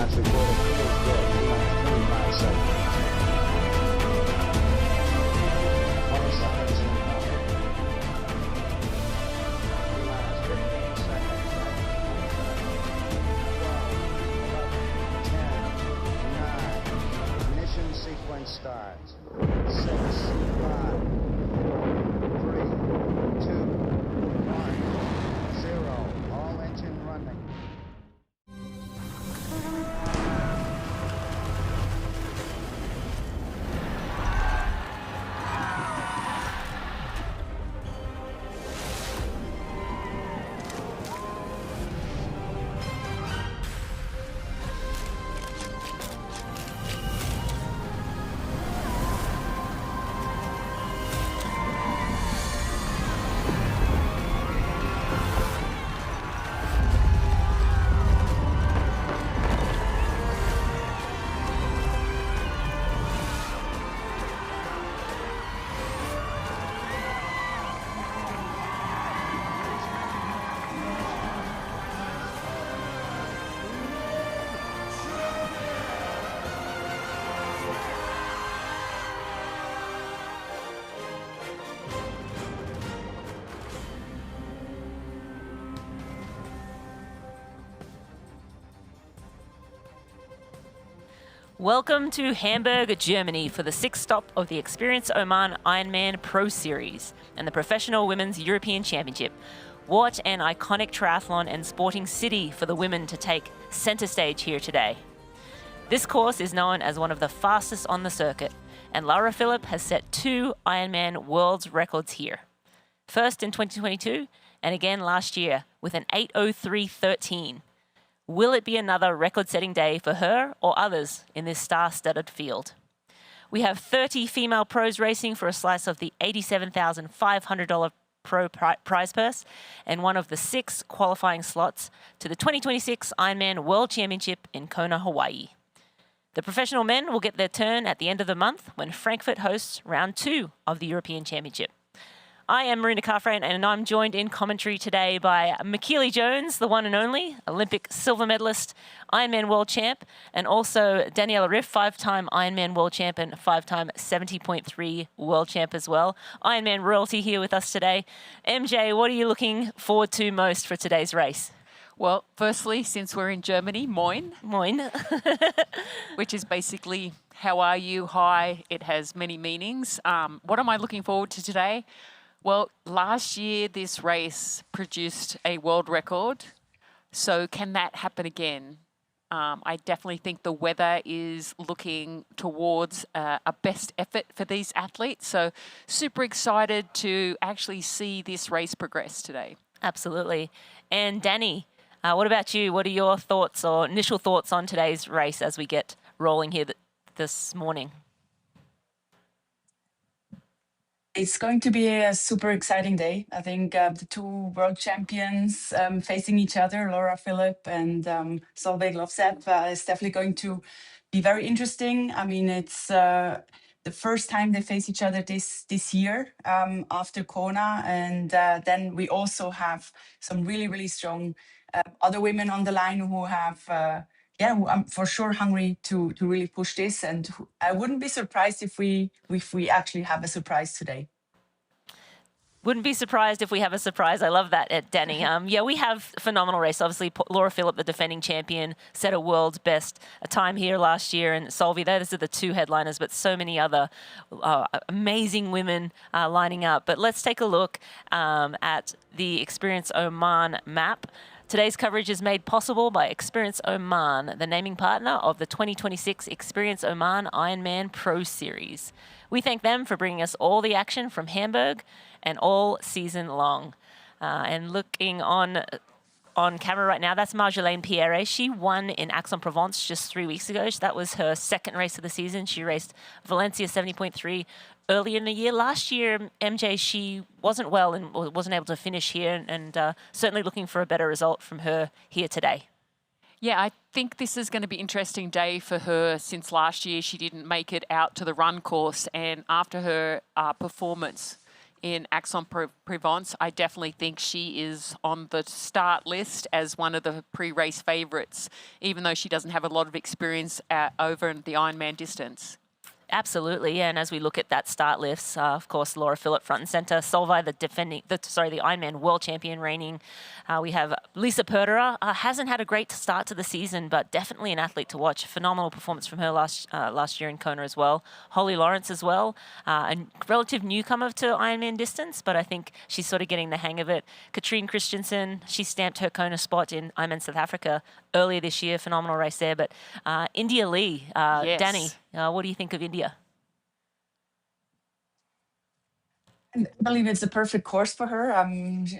T-minus recorded. Feels good. T-minus 25 seconds. 20 seconds incoming. T-minus 15 seconds. 12, 11, 10, 9. Ignition sequence starts. 6, 5, 4, 3, 2, 1, 0. All engine running. Welcome to Hamburg, Germany for the sixth stop of the Experience Oman Ironman Pro Series and the Professional Women's European Championship. What an iconic triathlon and sporting city for the women to take center stage here today. This course is known as one of the fastest on the circuit, and Laura Philipp has set 2 Ironman world's records here. First in 2022 and again last year with an 8:03:13. Will it be another record-setting day for her or others in this star-studded field? We have 30 female pros racing for a slice of the $87,500 pro prize purse and one of the 6 qualifying slots to the 2026 Ironman World Championship in Kona, Hawaii. The professional men will get their turn at the end of the month when Frankfurt hosts round 2 of the European Championship. I am Marina Carfrain, and I'm joined in commentary today by Michaela Jones, the one and only Olympic silver medalist, Ironman world champ, and also Daniela Riff, 5-time Ironman world champ and 5-time 70.3 world champ as well. Ironman royalty here with us today. MJ, what are you looking forward to most for today's race? Well, firstly, since we're in Germany, Moin. Moin. Which is basically, how are you? Hi. It has many meanings. What am I looking forward to today? Well, last year this race produced a world record. So can that happen again? I definitely think the weather is looking towards a best effort for these athletes. So super excited to actually see this race progress today. Absolutely. And Danny, what about you? What are your thoughts or initial thoughts on today's race as we get rolling here this morning? It's going to be a super exciting day. I think the 2 world champions facing each other, Laura Philipp and Solveig Lovsep, is definitely going to be very interesting. I mean, it's the first time they face each other this year after Kona. And then we also have some really, really strong other women on the line who have who I'm for sure hungry to really push this, and I wouldn't be surprised if we actually have a surprise today. Wouldn't be surprised if we have a surprise. I love that, Danny. Yeah, we have a phenomenal race. Obviously, Laura Philipp, the defending champion, set a world's best time here last year, and Solvi, those are the 2 headliners, but so many other amazing women lining up. But let's take a look at the Experience Oman map. Today's coverage is made possible by Experience Oman, the naming partner of the 2026 Experience Oman Ironman Pro Series. We thank them for bringing us all the action from Hamburg and all season long. And looking on camera right now, that's Marjolaine Pierre. She won in Aix-en-Provence just 3 weeks ago. That was her 2nd race of the season. She raced Valencia 70.3 earlier in the year. Last year, MJ, she wasn't well and wasn't able to finish here, and certainly looking for a better result from her here today. Yeah, I think this is going to be an interesting day for her since last year she didn't make it out to the run course, and after her performance in Aix-en-Provence. I definitely think she is on the start list as one of the pre-race favourites, even though she doesn't have a lot of experience over in the Ironman distance. Absolutely, and as we look at that start list, of course, Laura Philipp front and center, Solveig, the Ironman world champion reigning. We have Lisa Perderer, hasn't had a great start to the season, but definitely an athlete to watch. Phenomenal performance from her last year in Kona as well. Holly Lawrence as well, a relative newcomer to Ironman distance, but I think she's sort of getting the hang of it. Katrine Christensen, she stamped her Kona spot in Ironman South Africa earlier this year. Phenomenal race there, but India Lee, Yes. Danny, what do you think of India? I believe it's a perfect course for her.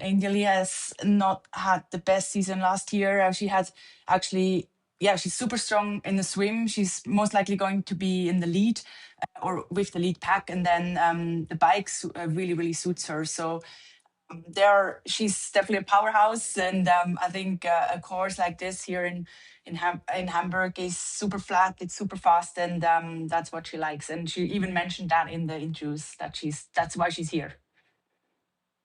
India Lee has not had the best season last year. She had actually, yeah, she's super strong in the swim. She's most likely going to be in the lead or with the lead pack. And then the bikes really, really suits her. So she's definitely a powerhouse. And I think a course like this here in Hamburg is super flat. It's super fast, and that's what she likes. And she even mentioned that in the interviews that that's why she's here.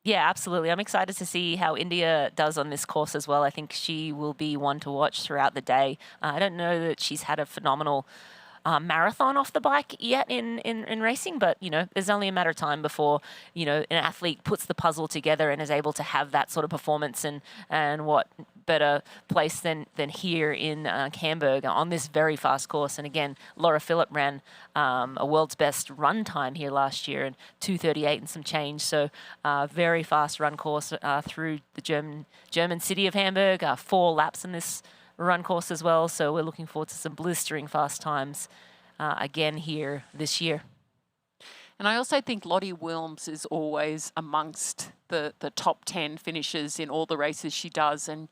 Yeah, absolutely. I'm excited to see how India does on this course as well. I think she will be one to watch throughout the day. I don't know that she's had a phenomenal marathon off the bike yet in racing, but there's only a matter of time before an athlete puts the puzzle together and is able to have that sort of performance, and what better place than here in Hamburg on this very fast course. And again, Laura Philipp ran a world's best run time here last year in 2:38 and some change, so very fast run course through the German city of Hamburg, 4 laps in this run course as well, so we're looking forward to some blistering fast times again here this year. And I also think Lottie Wilms is always amongst the top 10 finishers in all the races she does, and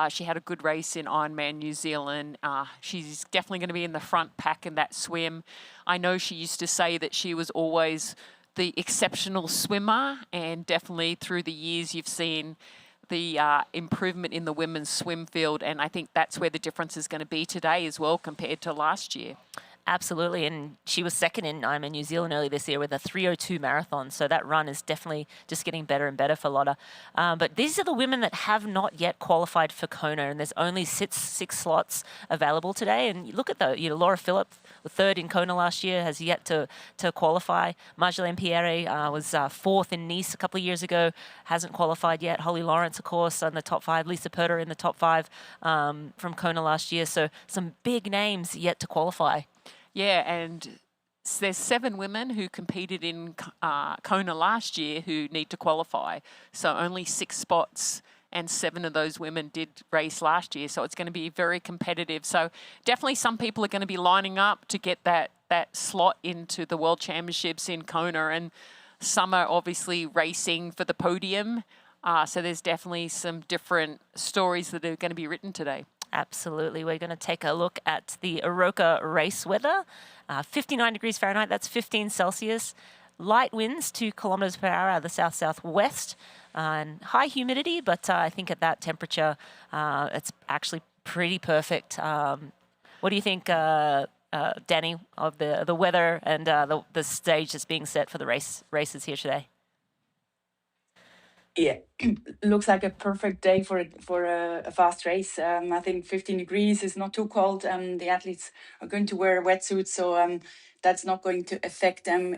she had a good race in Ironman New Zealand. She's definitely going to be in the front pack in that swim. I know she used to say that she was always the exceptional swimmer, and definitely through the years you've seen the improvement in the women's swim field, and I think that's where the difference is going to be today as well compared to last year. Absolutely, and she was second in Ironman New Zealand earlier this year with a 3:02 marathon, so that run is definitely just getting better and better for Lotta. But these are the women that have not yet qualified for Kona, and there's only six slots available today. And you look at Laura Philipp, third in Kona last year, has yet to qualify. Marjolaine Pierre was fourth in Nice a couple of years ago, hasn't qualified yet. Holly Lawrence, of course, on the top 5. Lisa Perder in the top 5 from Kona last year. So some big names yet to qualify. Yeah, and there's 7 women who competed in Kona last year who need to qualify. So only 6 spots, and 7 of those women did race last year. So it's going to be very competitive. So definitely some people are going to be lining up to get that slot into the World Championships in Kona. And some are obviously racing for the podium. So there's definitely some different stories that are going to be written today. Absolutely. We're going to take a look at the Aroka race weather. 59 degrees Fahrenheit, that's 15 Celsius. Light winds, 2 kilometers per hour out of the south-southwest. And high humidity, but I think at that temperature, it's actually pretty perfect. What do you think, Danny, of the weather and the stage that's being set for the races here today? Yeah, looks like a perfect day for a fast race. I think 15 degrees is not too cold. The athletes are going to wear wetsuits, so that's not going to affect them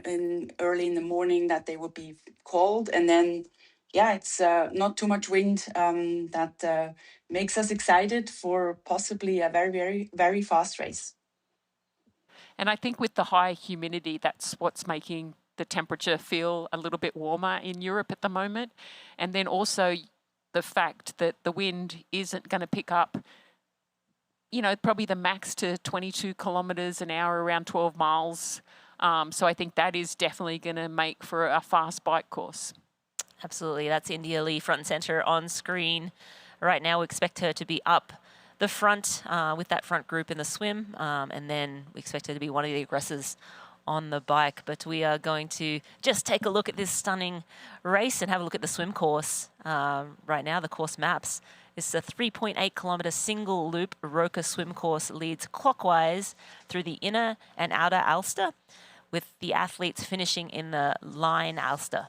early in the morning that they will be cold. And then, yeah, it's not too much wind that makes us excited for possibly a very, very, very fast race. And I think with the high humidity, that's what's making the temperature feel a little bit warmer in Europe at the moment. And then also the fact that the wind isn't going to pick up, probably the max to 22 kilometers an hour, around 12 miles. So I think that is definitely going to make for a fast bike course. Absolutely. That's India Lee front and center on screen. Right now, we expect her to be up the front with that front group in the swim. And then we expect her to be one of the aggressors on the bike. But we are going to just take a look at this stunning race and have a look at the swim course. Right now, the course maps. It's a 3.8 kilometer single loop Aroka swim course, leads clockwise through the inner and outer Alster, with the athletes finishing in the line Alster.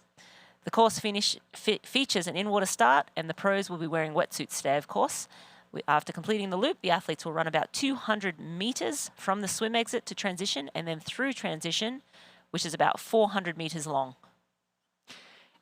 The course features an in-water start, and the pros will be wearing wetsuits today, of course. After completing the loop, the athletes will run about 200 meters from the swim exit to transition, and then through transition, which is about 400 meters long.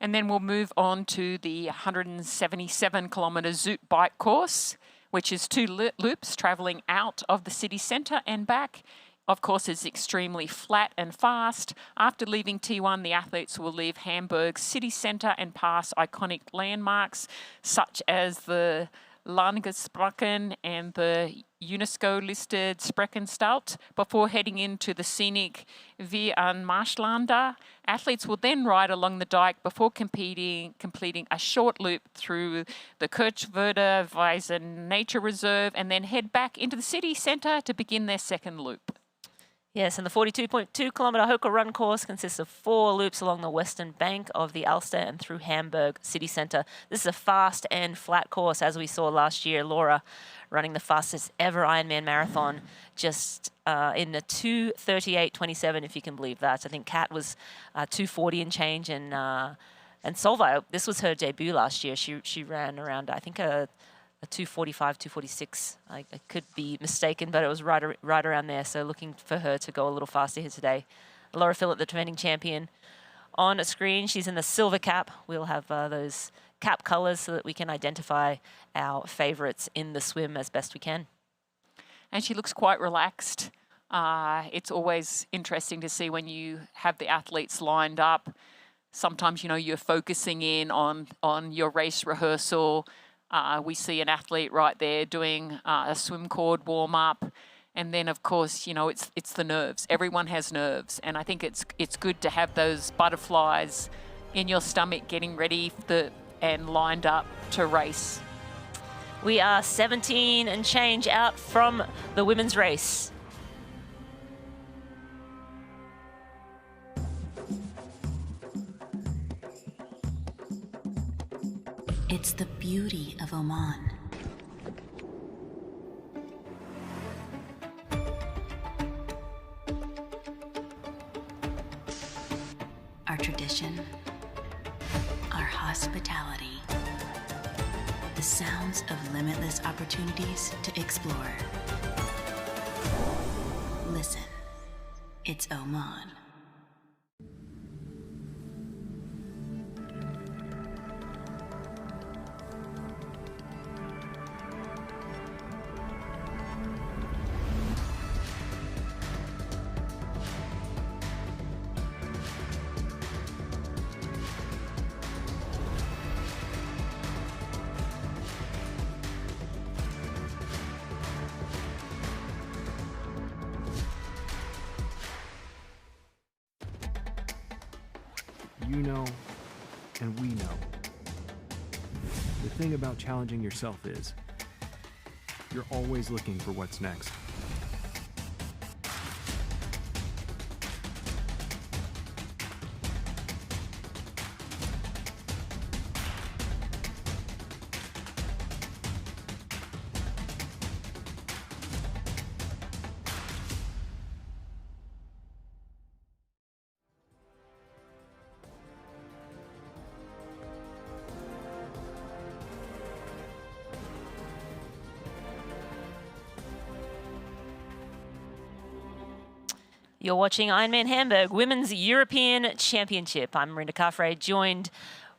And then we'll move on to the 177 kilometre Zoot bike course, which is 2 loops travelling out of the city centre and back. Of course, it's extremely flat and fast. After leaving T1, the athletes will leave Hamburg city centre and pass iconic landmarks such as the Landesbrucken and the UNESCO-listed Spreckenstadt before heading into the scenic Wie an Marschlander. Athletes will then ride along the dike before completing a short loop through the Kirchwerder Wiese Nature Reserve and then head back into the city centre to begin their second loop. Yes, and the 42.2 kilometre Hoka Run course consists of 4 loops along the western bank of the Alster and through Hamburg city centre. This is a fast and flat course, as we saw last year. Laura running the fastest ever Ironman marathon, just in the 2:38.27, if you can believe that. I think Kat was 2:40 and change, and Solveig, this was her debut last year. She ran around, I think, a 2:45, 2:46. I could be mistaken, but it was right around there. So looking for her to go a little faster here today. Laura Phillip, the defending champion, on a screen. She's in the silver cap. We'll have those cap colors so that we can identify our favorites in the swim as best we can. And she looks quite relaxed. It's always interesting to see when you have the athletes lined up. Sometimes, you know, you're focusing in on your race rehearsal. We see an athlete right there doing a swim cord warm-up. And then, of course, you know, it's the nerves. Everyone has nerves. And I think it's good to have those butterflies in your stomach getting ready and lined up to race. We are 17 and change out from the women's race. It's the beauty of Oman. Our tradition, our hospitality, the sounds of limitless opportunities to explore. Listen, it's Oman. You know, and we know. The thing about challenging yourself is, you're always looking for what's next. You're watching Ironman Hamburg Women's European Championship. I'm Marinda Carfrae, joined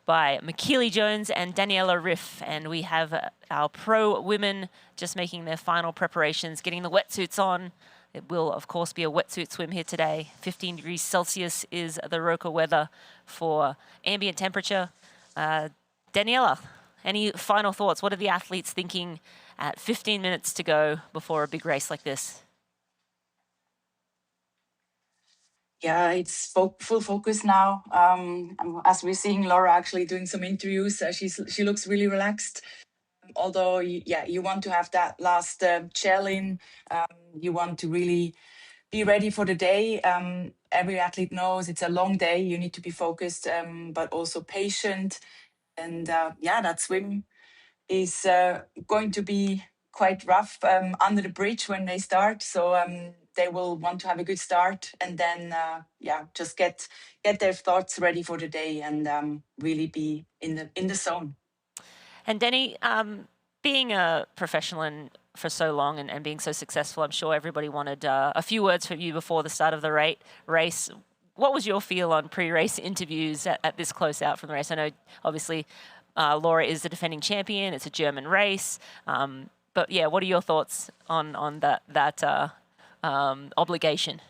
by McKeely Jones and Daniela Riff, and we have our pro women just making their final preparations, getting the wetsuits on. It will, of course, be a wetsuit swim here today. 15 degrees Celsius is the Roka weather for ambient temperature. Daniela, any final thoughts? What are the athletes thinking at 15 minutes to go before a big race like this? Yeah, it's full focus now. As we're seeing Laura actually doing some interviews, she looks really relaxed. Although, yeah, you want to have that last gel in. You want to really be ready for the day. Every athlete knows it's a long day. You need to be focused, but also patient. And yeah, that swim is going to be quite rough under the bridge when they start. So they will want to have a good start, and then just get their thoughts ready for the day, and really be in the zone. And Denny, being a professional for so long and being so successful, I'm sure everybody wanted a few words from you before the start of the race. What was your feel on pre-race interviews at this close out from the race? I know, obviously, Laura is the defending champion. It's a German race. But yeah, what are your thoughts on that obligation?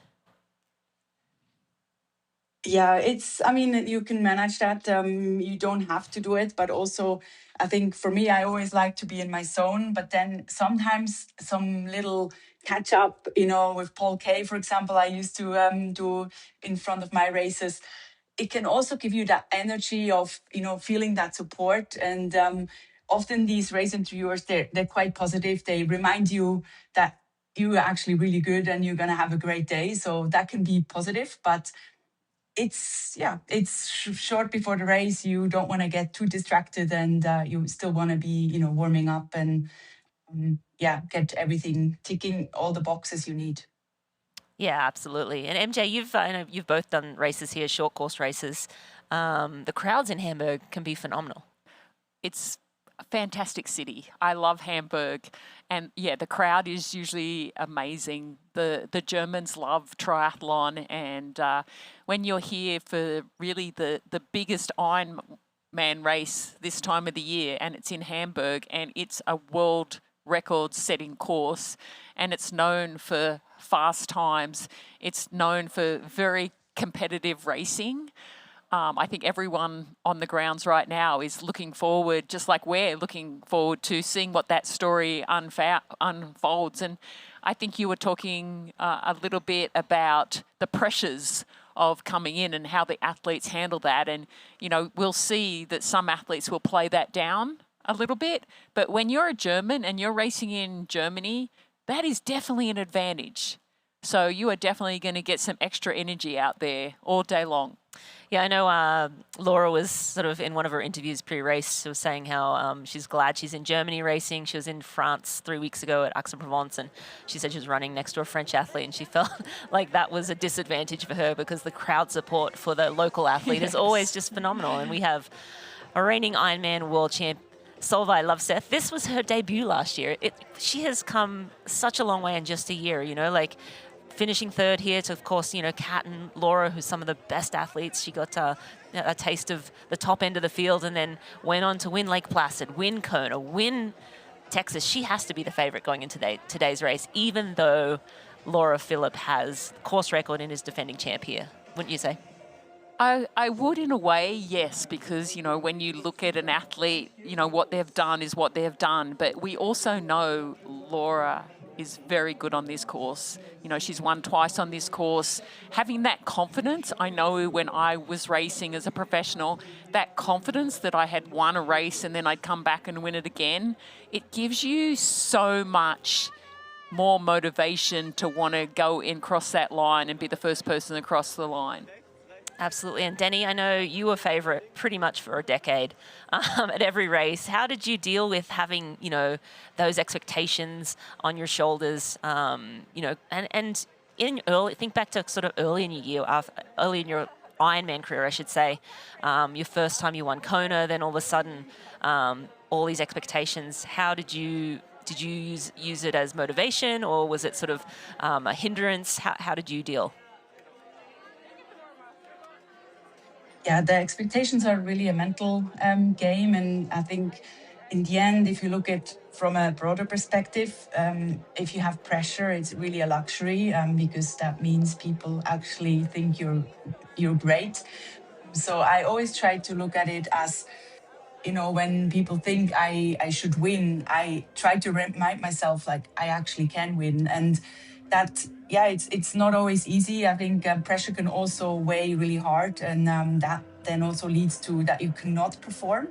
Yeah, I mean, you can manage that. You don't have to do it, but also I think for me, I always like to be in my zone, but then sometimes some little catch up, with Paul Kay, for example, I used to do in front of my races. It can also give you that energy of, feeling that support. And often these race interviewers, they're quite positive. They remind you that you are actually really good and you're going to have a great day. So that can be positive, but it's short before the race. You don't want to get too distracted, and you still want to be, warming up and get everything ticking all the boxes you need. Yeah, absolutely. And MJ, I know you've both done races here, short course races. The crowds in Hamburg can be phenomenal. It's a fantastic city. I love Hamburg. And yeah, the crowd is usually amazing. The Germans love triathlon. And when you're here for really the biggest Ironman race this time of the year, and it's in Hamburg, and it's a world record setting course, and it's known for fast times. It's known for very competitive racing. I think everyone on the grounds right now is looking forward, just like we're looking forward to seeing what that story unfolds. And I think you were talking a little bit about the pressures of coming in and how the athletes handle that. And, we'll see that some athletes will play that down a little bit. But when you're a German and you're racing in Germany, that is definitely an advantage. So you are definitely going to get some extra energy out there all day long. Yeah, I know Laura was sort of in one of her interviews pre-race, she was saying how she's glad she's in Germany racing. She was in France 3 weeks ago at Aix-en-Provence, and she said she was running next to a French athlete, and she felt like that was a disadvantage for her because the crowd support for the local athlete is always just phenomenal. And we have a reigning Ironman world champ, Solveig Lovseth. This was her debut last year. She has come such a long way in just a year, finishing third here to, of course, Kat and Laura, who's some of the best athletes. She got a taste of the top end of the field and then went on to win Lake Placid, win Kona, win Texas. She has to be the favorite going into today's race, even though Laura Philipp has course record and is defending champ here. Wouldn't you say? I would, in a way, yes, because, when you look at an athlete, what they've done is what they've done. But we also know Laura is very good on this course. She's won twice on this course. Having that confidence, I know when I was racing as a professional, that confidence that I had won a race and then I'd come back and win it again, it gives you so much more motivation to want to go and cross that line and be the first person across the line. Absolutely. And Denny, I know you were favourite pretty much for a decade at every race. How did you deal with having, those expectations on your shoulders, and think back to sort of early in your Ironman career, I should say, your first time you won Kona, then all of a sudden, all these expectations. How did you use it as motivation, or was it sort of a hindrance? How did you deal? Yeah, the expectations are really a mental game. And I think in the end, if you look at from a broader perspective, if you have pressure, it's really a luxury because that means people actually think you're great. So I always try to look at it as, when people think I should win, I try to remind myself like I actually can win. And that, it's not always easy. I think pressure can also weigh really hard, and that then also leads to that you cannot perform.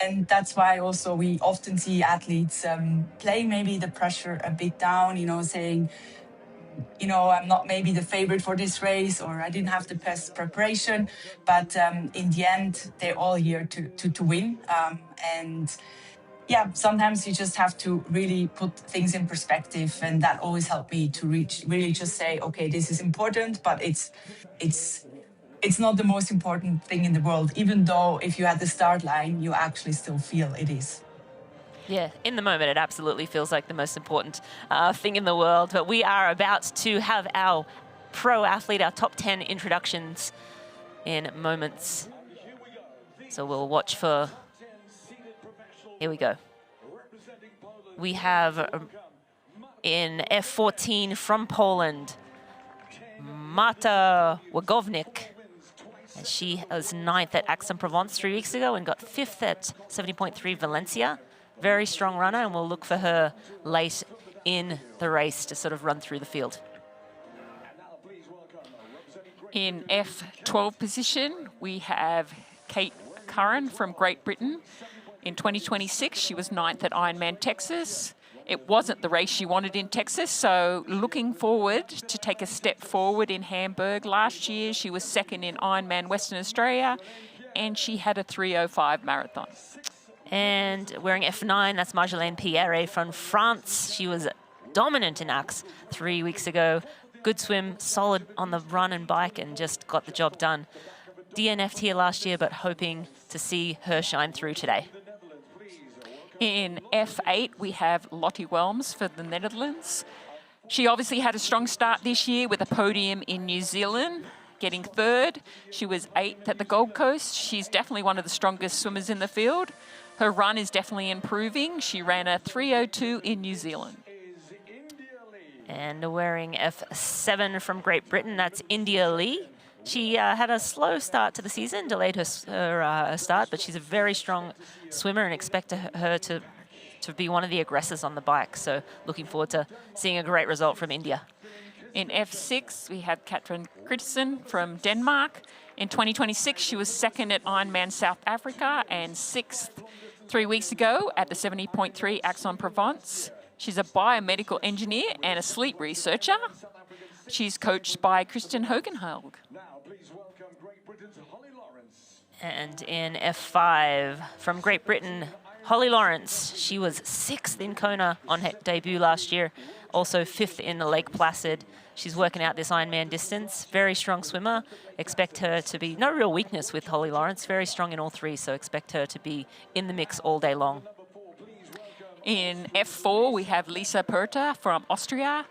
And that's why also we often see athletes playing maybe the pressure a bit down, saying, I'm not maybe the favorite for this race, or I didn't have the best preparation. But in the end, they're all here to win. And yeah, sometimes you just have to really put things in perspective, and that always helped me to really just say, okay, this is important, but it's it's not the most important thing in the world, even though if you're at the start line, you actually still feel it is. Yeah, in the moment, it absolutely feels like the most important thing in the world. But we are about to have our pro athlete, our top 10 introductions in moments. So we'll watch for, here we go. We have in F14 from Poland, Marta Wagownik. And she was 9th at Aix-en-Provence 3 weeks ago and got 5th at 70.3 Valencia. Very strong runner, and we'll look for her late in the race to sort of run through the field. In F12 position, we have Kate Curran from Great Britain. In 2026, she was 9th at Ironman Texas. It wasn't the race she wanted in Texas, so looking forward to take a step forward in Hamburg. Last year, she was 2nd in Ironman Western Australia, and she had a 3:05 marathon. And wearing F9, that's Marjolaine Pierre from France. She was dominant in Aix 3 weeks ago. Good swim, solid on the run and bike, and just got the job done. DNF'd here last year, but hoping to see her shine through today. In F8, we have Lottie Welms for the Netherlands. She obviously had a strong start this year with a podium in New Zealand, getting 3rd. She was 8th at the Gold Coast. She's definitely one of the strongest swimmers in the field. Her run is definitely improving. She ran a 3:02 in New Zealand. And wearing F7 from Great Britain, that's India Lee. She had a slow start to the season, delayed her start, but she's a very strong swimmer and expect her to be one of the aggressors on the bike. So looking forward to seeing a great result from India. In F6, we have Katrin Christensen from Denmark. In 2026, she was 2nd at Ironman South Africa and 6th 3 weeks ago at the 70.3 Aix-en-Provence. She's a biomedical engineer and a sleep researcher. She's coached by Christian Hogenhaug. And in F5 from Great Britain, Holly Lawrence. She was 6th in Kona on her debut last year, also 5th in Lake Placid. She's working out this Ironman distance. Very strong swimmer. Expect her to be, no real weakness with Holly Lawrence, very strong in all three, so expect her to be in the mix all day long. In F4, we have Lisa Perta from Austria.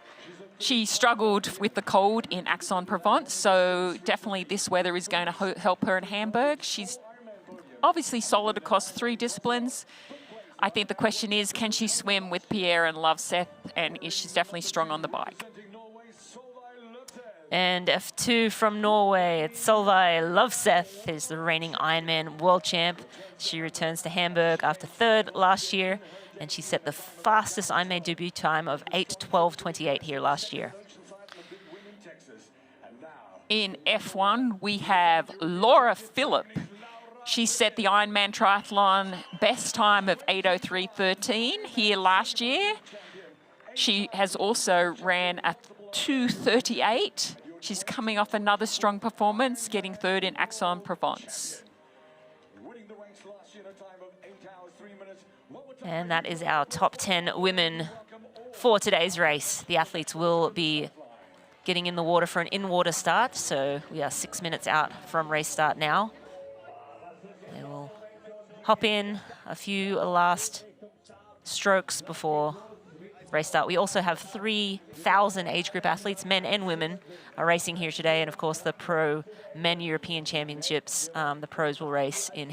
She struggled with the cold in Aix-en-Provence, so definitely this weather is going to help her in Hamburg. She's obviously solid across 3 disciplines. I think the question is, can she swim with Pierre and Lovseth? And she's definitely strong on the bike. And F2 from Norway, it's Solveig Lovseth, who's the reigning Ironman world champ. She returns to Hamburg after 3rd last year, and she set the fastest Ironman debut time of 8:12:28 here last year. In F1, we have Laura Phillip. She set the Ironman Triathlon best time of 8:03:13 here last year. She has also ran a 2:38. She's coming off another strong performance, getting 3rd in Aix-en-Provence. And that is our top 10 women for today's race. The athletes will be getting in the water for an in-water start, so we are 6 minutes out from race start now. They will hop in a few last strokes before race start. We also have 3,000 age group athletes, men and women, are racing here today, and of course the Pro Men European Championships. The pros will race in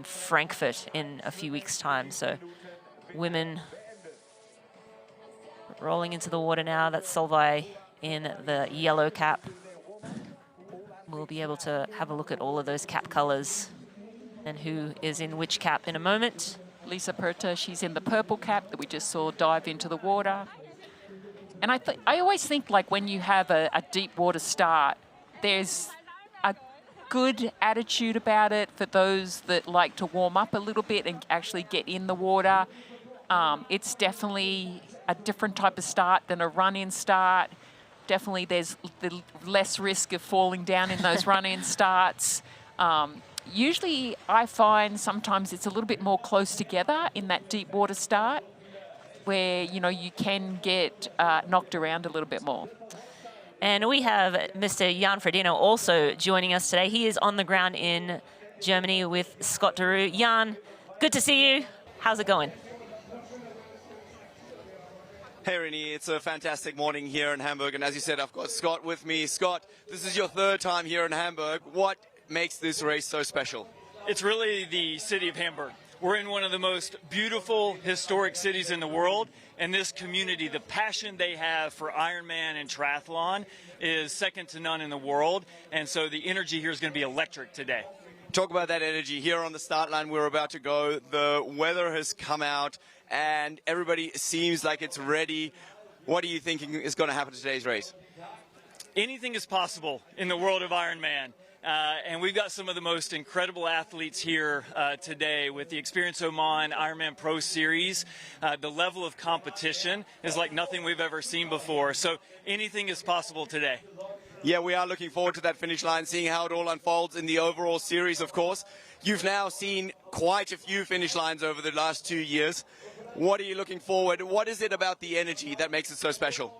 Frankfurt in a few weeks' time. So women rolling into the water now. That's Solveig in the yellow cap. We'll be able to have a look at all of those cap colors and who is in which cap in a moment. Lisa Perta, she's in the purple cap that we just saw dive into the water. And I always think, like, when you have a deep water start, there's a good attitude about it for those that like to warm up a little bit and actually get in the water. It's definitely a different type of start than a run-in start. Definitely there's the less risk of falling down in those run-in starts. Usually I find sometimes it's a little bit more close together in that deep water start where, you know, you can get knocked around a little bit more. And we have Mr. Jan Frodeno also joining us today. He is on the ground in Germany with Scott Daru. Jan, good to see you. How's it going? Hey, Renee, it's a fantastic morning here in Hamburg. And as you said, I've got Scott with me. Scott, this is your third time here in Hamburg. What makes this race so special? It's really the city of Hamburg. We're in one of the most beautiful, historic cities in the world, and this community, the passion they have for Ironman and triathlon is second to none in the world, and so the energy here is going to be electric today. Talk about that energy. Here on the start line, we're about to go. The weather has come out, and everybody seems like it's ready. What are you thinking is going to happen to today's race? Anything is possible in the world of Ironman. And we've got some of the most incredible athletes here today with the Experience Oman Ironman Pro Series. The level of competition is like nothing we've ever seen before. So anything is possible today. Yeah, we are looking forward to that finish line, seeing how it all unfolds in the overall series, of course. You've now seen quite a few finish lines over the last 2 years. What are you looking forward? What is it about the energy that makes it so special?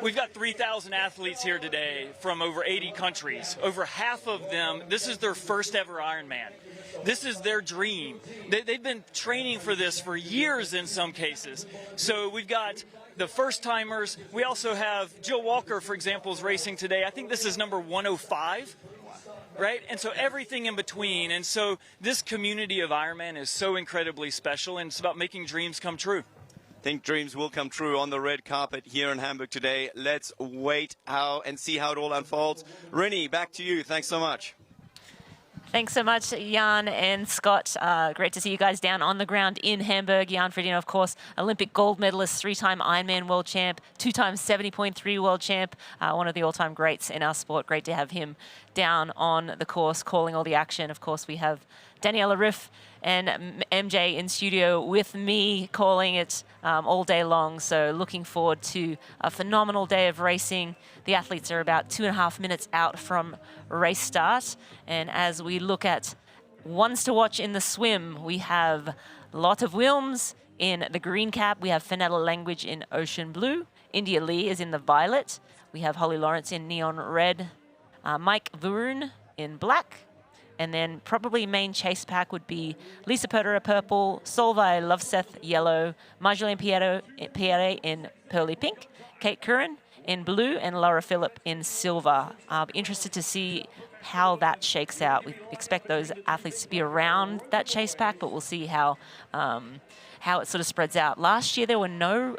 We've got 3,000 athletes here today from over 80 countries. Over half of them, this is their first ever Ironman. This is their dream. They've been training for this for years in some cases. So we've got the first timers. We also have Jill Walker, for example, is racing today. I think this is number 105. Right? And so everything in between. And so this community of Ironman is so incredibly special, and it's about making dreams come true. I think dreams will come true on the red carpet here in Hamburg today. Let's wait and see how it all unfolds. Rennie, back to you. Thanks so much. Thanks so much, Jan and Scott. Great to see you guys down on the ground in Hamburg. Jan Frodeno, of course, Olympic gold medalist, 3-time Ironman world champ, 2-time 70.3 world champ, one of the all-time greats in our sport. Great to have him down on the course, calling all the action. Of course, we have Daniela Riff and MJ in studio with me, calling it all day long. So looking forward to a phenomenal day of racing. The athletes are about 2.5 minutes out from race start. And as we look at ones to watch in the swim, we have Lotte Wilms in the green cap. We have Fenella Language in ocean blue. India Lee is in the violet. We have Holly Lawrence in neon red. Mike Vuren in black. And then probably main chase pack would be Lisa Pertera purple, Solveig Loveseth yellow, Marjolaine Pierre in pearly pink, Kate Curran in blue, and Laura Phillip in silver. I'll be interested to see how that shakes out. We expect those athletes to be around that chase pack, but we'll see how it sort of spreads out. Last year there were no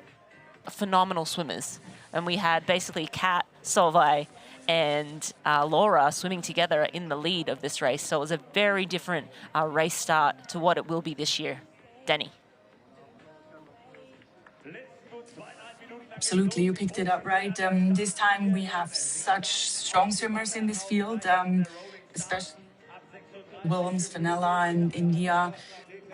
phenomenal swimmers, and we had basically Kat, Solveig, and Laura swimming together in the lead of this race. So it was a very different race start to what it will be this year. Danny. Absolutely, you picked it up right. This time we have such strong swimmers in this field, especially Williams, Fenella, and India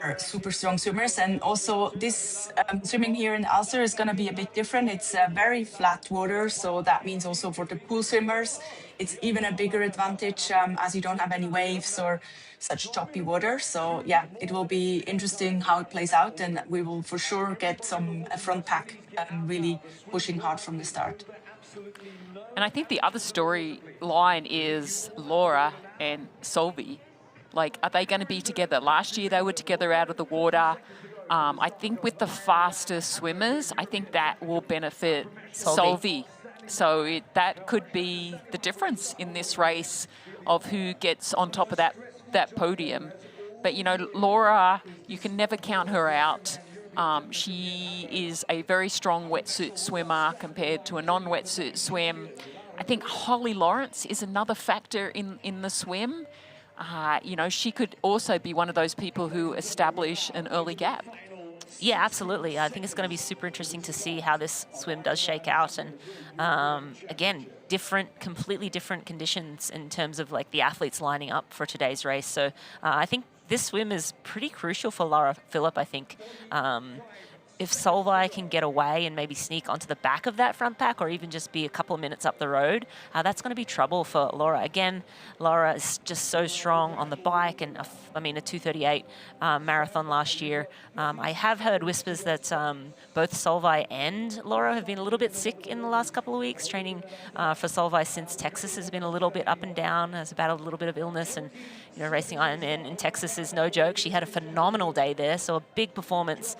are super strong swimmers. And also this swimming here in Ulster is going to be a bit different. It's very flat water, so that means also for the pool swimmers, it's even a bigger advantage as you don't have any waves or such choppy water. So yeah, it will be interesting how it plays out, and we will for sure get a front pack really pushing hard from the start. And I think the other storyline is Laura and Solveig. Like, are they going to be together? Last year they were together out of the water. I think with the faster swimmers, I think that will benefit Solveig. So that could be the difference in this race of who gets on top of that podium. But, you know, Laura, you can never count her out. She is a very strong wetsuit swimmer compared to a non-wetsuit swim. I think Holly Lawrence is another factor in the swim. You know, she could also be one of those people who establish an early gap. Yeah, absolutely. I think it's going to be super interesting to see how this swim does shake out. And again, completely different conditions in terms of like the athletes lining up for today's race. So I think this swim is pretty crucial for Laura Phillip, I think. if Solveig can get away and maybe sneak onto the back of that front pack, or even just be a couple of minutes up the road, that's going to be trouble for Laura. Again, Laura is just so strong on the bike, and I mean, a 2:38 marathon last year. I have heard whispers that both Solveig and Laura have been a little bit sick in the last couple of weeks. Training for Solveig since Texas has been a little bit up and down, has battled a little bit of illness, and racing Ironman in Texas is no joke. She had a phenomenal day there, so a big performance.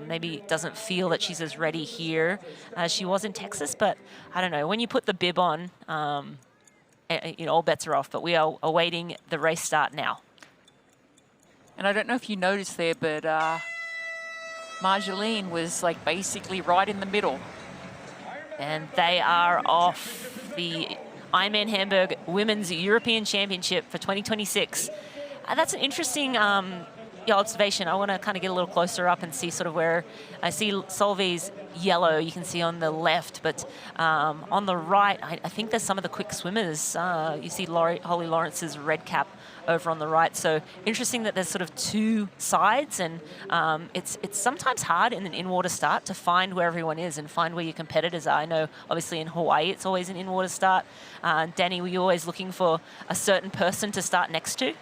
Maybe doesn't feel that she's as ready here as she was in Texas, but I don't know. When you put the bib on, all bets are off. But we are awaiting the race start now. And I don't know if you noticed there, but Marjolaine was like basically right in the middle. And they are off the Ironman Hamburg Women's European Championship for 2026. That's an interesting observation. I want to kind of get a little closer up and see sort of where I see Solveig's yellow, you can see on the left, but on the right, I think there's some of the quick swimmers. You see Holly Lawrence's red cap over on the right. So interesting that there's sort of two sides, and it's sometimes hard in an in-water start to find where everyone is and find where your competitors are. I know obviously in Hawaii it's always an in-water start. Danny, were you always looking for a certain person to start next to?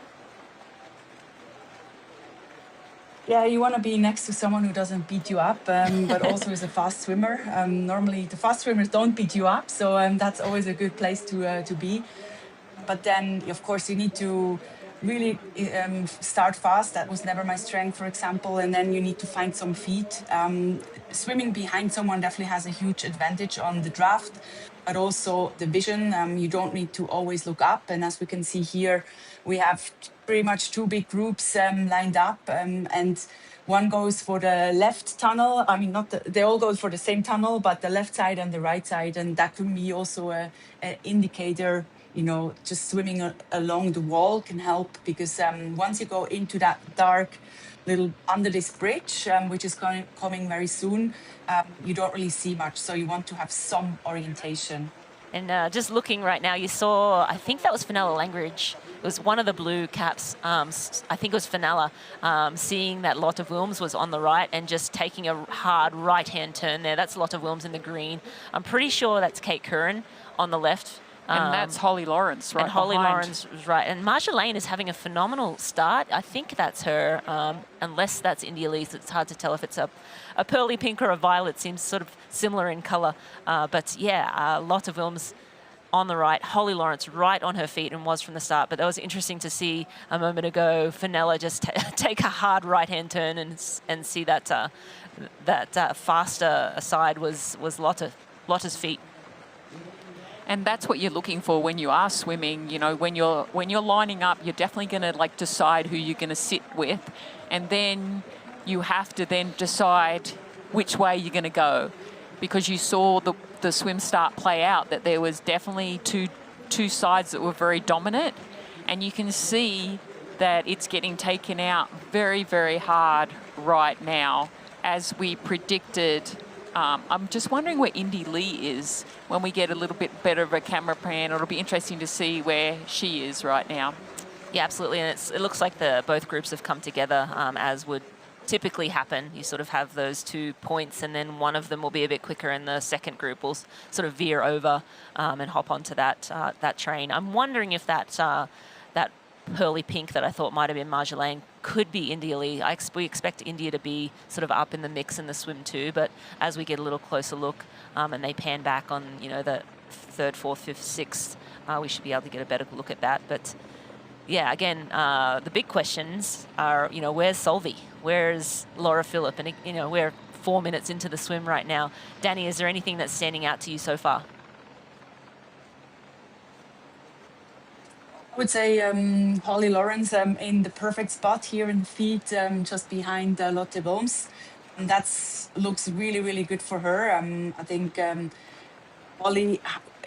Yeah, you want to be next to someone who doesn't beat you up, but also is a fast swimmer. Normally, the fast swimmers don't beat you up, so that's always a good place to be. But then, of course, you need to really start fast. That was never my strength, for example. And then you need to find some feet. Swimming behind someone definitely has a huge advantage on the draft, but also the vision. You don't need to always look up. And as we can see here, we have pretty much two big groups lined up, and one goes for the left tunnel. I mean, they all go for the same tunnel, but the left side and the right side, and that can be also an indicator. Just swimming along the wall can help, because once you go into that dark little under this bridge, which is coming very soon, you don't really see much. So you want to have some orientation. And just looking right now, you saw, I think that was Fenella Langridge. It was one of the blue caps. I think it was Fenella, seeing that Lotte Wilms was on the right and just taking a hard right-hand turn there. That's Lotte Wilms in the green. I'm pretty sure that's Kate Curran on the left. And that's Holly Lawrence right And Holly behind. Lawrence was right. And Marjolaine is having a phenomenal start. I think that's her, unless that's India Lee's. It's hard to tell if it's a pearly pink or a violet. Seems sort of similar in colour. But yeah, Lotte Wilms on the right, Holly Lawrence right on her feet, and was from the start. But that was interesting to see a moment ago, Fenella just take a hard right-hand turn and see that faster side was Lotte's feet. And that's what you're looking for when you are swimming. When you're lining up, you're definitely going to decide who you're going to sit with, and then you have to then decide which way you're going to go, because you saw the swim start play out, that there was definitely two sides that were very dominant, and you can see that it's getting taken out very, very hard right now, as we predicted. I'm just wondering where Indy Lee is when we get a little bit better of a camera pan. It'll be interesting to see where she is right now. Yeah, absolutely. And it looks like both groups have come together, as would typically happen. You sort of have those 2 points, and then one of them will be a bit quicker, and the second group will sort of veer over and hop onto that train. I'm wondering if that pearly pink that I thought might have been Marjolaine could be India Lee. We expect India to be sort of up in the mix in the swim too, but as we get a little closer look and they pan back on the third, fourth, fifth, sixth, we should be able to get a better look at that. But yeah, again, the big questions are, where's Solveig? Where's Laura Philipp? And we're 4 minutes into the swim right now. Danny, is there anything that's standing out to you so far? I would say Holly Lawrence in the perfect spot here in the feet, just behind Lotte Wilms. And that looks really, really good for her. I think Holly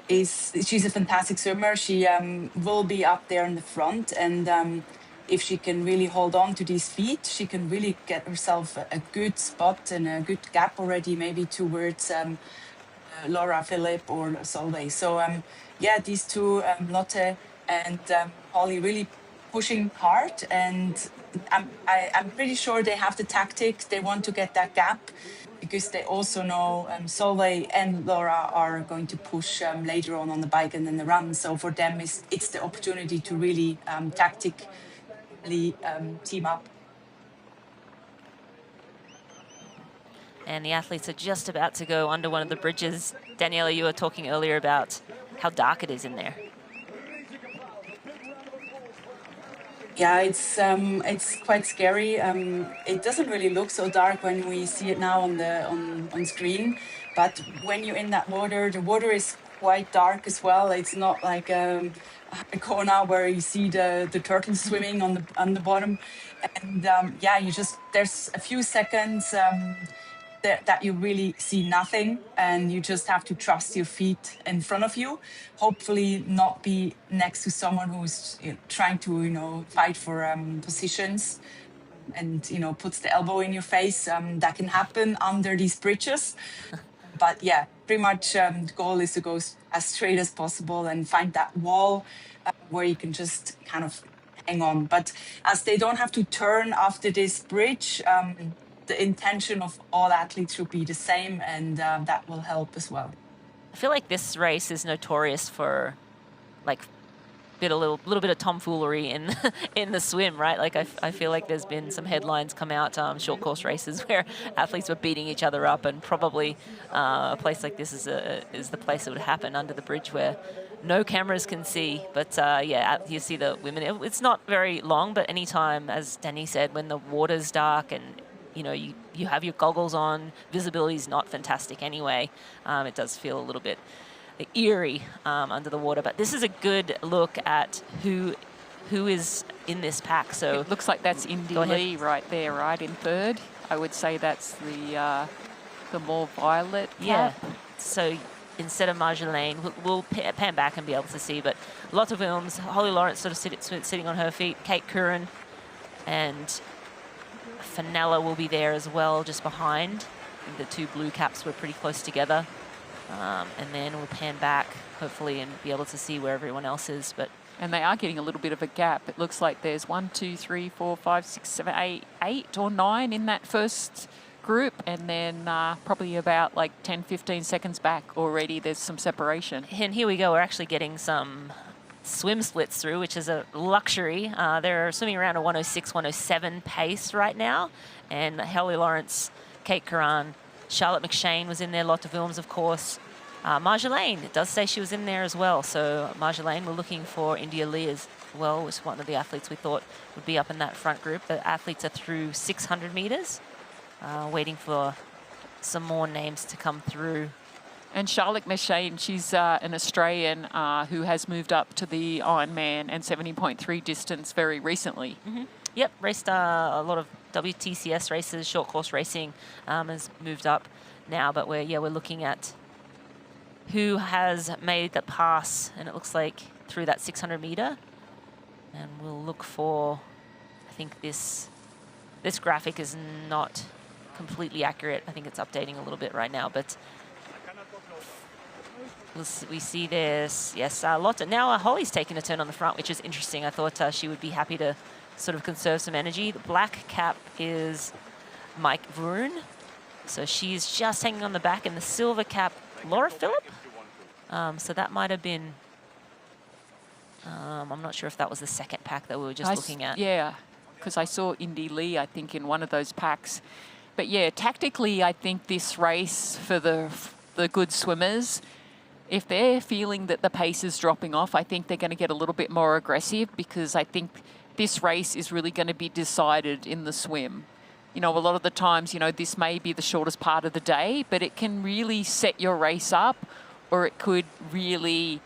she's a fantastic swimmer. She will be up there in the front, and if she can really hold on to these feet, she can really get herself a good spot and a good gap already, maybe towards Laura Philipp or Solveig. So yeah, these two, Lotte and Holly, really pushing hard, and I'm pretty sure they have the tactics. They want to get that gap because they also know Solveig and Laura are going to push later on the bike and then the run. So for them, it's the opportunity to really tactically team up. And the athletes are just about to go under one of the bridges. Daniela, you were talking earlier about how dark it is in there. Yeah, it's quite scary. It doesn't really look so dark when we see it now on screen, but when you're in that water, the water is quite dark as well. It's not like a Kona where you see the turtles swimming on the bottom, and yeah, there's a few seconds. That you really see nothing, and you just have to trust your feet in front of you. Hopefully not be next to someone who's trying to fight for positions and puts the elbow in your face. That can happen under these bridges. But yeah, pretty much the goal is to go as straight as possible and find that wall where you can just kind of hang on. But as they don't have to turn after this bridge, the intention of all athletes should be the same, and that will help as well. I feel like this race is notorious for like a little bit of tomfoolery in the swim, right? Like I feel like there's been some headlines come out, short course races where athletes were beating each other up, and probably a place like this is the place that would happen under the bridge where no cameras can see. But yeah, you see the women. It's not very long, but anytime, as Danny said, when the water's dark and you have your goggles on, visibility is not fantastic anyway. It does feel a little bit eerie under the water, but this is a good look at who is in this pack. So it looks like that's Indy Lee right there, right in third. I would say that's the more violet cap. Yeah. So instead of Marjolaine, we'll pan back and be able to see, but lots of films. Holly Lawrence sort of sitting on her feet. Kate Curran and Fenella will be there as well, just behind. I think the two blue caps were pretty close together. And then we'll pan back, hopefully, and be able to see where everyone else is. And they are getting a little bit of a gap. It looks like there's 1, 2, 3, 4, 5, 6, 7, 8 or 9 in that first group. And then probably about like 10, 15 seconds back already, there's some separation. And here we go. We're actually getting some swim splits through, which is a luxury. They're swimming around a 106, 107 pace right now. And Holly Lawrence, Kate Curran, Charlotte McShane was in there, Lotte Wilms, of course. Marjolaine, it does say she was in there as well. So Marjolaine, we're looking for India Lee as well, was one of the athletes we thought would be up in that front group. The athletes are through 600 meters, waiting for some more names to come through. And Charlotte McShane, she's an Australian who has moved up to the Ironman and 70.3 distance very recently. Mm-hmm. Yep, raced a lot of WTCS races, short course racing, has moved up now. But we're looking at who has made the pass, and it looks like through that 600 meter. And we'll look for, I think this graphic is not completely accurate. I think it's updating a little bit right now, but we see this, yes, Lotte. Now Holly's taking a turn on the front, which is interesting. I thought she would be happy to sort of conserve some energy. The black cap is Mike Vroon. So she's just hanging on the back, and the silver cap, Laura Phillip. So that might have been, I'm not sure if that was the second pack that we were just looking at. Yeah, because I saw Indy Lee, I think, in one of those packs. But yeah, tactically, I think this race for the good swimmers, if they're feeling that the pace is dropping off, I think they're going to get a little bit more aggressive, because I think this race is really going to be decided in the swim. A lot of the times, this may be the shortest part of the day, but it can really set your race up, or it could really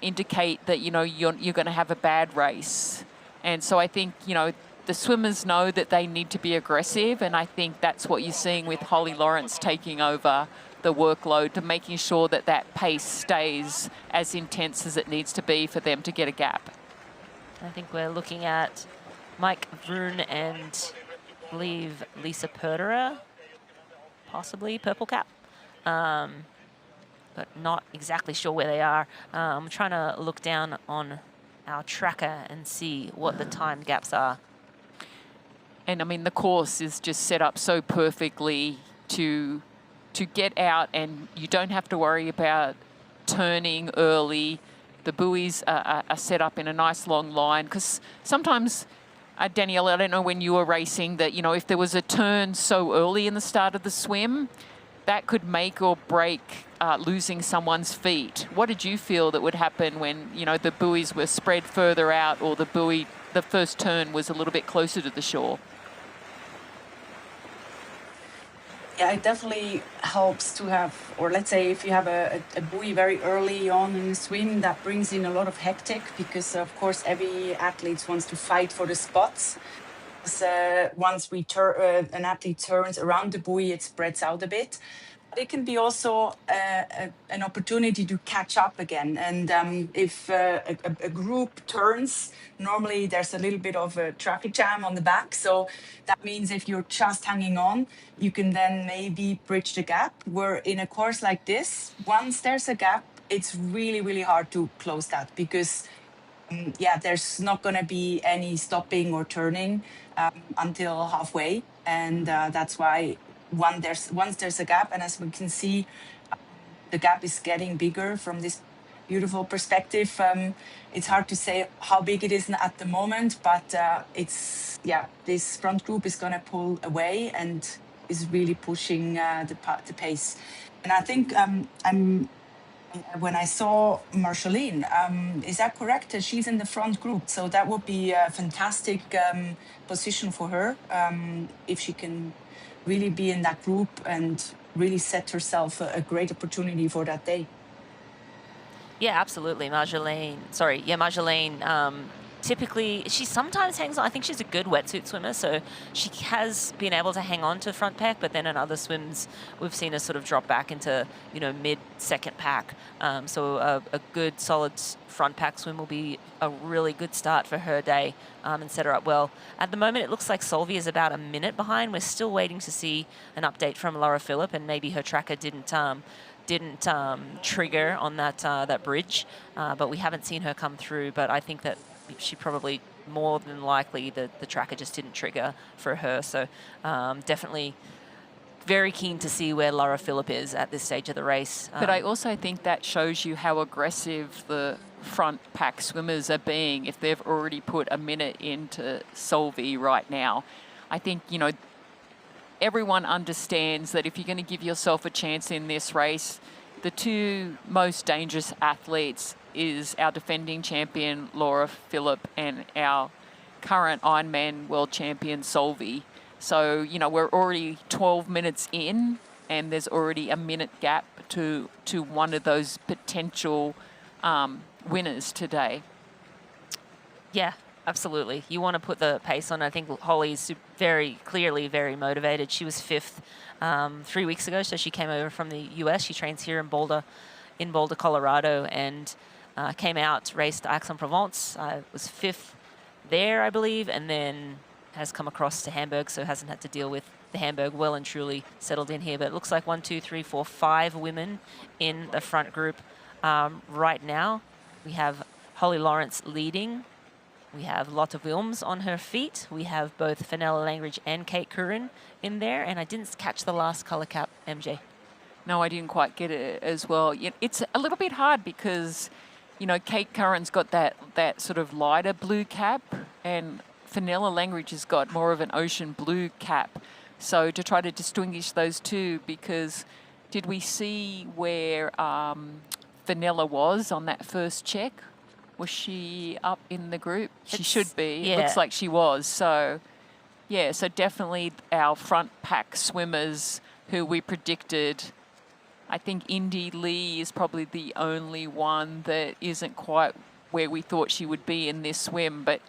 indicate that, you're going to have a bad race. And so I think, the swimmers know that they need to be aggressive, and I think that's what you're seeing with Holly Lawrence taking over the workload, to making sure that that pace stays as intense as it needs to be for them to get a gap. I think we're looking at Mike Vroon and I believe Lisa Perderer, possibly purple cap, but not exactly sure where they are. I'm trying to look down on our tracker and see what the time gaps are. And I mean, the course is just set up so perfectly to get out, and you don't have to worry about turning early. The buoys are set up in a nice long line, because sometimes, Danielle, I don't know when you were racing, that, you know, if there was a turn so early in the start of the swim, that could make or break losing someone's feet. What did you feel that would happen when, you know, the buoys were spread further out, or the first turn was a little bit closer to the shore? Yeah, it definitely helps to have, or let's say if you have a buoy very early on in the swim, that brings in a lot of hectic, because of course every athlete wants to fight for the spots. Once an athlete turns around the buoy, it spreads out a bit. But it can be also an opportunity to catch up again. And if a group turns, normally there's a little bit of a traffic jam on the back. So that means if you're just hanging on, you can then maybe bridge the gap. Where in a course like this, once there's a gap, it's really, really hard to close that, because there's not going to be any stopping or turning until halfway. And that's why once there's a gap, and as we can see, the gap is getting bigger from this beautiful perspective. It's hard to say how big it is at the moment, but this front group is going to pull away and is really pushing the pace. And I think when I saw Marceline, is that correct? She's in the front group, so that would be a fantastic position for her if she can really be in that group and really set herself a great opportunity for that day. Yeah, absolutely. Marjolaine, typically, she sometimes hangs on. I think she's a good wetsuit swimmer, so she has been able to hang on to front pack, but then in other swims, we've seen her sort of drop back into, mid-second pack. So a good, solid front pack swim will be a really good start for her day and set her up well. At the moment, it looks like Solvi is about a minute behind. We're still waiting to see an update from Laura Philipp, and maybe her tracker didn't trigger on that bridge, but we haven't seen her come through. But I think that she probably, more than likely, the tracker just didn't trigger for her. So definitely very keen to see where Laura Philipp is at this stage of the race. But I also think that shows you how aggressive the front pack swimmers are being if they've already put a minute into Solvi right now. I think, everyone understands that if you're going to give yourself a chance in this race, the two most dangerous athletes is our defending champion, Laura Philipp, and our current Ironman world champion, Solvi. So, we're already 12 minutes in, and there's already a minute gap to one of those potential winners today. Yeah, absolutely. You want to put the pace on. I think Holly's very clearly very motivated. She was 5th 3 weeks ago, so she came over from the US. She trains here in Boulder, Colorado, and came out, raced Aix-en-Provence. Was 5th there, I believe, and then has come across to Hamburg, so hasn't had to deal with the Hamburg. Well and truly settled in here. But it looks like 1, 2, 3, 4, 5 women in the front group right now. We have Holly Lawrence leading. We have Lotte Wilms on her feet. We have both Fenella Langridge and Kate Curran in there. And I didn't catch the last colour cap, MJ. No, I didn't quite get it as well. It's a little bit hard because, Kate Curran's got that sort of lighter blue cap, and Fenella Langridge has got more of an ocean blue cap. So to try to distinguish those two, because did we see where Fenella was on that first check? Was she up in the group? She should be. Yeah. It looks like she was. So, so definitely our front pack swimmers who we predicted. I think Indy Lee is probably the only one that isn't quite where we thought she would be in this swim. But,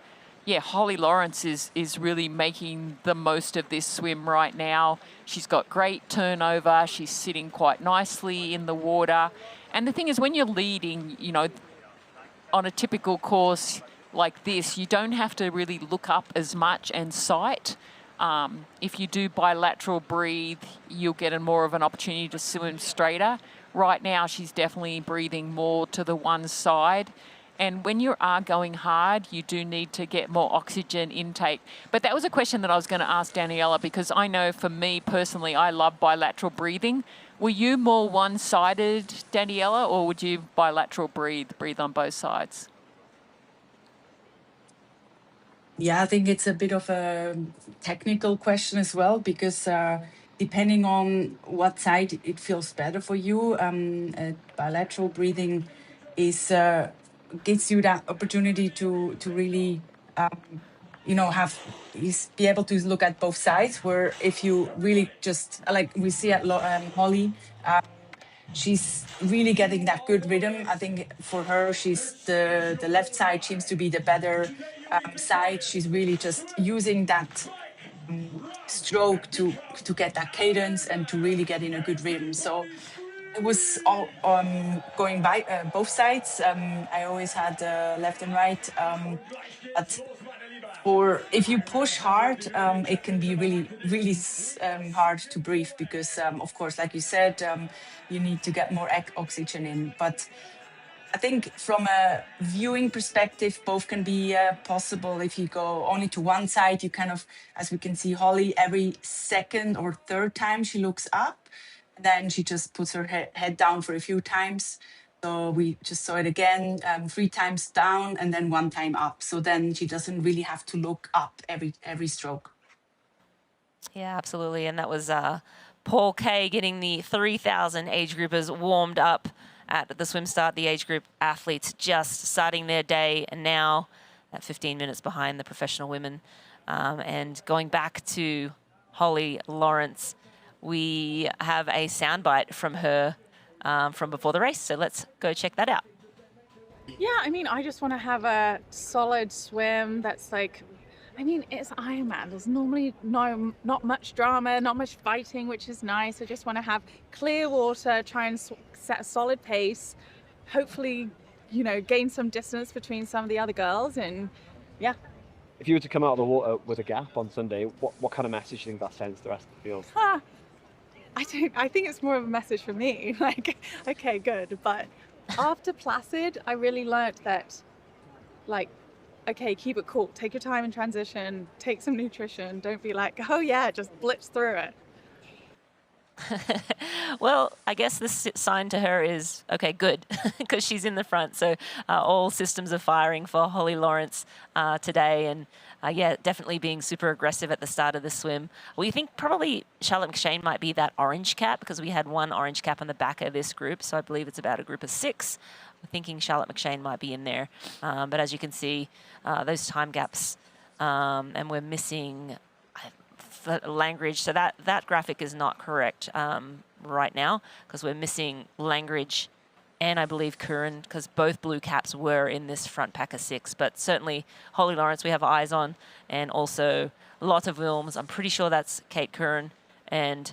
Holly Lawrence is really making the most of this swim right now. She's got great turnover. She's sitting quite nicely in the water. And the thing is, when you're leading, on a typical course like this, you don't have to really look up as much and sight. If you do bilateral breathe, you'll get more of an opportunity to swim straighter. Right now, she's definitely breathing more to the one side. And when you are going hard, you do need to get more oxygen intake. But that was a question that I was going to ask Daniela, because I know for me personally, I love bilateral breathing. Were you more one-sided, Daniela, or would you bilateral breathe on both sides? Yeah, I think it's a bit of a technical question as well, because depending on what side it feels better for you, bilateral breathing is gives you that opportunity to really be able to look at both sides. Where if you really just like we see at Holly, she's really getting that good rhythm. I think for her, she's the left side seems to be the better side. She's really just using that stroke to get that cadence and to really get in a good rhythm. So it was all going by both sides. I always had left and right, but or if you push hard, it can be really hard to breathe because, of course, like you said, you need to get more oxygen in. But I think from a viewing perspective, both can be possible. If you go only to one side, you kind of, as we can see, Holly, every second or third time she looks up, then she just puts her head down for a few times. So we just saw it again, 3 times down and then 1 time up. So then she doesn't really have to look up every stroke. Yeah, absolutely. And that was Paul Kay getting the 3,000 age groupers warmed up at the swim start. The age group athletes just starting their day and now at 15 minutes behind the professional women. And going back to Holly Lawrence, we have a soundbite from her from before the race. So let's go check that out. Yeah, I mean, I just want to have a solid swim that's like, I mean, it's Ironman. There's normally not much drama, not much fighting, which is nice. I just want to have clear water, try and set a solid pace, hopefully, gain some distance between some of the other girls. And yeah. If you were to come out of the water with a gap on Sunday, what kind of message do you think that sends to the rest of the field? I think it's more of a message for me. Like, okay, good. But after Placid, I really learnt that, like, okay, keep it cool. Take your time in transition. Take some nutrition. Don't be like, oh yeah, just blitz through it. Well, I guess the sign to her is, okay, good, because she's in the front. So all systems are firing for Holly Lawrence today. And yeah, definitely being super aggressive at the start of the swim. We think probably Charlotte McShane might be that orange cap, because we had 1 orange cap on the back of this group. So I believe it's about a group of 6. We're thinking Charlotte McShane might be in there. But as you can see, those time gaps, and we're missing Langridge. So that graphic is not correct right now, because we're missing Langridge and I believe Curran, because both blue caps were in this front pack of 6. But certainly Holly Lawrence we have eyes on, and also Lotte Wilms. I'm pretty sure that's Kate Curran, and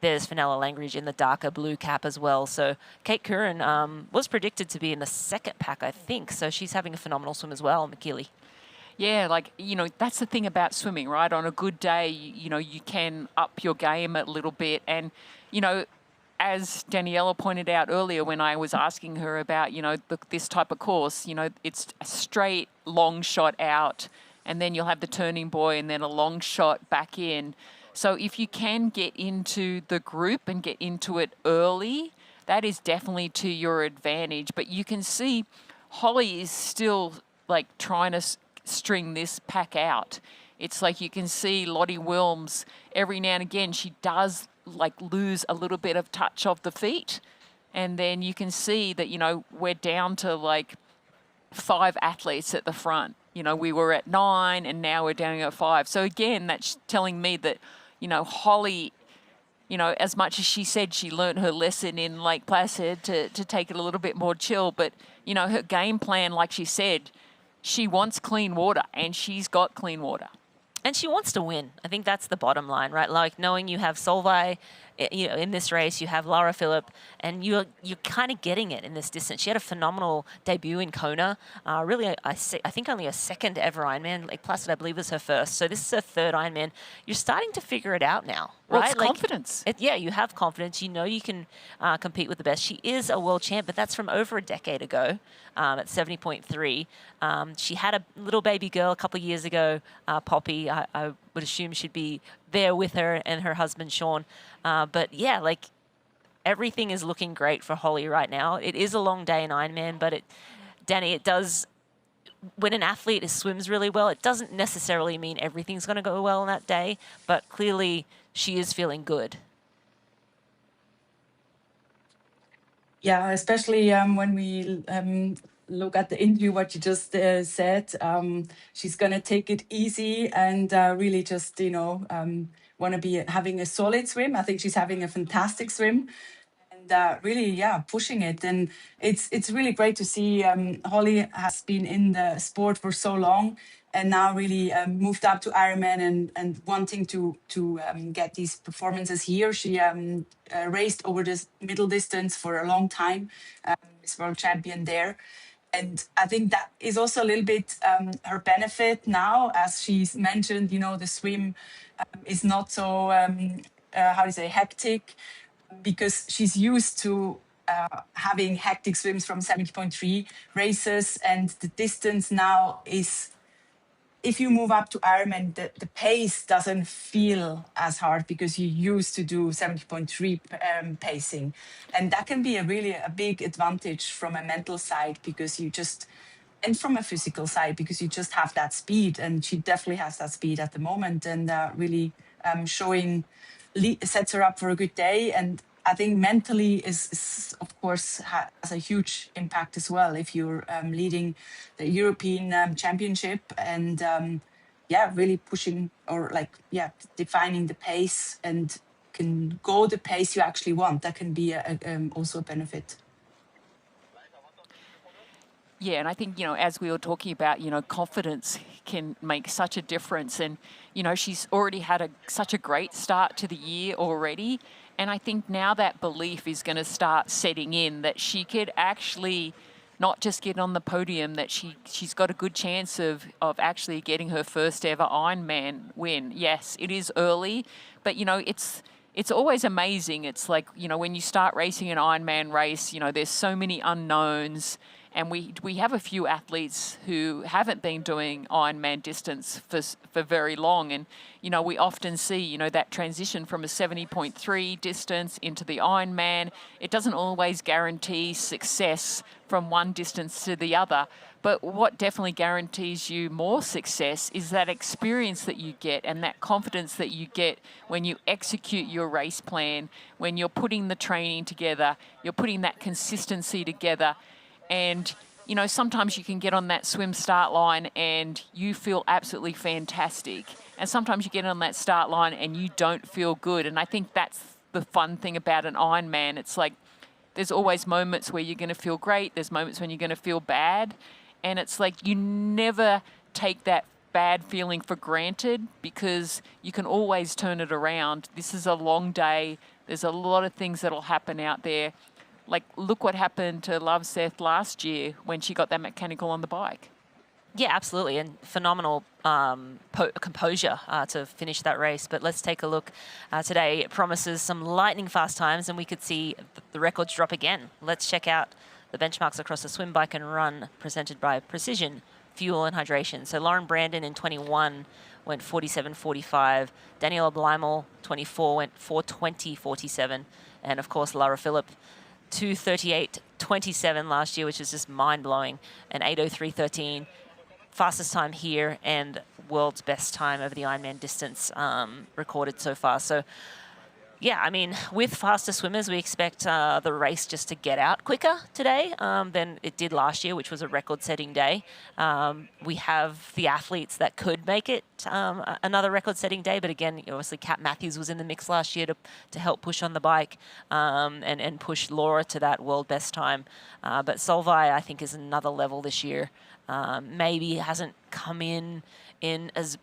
there's Fenella Langridge in the darker blue cap as well. So Kate Curran was predicted to be in the 2nd pack, I think. So she's having a phenomenal swim as well, McKeely. Yeah, like, that's the thing about swimming, right? On a good day, you can up your game a little bit. And, as Daniela pointed out earlier when I was asking her about, this type of course, it's a straight long shot out, and then you'll have the turning buoy and then a long shot back in. So if you can get into the group and get into it early, that is definitely to your advantage. But you can see Holly is still like trying to string this pack out. It's like you can see Lotte Wilms every now and again, she does like lose a little bit of touch of the feet. And then you can see that, we're down to like 5 athletes at the front. We were at 9 and now we're down at 5. So again, that's telling me that, Holly, as much as she said she learnt her lesson in Lake Placid to take it a little bit more chill, but, her game plan, like she said, she wants clean water, and she's got clean water. And she wants to win. I think that's the bottom line, right? Like knowing you have Solvay in this race, you have Lara Philipp, and you're kind of getting it in this distance. She had a phenomenal debut in Kona. Really, I think only a second ever Ironman. Lake Placid, I believe, was her first. So this is her third Ironman. You're starting to figure it out now, Well, right? it's confidence. Yeah, you have confidence. You know you can compete with the best. She is a world champ, but that's from over a decade ago at 70.3. She had a little baby girl a couple of years ago, Poppy. I would assume she'd be there with her and her husband, Sean. But yeah, like everything is looking great for Holly right now. It is a long day in Ironman, but Danny, it does, when an athlete swims really well, it doesn't necessarily mean everything's going to go well on that day, but clearly she is feeling good. Yeah, especially when we look at the interview, what you just said, she's going to take it easy and really just, want to be having a solid swim. I think she's having a fantastic swim and really, pushing it. And it's really great to see Holly has been in the sport for so long and now really moved up to Ironman and wanting to get these performances here. She raced over this middle distance for a long time, is world champion there. And I think that is also a little bit her benefit now, as she's mentioned, the swim is not so, hectic, because she's used to having hectic swims from 70.3 races, and the distance now is, if you move up to Ironman, the pace doesn't feel as hard because you used to do 70.3 pacing. And that can be a big advantage from a mental side because and from a physical side, because you just have that speed. And she definitely has that speed at the moment and really sets her up for a good day. And I think mentally is of course, has a huge impact as well if you're leading the European Championship and really pushing or defining the pace and can go the pace you actually want. That can be also a benefit. Yeah, and I think, as we were talking about, confidence can make such a difference. And, she's already had such a great start to the year already. And I think now that belief is going to start setting in that she could actually not just get on the podium, that she's got a good chance of actually getting her first ever Ironman win. Yes, it is early, but, it's always amazing. It's like, when you start racing an Ironman race, there's so many unknowns. And we have a few athletes who haven't been doing Ironman distance for very long. And, we often see, that transition from a 70.3 distance into the Ironman. It doesn't always guarantee success from one distance to the other. But what definitely guarantees you more success is that experience that you get and that confidence that you get when you execute your race plan, when you're putting the training together, you're putting that consistency together. And, sometimes you can get on that swim start line and you feel absolutely fantastic. And sometimes you get on that start line and you don't feel good. And I think that's the fun thing about an Ironman. It's like there's always moments where you're going to feel great. There's moments when you're going to feel bad. And it's like you never take that bad feeling for granted because you can always turn it around. This is a long day. There's a lot of things that'll happen out there. Like, look what happened to Love Seth last year when she got that mechanical on the bike. Yeah, absolutely. And phenomenal composure to finish that race. But let's take a look today. It promises some lightning fast times, and we could see the records drop again. Let's check out the benchmarks across the swim, bike, and run presented by Precision Fuel and Hydration. So Lauren Brandon in 21 went 47.45. Daniela Bleimel, 24, went 4:20.47. And, of course, Lara Philipp, 2:38.27 last year, which is just mind-blowing, and 8:03.13, fastest time here and world's best time over the Ironman distance recorded so far. So, yeah, I mean, with faster swimmers, we expect the race just to get out quicker today than it did last year, which was a record-setting day. We have the athletes that could make it another record-setting day, but again, obviously, Kat Matthews was in the mix last year to help push on the bike and push Laura to that world best time. But Solveig, I think, is another level this year. Maybe hasn't come in as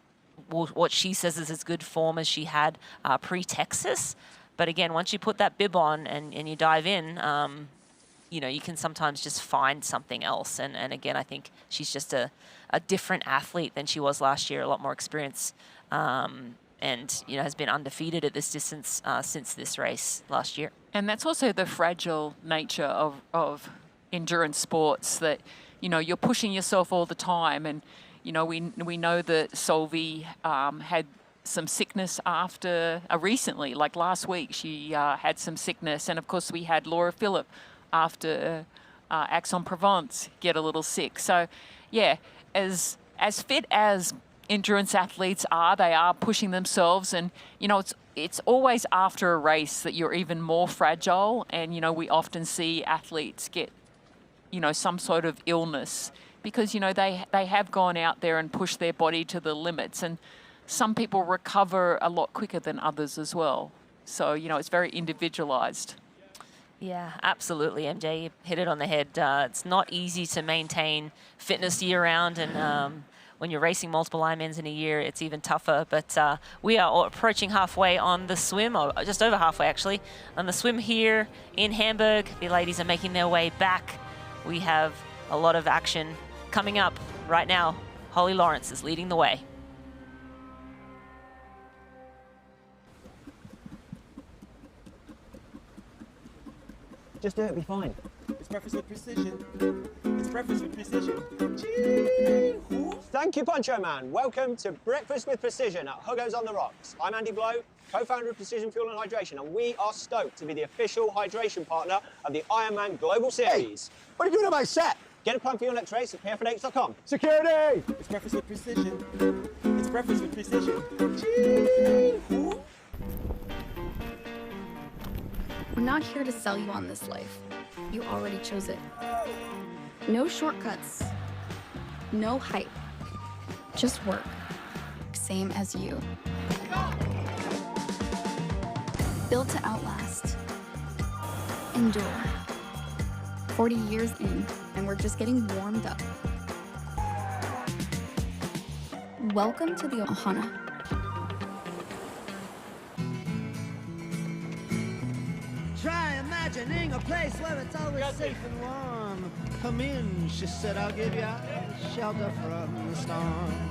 what she says is as good form as she had pre-Texas. But again, once you put that bib on and you dive in, you can sometimes just find something else. And again, I think she's just a different athlete than she was last year, a lot more experience, and has been undefeated at this distance since this race last year. And that's also the fragile nature of endurance sports, that, you're pushing yourself all the time. And, we know that Solvi had some sickness after recently, like last week, she had some sickness. And of course we had Laura Philipp after Aix-en-Provence get a little sick. So yeah, as fit as endurance athletes are, they are pushing themselves. And, it's always after a race that you're even more fragile. And, we often see athletes get, some sort of illness because, they have gone out there and pushed their body to the limits. And some people recover a lot quicker than others as well. So, it's very individualized. Yeah, absolutely, MJ. You hit it on the head. It's not easy to maintain fitness year-round, and when you're racing multiple Ironmans in a year, it's even tougher. But we are approaching halfway on the swim, or just over halfway, actually, on the swim here in Hamburg. The ladies are making their way back. We have a lot of action coming up right now. Holly Lawrence is leading the way. Just do it, be fine. It's breakfast with precision. It's breakfast with precision. Thank you, Poncho Man. Welcome to Breakfast with Precision at Hugo's on the Rocks. I'm Andy Blow, co-founder of Precision Fuel and Hydration, and we are stoked to be the official hydration partner of the Ironman Global Series. Hey, what are you doing on my set? Get a plan for your next race at pfnx.com. Security! It's breakfast with precision. It's breakfast with precision. We're not here to sell you on this life. You already chose it. No shortcuts. No hype. Just work. Same as you. Built to outlast. Endure. 40 years in, and we're just getting warmed up. Welcome to the Ohana. Try imagining a place where it's always safe and warm. Come in, she said, I'll give you shelter from the storm.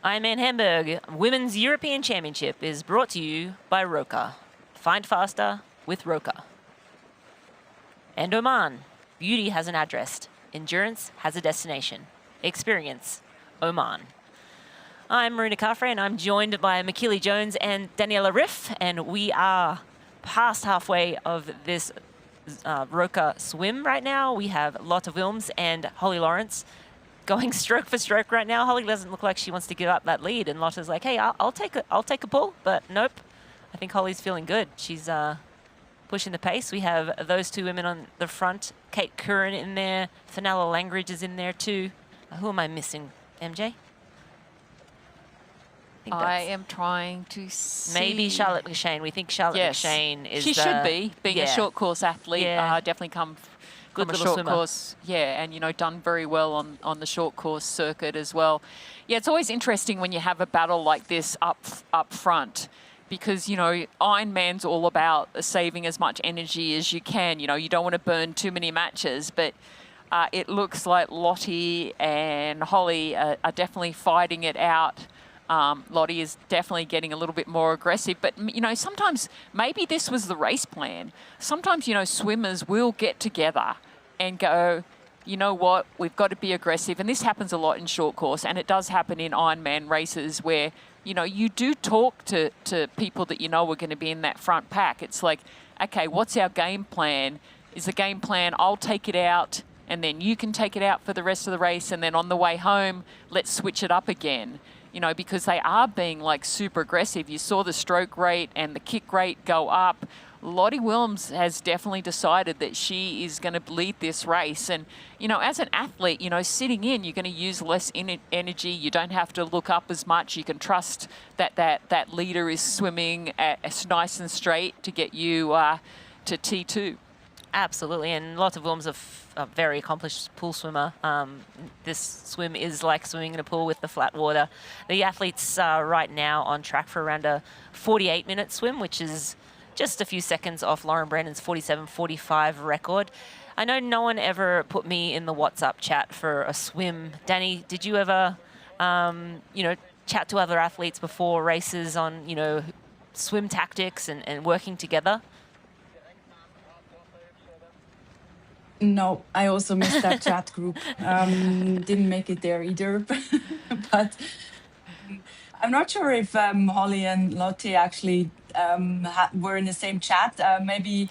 Ironman Hamburg Women's European Championship is brought to you by Roka. Find faster with Roka. And Oman. Beauty has an address. Endurance has a destination. Experience Oman. I'm Marina Carfrey, and I'm joined by Makili Jones and Daniela Riff, and we are past halfway of this Roka swim right now. We have Lotte Wilms and Holly Lawrence going stroke for stroke right now. Holly doesn't look like she wants to give up that lead, and Lotte's like, hey, I'll take a pull, but nope. I think Holly's feeling good. She's pushing the pace. We have those two women on the front. Kate Curran in there. Fenella Langridge is in there too. Who am I missing, MJ? I am trying to see. Maybe Charlotte McShane. We think Charlotte McShane is. She should be, being a short course athlete. Yeah. Definitely come Good from a little short swimmer. course. Yeah, and done very well on the short course circuit as well. Yeah, it's always interesting when you have a battle like this up front, because Ironman's all about saving as much energy as you can. You don't want to burn too many matches, but it looks like Lottie and Holly are definitely fighting it out. Lottie is definitely getting a little bit more aggressive, but sometimes maybe this was the race plan. Sometimes swimmers will get together and go, you know what, we've got to be aggressive, and this happens a lot in short course, and it does happen in Ironman races where you do talk to people that are going to be in that front pack. It's like, okay, what's our game plan? Is the game plan I'll take it out and then you can take it out for the rest of the race, and then on the way home let's switch it up again. because they are being like super aggressive. You saw the stroke rate and the kick rate go up. Lottie Wilms has definitely decided that she is going to lead this race. And, as an athlete, sitting in, you're going to use less energy. You don't have to look up as much. You can trust that leader is swimming as nice and straight to get you to T2. Absolutely, and Lotte Wilms a very accomplished pool swimmer. This swim is like swimming in a pool with the flat water. The athletes are right now on track for around a 48-minute swim, which is just a few seconds off Lauren Brandon's 47:45 record. I know no one ever put me in the WhatsApp chat for a swim. Danny, did you ever, chat to other athletes before races on, swim tactics and working together? No, I also missed that chat group. Didn't make it there either. But I'm not sure if Holly and Lotte actually were in the same chat. Maybe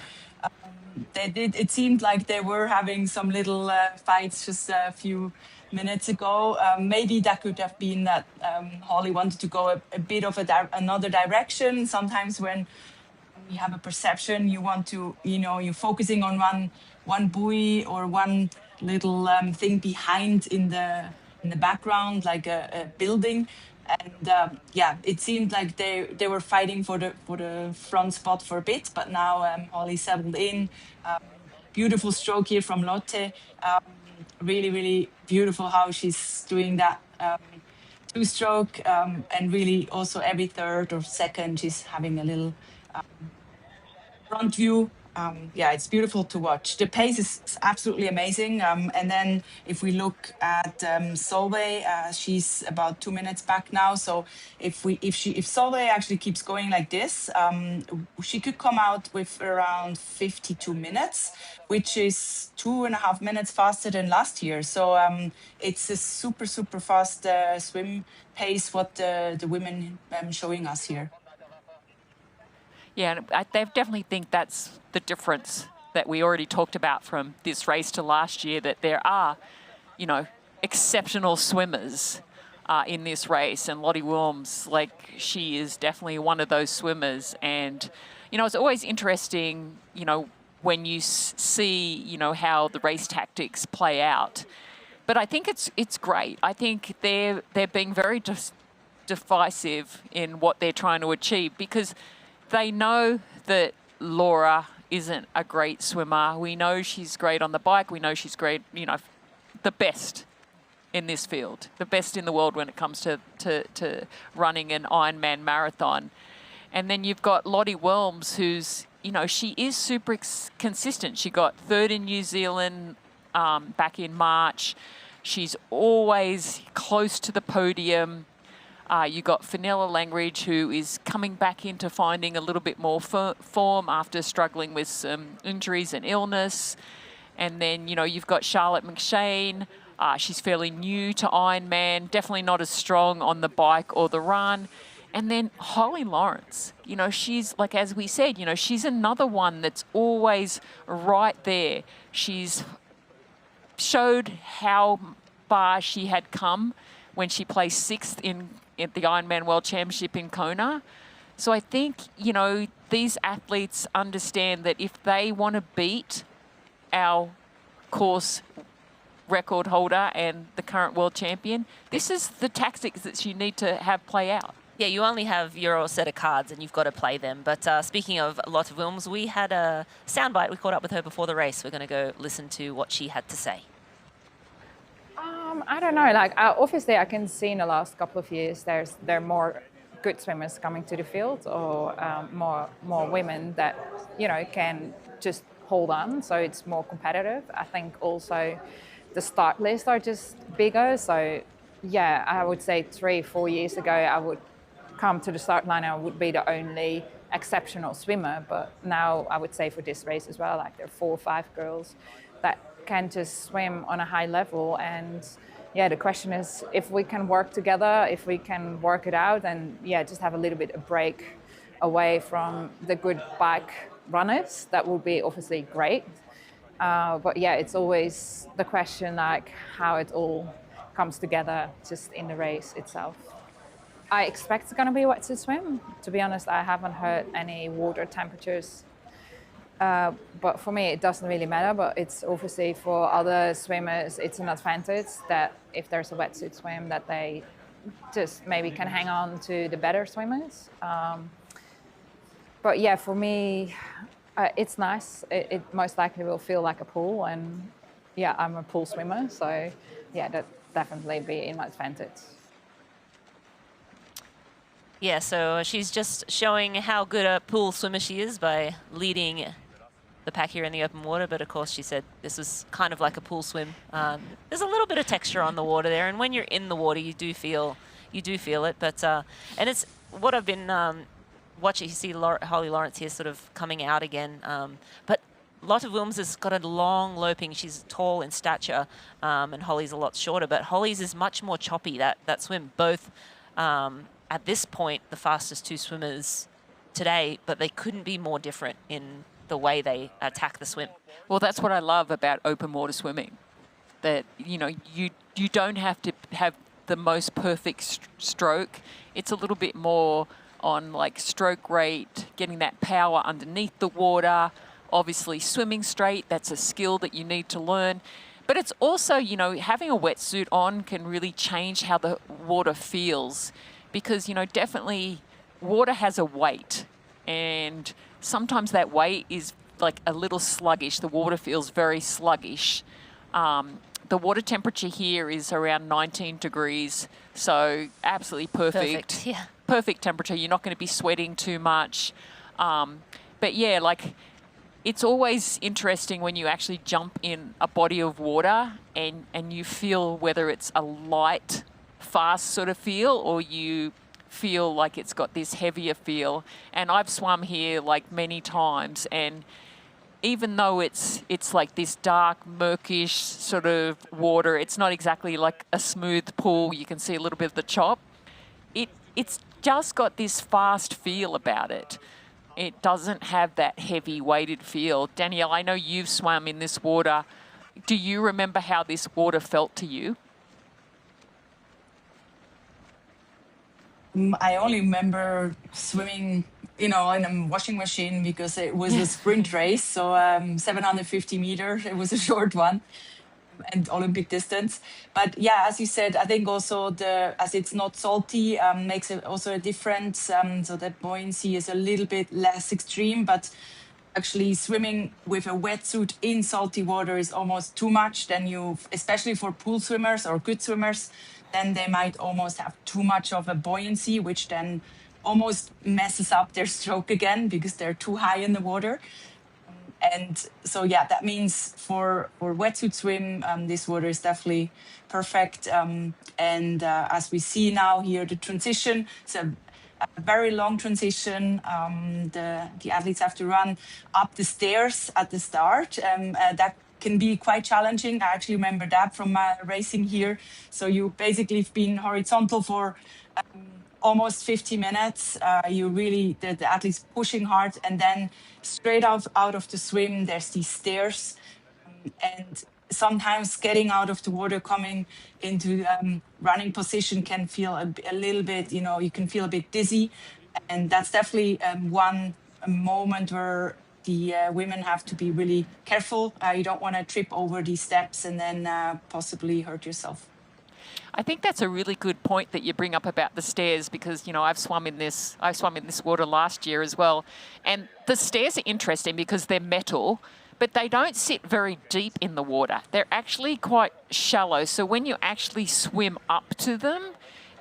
they did. It seemed like they were having some little fights just a few minutes ago. Maybe that could have been that Holly wanted to go a bit of another direction. Sometimes when you have a perception, you want to, you're focusing on one buoy or one little thing behind in the background, like a building. And it seemed like they were fighting for the front spot for a bit, but now Holly settled in. Beautiful stroke here from Lotte. Really, really beautiful how she's doing that two-stroke, and really also every third or second she's having a little front view. It's beautiful to watch. The pace is absolutely amazing. And then if we look at Solveig, she's about 2 minutes back now. So if Solveig actually keeps going like this, she could come out with around 52 minutes, which is 2.5 minutes faster than last year. So it's a super, super fast swim pace what the women showing us here. Yeah, and I definitely think that's the difference that we already talked about from this race to last year, that there are, exceptional swimmers in this race. And Lottie Wilms, she is definitely one of those swimmers. And, it's always interesting, when you see, how the race tactics play out. But I think it's great. I think they're being very divisive in what they're trying to achieve, because they know that Laura isn't a great swimmer. We know she's great on the bike. We know she's great, the best in this field, the best in the world when it comes to running an Ironman marathon. And then you've got Lottie Wilms, who's, she is super consistent. She got third in New Zealand back in March. She's always close to the podium. You got Fenella Langridge, who is coming back into finding a little bit more form after struggling with some injuries and illness. And then, you've got Charlotte McShane. She's fairly new to Ironman, definitely not as strong on the bike or the run. And then Holly Lawrence, she's, as we said, she's another one that's always right there. She's showed how far she had come when she placed 6th at the Ironman World Championship in Kona. So I think, these athletes understand that if they want to beat our course record holder and the current world champion, this is the tactics that you need to have play out. Yeah, you only have your set of cards and you've got to play them. But speaking of Lotte Wilms, we had a soundbite. We caught up with her before the race. We're going to go listen to what she had to say. I don't know. Obviously, I can see in the last couple of years there are more good swimmers coming to the field, or more women that can just hold on. So it's more competitive. I think also the start lists are just bigger. So yeah, I would say 3-4 years ago, I would come to the start line. I would be the only exceptional swimmer. But now I would say for this race as well, there are 4 or 5 girls that can just swim on a high level. And yeah, the question is if we can work together, if we can work it out, and just have a little bit of break away from the good bike runners, that would be obviously great. But yeah, it's always the question how it all comes together just in the race itself. I expect it's going to be a wetsuit swim. To be honest, I haven't heard any water temperatures. But for me, it doesn't really matter. But it's obviously for other swimmers, it's an advantage that if there's a wetsuit swim, that they just maybe can hang on to the better swimmers. But yeah, for me, it's nice. It most likely will feel like a pool, and yeah, I'm a pool swimmer, so yeah, that definitely be in my advantage. Yeah, so she's just showing how good a pool swimmer she is by leading the pack here in the open water. But of course, she said this was kind of like a pool swim. There's a little bit of texture on the water there, and when you're in the water, you do feel it. But and it's what I've been watching. You see Holly Lawrence here, sort of coming out again. But Lotte Wilms has got a long loping. She's tall in stature, and Holly's a lot shorter. But Holly's is much more choppy. That swim, both. At this point, the fastest two swimmers today, but they couldn't be more different in the way they attack the swim. Well, that's what I love about open water swimming. That, you know, you don't have to have the most perfect stroke. It's a little bit more on like stroke rate, getting that power underneath the water, obviously swimming straight. That's a skill that you need to learn. But it's also, you know, having a wetsuit on can really change how the water feels. Because, you know, definitely water has a weight, and sometimes that weight is like a little sluggish. The water feels very sluggish. The water temperature here is around 19 degrees, so absolutely perfect. Yeah. Perfect temperature. You're not going to be sweating too much. But yeah, like it's always interesting when you actually jump in a body of water and you feel whether it's a light, fast sort of feel, or you feel like it's got this heavier feel. And I've swum here like many times, and even though it's like this dark, murkish sort of water, it's not exactly like a smooth pool. You can see a little bit of the chop. It's just got this fast feel about it. It doesn't have that heavy weighted feel. Danielle, I know you've swum in this water. Do you remember how this water felt to you? I only remember swimming, you know, in a washing machine because it was a sprint race. So 750 meters, it was a short one, and Olympic distance. But yeah, as you said, I think also as it's not salty, makes it also a difference. So that buoyancy is a little bit less extreme, but actually swimming with a wetsuit in salty water is almost too much. Then especially for pool swimmers or good swimmers, then they might almost have too much of a buoyancy, which then almost messes up their stroke again because they're too high in the water. And so, yeah, that means for wetsuit swim, this water is definitely perfect. And as we see now here, the transition, it's a very long transition. The athletes have to run up the stairs at the start. That can be quite challenging. I actually remember that from my racing here. So you basically have been horizontal for almost 50 minutes. The athletes pushing hard, and then straight out of the swim, there's these stairs. And sometimes getting out of the water, coming into running position can feel a little bit, you know, you can feel a bit dizzy. And that's definitely one moment where the women have to be really careful. You don't want to trip over these steps and then possibly hurt yourself. I think that's a really good point that you bring up about the stairs, because, you know, I swam in this water last year as well. And the stairs are interesting because they're metal, but they don't sit very deep in the water. They're actually quite shallow. So when you actually swim up to them,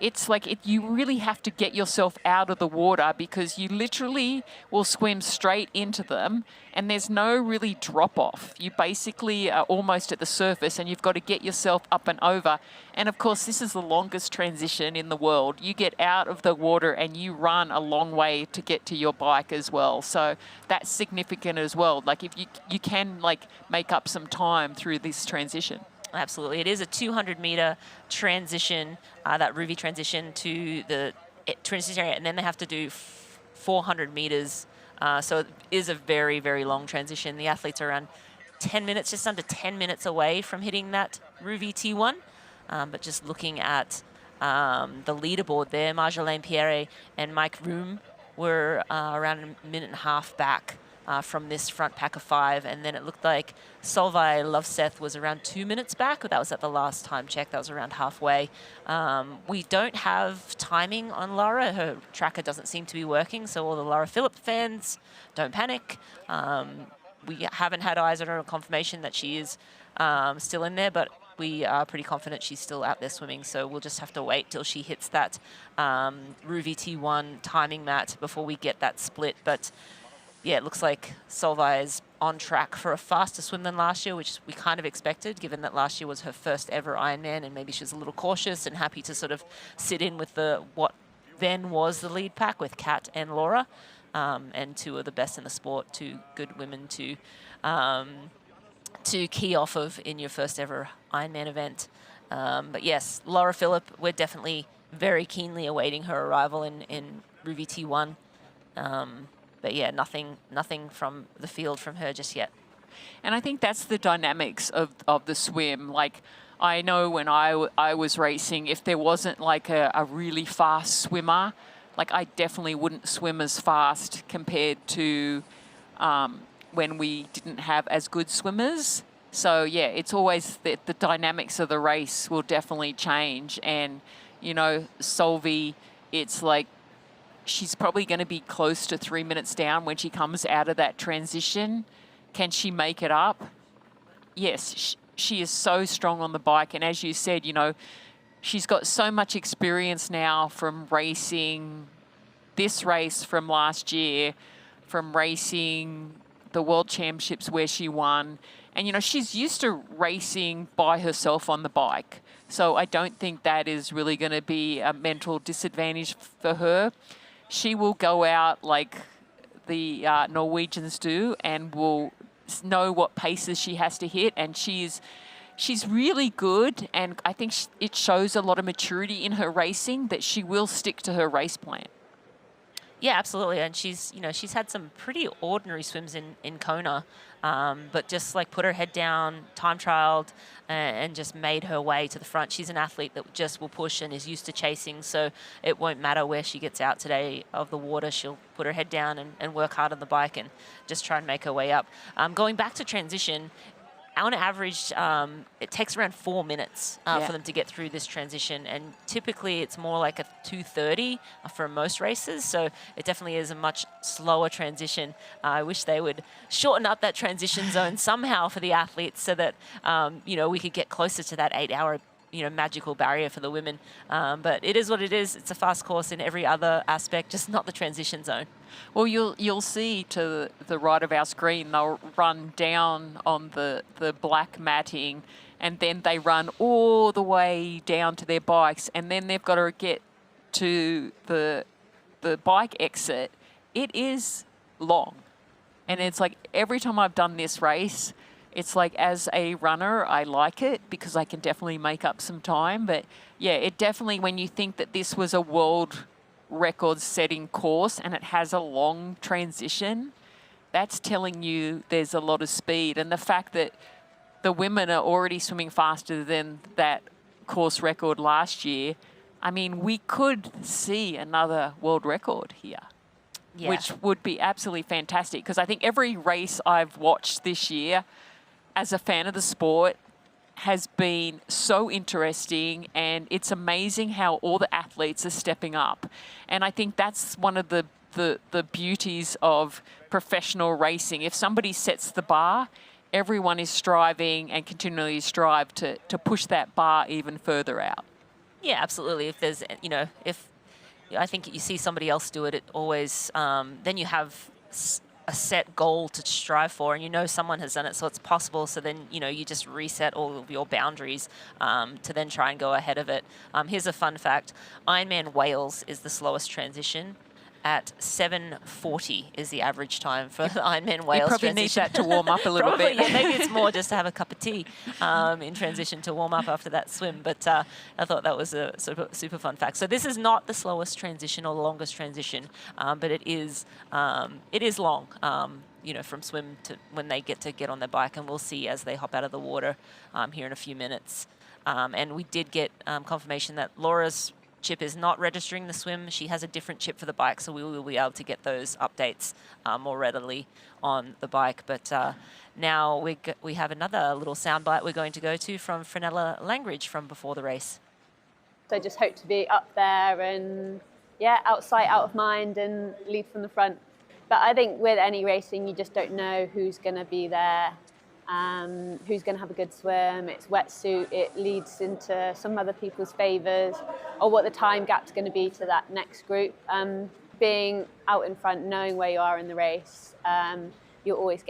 it's like you really have to get yourself out of the water, because you literally will swim straight into them and there's no really drop off. You basically are almost at the surface and you've got to get yourself up and over. And of course, this is the longest transition in the world. You get out of the water and you run a long way to get to your bike as well. So that's significant as well. Like if you can like make up some time through this transition. Absolutely. It is a 200-meter transition, that Ruvi transition to the transition area, and then they have to do 400 meters. So it is a very, very long transition. The athletes are around 10 minutes, just under 10 minutes away from hitting that Ruvi T1. But just looking at the leaderboard there. Marjolaine Pierre and Mike Room were around a minute and a half back from this front pack of 5, and then it looked like Solveig Loveseth was around 2 minutes back. That was at the last time check. That was around halfway. We don't have timing on Laura. Her tracker doesn't seem to be working, so all the Laura Philipp fans, don't panic. We haven't had eyes on her confirmation that she is still in there, but we are pretty confident she's still out there swimming, so we'll just have to wait till she hits that Ruvi T1 timing mat before we get that split. But yeah, it looks like Solveig is on track for a faster swim than last year, which we kind of expected, given that last year was her first ever Ironman, and maybe she was a little cautious and happy to sort of sit in with what then was the lead pack with Kat and Laura, and 2 of the best in the sport, 2 good women to key off of in your first ever Ironman event. But yes, Laura Philipp, we're definitely very keenly awaiting her arrival in Ruvi T1. But yeah, nothing from the field from her just yet. And I think that's the dynamics of the swim. Like, I know when I was racing, if there wasn't like a really fast swimmer, like I definitely wouldn't swim as fast compared to when we didn't have as good swimmers. So yeah, it's always the dynamics of the race will definitely change. And, you know, Solvi, it's like, she's probably going to be close to 3 minutes down when she comes out of that transition. Can she make it up? Yes, she is so strong on the bike. And as you said, you know, she's got so much experience now from racing this race from last year, from racing the World Championships where she won. And, you know, she's used to racing by herself on the bike. So I don't think that is really going to be a mental disadvantage for her. She will go out like the Norwegians do and will know what paces she has to hit. And she's really good. And I think it shows a lot of maturity in her racing that she will stick to her race plan. Yeah, absolutely. And she's had some pretty ordinary swims in Kona, but just like put her head down, time trialed, and just made her way to the front. She's an athlete that just will push and is used to chasing, so it won't matter where she gets out today of the water. She'll put her head down and work hard on the bike and just try and make her way up. Going back to transition, on average, it takes around 4 minutes for them to get through this transition, and typically it's more like a 2:30 for most races, so it definitely is a much slower transition. I wish they would shorten up that transition zone somehow for the athletes so that we could get closer to that 8-hour magical barrier for the women. But it is what it is. It's a fast course in every other aspect, just not the transition zone. Well, you'll see to the right of our screen, they'll run down on the black matting, and then they run all the way down to their bikes, and then they've got to get to the bike exit. It is long. And it's like every time I've done this race, it's like as a runner, I like it because I can definitely make up some time. But yeah, it definitely, when you think that this was a world record setting course and it has a long transition, that's telling you there's a lot of speed. And the fact that the women are already swimming faster than that course record last year, I mean, we could see another world record here. Yeah. Which would be absolutely fantastic, because I think every race I've watched this year as a fan of the sport has been so interesting, and it's amazing how all the athletes are stepping up. And I think that's one of the beauties of professional racing. If somebody sets the bar, everyone is striving and continually strive to push that bar even further out. Yeah, absolutely. If there's, if I think you see somebody else do it, it always, then you have a set goal to strive for, and someone has done it, so it's possible. So then, you just reset all of your boundaries to then try and go ahead of it. Here's a fun fact. Ironman Wales is the slowest transition. At 7:40 is the average time for the Ironman Wales. You probably transition. need that to warm up a little bit. Yeah, maybe it's more just to have a cup of tea in transition to warm up after that swim. But I thought that was a super fun fact. So this is not the slowest transition or the longest transition, but it is long. From swim to when they get on their bike, and we'll see as they hop out of the water here in a few minutes. And we did get confirmation that Laura's chip is not registering the swim. She has a different chip for the bike, so we will be able to get those updates more readily on the bike. But now we have another little soundbite we're going to go to from Fenella Langridge from before the race. So just hope to be up there and, yeah, out of sight, out of mind, and lead from the front. But I think with any racing, you just don't know who's going to be there, who's going to have a good swim. It's wetsuit, it leads into some other people's favours, or what the time gap's going to be to that next group. Being out in front, knowing where you are in the race, you're always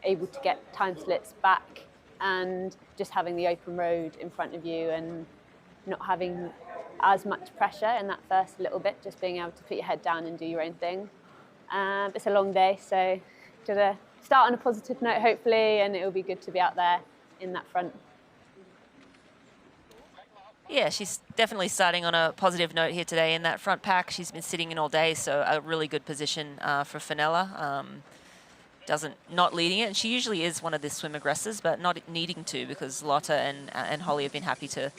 able to get time splits back, and just having the open road in front of you and not having as much pressure in that first little bit, just being able to put your head down and do your own thing. It's a long day, so gotta start on a positive note, hopefully, and it'll be good to be out there in that front. Yeah, she's definitely starting on a positive note here today in that front pack. She's been sitting in all day, so a really good position for Fenella. Not leading it, and she usually is one of the swim aggressors, but not needing to, because Lotta and Holly have been happy to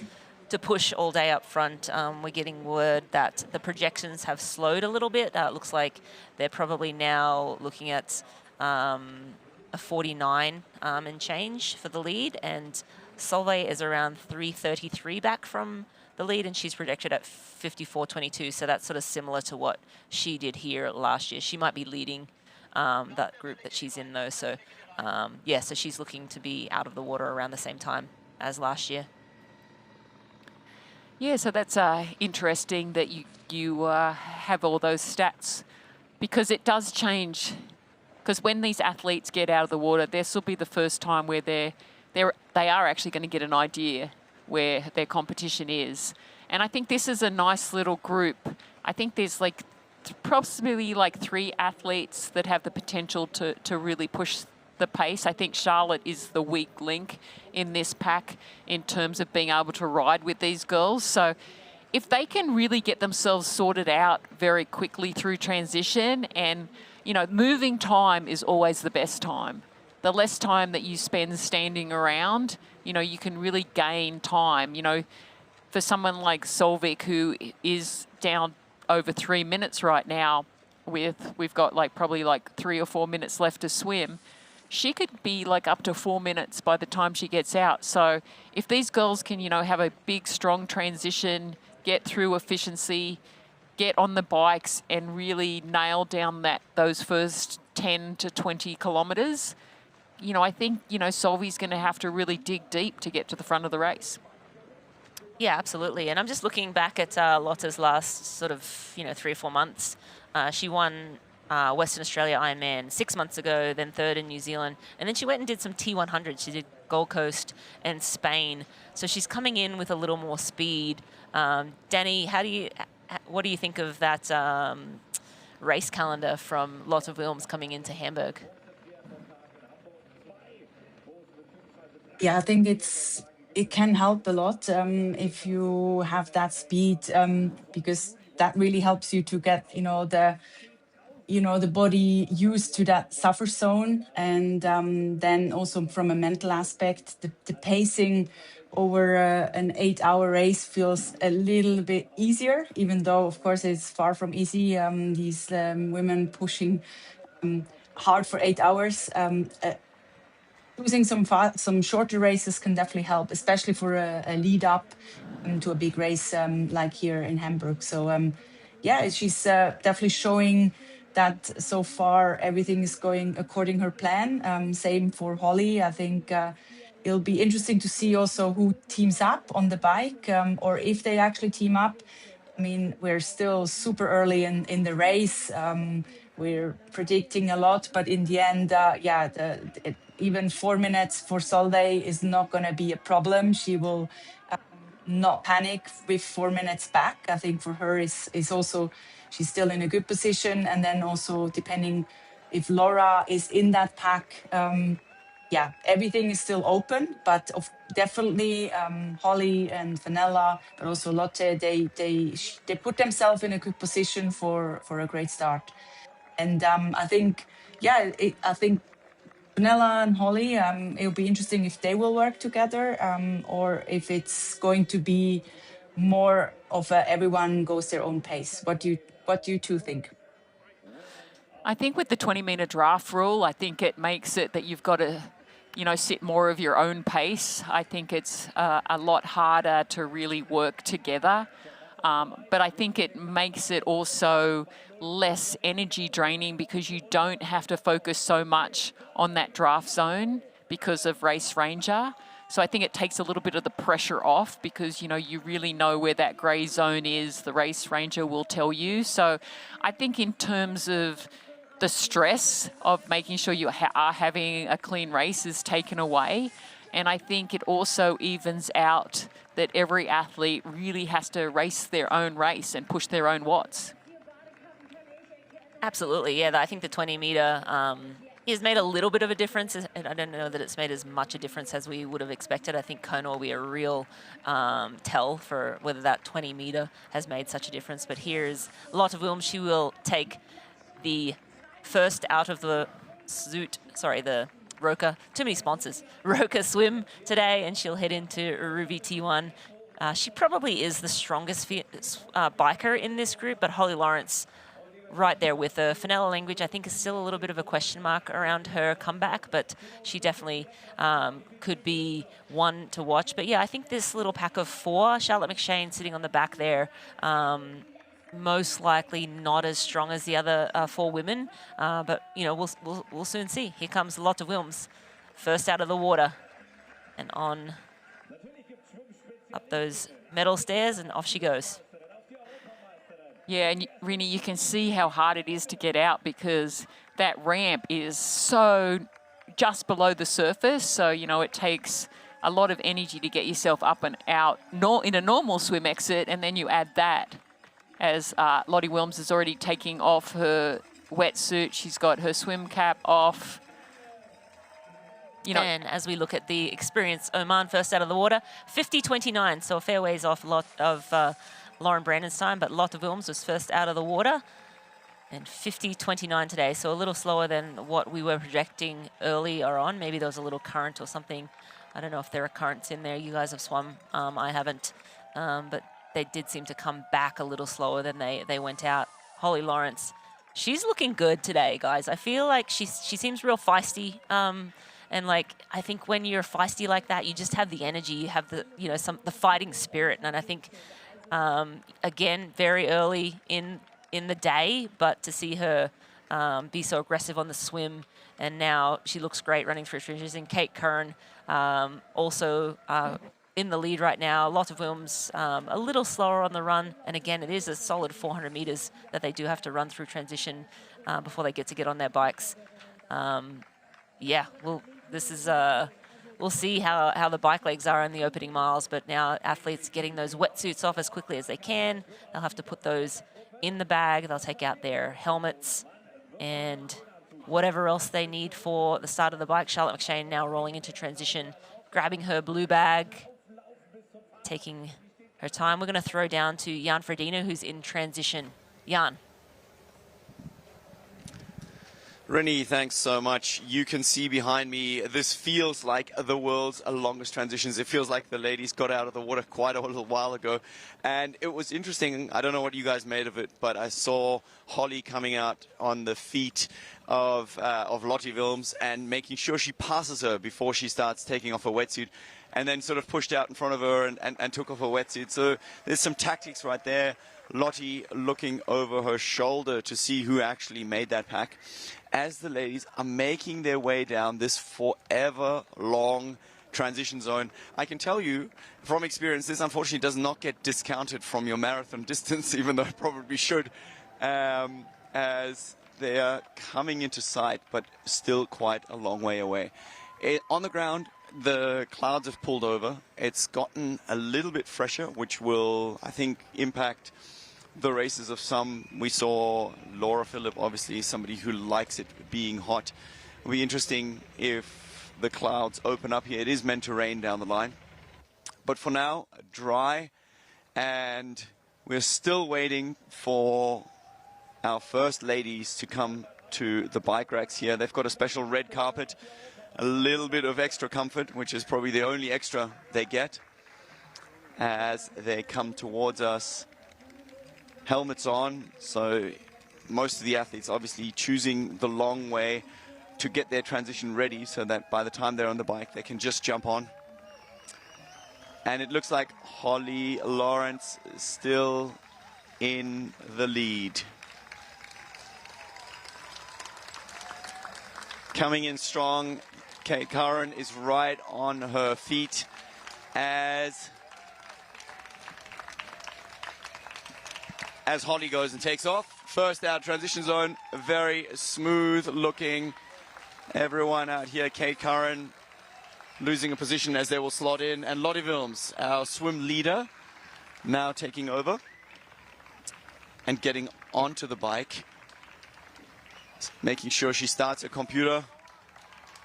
push all day up front. We're getting word that the projections have slowed a little bit. It looks like they're probably now looking at a 49 and change for the lead, and Solveig is around 3:33 back from the lead, and she's projected at 54:22, so that's sort of similar to what she did here last year. She might be leading that group that she's in, though, so yeah, so she's looking to be out of the water around the same time as last year. Yeah, so that's interesting that you have all those stats, because it does change. Because when these athletes get out of the water, this will be the first time where they are actually going to get an idea where their competition is. And I think this is a nice little group. I think there's like probably like 3 athletes that have the potential to really push the pace. I think Charlotte is the weak link in this pack in terms of being able to ride with these girls. So if they can really get themselves sorted out very quickly through transition, and, you know, moving time is always the best time. The less time that you spend standing around, you know, you can really gain time. You know, for someone like Solveig, who is down over 3 minutes right now, we've got like probably like 3 or 4 minutes left to swim, she could be like up to 4 minutes by the time she gets out. So if these girls can, you know, have a big, strong transition, get through efficiency, get on the bikes and really nail down those first 10 to 20 kilometres, you know, I think, you know, Solveig's going to have to really dig deep to get to the front of the race. Yeah, absolutely. And I'm just looking back at Lotta's last sort of, you know, 3 or 4 months. She won Western Australia Ironman 6 months ago, then 3rd in New Zealand. And then she went and did some T100. She did Gold Coast and Spain. So she's coming in with a little more speed. Danny, what do you think of that race calendar from Lotta Wilms coming into Hamburg? Yeah, I think it can help a lot if you have that speed, because that really helps you to get, the body used to that suffer zone. And then also from a mental aspect, the pacing over an 8-hour race feels a little bit easier, even though, of course, it's far from easy. These women pushing hard for 8 hours. Choosing some shorter races can definitely help, especially for a lead up to a big race like here in Hamburg. So yeah, she's definitely showing that so far everything is going according her plan. Same for Holly. I think it'll be interesting to see also who teams up on the bike, or if they actually team up. I mean, we're still super early in the race. We're predicting a lot, but in the end, even 4 minutes for Solveig is not going to be a problem. She will not panic with 4 minutes back. I think for her is also, she's still in a good position. And then also depending if Laura is in that pack, everything is still open, but definitely Holly and Fenella, but also Lotte, they put themselves in a good position for a great start. And I think Nella and Holly, it'll be interesting if they will work together, or if it's going to be more of a everyone goes their own pace. What do you two think? I think with the 20-metre draft rule, I think it makes it that you've got to, sit more of your own pace. I think it's a lot harder to really work together. But I think it makes it also less energy draining because you don't have to focus so much on that draft zone because of Race Ranger. So I think it takes a little bit of the pressure off because, you really know where that grey zone is. The Race Ranger will tell you. So I think in terms of the stress of making sure you are having a clean race is taken away. And I think it also evens out that every athlete really has to race their own race and push their own watts. Absolutely, yeah. I think the 20-metre has made a little bit of a difference, and I don't know that it's made as much a difference as we would have expected. I think Kona will be a real tell for whether that 20-metre has made such a difference. But here's Lotte Wilms. She will take the first out of the the Roka, too many sponsors, Roka swim today, and she'll head into Ruby T1. She probably is the strongest biker in this group, but Holly Lawrence right there with her. Fenella Language, I think, is still a little bit of a question mark around her comeback, but she definitely could be one to watch. But yeah, I think this little pack of four, Charlotte McShane sitting on the back there, most likely not as strong as the other four women, but we'll soon see. Here comes Lotte Wilms, first out of the water, and on up those metal stairs, and off she goes. Yeah, and Rini, you can see how hard it is to get out because that ramp is so just below the surface. So, it takes a lot of energy to get yourself up and out in a normal swim exit, and then you add that. As Lotte Wilms is already taking off her wetsuit. She's got her swim cap off. And as we look at the experience, Oman first out of the water, 50.29, so a fair ways off Lauren Brandon's time, but Lotte Wilms was first out of the water. And 50.29 today, so a little slower than what we were projecting earlier on. Maybe there was a little current or something. I don't know if there are currents in there. You guys have swum. I haven't. But they did seem to come back a little slower than they went out. Holly Lawrence, she's looking good today, guys. I feel like she seems real feisty. And I think when you're feisty like that, you just have the energy. You have the the fighting spirit. And I think again, very early in the day, but to see her be so aggressive on the swim, and now she looks great running through fringes. And Kate Curran also in the lead right now. Lotte Wilms a little slower on the run, and again, it is a solid 400 meters that they do have to run through transition before they get on their bikes. Yeah, well, this is we'll see how the bike legs are in the opening miles, but now athletes getting those wetsuits off as quickly as they can. They'll have to put those in the bag. They'll take out their helmets and whatever else they need for the start of the bike. Charlotte McShane now rolling into transition, grabbing her blue bag, taking her time. We're going to throw down to Jan Frodeno, who's in transition. Jan. Rennie, thanks so much. You can see behind me, this feels like the world's longest transitions. It feels like the ladies got out of the water quite a little while ago. And it was interesting. I don't know what you guys made of it, but I saw Holly coming out on the feet of Lotte Wilms and making sure she passes her before she starts taking off her wetsuit, and then sort of pushed out in front of her and took off her wetsuit. So there's some tactics right there. Lotte looking over her shoulder to see who actually made that pack. As the ladies are making their way down this forever long transition zone, I can tell you from experience, this unfortunately does not get discounted from your marathon distance, even though it probably should, as they are coming into sight, but still quite a long way away. On the ground, the clouds have pulled over. It's gotten a little bit fresher, which will, I think, impact the races of some. We saw Laura Philipp, obviously somebody who likes it being hot. It'll be interesting if the clouds open up here. It is meant to rain down the line. But for now, dry, and we're still waiting for our first ladies to come to the bike racks here. They've got a special red carpet, a little bit of extra comfort, which is probably the only extra they get as they come towards us. Helmets on, so most of the athletes obviously choosing the long way to get their transition ready so that by the time they're on the bike, they can just jump on. And it looks like Holly Lawrence is still in the lead. Coming in strong, Kate Curran is right on her feet as Holly goes and takes off. First out transition zone, very smooth looking. Everyone out here, Kate Curran losing a position as they will slot in. And Lottie Wilms, our swim leader, now taking over and getting onto the bike. Making sure she starts her computer.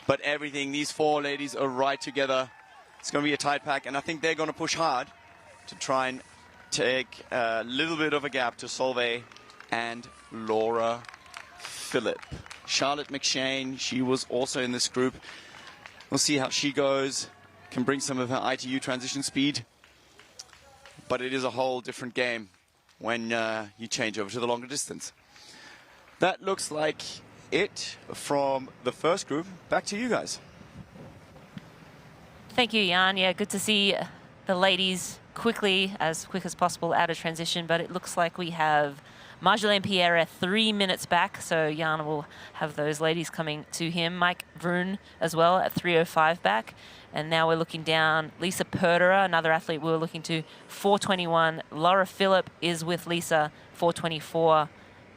But everything, these four ladies are right together. It's going to be a tight pack, and I think they're going to push hard to try and take a little bit of a gap to Solveig and Laura Philipp. Charlotte McShane, she was also in this group. We'll see how she goes. Can bring some of her ITU transition speed. But it is a whole different game when you change over to the longer distance. That looks like it from the first group. Back to you guys. Thank you, Jan. Yeah, good to see the ladies quickly, as quick as possible, out of transition. But it looks like we have Marjolaine Pierre 3 minutes back, so Jan will have those ladies coming to him. Mike Vroon as well at 3:05 back. And now we're looking down. Lisa Perderer, another athlete we were looking to, 4:21. Laura Philipp is with Lisa, 4:24.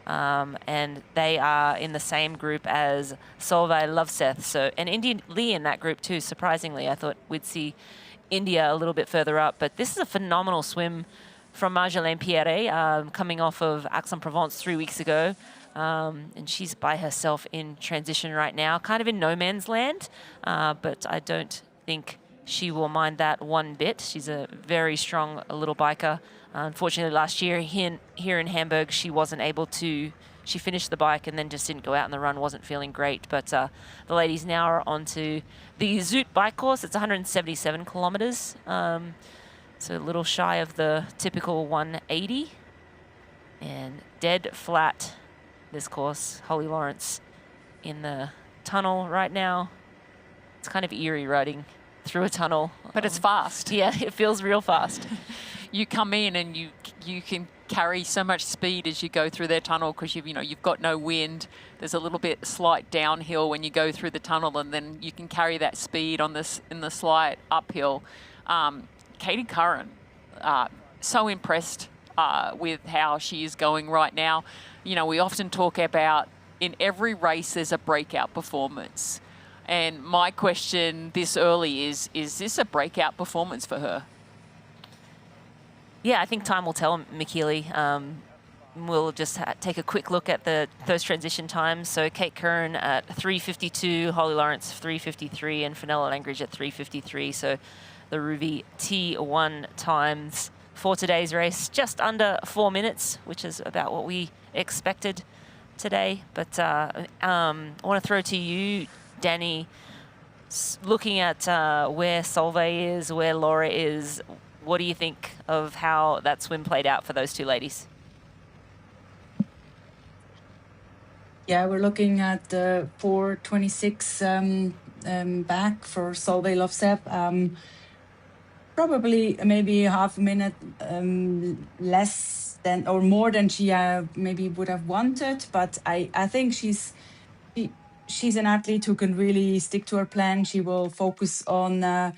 And they are in the same group as Solveig Lovseth. So, and India Lee in that group too, surprisingly. I thought we'd see India a little bit further up. But this is a phenomenal swim from Marjolaine Pierre, coming off of Aix-en-Provence 3 weeks ago. And she's by herself in transition right now, kind of in no man's land. But I don't think she will mind that one bit. She's a very strong little biker. Unfortunately, last year here in Hamburg, she wasn't able to. She finished the bike and then just didn't go out in the run, wasn't feeling great. But the ladies now are onto the Zoot bike course. It's 177 kilometers. So a little shy of the typical 180. And dead flat, this course. Holly Lawrence in the tunnel right now. It's kind of eerie riding through a tunnel. But it's fast. Yeah, it feels real fast. You come in and you can carry so much speed as you go through their tunnel because you've got no wind. There's a little bit slight downhill when you go through the tunnel, and then you can carry that speed in the slight uphill. Katie Curran, so impressed with how she is going right now. We often talk about in every race there's a breakout performance. And my question this early is this a breakout performance for her? Yeah, I think time will tell, McKeely. We'll just take a quick look at those transition times. So Kate Curran at 3:52, Holly Lawrence 3:53, and Fenella Langridge at 3:53. So the Ruby T1 times for today's race, just under 4 minutes, which is about what we expected today. But I want to throw to you, Danny, looking at where Solveig is, where Laura is. What do you think of how that swim played out for those two ladies? Yeah, we're looking at 4:26 back for Solveig Lovseth. Probably maybe half a minute less than or more than she maybe would have wanted. But I think she's an athlete who can really stick to her plan. She will focus on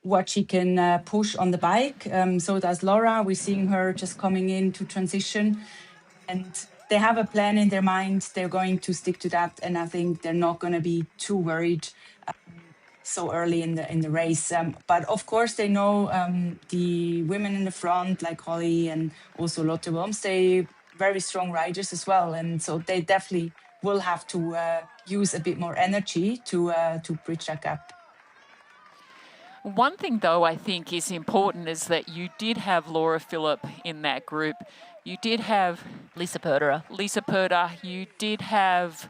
what she can push on the bike. So does Laura. We're seeing her just coming in to transition. And they have a plan in their mind. They're going to stick to that. And I think they're not going to be too worried so early in the race. But of course, they know the women in the front, like Holly and also Lotte Worms, they very strong riders as well. And so they definitely will have to use a bit more energy to bridge that gap. One thing, though, I think is important is that you did have Laura Philipp in that group. You did have Lisa Perderer. You did have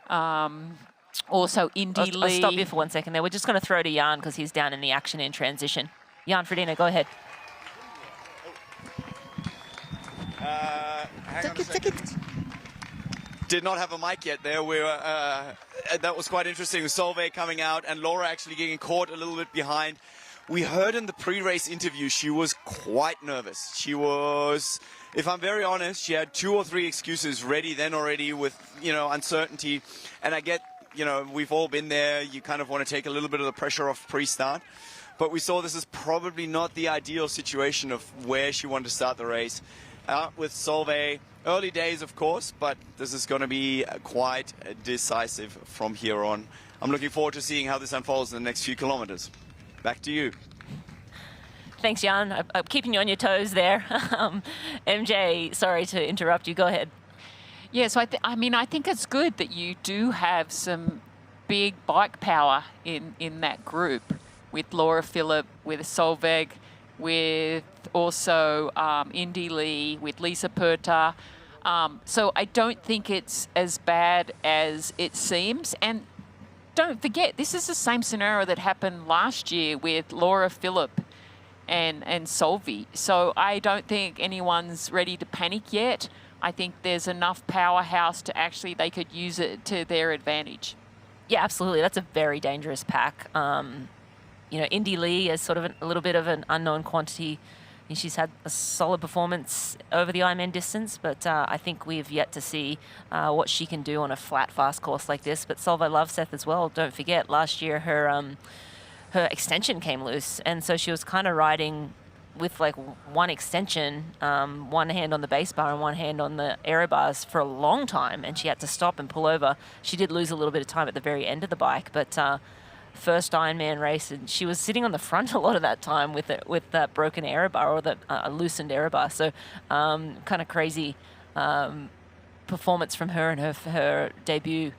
Also, Indy I'll Lee. stop you for 1 second there. We're just going to throw to Jan because he's down in the action in transition. Jan Frodeno, go ahead. Hang on a second. Did not have a mic yet there. We were, that was quite interesting. Solveig coming out and Laura actually getting caught a little bit behind. We heard in the pre-race interview she was quite nervous. She was, if I'm very honest, she had 2 or 3 excuses ready then already with, uncertainty. And I get, we've all been there. You kind of want to take a little bit of the pressure off pre-start. But we saw this is probably not the ideal situation of where she wanted to start the race. Out with Solveig. Early days, of course, but this is going to be quite decisive from here on. I'm looking forward to seeing how this unfolds in the next few kilometers. Back to you. Thanks, Jan. I'm keeping you on your toes there. MJ, sorry to interrupt you. Go ahead. Yeah, so I think it's good that you do have some big bike power in that group with Laura Philipp, with Solveig, with also Indy Lee, with Lisa Purta. So I don't think it's as bad as it seems. And don't forget, this is the same scenario that happened last year with Laura Philipp and Solvi. So I don't think anyone's ready to panic yet. I think there's enough powerhouse to actually they could use it to their advantage. Yeah, absolutely. That's a very dangerous pack. Indy Lee is sort of a little bit of an unknown quantity. She's had a solid performance over the Ironman distance, but I think we've yet to see what she can do on a flat, fast course like this. But Solveig Loveseth as well. Don't forget, last year her extension came loose, and so she was kind of riding with like one extension, one hand on the base bar and one hand on the aero bars for a long time, and she had to stop and pull over. She did lose a little bit of time at the very end of the bike, but first Ironman race, and she was sitting on the front a lot of that time with that broken aero bar or the loosened aero bar. So kind of crazy performance from her in her debut.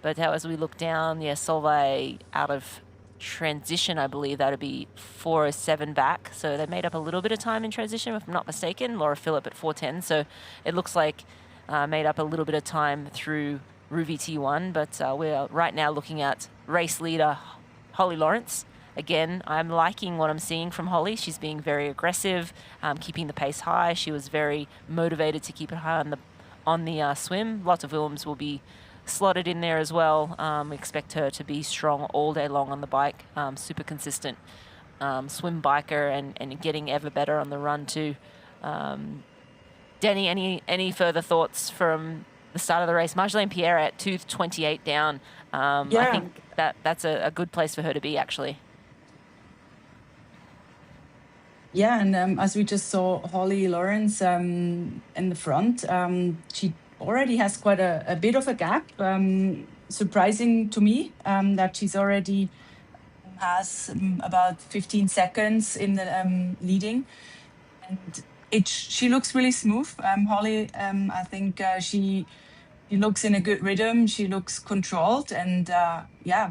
But as we look down, Solveig out of transition, I believe that'd be 4:07 back. So they made up a little bit of time in transition, if I'm not mistaken. Laura Philipp at 4:10. So it looks like made up a little bit of time through Ruby T1. But we're right now looking at race leader Holly Lawrence. Again, I'm liking what I'm seeing from Holly. She's being very aggressive, keeping the pace high. She was very motivated to keep it high on the swim. Lots of Willems will be slotted in there as well. We expect her to be strong all day long on the bike. Super consistent swim biker and getting ever better on the run too. Denny, any further thoughts from the start of the race? Marjolaine Pierre at 2:28 down. I think that's a good place for her to be, actually. Yeah, and as we just saw Holly Lawrence in the front, she already has quite a bit of a gap. Surprising to me that she's already has about 15 seconds in the leading. And she looks really smooth. Holly, I think she looks in a good rhythm. She looks controlled, and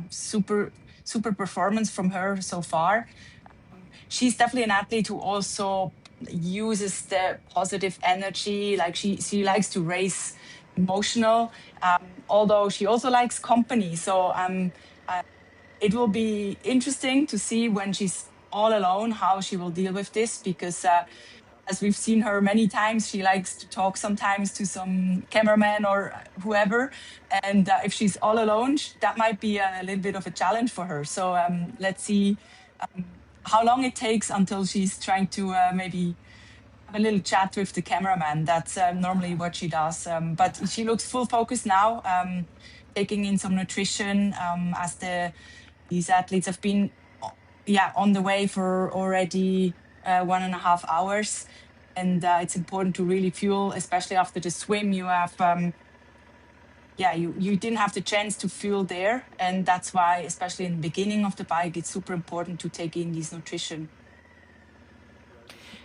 super performance from her so far. She's definitely an athlete who also uses the positive energy. Like she likes to race emotional, although she also likes company. So it will be interesting to see when she's all alone how she will deal with this, because as we've seen her many times, she likes to talk sometimes to some cameraman or whoever. And if she's all alone, that might be a little bit of a challenge for her. So let's see how long it takes until she's trying to maybe have a little chat with the cameraman. That's normally what she does. But she looks full focus now, taking in some nutrition as these athletes have been on the way for already 1.5 hours. And it's important to really fuel, especially after the swim. You have you didn't have the chance to fuel there, and that's why, especially in the beginning of the bike, it's super important to take in this nutrition.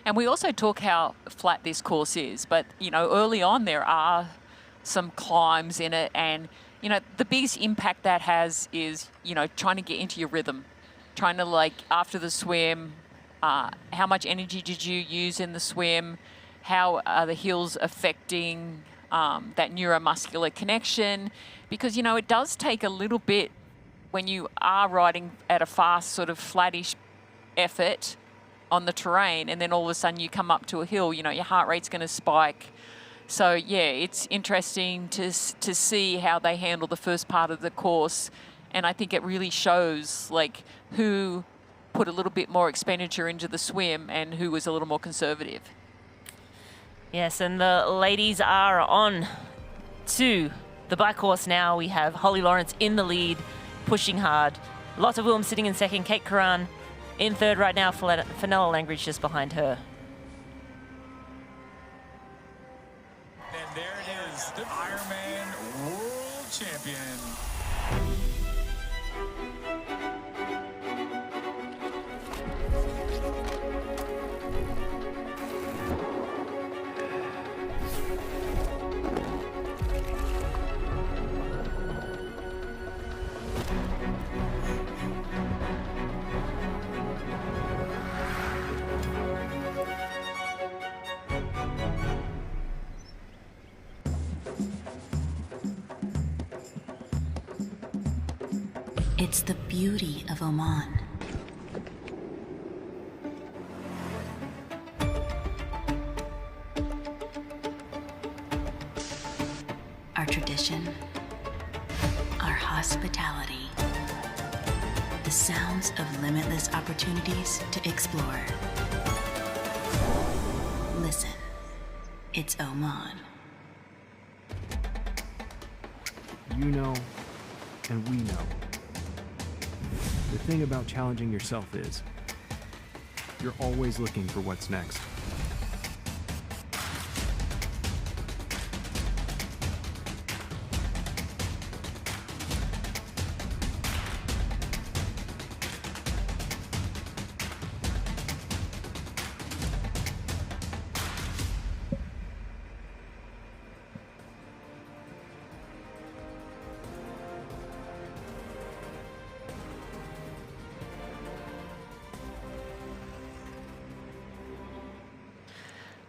And we also talk how flat this course is, but early on there are some climbs in it, and the biggest impact that has is trying to get into your rhythm, trying to after the swim, how much energy did you use in the swim, how are the hills affecting that neuromuscular connection, because, you know, it does take a little bit when you are riding at a fast sort of flattish effort on the terrain, and then all of a sudden you come up to a hill, you know, your heart rate's going to spike. So yeah, it's interesting to see how they handle the first part of the course, and I think it really shows like who put a little bit more expenditure into the swim and who was a little more conservative. Yes, and the ladies are on to the bike course now. We have Holly Lawrence in the lead, pushing hard. Lotta Williams sitting in second, Kate Curran in third right now, Fenella Langridge just behind her. And there it is, the Ironman World Champion. It's the beauty of Oman. Our tradition, our hospitality, the sounds of limitless opportunities to explore. Listen, it's Oman. You know, and we know. The thing about challenging yourself is, you're always looking for what's next.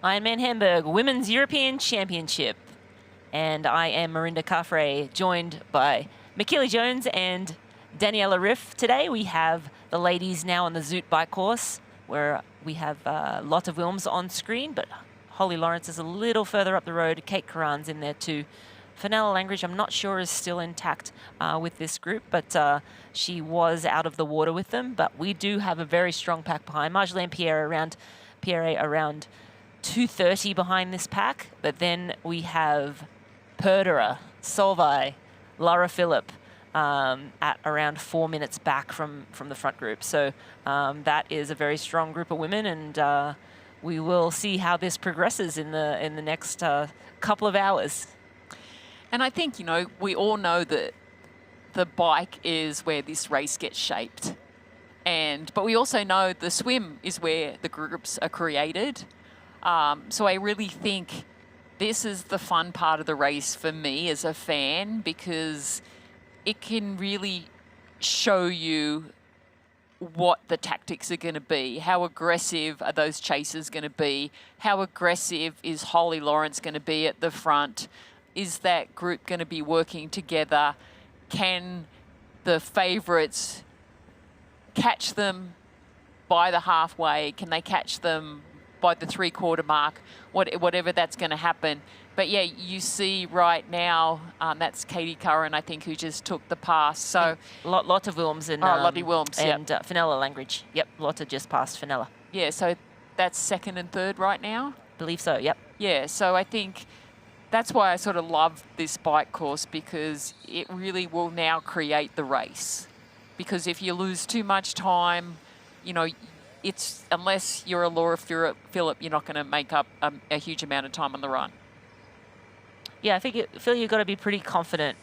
Ironman Hamburg Women's European Championship. And I am Marinda Caffrey, joined by Michaela Jones and Daniela Riff. Today we have the ladies now on the Zoot bike course, where we have Lotta Wilms on screen, but Holly Lawrence is a little further up the road. Kate Curran's in there too. Fenella Langridge, I'm not sure, is still intact with this group, but she was out of the water with them. But we do have a very strong pack behind. Marjolaine Pierre around 2:30 behind this pack, but then we have Perdera, Solvay, Lara Philipp at around 4 minutes back from the front group. So that is a very strong group of women, and we will see how this progresses in the next couple of hours. And I think, you know, we all know that the bike is where this race gets shaped, but we also know the swim is where the groups are created. So I really think this is the fun part of the race for me as a fan, because it can really show you what the tactics are going to be. How aggressive are those chasers going to be? How aggressive is Holly Lawrence going to be at the front? Is that group going to be working together? Can the favourites catch them by the halfway? Can they catch them by the 3/4 mark, whatever that's going to happen? But yeah, you see right now, that's Katie Curran, I think, who just took the pass. So Lotta Wilms and Lottie Wilms, and Fenella Langridge. Yep, Lotta just passed Fenella. Yeah, so that's second and third right now. Believe so. Yep. Yeah, so I think that's why I sort of love this bike course, because it really will now create the race. Because if you lose too much time, you know, it's, unless you're a Laura Philipp, you're not going to make up a huge amount of time on the run. Yeah, I feel you've got to be pretty confident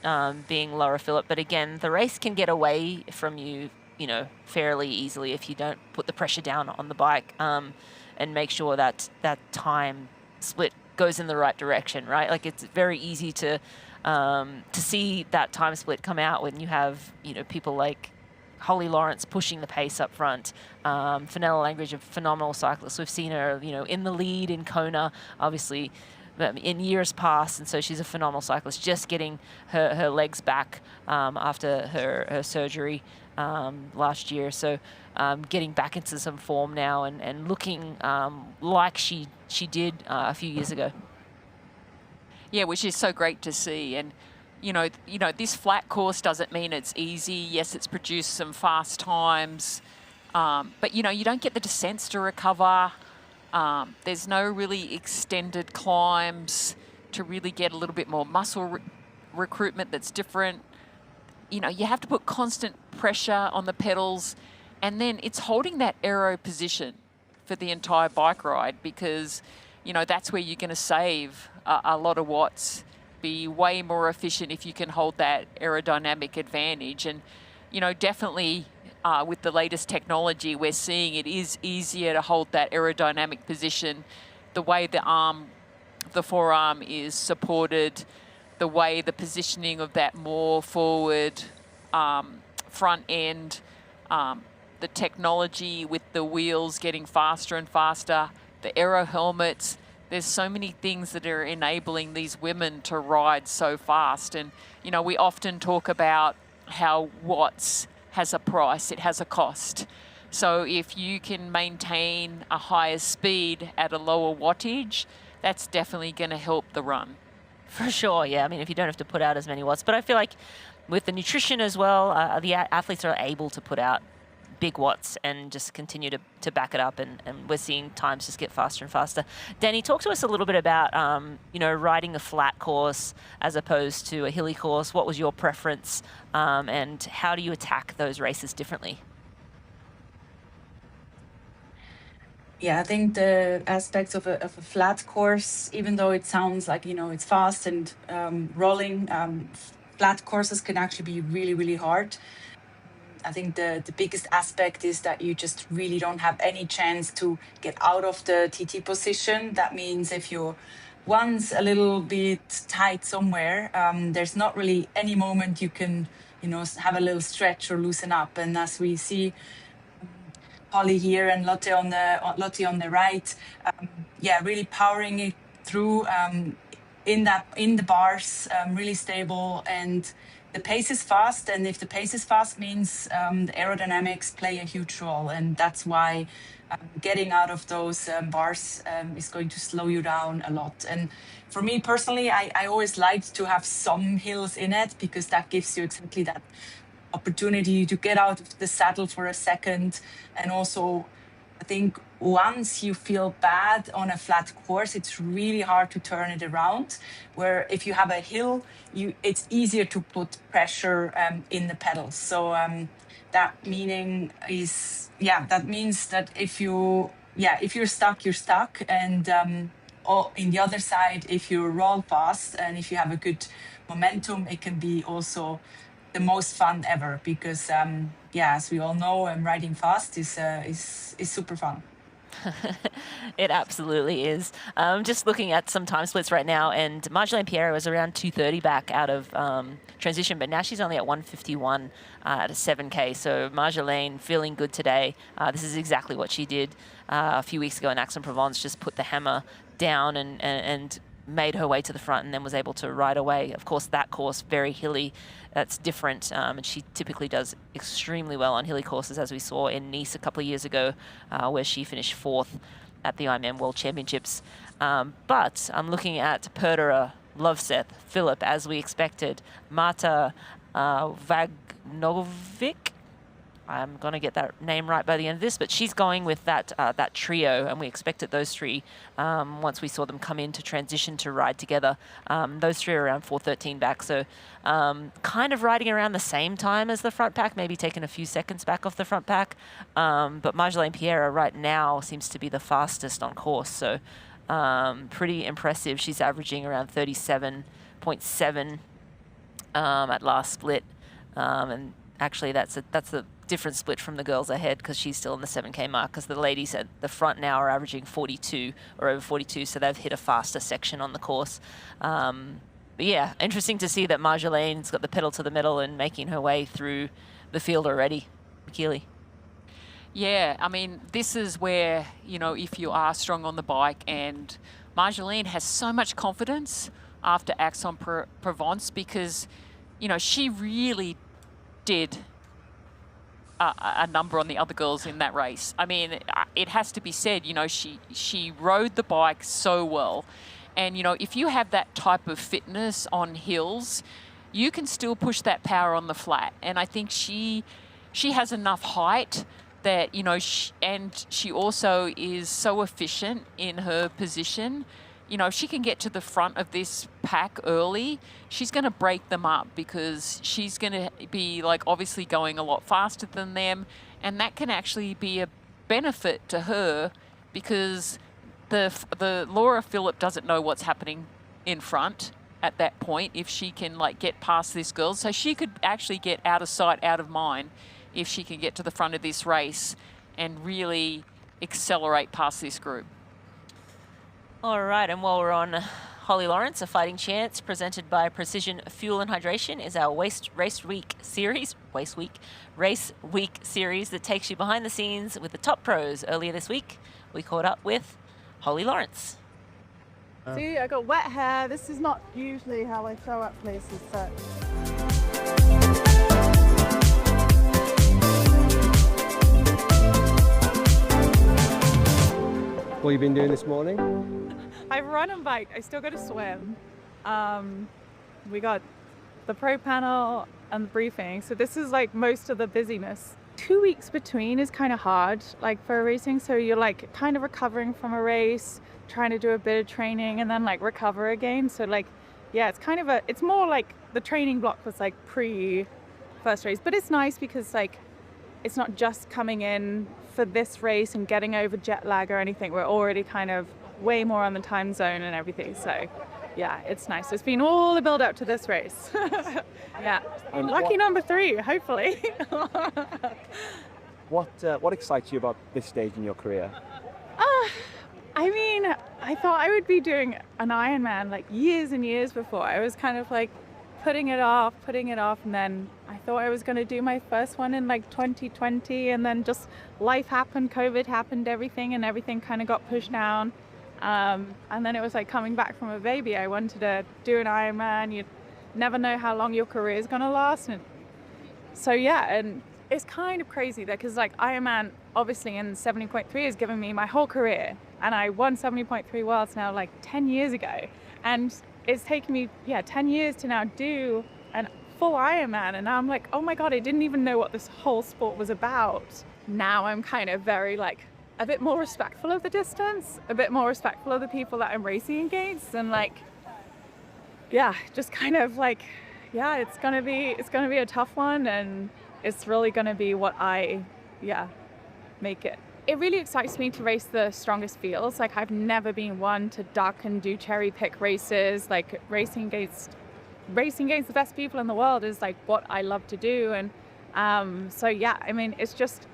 being Laura Philipp. But again, the race can get away from you, you know, fairly easily if you don't put the pressure down on the bike and make sure that that time split goes in the right direction, right? Like, it's very easy to see that time split come out when you have, you know, people like Holly Lawrence pushing the pace up front. Fenella Langridge, a phenomenal cyclist. We've seen her, you know, in the lead in Kona. Obviously, in years past, and so she's a phenomenal cyclist, just getting her legs back after her surgery last year. So getting back into some form now and looking like she did a few years ago. Yeah, which is so great to see. And you know, this flat course doesn't mean it's easy. Yes, it's produced some fast times, but you know, you don't get the descents to recover. There's no really extended climbs to really get a little bit more muscle recruitment that's different. You know, you have to put constant pressure on the pedals, and then it's holding that aero position for the entire bike ride, because, you know, that's where you're going to save a lot of watts, be way more efficient if you can hold that aerodynamic advantage. And, you know, definitely with the latest technology, we're seeing it is easier to hold that aerodynamic position, the way the forearm is supported, the way the positioning of that more forward front end, the technology with the wheels getting faster and faster, the aero helmets. There's so many things that are enabling these women to ride so fast. And, you know, we often talk about how watts has a price, it has a cost. So if you can maintain a higher speed at a lower wattage, that's definitely going to help the run. For sure, yeah. I mean, if you don't have to put out as many watts. But I feel like with the nutrition as well, the athletes are able to put out big watts and just continue to back it up, and we're seeing times just get faster and faster. Danny, talk to us a little bit about, you know, riding a flat course as opposed to a hilly course. What was your preference, and how do you attack those races differently? Yeah, I think the aspects of a flat course, even though it sounds like, you know, it's fast and rolling, flat courses can actually be really, really hard. I think the biggest aspect is that you just really don't have any chance to get out of the TT position. That means if you're once a little bit tight somewhere, there's not really any moment you can, you know, have a little stretch or loosen up. And as we see Holly here and Lotte on the right, yeah, really powering it through in the bars, really stable, and the pace is fast. And if the pace is fast, means the aerodynamics play a huge role, and that's why getting out of those bars is going to slow you down a lot. And for me personally, I always liked to have some hills in it, because that gives you exactly that opportunity to get out of the saddle for a second. And also, I think once you feel bad on a flat course, it's really hard to turn it around. Where if you have a hill, it's easier to put pressure in the pedals. So that means that if you're stuck, you're stuck. And in the other side, if you roll fast and if you have a good momentum, it can be also the most fun ever, because as we all know, riding fast is super fun. It absolutely is. Just looking at some time splits right now, and Marjolaine Pierre was around 2:30 back out of transition, but now she's only at 1:51 at a 7K. So Marjolaine feeling good today. This is exactly what she did a few weeks ago in Aix-en-Provence, just put the hammer down and made her way to the front, and then was able to ride away. Of course, that course, very hilly, that's different, and she typically does extremely well on hilly courses, as we saw in Nice a couple of years ago, where she finished 4th at the Ironman World Championships. But I'm looking at Perderer, Lovseth, Philip, as we expected, Marta Vagnovic. I'm going to get that name right by the end of this, but she's going with that trio, and we expected those three, once we saw them come in to transition to ride together. Those three are around 4:13 back, so kind of riding around the same time as the front pack, maybe taking a few seconds back off the front pack. But Marjolaine Pierre right now seems to be the fastest on course, so pretty impressive. She's averaging around 37.7 at last split, and actually that's a different split from the girls ahead, because she's still in the 7K mark, because the ladies at the front now are averaging 42 or over 42, so they've hit a faster section on the course. But yeah, interesting to see that Marjolaine's got the pedal to the metal and making her way through the field already. Keely. Yeah, I mean, this is where, you know, if you are strong on the bike and Marjolaine has so much confidence after Aix-en-Provence because, you know, she really did a number on the other girls in that race. I mean, it has to be said, you know, she rode the bike so well. And, you know, if you have that type of fitness on hills, you can still push that power on the flat. And I think she has enough height that, you know, and she also is so efficient in her position. You know, if she can get to the front of this pack early, she's going to break them up because she's going to be, like, obviously going a lot faster than them. And that can actually be a benefit to her because the Laura Philipp doesn't know what's happening in front at that point if she can, like, get past this girl. So she could actually get out of sight, out of mind if she can get to the front of this race and really accelerate past this group. All right, and while we're on Holly Lawrence, a fighting chance presented by Precision Fuel and Hydration is our race week series that takes you behind the scenes with the top pros. Earlier this week, we caught up with Holly Lawrence. See, I got wet hair. This is not usually how I show up places, so. What have you been doing this morning? I've run and biked. I still got to swim. We got the pro panel and the briefing. So this is like most of the busyness. 2 weeks between is kind of hard, like for racing. So you're like kind of recovering from a race, trying to do a bit of training and then like recover again. So like, yeah, it's kind of it's more like the training block was like pre first race, but it's nice because like, it's not just coming in for this race and getting over jet lag or anything. We're already kind of way more on the time zone and everything. So yeah, it's nice. It's been all the build up to this race. Yeah. Lucky number 3, hopefully. What excites you about this stage in your career? I mean, I thought I would be doing an Ironman like years and years before. I was kind of like putting it off, and then I thought I was going to do my first one in like 2020, and then just life happened, COVID happened, everything kind of got pushed down. And then it was like coming back from a baby. I wanted to do an Ironman. You never know how long your career is going to last. And so, yeah, and it's kind of crazy that because like Ironman, obviously in 70.3 has given me my whole career. And I won 70.3 Worlds now like 10 years ago. And it's taken me, 10 years to now do a full Ironman. And now I'm like, oh my God, I didn't even know what this whole sport was about. Now I'm kind of very like, a bit more respectful of the distance, a bit more respectful of the people that I'm racing against, and like, yeah, just kind of like, yeah, it's gonna be a tough one, and it's really gonna be what I, make it. It really excites me to race the strongest fields. Like I've never been one to duck and do cherry pick races. Like racing against the best people in the world is like what I love to do, and so yeah, I mean, it's just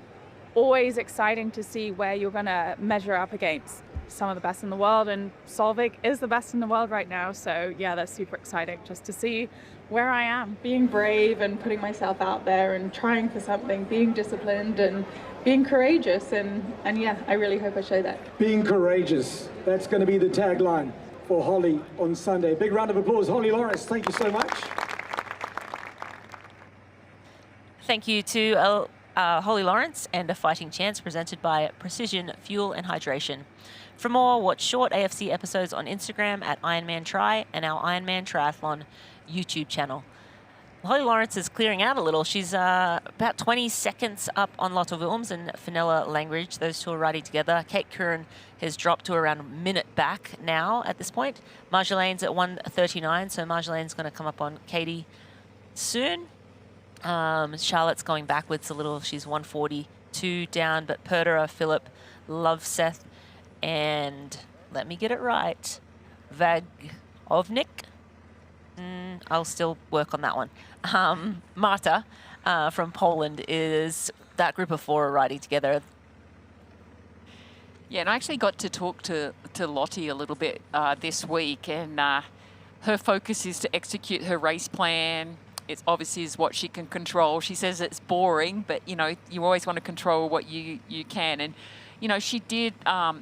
always exciting to see where you're going to measure up against some of the best in the world, and Solveig is the best in the world right now. So yeah, that's super exciting just to see where I am. Being brave and putting myself out there and trying for something, being disciplined and being courageous, and yeah, I really hope I show that. Being courageous, that's going to be the tagline for Holly on Sunday. Big round of applause, Holly Lawrence, thank you so much. Thank you to Holly Lawrence and a fighting chance presented by Precision Fuel and Hydration. For more, watch short AFC episodes on Instagram at Ironman Tri and our Ironman Triathlon YouTube channel. Holly Lawrence is clearing out a little. She's about 20 seconds up on Lotte Wilms and Fenella Langridge. Those two are riding together. Kate Curran has dropped to around a minute back now at this point. Marjolaine's at 1:39, so Marjolaine's going to come up on Katie soon. Charlotte's going backwards a little. She's 1:42 down, but Perderer, Philipp, Loveseth, and let me get it right, Vagovnik. I'll still work on that one. Marta from Poland is that group of 4 are riding together. Yeah, and I actually got to talk to Lottie a little bit this week, and her focus is to execute her race plan. It obviously is what she can control. She says it's boring, but you know, you always want to control what you can. And you know, she did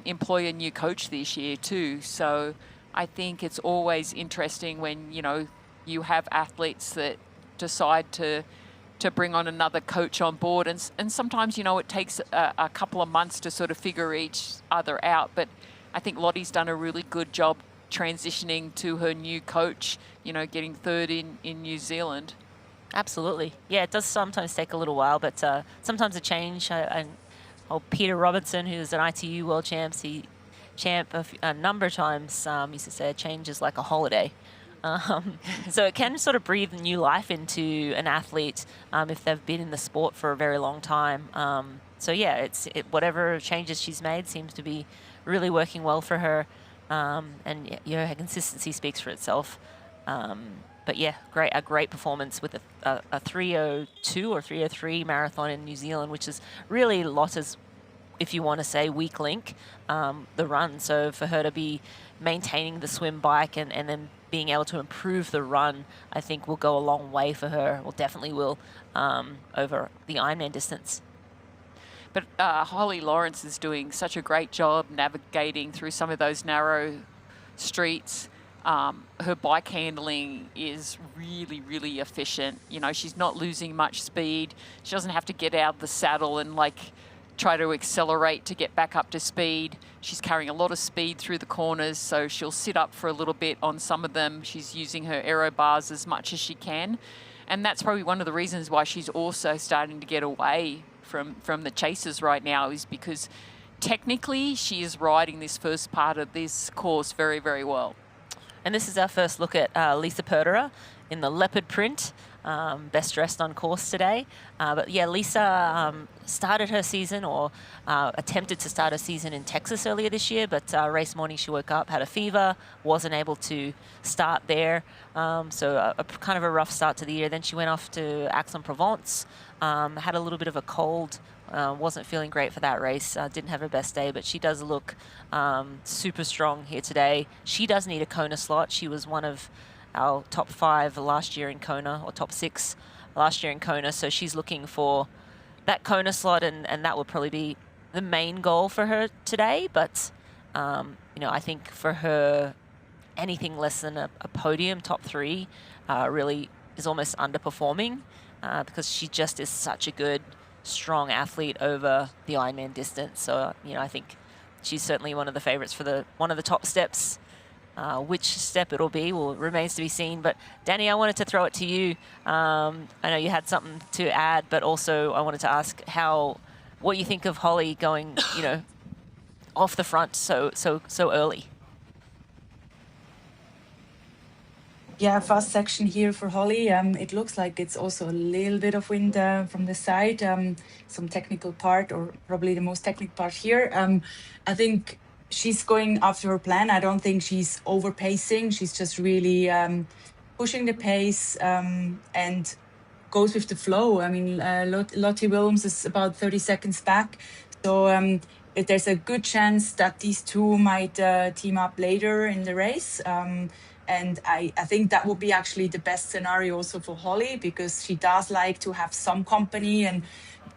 employ a new coach this year too. So I think it's always interesting when, you know, you have athletes that decide to bring on another coach on board. And sometimes, you know, it takes a couple of months to sort of figure each other out. But I think Lottie's done a really good job transitioning to her new coach, you know, getting third in New Zealand. Absolutely. Yeah, it does sometimes take a little while, but sometimes a change. Peter Robertson, who's an ITU world champ a number of times, used to say a change is like a holiday. So it can sort of breathe new life into an athlete if they've been in the sport for a very long time. So yeah, whatever changes she's made seems to be really working well for her. And you know, her consistency speaks for itself. But yeah, a great performance with a 3:02 or 3:03 marathon in New Zealand, which is really Lotta's, if you want to say, weak link, the run. So for her to be maintaining the swim bike and then being able to improve the run, I think will go a long way for her, or definitely will, over the Ironman distance. But Holly Lawrence is doing such a great job navigating through some of those narrow streets. Her bike handling is really, really efficient. You know, she's not losing much speed. She doesn't have to get out of the saddle and try to accelerate to get back up to speed. She's carrying a lot of speed through the corners, so she'll sit up for a little bit on some of them. She's using her aero bars as much as she can. And that's probably one of the reasons why she's also starting to get away from the chasers right now, is because technically she is riding this first part of this course very, very well. And this is our first look at Lisa Perderer in the leopard print, best dressed on course today. But yeah, Lisa started her season, or attempted to start her season in Texas earlier this year, but race morning she woke up, had a fever, wasn't able to start there. So a kind of a rough start to the year. Then she went off to Aix-en-Provence, had a little bit of a cold, wasn't feeling great for that race, didn't have her best day, but she does look super strong here today. She does need a Kona slot. She was one of our top 5 last year in Kona, or top 6 last year in Kona, so she's looking for that Kona slot, and that would probably be the main goal for her today. But you know, I think for her, anything less than a podium, top 3, really is almost underperforming, because she just is such a good, strong athlete over the Ironman distance. So you know, I think she's certainly one of the favorites for one of the top steps. Which step it'll be remains to be seen. But Danny, I wanted to throw it to you. I know you had something to add, but also I wanted to ask what you think of Holly going, you know, off the front so early. Yeah, fast section here for Holly. It looks like it's also a little bit of wind from the side, some technical part, or probably the most technical part here. I think she's going after her plan. I don't think she's overpacing. She's just really pushing the pace and goes with the flow. I mean, Lottie Wilms is about 30 seconds back. So there's a good chance that these two might team up later in the race. And I think that would be actually the best scenario also for Holly, because she does like to have some company and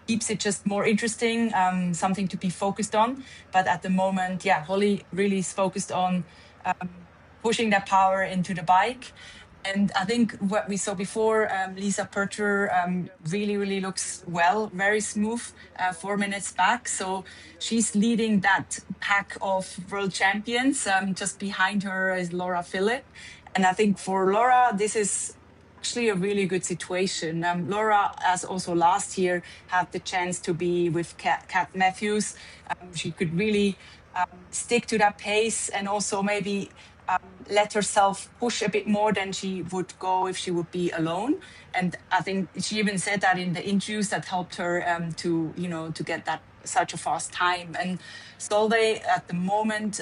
keeps it just more interesting, something to be focused on. But at the moment, yeah, Holly really is focused on pushing that power into the bike. And I think what we saw before, Lisa Perderer really, really looks well, very smooth, 4 minutes back. So she's leading that pack of world champions. Just behind her is Laura Philipp. And I think for Laura, this is actually a really good situation. Laura, as also last year, had the chance to be with Kat Matthews. She could really stick to that pace, and also maybe let herself push a bit more than she would go if she would be alone. And I think she even said that in the interviews, that helped her to get that such a fast time. And Solveig at the moment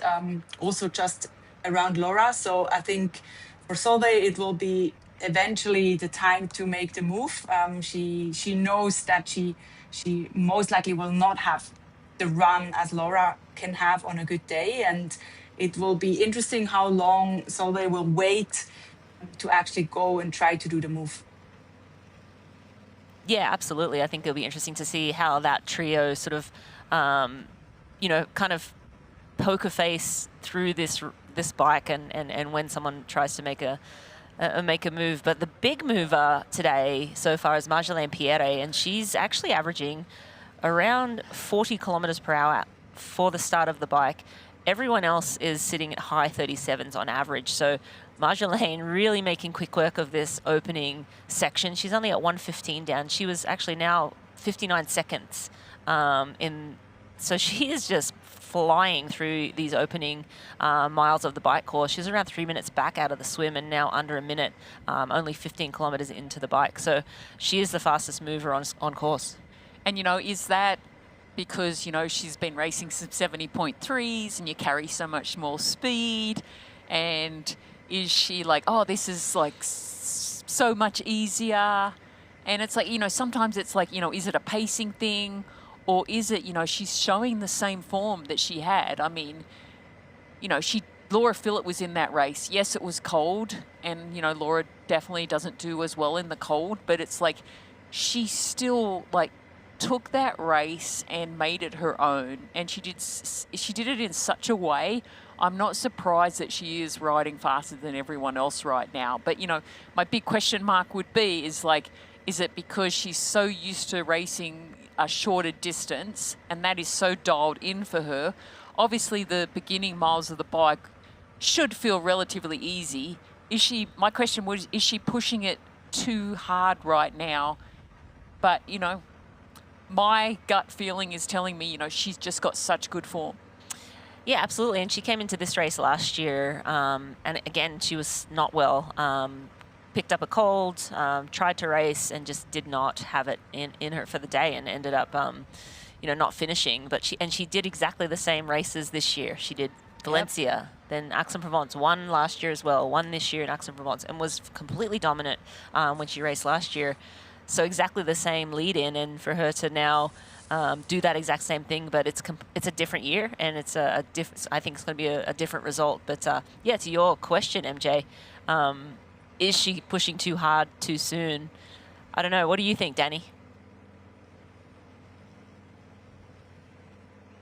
also just around Laura. So I think for Solveig it will be eventually the time to make the move. She knows that she most likely will not have the run as Laura can have on a good day, and it will be interesting how long Solveig will wait to actually go and try to do the move. Yeah, absolutely. I think it'll be interesting to see how that trio sort of kind of poker face through this bike and when someone tries to make a move. But the big mover today so far is Marjolaine Pierre, and she's actually averaging around 40 kilometers per hour for the start of the bike. Everyone else is sitting at high 37s on average. So Marjolaine really making quick work of this opening section. She's only at 1:15 down. She was actually now 59 seconds so she is just flying through these opening miles of the bike course. She's around 3 minutes back out of the swim and now under a minute, only 15 kilometers into the bike. So she is the fastest mover on course. And, is that because, she's been racing some 70.3s and you carry so much more speed? And is she like, oh, this is like so much easier? And it's like, sometimes it's like, is it a pacing thing? Or is it, she's showing the same form that she had? I mean, Laura Phillip was in that race. Yes, it was cold, and, Laura definitely doesn't do as well in the cold, but it's like she still, like, took that race and made it her own, and she did it in such a way. I'm not surprised that she is riding faster than everyone else right now. But, my big question mark would be is it because she's so used to racing a shorter distance and that is so dialed in for her? Obviously, the beginning miles of the bike should feel relatively easy. My question was, is she pushing it too hard right now? But, my gut feeling is telling me, she's just got such good form. Yeah, absolutely. And she came into this race last year, and again, she was not well. Picked up a cold, tried to race, and just did not have it in her for the day, and ended up, not finishing. But she did exactly the same races this year. She did Valencia, then Aix-en-Provence, won last year as well, won this year in Aix-en-Provence, and was completely dominant when she raced last year. So exactly the same lead-in, and for her to now do that exact same thing, but it's a different year, and it's I think it's going to be a different result. But yeah, to your question, MJ, is she pushing too hard too soon? I don't know. What do you think, Danny?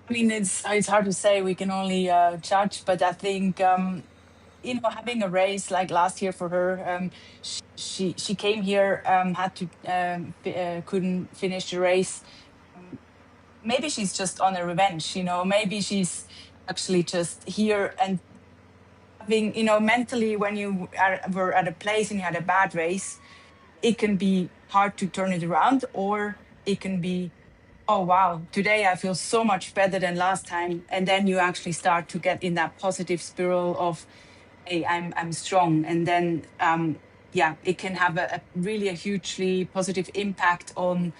I mean, it's hard to say. We can only judge, but I think having a race like last year for her, she came here, had to couldn't finish the race. Maybe she's just on a revenge. Maybe she's actually just here and having, mentally, when you were at a place and you had a bad race, it can be hard to turn it around, or it can be, oh wow, today I feel so much better than last time, and then you actually start to get in that positive spiral of, hey, I'm strong, and then it can have a really hugely positive impact on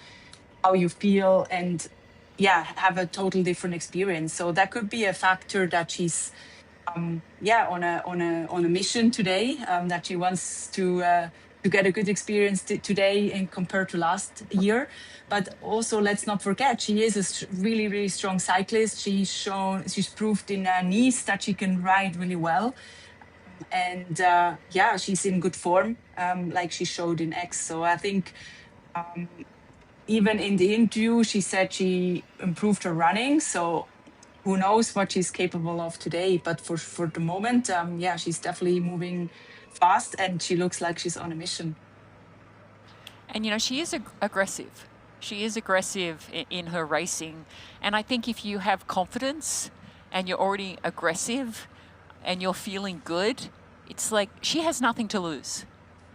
how you feel, and have a total different experience. So that could be a factor that she's on a mission today, that she wants to get a good experience today and compared to last year. But also, let's not forget, she is a really, really strong cyclist. She's proved in Nice that she can ride really well. And she's in good form, like she showed in X. So I think even in the interview, she said she improved her running. So who knows what she's capable of today. But for the moment, she's definitely moving fast, and she looks like she's on a mission. And, she is aggressive. She is aggressive in her racing. And I think if you have confidence and you're already aggressive and you're feeling good, it's like she has nothing to lose.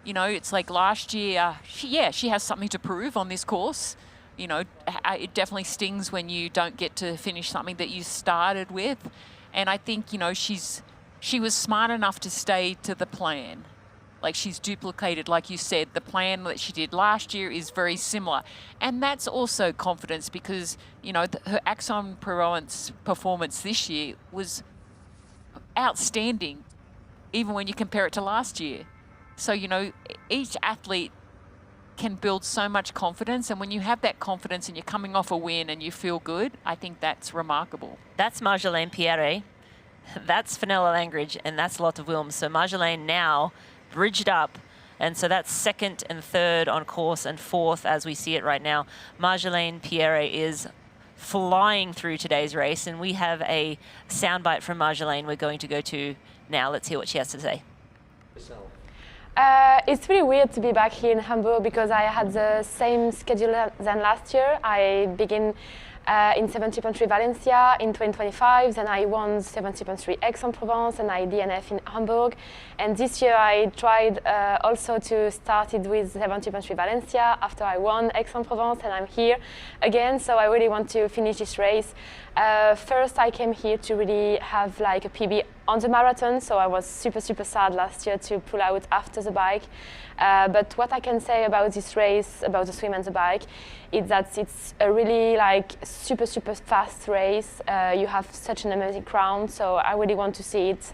It's like last year, she has something to prove on this course. It definitely stings when you don't get to finish something that you started with. And I think, she was smart enough to stay to the plan. Like, she's duplicated, like you said, the plan that she did last year is very similar. And that's also confidence because, her Aix-en-Provence performance this year was outstanding, even when you compare it to last year. So, each athlete can build so much confidence. And when you have that confidence and you're coming off a win and you feel good, I think that's remarkable. That's Marjolaine Pierre. That's Fenella Langridge, and that's Lotte Wilms. So Marjolaine now bridged up. And so that's second and third on course and fourth as we see it right now. Marjolaine Pierre is flying through today's race, and we have a soundbite from Marjolaine we're going to go to now. Let's hear what she has to say. It's really weird to be back here in Hamburg because I had the same schedule than last year. I begin in 70.3 Valencia in 2025, then I won 70.3 Aix-en-Provence and I DNF in Hamburg. And this year I tried also to start it with 70.3 Valencia after I won Aix-en-Provence, and I'm here again, so I really want to finish this race. First I came here to really have like a PB on the marathon, so I was super sad last year to pull out after the bike. But what I can say about this race, about the swim and the bike, is that it's a really like super fast race. You have such an amazing crowd, so I really want to see it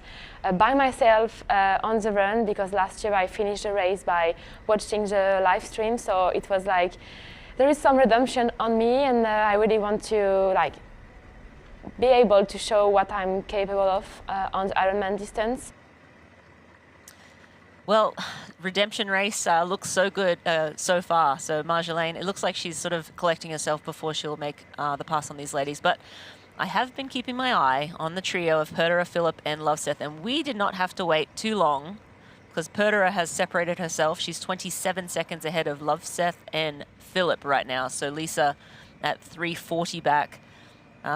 by myself on the run, because last year I finished the race by watching the live stream, so it was like there is some redemption on me, and I really want to like be able to show what I'm capable of on the Ironman distance. Well, redemption race looks so good so far. So Marjolaine, it looks like she's sort of collecting herself before she'll make the pass on these ladies. But I have been keeping my eye on the trio of Perdera, Philip and Loveseth, and we did not have to wait too long because Perdera has separated herself. She's 27 seconds ahead of Loveseth and Philip right now. So Lisa at 3:40 back.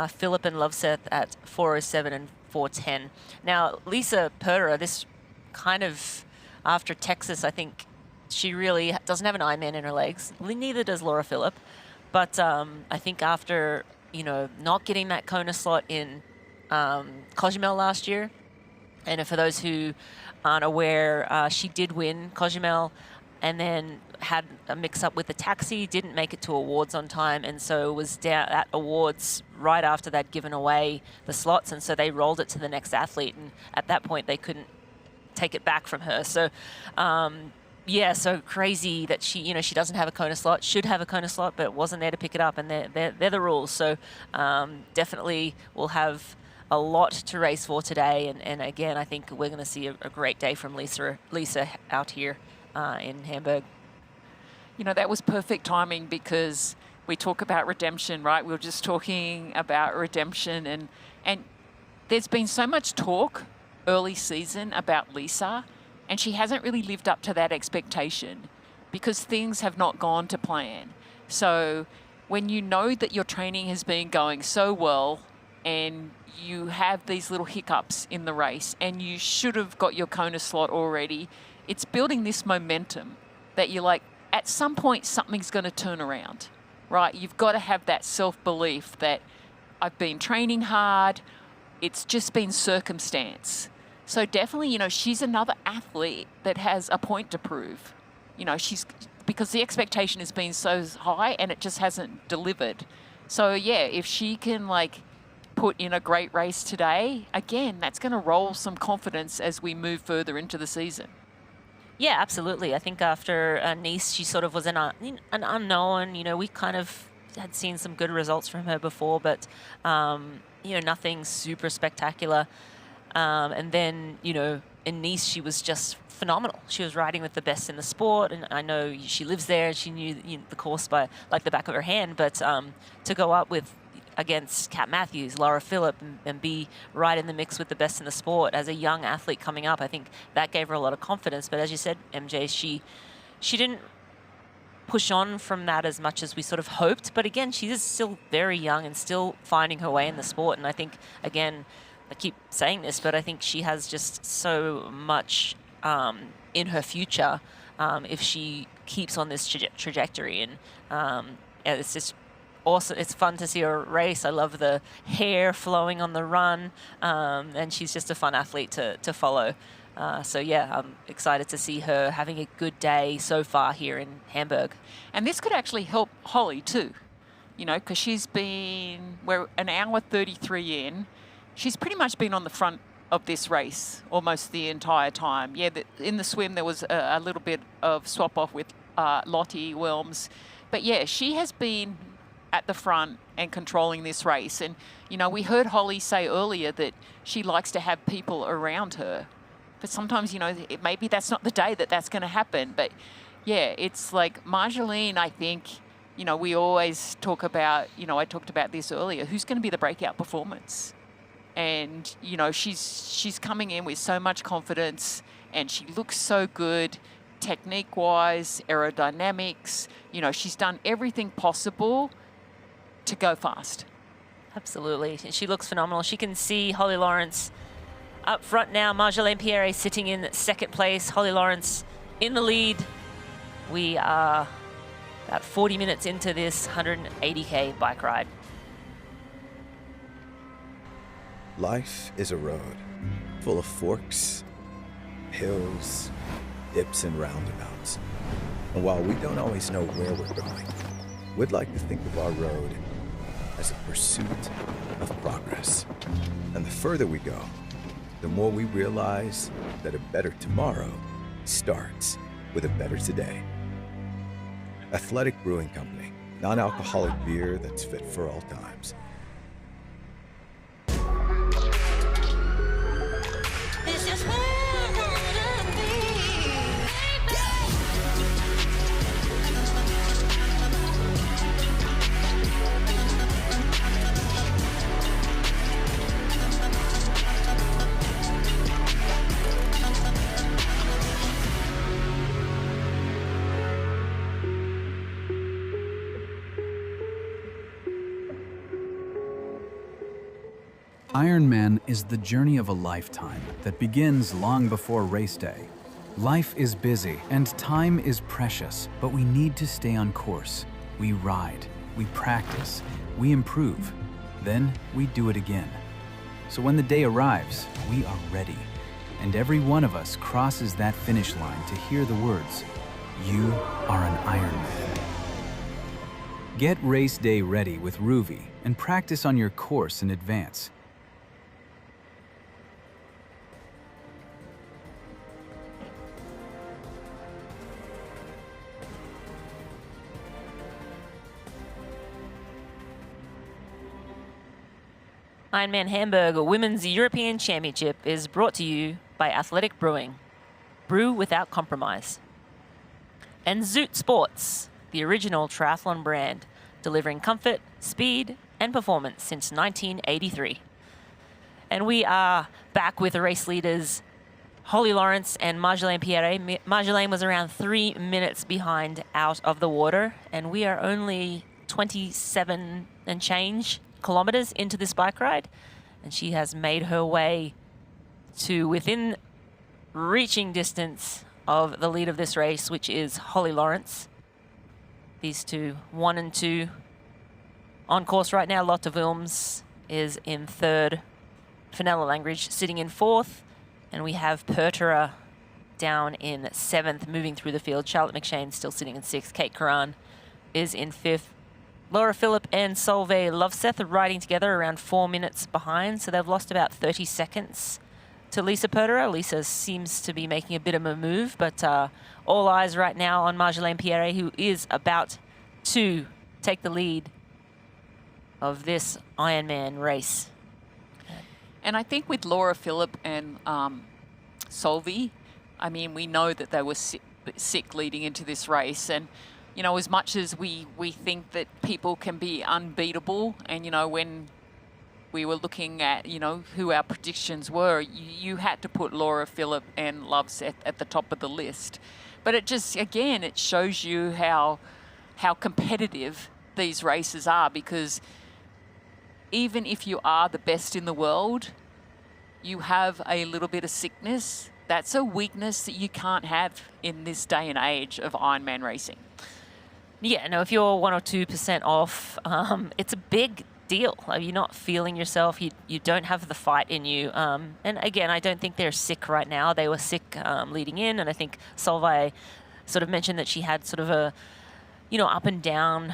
Philip and Loveseth at 4:07 and 4:10. Now, Lisa Perdera, this kind of, after Texas, I think she really doesn't have an Ironman in her legs. Neither does Laura Philipp. But I think after, you know, not getting that Kona slot in Cozumel last year, and for those who aren't aware, she did win Cozumel and then had a mix-up with the taxi, didn't make it to awards on time, and so was down at awards right after they'd given away the slots, and so they rolled it to the next athlete, and at that point they couldn't take it back from her. So yeah, so crazy that she, you know, she doesn't have a Kona slot, should have a Kona slot, but wasn't there to pick it up, and they're the rules. So definitely we'll have a lot to race for today, and again, I think we're going to see a great day from Lisa out here in Hamburg. You know, that was perfect timing because we talk about redemption, right? We were just talking about redemption, and there's been so much talk early season about Lisa, and she hasn't really lived up to that expectation because things have not gone to plan. So when you know that your training has been going so well and you have these little hiccups in the race and you should have got your Kona slot already, it's building this momentum that you're like, at some point something's going to turn around, right? You've got to have that self-belief that I've been training hard, it's just been circumstance. So definitely, you know, she's another athlete that has a point to prove. You know, because the expectation has been so high and it just hasn't delivered. So yeah, if she can like put in a great race today, again, that's going to roll some confidence as we move further into the season. Yeah, absolutely. I think after Nice, she sort of was an unknown. You know, we kind of had seen some good results from her before, but, you know, nothing super spectacular. And then, you know, in Nice, she was just phenomenal. She was riding with the best in the sport, and I know she lives there, and she knew the course by like the back of her hand, but to go up against Kat Matthews, Laura Philipp, and be right in the mix with the best in the sport as a young athlete coming up, I think that gave her a lot of confidence. But as you said, MJ, she didn't push on from that as much as we sort of hoped. But again, she is still very young and still finding her way in the sport. And I think, again, I keep saying this, but I think she has just so much in her future if she keeps on this trajectory. And yeah, it's just awesome. It's fun to see her race. I love the hair flowing on the run, and she's just a fun athlete to follow. So yeah, I'm excited to see her having a good day so far here in Hamburg. And this could actually help Holly too, you know, because we're an hour 33 in. She's pretty much been on the front of this race almost the entire time. Yeah, in the swim there was a little bit of swap off with Lottie Wilms, but yeah, she has been at the front and controlling this race. And, you know, we heard Holly say earlier that she likes to have people around her. But sometimes, you know, maybe that's not the day that's going to happen. But, yeah, it's like Marjolaine, I think, you know, we always talk about, you know, I talked about this earlier, who's going to be the breakout performance? And, you know, she's coming in with so much confidence and she looks so good technique-wise, aerodynamics. You know, she's done everything possible to go fast. Absolutely. She looks phenomenal. She can see Holly Lawrence up front now. Marjolaine Pierre sitting in second place. Holly Lawrence in the lead. We are about 40 minutes into this 180K bike ride. Life is a road full of forks, hills, dips, and roundabouts. And while we don't always know where we're going, we'd like to think of our road as a pursuit of progress. And the further we go, the more we realize that a better tomorrow starts with a better today. Athletic Brewing Company, non-alcoholic beer that's fit for all times. Ironman is the journey of a lifetime that begins long before race day. Life is busy and time is precious, but we need to stay on course. We ride, we practice, we improve, then we do it again. So when the day arrives, we are ready, and every one of us crosses that finish line to hear the words, "You are an Ironman." Get race day ready with Ruvi and practice on your course in advance. Ironman Hamburg Women's European Championship is brought to you by Athletic Brewing. Brew without compromise. And Zoot Sports, the original triathlon brand, delivering comfort, speed, and performance since 1983. And we are back with the race leaders, Holly Lawrence and Marjolaine Pierre. Marjolaine was around 3 minutes behind out of the water, and we are only 27 and change kilometers into this bike ride, and she has made her way to within reaching distance of the lead of this race, which is Holly Lawrence. These two, 1 and 2, on course right now. Lotte Wilms is in third. Fenella Langridge sitting in fourth, and we have Pertera down in seventh, moving through the field. Charlotte McShane still sitting in sixth. Kate Curran is in fifth. Laura Philipp and Solveig Lovseth are riding together around 4 minutes behind, so they've lost about 30 seconds to Lisa Pertera. Lisa seems to be making a bit of a move, but all eyes right now on Marjolaine Pierre, who is about to take the lead of this Ironman race. And I think with Laura Philipp and Solveig, I mean, we know that they were sick leading into this race, and you know, as much as we think that people can be unbeatable, and, you know, when we were looking at, you know, who our predictions were, you had to put Laura Philipp and Lovseth at the top of the list. But it just, again, it shows you how competitive these races are, because even if you are the best in the world, you have a little bit of sickness. That's a weakness that you can't have in this day and age of Ironman racing. Yeah, no, if you're 1 or 2% off, it's a big deal. You're not feeling yourself. You don't have the fight in you. And again, I don't think they're sick right now. They were sick leading in, and I think Solveig sort of mentioned that she had sort of a, you know, up and down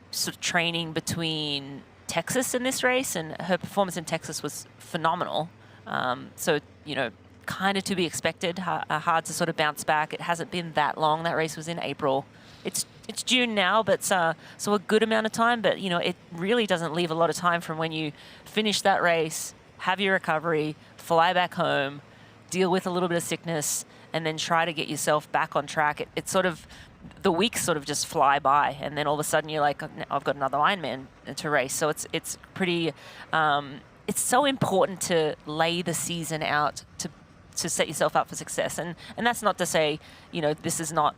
sort of training between Texas and this race, and her performance in Texas was phenomenal. So, you know, kind of to be expected, hard to sort of bounce back. It hasn't been that long. That race was in April. It's June now, but so a good amount of time. But, you know, it really doesn't leave a lot of time from when you finish that race, have your recovery, fly back home, deal with a little bit of sickness, and then try to get yourself back on track. It sort of the weeks sort of just fly by, and then all of a sudden you're like, I've got another Ironman to race. So it's pretty. It's so important to lay the season out to set yourself up for success, and that's not to say, you know, this is not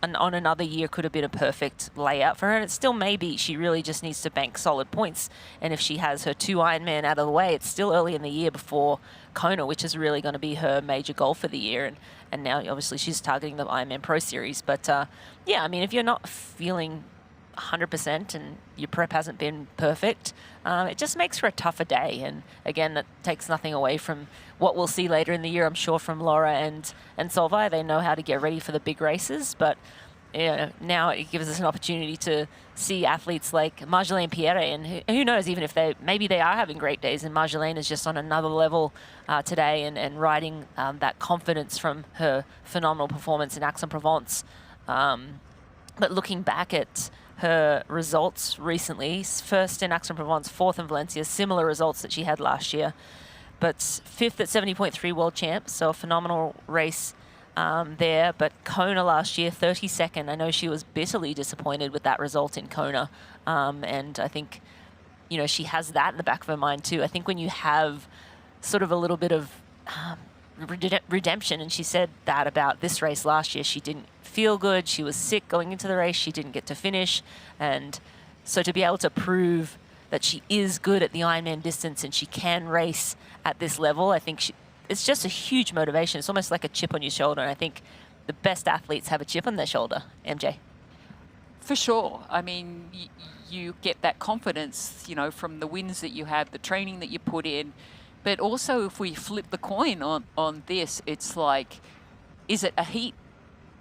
on another year could have been a perfect layout for her, and it still may be. She really just needs to bank solid points, and if she has her 2 Ironman out of the way, it's still early in the year before Kona, which is really going to be her major goal for the year, and now obviously she's targeting the Ironman Pro Series. But yeah, I mean, if you're not feeling 100% and your prep hasn't been perfect, it just makes for a tougher day. And again, that takes nothing away from what we'll see later in the year, I'm sure, from Laura and Solveig. They know how to get ready for the big races, but now it gives us an opportunity to see athletes like Marjolaine Pierre, and who knows, even if maybe they are having great days, and Marjolaine is just on another level today and riding that confidence from her phenomenal performance in Aix-en-Provence. But looking back at her results recently, first in Aix-en-Provence, 4th in Valencia, similar results that she had last year, but 5th at 70.3 world champs, so a phenomenal race there. But Kona last year, 32nd. I know she was bitterly disappointed with that result in Kona, and I think, you know, she has that in the back of her mind too. I think when you have sort of a little bit of redemption, and she said that about this race last year, she didn't feel good, she was sick going into the race, she didn't get to finish, and so to be able to prove that she is good at the Ironman distance and she can race at this level, I think it's just a huge motivation. It's almost like a chip on your shoulder, and I think the best athletes have a chip on their shoulder. MJ? For sure. I mean, you get that confidence, you know, from the wins that you have, the training that you put in. But also, if we flip the coin on this, it's like, is it a heat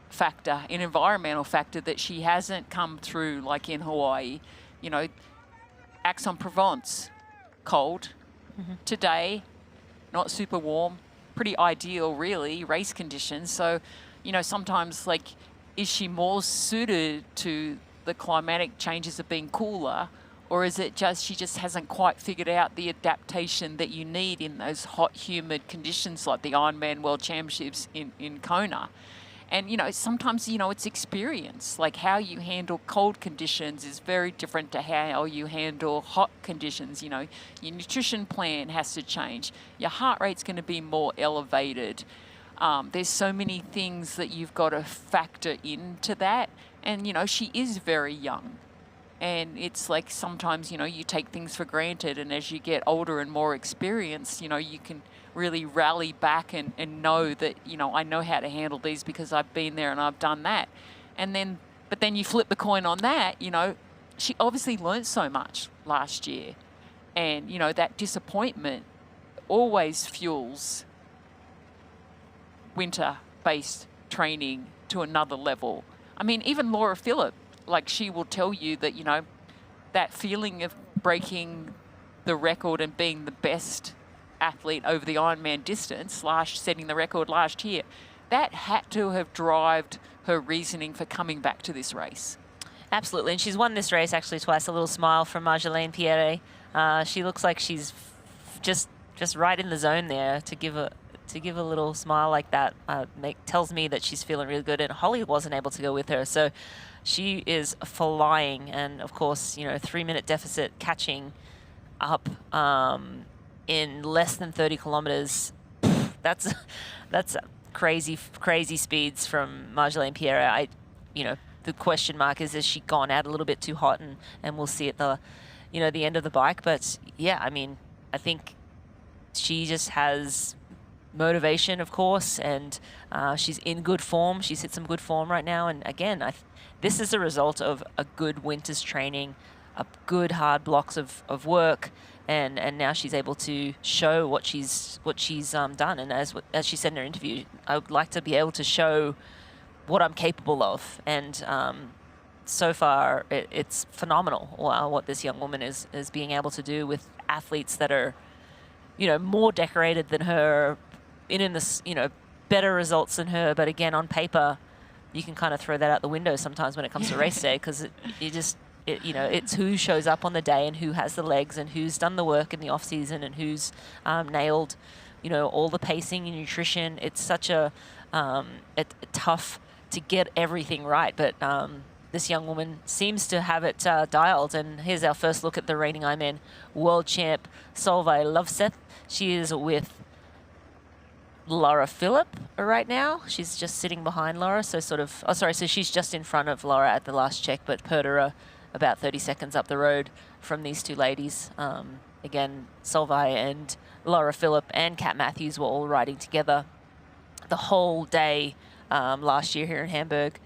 factor, an environmental factor that she hasn't come through like in Hawaii? You know, Aix-en-Provence, cold. Today, not super warm, pretty ideal really, race conditions. So, you know, sometimes like, is she more suited to the climatic changes of being cooler, or is it just she just hasn't quite figured out the adaptation that you need in those hot, humid conditions like the Ironman World Championships in Kona? And, you know, sometimes, you know, it's experience. Like how you handle cold conditions is very different to how you handle hot conditions. You know, your nutrition plan has to change. Your heart rate's going to be more elevated. There's so many things that you've got to factor into that. And, you know, she is very young. And it's like sometimes, you know, you take things for granted, and as you get older and more experienced, you know, you can really rally back and know that, you know, I know how to handle these because I've been there and I've done that. And then, but then you flip the coin on that, you know, she obviously learned so much last year. And, you know, that disappointment always fuels winter-based training to another level. I mean, even Laura Philipp, like she will tell you that, you know, that feeling of breaking the record and being the best athlete over the Ironman distance, setting the record last year, that had to have driven her reasoning for coming back to this race. Absolutely, and she's won this race actually twice. A little smile from Marjolaine Pierre. She looks like she's just right in the zone there to give a little smile like that. Tells me that she's feeling really good, and Holly wasn't able to go with her, so she is flying. And of course, you know, 3-minute deficit catching up in less than 30 kilometers. That's crazy speeds from Marjolaine Pierre. You know, the question mark is, has she gone out a little bit too hot, and we'll see at the end of the bike. But yeah, I mean, I think she just has motivation, of course, and she's in good form. She's hit some good form right now, and again, this is a result of a good winter's training, a good hard blocks of work, and now she's able to show what she's done. And as she said in her interview, I would like to be able to show what I'm capable of, and so far it's phenomenal what this young woman is being able to do with athletes that are, you know, more decorated than her, in this, you know, better results than her. But again, on paper, you can kind of throw that out the window sometimes when it comes to race day, because you know, it's who shows up on the day and who has the legs and who's done the work in the off season and who's nailed, you know, all the pacing and nutrition. It's such a tough to get everything right. But this young woman seems to have it dialed. And here's our first look at the reigning Ironman world champ, Solveig Lovseth. She is with Laura Philipp right now. She's just sitting behind Laura, so so she's just in front of Laura at the last check, but Perder about 30 seconds up the road from these two ladies. Again, Solveig and Laura Philipp and Kat Matthews were all riding together the whole day last year here in Hamburg,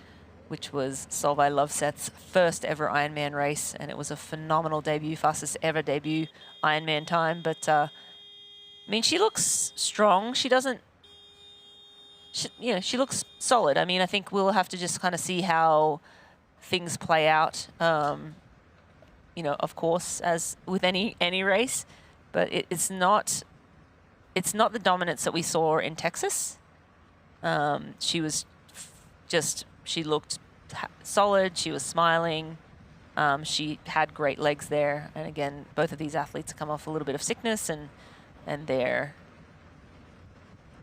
which was Solveig Lovseth's first ever Ironman race, and it was a phenomenal debut, fastest ever debut Ironman time. But I mean, she looks strong. She doesn't, she looks solid. I mean, I think we'll have to just kind of see how things play out. Of course, as with any race, but it's not the dominance that we saw in Texas. She was she looked solid. She was smiling. She had great legs there. And again, both of these athletes come off a little bit of sickness, and they're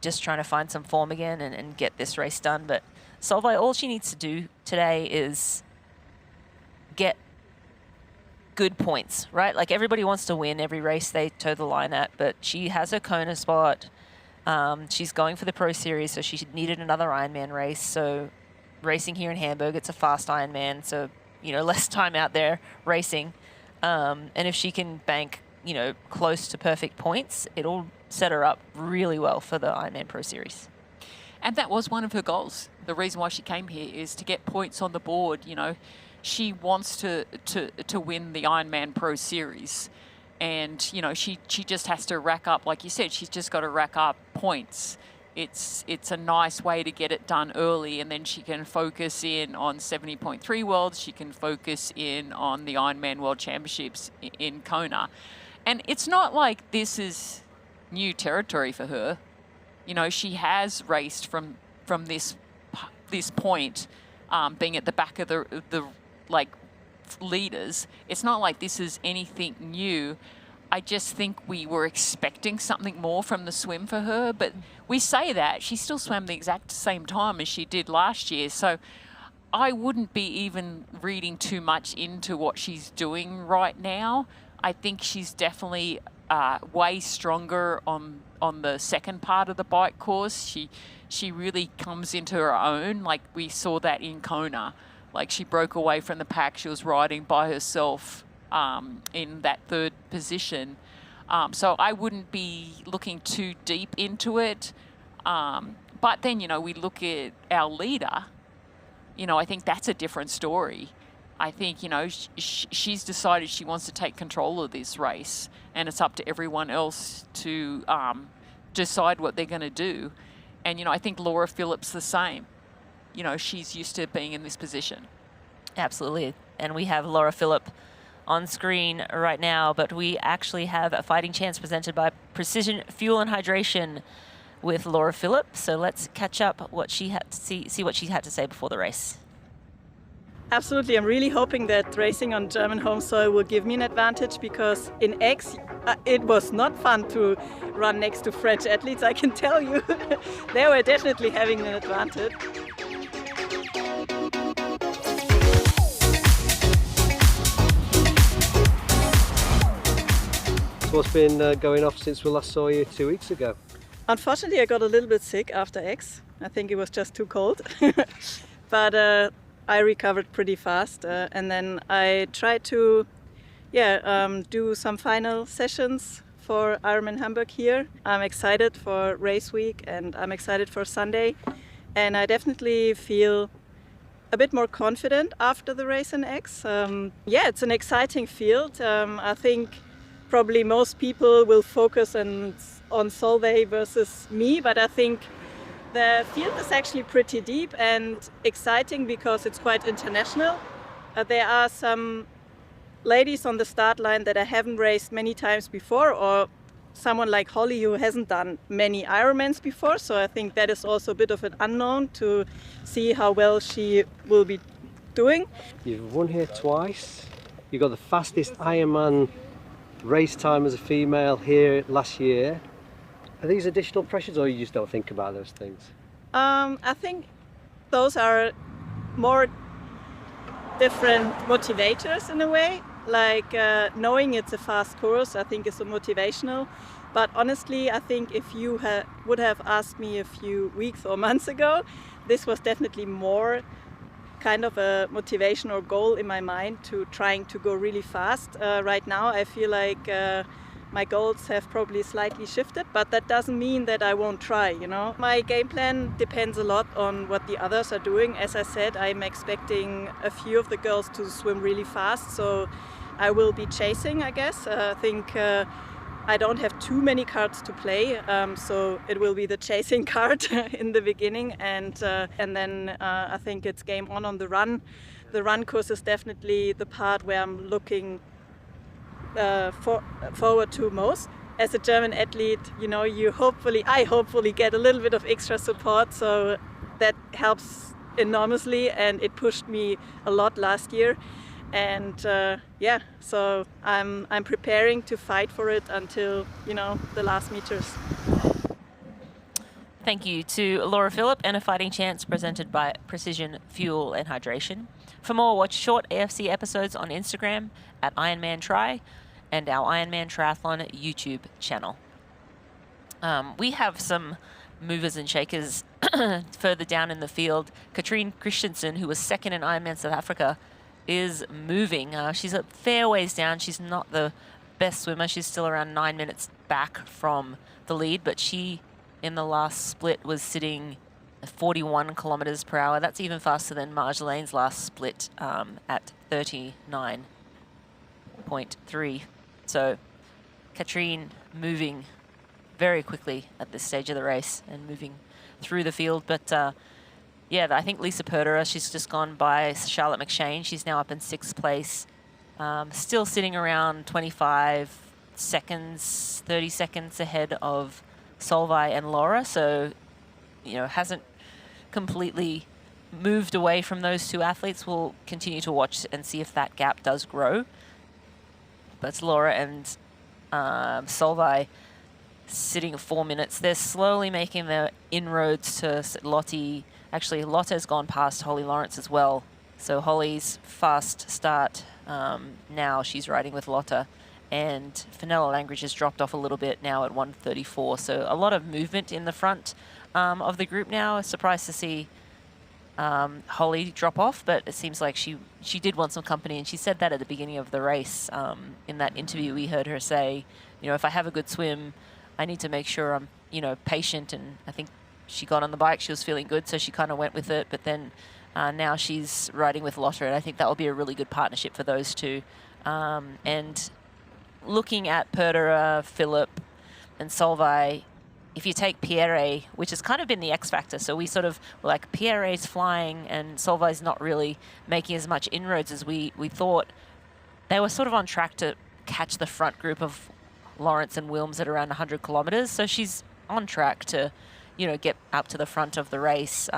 just trying to find some form again and get this race done. But Solveig, all she needs to do today is get good points, right? Like, everybody wants to win every race they toe the line at, but she has her Kona spot. She's going for the Pro Series, so she needed another Ironman race. So racing here in Hamburg, it's a fast Ironman, so less time out there racing. And if she can bank close to perfect points, it'll set her up really well for the Ironman Pro Series. And that was one of her goals. The reason why she came here is to get points on the board. She wants to win the Ironman Pro Series. And, she just has to rack up, like you said, she's just got to rack up points. It's a nice way to get it done early, and then she can focus in on 70.3 Worlds. She can focus in on the Ironman World Championships in Kona. And it's not like this is new territory for her. She has raced from this point, being at the back of the leaders. It's not like this is anything new. I just think we were expecting something more from the swim for her, but we say that she still swam the exact same time as she did last year. So I wouldn't be even reading too much into what she's doing right now. I think she's definitely way stronger on the second part of the bike course. She really comes into her own. Like, we saw that in Kona. Like, she broke away from the pack. She was riding by herself in that third position. So I wouldn't be looking too deep into it. But then, we look at our leader. I think that's a different story. I think, she's decided she wants to take control of this race, and it's up to everyone else to decide what they're going to do. And, I think Laura Phillips the same. She's used to being in this position. Absolutely. And we have Laura Philipp on screen right now, but we actually have a fighting chance presented by Precision Fuel and Hydration with Laura Philipp. So let's catch up what she had to see what she had to say before the race. Absolutely. I'm really hoping that racing on German home soil will give me an advantage, because in X it was not fun to run next to French athletes, I can tell you. They were definitely having an advantage. So what's been going off since we last saw you 2 weeks ago? Unfortunately, I got a little bit sick after X. I think it was just too cold. But I recovered pretty fast, and then I tried to do some final sessions for Ironman Hamburg here. I'm excited for race week, and I'm excited for Sunday, and I definitely feel a bit more confident after the race in X. It's an exciting field. I think probably most people will focus on Solveig versus me, but I think the field is actually pretty deep and exciting because it's quite international. There are some ladies on the start line that I haven't raced many times before, or someone like Holly who hasn't done many Ironmans before. So I think that is also a bit of an unknown to see how well she will be doing. You've won here twice. You got the fastest Ironman race time as a female here last year. Are these additional pressures, or you just don't think about those things? I think those are more different motivators in a way. Like knowing it's a fast course, I think is so motivational. But honestly, I think if you would have asked me a few weeks or months ago, this was definitely more kind of a motivation or goal in my mind to trying to go really fast. Right now, I feel like my goals have probably slightly shifted, but that doesn't mean that I won't try, you know. My game plan depends a lot on what the others are doing. As I said, I'm expecting a few of the girls to swim really fast, so I will be chasing, I guess. I think I don't have too many cards to play, so it will be the chasing card in the beginning, and then I think it's game on the run. The run course is definitely the part where I'm looking forward to most. As a German athlete, you know, I hopefully get a little bit of extra support, so that helps enormously, and it pushed me a lot last year. And yeah, so I'm preparing to fight for it until, you know, the last meters. Thank you to Laura Philipp and A Fighting Chance, presented by Precision Fuel and Hydration. For more, watch short AFC episodes on Instagram at Ironman Try and our Ironman Triathlon YouTube channel. We have some movers and shakers further down in the field. Katrine Christensen, who was second in Ironman South Africa, is moving. She's a fair ways down. She's not the best swimmer. She's still around 9 minutes back from the lead, but she, in the last split, was sitting 41 kilometers per hour. That's even faster than Marjolaine's last split at 39.3. So Katrine moving very quickly at this stage of the race and moving through the field. But yeah, I think Lisa Perderer, she's just gone by Charlotte McShane. She's now up in 6th place, still sitting around 25 seconds, 30 seconds ahead of Solveig and Laura. So, you know, hasn't completely moved away from those two athletes. We'll continue to watch and see if that gap does grow. But it's Laura and Solveig sitting at 4 minutes. They're slowly making their inroads to Lottie. Actually, Lotte's gone past Holly Lawrence as well. So Holly's fast start now, she's riding with Lotte. And Fenella Langridge has dropped off a little bit now at 1:34. So a lot of movement in the front of the group now. Surprised to see Holly drop off, but it seems like she did want some company, and she said that at the beginning of the race. In that interview, we heard her say, you know, if I have a good swim, I need to make sure I'm, you know, patient. And I think she got on the bike, she was feeling good, so she kind of went with it. But then now she's riding with Lotte, and I think that will be a really good partnership for those two. And looking at Perderer, Philipp, and Solveig, if you take Pierre, which has kind of been the X factor, so we sort of were like, Pierre's flying and Solveig's not really making as much inroads as we thought. They were sort of on track to catch the front group of Lawrence and Wilms at around 100 kilometers, so she's on track to, you know, get up to the front of the race.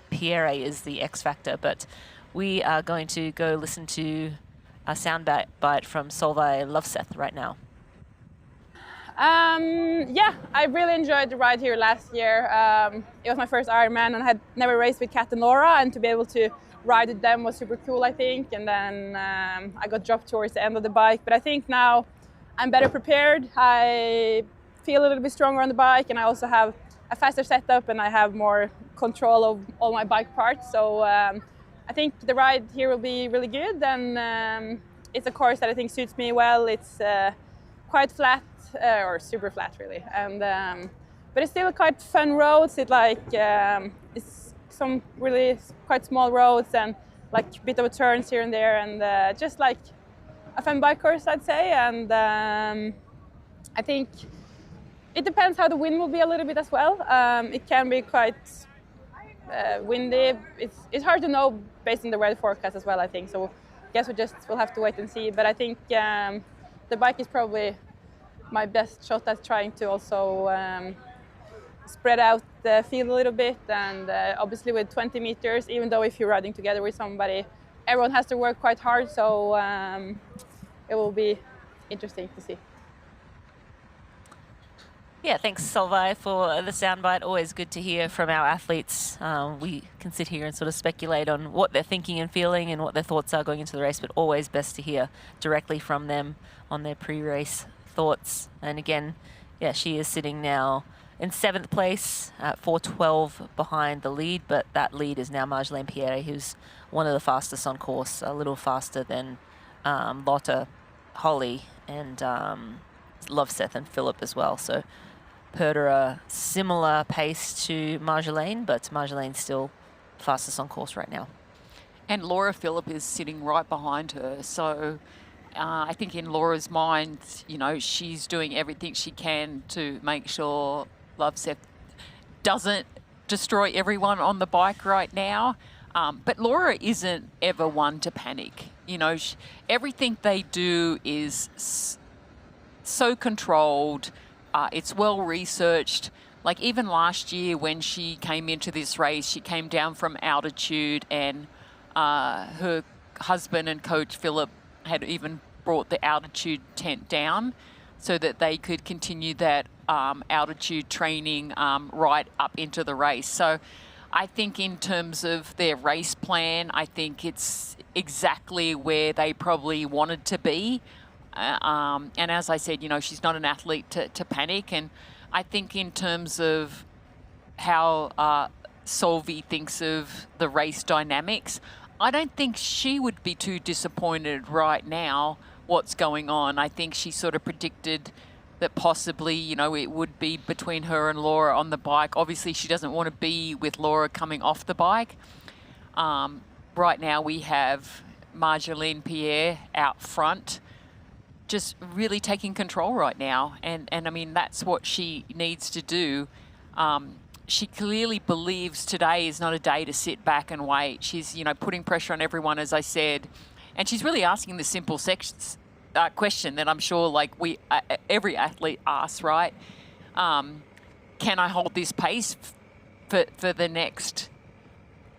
Pierre is the X factor, but we are going to go listen to a sound bite from Solveig Lovseth right now. Yeah, I really enjoyed the ride here last year. It was my first Ironman, and I had never raced with Kat and Laura, and to be able to ride with them was super cool, I think. And then I got dropped towards the end of the bike, but I think now I'm better prepared. I feel a little bit stronger on the bike, and I also have a faster setup, and I have more control of all my bike parts. So I think the ride here will be really good, and it's a course that I think suits me well. It's quite flat, or super flat really, and but it's still quite fun roads. It's some really quite small roads and like a bit of turns here and there, and just like a fun bike course, I'd say. And I think it depends how the wind will be a little bit as well. It can be quite windy. It's hard to know based on the weather forecast as well, I think. So I guess we'll have to wait and see. But I think the bike is probably my best shot at trying to also spread out the field a little bit. And obviously with 20 meters, even though if you're riding together with somebody, everyone has to work quite hard. So it will be interesting to see. Yeah, thanks, Solvay, for the soundbite. Always good to hear from our athletes. We can sit here and sort of speculate on what they're thinking and feeling and what their thoughts are going into the race, but always best to hear directly from them on their pre-race thoughts. And again, yeah, she is sitting now in 7th place at 4:12 behind the lead, but that lead is now Marjolaine Pierre, who's one of the fastest on course, a little faster than Lotte, Holly, and Loveseth and Philip as well. So Purder a similar pace to Marjolaine, but Marjolaine's still fastest on course right now. And Laura Phillip is sitting right behind her. So I think in Laura's mind, you know, she's doing everything she can to make sure Loveseth doesn't destroy everyone on the bike right now. But Laura isn't ever one to panic. You know, everything they do is so controlled. It's well researched. Like even last year when she came into this race, she came down from altitude, and her husband and coach Philip had even brought the altitude tent down so that they could continue that altitude training right up into the race. So I think in terms of their race plan, I think it's exactly where they probably wanted to be. And as I said, you know, she's not an athlete to panic. And I think in terms of how Solvi thinks of the race dynamics, I don't think she would be too disappointed right now what's going on. I think she sort of predicted that possibly, you know, it would be between her and Laura on the bike. Obviously, she doesn't want to be with Laura coming off the bike. Right now we have Marjolaine Pierre out front, just really taking control right now. And I mean, that's what she needs to do. She clearly believes today is not a day to sit back and wait. She's, you know, putting pressure on everyone, as I said. And she's really asking the simple question that I'm sure like every athlete asks, right? Can I hold this pace for the next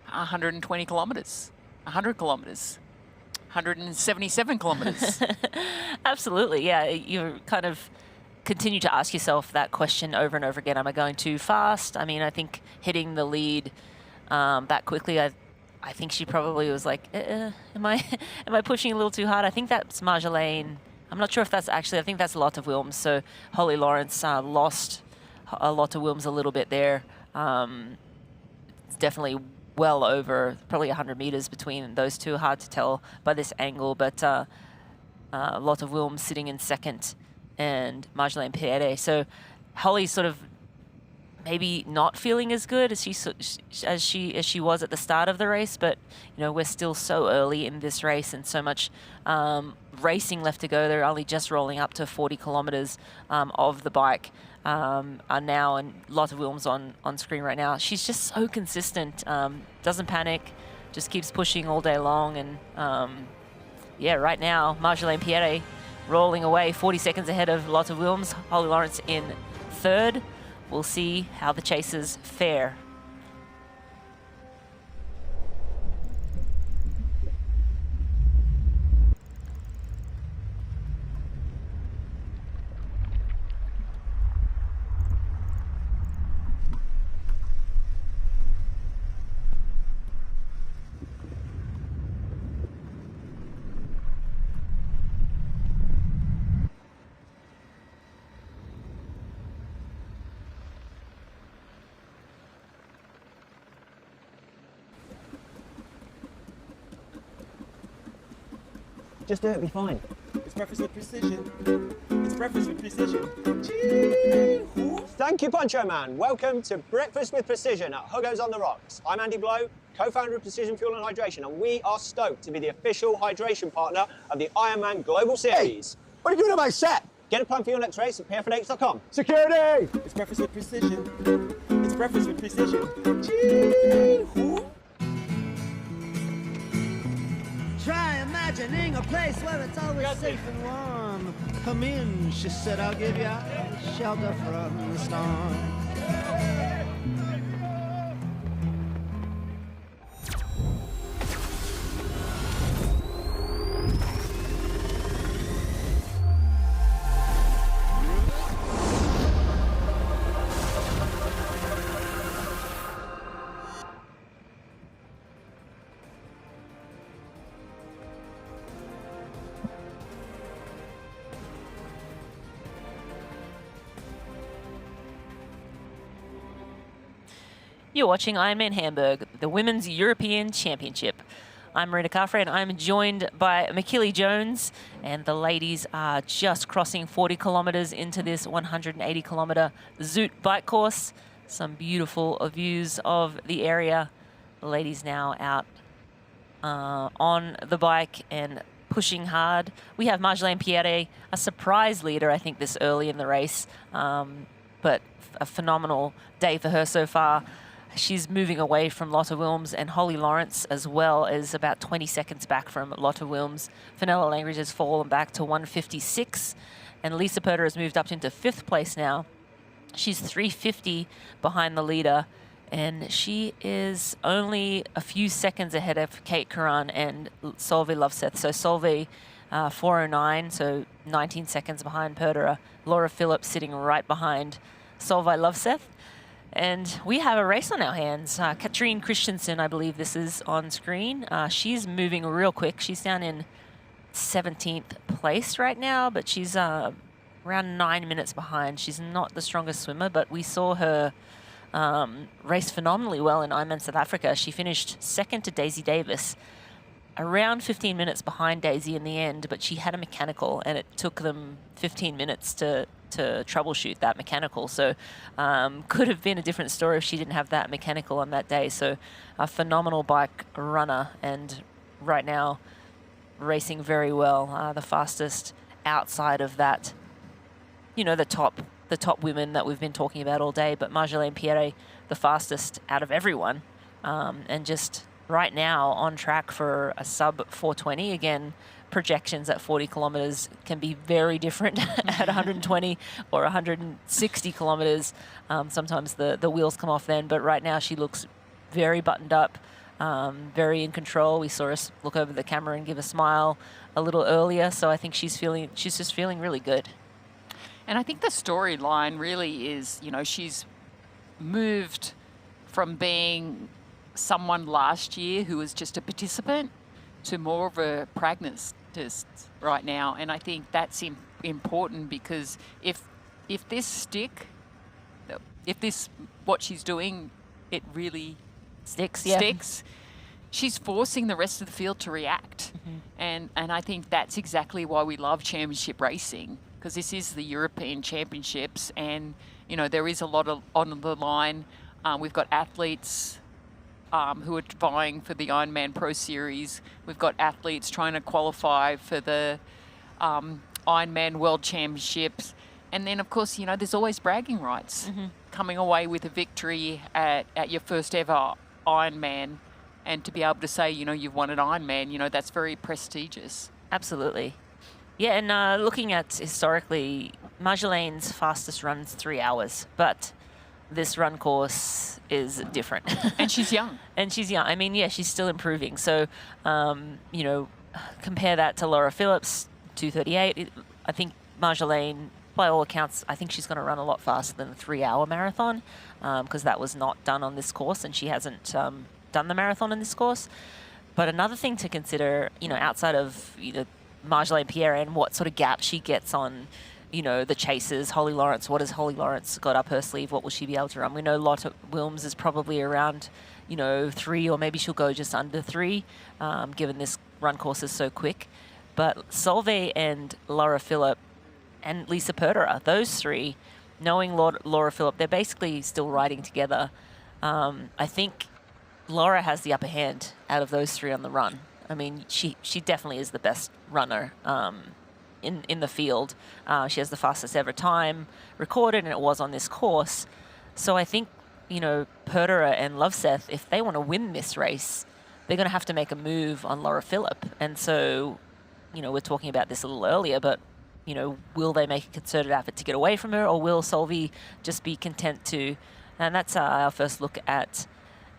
120 kilometres, 100 kilometres? 177 kilometres. Absolutely, yeah. You kind of continue to ask yourself that question over and over again. Am I going too fast? I mean, I think hitting the lead that quickly, I think she probably was like, am I pushing a little too hard? I think that's Marjolaine. I'm not sure if that's actually, I think that's Lotte Wilms. So Holly Lawrence lost Lotte Wilms a little bit there. It's definitely well over probably 100 meters between those two. Hard to tell by this angle, but Lotte Wilms sitting in second and Marjolaine Pierre. So Holly's sort of maybe not feeling as good as she was at the start of the race, but you know, we're still so early in this race and so much racing left to go. They're only just rolling up to 40 kilometers of the bike. Are now, and Lotte Wilms on screen right now. She's just so consistent, doesn't panic, just keeps pushing all day long. And yeah, right now, Marjolaine Pierre rolling away 40 seconds ahead of Lotte Wilms. Holly Lawrence in third. We'll see how the chasers fare. Just do it, be fine. It's breakfast with precision. It's breakfast with precision. Thank you, Poncho Man. Welcome to Breakfast with Precision at Hugo's on the Rocks. I'm Andy Blow, co-founder of Precision Fuel and Hydration, and we are stoked to be the official hydration partner of the Ironman Global Series. Hey, what are you doing on my set? Get a plan for your next race at pfnx.com. Security! It's breakfast with precision. It's breakfast with precision. Try imagining a place where it's always safe and warm. Come in, she said, I'll give you shelter from the storm. You're watching Ironman Hamburg, the Women's European Championship. I'm Marina Carfrey, and I'm joined by McKillie Jones, and the ladies are just crossing 40 kilometres into this 180-kilometre Zoot bike course. Some beautiful views of the area. The ladies now out on the bike and pushing hard. We have Marjolaine Pierre, a surprise leader, I think, this early in the race, but a phenomenal day for her so far. She's moving away from Lotte Wilms, and Holly Lawrence as well is about 20 seconds back from Lotte Wilms. Fenella Langridge has fallen back to 156, and Lisa Purter has moved up into 5th place now. She's 350 behind the leader, and she is only a few seconds ahead of Kate Curran and Solveig Lovseth. So Solveig 409, so 19 seconds behind Purter. Laura Phillips sitting right behind Solveig Lovseth. And we have a race on our hands. Katrine Christensen, I believe this is on screen. She's moving real quick. She's down in 17th place right now, but she's around 9 minutes behind. She's not the strongest swimmer, but we saw her race phenomenally well in Ironman South Africa. She finished 2nd to Daisy Davis, around 15 minutes behind Daisy in the end, but she had a mechanical, and it took them 15 minutes to troubleshoot that mechanical. So could have been a different story if she didn't have that mechanical on that day. So a phenomenal bike runner, and right now racing very well. The fastest outside of that, you know, the top women that we've been talking about all day, but Marjolaine Pierre, the fastest out of everyone, and just right now on track for a sub 420. Again, projections at 40 kilometers can be very different at 120 or 160 kilometers. Sometimes the wheels come off then, but right now she looks very buttoned up, very in control. We saw her look over the camera and give a smile a little earlier, so I think she's just feeling really good. And I think the storyline really is, you know, she's moved from being someone last year who was just a participant to more of a pragmatist right now. And I think that's important, because if what she's doing, it really sticks, she's forcing the rest of the field to react. And I think that's exactly why we love championship racing, because this is the European Championships, and you know there is a lot on the line. We've got athletes who are vying for the Ironman Pro Series. We've got athletes trying to qualify for the Ironman World Championships. And then, of course, you know, there's always bragging rights. Coming away with a victory at your first ever Ironman, and to be able to say, you know, you've won an Ironman, you know, that's very prestigious. Absolutely. Yeah, and looking at historically, Marjolaine's fastest run's 3 hours, but this run course is different. And she's young. I mean, yeah, she's still improving. So, you know, compare that to Laura Phillips, 2:38. I think Marjolaine, by all accounts, I think she's going to run a lot faster than the 3-hour marathon, because that was not done on this course, and she hasn't done the marathon in this course. But another thing to consider, you know, outside of Marjolaine Pierre and what sort of gap she gets on, you know, the chasers, Holly Lawrence, what has Holly Lawrence got up her sleeve? What will she be able to run? We know Lotte Wilms is probably around, you know, 3, or maybe she'll go just under 3, given this run course is so quick. But Solveig and Laura Phillip and Lisa Purter, those three, knowing Laura Phillip, they're basically still riding together. I think Laura has the upper hand out of those three on the run. I mean, she definitely is the best runner in the field. She has the fastest ever time recorded, and it was on this course. So I think, you know, Purter and Lovseth, if they want to win this race, they're going to have to make a move on Laura Phillip. And so, you know, we're talking about this a little earlier, but, you know, will they make a concerted effort to get away from her, or will Solveig just be content to? And that's our first look at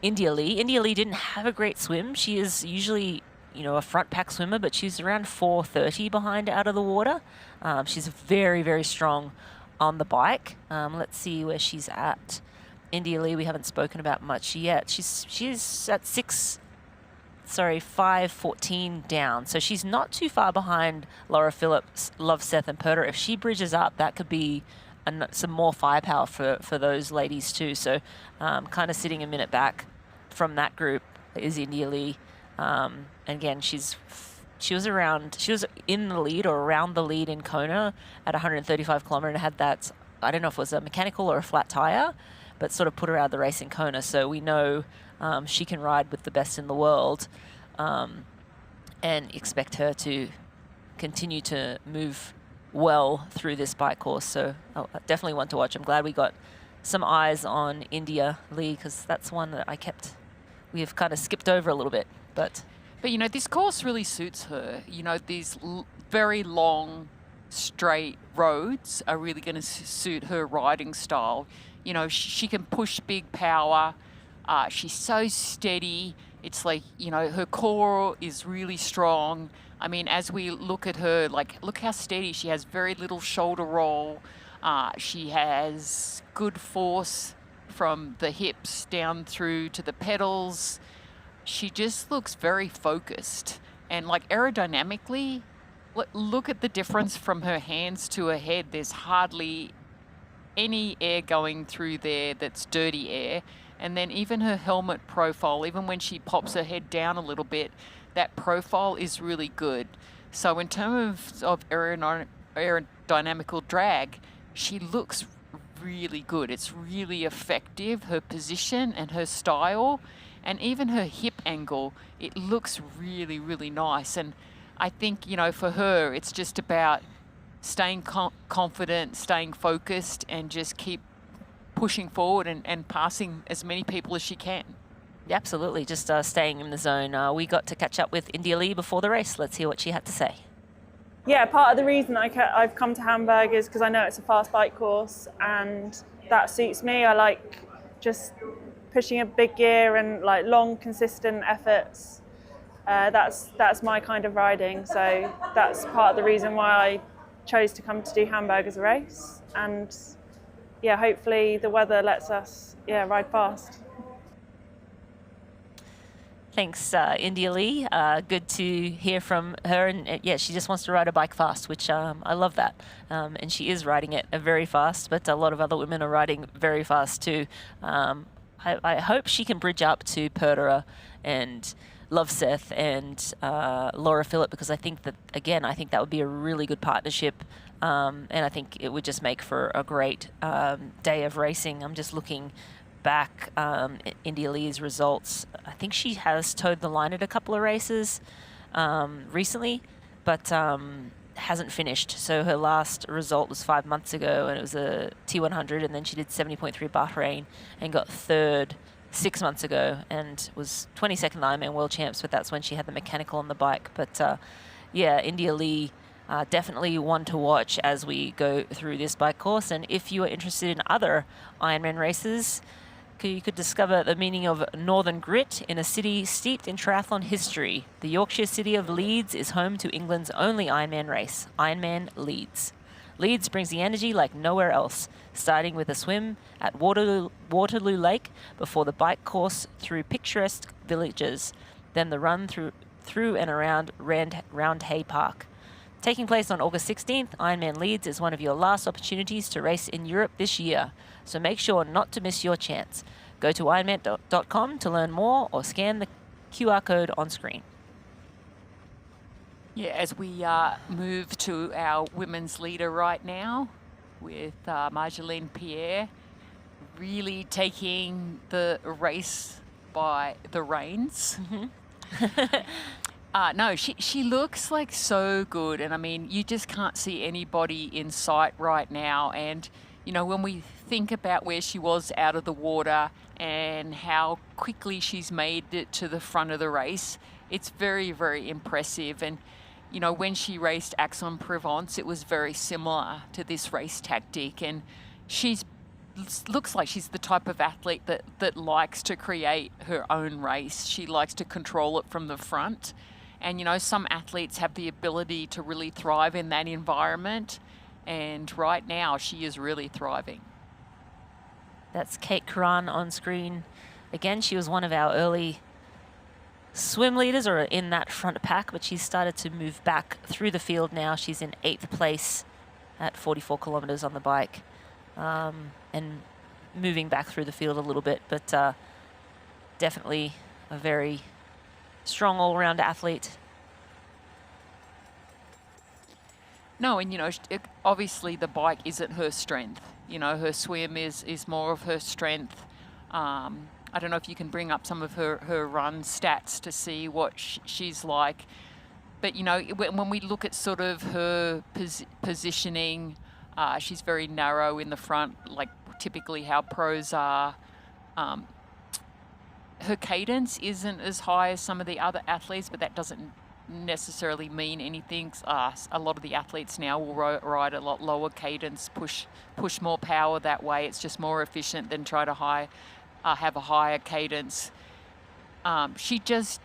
India Lee. India Lee didn't have a great swim. She is usually, you know, a front pack swimmer, but she's around 4:30 behind out of the water. She's very, very strong on the bike. Let's see where she's at. India Lee, we haven't spoken about much yet. She's at 5:14 down. So she's not too far behind Laura Phillips, Lovseth and Purter. If she bridges up, that could be some more firepower for those ladies too. So kind of sitting a minute back from that group is India Lee. And again, she was in the lead or around the lead in Kona at 135 kilometer and had that, I don't know if it was a mechanical or a flat tire, but sort of put her out of the race in Kona. So we know she can ride with the best in the world, and expect her to continue to move well through this bike course. So definitely one to watch. I'm glad we got some eyes on India Lee, because that's one that we have kind of skipped over a little bit. But you know, this course really suits her. You know, these very long, straight roads are really going to suit her riding style. You know, she can push big power. She's so steady. It's like, you know, her core is really strong. I mean, as we look at her, like, look how steady. She has very little shoulder roll. She has good force from the hips down through to the pedals. She just looks very focused. And like aerodynamically, look at the difference from her hands to her head. There's hardly any air going through there that's dirty air. And then even her helmet profile, even when she pops her head down a little bit, that profile is really good. So in terms of aerodynamical drag, she looks really good. It's really effective. Her position and her style, and even her hip angle, it looks really, really nice. And I think, you know, for her, it's just about staying confident, staying focused, and just keep pushing forward and passing as many people as she can. Yeah, absolutely, just staying in the zone. We got to catch up with India Lee before the race. Let's hear what she had to say. Yeah, part of the reason I've come to Hamburg is because I know it's a fast bike course, and that suits me. I like just pushing a big gear and like long, consistent efforts. That's my kind of riding. So that's part of the reason why I chose to come to do Hamburg as a race. And yeah, hopefully the weather lets us ride fast. Thanks, India Lee. Good to hear from her. And yeah, she just wants to ride a bike fast, which I love that. And she is riding it very fast, but a lot of other women are riding very fast too. I hope she can bridge up to Pertera and Loveseth and Laura Philipp, because I think that would be a really good partnership. And I think it would just make for a great day of racing. I'm just looking back India Lee's results. I think she has towed the line at a couple of races recently, but hasn't finished. So her last result was 5 months ago, and it was a T100, and then she did 70.3 Bahrain and got third 6 months ago and was 22nd Ironman World Champs, but that's when she had the mechanical on the bike. But yeah, India Lee, definitely one to watch as we go through this bike course. And if you are interested in other Ironman races, you could discover the meaning of Northern Grit in a city steeped in triathlon history. The Yorkshire city of Leeds is home to England's only Ironman race, Ironman Leeds. Leeds brings the energy like nowhere else, starting with a swim at Waterloo Lake before the bike course through picturesque villages, then the run through and around Roundhay Park. Taking place on August 16th, Ironman Leeds is one of your last opportunities to race in Europe this year, so make sure not to miss your chance. Go to ironman.com to learn more or scan the QR code on screen. Yeah, as we move to our women's leader right now with Marjolaine Pierre, really taking the race by the reins. No, she looks like so good. And I mean, you just can't see anybody in sight right now. And, you know, when we think about where she was out of the water and how quickly she's made it to the front of the race, it's very, very impressive. And, you know, when she raced Aix-en-Provence, it was very similar to this race tactic. And looks like she's the type of athlete that likes to create her own race. She likes to control it from the front. And, you know, some athletes have the ability to really thrive in that environment. And right now, she is really thriving. That's Kate Karan on screen. Again, she was one of our early swim leaders, or in that front pack, but she's started to move back through the field now. She's in 8th place at 44 kilometers on the bike. and moving back through the field a little bit, but definitely a very strong all-round athlete. No, and obviously the bike isn't her strength. Her swim is more of her strength. I don't know if you can bring up some of her run stats to see what she's like. But, when we look at sort of her positioning, she's very narrow in the front, like typically how pros are. Her cadence isn't as high as some of the other athletes, but that doesn't necessarily mean anything. A lot of the athletes now will ride a lot lower cadence, push more power that way. It's just more efficient than try to have a higher cadence. She just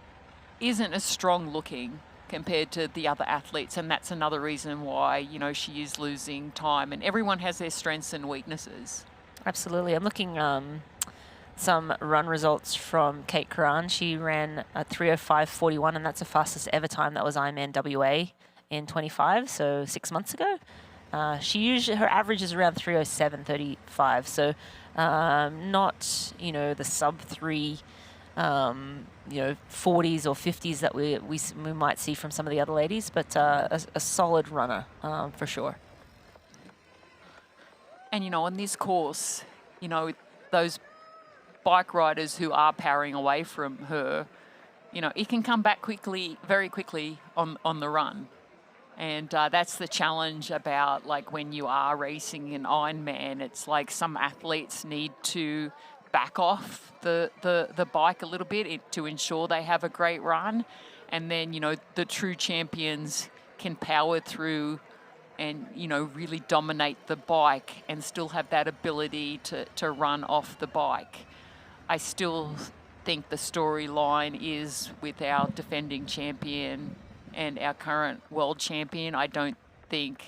isn't as strong looking compared to the other athletes, and that's another reason why she is losing time. And everyone has their strengths and weaknesses. Absolutely. I'm looking some run results from Kate Curran. She ran a 3:05:41, and that's the fastest ever time. That was Ironman WA in 25, so 6 months ago. Her average is around 3:07:35, so not the sub 3 40s or 50s that we might see from some of the other ladies, but a solid runner for sure. And on this course, those bike riders who are powering away from her, it can come back very quickly on the run. And that's the challenge about when you are racing an Ironman. It's like some athletes need to back off the bike a little bit to ensure they have a great run. And then, the true champions can power through and, really dominate the bike and still have that ability to run off the bike. I still think the storyline is with our defending champion and our current world champion. I don't think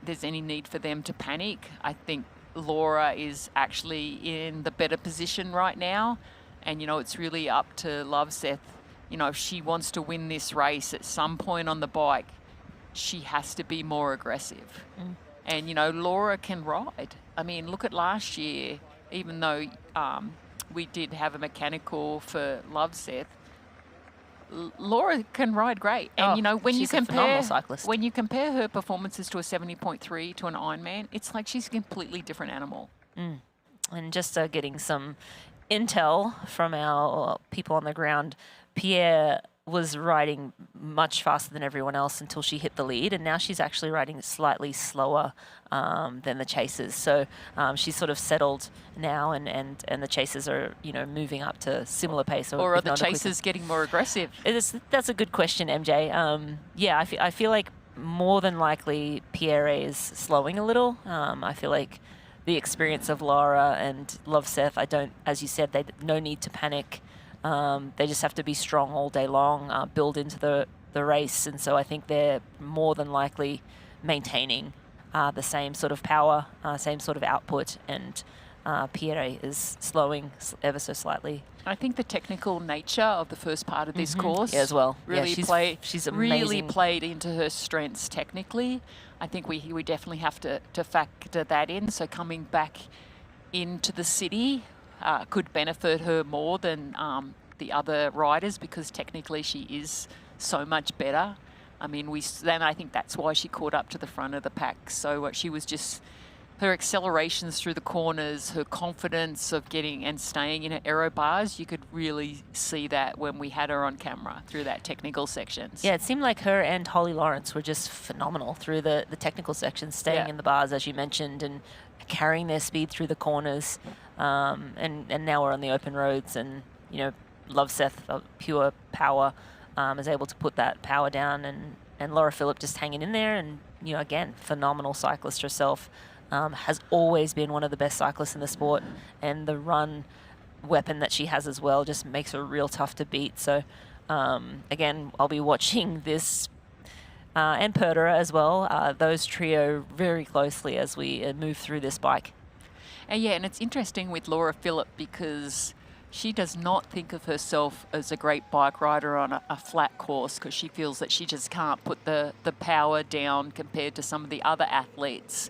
there's any need for them to panic. I think Laura is actually in the better position right now. And, it's really up to Loveseth. If she wants to win this race at some point on the bike, she has to be more aggressive. And, Laura can ride. I mean, look at last year, even though we did have a mechanical for Loveseth, Laura can ride great. And, when you compare her performances to a 70.3 to an Ironman, it's like she's a completely different animal. And just getting some intel from our people on the ground, Pierre was riding much faster than everyone else until she hit the lead, and now she's actually riding slightly slower than the chasers. So she's sort of settled now, and the chasers are moving up to similar pace. Or are the chasers getting more aggressive? That's a good question, MJ. I feel like more than likely Pierre is slowing a little. I feel like the experience of Laura and Loveseth, as you said, no need to panic. They just have to be strong all day long, build into the race. And so I think they're more than likely maintaining the same sort of power, same sort of output. And Pierre is slowing ever so slightly. I think the technical nature of the first part of this course as well really she's really played into her strengths technically. I think we definitely have to factor that in. So coming back into the city could benefit her more than the other riders, because technically she is so much better. I mean, I think that's why she caught up to the front of the pack. So she was just, her accelerations through the corners, her confidence of getting and staying in her aero bars, you could really see that when we had her on camera through that technical sections. Yeah, it seemed like her and Holly Lawrence were just phenomenal through the technical sections, staying in the bars, as you mentioned, and carrying their speed through the corners. And now we're on the open roads, and Loveseth, pure power, is able to put that power down, and Laura Philipp just hanging in there, and again, phenomenal cyclist herself, has always been one of the best cyclists in the sport, and the run weapon that she has as well just makes her real tough to beat. So again, I'll be watching this and Pertera as well, those trio very closely as we move through this bike. And it's interesting with Laura Philipp, because she does not think of herself as a great bike rider on a flat course, because she feels that she just can't put the power down compared to some of the other athletes.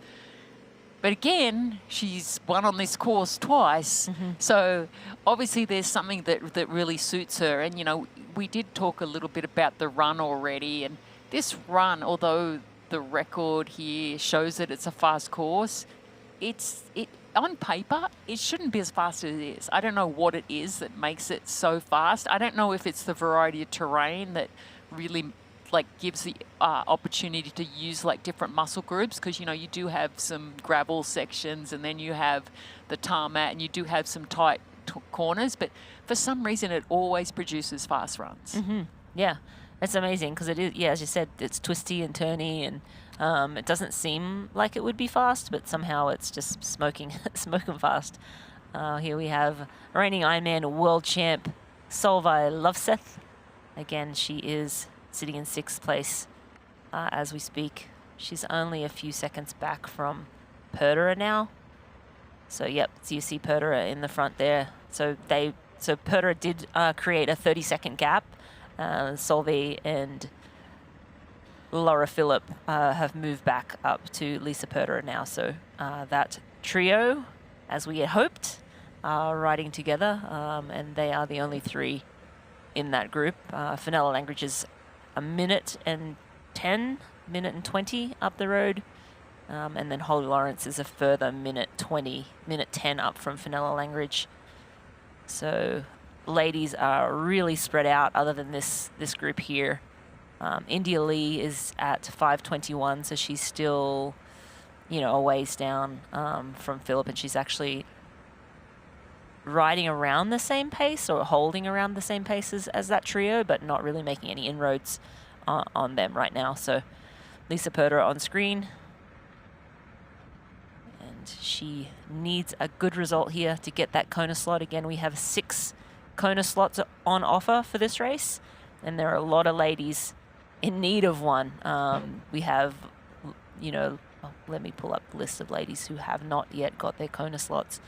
But again, she's won on this course twice. So obviously there's something that really suits her. And, you know, we did talk a little bit about the run already. And this run, although the record here shows that it's a fast course, on paper, it shouldn't be as fast as it is. I don't know what it is that makes it so fast. I don't know if it's the variety of terrain that really gives the opportunity to use different muscle groups, because, you know, you do have some gravel sections and then you have the tarmac and you do have some tight corners, but for some reason it always produces fast runs. Yeah, it's amazing because it is, yeah, as you said, it's twisty and turny, and it doesn't seem like it would be fast, but somehow it's just smoking fast. Here we have reigning Ironman world champ Solveig Lovseth. Again, she is sitting in 6th place as we speak. She's only a few seconds back from Perderer now. So yep, so you see Perderer in the front there. So Perderer did create a 30-second gap. Solveig and Laura Philipp have moved back up to Lisa Perderer now. So that trio, as we had hoped, are riding together, and they are the only 3 in that group. Fenella Langridge is a minute and 20 up the road. And then Holly Lawrence is a further minute 10 up from Fenella Langridge. So ladies are really spread out other than this group here. India Lee is at 5:21, so she's still, you know, a ways down from Phillip, and she's actually riding around the same pace or holding around the same pace as that trio, but not really making any inroads on them right now. So Lisa Perderer on screen. And she needs a good result here to get that Kona slot. Again, we have 6 Kona slots on offer for this race, and there are a lot of ladies in need of one. We have, you know, let me pull up the list of ladies who have not yet got their Kona slots.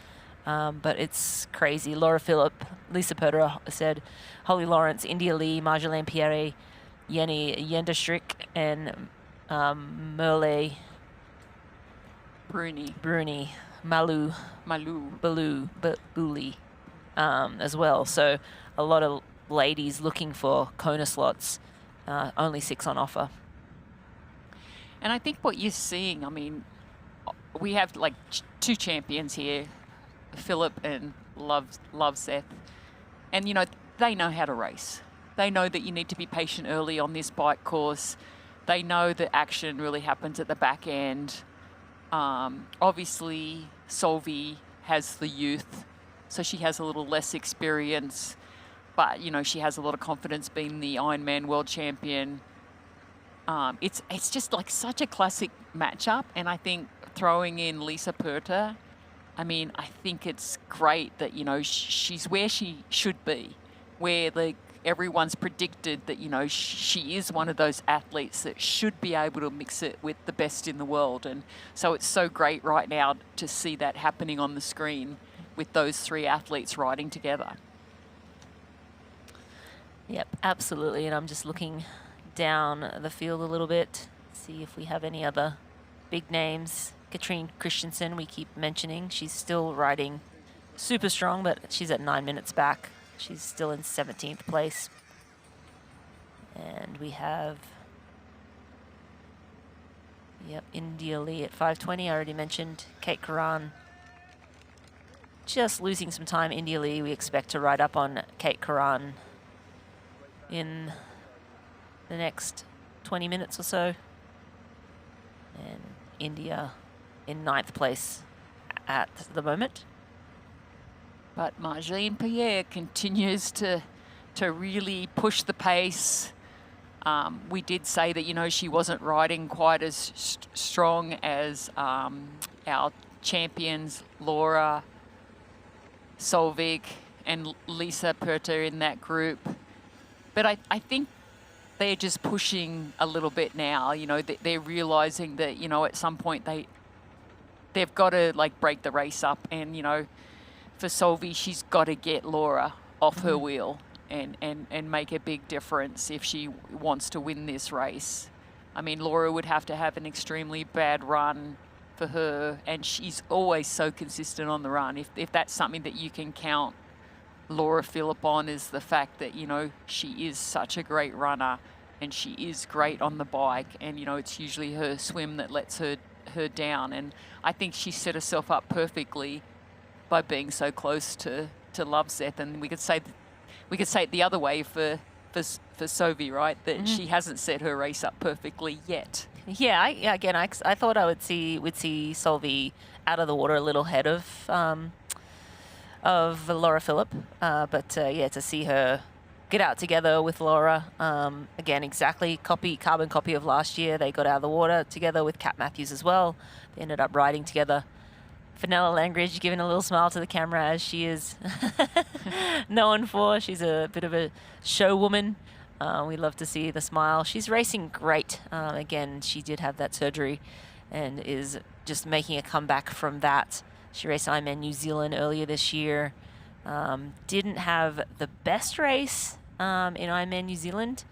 But it's crazy. Laura Philipp, Lisa Perderer said, Holly Lawrence, India Lee, Marjolaine Pierre, Jenny Yenderstrik, and Merle Bruni, Malu Buli as well. So a lot of ladies looking for Kona slots, only 6 on offer. And I think what you're seeing, I mean, we have 2 champions here, Philipp and Lovseth, and, you know, they know how to race. They know that you need to be patient early on this bike course. They know that action really happens at the back end. Obviously, Solveig has the youth, so she has a little less experience, but, you know, she has a lot of confidence being the Ironman world champion. It's just such a classic matchup, and I think throwing in Lisa Perderer, I mean, I think it's great that, you know, she's where she should be, where everyone's predicted that, you know, she is one of those athletes that should be able to mix it with the best in the world. And so it's so great right now to see that happening on the screen with those 3 athletes riding together. Yep, absolutely. And I'm just looking down the field a little bit, see if we have any other big names. Katrine Christensen, we keep mentioning. She's still riding super strong, but she's at 9 minutes back. She's still in 17th place. And we have, India Lee at 5:20. I already mentioned Kate Karan. Just losing some time. India Lee, we expect to ride up on Kate Karan in the next 20 minutes or so. And India in 9th place at the moment. But Marjolaine Pierre continues to really push the pace. We did say that, you know, she wasn't riding quite as strong as our champions, Laura, Solveig, and Lisa Perderer in that group. But I think they're just pushing a little bit now. You know, they're realising that, you know, at some point they've got to break the race up, and, you know, for Solveig, she's got to get Laura off her wheel and make a big difference if she wants to win this race. I mean, Laura would have to have an extremely bad run for her, and she's always so consistent on the run. If that's something that you can count Laura Philipp on, is the fact that, you know, she is such a great runner and she is great on the bike, and, you know, it's usually her swim that lets her down. And I think she set herself up perfectly by being so close to Loveseth. And we could say it the other way for Sophie, right? That she hasn't set her race up perfectly yet. Yeah, I thought I would see Solvi out of the water a little ahead of Laura Philipp, but to see her get out together with Laura, again, exactly carbon copy of last year. They got out of the water together with Kat Matthews as well. They ended up riding together. Fenella Langridge giving a little smile to the camera, as she is known for. She's a bit of a show woman. We love to see the smile. She's racing great. Again, she did have that surgery and is just making a comeback from that. She raced Ironman New Zealand earlier this year. Didn't have the best race in Ironman New Zealand.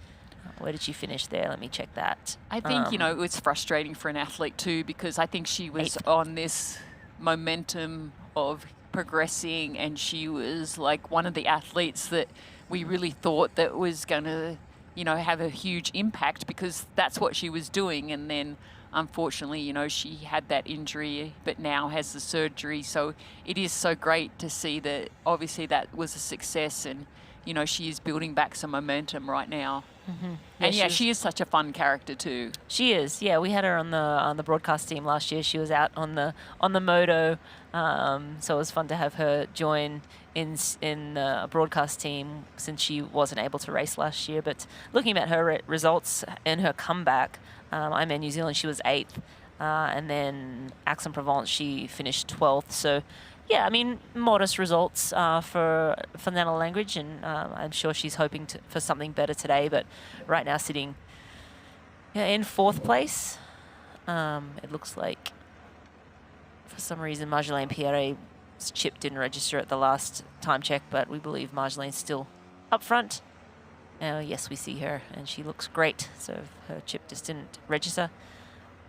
Where did she finish there? Let me check that. I think, you know, it's frustrating for an athlete too, because I think she was on this momentum of progressing, and she was like one of the athletes that we really thought that was going to, you know, have a huge impact, because that's what she was doing. And then unfortunately, you know, she had that injury, but now has the surgery. So it is so great to see that obviously that was a success, and, you know, she is building back some momentum right now. Mm-hmm. And she is such a fun character too. She is. Yeah, we had her on the broadcast team last year. She was out on the moto, so it was fun to have her join in the broadcast team, since she wasn't able to race last year. But looking at her results and her comeback, I'm in New Zealand, she was 8th, and then Aix-en-Provence she finished 12th. So yeah, I mean, modest results for Nana Langridge, and I'm sure she's hoping for something better today, but right now sitting in 4th place. It looks like for some reason Marjolaine Pierre's chip didn't register at the last time check, but we believe Marjolaine's still up front. Yes, we see her, and she looks great, so her chip just didn't register.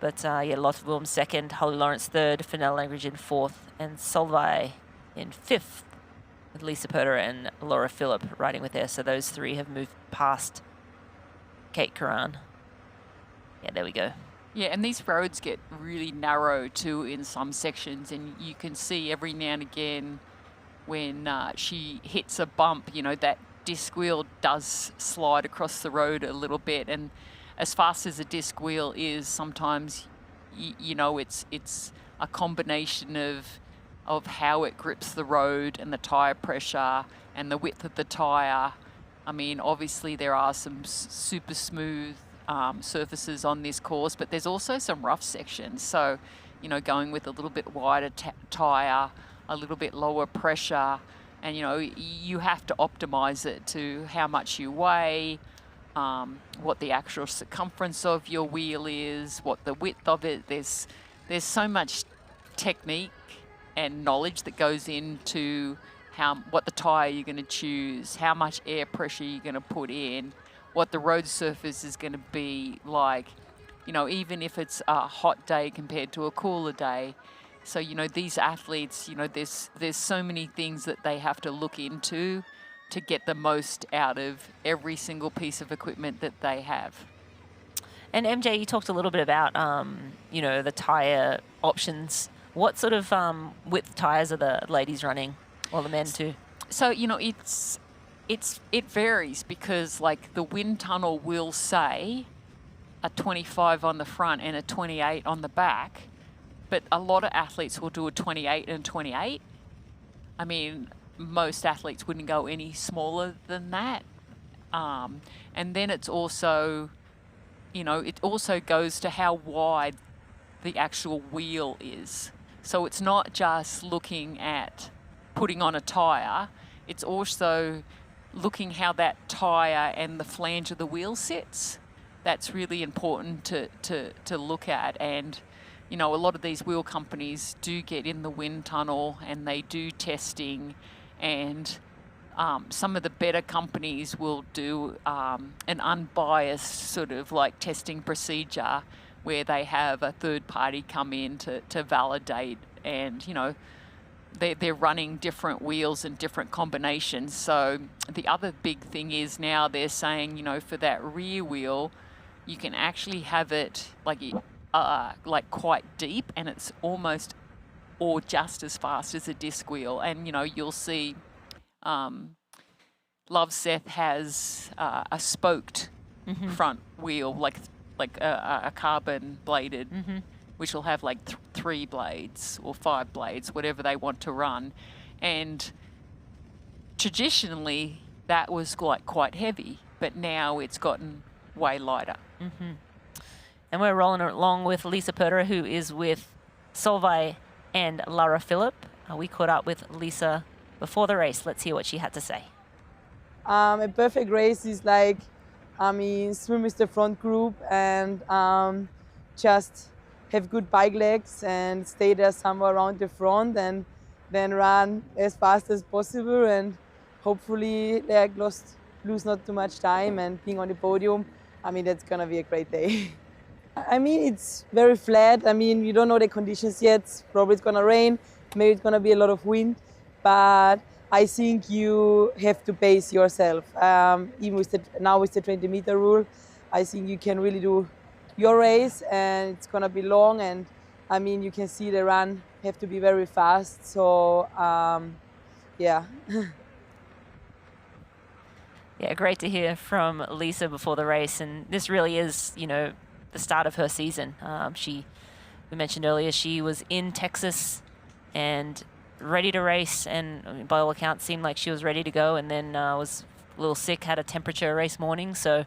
But Lotte Wilms 2nd, Holly Lawrence 3rd, Fenella Langridge in 4th, and Solveig in 5th, with Lisa Purter and Laura Philipp riding with her. So those 3 have moved past Kate Karan. Yeah, there we go. Yeah, and these roads get really narrow too in some sections, and you can see every now and again when she hits a bump, you know, that disc wheel does slide across the road a little bit. And as fast as a disc wheel is, sometimes, you know, it's a combination of how it grips the road and the tyre pressure and the width of the tyre. I mean, obviously there are some super smooth surfaces on this course, but there's also some rough sections. So, you know, going with a little bit wider tyre, a little bit lower pressure, and, you know, you have to optimize it to how much you weigh, what the actual circumference of your wheel is, what the width of it. There's so much technique and knowledge that goes into what the tyre you're going to choose, how much air pressure you're going to put in, what the road surface is going to be like, you know, even if it's a hot day compared to a cooler day. So, you know, these athletes, you know, there's so many things that they have to look into to get the most out of every single piece of equipment that they have. And MJ, you talked a little bit about, you know, the tyre options. What sort of width tyres are the ladies running, or the men too? So, you know, it varies, because like the wind tunnel will say a 25 on the front and a 28 on the back, but a lot of athletes will do a 28 and 28. I mean, most athletes wouldn't go any smaller than that. And then it's also, you know, it also goes to how wide the actual wheel is. So it's not just looking at putting on a tyre, it's also looking how that tyre and the flange of the wheel sits. That's really important to look at. And, you know, a lot of these wheel companies do get in the wind tunnel and they do testing, and some of the better companies will do an unbiased sort of like testing procedure where they have a third party come in to validate, and, you know, they're running different wheels and different combinations. So the other big thing is now they're saying, you know, for that rear wheel, you can actually have it like quite deep, and it's almost or just as fast as a disc wheel. And, you know, you'll see Loveseth has a spoked front wheel, like a carbon bladed, which will have like 3 blades or 5 blades, whatever they want to run. And traditionally that was quite heavy, but now it's gotten way lighter. And we're rolling along with Lisa Perder, who is with Solveig and Lara Philipp. We caught up with Lisa before the race. Let's hear what she had to say. A perfect race is like, swim with the front group and just have good bike legs and stay there somewhere around the front, and then run as fast as possible, and hopefully like lose not too much time and being on the podium. That's gonna be a great day. It's very flat. You don't know the conditions yet. Probably it's gonna rain, maybe it's gonna be a lot of wind, but I think you have to pace yourself. Even with the 20-meter rule, I think you can really do your race, and it's gonna be long, and you can see the run have to be very fast. So yeah. Yeah, great to hear from Lisa before the race, and this really is, you know, the start of her season. We mentioned earlier she was in Texas and ready to race, and by all accounts seemed like she was ready to go, and then was a little sick, had a temperature race morning, so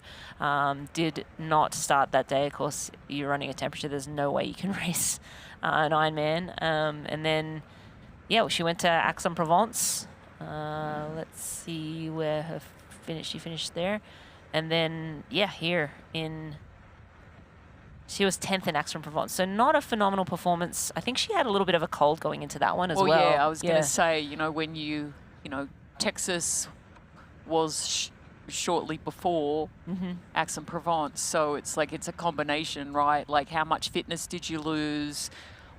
did not start that day. Of course, you're running a temperature, there's no way you can race an Ironman. And then, yeah, she went to Aix-en-Provence. Let's see where her she finished there. And then, yeah, here in... She was 10th in Aix-en-Provence, so not a phenomenal performance. I think she had a little bit of a cold going into that one as well. Yeah, I was going to say, you know, when you know, Texas was shortly before Aix-en-Provence, so it's like it's a combination, right? Like, how much fitness did you lose?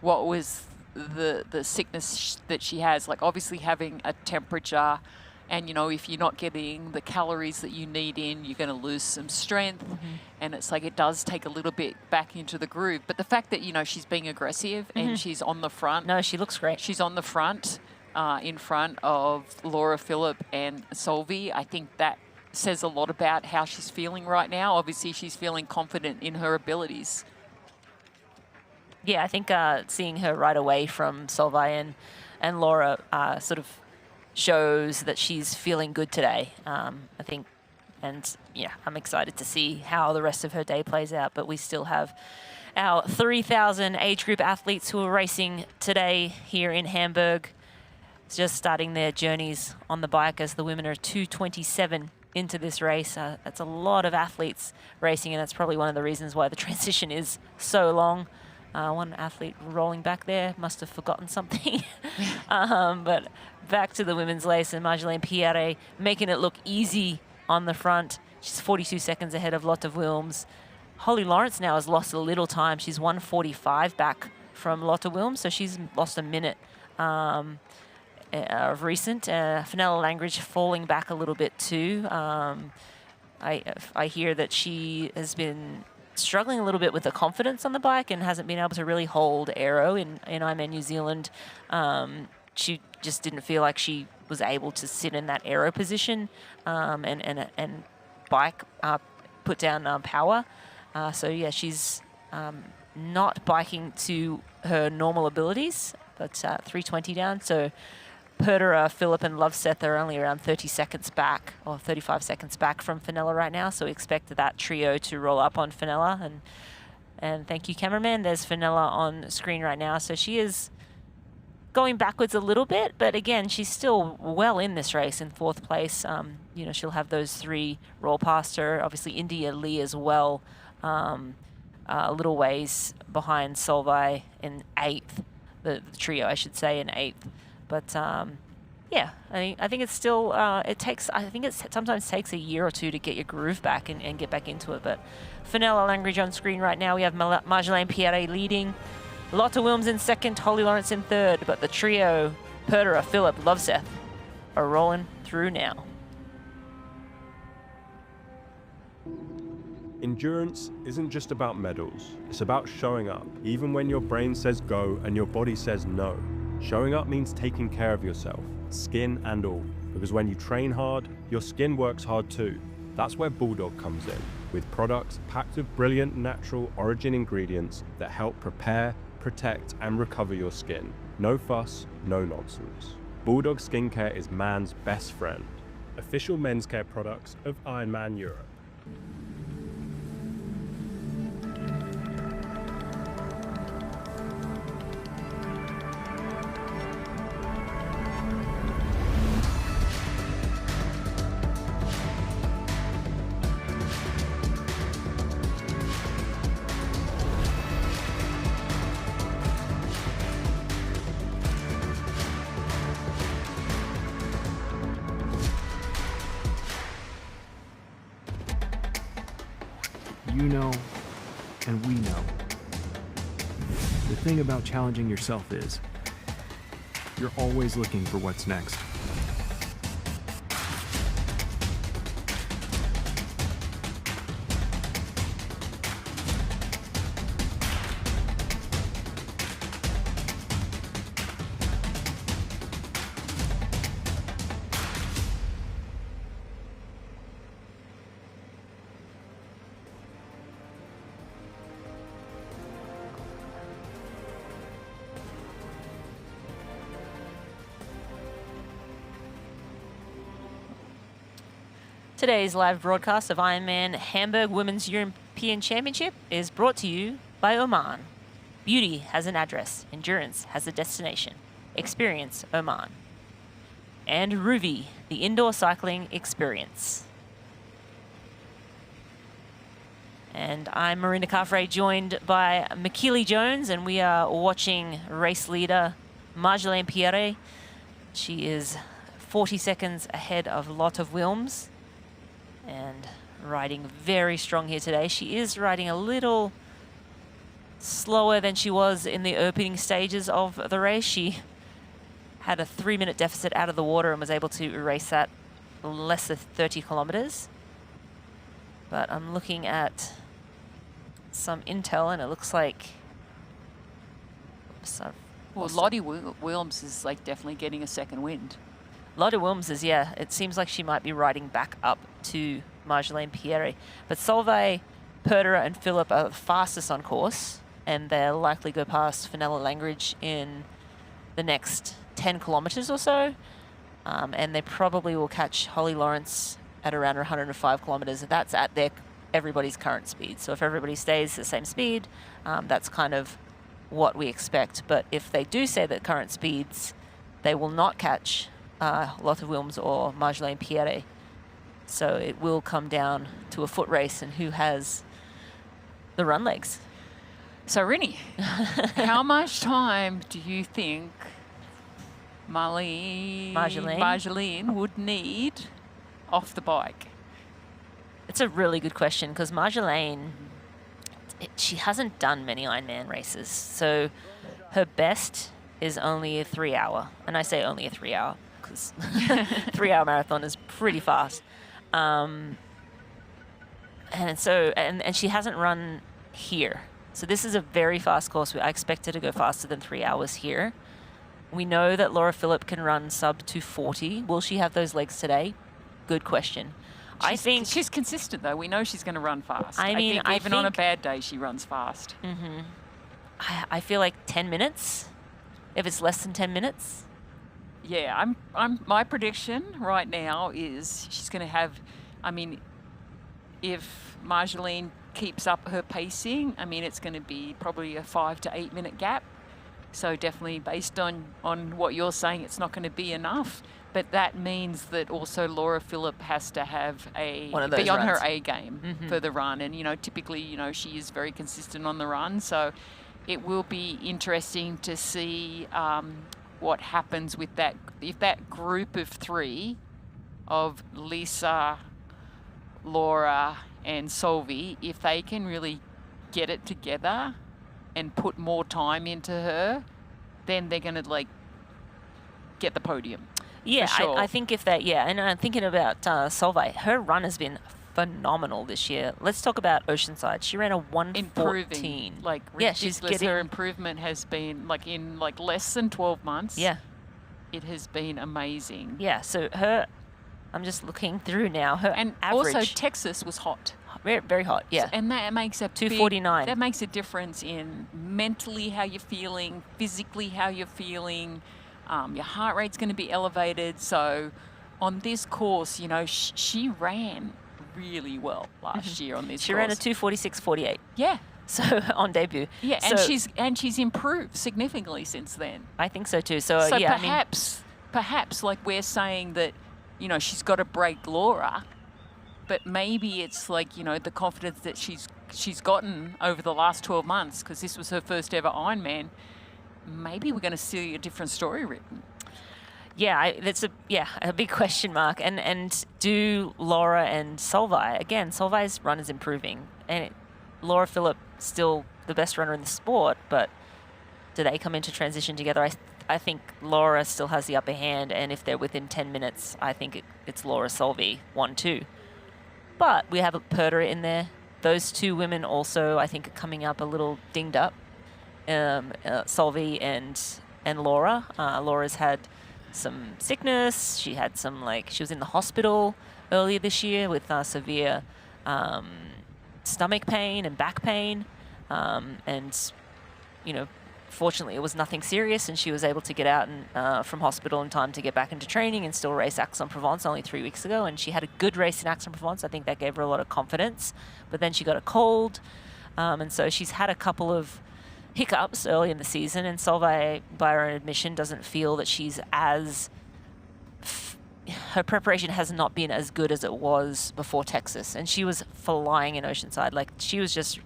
What was the sickness that she has? Like, obviously having a temperature, and, you know, if you're not getting the calories that you need in, you're going to lose some strength. And it's like it does take a little bit back into the groove. But the fact that, you know, she's being aggressive and she's on the front. No, she looks great. She's on the front, in front of Lara Philipp and Solveig. I think that says a lot about how she's feeling right now. Obviously, she's feeling confident in her abilities. Yeah, I think seeing her right away from Solveig and Lara sort of shows that she's feeling good today, I think. And yeah, I'm excited to see how the rest of her day plays out. But we still have our 3,000 age group athletes who are racing today here in Hamburg, just starting their journeys on the bike, as the women are 2:27 into this race. That's a lot of athletes racing, and that's probably one of the reasons why the transition is so long. One athlete rolling back there must have forgotten something. But back to the women's race, and Marjolaine Pierre making it look easy on the front. She's 42 seconds ahead of Lotte Wilms. Holly Lawrence now has lost a little time. She's 1:45 back from Lotte Wilms, so she's lost a minute of recent. Fenella Langridge falling back a little bit too. I hear that she has been struggling a little bit with the confidence on the bike and hasn't been able to really hold aero in Ironman New Zealand. She just didn't feel like she was able to sit in that aero position and bike, put down power. So yeah, she's not biking to her normal abilities, but 3:20 down. So Perder, Philipp and Loveseth are only around 30 seconds back, or 35 seconds back from Fenella right now. So we expect that trio to roll up on Fenella. And thank you, cameraman. There's Fenella on screen right now. So she is going backwards a little bit, but again, she's still well in this race in 4th place. You know, she'll have those 3 roll past her. Obviously, India Lee as well, a little ways behind Solveig in 8th, the trio, I should say, in 8th. But Yeah, I think it's still, it sometimes takes a year or two to get your groove back and get back into it. But Fenella Langridge on screen right now. We have Marjolaine Pierre leading, Lotte Wilms in second, Holly Lawrence in third. But the trio, Perderer, Philip, Loveseth, are rolling through now. Endurance isn't just about medals, it's about showing up, even when your brain says go and your body says no. Showing up means taking care of yourself, skin and all, because when you train hard, your skin works hard too. That's where Bulldog comes in, with products packed with brilliant natural origin ingredients that help prepare, protect and recover your skin. No fuss, no nonsense. Bulldog skincare is man's best friend. Official men's care products of Ironman Europe. You know, and we know. The thing about challenging yourself is, you're always looking for what's next. Today's live broadcast of Ironman Hamburg Women's European Championship is brought to you by Oman. Beauty has an address, endurance has a destination. Experience Oman. And Ruvi, the indoor cycling experience. And I'm Marina Carfrae, joined by Makili Jones, and we are watching race leader Marjolaine Pierre. She is 40 seconds ahead of Lotte Wilms, and riding very strong here today. She is riding a little slower than she was in the opening stages of the race. She had a 3-minute deficit out of the water and was able to erase that less than 30 kilometers. But I'm looking at some intel and it looks like... Well, Lotte Wilms is like definitely getting a second wind. Lotte Wilms is, yeah, it seems like she might be riding back up to Marjolaine Pierre. But Solveig, Perderer and Philip are the fastest on course, and they'll likely go past Fenella Langridge in the next 10 kilometers or so. And they probably will catch Holly Lawrence at around 105 kilometers. That's at everybody's current speed. So if everybody stays the same speed, that's kind of what we expect. But if they do say that current speeds, they will not catch Lotte Wilms or Marjolaine Pierre. So it will come down to a foot race and who has the run legs. So Rini, how much time do you think Marjolaine would need off the bike? It's a really good question because Marjolaine, she hasn't done many Ironman races. So her best is only a 3 hour. And I say only a 3 hour because 3 hour marathon is pretty fast. And she hasn't run here. So this is a very fast course. I expect her to go faster than 3 hours here. We know that Laura Philipp can run sub 240. Will she have those legs today? Good question. I think she's consistent though. We know she's going to run fast. I think even on a bad day, she runs fast. Mm-hmm. I feel like 10 minutes. If it's less than 10 minutes. Yeah, my prediction right now is she's going to have, if Marjolaine keeps up her pacing, it's going to be probably a 5 to 8 minute gap. So definitely based on what you're saying, it's not going to be enough. But that means that also Laura Philipp has to have be on her A game for the run. And, typically, she is very consistent on the run. So it will be interesting to see what happens with that, if that group of three of Lisa, Laura and Solvi, if they can really get it together and put more time into her, then they're going to like get the podium. Yeah, for sure. I think if that, yeah, and I'm thinking about Solveig. Her run has been phenomenal this year. Let's talk about Oceanside. She ran a 1:14. Improving, like ridiculous. Yeah, she's getting her improvement has been like in like less than 12 months. Yeah, it has been amazing. Yeah, so her, I'm just looking through now. Her And average, also Texas was hot. very, very hot. Yeah, And that makes a 2:49. That makes a difference in mentally how you're feeling, physically how you're feeling. Your heart rate's going to be elevated. So on this course, you know, she ran really well last year on this she course. ran a 2:46.48. Yeah. So on debut. Yeah, So- and she's improved significantly since then. I think so too. So, So yeah, perhaps like we're saying that, you know, she's got to break Laura, but maybe it's like, you know, the confidence that she's gotten over the last 12 months, because this was her first ever Ironman. Maybe we're going to see a different story written. Yeah, that's a big question mark. And do Laura and Solveig, again, Solveig's run is improving. And Laura Philipp still the best runner in the sport, but do they come into transition together? I think Laura still has the upper hand, and if they're within 10 minutes, I think it's Laura Solveig 1-2. But we have a Perder in there. Those two women also, I think, are coming up a little dinged up. Solveig and Laura. Laura's had some sickness. She had some, she was in the hospital earlier this year with severe stomach pain and back pain. And, you know, fortunately it was nothing serious, and she was able to get out and, from hospital in time to get back into training and still race Aix-en-Provence only 3 weeks ago. And she had a good race in Aix-en-Provence. I think that gave her a lot of confidence. But then she got a cold. And so she's had a couple of hiccups early in the season, and Solveig, by her own admission, doesn't feel that she's as... her preparation has not been as good as it was before Texas. And she was flying in Oceanside. Like, she was just...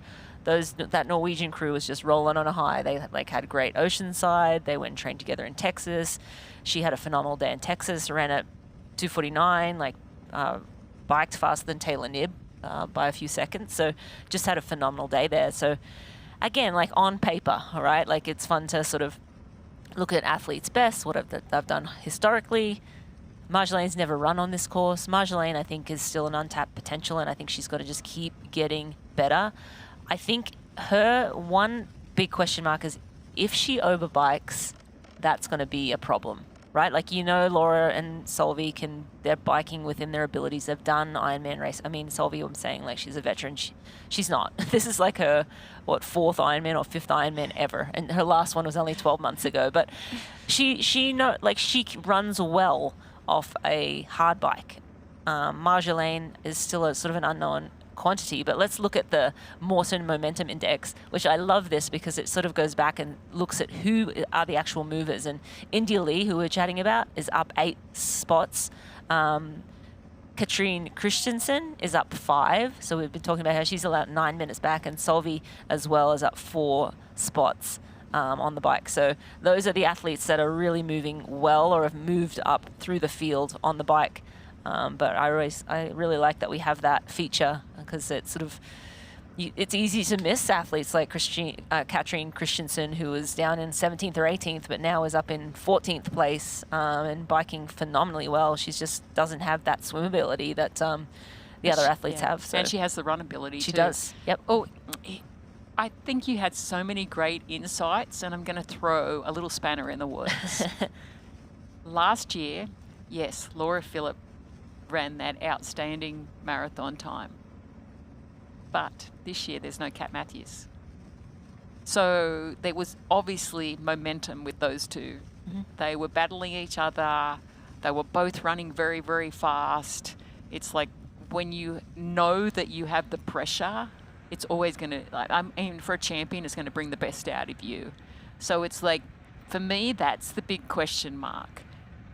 that Norwegian crew was just rolling on a high. They had great Oceanside. They went and trained together in Texas. She had a phenomenal day in Texas, ran at 2:49, biked faster than Taylor Knibb by a few seconds. So just had a phenomenal day there. So again, on paper, all right, it's fun to sort of look at athletes' best, what they've done historically. Marjolaine's never run on this course. Marjolaine, I think, is still an untapped potential, and I think she's got to just keep getting better. I think her one big question mark is if she overbikes, that's going to be a problem, right? Laura and Solveig they're biking within their abilities. They've done Ironman race. I mean, Solveig, I'm saying, she's a veteran. She's not. This is her, fourth Ironman or fifth Ironman ever. And her last one was only 12 months ago. But she runs well off a hard bike. Marjolaine is still a sort of an unknown quantity, but let's look at the Mawson Momentum Index, which I love this because it sort of goes back and looks at who are the actual movers. And India Lee, who we're chatting about, is up 8 spots. Katrine Christensen is up 5, so we've been talking about her. She's about 9 minutes back, and Solveig as well is up 4 spots on the bike. So those are the athletes that are really moving well or have moved up through the field on the bike. But I really like that we have that feature because it's sort of, it's easy to miss athletes like Katrine Christensen, who was down in 17th or 18th, but now is up in 14th place and biking phenomenally well. She just doesn't have that swim ability that the other athletes have. So. And she has the run ability She too. does, yep. Oh, I think you had so many great insights, and I'm going to throw a little spanner in the works. Last year, yes, Laura Philipp ran that outstanding marathon time. But this year there's no Kat Matthews. So there was obviously momentum with those two. Mm-hmm. They were battling each other. They were both running very, very fast. It's like when you know that you have the pressure, it's always going to, for a champion, it's going to bring the best out of you. So it's like, for me, that's the big question mark.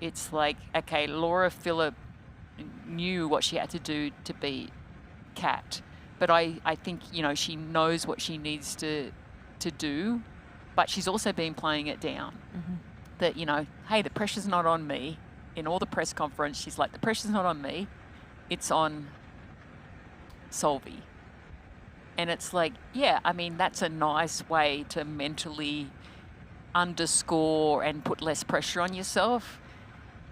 It's like, okay, Laura Philipp knew what she had to do to beat Kat, but I think she knows what she needs to do, but she's also been playing it down. Mm-hmm. that, you know, hey, the pressure's not on me. In all the press conference, she's like, the pressure's not on me. It's on Solvi. And it's like, yeah, I mean, that's a nice way to mentally underscore and put less pressure on yourself.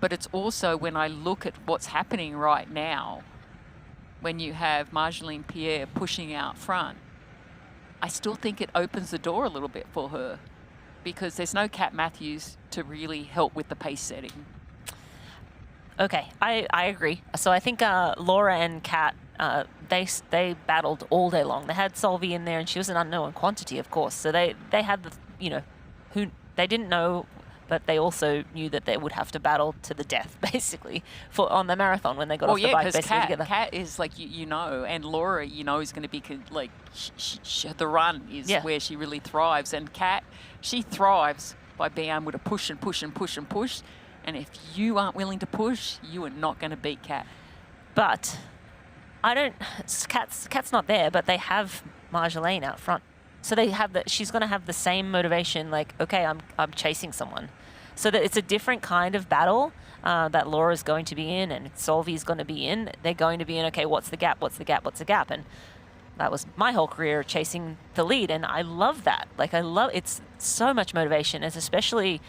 But it's also, when I look at what's happening right now, when you have Marjolaine Pierre pushing out front, I still think it opens the door a little bit for her, because there's no Kat Matthews to really help with the pace setting. Okay, I agree. So I think Laura and Kat, they battled all day long. They had Solvi in there, and she was an unknown quantity, of course. So they had the, you know, who they didn't know, but they also knew that they would have to battle to the death, basically, on the marathon when they got off the bike, basically together. Kat is like, you know, and Laura, you know, is going to be like, the run is where she really thrives. And Kat, she thrives by being able to push and push and push and push. And if you aren't willing to push, you are not going to beat Kat. But Kat's not there, but they have Marjolaine out front. So they have she's going to have the same motivation, like, okay, I'm chasing someone. So that it's a different kind of battle that Laura's going to be in and Solvi's going to be in. They're going to be in, okay, what's the gap, what's the gap, what's the gap? And that was my whole career, chasing the lead. And I love that. Like, it's so much motivation, and especially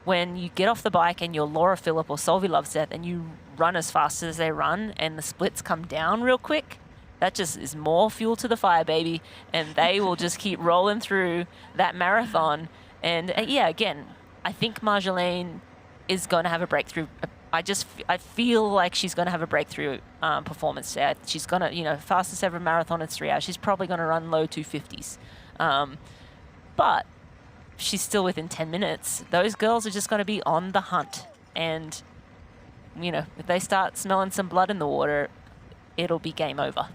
when you get off the bike and you're Laura Philipp or Solvi Loveseth and you run as fast as they run and the splits come down real quick. That just is more fuel to the fire, baby. And they will just keep rolling through that marathon. And yeah, again, I think Marjolaine is going to have a breakthrough. I feel like she's going to have a breakthrough performance there. She's going to, you know, fastest ever marathon in 3 hours. She's probably going to run low 250s. But she's still within 10 minutes. Those girls are just going to be on the hunt. And, you know, if they start smelling some blood in the water, it'll be game over.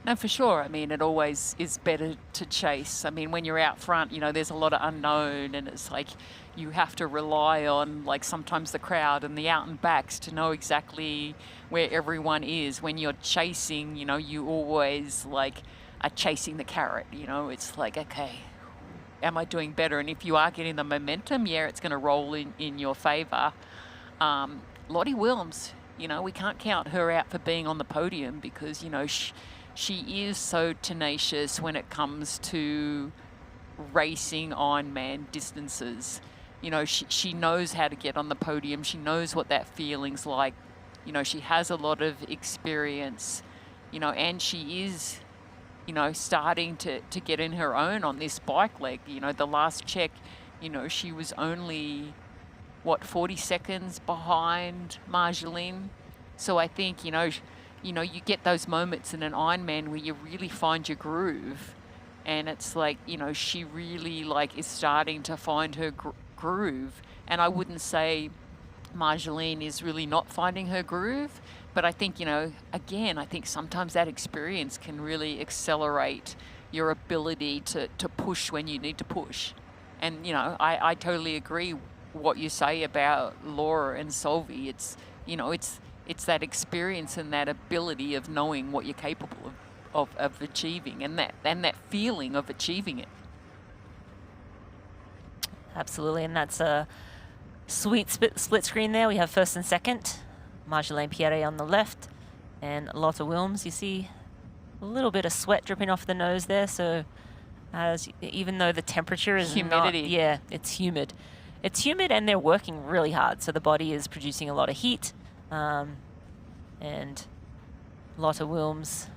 No, for sure. I mean, it always is better to chase. I mean, when you're out front, you know, there's a lot of unknown, and it's like you have to rely on, like, sometimes the crowd and the out and backs to know exactly where everyone is. When you're chasing, you know, you always, like, are chasing the carrot. You know, it's like, okay, am I doing better? And if you are getting the momentum, yeah, it's going to roll in your favour. Lottie Wilms, you know, we can't count her out for being on the podium because, you know, she is so tenacious when it comes to racing Ironman distances. You know, she knows how to get on the podium. She knows what that feeling's like. You know, she has a lot of experience, you know, and she is, you know, starting to get in her own on this bike leg. You know, the last check, you know, she was only, 40 seconds behind Marjolaine. So I think, you know, you get those moments in an Ironman where you really find your groove. And it's like, you know, she really, like, is starting to find her groove. And I wouldn't say Marjolaine is really not finding her groove. But I think, you know, again, I think sometimes that experience can really accelerate your ability to push when you need to push. And, you know, I totally agree what you say about Laura and Solvi. It's, you know, it's that experience and that ability of knowing what you're capable of achieving, and that feeling of achieving it. Absolutely, and that's a sweet split screen there. We have first and second. Marjolaine Pierre on the left, and Lotte Wilms. You see a little bit of sweat dripping off the nose there. So, even though the temperature is humidity, it's humid. It's humid, and they're working really hard. So the body is producing a lot of heat, and Lotte Wilms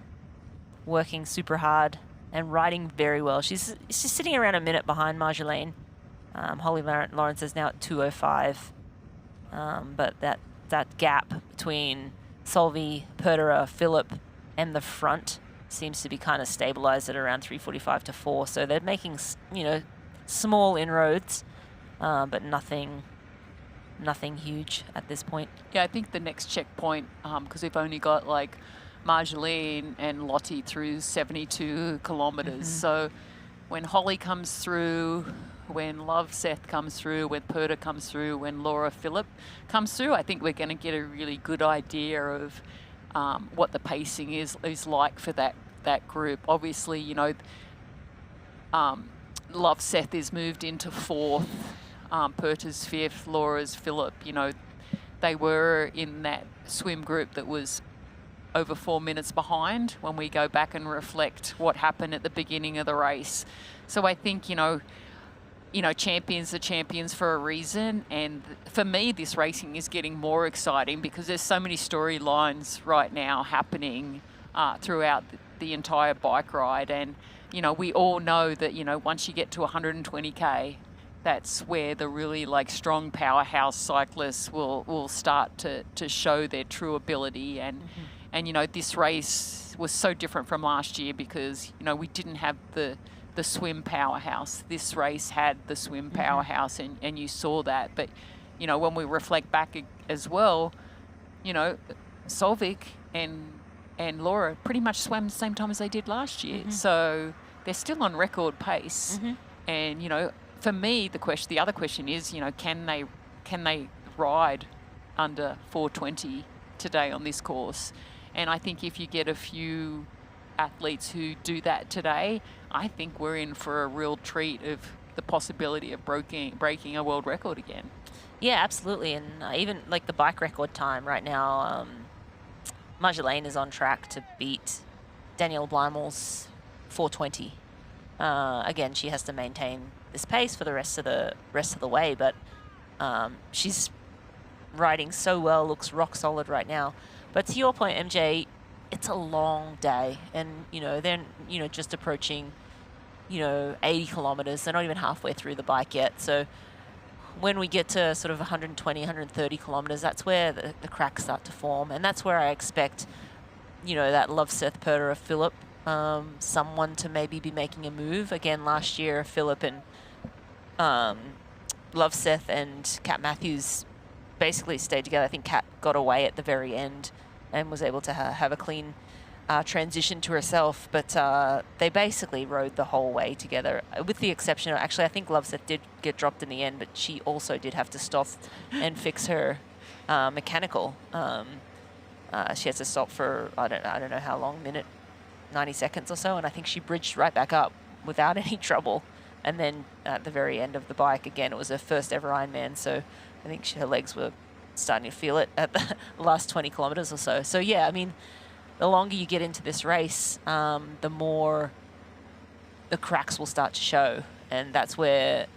working super hard and riding very well. She's sitting around a minute behind Marjolaine. Holly Lawrence is now at 2:05, but that gap between Solvi, Perderer, Philipp, and the front seems to be kind of stabilized at around 3:45 to 4. So they're making, you know, small inroads, but nothing huge at this point. Yeah, I think the next checkpoint, because we've only got like Marjolaine and Lottie through 72 kilometers. So when Holly comes through, when Loveseth comes through, when Perder comes through, when Laura Philipp comes through, I think we're going to get a really good idea of what the pacing is like for that group. Obviously, you know, Loveseth is moved into fourth. Perta's fifth, Laura's Philip, you know, they were in that swim group that was over 4 minutes behind when we go back and reflect what happened at the beginning of the race. So I think, you know, champions are champions for a reason. And for me, this racing is getting more exciting because there's so many storylines right now happening throughout the entire bike ride. And, you know, we all know that, you know, once you get to 120K, that's where the really like strong powerhouse cyclists will start to show their true ability. And, you know, this race was so different from last year because, you know, we didn't have the swim powerhouse. This race had the swim powerhouse, and you saw that. But, you know, when we reflect back as well, you know, Solvik and Laura pretty much swam the same time as they did last year. So they're still on record pace. And, you know, for me, the other question is, you know, can they ride under 4:20 today on this course? And I think if you get a few athletes who do that today, I think we're in for a real treat of the possibility of breaking a world record again. Yeah, absolutely. And even like the bike record time right now, Marjolaine is on track to beat Danielle Blymal's 4:20. Again, she has to maintain this pace for the rest of the way, but she's riding so well, looks rock solid right now. But to your point, MJ, it's a long day, and you know they're just approaching 80 kilometers. They're not even halfway through the bike yet. So when we get to sort of 120, 130 kilometers, that's where the cracks start to form, and that's where I expect that Loveseth, Perta, or Philip, someone to maybe be making a move. Again, last year Philip and Loveseth and Kat Matthews basically stayed together. I think Kat got away at the very end and was able to have a clean transition to herself, but they basically rode the whole way together, with the exception of, actually, I think Loveseth did get dropped in the end, but she also did have to stop and fix her mechanical. She has to stop for, I don't know how long, minute, 90 seconds or so, and I think she bridged right back up without any trouble. And then at the very end of the bike, again, it was her first ever Ironman, so I think her legs were starting to feel it at the last 20 kilometers or so. So yeah, I mean, the longer you get into this race, the more the cracks will start to show, and that's where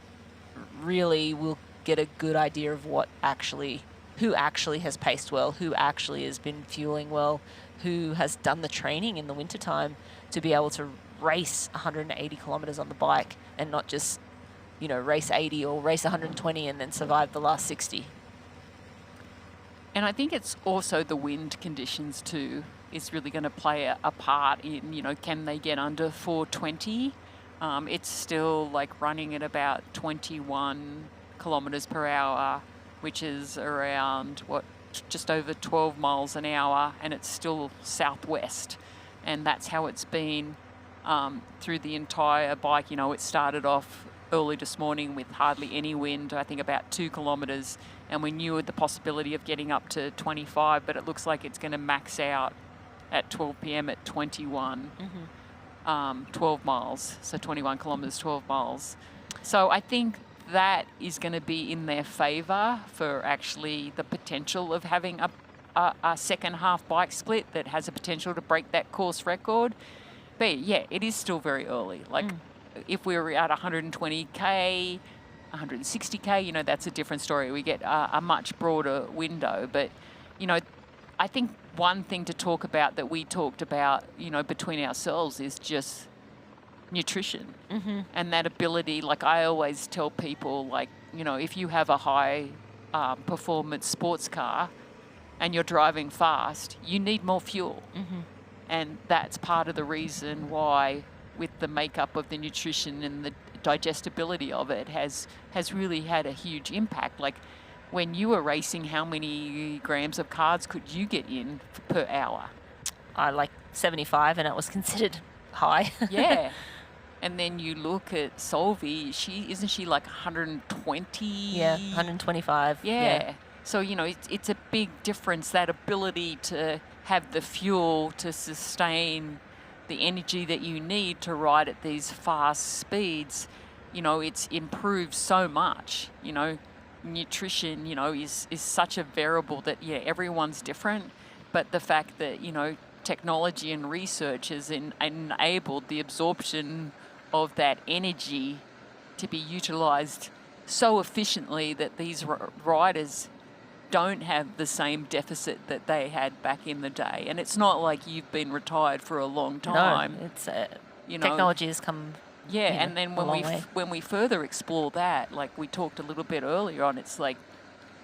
really we'll get a good idea of who actually has paced well, who actually has been fueling well, who has done the training in the wintertime to be able to race 180 kilometers on the bike and not just, race 80 or race 120 and then survive the last 60. And I think it's also the wind conditions too is really going to play a part in, can they get under 420? It's still like running at about 21 kilometers per hour, which is around, just over 12 miles an hour, and it's still southwest. And that's how it's been through the entire bike. It started off early this morning with hardly any wind, I think about 2 kilometers, and we knew the possibility of getting up to 25, but it looks like it's going to max out at 12 p.m. at 21, 12 miles, so 21 kilometers, 12 miles. So I think that is going to be in their favour for actually the potential of having a second half bike split that has a potential to break that course record. But yeah, it is still very early. Like if we were at 120k, 160k, that's a different story. We get a much broader window. But, I think one thing to talk about that we talked about, between ourselves is just nutrition and that ability. Like I always tell people, like, if you have a high performance sports car and you're driving fast, you need more fuel. And that's part of the reason why, with the makeup of the nutrition and the digestibility of it, has really had a huge impact. Like when you were racing, how many grams of carbs could you get in per hour? Like 75, and it was considered high. Yeah. And then you look at Solvi, isn't she like 120? Yeah, 125. Yeah. So, it's a big difference, that ability to have the fuel to sustain the energy that you need to ride at these fast speeds. you know, it's improved so much. You know, nutrition, you know, is such a variable that, yeah, everyone's different. But the fact that, you know, technology and research has enabled the absorption of that energy to be utilised so efficiently that these riders don't have the same deficit that they had back in the day. And it's not like you've been retired for a long time. No, it's you know, technology has come. Yeah, you know, and then when we further explore that, like we talked a little bit earlier on, it's like,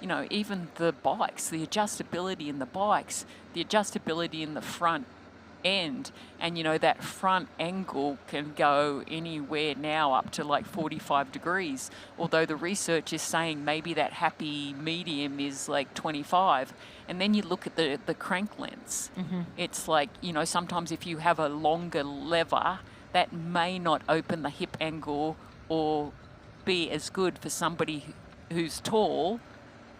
you know, even the bikes, the adjustability in the bikes, the adjustability in the front end, and you know, that front angle can go anywhere now up to like 45 degrees, although the research is saying maybe that happy medium is like 25. And then you look at the crank lengths. It's like, you know, sometimes if you have a longer lever, that may not open the hip angle or be as good for somebody who's tall,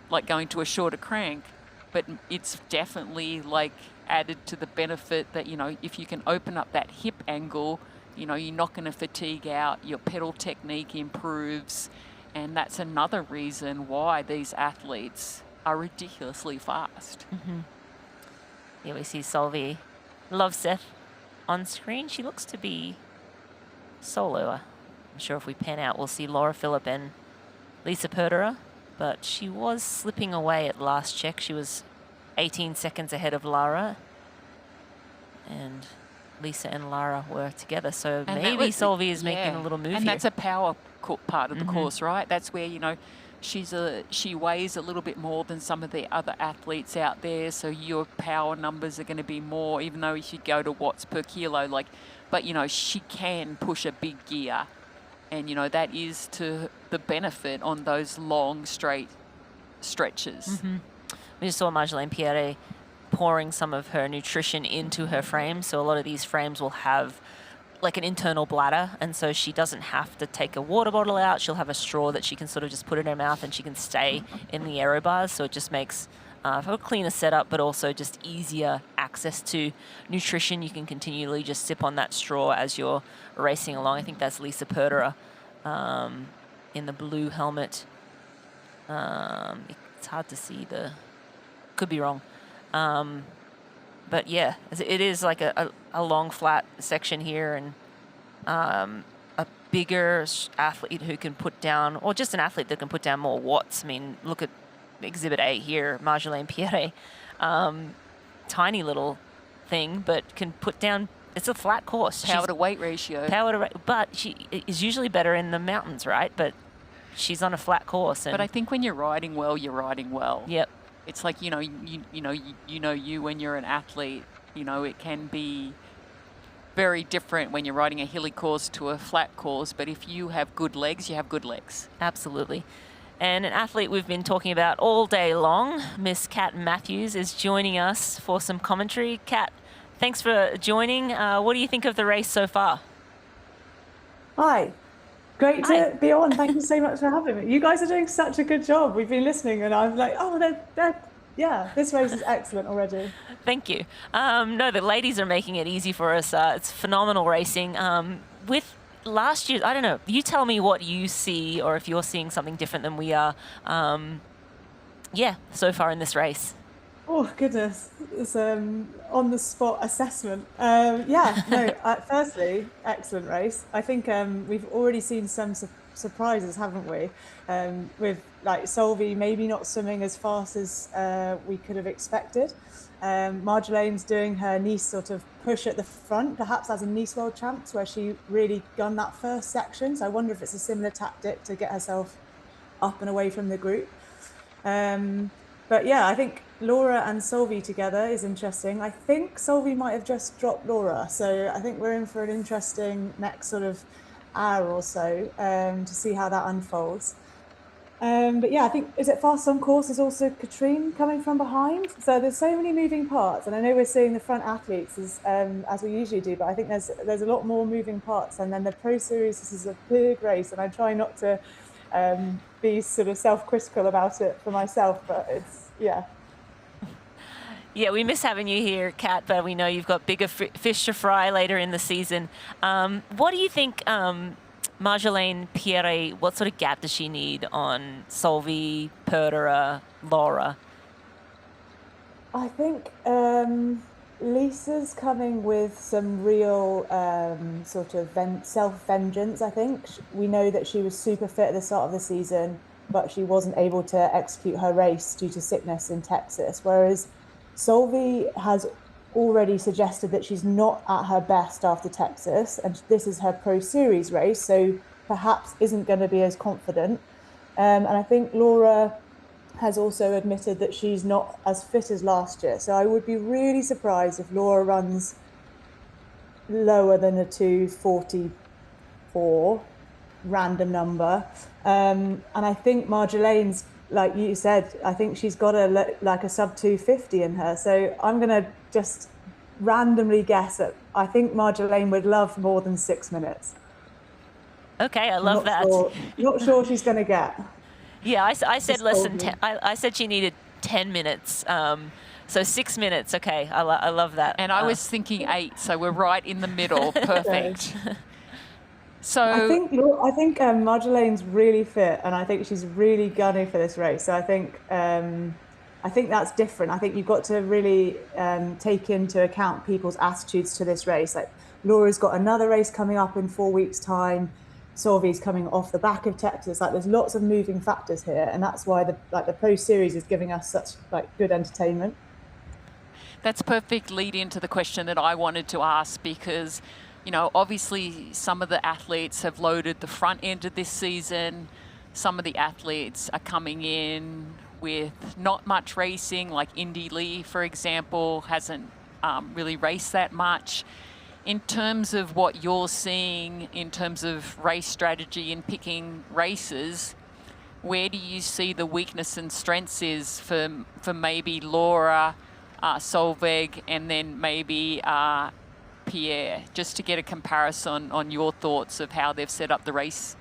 like going to a shorter crank, but it's definitely like added to the benefit that, you know, if you can open up that hip angle, you know, you're not going to fatigue out, your pedal technique improves, and that's another reason why these athletes are ridiculously fast. Yeah, we see Solveig Lovseth on screen. She looks to be solo. I'm sure if we pan out, we'll see Laura Philipp and Lisa Perderer, but she was slipping away at last check. She was 18 seconds ahead of Lara, and Lisa and Lara were together, so and maybe Solveig is making a little move and here. That's a power part of the course, right? That's where, you know, she weighs a little bit more than some of the other athletes out there, so your power numbers are going to be more, even though you should go to watts per kilo, like, but you know, she can push a big gear, and you know, that is to the benefit on those long straight stretches. We just saw Marjolaine Pierre pouring some of her nutrition into her frame. So a lot of these frames will have like an internal bladder, and so she doesn't have to take a water bottle out. She'll have a straw that she can sort of just put in her mouth, and she can stay in the aero bars. So it just makes for a cleaner setup, but also just easier access to nutrition. You can continually just sip on that straw as you're racing along. I think that's Lisa Perderer in the blue helmet. It's hard to see the... Could be wrong. But yeah, it is like a long flat section here, and a bigger athlete who can put down, or just an athlete that can put down more watts. I mean, look at Exhibit A here, Marjolaine Pierre. Tiny little thing, but can put down, it's a flat course. Power to weight ratio. But she is usually better in the mountains, right? But she's on a flat course. But I think when you're riding well, you're riding well. Yep. It's like, you know, when you're an athlete, you know, it can be very different when you're riding a hilly course to a flat course. But if you have good legs, you have good legs. Absolutely. And an athlete we've been talking about all day long, Miss Kat Matthews, is joining us for some commentary. Kat, thanks for joining. What do you think of the race so far? Hi. Great to be on. Thank you so much for having me. You guys are doing such a good job. We've been listening, and I'm like, oh, yeah, this race is excellent already. Thank you. No, the ladies are making it easy for us. It's phenomenal racing. With last year, I don't know, you tell me what you see, or if you're seeing something different than we are, so far in this race. Oh, goodness. It's on-the-spot assessment. Firstly, excellent race. I think we've already seen some surprises, haven't we? With like Solveig maybe not swimming as fast as we could have expected. Marjolaine's doing her Nice sort of push at the front, perhaps as in Nice World Champs, where she really gunned that first section. So I wonder if it's a similar tactic to get herself up and away from the group. But yeah, I think Laura and Solveig together is interesting. I think Solveig might have just dropped Laura, so I think we're in for an interesting next sort of hour or so to see how that unfolds. But yeah, I think, is it fast on course is also Katrine coming from behind? So there's so many moving parts, and I know we're seeing the front athletes as we usually do, but I think there's a lot more moving parts. And then the Pro Series, this is a big race, and I try not to be sort of self-critical about it for myself, but it's, yeah. Yeah, we miss having you here, Kat, but we know you've got bigger fish to fry later in the season. What do you think Marjolaine Pierre, what sort of gap does she need on Solvi, Perderer, Laura? I think Lisa's coming with some real sort of self-vengeance, I think. We know that she was super fit at the start of the season, but she wasn't able to execute her race due to sickness in Texas, whereas Solvi has already suggested that she's not at her best after Texas, and this is her Pro Series race, so perhaps isn't going to be as confident. And I think Laura has also admitted that she's not as fit as last year. So I would be really surprised if Laura runs lower than a 2:44, random number. And I think Marjolaine's, like you said, I think she's got like a sub 250 in her. So I'm going to just randomly guess that I think Marjolaine would love more than 6 minutes. Okay, I love that. Not sure she's going to get. Yeah, I said less than 10. I said she needed 10 minutes. So 6 minutes. Okay, I love that. And I was thinking 8, so we're right in the middle. Perfect. So I think Marjolaine's really fit, and I think she's really gunning for this race. So I think that's different. I think you've got to really take into account people's attitudes to this race. Like Laura's got another race coming up in 4 weeks' time. Solvi's coming off the back of Texas. Like there's lots of moving factors here, and that's why the Pro Series is giving us such good entertainment. That's perfect lead into the question that I wanted to ask, because obviously some of the athletes have loaded the front end of this season. Some of the athletes are coming in with not much racing, like Indy Lee, for example, hasn't really raced that much. In terms of what you're seeing in terms of race strategy and picking races, where do you see the weakness and strengths is for maybe Laura, Solveig, and then maybe Pierre, just to get a comparison on your thoughts of how they've set up the races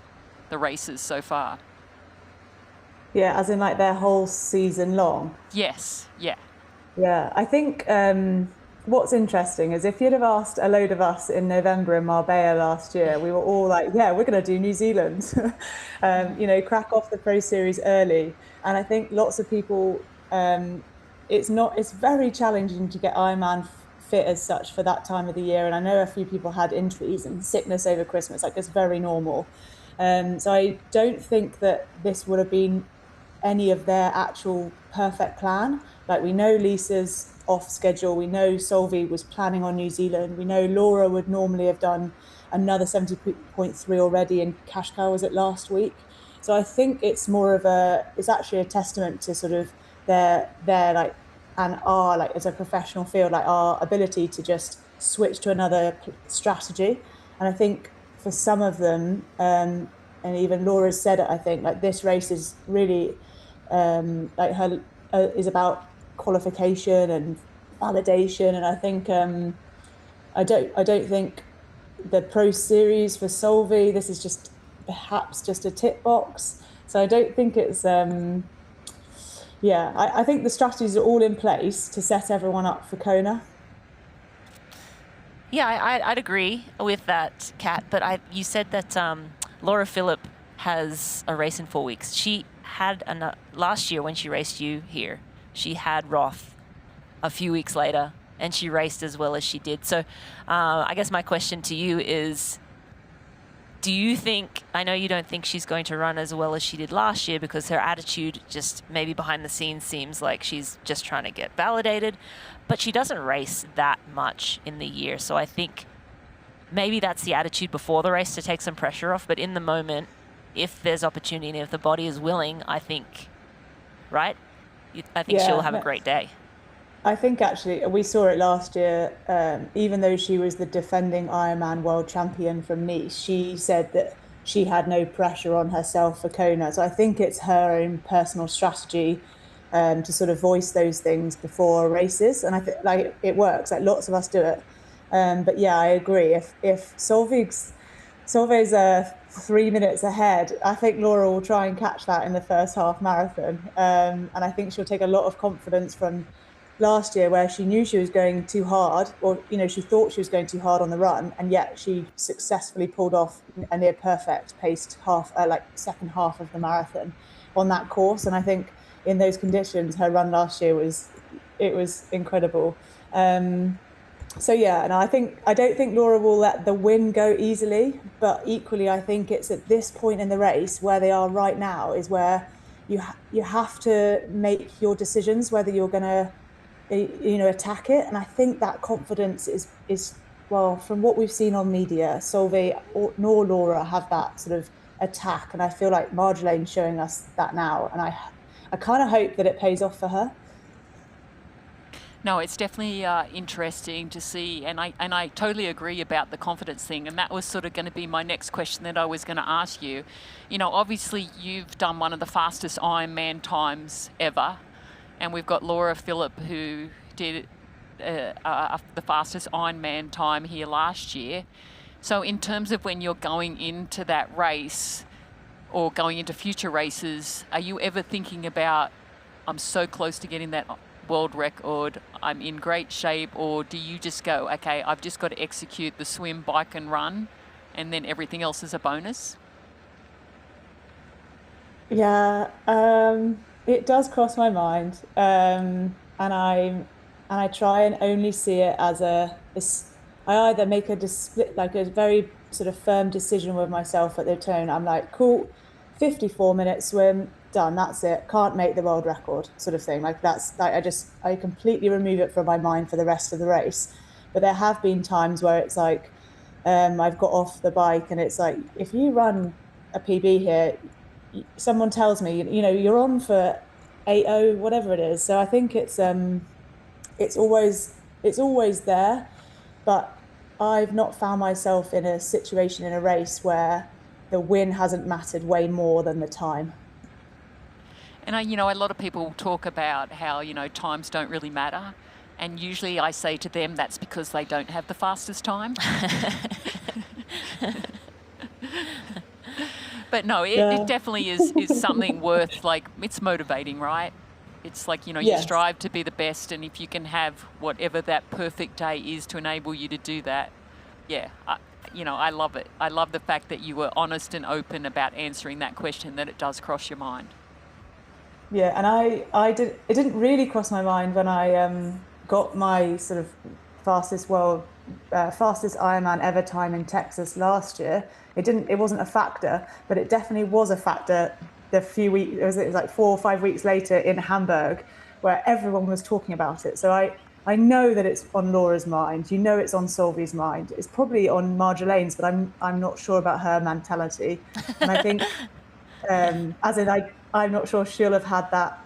so far? Yeah, as in like their whole season long? Yes, yeah. Yeah, I think what's interesting is if you'd have asked a load of us in November in Marbella last year, we were all like, yeah, we're going to do New Zealand, crack off the Pro Series early. And I think lots of people, it's very challenging to get Ironman fit as such for that time of the year. And I know a few people had injuries and sickness over Christmas, like it's very normal. So I don't think that this would have been any of their actual perfect plan. Like we know Lisa's off schedule. We know Solvi was planning on New Zealand. We know Laura would normally have done another 70.3 already, and Kashgar was it last week. So I think it's it's actually a testament to sort of their as a professional field, like our ability to just switch to another strategy. And I think for some of them, and even Laura's said it, I think like this race is really is about qualification and validation, and I think I don't think the Pro Series for Solvi, this is just perhaps just a tick box. So I don't think it's I think the strategies are all in place to set everyone up for Kona. Yeah, I'd agree with that, Kat. But you said that Laura Philipp has a race in 4 weeks. She had last year when she raced you here. She had Roth a few weeks later, and she raced as well as she did. So I guess my question to you is, do you think, I know you don't think she's going to run as well as she did last year because her attitude just maybe behind the scenes seems like she's just trying to get validated, but she doesn't race that much in the year. So I think maybe that's the attitude before the race to take some pressure off, but in the moment, if there's opportunity and if the body is willing, I think, right? I think she'll have a great day. I think actually we saw it last year, even though she was the defending Ironman world champion from Nice, she said that she had no pressure on herself for Kona. So I think it's her own personal strategy to sort of voice those things before races. And I think like it works, like lots of us do it. But yeah, I agree. If Solveig's 3 minutes ahead, I think Laura will try and catch that in the first half marathon. And I think she'll take a lot of confidence from last year where she knew she was going too hard, or she thought she was going too hard on the run, and yet she successfully pulled off a near perfect paced half, second half of the marathon on that course. And I think in those conditions, her run last year was incredible. So yeah, and I don't think Laura will let the win go easily, but equally I think it's at this point in the race where they are right now is where you have to make your decisions whether you're going to attack it. And I think that confidence is well, from what we've seen on media, Solveig nor Laura have that sort of attack, and I feel like Marjolaine's showing us that now, and I kind of hope that it pays off for her. No, it's definitely interesting to see, and I totally agree about the confidence thing, and that was sort of going to be my next question that I was going to ask you. Obviously you've done one of the fastest Ironman times ever, and we've got Laura Philipp who did the fastest Ironman time here last year. So in terms of when you're going into that race or going into future races, are you ever thinking about, I'm so close to getting that world record, I'm in great shape, or do you just go, okay, I've just got to execute the swim, bike and run, and then everything else is a bonus? Yeah, it does cross my mind, and I try and only see it as I either make a very sort of firm decision with myself at the tone. I'm like, cool, 54-minute swim, done, that's it, can't make the world record sort of thing. I completely remove it from my mind for the rest of the race. But there have been times where it's like I've got off the bike and it's like, if you run a PB here, someone tells me you're on for 8:0, whatever it is. So I think it's always there, but I've not found myself in a situation in a race where the win hasn't mattered way more than the time. And a lot of people talk about how, times don't really matter. And usually I say to them, that's because they don't have the fastest time. But no, it definitely is something worth, it's motivating, right? It's like, you strive to be the best. And if you can have whatever that perfect day is to enable you to do that, yeah, I love it. I love the fact that you were honest and open about answering that question, that it does cross your mind. Yeah, and it didn't really cross my mind when I got my sort of fastest Ironman ever time in Texas last year. It wasn't a factor, but it definitely was a factor the few weeks, it was like 4 or 5 weeks later in Hamburg, where everyone was talking about it. So I know that it's on Laura's mind. It's on Solveig's mind. It's probably on Marjolaine's, but I'm not sure about her mentality. And I think, I'm not sure she'll have had that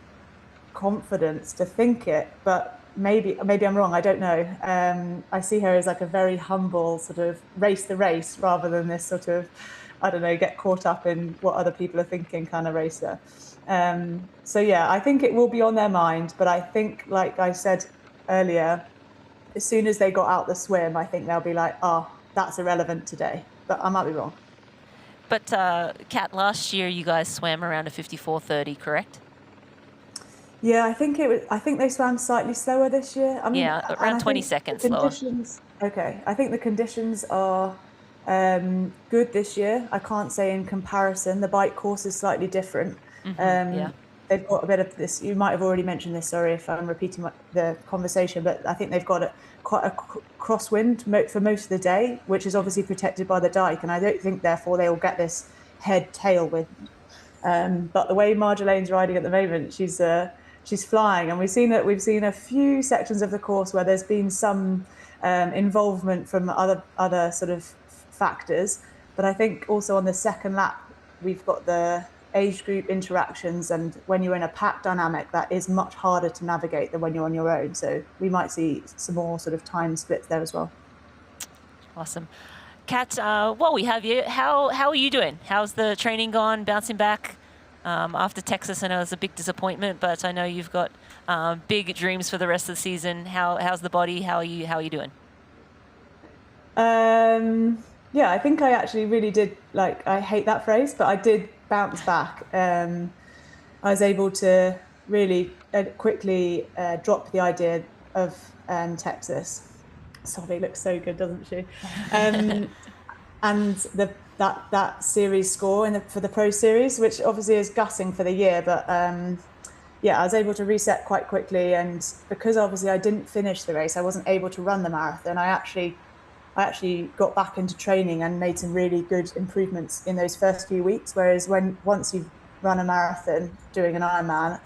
confidence to think it, but maybe I'm wrong. I don't know. I see her as like a very humble sort of race the race rather than this sort of, I don't know, get caught up in what other people are thinking kind of racer. So yeah, I think it will be on their mind, but I think, like I said earlier, as soon as they got out the swim, I think they'll be like, oh, that's irrelevant today, but I might be wrong. But Kat, last year you guys swam around a 54:30, correct? Yeah, I think they swam slightly slower this year. I mean, yeah, around 20 seconds slower. Okay, I think the conditions are good this year. I can't say in comparison. The bike course is slightly different. Yeah. They've got a bit of this. You might have already mentioned this. Sorry if I'm repeating the conversation, but I think they've got quite a crosswind for most of the day, which is obviously protected by the dike. And I don't think, therefore, they will get this head-tail wind. But the way Marjolaine's riding at the moment, she's flying, and we've seen a few sections of the course where there's been some involvement from other sort of factors. But I think also on the second lap, we've got the age group interactions, and when you're in a pack dynamic, that is much harder to navigate than when you're on your own. So we might see some more sort of time splits there as well. Awesome. Kat, while we have you, how are you doing? How's the training gone, bouncing back after Texas? I know it's a big disappointment, but I know you've got big dreams for the rest of the season. How's the body? How are you doing? Yeah, I think I actually really did, I hate that phrase, but I did bounce back. I was able to really quickly dropped the idea of Texas. Solveig looks so good, doesn't she? And that series score for the Pro Series, which obviously is gutting for the year, but yeah, I was able to reset quite quickly, and because obviously I didn't finish the race, I wasn't able to run the marathon. I actually got back into training and made some really good improvements in those first few weeks. Whereas once you've run a marathon doing an Ironman,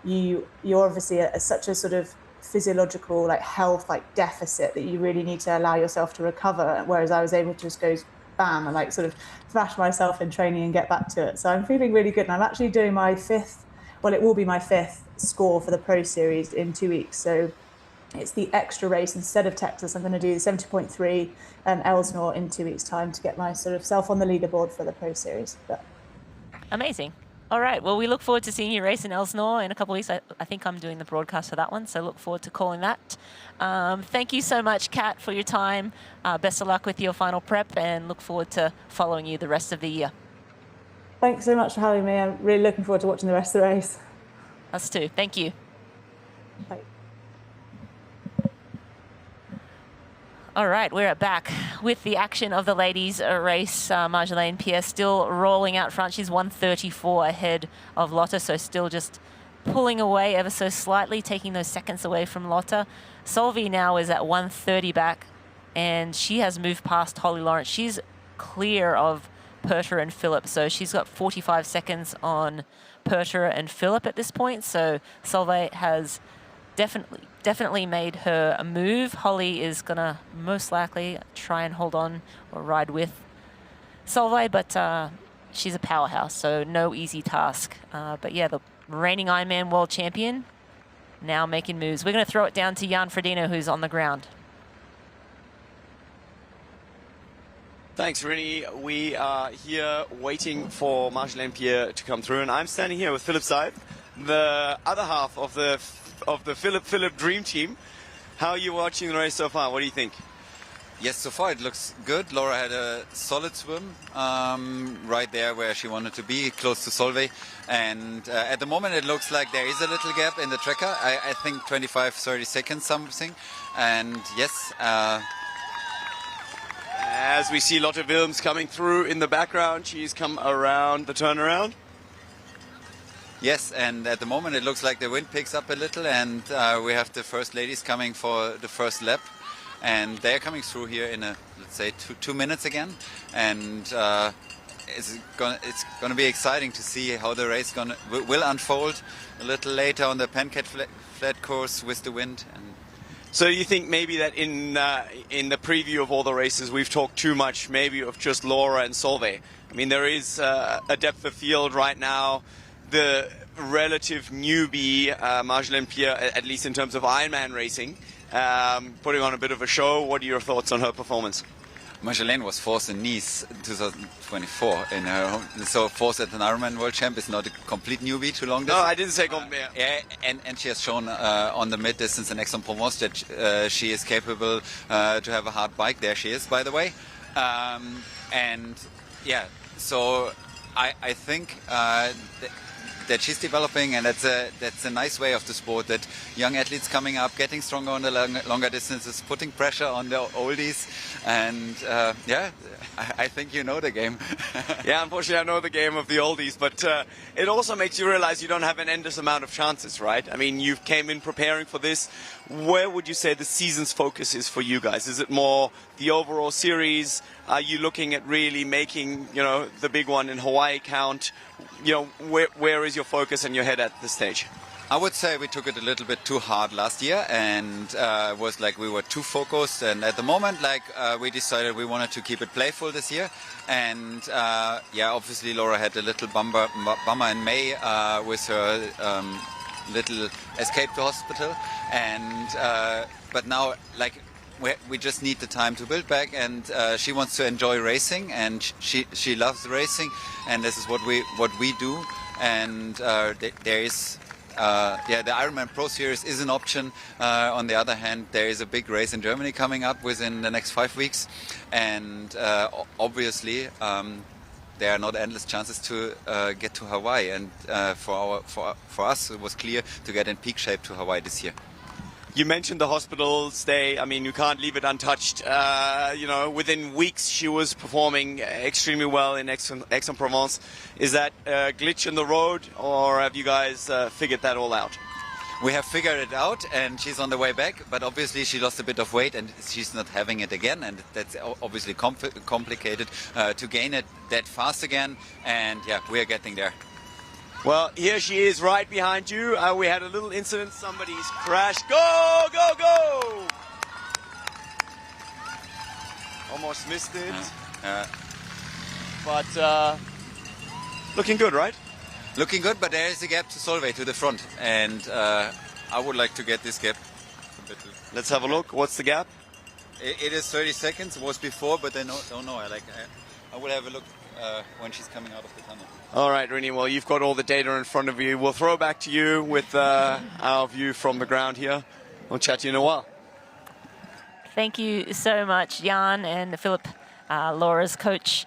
you're obviously at such a sort of physiological health deficit that you really need to allow yourself to recover. Whereas I was able to just go bam and sort of thrash myself in training and get back to it. So I'm feeling really good, and I'm actually doing my fifth. Well, it will be my fifth score for the Pro Series in 2 weeks. So it's the extra race instead of Texas. I'm going to do the 70.3 Elsinore in 2 weeks' time to get my sort of self on the leaderboard for the Pro Series. But Amazing. All right. Well, we look forward to seeing you race in Elsinore in a couple of weeks. I think I'm doing the broadcast for that one, so look forward to calling that. Thank you so much, Kat, for your time. Best of luck with your final prep, and look forward to following you the rest of the year. Thanks so much for having me. I'm really looking forward to watching the rest of the race. Us too. Thank you. Bye. All right, we're back with the action of the ladies' race. Marjolaine Pierre still rolling out front. She's 1:34 ahead of Lotte, so still just pulling away ever so slightly, taking those seconds away from Lotte. Solveig now is at 1:30 back, and she has moved past Holly Lawrence. She's clear of Purter and Phillip, so she's got 45 seconds on Purter and Phillip at this point. So Solveig has definitely made her a move. Holly is gonna most likely try and hold on or ride with Solveig, but she's a powerhouse, so no easy task. But yeah, the reigning Ironman world champion now making moves. We're gonna throw it down to Jan Frodeno, who's on the ground. Thanks, Rennie. We are here waiting for Marjolaine Pierre to come through, and I'm standing here with Phillip Seib, the other half of the Phillip Dream Team. How are you watching the race so far? What do you think? Yes, so far it looks good. Laura had a solid swim right there where she wanted to be, close to Solveig. And at the moment it looks like there is a little gap in the tracker. I think 25-30 seconds something. And yes, as we see Lotte Wilms coming through in the background, she's come around the turnaround. Yes, and at the moment it looks like the wind picks up a little, and we have the first ladies coming for the first lap, and they're coming through here in let's say two minutes again, and it's gonna be exciting to see how the race will unfold a little later on the pancake flat course with the wind. So you think maybe that in the preview of all the races we've talked too much maybe of just Laura and Solveig? I mean, there is a depth of field right now. The relative newbie, Marjolaine Pierre, at least in terms of Ironman racing, putting on a bit of a show. What are your thoughts on her performance? Marjolaine was fourth in Nice 2024 in her home. So fourth at an Ironman World Champ is not a complete newbie to long distance. No, I didn't say yeah, and she has shown on the mid distance in Aix-en-Provence that she is capable to have a hard bike. There she is, by the way. And yeah, so I think that she's developing, and that's a nice way of the sport, that young athletes coming up, getting stronger on the longer distances, putting pressure on the oldies, and yeah, I think you know the game. Yeah, unfortunately I know the game of the oldies, but it also makes you realize you don't have an endless amount of chances, right? I mean, you came in preparing for this. Where would you say the season's focus is for you guys? Is it more the overall series? Are you looking at really making, the big one in Hawaii count? Where is your focus and your head at this stage? I would say we took it a little bit too hard last year, and it was like we were too focused. And at the moment, we decided we wanted to keep it playful this year. And yeah, obviously Laura had a little bummer in May with her little escape to hospital. And but now, we just need the time to build back, and she wants to enjoy racing, and she loves racing, and this is what we do. And there is the Ironman Pro Series is an option. On the other hand, there is a big race in Germany coming up within the next 5 weeks, and obviously there are not endless chances to get to Hawaii. And for us, it was clear to get in peak shape to Hawaii this year. You mentioned the hospital stay. I mean, you can't leave it untouched. You know, within weeks she was performing extremely well in Aix-en-Provence. Is that a glitch in the road, or have you guys figured that all out? We have figured it out, and she's on the way back, but obviously she lost a bit of weight and she's not having it again, and that's obviously complicated to gain it that fast again, and yeah, we are getting there. Well, here she is right behind you. We had a little incident, somebody's crashed. Go, go, go! Almost missed it. But looking good, right? Looking good, but there is a gap to Solveig to the front, and I would like to get this gap. Let's have a look. What's the gap? It is 30 seconds. It was before, but I don't know. I will have a look when she's coming out of the tunnel. All right, Rini. Well, you've got all the data in front of you. We'll throw back to you with our view from the ground here. We'll chat to you in a while. Thank you so much, Jan and Philip, Laura's coach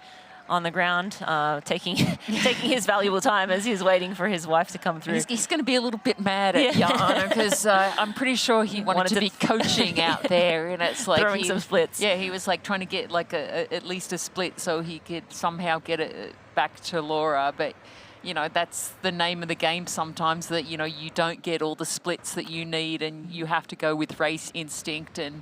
on the ground, taking his valuable time as he's waiting for his wife to come through. He's going to be a little bit mad at Jan because I'm pretty sure he wanted to be coaching out there, and it's like throwing some splits. Yeah, he was like trying to get like at least a split so he could somehow get it back to Laura, but you know, that's the name of the game sometimes, that you know, you don't get all the splits that you need and you have to go with race instinct. And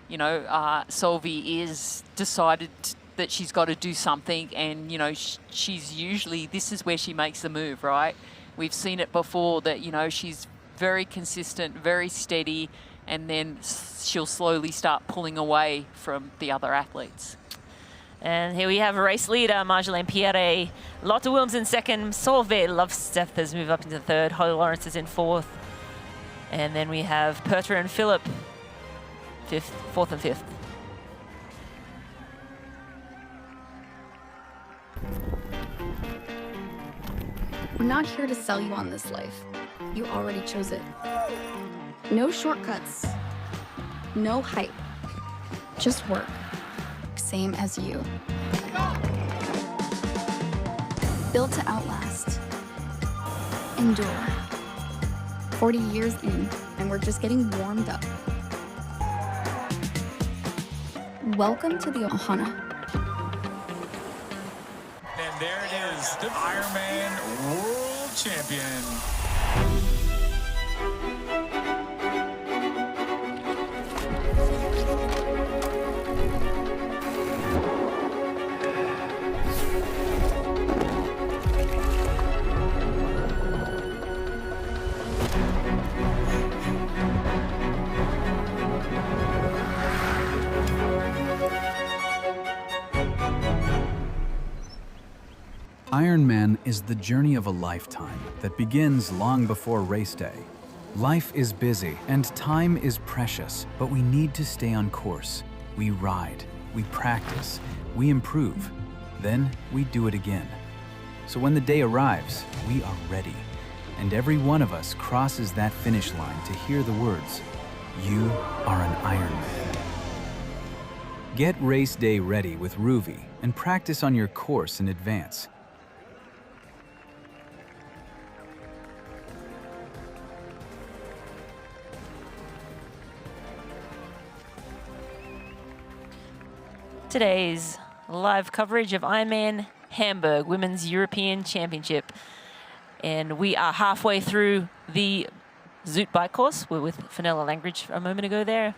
you know, Solveig is decided that she's got to do something, and you know, she's usually, this is where she makes the move, right? We've seen it before that, you know, she's very consistent, very steady, and then she'll slowly start pulling away from the other athletes. And here we have a race leader, Marjolaine Pierre. Lotte Wilms in second. Solveig Lovesteth has moved up into third. Holly Lawrence is in fourth. And then we have Pertra and Philip, fourth and fifth. We're not here to sell you on this life. You already chose it. No shortcuts. No hype. Just work. Same as you. Built to outlast. Endure. 40 years in, and we're just getting warmed up. Welcome to the Ohana. And there it is, the Ironman World Champion. Ironman is the journey of a lifetime that begins long before race day. Life is busy and time is precious, but we need to stay on course. We ride, we practice, we improve, then we do it again. So when the day arrives, we are ready, and every one of us crosses that finish line to hear the words, "You are an Ironman." Get race day ready with Ruvi and practice on your course in advance. Today's live coverage of Ironman Hamburg Women's European Championship. And we are halfway through the Zoot bike course. We're with Fenella Langridge a moment ago there.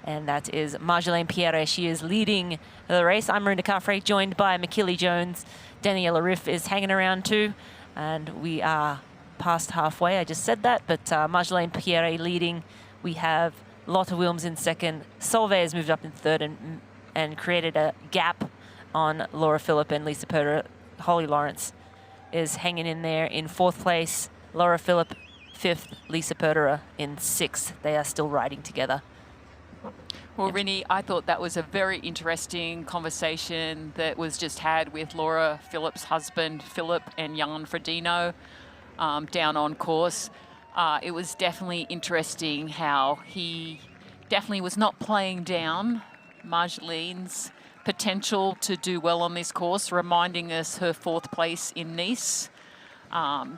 And that is Marjolaine Pierre. She is leading the race. I'm Marina Carfrey, joined by McKillie Jones. Daniela Riff is hanging around too. And we are past halfway. I just said that, but Marjolaine Pierre leading. We have Lotte Wilms in second. Solveig has moved up in third and created a gap on Laura Philipp and Lisa Perder. Holly Lawrence is hanging in there in fourth place. Laura Philipp, fifth. Lisa Perder in sixth. They are still riding together. Well, Rini, I thought that was a very interesting conversation that was just had with Laura Philipp's husband, Philip, and Jan Frodeno down on course. It was definitely interesting how he definitely was not playing down Marjolaine's potential to do well on this course, reminding us her 4th place in Nice.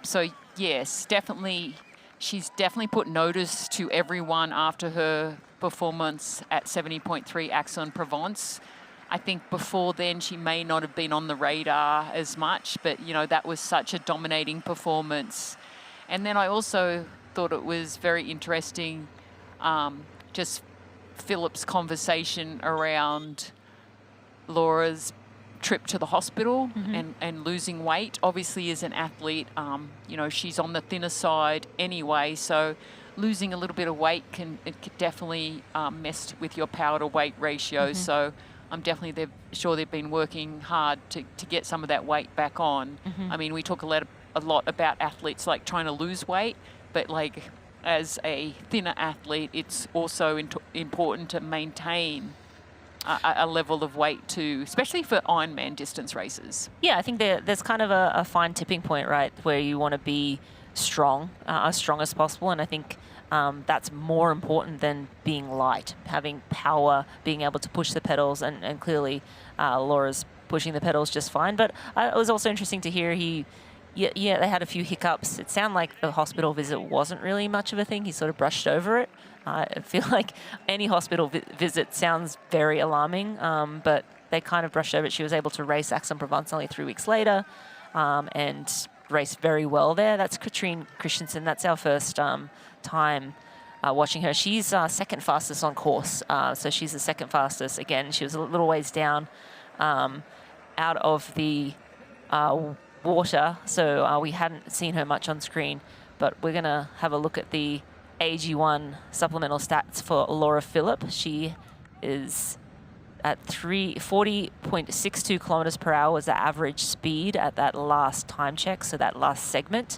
So yes, definitely, she's definitely put notice to everyone after her performance at 70.3 Aix-en-Provence. I think before then she may not have been on the radar as much, but you know, that was such a dominating performance. And then I also thought it was very interesting, just Philip's conversation around Laura's trip to the hospital and losing weight. Obviously, as an athlete, you know, she's on the thinner side anyway, so losing a little bit of weight can definitely mess with your power to weight ratio. So I'm definitely sure they've been working hard to get some of that weight back on. I mean, we talk a lot about athletes like trying to lose weight, but like as a thinner athlete, it's also important to maintain a level of weight too, especially for Ironman distance races. Yeah, I think there's kind of a fine tipping point, right, where you want to be strong, as strong as possible, and I think that's more important than being light, having power, being able to push the pedals, and clearly Laura's pushing the pedals just fine. But it was also interesting to hear they had a few hiccups. It sounded like the hospital visit wasn't really much of a thing. He sort of brushed over it. I feel like any hospital visit sounds very alarming, but they kind of brushed over it. She was able to race Aix-en-Provence only 3 weeks later and race very well there. That's Katrine Christensen. That's our first time watching her. She's second fastest on course, so she's the second fastest. Again, she was a little ways down out of the water, so we hadn't seen her much on screen, but we're going to have a look at the AG1 supplemental stats for Laura Philipp. She is at 40.62 kilometers per hour was the average speed at that last time check, so that last segment,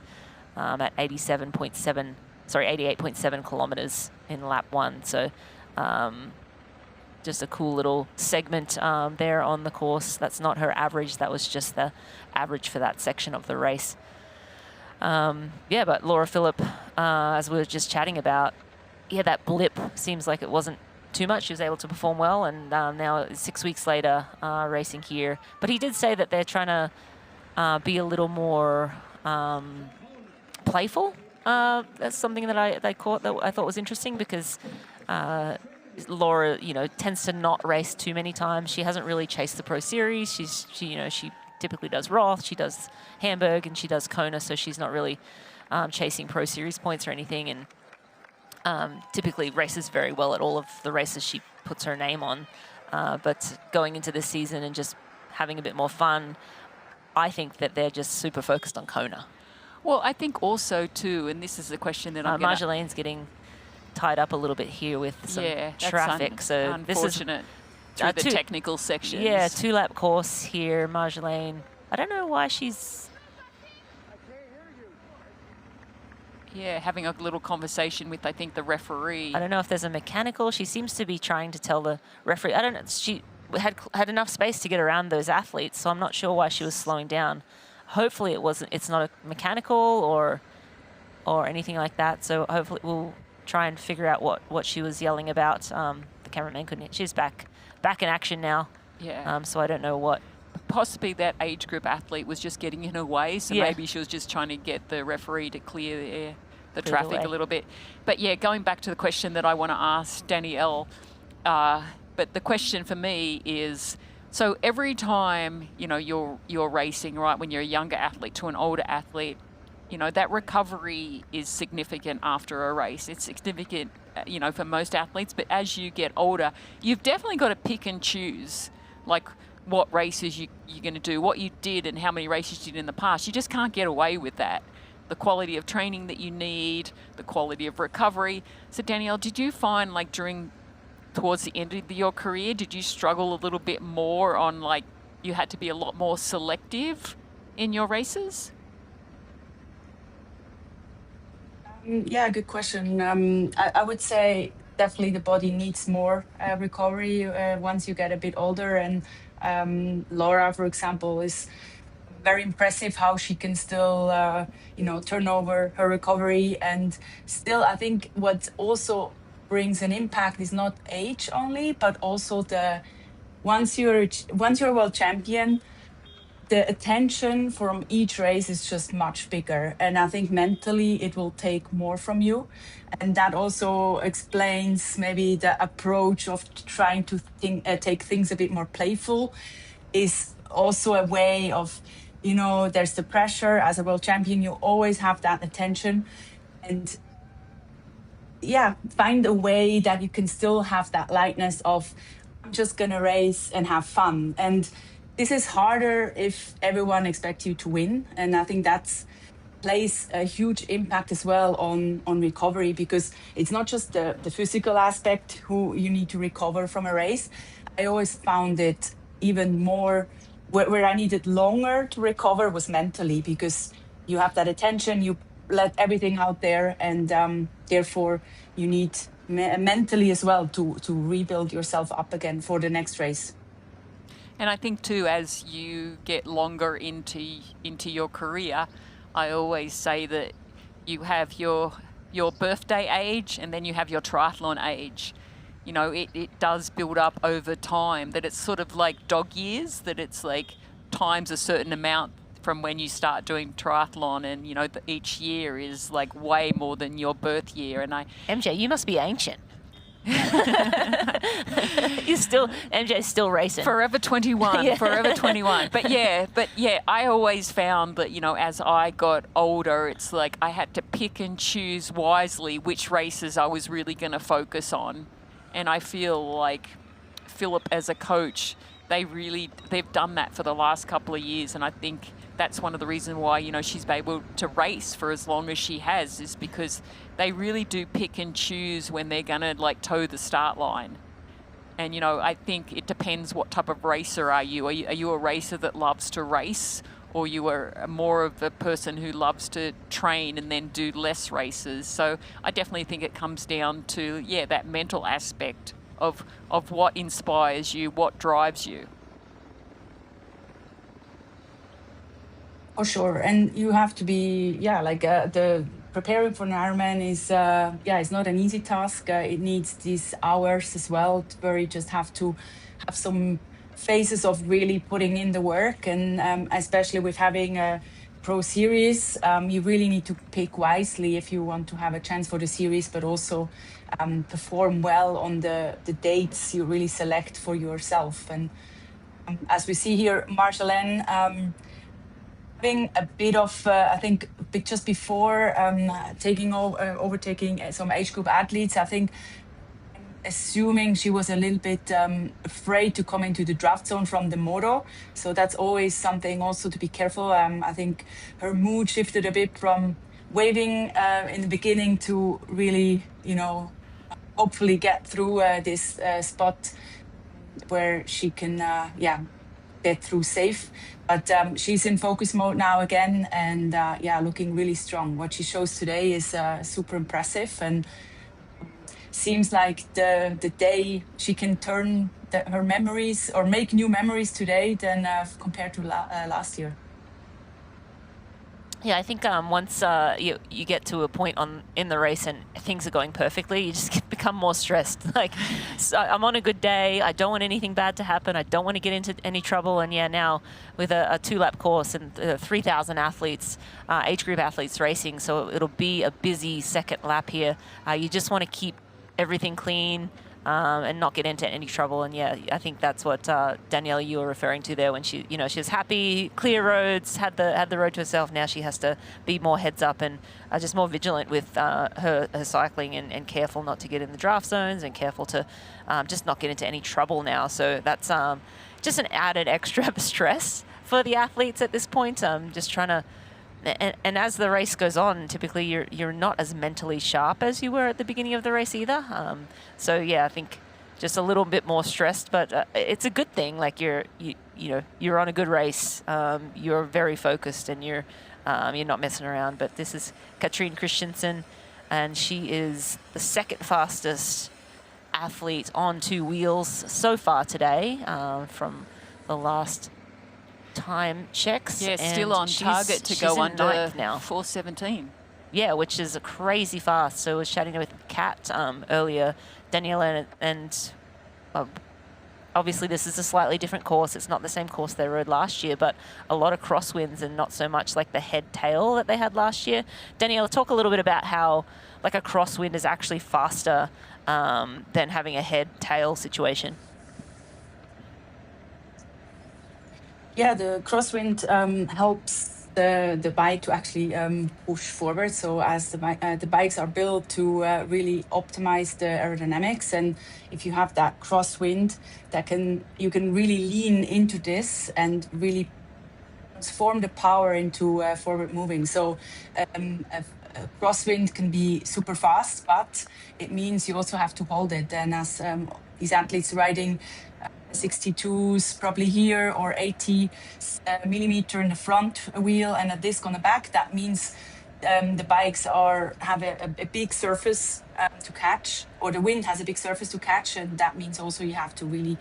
at 88.7 kilometers in lap 1. So just a cool little segment there on the course. That's not her average, that was just the average for that section of the race. Yeah, but Laura Philipp, as we were just chatting about, that blip seems like it wasn't too much. She was able to perform well, and now 6 weeks later, racing here. But he did say that they're trying to be a little more playful. That's something that I thought was interesting, because Laura, tends to not race too many times. She hasn't really chased the Pro Series. She typically does Roth, she does Hamburg, and she does Kona, so she's not really chasing Pro Series points or anything, and typically races very well at all of the races she puts her name on. But going into this season and just having a bit more fun, I think that they're just super focused on Kona. Well, I think also too, and this is a question that I'm Marjolaine's getting tied up a little bit here with some traffic, so this is unfortunate. Through the technical sections. Yeah, 2-lap course here, Marjolaine. I don't know why she's... Yeah, having a little conversation with, I think, the referee. I don't know if there's a mechanical. She seems to be trying to tell the referee. I don't know. She had enough space to get around those athletes, so I'm not sure why she was slowing down. Hopefully it's not a mechanical or anything like that, so hopefully we'll try and figure out what she was yelling about. The cameraman couldn't... She's back in action now. Yeah. So I don't know what... Possibly that age group athlete was just getting in her way, so maybe she was just trying to get the referee to clear the traffic a little bit. But yeah, going back to the question that I want to ask Danielle, but the question for me is, so every time, you're racing, right, when you're a younger athlete to an older athlete, that recovery is significant after a race. It's significant, for most athletes, but as you get older, you've definitely got to pick and choose, like, what races you're going to do, what you did and how many races you did in the past. You just can't get away with that. The quality of training that you need, the quality of recovery. So Danielle, did you find, like, towards the end of your career, did you struggle a little bit more on, like, you had to be a lot more selective in your races? Yeah, good question. I would say definitely the body needs more recovery once you get a bit older, and Laura, for example, is very impressive how she can still, turn over her recovery. And still, I think what also brings an impact is not age only, but also the once you're a world champion, the attention from each race is just much bigger. And I think mentally it will take more from you. And that also explains maybe the approach of trying to take things a bit more playful is also a way of, there's the pressure as a world champion, you always have that attention. And find a way that you can still have that lightness of, I'm just going to race and have fun. And this is harder if everyone expects you to win. And I think that plays a huge impact as well on recovery, because it's not just the physical aspect who you need to recover from a race. I always found it even more, where I needed longer to recover was mentally, because you have that attention, you let everything out there, and therefore you need mentally as well to rebuild yourself up again for the next race. And I think too, as you get longer into your career, I always say that you have your birthday age and then you have your triathlon age. It does build up over time, that it's sort of like dog years, that it's like times a certain amount from when you start doing triathlon, and each year is like way more than your birth year. And MJ, you must be ancient. MJ's still racing. Forever 21, Yeah. Forever 21. But yeah, I always found that, as I got older, it's like I had to pick and choose wisely which races I was really going to focus on. And I feel like Philip as a coach, they've done that for the last couple of years. And I think that's one of the reasons why, she's been able to race for as long as she has, is because they really do pick and choose when they're going to toe the start line. And, I think it depends what type of racer are you. Are you a racer that loves to race, or you are more of a person who loves to train and then do less races? So I definitely think it comes down to, that mental aspect of what inspires you, what drives you. For sure. And you have to be, the preparing for an Ironman is, it's not an easy task. It needs these hours as well, where you just have to have some phases of really putting in the work. And especially with having a pro series, you really need to pick wisely if you want to have a chance for the series, but also perform well on the dates you really select for yourself. And as we see here, Marjolaine, having a bit of, I think, just before overtaking some age group athletes, I think, assuming she was a little bit afraid to come into the draft zone from the moto. So that's always something also to be careful. I think her mood shifted a bit from waving in the beginning to really, hopefully get through this spot where she can, get through safe. But she's in focus mode now again, and looking really strong. What she shows today is super impressive, and seems like the day she can turn her memories or make new memories today than compared to last year. Yeah, I think once you get to a point in the race and things are going perfectly, you just become more stressed. So I'm on a good day. I don't want anything bad to happen. I don't want to get into any trouble. And now with a 2-lap course and 3,000 athletes, age group athletes racing, so it'll be a busy second lap here. You just want to keep everything clean and not get into any trouble. And I think that's what Danielle, you were referring to there, when she was happy, clear roads, had the road to herself. Now she has to be more heads up and just more vigilant with her cycling, and careful not to get in the draft zones, and careful to just not get into any trouble now. So that's just an added extra stress for the athletes at this point. Just trying to. And as the race goes on, typically you're not as mentally sharp as you were at the beginning of the race either. So I think just a little bit more stressed, but it's a good thing. Like you're on a good race. You're very focused, and you're not messing around. But this is Katrine Christensen, and she is the second fastest athlete on 2 wheels so far today from the last time checks. Yeah, still on target to go under now. 4:17. Yeah, which is a crazy fast. So I was chatting with Kat earlier, Daniela and obviously this is a slightly different course. It's not the same course they rode last year, but a lot of crosswinds and not so much like the head-tail that they had last year. Daniela, talk a little bit about how like a crosswind is actually faster than having a head-tail situation. Yeah, the crosswind helps the bike to actually push forward. So as the bikes are built to really optimize the aerodynamics, and if you have that crosswind, you can really lean into this and really transform the power into forward moving. So a crosswind can be super fast, but it means you also have to hold it. And as these athletes riding 62s probably here, or 80 millimeter in the front wheel and a disc on the back, that means the bikes have a big surface to catch, or the wind has a big surface to catch, and that means also you have to really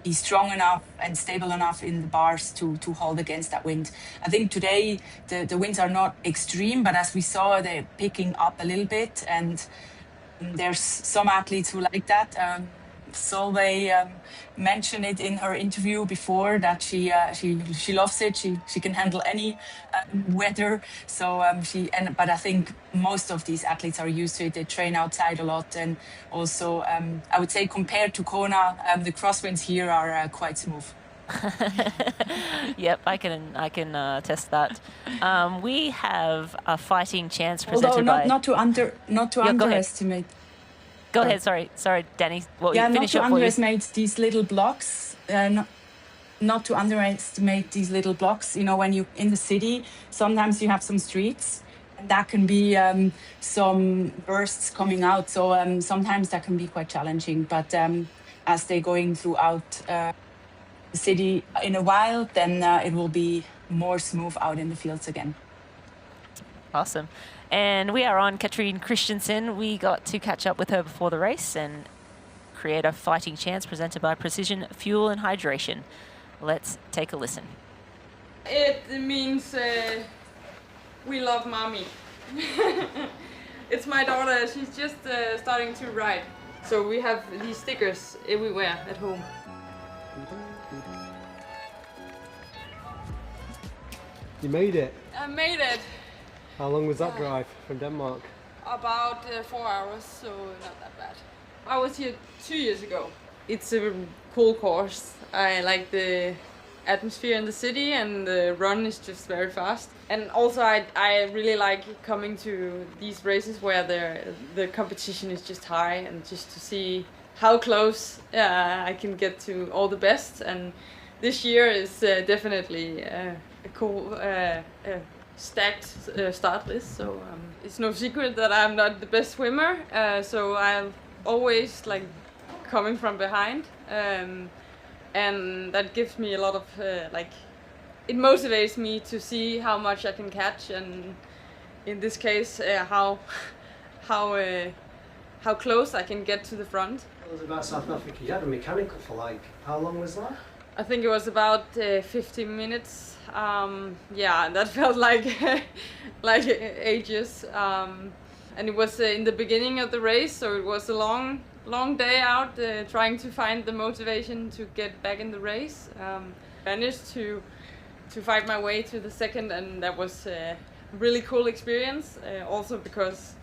be strong enough and stable enough in the bars to hold against that wind. I think today the winds are not extreme, but as we saw, they're picking up a little bit, and there's some athletes who like that. Solveig mentioned it in her interview before that she loves it. She can handle any weather. So but I think most of these athletes are used to it. They train outside a lot, and also I would say compared to Kona, the crosswinds here are quite smooth. Yep, I can test that. We have a fighting chance presented Although by. Not to underestimate. Go ahead, sorry, Danny. Well, yeah, you not finish to up for you. underestimate these little blocks. Not to underestimate these little blocks. You know, when you're in the city, sometimes you have some streets, and that can be some bursts coming out. So sometimes that can be quite challenging. But as they're going throughout the city in a while, then it will be more smooth out in the fields again. Awesome. And we are on Katrine Christensen. We got to catch up with her before the race and create a fighting chance presented by Precision Fuel and Hydration. Let's take a listen. It means we love mommy. It's my daughter. She's just starting to ride. So we have these stickers everywhere at home. You made it. I made it. How long was that drive from Denmark? About 4 hours, so not that bad. I was here 2 years ago. It's a cool course. I like the atmosphere in the city, and the run is just very fast. And also I really like coming to these races where the competition is just high, and just to see how close I can get to all the best. And this year is definitely a cool stacked start list, so it's no secret that I'm not the best swimmer, so I'm always like coming from behind, and that gives me a lot of it motivates me to see how much I can catch, and in this case how close I can get to the front. It was about South Africa. You had a mechanical for like, how long was that? I think it was about 50 minutes. Yeah, that felt like like ages. And it was in the beginning of the race, so it was a long day out trying to find the motivation to get back in the race. Managed to fight my way to the second, and that was a really cool experience. Also because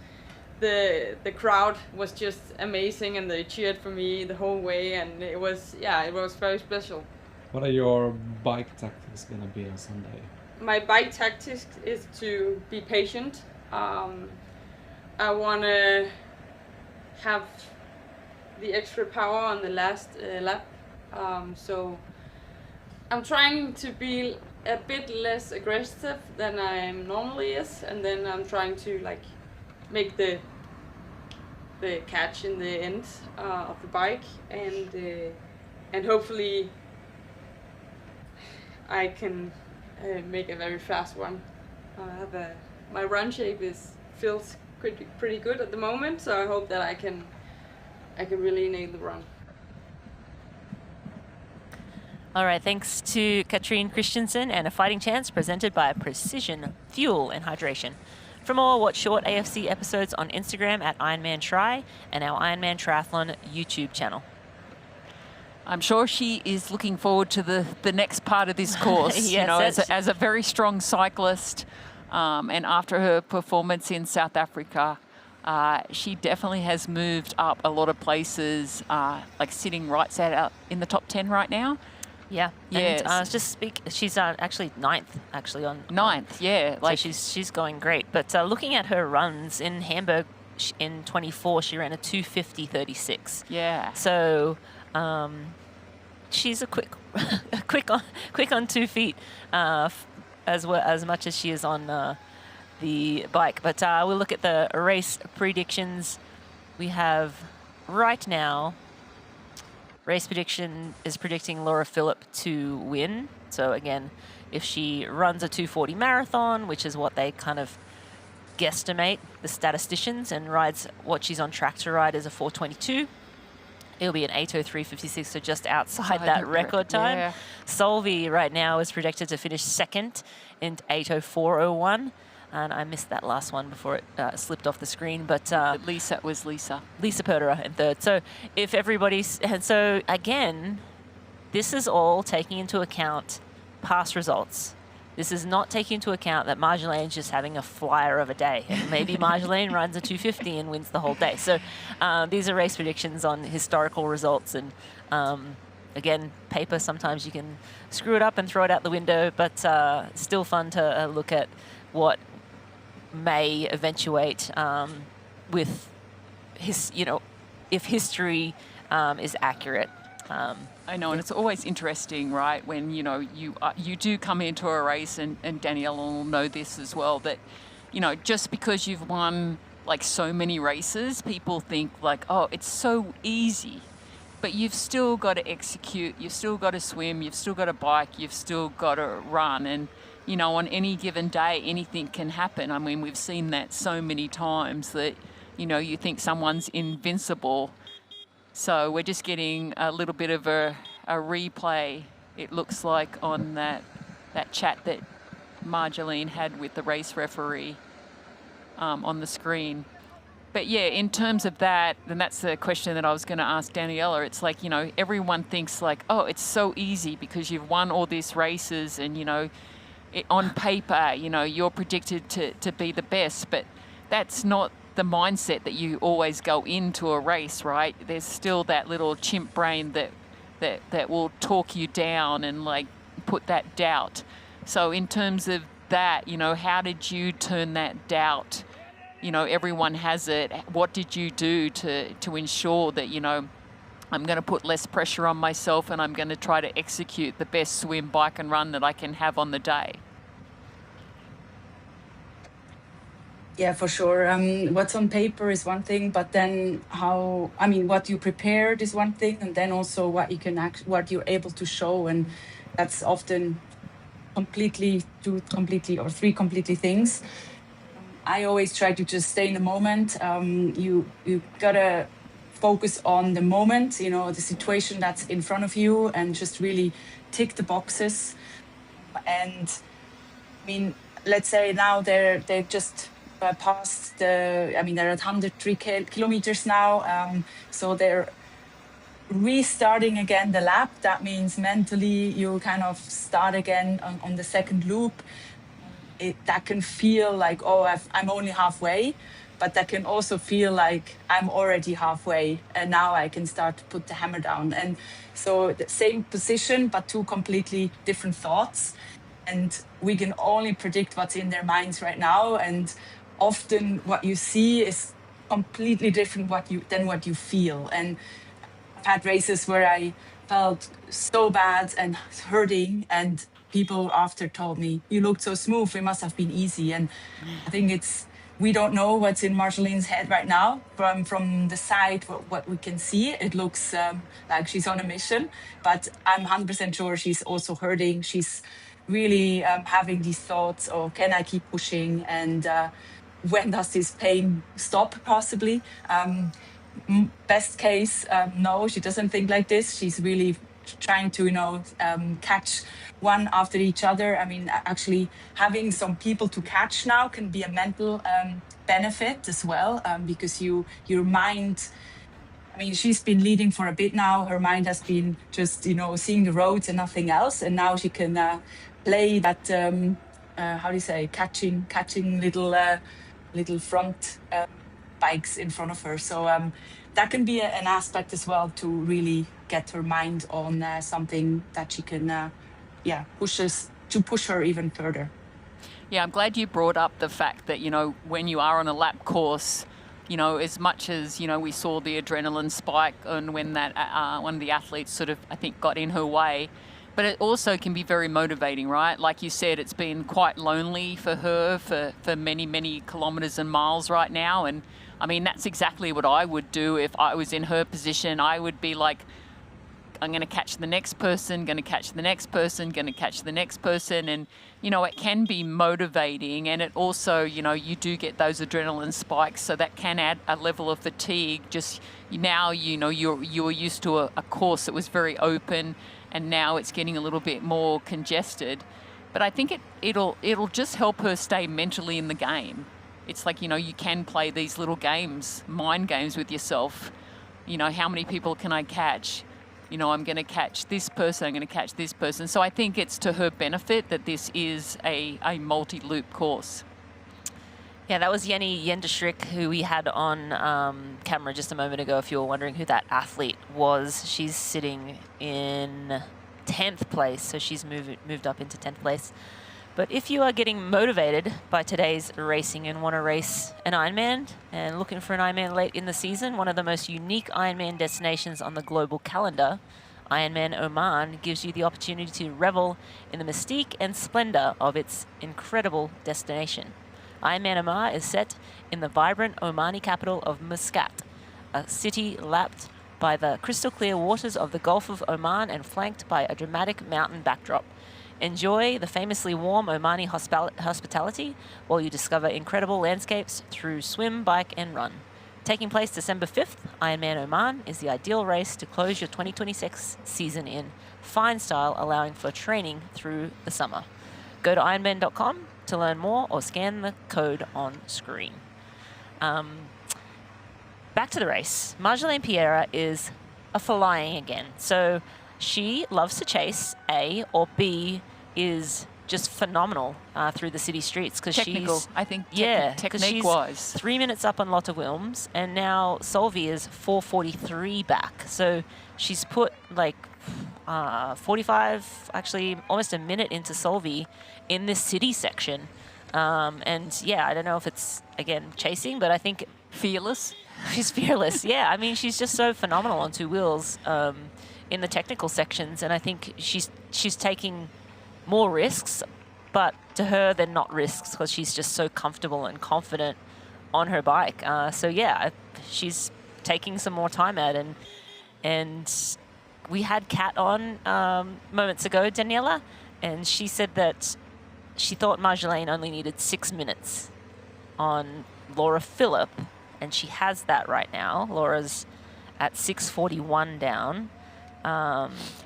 the crowd was just amazing, and they cheered for me the whole way, and it was very special. What are your bike tactics going to be on Sunday? My bike tactics is to be patient. I want to have the extra power on the last lap. So I'm trying to be a bit less aggressive than I normally is, and then I'm trying to like make the catch in the end of the bike, and hopefully I can make a very fast one. My run shape feels pretty good at the moment, so I hope that I can really nail the run. All right, thanks to Katrine Christensen and a fighting chance presented by Precision Fuel and Hydration. For more, watch short AFC episodes on Instagram at IronMan Tri and our Ironman Triathlon YouTube channel. I'm sure she is looking forward to the next part of this course. Yes, you know, as a very strong cyclist, and after her performance in South Africa, she definitely has moved up a lot of places, like sitting right out in the top 10 right now. Yeah. Yes. And she's actually ninth, actually on ninth. Yeah, like so she's going great. But looking at her runs in Hamburg in 24, she ran a 2:50.36. Yeah. So she's a quick on 2 feet, as well as much as she is on the bike. But we'll look at the race predictions. We have right now. Race prediction is predicting Laura Philipp to win. So again, if she runs a 2:40 marathon, which is what they kind of guesstimate, the statisticians, and rides what she's on track to ride is a 4:22, it'll be an 8:03.56, so just outside that record time. Yeah. Solvi right now is projected to finish second in 8:04.01. And I missed that last one before it slipped off the screen. But Lisa was Lisa. Lisa Perderer in third. So if everybody's... And so, again, this is all taking into account past results. This is not taking into account that Marjolaine's just having a flyer of a day. And maybe Marjolaine runs a 2:50 and wins the whole day. So these are race predictions on historical results. And, again, paper, sometimes you can screw it up and throw it out the window. But still fun to look at what may eventuate with his, if history is accurate. I know, and it's always interesting, right, when, you do come into a race, and Danielle will know this as well, that, just because you've won, like, so many races, people think, like, oh, it's so easy. But you've still got to execute, you've still got to swim, you've still got to bike, you've still got to run, and on any given day, anything can happen. I mean, we've seen that so many times that, you think someone's invincible. So we're just getting a little bit of a replay, it looks like, on that chat that Marjolaine had with the race referee on the screen. But yeah, in terms of that, and that's the question that I was going to ask Daniela, it's like, everyone thinks like, oh, it's so easy because you've won all these races and, on paper, you're predicted to be the best, but that's not the mindset that you always go into a race, right? There's still that little chimp brain that will talk you down and like put that doubt. So in terms of that, how did you turn that doubt? Everyone has it. What did you do to ensure that, I'm going to put less pressure on myself and I'm going to try to execute the best swim, bike and run that I can have on the day? Yeah, for sure. What's on paper is one thing, but then what you prepared is one thing, and then also what what you're able to show, and that's often three completely things. I always try to just stay in the moment. You gotta focus on the moment, the situation that's in front of you, and just really tick the boxes. And let's say now they're just past they're at 103 kilometers now, so they're restarting again the lap. That means mentally you kind of start again on the second loop. That can feel like, oh, I'm only halfway, but that can also feel like I'm already halfway and now I can start to put the hammer down. And so the same position, but two completely different thoughts. And we can only predict what's in their minds right now. And often what you see is completely different than what you feel. And I've had races where I felt so bad and hurting, and people after told me, you looked so smooth, it must have been easy. And I think we don't know what's in Marjolaine's head right now. From the side, what we can see, it looks like she's on a mission, but I'm 100% sure she's also hurting. She's really having these thoughts, oh, can I keep pushing? And when does this pain stop, possibly? Best case, no, she doesn't think like this. She's really trying to, catch one after each other. Actually having some people to catch now can be a mental benefit as well, because your mind, mean, she's been leading for a bit now. Her mind has been just, seeing the roads and nothing else. And now she can play that, how do you say, catching little front bikes in front of her. So that can be an aspect as well to really get her mind on something that she can, push her even further. Yeah, I'm glad you brought up the fact that, when you are on a lap course, as much as, we saw the adrenaline spike and when that one of the athletes sort of, I think, got in her way, but it also can be very motivating, right? Like you said, it's been quite lonely for her for many, many kilometres and miles right now. And I mean, that's exactly what I would do if I was in her position. I would be like, I'm going to catch the next person, going to catch the next person, going to catch the next person. And, it can be motivating. And it also, you do get those adrenaline spikes. So that can add a level of fatigue. Just now, you were used to a course that was very open, and now it's getting a little bit more congested. But I think it'll just help her stay mentally in the game. It's like, you can play these little games, mind games with yourself. How many people can I catch? I'm going to catch this person, I'm going to catch this person. So I think it's to her benefit that this is a multi-loop course. Yeah, that was Jenny Jendeschrik, who we had on camera just a moment ago, if you were wondering who that athlete was. She's sitting in 10th place, so she's moved up into 10th place. But if you are getting motivated by today's racing and want to race an Ironman and looking for an Ironman late in the season, one of the most unique Ironman destinations on the global calendar, Ironman Oman, gives you the opportunity to revel in the mystique and splendor of its incredible destination. Ironman Oman is set in the vibrant Omani capital of Muscat, a city lapped by the crystal clear waters of the Gulf of Oman and flanked by a dramatic mountain backdrop. Enjoy the famously warm Omani hospitality while you discover incredible landscapes through swim, bike, and run. Taking place December 5th, Ironman Oman is the ideal race to close your 2026 season in fine style, allowing for training through the summer. Go to ironman.com to learn more or scan the code on screen. Back to the race. Marjolaine Piera is a flying again. So she loves to chase, A, or B is just phenomenal through the city streets because she's, I think, technique-wise, 3 minutes up on Lotte Wilms, and now Solvi is 4:43 back. So she's put like 45, actually almost a minute into Solvi in this city section. And yeah, I don't know if it's again chasing, but I think fearless. She's fearless. Yeah, I mean she's just so phenomenal on two wheels in the technical sections, and I think she's taking more risks, but to her they're not risks because she's just so comfortable and confident on her bike. So yeah, she's taking some more time out, and we had Kat on moments ago, Daniela, and she said that she thought Marjolaine only needed 6 minutes on Laura Philipp, and she has that right now. Laura's at 6:41 down.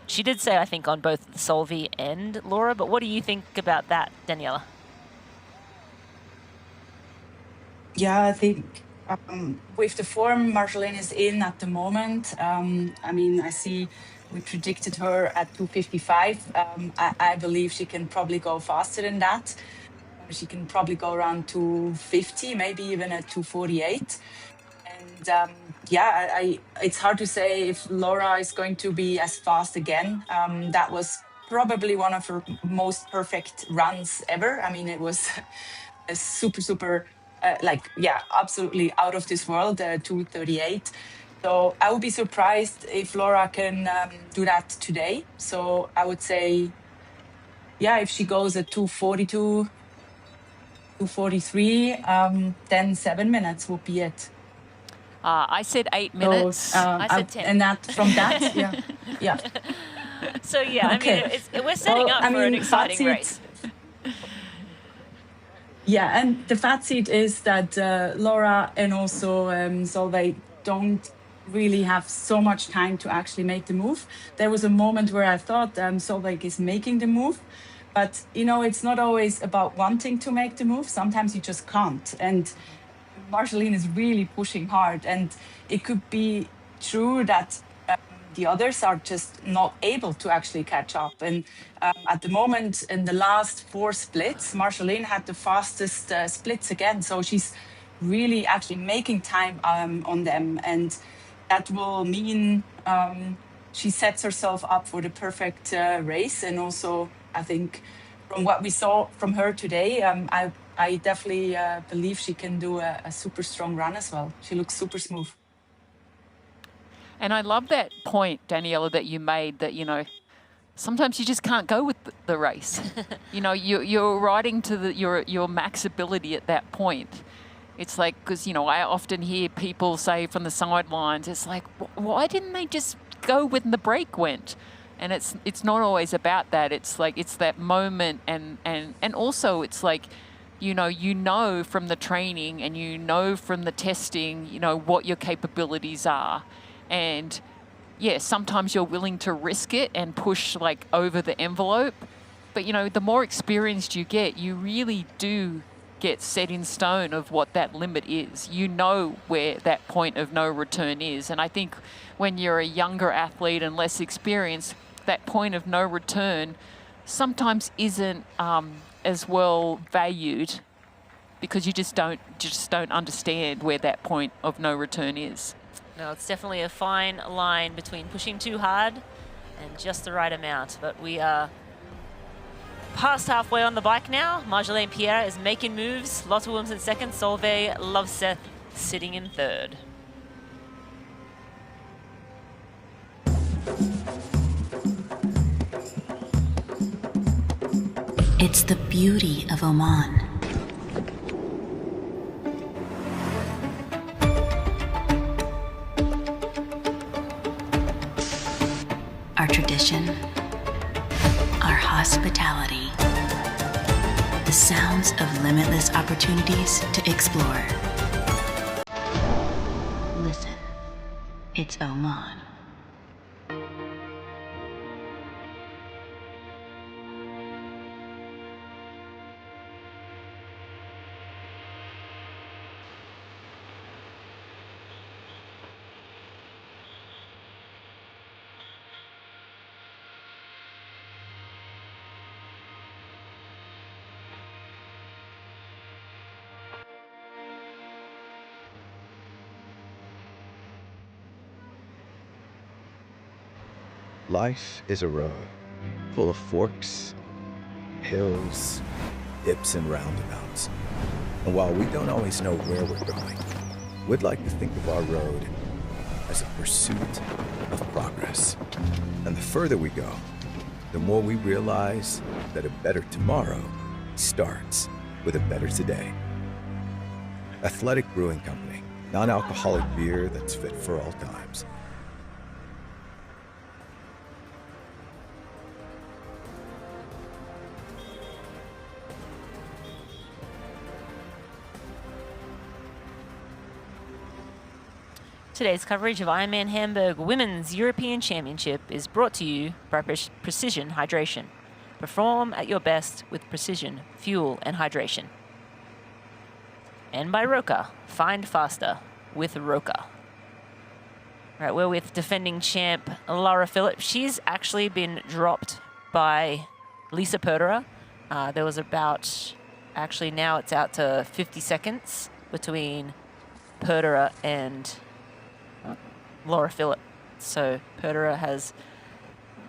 She did say, I think, on both Solvi and Laura, but what do you think about that, Daniela? Yeah, I think with the form Marjolaine is in at the moment, I mean, I see we predicted her at 2:55. I believe she can probably go faster than that. She can probably go around 2:50, maybe even at 2:48. And yeah, it's hard to say if Laura is going to be as fast again. That was probably one of her most perfect runs ever. I mean, it was a super, absolutely out of this world, 2:38. So I would be surprised if Laura can do that today. So I would say, yeah, if she goes at 2:42, 2:43, then 7 minutes would be it. I said 8 minutes. So, I said 10. And that from that, yeah. So yeah, Okay. I mean, we're setting up for an exciting race. Yeah, and the fat seat is that Laura and also Solveig don't really have so much time to actually make the move. There was a moment where I thought Solveig is making the move, but it's not always about wanting to make the move. Sometimes you just can't. And Marjolaine is really pushing hard, and it could be true that the others are just not able to actually catch up. And at the moment, in the last 4 splits, Marjolaine had the fastest splits again. So she's really actually making time on them. And that will mean she sets herself up for the perfect race. And also, I think from what we saw from her today, I definitely believe she can do a super strong run as well. She looks super smooth. And I love that point, Daniela, that you made that, you know, sometimes you just can't go with the race. You know, you're riding to your max ability at that point. It's like, because, you know, I often hear people say from the sidelines, it's like, why didn't they just go when the break went? And it's not always about that. It's like, it's that moment. And also it's like, you know from the training and you know from the testing, you know, what your capabilities are. And yeah, sometimes you're willing to risk it and push like over the envelope. But, you know, the more experienced you get, you really do get set in stone of what that limit is. You know where that point of no return is. And I think when you're a younger athlete and less experienced, that point of no return sometimes isn't as well valued because you just don't understand where that point of no return is. No, it's definitely a fine line between pushing too hard and just the right amount. But we are past halfway on the bike now. Marjolaine Pierre is making moves. Lotte Wilms in second. Solveig Lovseth sitting in third. It's the beauty of Oman. Our tradition, our hospitality, the sounds of limitless opportunities to explore. Listen, it's Oman. Life is a road full of forks, hills, dips, and roundabouts. And while we don't always know where we're going, we'd like to think of our road as a pursuit of progress. And the further we go, the more we realize that a better tomorrow starts with a better today. Athletic Brewing Company, non-alcoholic beer that's fit for all times. Today's coverage of Ironman Hamburg Women's European Championship is brought to you by Precision Hydration. Perform at your best with precision, fuel, and hydration. And by Roka. Find faster with Roka. All right, we're with defending champ Laura Philipp. She's actually been dropped by Lisa Purderer. There was about, actually now it's out to 50 seconds between Purderer and Laura Philipp. So Purderer has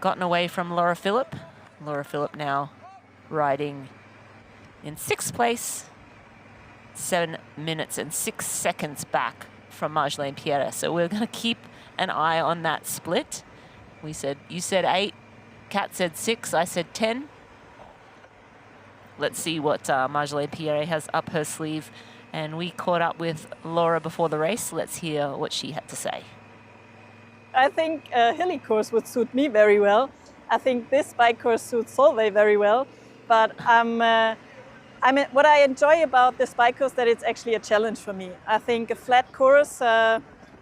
gotten away from Laura Philipp. Laura Philipp now riding in 6th place, 7 minutes and 6 seconds back from Marjolaine Pierre. So we're going to keep an eye on that split. You said 8, Kat said 6, I said 10. Let's see what Marjolaine Pierre has up her sleeve. And we caught up with Laura before the race. Let's hear what she had to say. I think a hilly course would suit me very well. I think this bike course suits Solveig very well. But what I enjoy about this bike course that it's actually a challenge for me. I think a flat course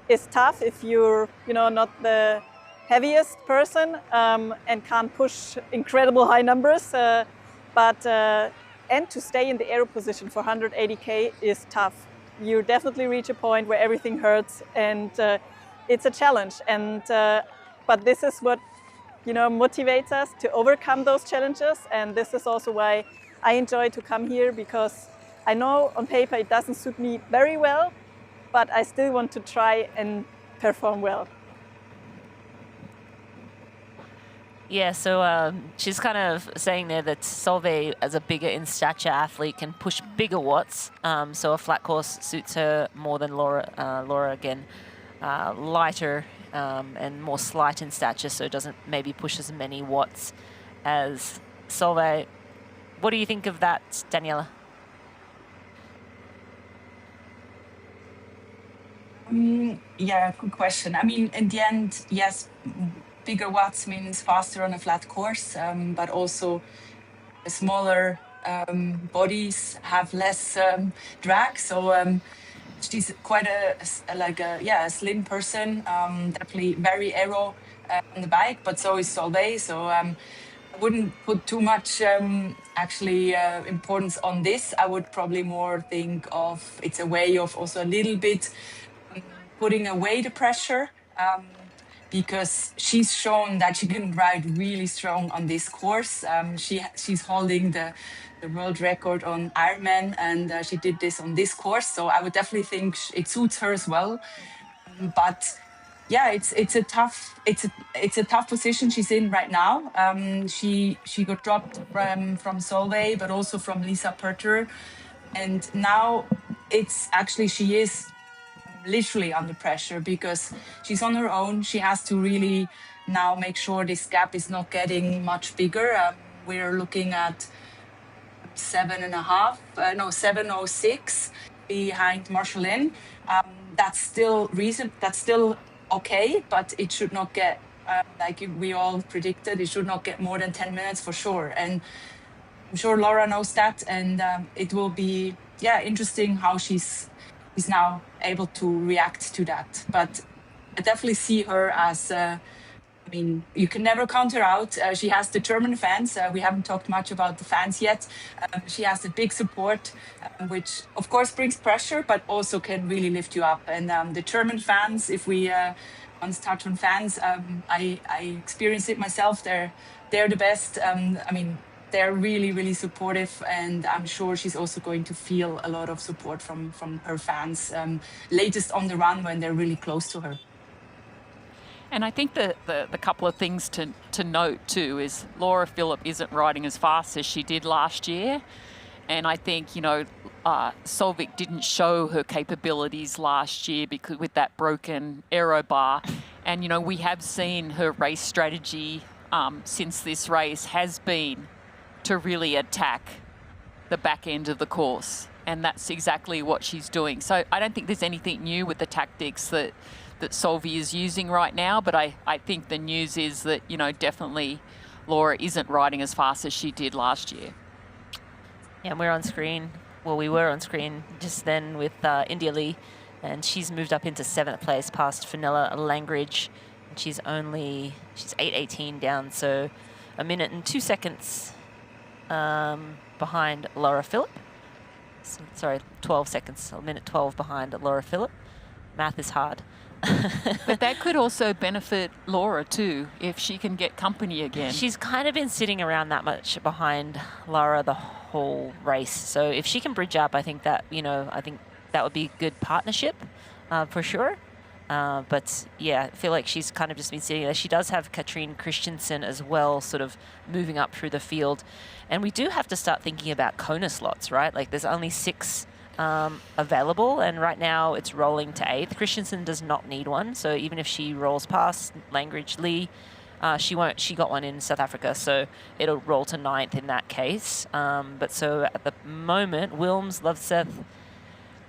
is tough if you're, not the heaviest person and can't push incredible high numbers. And to stay in the aero position for 180K is tough. You definitely reach a point where everything hurts and it's a challenge. And but this is what motivates us to overcome those challenges. And this is also why I enjoy to come here, because I know on paper it doesn't suit me very well, but I still want to try and perform well. Yeah, so she's kind of saying there that Solveig, as a bigger in stature athlete, can push bigger watts. So a flat course suits her more than Laura. Laura, again, lighter and more slight in stature, so doesn't maybe push as many watts as Solveig. What do you think of that, Daniela? Yeah, good question. I mean, in the end, yes, bigger watts means faster on a flat course, but also smaller bodies have less drag. So she's quite a slim person, definitely very aero on the bike, but so is Solveig. So I wouldn't put too much importance on this. I would probably more think of it's a way of also a little bit putting away the pressure, because she's shown that she can ride really strong on this course. She's holding the world record on Ironman, and she did this on this course. So I would definitely think it suits her as well. But yeah, it's a tough position she's in right now. She got dropped from Solveig, but also from Lisa Perter, and now it's actually she is literally under pressure because she's on her own. She has to really now make sure this gap is not getting much bigger. We're looking at 7:06 behind Marshall. That's still That's still okay, but it should not get like we all predicted. It should not get more than 10 minutes for sure. And I'm sure Laura knows that, and it will be interesting how she's now able to react to that. But I definitely see her as, you can never count her out. She has determined fans. We haven't talked much about the fans yet. She has a big support, which of course brings pressure, but also can really lift you up. And determined fans, if we want to touch on fans, I experienced it myself. They're the best. They're really, really supportive, and I'm sure she's also going to feel a lot of support from her fans, latest on the run when they're really close to her. And I think the couple of things to note too is Laura Philipp isn't riding as fast as she did last year. And I think, Solveig didn't show her capabilities last year because with that broken aero bar. And, we have seen her race strategy since this race has been to really attack the back end of the course. And that's exactly what she's doing. So I don't think there's anything new with the tactics that Solveig is using right now, but I think the news is that, definitely Laura isn't riding as fast as she did last year. Yeah, and we're on screen. Well, we were on screen just then with India Lee, and she's moved up into 7th place past Fenella Langridge. And she's 8:18 down, so 1 minute and 2 seconds behind Laura Philipp. Sorry, 12 seconds, 1 minute 12 behind Laura Philipp. Math is hard. But that could also benefit Laura too, if she can get company again. She's kind of been sitting around that much behind Laura the whole race. So if she can bridge up, I think that would be a good partnership for sure. But yeah, I feel like she's kind of just been sitting there. She does have Katrine Christensen as well, sort of moving up through the field. And we do have to start thinking about Kona slots, right? Like there's only 6 available, and right now it's rolling to 8th. Christensen does not need one, so even if she rolls past Langridge Lee, she won't. She got one in South Africa, so it'll roll to 9th in that case. But so at the moment, Wilms, Loveseth,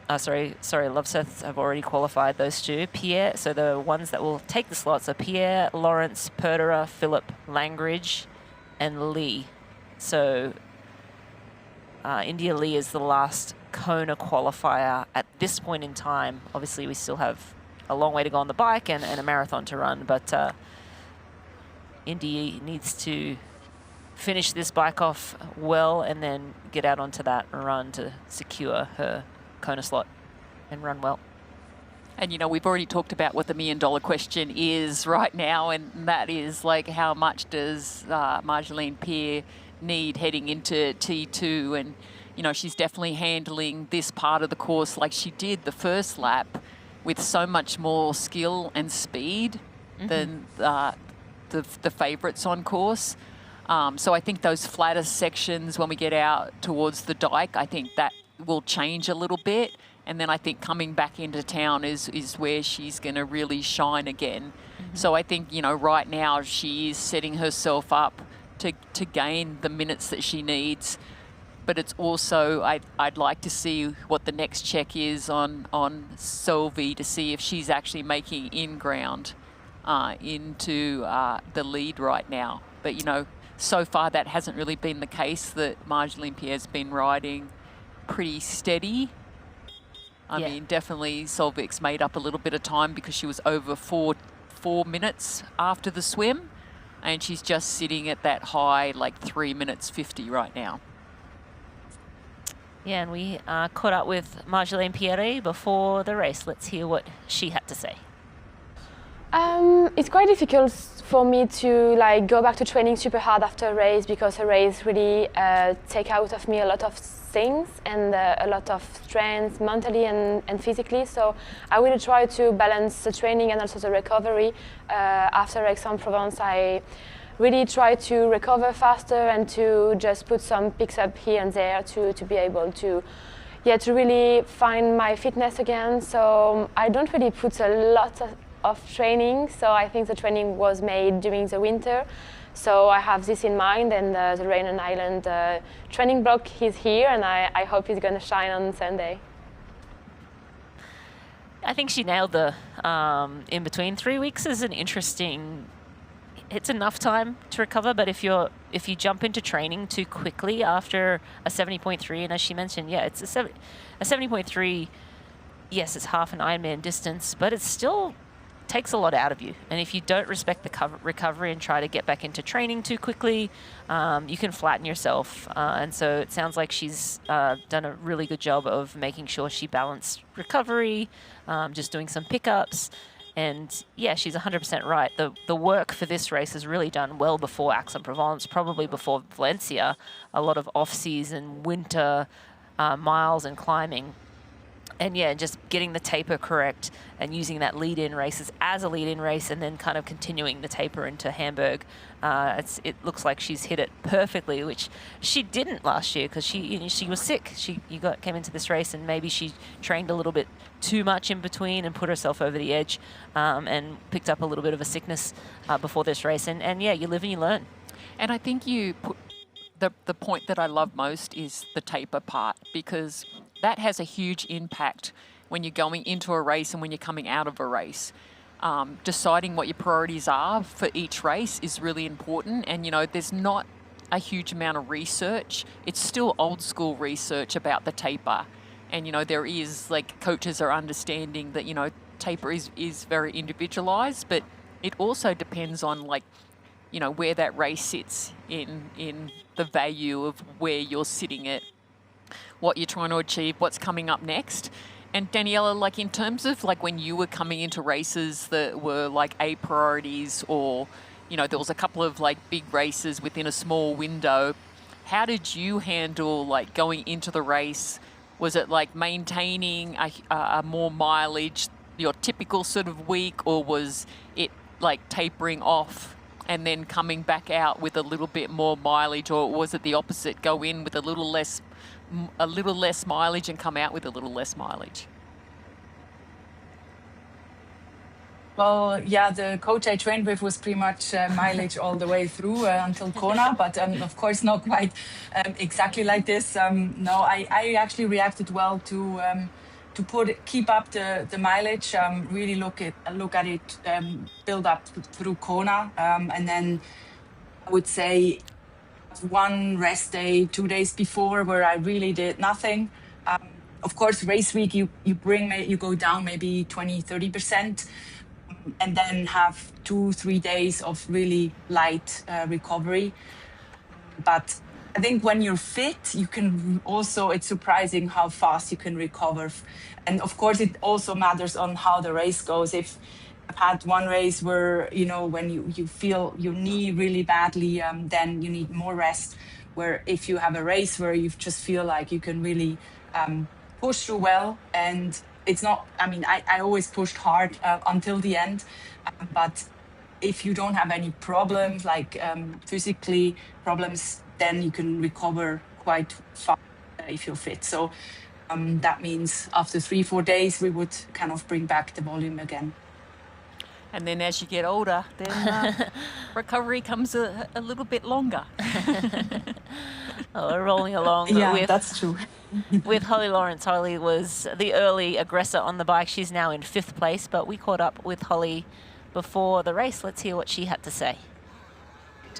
Loveseth have already qualified, those two. Pierre, so the ones that will take the slots are Pierre, Lawrence, Perderer, Philipp, Langridge, and Lee. So India Lee is the last Kona qualifier at this point in time. Obviously, we still have a long way to go on the bike and a marathon to run, but India needs to finish this bike off well and then get out onto that run to secure her Kona slot and run well. And, you know, we've already talked about what the $1 million question is right now, and that is like, how much does Marjolaine Pierre need heading into T2? And, you know, she's definitely handling this part of the course like she did the first lap with so much more skill and speed than the favourites on course. So I think those flatter sections when we get out towards the dike, I think that will change a little bit. And then I think coming back into town is where she's going to really shine again. So I think, you know, right now she is setting herself up to gain the minutes that she needs. But it's also, I'd like to see what the next check is on Solveig, to see if she's actually making in-ground into the lead right now. But, you know, so far that hasn't really been the case, that Marjolaine Pierre's been riding pretty steady. I mean, definitely Solveig's made up a little bit of time because she was over four minutes after the swim, and she's just sitting at that high, like 3 minutes 50 right now. Yeah, and we caught up with Marjolaine Pierre before the race. Let's hear what she had to say. It's quite difficult for me to like go back to training super hard after a race, because a race really take out of me a lot of things and a lot of strength mentally and physically. So I really try to balance the training and also the recovery. After Aix-en-Provence, I really try to recover faster and to just put some picks up here and there to be able to really find my fitness again. So I don't really put a lot of training, so I think the training was made during the winter. So I have this in mind, and the Rain and Island training block is here, and I hope it's going to shine on Sunday. I think she nailed the in between. 3 weeks is an interesting. It's enough time to recover, but if you jump into training too quickly after a 70.3, and as she mentioned, it's a 70.3. Yes, it's half an Ironman distance, but it's still takes a lot out of you. And if you don't respect the recovery and try to get back into training too quickly, you can flatten yourself. And so it sounds like she's done a really good job of making sure she balanced recovery, just doing some pickups. And yeah, she's 100% right. The work for this race is really done well before Aix-en-Provence, probably before Valencia. A lot of off-season winter miles and climbing. And yeah, just getting the taper correct and using that lead-in races as a lead-in race, and then kind of continuing the taper into Hamburg. It looks like she's hit it perfectly, which she didn't last year because she was sick. Came into this race and maybe she trained a little bit too much in between and put herself over the edge, and picked up a little bit of a sickness before this race. And yeah, you live and you learn. And I think you put the point that I love most is the taper part, because that has a huge impact when you're going into a race and when you're coming out of a race. Deciding what your priorities are for each race is really important. And, you know, there's not a huge amount of research. It's still old school research about the taper. And, you know, there is, like, coaches are understanding that, you know, taper is very individualized, but it also depends on, like, you know, where that race sits in the value of where you're sitting at, what you're trying to achieve, what's coming up next. And Daniela, like in terms of like when you were coming into races that were like A priorities, or, you know, there was a couple of like big races within a small window, how did you handle like going into the race? Was it like maintaining a more mileage, your typical sort of week, or was it like tapering off and then coming back out with a little bit more mileage, or was it the opposite, go in with a little less mileage and come out with a little less mileage? Well, yeah, the coach I trained with was pretty much mileage all the way through until Kona, but of course not quite exactly like this. No, I actually reacted well to keep up the mileage, really look at it, build up through Kona, and then I would say one rest day, 2 days before, where I really did nothing. Of course, race week you go down maybe 20-30%, and then have 2-3 days of really light recovery. But I think when you're fit, you can also, it's surprising how fast you can recover. And of course, it also matters on how the race goes. If I've had one race where, when you feel your knee really badly, then you need more rest. Where if you have a race where you just feel like you can really push through well, and it's not, I always pushed hard until the end, but if you don't have any problems, like physically problems, then you can recover quite fast if you're fit. So that means after 3-4 days, we would kind of bring back the volume again. And then as you get older, then recovery comes a little bit longer. Oh, we're rolling along. Yeah, that's true. With Holly Lawrence. Holly was the early aggressor on the bike. She's now in 5th place, but we caught up with Holly before the race. Let's hear what she had to say.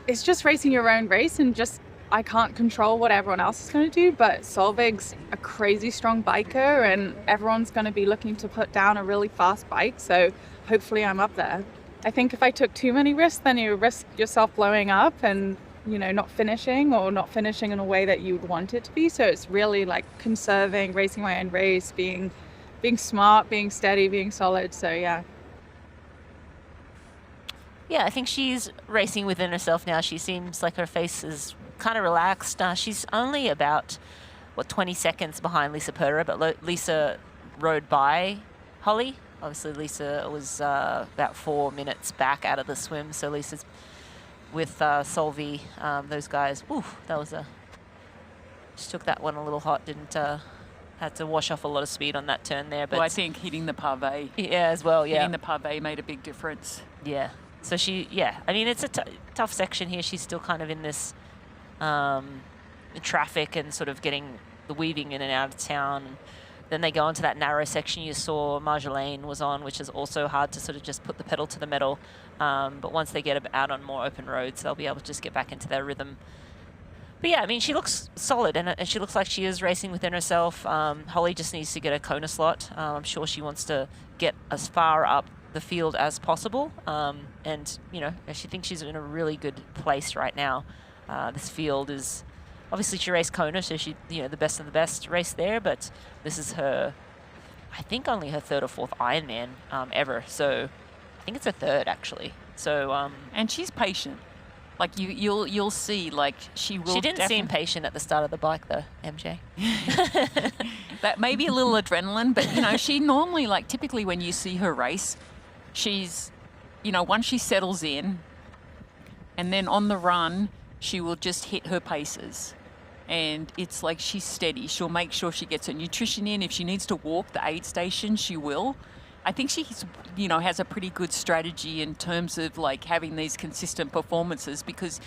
It's just racing your own race, and just I can't control what everyone else is going to do, but Solveig's a crazy strong biker and everyone's going to be looking to put down a really fast bike, so hopefully I'm up there. I think if I took too many risks, then you risk yourself blowing up and not finishing, or not finishing in a way that you would want it to be. So it's really like conserving, racing my own race, being smart, being steady, being solid. So yeah. Yeah, I think she's racing within herself now. She seems like her face is kind of relaxed. She's only about, 20 seconds behind Lisa Perder, but Lisa rode by Holly. Obviously, Lisa was about 4 minutes back out of the swim, so Lisa's with Solveig, those guys. Ooh, that was just took that one a little hot. Didn't had to wash off a lot of speed on that turn there. But well, I think hitting the pavé. Yeah, as well. Yeah, hitting the pavé made a big difference. Yeah. So it's a tough section here. She's still kind of in this traffic and sort of getting the weaving in and out of town. And then they go into that narrow section you saw Marjolaine was on, which is also hard to sort of just put the pedal to the metal. But once they get out on more open roads, they'll be able to just get back into their rhythm. But yeah, she looks solid, and she looks like she is racing within herself. Holly just needs to get a Kona slot. I'm sure she wants to get as far up the field as possible. And she thinks she's in a really good place right now. This field is, obviously she raced Kona, so she, the best of the best race there, but this is her, I think only her 3rd or 4th Ironman ever. So I think it's her 3rd actually. So and she's patient. Like you'll see, like she will. She didn't seem patient at the start of the bike though, MJ. That may be a little adrenaline, but she normally, like, typically when you see her race, she's, once she settles in, and then on the run, she will just hit her paces. And it's like she's steady. She'll make sure she gets her nutrition in. If she needs to walk the aid station, she will. I think she's, has a pretty good strategy in terms of like having these consistent performances because,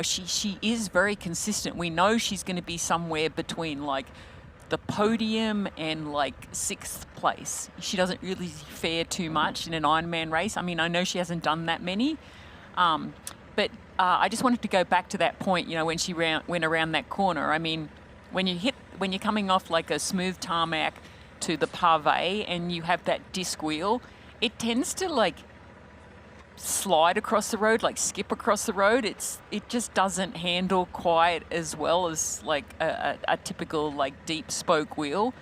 she is very consistent. We know she's going to be somewhere between like the podium and like 6th place. She doesn't really fare too much in an Ironman race. I know she hasn't done that many, but I just wanted to go back to that point, when she went around that corner. When you're coming off like a smooth tarmac to the pavé and you have that disc wheel, it tends to like slide across the road, like skip across the road. It just doesn't handle quite as well as like a typical like deep spoke wheel.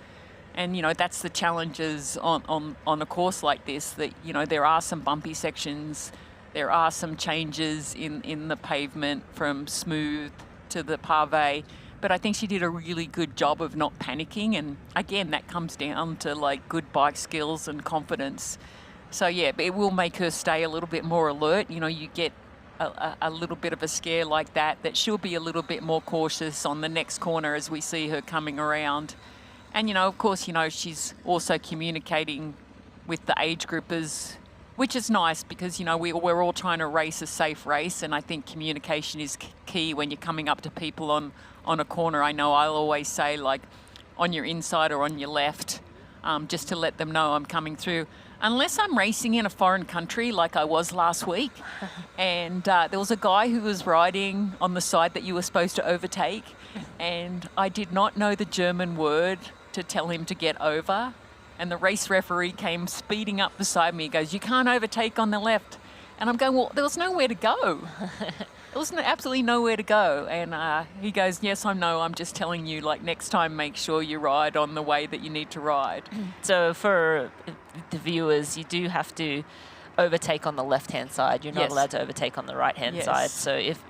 And that's the challenges on a course like this, that there are some bumpy sections, there are some changes in the pavement from smooth to the pavé. But I think she did a really good job of not panicking. And again, that comes down to like good bike skills and confidence. So yeah, it will make her stay a little bit more alert. You get a little bit of a scare like that she'll be a little bit more cautious on the next corner as we see her coming around. And, of course, she's also communicating with the age groupers, which is nice because, we're all trying to race a safe race. And I think communication is key when you're coming up to people on a corner. I know I'll always say, like, on your inside or on your left, just to let them know I'm coming through. Unless I'm racing in a foreign country like I was last week. And there was a guy who was riding on the side that you were supposed to overtake. And I did not know the German word to tell him to get over. And the race referee came speeding up beside me. He goes, "You can't overtake on the left." And I'm going, well, there was nowhere to go. was absolutely nowhere to go. And he goes, yes, I know. I'm just telling you, like, next time, make sure you ride on the way that you need to ride. So for the viewers, you do have to overtake on the left-hand side. You're not Yes. allowed to overtake on the right-hand Yes. side. So if,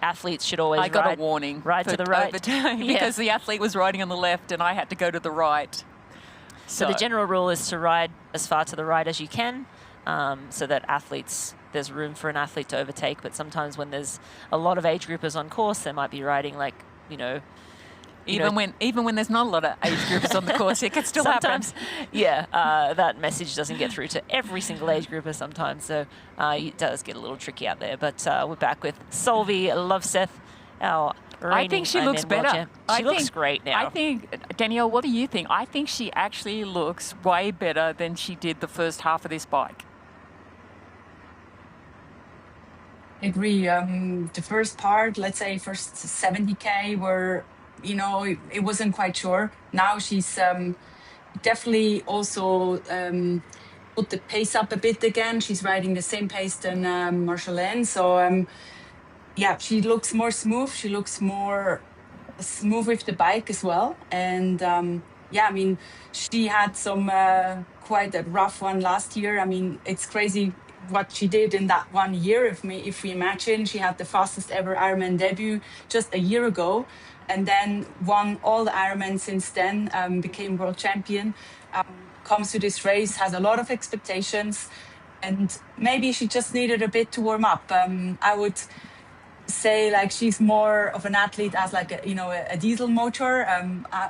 athletes should always I got ride, a warning. ride to for the right. because the athlete was riding on the left and I had to go to the right. So the general rule is to ride as far to the right as you can, so that there's room for an athlete to overtake. But sometimes when there's a lot of age groupers on course, they might be riding like, Even when there's not a lot of age groups on the course, it can still happen. That message doesn't get through to every single age grouper sometimes. So it does get a little tricky out there. But we're back with Solveig Lovseth, our I think she looks better. She looks great now. I think, Danielle, what do you think? I think she actually looks way better than she did the first half of this bike. I agree. The first part, let's say first 70K were, it wasn't quite sure. Now she's definitely also put the pace up a bit again. She's riding the same pace than Marjolaine. So she looks more smooth. She looks more smooth with the bike as well. And she had some quite a rough one last year. I mean, it's crazy what she did in that 1 year. If we imagine, she had the fastest ever Ironman debut just a year ago, and then won all the Ironman since then, became world champion, comes to this race, has a lot of expectations, and maybe she just needed a bit to warm up. I would say like she's more of an athlete as like a diesel motor,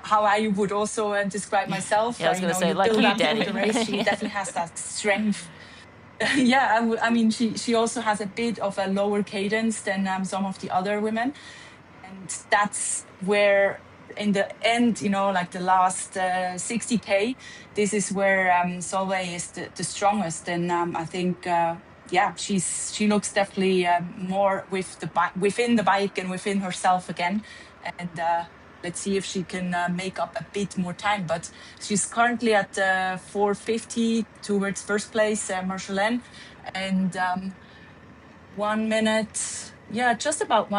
how I would also describe myself. I was going to say, like you, Danny. The race. She definitely has that strength. I mean, she also has a bit of a lower cadence than some of the other women. And that's where, in the end, like the last 60K, this is where Solveig is the strongest. And I think, she looks definitely more within the bike and within herself again. And let's see if she can make up a bit more time. But she's currently at 4:50 towards first place, Marjolaine, and 1 minute, just about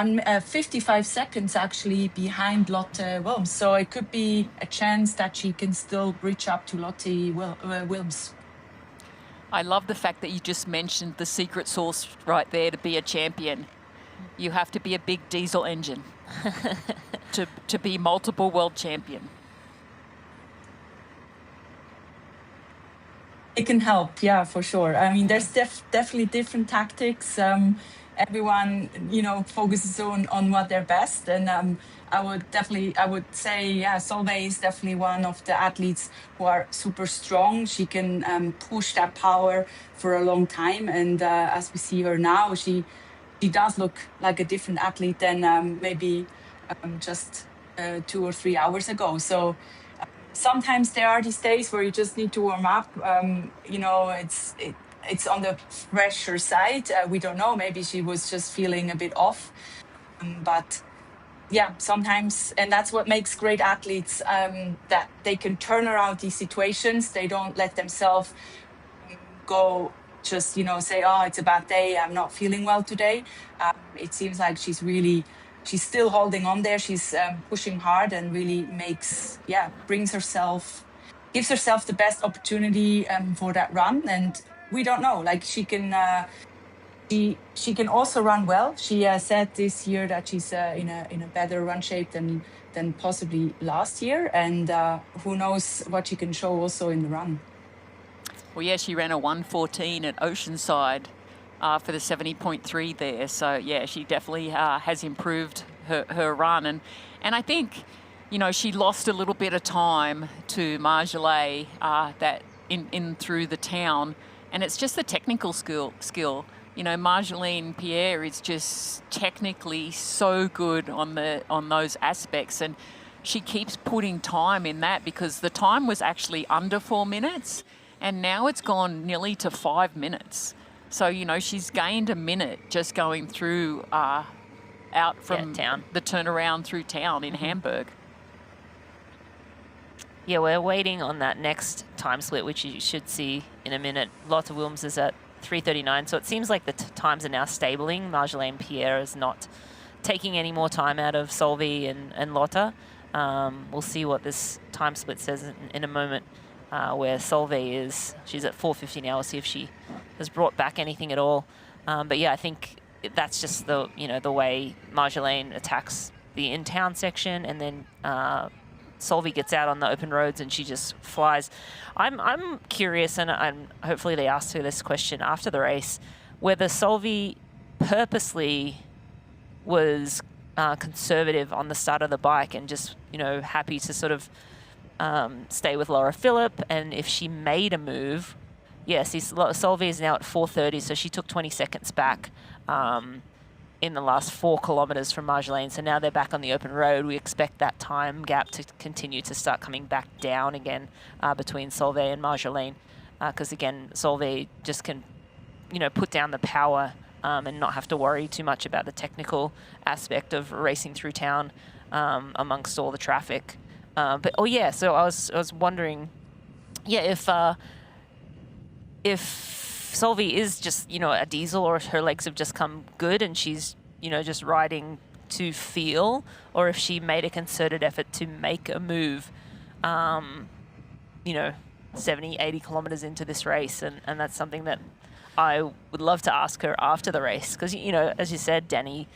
55 seconds actually behind Lotte Wilms. So it could be a chance that she can still reach up to Lotte Wilms. I love the fact that you just mentioned the secret sauce right there to be a champion. You have to be a big diesel engine to be multiple world champion. It can help, for sure. I mean, there's definitely different tactics. Everyone, focuses on what they're best. And I would say, Solveig is definitely one of the athletes who are super strong. She can push that power for a long time. And as we see her now, she does look like a different athlete than maybe just 2 or 3 hours ago. So sometimes there are these days where you just need to warm up. It's on the fresher side. We don't know. Maybe she was just feeling a bit off. But sometimes, and that's what makes great athletes, that they can turn around these situations. They don't let themselves go just, say, oh, it's a bad day, I'm not feeling well today. It seems like she's still holding on there. She's pushing hard and really gives herself the best opportunity for that run. And we don't know, like she can also run well. She said this year that she's in a better run shape than possibly last year. And who knows what she can show also in the run. Well, she ran a 1:14 at Oceanside for the 70.3 there. So, she definitely has improved her run. And I think, she lost a little bit of time to Marjolaine that in through the town. And it's just the technical skill. Marjolaine Pierre is just technically so good on those aspects. And she keeps putting time in that because the time was actually under 4 minutes. And now it's gone nearly to 5 minutes. So, she's gained a minute just going through out from town. The turnaround through town in Hamburg. Yeah, we're waiting on that next time split, which you should see in a minute. Lotte Wilms is at 3:39. So it seems like the times are now stabling. Marjolaine Pierre is not taking any more time out of Solveig and Lotta. We'll see what this time split says in a moment, where Solveig she's at 4:50 now. We'll see if she has brought back anything at all. But yeah, I think that's just the way Marjolaine attacks the in-town section, and then Solveig gets out on the open roads and she just flies. I'm curious, and hopefully they asked her this question after the race, whether Solveig purposely was conservative on the start of the bike and just happy to sort of stay with Laura Philipp, and if she made a move. Yes, Solveig is now at 4:30, so she took 20 seconds back in the last 4 kilometres from Marjolaine. So now they're back on the open road. We expect that time gap to continue to start coming back down again between Solveig and Marjolaine, because again, Solveig just can, put down the power and not have to worry too much about the technical aspect of racing through town amongst all the traffic. So I was wondering, if Solveig is just, a diesel, or her legs have just come good and she's, just riding to feel, or if she made a concerted effort to make a move, 70, 80 kilometers into this race. And that's something that I would love to ask her after the race. Because, as you said, Danny,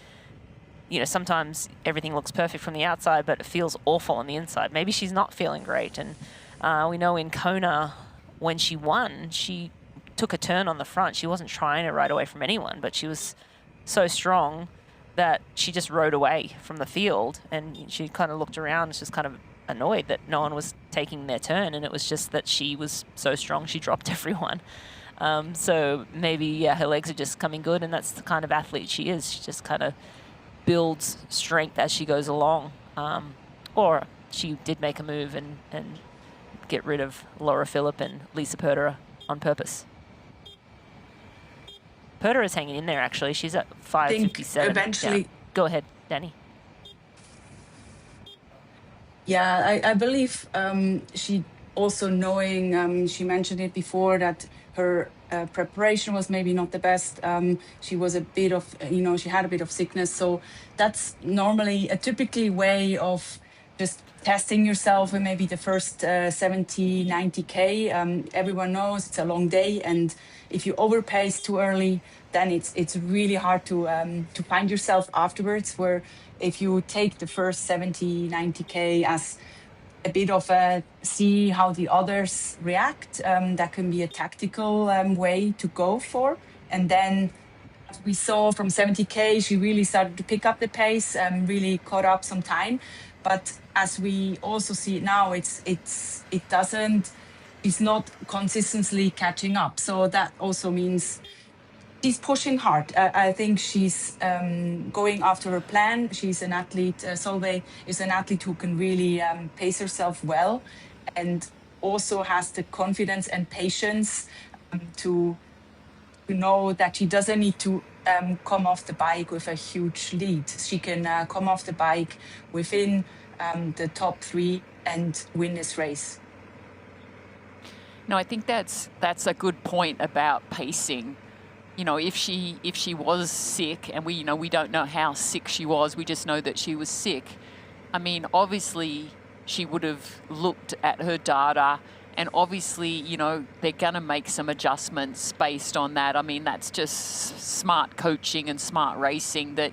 sometimes everything looks perfect from the outside, but it feels awful on the inside. Maybe she's not feeling great. And we know in Kona, when she won, she took a turn on the front. She wasn't trying to ride away from anyone, but she was so strong that she just rode away from the field, and she kind of looked around, just kind of annoyed that no one was taking their turn, and it was just that she was so strong she dropped everyone. So maybe her legs are just coming good, and that's the kind of athlete she is. She just kind of builds strength as she goes along. Or she did make a move and get rid of Laura Philipp and Lisa Purderer on purpose. Purderer is hanging in there, actually. She's at 5:57. Eventually. Yeah. Go ahead, Danny. Yeah, I believe she also knowing, she mentioned it before, that her preparation was maybe not the best. She was a bit of, she had a bit of sickness. So that's normally a typical way of just testing yourself in maybe the first 70, 90K. Everyone knows it's a long day, and if you overpace too early, then it's really hard to find yourself afterwards, where if you take the first 70, 90K as a bit of a see how the others react, that can be a tactical way to go for. And then we saw from 70K, she really started to pick up the pace and really caught up some time. But as we also see it now, it's not consistently catching up. So that also means she's pushing hard. I think she's going after her plan. She's an athlete. Solveig is an athlete who can really pace herself well, and also has the confidence and patience to know that she doesn't need to come off the bike with a huge lead. She can come off the bike within the top 3 and win this race. No, I think that's a good point about pacing. If she was sick, and we don't know how sick she was, we just know that she was sick. I mean, obviously she would have looked at her data, and obviously, they're going to make some adjustments based on that. I mean, that's just smart coaching and smart racing, that,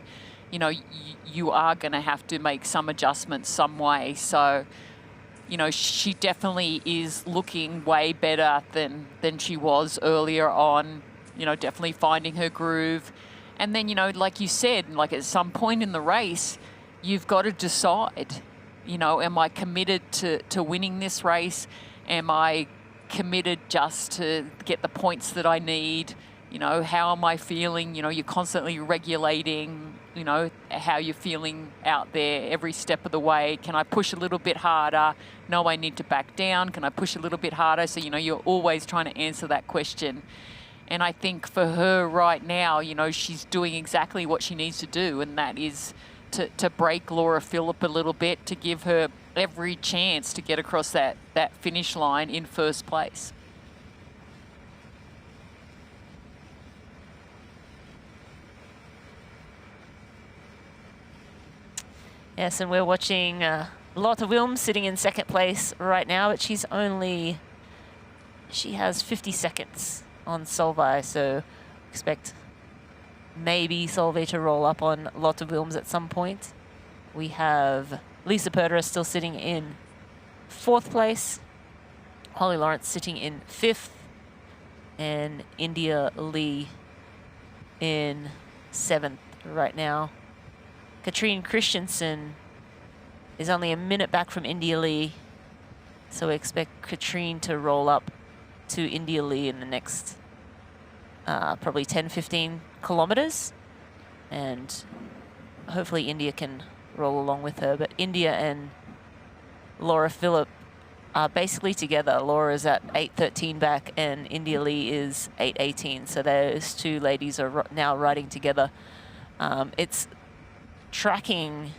you are going to have to make some adjustments some way. So, she definitely is looking way better than she was earlier on, definitely finding her groove. And then, like you said, like at some point in the race, you've got to decide, am I committed to winning this race? Am I committed just to get the points that I need? How am I feeling? You're constantly regulating, how you're feeling out there every step of the way. Can I push a little bit harder? No, I need to back down. Can I push a little bit harder? So, you're always trying to answer that question. And I think for her right now, she's doing exactly what she needs to do, and that is to break Laura Philipp a little bit, to give her every chance to get across that finish line in first place. Yes, and we're watching Lotte Wilms sitting in second place right now, but she has 50 seconds on Solveig, so expect maybe Solveig to roll up on Lotte Wilms at some point. We have Lisa Perder still sitting in fourth place, Holly Lawrence sitting in fifth, and India Lee in seventh right now. Katrine Christensen is only a minute back from India Lee, so we expect Katrine to roll up to India Lee in the next probably 10-15 kilometers, and hopefully India can roll along with her. But India and Laura Philipp are basically together. Laura's at 8:13 back and India Lee is 8:18, so those two ladies are now riding together. It's tracking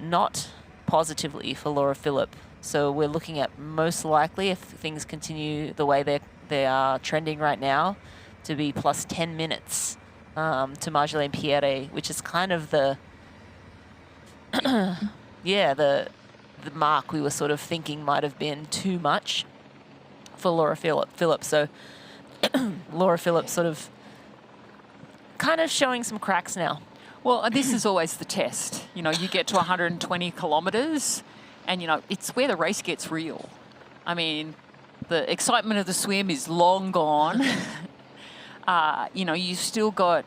not positively for Laura Philipp, so we're looking at most likely, if things continue the way they are trending right now, to be plus 10 minutes to Marjolaine Pierre, which is kind of the yeah, the mark we were sort of thinking might have been too much for Laura Philipp. So Laura Philipp sort of kind of showing some cracks now. Well, this is always the test. You know, you get to 120 kilometres and, you know, it's where the race gets real. I mean, the excitement of the swim is long gone. You know, you still got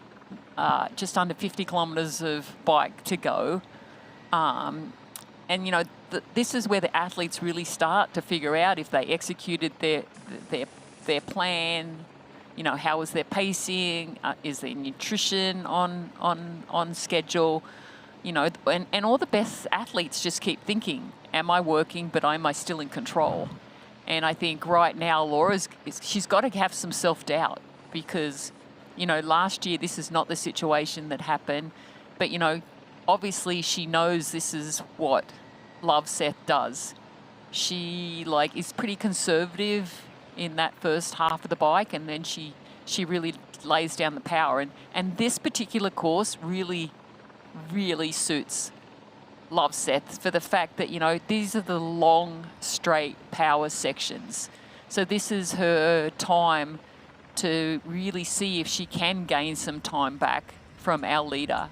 just under 50 kilometres of bike to go. And, you know, this is where the athletes really start to figure out if they executed their plan. You know, how was their pacing? Is their nutrition on schedule? You know, and all the best athletes just keep thinking, am I working, but am I still in control? And I think right now she's got to have some self-doubt because, you know, last year this is not the situation that happened. But, you know, obviously she knows this is what Love Seth does. She, like, is pretty conservative in that first half of the bike, and then she really lays down the power. And this particular course really, really suits Love Seth for the fact that, you know, these are the long, straight power sections. So this is her time to really see if she can gain some time back from our leader.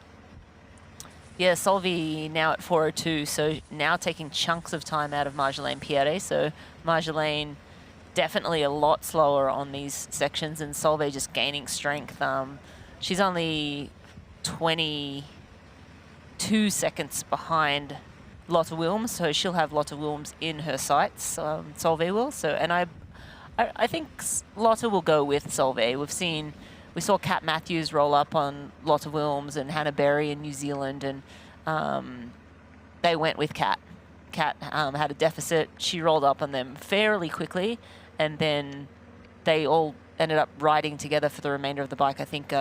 Yeah, Solveig now at 4:02, so now taking chunks of time out of Marjolaine Pierre. So Marjolaine definitely a lot slower on these sections, and Solveig just gaining strength. She's only 22 seconds behind Lotte Wilms, so she'll have Lotte Wilms in her sights. Solveig will. So, and I think Lotte will go with Solveig. We saw Kat Matthews roll up on Lotte Wilms and Hannah Berry in New Zealand, and they went with Kat. Kat had a deficit. She rolled up on them fairly quickly, and then they all ended up riding together for the remainder of the bike. I think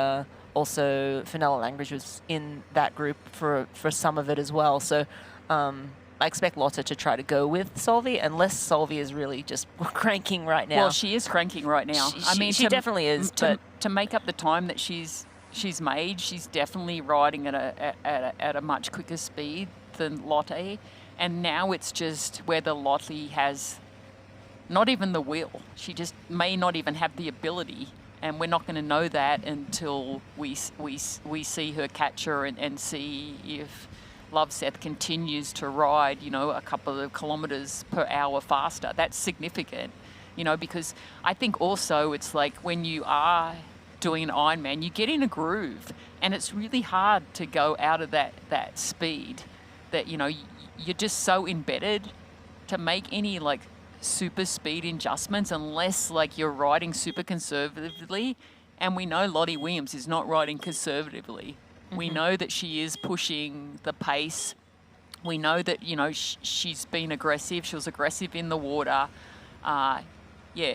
also Fenella Langridge was in that group for some of it as well. So I expect Lotte to try to go with Solveig, unless Solveig is really just cranking right now. Well, she is cranking right now. She definitely is. To make up the time that she's made, she's definitely riding at a much quicker speed than Lotte. And now it's just whether Lotte has not even the will. She just may not even have the ability. And we're not going to know that until we see her catch her and see if Love Seth continues to ride, you know, a couple of kilometres per hour faster. That's significant, you know, because I think also it's like when you are doing an Ironman, you get in a groove, and it's really hard to go out of that speed that, you know, you're just so embedded to make any like super speed adjustments unless like you're riding super conservatively. And we know Lottie Williams is not riding conservatively. We know that she is pushing the pace. We know that, you know, she's been aggressive. She was aggressive in the water.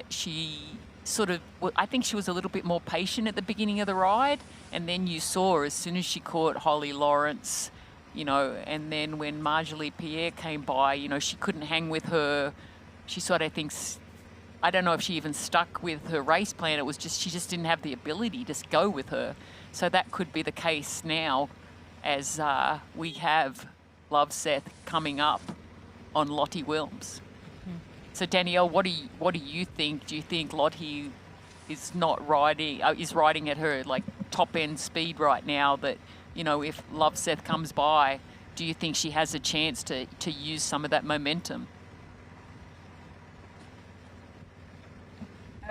She sort of, I think she was a little bit more patient at the beginning of the ride. And then you saw as soon as she caught Holly Lawrence, you know, and then when Marjolaine Pierre came by, you know, she couldn't hang with her. She sort of thinks, I don't know if she even stuck with her race plan. It was just, she just didn't have the ability to go with her. So that could be the case now as we have Loveseth coming up on Lottie Wilms. So Danielle, what do you think? Do you think Lottie is not riding is riding at her like top end speed right now? That, you know, if Loveseth comes by, do you think she has a chance to use some of that momentum?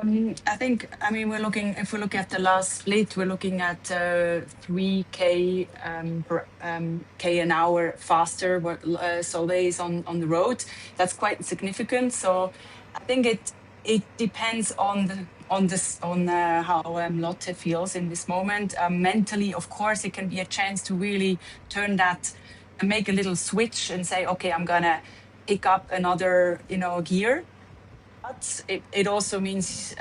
I think, I mean, if we look at the last split, we're looking at 3K K an hour faster what Solveig is on the road. That's quite significant. So I think it depends on how Lotte feels in this moment. Mentally, of course, it can be a chance to really turn that and make a little switch and say, okay, I'm gonna pick up another, gear. But it also means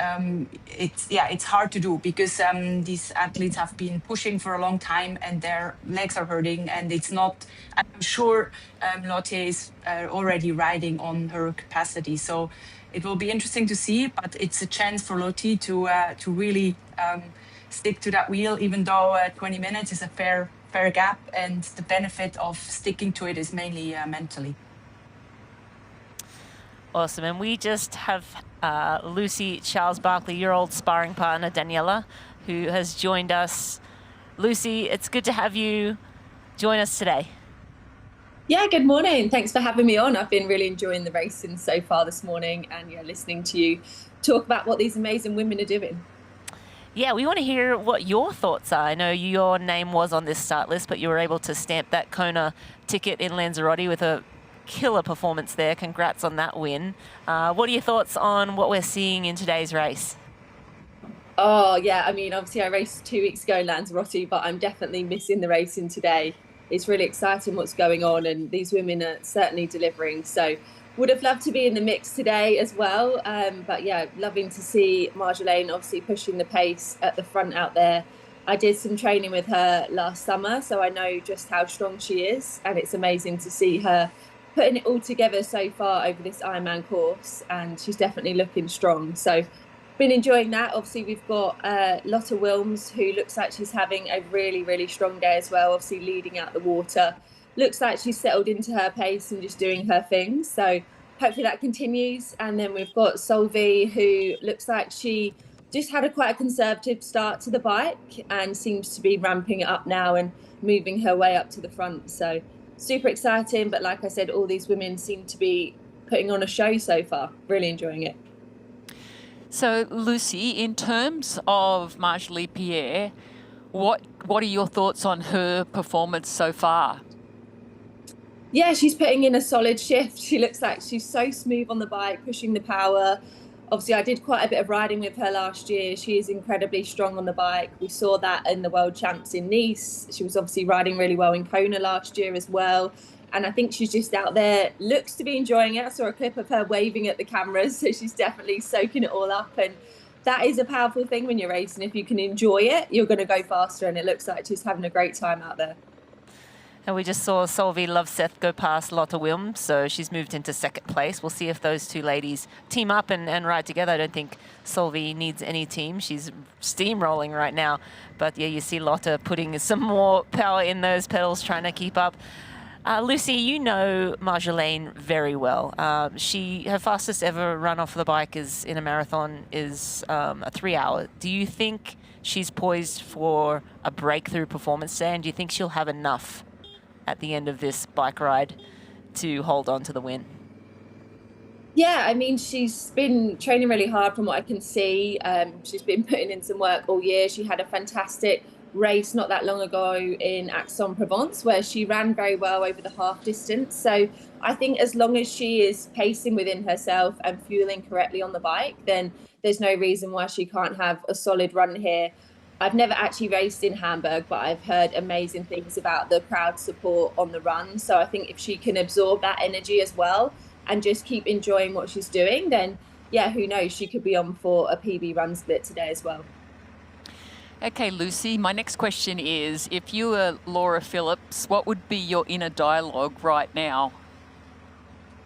it's hard to do because these athletes have been pushing for a long time and their legs are hurting, and it's not. I'm sure Lotte is already riding on her capacity, so it will be interesting to see. But it's a chance for Lotte to really stick to that wheel, even though 20 minutes is a fair gap, and the benefit of sticking to it is mainly mentally. Awesome. And we just have Lucy Charles-Barkley, your old sparring partner, Daniela, who has joined us. Lucy, it's good to have you join us today. Yeah, good morning. Thanks for having me on. I've been really enjoying the racing so far this morning, and listening to you talk about what these amazing women are doing. Yeah, we want to hear what your thoughts are. I know your name was on this start list, but you were able to stamp that Kona ticket in Lanzarote with a killer performance there. Congrats on that win. What are your thoughts on what we're seeing in today's race? Oh, yeah. I mean, obviously I raced 2 weeks ago in Lanzarote, but I'm definitely missing the racing today. It's really exciting what's going on, and these women are certainly delivering. So would have loved to be in the mix today as well. But yeah, loving to see Marjolaine obviously pushing the pace at the front out there. I did some training with her last summer, so I know just how strong she is, and it's amazing to see her putting it all together so far over this Ironman course, and she's definitely looking strong. So been enjoying that. Obviously we've got Lotte Wilms, who looks like she's having a really, really strong day as well, obviously leading out the water. Looks like she's settled into her pace and just doing her thing. So hopefully that continues. And then we've got Solveig, who looks like she just had quite a conservative start to the bike and seems to be ramping it up now and moving her way up to the front. So super exciting, but like I said, all these women seem to be putting on a show so far. Really enjoying it. So Lucy, in terms of Marjolie Pierre, what are your thoughts on her performance so far? Yeah, she's putting in a solid shift. She looks like she's so smooth on the bike, pushing the power. Obviously, I did quite a bit of riding with her last year. She is incredibly strong on the bike. We saw that in the World Champs in Nice. She was obviously riding really well in Kona last year as well. And I think she's just out there, looks to be enjoying it. I saw a clip of her waving at the cameras, so she's definitely soaking it all up. And that is a powerful thing when you're racing. If you can enjoy it, you're going to go faster. And it looks like she's having a great time out there. And we just saw Solveig Loveseth go past Lotte Wilms, so she's moved into second place. We'll see if those two ladies team up and ride together. I don't think Solveig needs any team. She's steamrolling right now. But yeah, you see Lotte putting some more power in those pedals, trying to keep up. Lucy, you know Marjolaine very well. Her fastest ever run off the bike in a marathon is a 3 hour. Do you think she's poised for a breakthrough performance today, and do you think she'll have enough at the end of this bike ride to hold on to the win? Yeah, I mean, she's been training really hard from what I can see. She's been putting in some work all year. She had a fantastic race not that long ago in Aix-en-Provence, where she ran very well over the half distance. So I think as long as she is pacing within herself and fueling correctly on the bike, then there's no reason why she can't have a solid run here. I've never actually raced in Hamburg, but I've heard amazing things about the crowd support on the run. So I think if she can absorb that energy as well and just keep enjoying what she's doing, then yeah, who knows, she could be on for a PB run split today as well. Okay, Lucy, my next question is, if you were Laura Phillips, what would be your inner dialogue right now?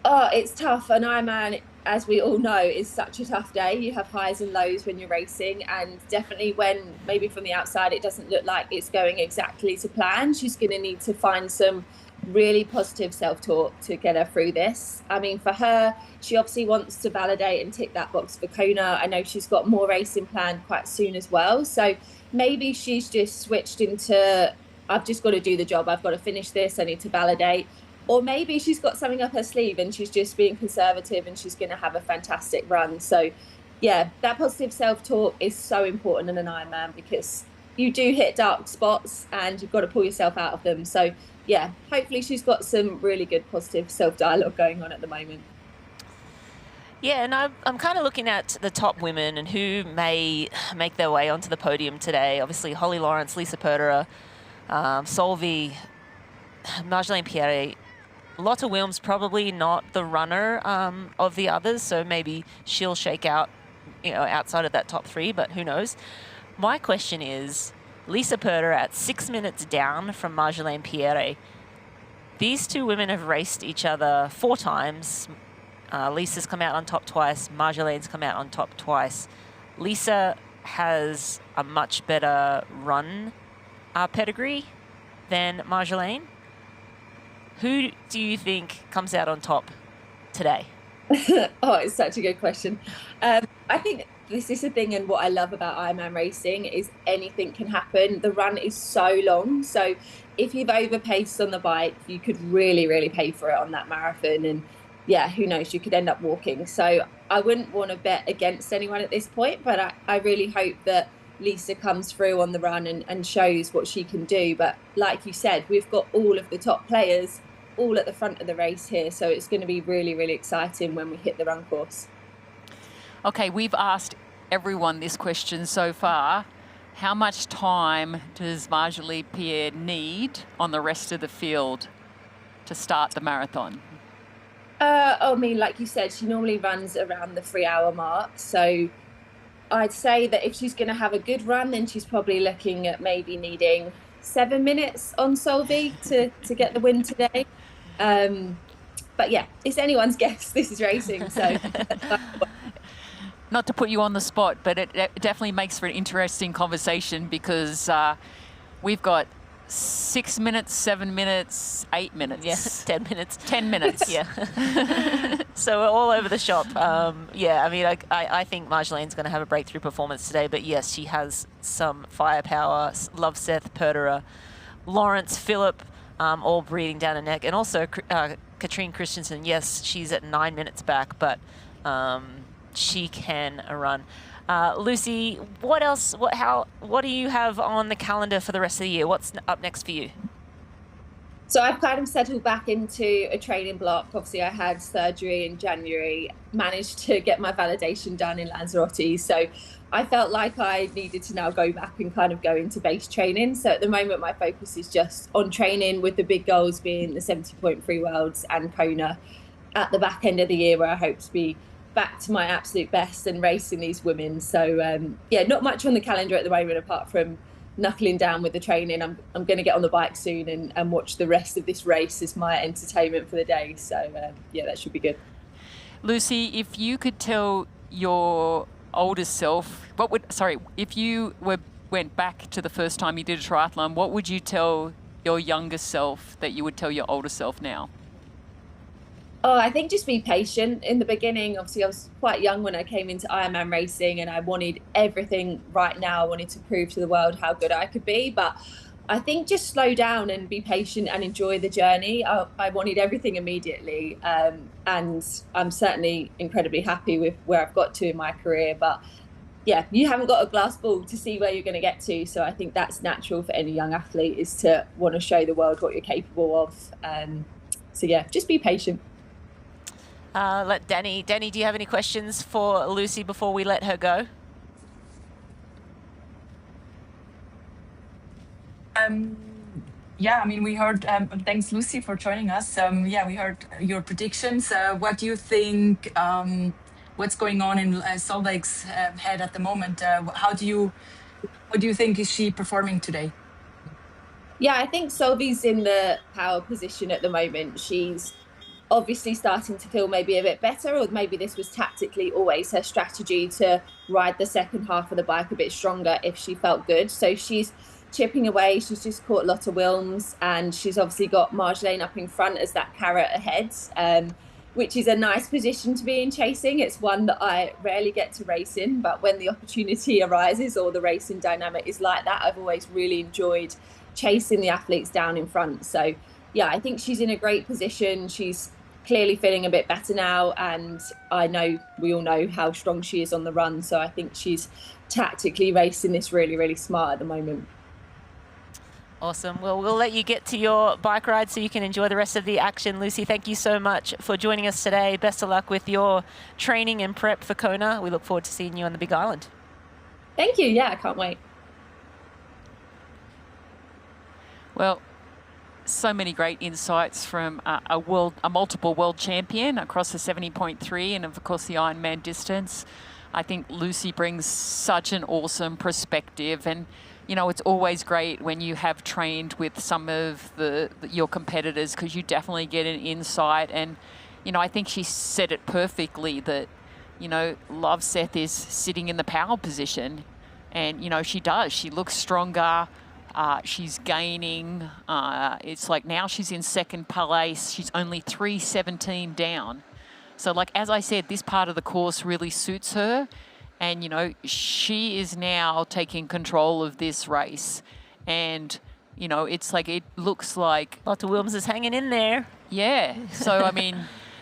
Oh, it's tough. An Ironman, as we all know, is such a tough day. You have highs and lows when you're racing, and definitely when maybe from the outside it doesn't look like it's going exactly to plan, she's going to need to find some really positive self-talk to get her through this. I mean, for her, she obviously wants to validate and tick that box for Kona. I know she's got more racing planned quite soon as well. So maybe she's just switched into, I've just got to do the job. I've got to finish this. I need to validate. Or maybe she's got something up her sleeve and she's just being conservative and she's going to have a fantastic run. So yeah, that positive self-talk is so important in an Ironman, because you do hit dark spots and you've got to pull yourself out of them. So yeah, hopefully she's got some really good positive self-dialogue going on at the moment. Yeah, and I'm kind of looking at the top women and who may make their way onto the podium today. Obviously, Holly Lawrence, Lisa Perderer, Solveig, Marjolaine Pierre. Lotta Wilms probably not the runner of the others, so maybe she'll shake out, outside of that top three, but who knows. My question is, Lisa Perderer at 6 minutes down from Marjolaine Pierre. These two women have raced each other 4 times. Lisa's come out on top twice. Marjolaine's come out on top twice. Lisa has a much better run pedigree than Marjolaine. Who do you think comes out on top today? Oh, it's such a good question. I think this is the thing, and what I love about Ironman racing is anything can happen. The run is so long, so if you've overpaced on the bike, you could really, really pay for it on that marathon. And yeah, who knows, you could end up walking. So I wouldn't want to bet against anyone at this point, but I really hope that Lisa comes through on the run and shows what she can do. But like you said, we've got all of the top players all at the front of the race here, so it's going to be really, really exciting when we hit the run course. Okay, we've asked everyone this question so far. How much time does Marjolaine Pierre need on the rest of the field to start the marathon? I mean, like you said, she normally runs around the 3-hour mark. So I'd say that if she's going to have a good run, then she's probably looking at maybe needing 7 minutes on Solveig to get the win today. But yeah, it's anyone's guess. This is racing, so. Not to put you on the spot, but it definitely makes for an interesting conversation, because we've got 6 minutes, 7 minutes, 8 minutes. Yeah, 10 minutes. 10 minutes. Yeah. So we're all over the shop. Yeah, I mean, I think Marjolaine's going to have a breakthrough performance today, but yes, she has some firepower. Love Seth, Perderer, Lawrence, Phillip, all breathing down her neck. And also Katrine Christensen, yes, she's at 9 minutes back, but she can run. Lucy, what else? What do you have on the calendar for the rest of the year? What's up next for you? So I've kind of settled back into a training block. Obviously, I had surgery in January, managed to get my validation done in Lanzarote. So I felt like I needed to now go back and kind of go into base training. So at the moment, my focus is just on training, with the big goals being the 70.3 Worlds and Kona at the back end of the year, where I hope to be back to my absolute best and racing these women. So yeah, not much on the calendar at the moment apart from knuckling down with the training. I'm going to get on the bike soon and watch the rest of this race as my entertainment for the day. So yeah, that should be good. Lucy, if you could tell your older self, if you went back to the first time you did a triathlon, what would you tell your younger self that you would tell your older self now? Oh, I think just be patient. In the beginning, obviously, I was quite young when I came into Ironman racing, and I wanted everything right now. I wanted to prove to the world how good I could be. But I think just slow down and be patient and enjoy the journey. I wanted everything immediately. And I'm certainly incredibly happy with where I've got to in my career. But yeah, you haven't got a glass ball to see where you're going to get to. So I think that's natural for any young athlete, is to want to show the world what you're capable of. So yeah, just be patient. Let Danny, do you have any questions for Lucy before we let her go? Yeah, I mean, we heard, thanks Lucy for joining us. Yeah, we heard your predictions. What do you think, what's going on in Solveig's head at the moment? What do you think is she performing today? Yeah, I think Solveig's in the power position at the moment. She's obviously starting to feel maybe a bit better, or maybe this was tactically always her strategy to ride the second half of the bike a bit stronger if she felt good. So she's chipping away. She's just caught Lotte Wilms, and she's obviously got Marjolaine up in front as that carrot ahead, which is a nice position to be in chasing. It's one that I rarely get to race in, but when the opportunity arises or the racing dynamic is like that, I've always really enjoyed chasing the athletes down in front. So yeah, I think she's in a great position. She's clearly feeling a bit better now, and I know we all know how strong she is on the run, so I think she's tactically racing this really, really smart at the moment. Awesome. Well, we'll let you get to your bike ride so you can enjoy the rest of the action. Lucy, thank you so much for joining us today. Best of luck with your training and prep for Kona. We look forward to seeing you on the Big Island. Thank you. Yeah, I can't wait. Well, so many great insights from a multiple world champion across the 70.3 and of course the Ironman distance. I think Lucy brings such an awesome perspective, and you know, it's always great when you have trained with some of your competitors, because you definitely get an insight. And you know, I think she said it perfectly that, you know, Loveseth is sitting in the power position, and you know, she does. She looks stronger. She's gaining. It's like now she's in second place. She's only 3:17 down. So like, as I said, this part of the course really suits her. And, you know, she is now taking control of this race. And, you know, it's like, it looks like Lotte Wilms is hanging in there. Yeah. So, I mean,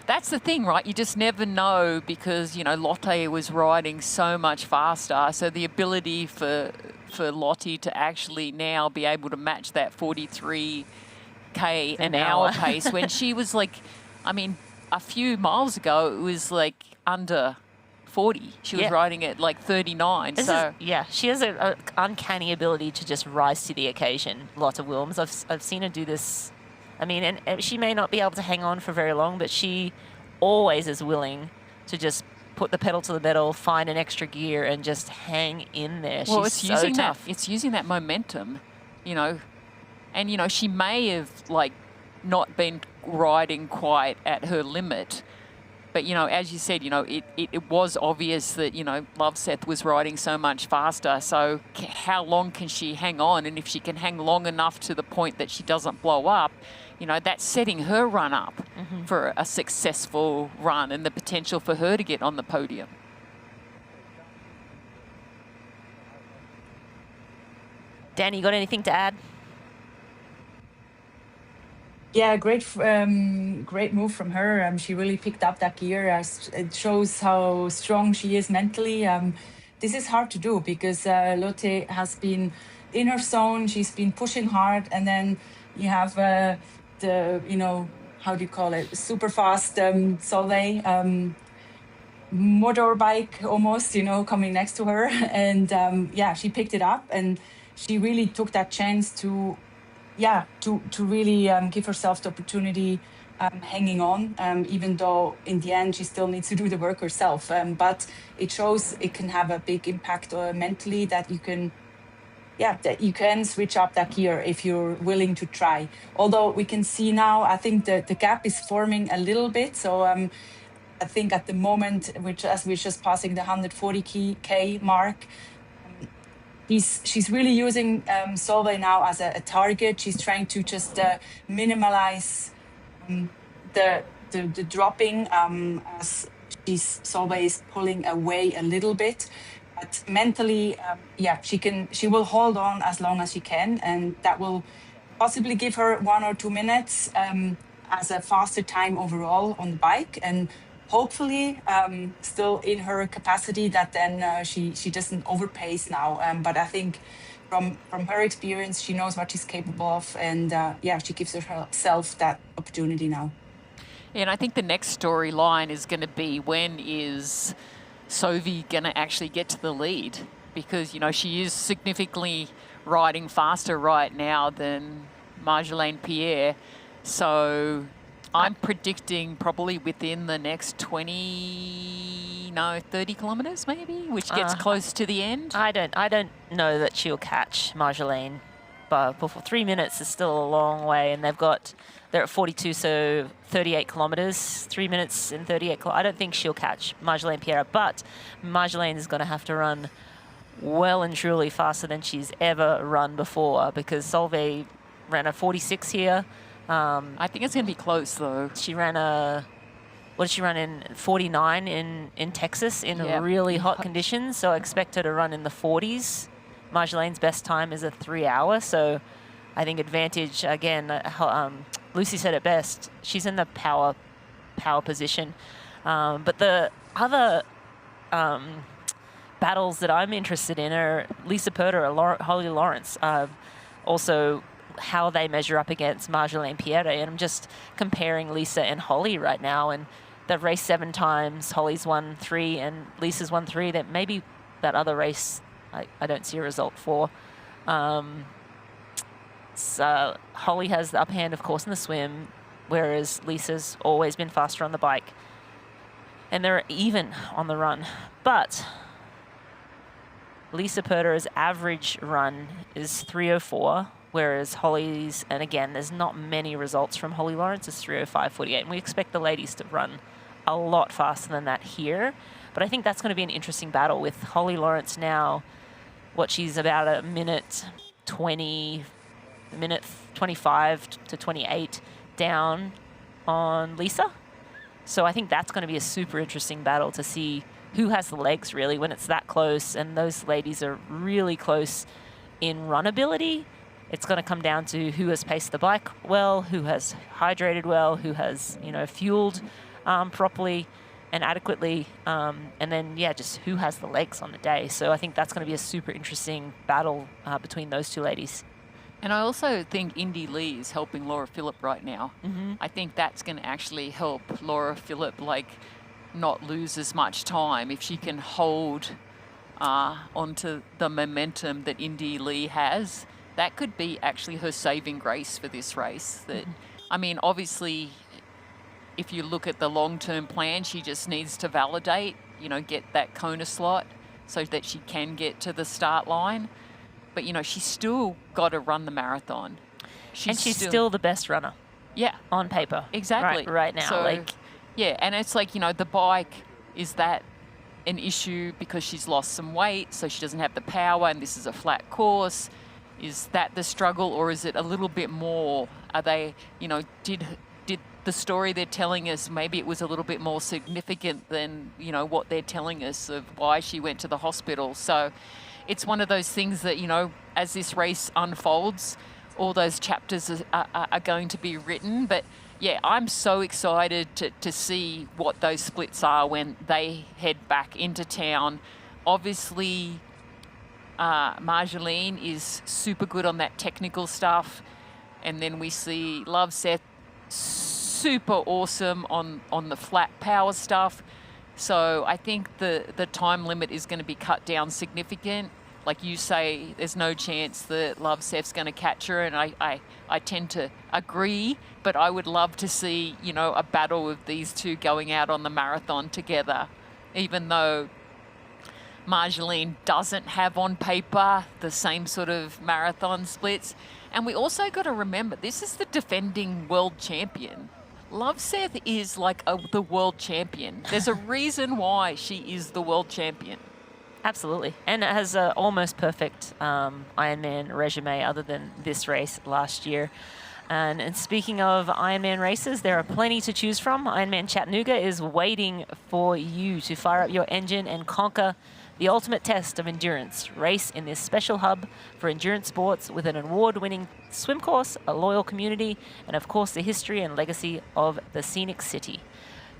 that's the thing, right? You just never know, because, you know, Lotte was riding so much faster. So the ability for Lottie to actually now be able to match that 43K an hour pace when she was like, I mean, a few miles ago, it was like under 40. She was riding at like 39. She has an uncanny ability to just rise to the occasion, Lotte Wilms. I've seen her do this. I mean, and she may not be able to hang on for very long, but she always is willing to just put the pedal to the metal, find an extra gear, and just hang in there. Well, She's so tough. It's using that momentum, you know. And, you know, she may have, like, not been riding quite at her limit. But, you know, as you said, you know, it was obvious that, you know, Loveseth was riding so much faster. So how long can she hang on? And if she can hang long enough to the point that she doesn't blow up, you know, that's setting her run up for a successful run and the potential for her to get on the podium. Danny, you got anything to add? Yeah, great move from her. She really picked up that gear. It shows how strong she is mentally. This is hard to do because Lotte has been in her zone. She's been pushing hard, and then you have the, you know, how do you call it? Super fast Solveig motorbike almost, you know, coming next to her, and yeah, she picked it up, and she really took that chance to really give herself the opportunity hanging on, even though in the end she still needs to do the work herself. But it shows it can have a big impact mentally, that you can switch up that gear if you're willing to try. Although we can see now, I think the gap is forming a little bit. So I think at the moment, as we're just passing the 140K mark, she's really using Solveig now as a target. She's trying to just minimize the dropping as Solveig is pulling away a little bit. But mentally, she will hold on as long as she can, and that will possibly give her 1 or 2 minutes as a faster time overall on the bike, and hopefully still in her capacity that then she doesn't overpace now. But I think from her experience, she knows what she's capable of, and she gives herself that opportunity now. Yeah, and I think the next storyline is going to be, when is Sophie going to actually get to the lead? Because, you know, she is significantly riding faster right now than Marjolaine Pierre. So I'm predicting probably within the next 30 kilometres maybe, which gets close to the end. I don't know that she'll catch Marjolaine, but for 3 minutes is still a long way, and they're at 42, so 38 kilometres, 3 minutes and 38 kilometres. I don't think she'll catch Marjolaine Pierre, but Marjolaine is going to have to run well and truly faster than she's ever run before, because Solveig ran a 46 here. I think it's going to be close, though. She ran what did she run in? 49 in Texas in really hot conditions, so I expect her to run in the 40s. Marjolaine's best time is a 3 hour, so I think advantage, again, Lucy said it best, she's in the power position. But the other battles that I'm interested in are Lisa Purter or Holly Lawrence. Also, how they measure up against Marjolaine Pierre. And I'm just comparing Lisa and Holly right now. And they've raced 7 times. Holly's won 3 and Lisa's won 3. That maybe that other race I don't see a result for. So Holly has the upper hand, of course, in the swim, whereas Lisa's always been faster on the bike. And they're even on the run. But Lisa Purter's average run is 3:04, whereas Holly's, and again, there's not many results from Holly Lawrence, is 3:05.48. And we expect the ladies to run a lot faster than that here. But I think that's going to be an interesting battle with Holly Lawrence now. She's about a minute 25 to 28 down on Lisa. So I think that's going to be a super interesting battle to see who has the legs, really, when it's that close. And those ladies are really close in run ability. It's going to come down to who has paced the bike well, who has hydrated well, who has, fueled properly and adequately, and then, just who has the legs on the day. So I think that's going to be a super interesting battle between those two ladies. And I also think Indy Lee is helping Laura Philipp right now. Mm-hmm. I think that's going to actually help Laura Philipp, not lose as much time if she can hold onto the momentum that Indy Lee has. That could be actually her saving grace for this race. Obviously, if you look at the long-term plan, she just needs to validate, get that Kona slot so that she can get to the start line. But, she's still got to run the marathon. She's still the best runner. Yeah. On paper. Exactly. Right now. So, and it's the bike, is that an issue because she's lost some weight, so she doesn't have the power, and this is a flat course? Is that the struggle, or is it a little bit more? Are they, did the story they're telling us, maybe it was a little bit more significant than, what they're telling us of why she went to the hospital? So it's one of those things that, as this race unfolds, all those chapters are going to be written. But I'm so excited to see what those splits are when they head back into town. Obviously, Marjolaine is super good on that technical stuff. And then we see Love Seth super awesome on the flat power stuff. So I think the time limit is going to be cut down significant. Like you say, there's no chance that Love Seth's going to catch her, and I tend to agree, but I would love to see, a battle of these two going out on the marathon together, even though Marjolaine doesn't have on paper the same sort of marathon splits. And we also got to remember, this is the defending world champion. Love Seth is the world champion. There's a reason why she is the world champion. Absolutely. And it has an almost perfect Ironman resume other than this race last year. And speaking of Ironman races, there are plenty to choose from. Ironman Chattanooga is waiting for you to fire up your engine and conquer the ultimate test of endurance. Race in this special hub for endurance sports with an award-winning swim course, a loyal community, and of course the history and legacy of the scenic city.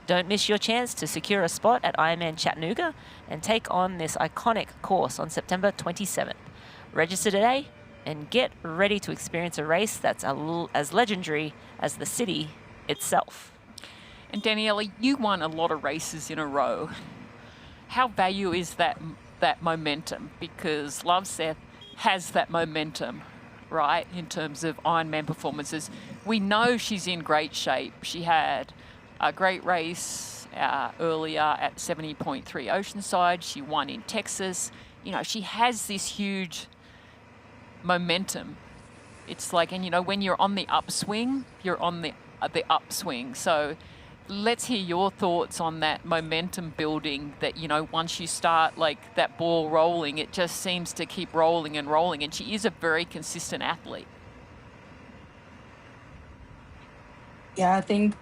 Don't miss your chance to secure a spot at Ironman Chattanooga and take on this iconic course on September 27th. Register today and get ready to experience a race that's as legendary as the city itself. And Daniela, you won a lot of races in a row. How value is that momentum? Because Love Seth has that momentum, right, in terms of Ironman performances. We know she's in great shape. She had a great race earlier at 70.3 Oceanside. She won in Texas. She has this huge momentum. It's when you're on the upswing, you're on the upswing. So Let's hear your thoughts on that momentum building that, you know, once you start like that ball rolling, it just seems to keep rolling and rolling. And she is a very consistent athlete. Yeah, I think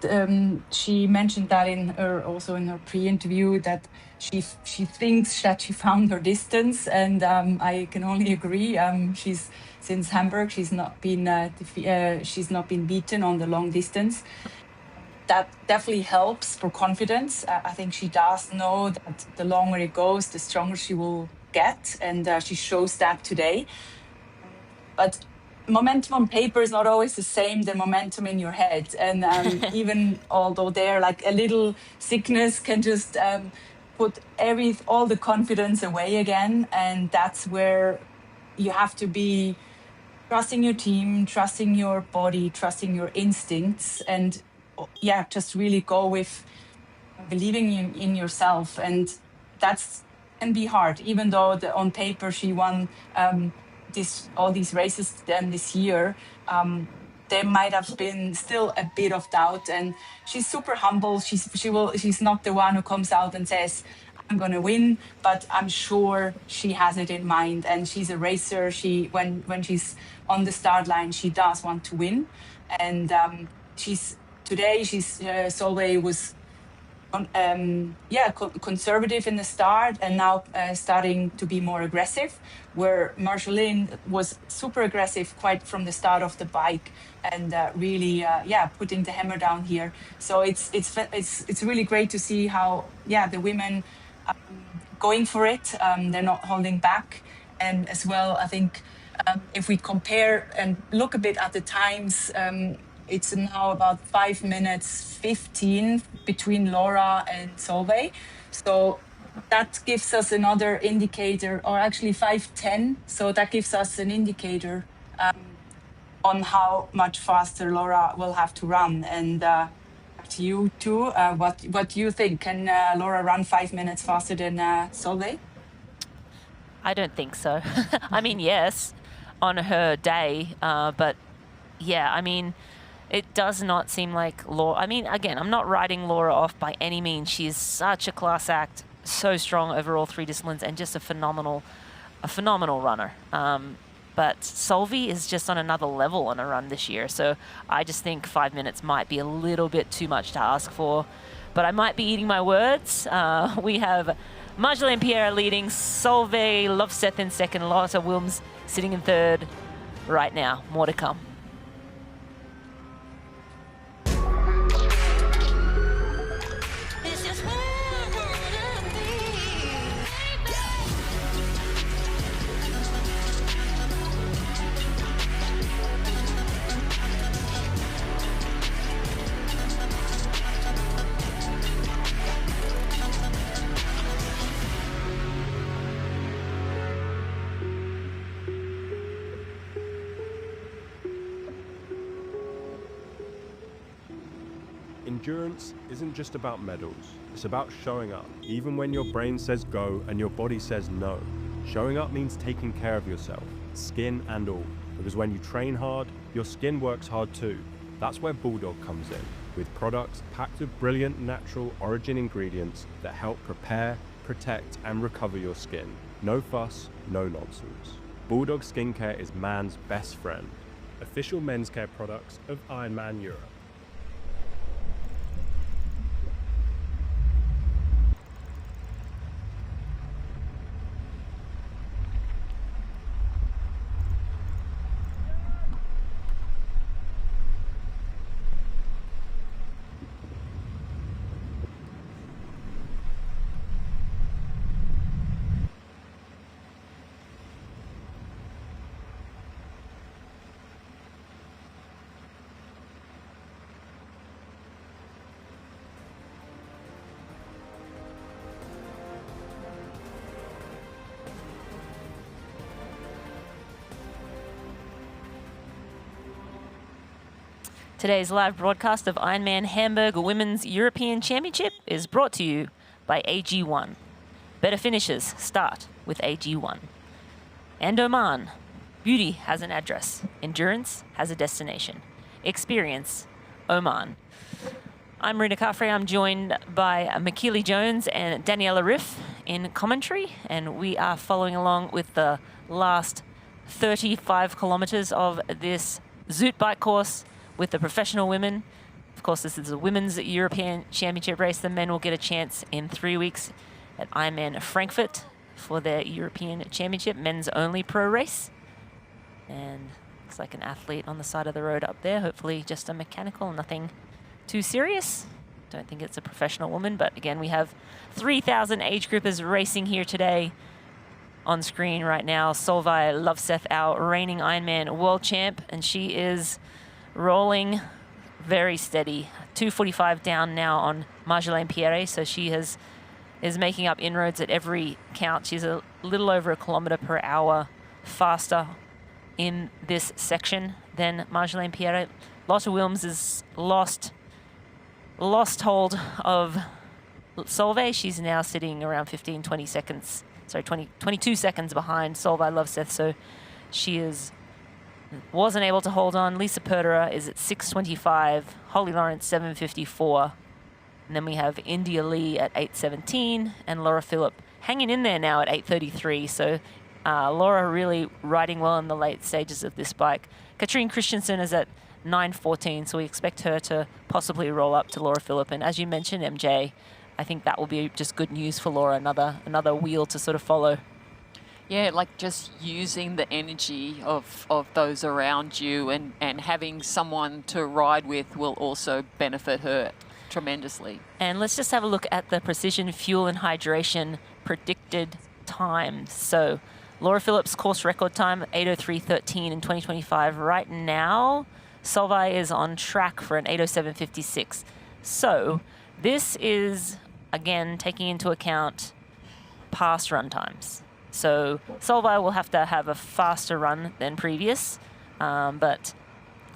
she mentioned that also in her pre-interview that she thinks that she found her distance, and I can only agree. She's since Hamburg, she's not been beaten on the long distance. That definitely helps for confidence. I think she does know that the longer it goes, the stronger she will get, and she shows that today. But momentum on paper is not always the same than momentum in your head, and even although there, like a little sickness can just put all the confidence away again, and that's where you have to be trusting your team, trusting your body, trusting your instincts, and just really go with believing in yourself. And that's can be hard, even though on paper she won all these races this year. There might have been still a bit of doubt, and she's super humble. She's not the one who comes out and says, I'm going to win, but I'm sure she has it in mind, and she's a racer. When she's on the start line, she does want to win. And Solveig was conservative in the start, and now starting to be more aggressive, where Marjolaine was super aggressive quite from the start of the bike, and really putting the hammer down here. So it's really great to see how the women going for it. They're not holding back. And as well, I think if we compare and look a bit at the times, it's now about 5 minutes 15 between Laura and Solveig. So that gives us another indicator, or actually 5:10. So that gives us an indicator on how much faster Laura will have to run. And back to you too. What do you think? Can Laura run 5 minutes faster than Solveig? I don't think so. I mean, yes, on her day, but yeah, I mean, it does not seem like Laura. I mean, again, I'm not writing Laura off by any means. She is such a class act, so strong over all three disciplines, and just a phenomenal runner. But Solveig is just on another level on a run this year. So I just think 5 minutes might be a little bit too much to ask for. But I might be eating my words. We have Marjolaine Pierre leading, Solveig Lovseth in second, Lotta Wilms sitting in third right now. More to come. Endurance isn't just about medals, it's about showing up, even when your brain says go and your body says no. Showing up means taking care of yourself, skin and all, because when you train hard, your skin works hard too. That's where Bulldog comes in, with products packed with brilliant natural origin ingredients that help prepare, protect and recover your skin. No fuss, no nonsense. Bulldog skincare is man's best friend. Official men's care products of IRONMAN Europe. Today's live broadcast of Ironman Hamburg Women's European Championship is brought to you by AG1. Better finishes start with AG1. And Oman. Beauty has an address. Endurance has a destination. Experience Oman. I'm Rita Carfrey. I'm joined by Makili Jones and Daniela Riff in commentary, and we are following along with the last 35 kilometres of this Zoot bike course with the professional women. Of course, this is a women's European Championship race. The men will get a chance in 3 weeks at Ironman Frankfurt for their European Championship, men's only pro race. And looks like an athlete on the side of the road up there, hopefully just a mechanical, nothing too serious. Don't think it's a professional woman, but again, we have 3,000 age groupers racing here today. On screen right now, Solveig Lovseth, our reigning Ironman world champ, and she is rolling very steady. 2:45 down now on Marjolaine Pierre, so she is making up inroads at every count. She's a little over a kilometre per hour faster in this section than Marjolaine Pierre. Lotte Wilms has lost hold of Solveig. She's now sitting around 15-20 seconds. Sorry, 22 seconds behind Solveig Lovseth, so she wasn't able to hold on. Lisa Perderer is at 6:25, Holly Lawrence 7:54, and then we have India Lee at 8:17, and Laura Phillip hanging in there now at 8:33. So Laura really riding well in the late stages of this bike. Katrine Christensen is at 9:14, so we expect her to possibly roll up to Laura Phillip. And as you mentioned, MJ, I think that will be just good news for Laura, another wheel to sort of follow. Yeah, like just using the energy of those around you and having someone to ride with will also benefit her tremendously. And let's just have a look at the precision fuel and hydration predicted times. So Laura Phillip's course record time, 8:03.13 in 2025. Right now, Solveig is on track for an 8:07.56. So this is, again, taking into account past run times. So Solveig will have to have a faster run than previous, but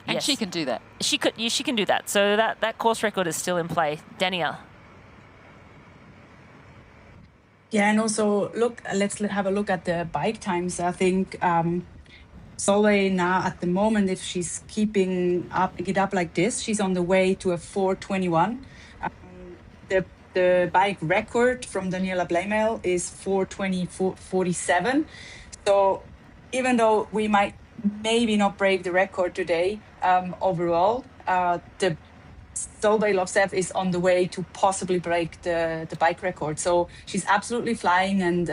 and yes, she can do that. She can do that. So that course record is still in play. Dania. Yeah, and also let's have a look at the bike times. I think Solveig now at the moment, if she's keeping it up like this, she's on the way to a 4:21. The bike record from Daniela Bleimel is 4:20.47. So even though we might maybe not break the record today, overall, the Solveig Lovseth is on the way to possibly break the bike record. So she's absolutely flying, and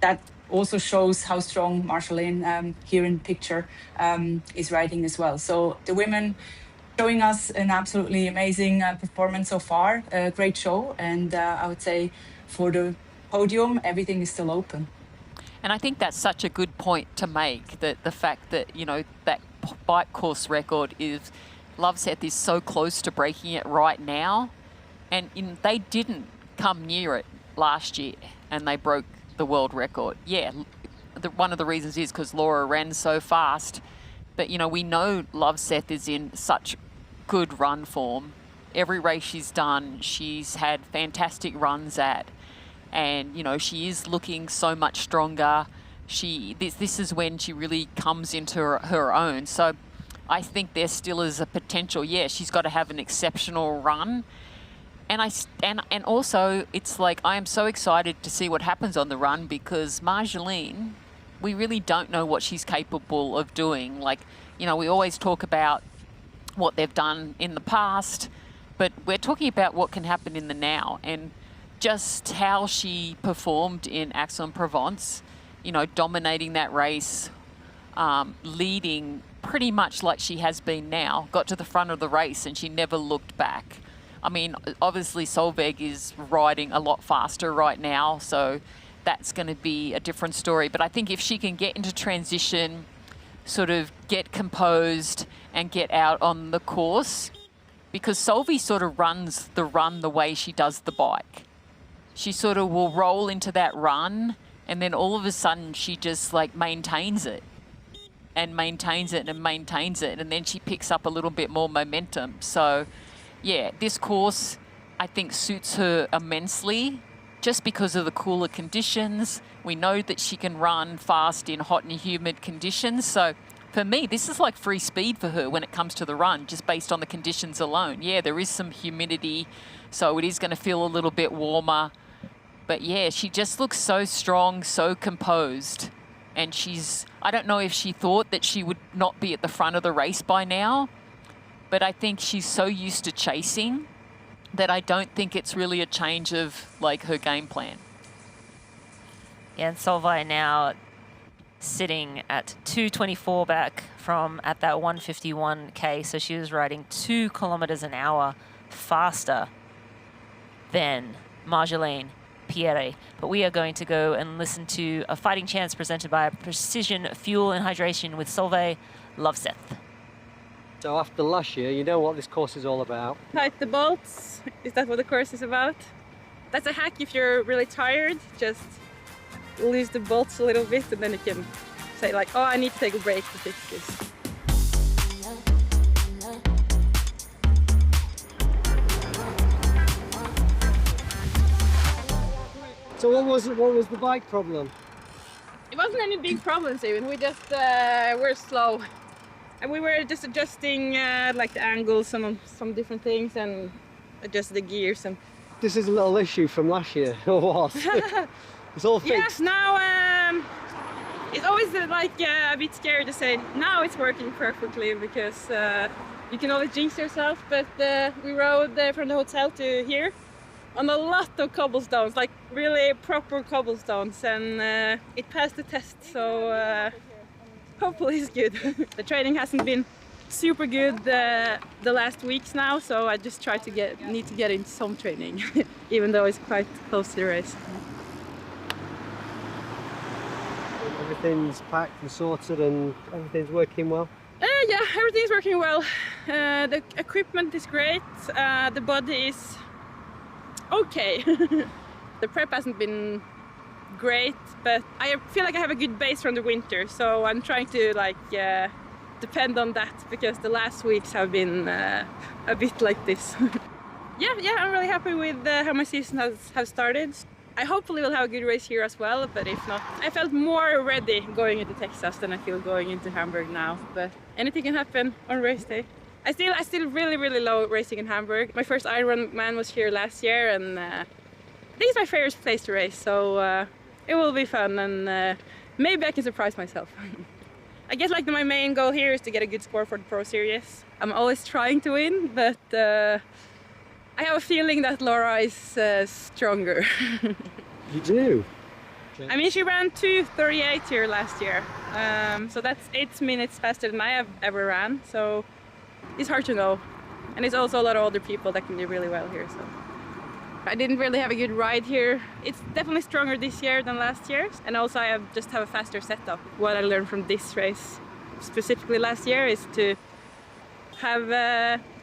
that also shows how strong Marjolaine here in picture is riding as well. So the women showing us an absolutely amazing performance so far, a great show, and I would say for the podium, everything is still open. And I think that's such a good point to make, that the fact that, that bike course record is, Lovseth is so close to breaking it right now, and they didn't come near it last year, and they broke the world record. Yeah, one of the reasons is because Laura ran so fast, but, we know Lovseth is in such good run form. Every race she's done, she's had fantastic runs at, and she is looking so much stronger. This is when she really comes into her own. So I think there still is a potential. Yeah, she's got to have an exceptional run, and also it's like I am so excited to see what happens on the run, because Marjolaine, we really don't know what she's capable of doing. Like, we always talk about what they've done in the past, but we're talking about what can happen in the now, and just how she performed in Aix-en-Provence, dominating that race, leading pretty much like she has been now, got to the front of the race and she never looked back. I mean, obviously Solveig is riding a lot faster right now, so that's going to be a different story. But I think if she can get into transition, sort of get composed and get out on the course, because Solveig sort of runs the run the way she does the bike. She sort of will roll into that run, and then all of a sudden she just like maintains it and maintains it and maintains it, and then she picks up a little bit more momentum. So yeah, this course I think suits her immensely, just because of the cooler conditions. We know that she can run fast in hot and humid conditions, so for me, this is like free speed for her when it comes to the run, just based on the conditions alone. Yeah, there is some humidity, so it is going to feel a little bit warmer. But yeah, she just looks so strong, so composed. And I don't know if she thought that she would not be at the front of the race by now, but I think she's so used to chasing that I don't think it's really a change of like her game plan. Yeah, and Solveig now sitting at 2:24 back from at that 151K. So she was riding 2 kilometers an hour faster than Marjolaine Pierre. But we are going to go and listen to a fighting chance presented by Precision Fuel and Hydration with Solveig Lovseth. So after last year, you know what this course is all about. Tight the bolts. Is that what the course is about? That's a hack if you're really tired. Just lose the bolts a little bit and then you can say like, oh, I need to take a break to fix this. So what was the bike problem? It wasn't any big problems even. We just were slow. And we were just adjusting like the angles, some different things, and adjust the gears. And This is a little issue from last year, or what? It's all fixed. Yes, now it's always like a bit scary to say now it's working perfectly because you can always jinx yourself. But we rode from the hotel to here on a lot of cobblestones, like really proper cobblestones, and it passed the test. So. Hopefully it's good. The training hasn't been super good the last weeks now, so I just need to get into some training, even though it's quite close to the race. Everything's packed and sorted and everything's working well? Yeah, everything's working well. The equipment is great. The body is okay. The prep hasn't been great, but I feel like I have a good base from the winter, so I'm trying to like depend on that because the last weeks have been a bit like this. yeah, I'm really happy with how my season has started. I hopefully will have a good race here as well, but if not, I felt more ready going into Texas than I feel going into Hamburg now, but anything can happen on race day. I still really love racing in Hamburg. My first Ironman was here last year, and I think it's my favorite place to race, so it will be fun, and maybe I can surprise myself. I guess like my main goal here is to get a good score for the Pro Series. I'm always trying to win, but I have a feeling that Laura is stronger. You do? I mean, she ran 2:38 here last year, so that's 8 minutes faster than I have ever ran, so it's hard to know. And it's also a lot of older people that can do really well here, so. I didn't really have a good ride here. It's definitely stronger this year than last year. And also I just have a faster setup. What I learned from this race, specifically last year, is to have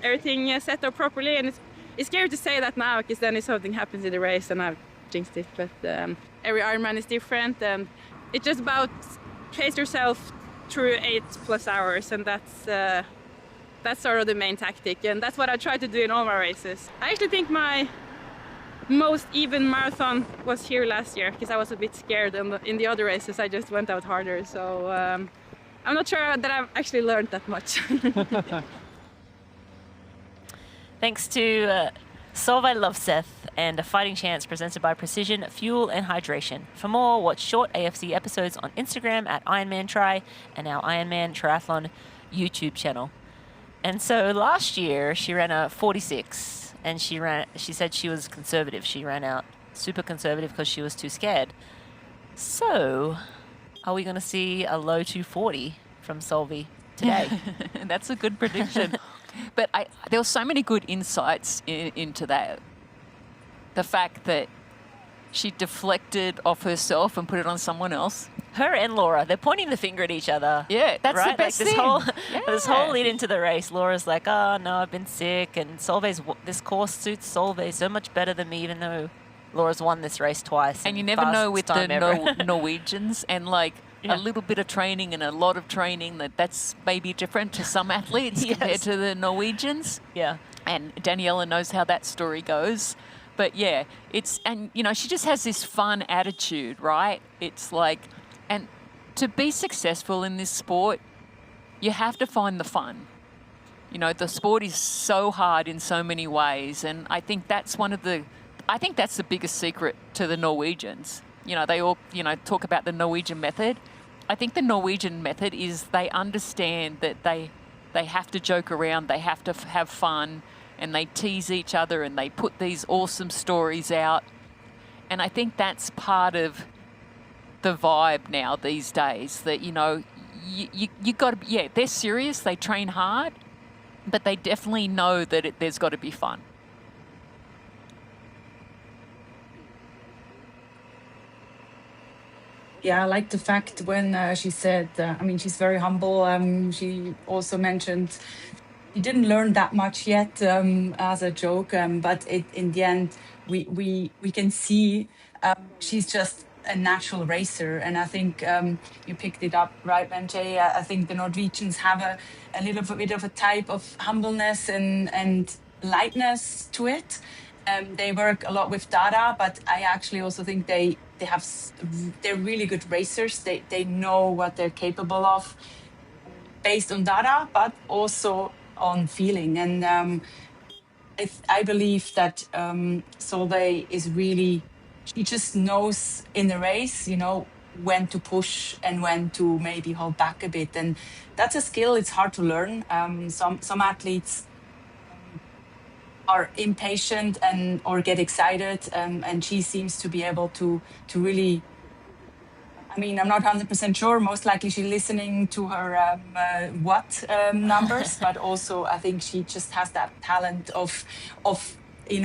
everything set up properly. And it's scary to say that now, because then if something happens in the race, then I've jinxed it. But every Ironman is different, and it's just about pace yourself through 8+ hours, and that's sort of the main tactic. And that's what I try to do in all my races. I actually think my most even marathon was here last year because I was a bit scared, and in the other races I just went out harder, so I'm not sure that I've actually learned that much. Thanks to Solveig Lovseth and a fighting chance presented by Precision Fuel and Hydration. For more, watch short AFC episodes on Instagram at IronmanTry and our Ironman Triathlon YouTube channel. And so last year she ran a 46. And she said she was conservative. She ran out super conservative because she was too scared. So, are we going to see a low 240 from Solveig today? That's a good prediction. But there were so many good insights into that. The fact that she deflected off herself and put it on someone else. Her and Laura, they're pointing the finger at each other. Yeah, that's right? the best like thing. This whole lead into the race, Laura's like, oh no, I've been sick, and this course suits Solveig so much better than me, even though Laura's won this race twice. And you never know with the Norwegians, and like a little bit of training and a lot of training, that's maybe different to some athletes compared to the Norwegians. Yeah. And Daniela knows how that story goes. But yeah, and you know, she just has this fun attitude, right? It's like, and to be successful in this sport, you have to find the fun. You know, the sport is so hard in so many ways, and I think that's the biggest secret to the Norwegians. You know, they all, talk about the Norwegian method. I think the Norwegian method is they understand that they have to joke around, they have to have fun, and they tease each other and they put these awesome stories out. And I think that's part of the vibe now these days, that, you got to, they're serious, they train hard, but they definitely know that there's got to be fun. Yeah, I like the fact when she said, she's very humble. She also mentioned she didn't learn that much yet as a joke, but in the end, we can see she's just a natural racer. And I think you picked it up right, Benjay. I think the Norwegians have a little bit of a type of humbleness and lightness to it. They work a lot with data, but I actually also think they're really good racers. They know what they're capable of based on data, but also on feeling. And I believe that Solveig is really, she just knows in the race, when to push and when to maybe hold back a bit. And that's a skill. It's hard to learn. Some athletes are impatient or get excited, and she seems to be able to really. I'm not 100% sure. Most likely she's listening to her watt numbers, but also I think she just has that talent of how do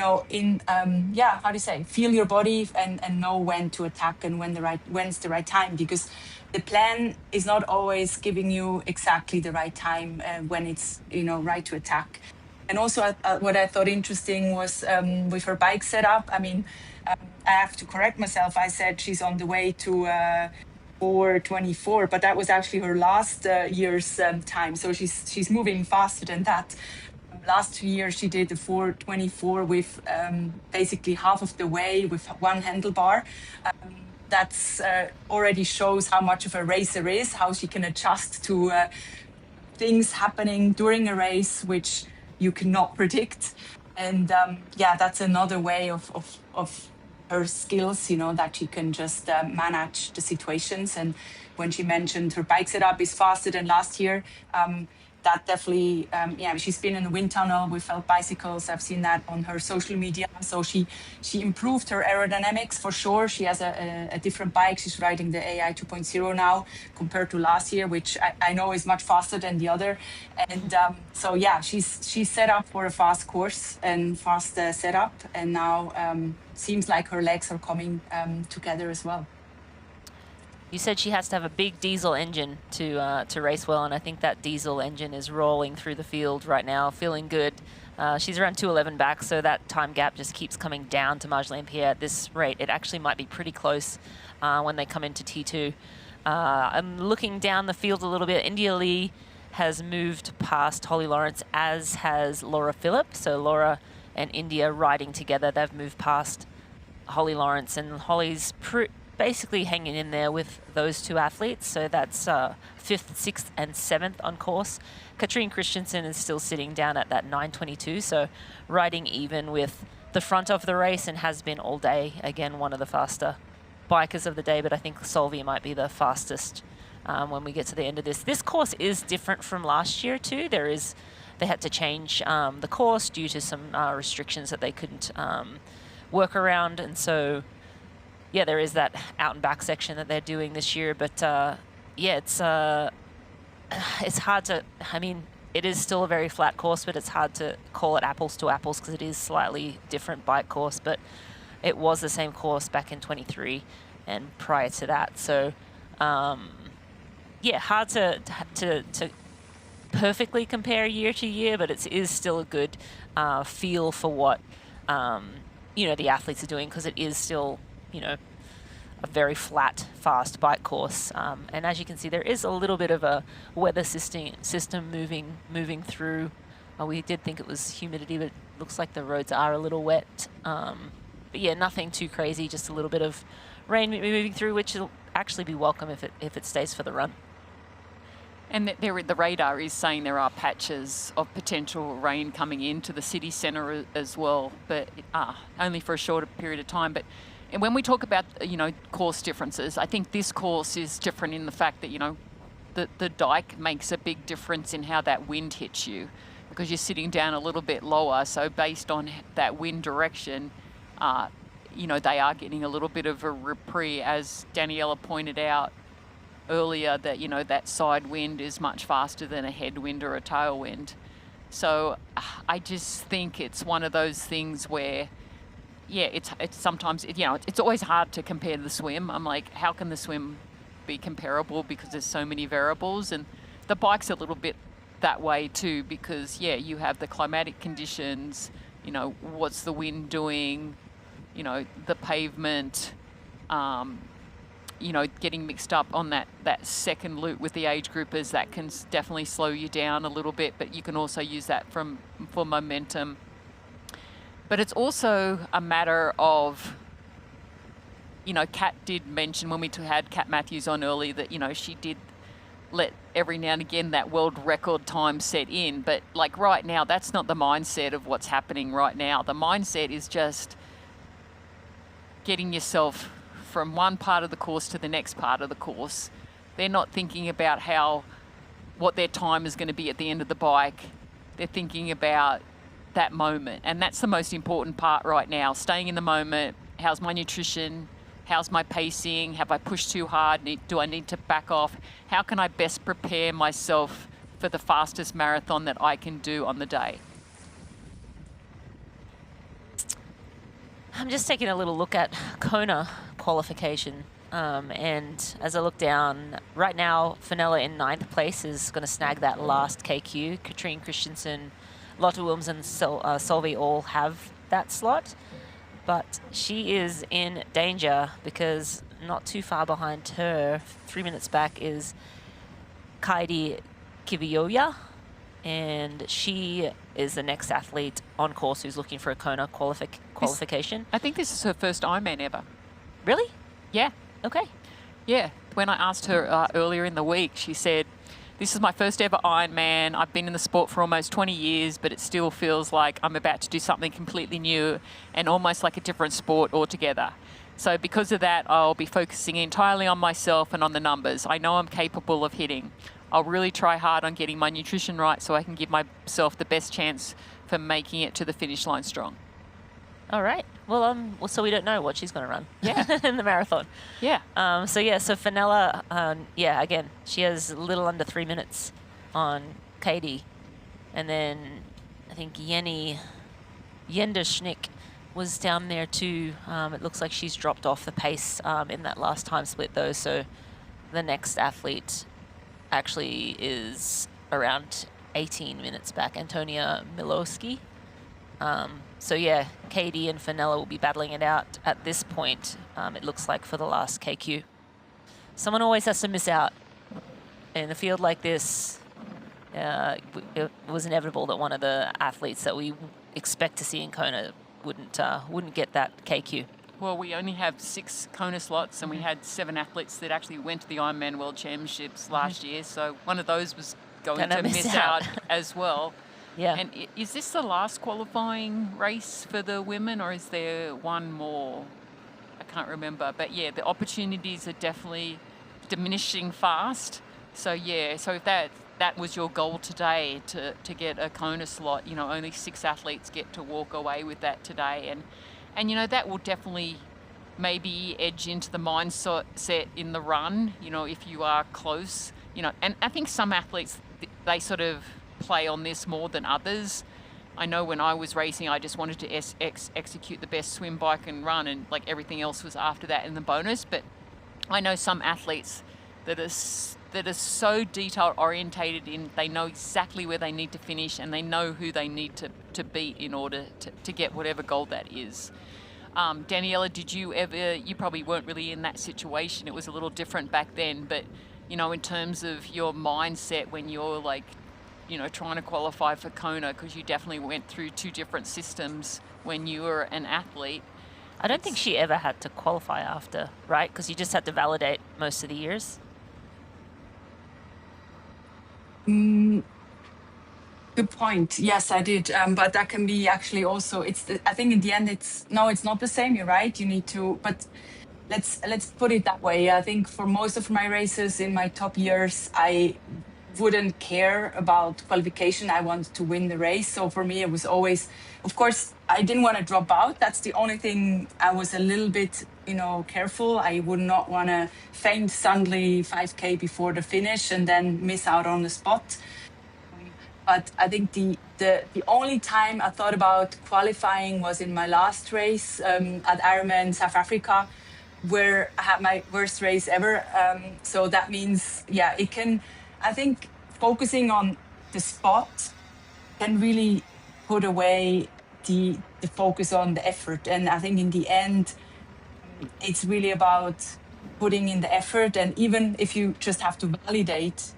you say, feel your body and know when to attack and when's the right time, because the plan is not always giving you exactly the right time when it's right to attack. And also what I thought interesting was with her bike setup. I have to correct myself. I said she's on the way to 4:24, but that was actually her last year's time. So she's moving faster than that. Last year she did the 4:24 with basically half of the way with one handlebar. That's already shows how much of a racer is, how she can adjust to things happening during a race, which you cannot predict. And that's another way of her skills, that she can just manage the situations. And when she mentioned her bike setup is faster than last year, that definitely, she's been in the wind tunnel with felt bicycles. I've seen that on her social media. So she improved her aerodynamics for sure. She has a different bike. She's riding the AI 2.0 now compared to last year, which I know is much faster than the other. And she's set up for a fast course and fast setup. And now seems like her legs are coming together as well. You said she has to have a big diesel engine to race well, and I think that diesel engine is rolling through the field right now, feeling good. She's around 2:11 back, so that time gap just keeps coming down to Marjolaine Pierre at this rate. It actually might be pretty close when they come into T2. I'm looking down the field a little bit. India Lee has moved past Holly Lawrence, as has Laura Phillip. So Laura and India riding together, they've moved past Holly Lawrence, and Holly's basically hanging in there with those two athletes. So that's 5th, 6th and 7th on course. Katrine Christensen is still sitting down at that 9:22, so riding even with the front of the race and has been all day. Again, one of the faster bikers of the day, but I think Solveig might be the fastest when we get to the end of this. This course is different from last year too. They had to change the course due to some restrictions that they couldn't work around, and so there is that out and back section that they're doing this year. But it's hard to, it is still a very flat course, but it's hard to call it apples to apples because it is slightly different bike course, but it was the same course back in 23 and prior to that. So hard to perfectly compare year to year, but it is still a good feel for what the athletes are doing, because it is still a very flat, fast bike course. And as you can see, there is a little bit of a weather system moving through. We did think it was humidity, but it looks like the roads are a little wet. But nothing too crazy, just a little bit of rain moving through, which will actually be welcome if it stays for the run. And the radar is saying there are patches of potential rain coming into the city centre as well, but only for a shorter period of time. But and when we talk about, course differences, I think this course is different in the fact that, the dike makes a big difference in how that wind hits you, because you're sitting down a little bit lower. So based on that wind direction, they are getting a little bit of a reprieve, as Daniela pointed out earlier, that, that side wind is much faster than a headwind or a tailwind. So I just think it's one of those things where, it's sometimes, it's always hard to compare the swim. I'm like, how can the swim be comparable, because there's so many variables, and the bike's a little bit that way too, because you have the climatic conditions, what's the wind doing, the pavement, getting mixed up on that second loop with the age groupers, that can definitely slow you down a little bit, but you can also use that for momentum. But it's also a matter of, Kat did mention when we had Kat Matthews on early that, she did let every now and again that world record time set in. But like right now, that's not the mindset of what's happening right now. The mindset is just getting yourself from one part of the course to the next part of the course. They're not thinking about what their time is going to be at the end of the bike. They're thinking about that moment. And that's the most important part right now, staying in the moment. How's my nutrition? How's my pacing? Have I pushed too hard? Do I need to back off? How can I best prepare myself for the fastest marathon that I can do on the day? I'm just taking a little look at Kona qualification. And as I look down, right now, Fenella in 9th place is going to snag that last KQ. Katrine Christensen, Lotte Wilms and Solveig all have that slot. But she is in danger, because not too far behind her, 3 minutes back, is Kaidi Kiviyoya. And she is the next athlete on course who's looking for a Kona qualification. I think this is her first Ironman ever. Really? Yeah. Okay. Yeah. When I asked her earlier in the week, she said, "This is my first ever Ironman. I've been in the sport for almost 20 years, but it still feels like I'm about to do something completely new and almost like a different sport altogether. So because of that, I'll be focusing entirely on myself and on the numbers. I know I'm capable of hitting. I'll really try hard on getting my nutrition right so I can give myself the best chance for making it to the finish line strong." All right. Well, so we don't know what she's going to run in the marathon. Yeah. So Fenella, again, she has a little under 3 minutes on Katie. And then I think Yenda Schnick was down there too. It looks like she's dropped off the pace in that last time split though. So the next athlete actually is around 18 minutes back, Antonia Milowski. Katie and Fenella will be battling it out at this point, it looks like, for the last KQ. Someone always has to miss out. In a field like this, it was inevitable that one of the athletes that we expect to see in Kona wouldn't get that KQ. Well, we only have 6 Kona slots, and we had 7 athletes that actually went to the Ironman World Championships last year, so one of those was going to miss out as well. Yeah. And is this the last qualifying race for the women, or is there one more? I can't remember. But yeah, the opportunities are definitely diminishing fast. So yeah, so if that was your goal today, to get a Kona slot, only 6 athletes get to walk away with that today. And that will definitely maybe edge into the mindset in the run, if you are close. And I think some athletes, they sort of play on this more than others. I know when I was racing, I just wanted to execute the best swim, bike and run, and like everything else was after that in the bonus. But I know some athletes that are so detail orientated in, they know exactly where they need to finish, and they know who they need to beat in order to get whatever goal that is. Daniela, did you ever, you probably weren't really in that situation, it was a little different back then, but in terms of your mindset when you're trying to qualify for Kona, because you definitely went through 2 different systems when you were an athlete. I don't think she ever had to qualify after, right? Because you just had to validate most of the years. Good point. Yes, I did. But that can be actually also, I think in the end, it's not the same. You're right. You need to, but let's put it that way. I think for most of my races in my top years, I wouldn't care about qualification. I wanted to win the race. So for me, it was always, of course, I didn't want to drop out. That's the only thing I was a little bit, careful. I would not want to faint suddenly 5K before the finish and then miss out on the spot. But I think the only time I thought about qualifying was in my last race at Ironman South Africa, where I had my worst race ever. So that means, I think focusing on the spot can really put away the focus on the effort. And I think in the end, it's really about putting in the effort. And even if you just have to validate,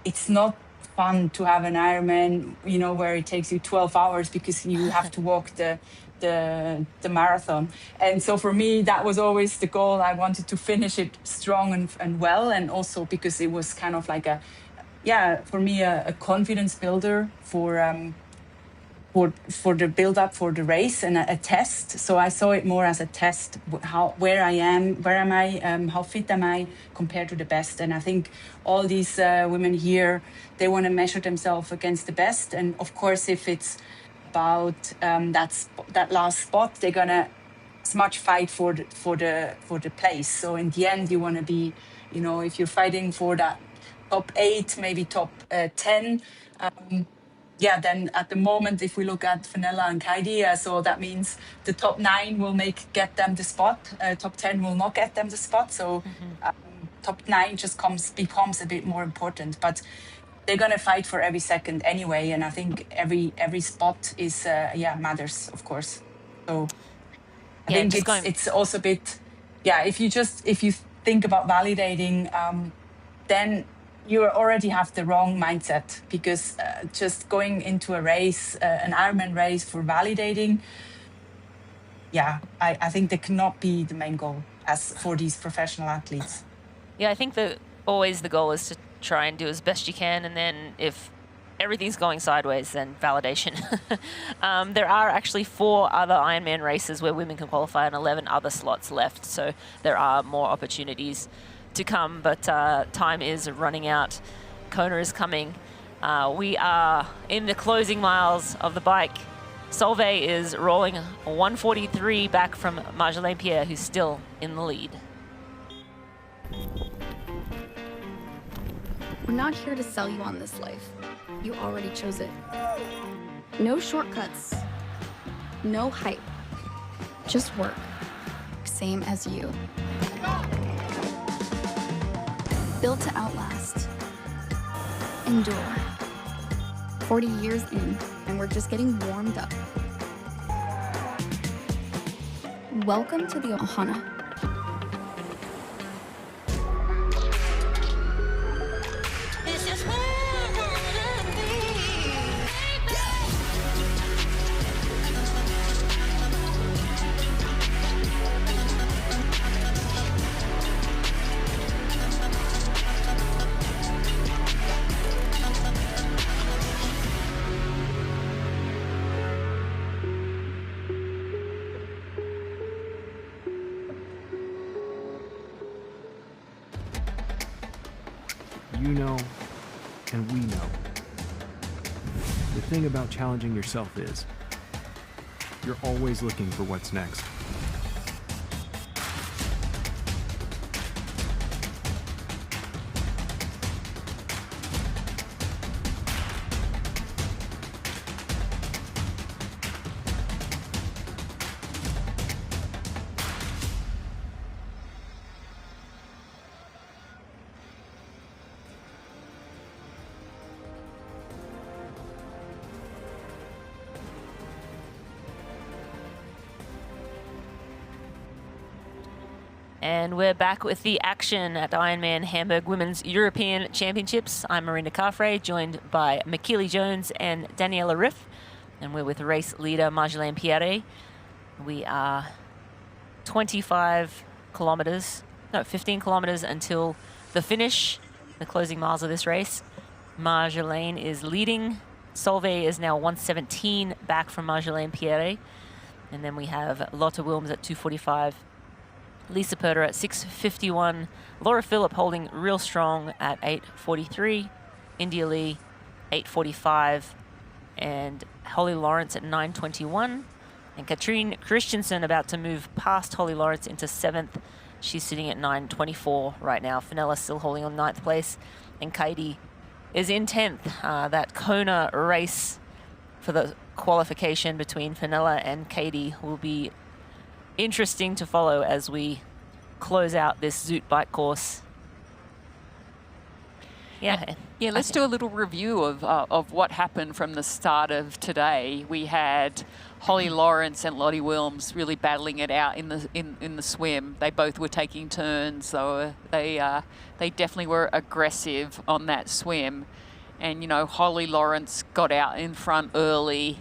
it's not fun to have an Ironman, where it takes you 12 hours because you have to walk the marathon. And so for me, that was always the goal. I wanted to finish it strong and well. And also because it was kind of like for me, a confidence builder for the build up for the race and a test. So I saw it more as a test, where am I, how fit am I compared to the best. And I think all these women here, they want to measure themselves against the best. And of course, if it's about that last spot, they're gonna as much fight for the place. So in the end, you want to be, if you're fighting for that top 8, maybe top 10. Then at the moment, if we look at Fenella and Kaidi, so that means the top 9 will get them the spot. Top 10 will not get them the spot. So top 9 just becomes a bit more important. But they're gonna fight for every second anyway, and I think every spot is matters, of course. So I think it's also a bit if you think about validating, then you already have the wrong mindset, because just going into a race, an Ironman race for validating, I think that cannot be the main goal as for these professional athletes. Yeah, I think always the goal is to try and do as best you can, and then if everything's going sideways, then validation. There are actually 4 other Ironman races where women can qualify and 11 other slots left, so there are more opportunities to come, but time is running out. Kona is coming. We are in the closing miles of the bike. Solveig is rolling 1:43 back from Marjolaine Pierre, who's still in the lead. We're not here to sell you on this life. You already chose it. No shortcuts. No hype. Just work. Same as you. Built to outlast. Endure. 40 years in, and we're just getting warmed up. Welcome to the Ohana. You know, and we know. The thing about challenging yourself is, you're always looking for what's next. And we're back with the action at Ironman Hamburg Women's European Championships. I'm Marina Carfrae, joined by Makili Jones and Daniela Riff. And we're with race leader Marjolaine Pierre. We are 15 kilometers until the finish, the closing miles of this race. Marjolaine is leading. Solveig is now 1:17 back from Marjolaine Pierre. And then we have Lotte Wilms at 2:45. Lisa Purter at 6:51. Laura Phillip holding real strong at 8:43. India Lee, 8:45. And Holly Lawrence at 9:21. And Katrine Christensen about to move past Holly Lawrence into 7th. She's sitting at 9:24 right now. Fenella still holding on 9th place. And Katie is in 10th. That Kona race for the qualification between Fenella and Katie will be interesting to follow as we close out this Zoot bike course. Yeah. Yeah, let's do a little review of what happened from the start of today. We had Holly Lawrence and Lottie Wilms really battling it out in the swim. They both were taking turns, so they definitely were aggressive on that swim. And you know, Holly Lawrence got out in front early,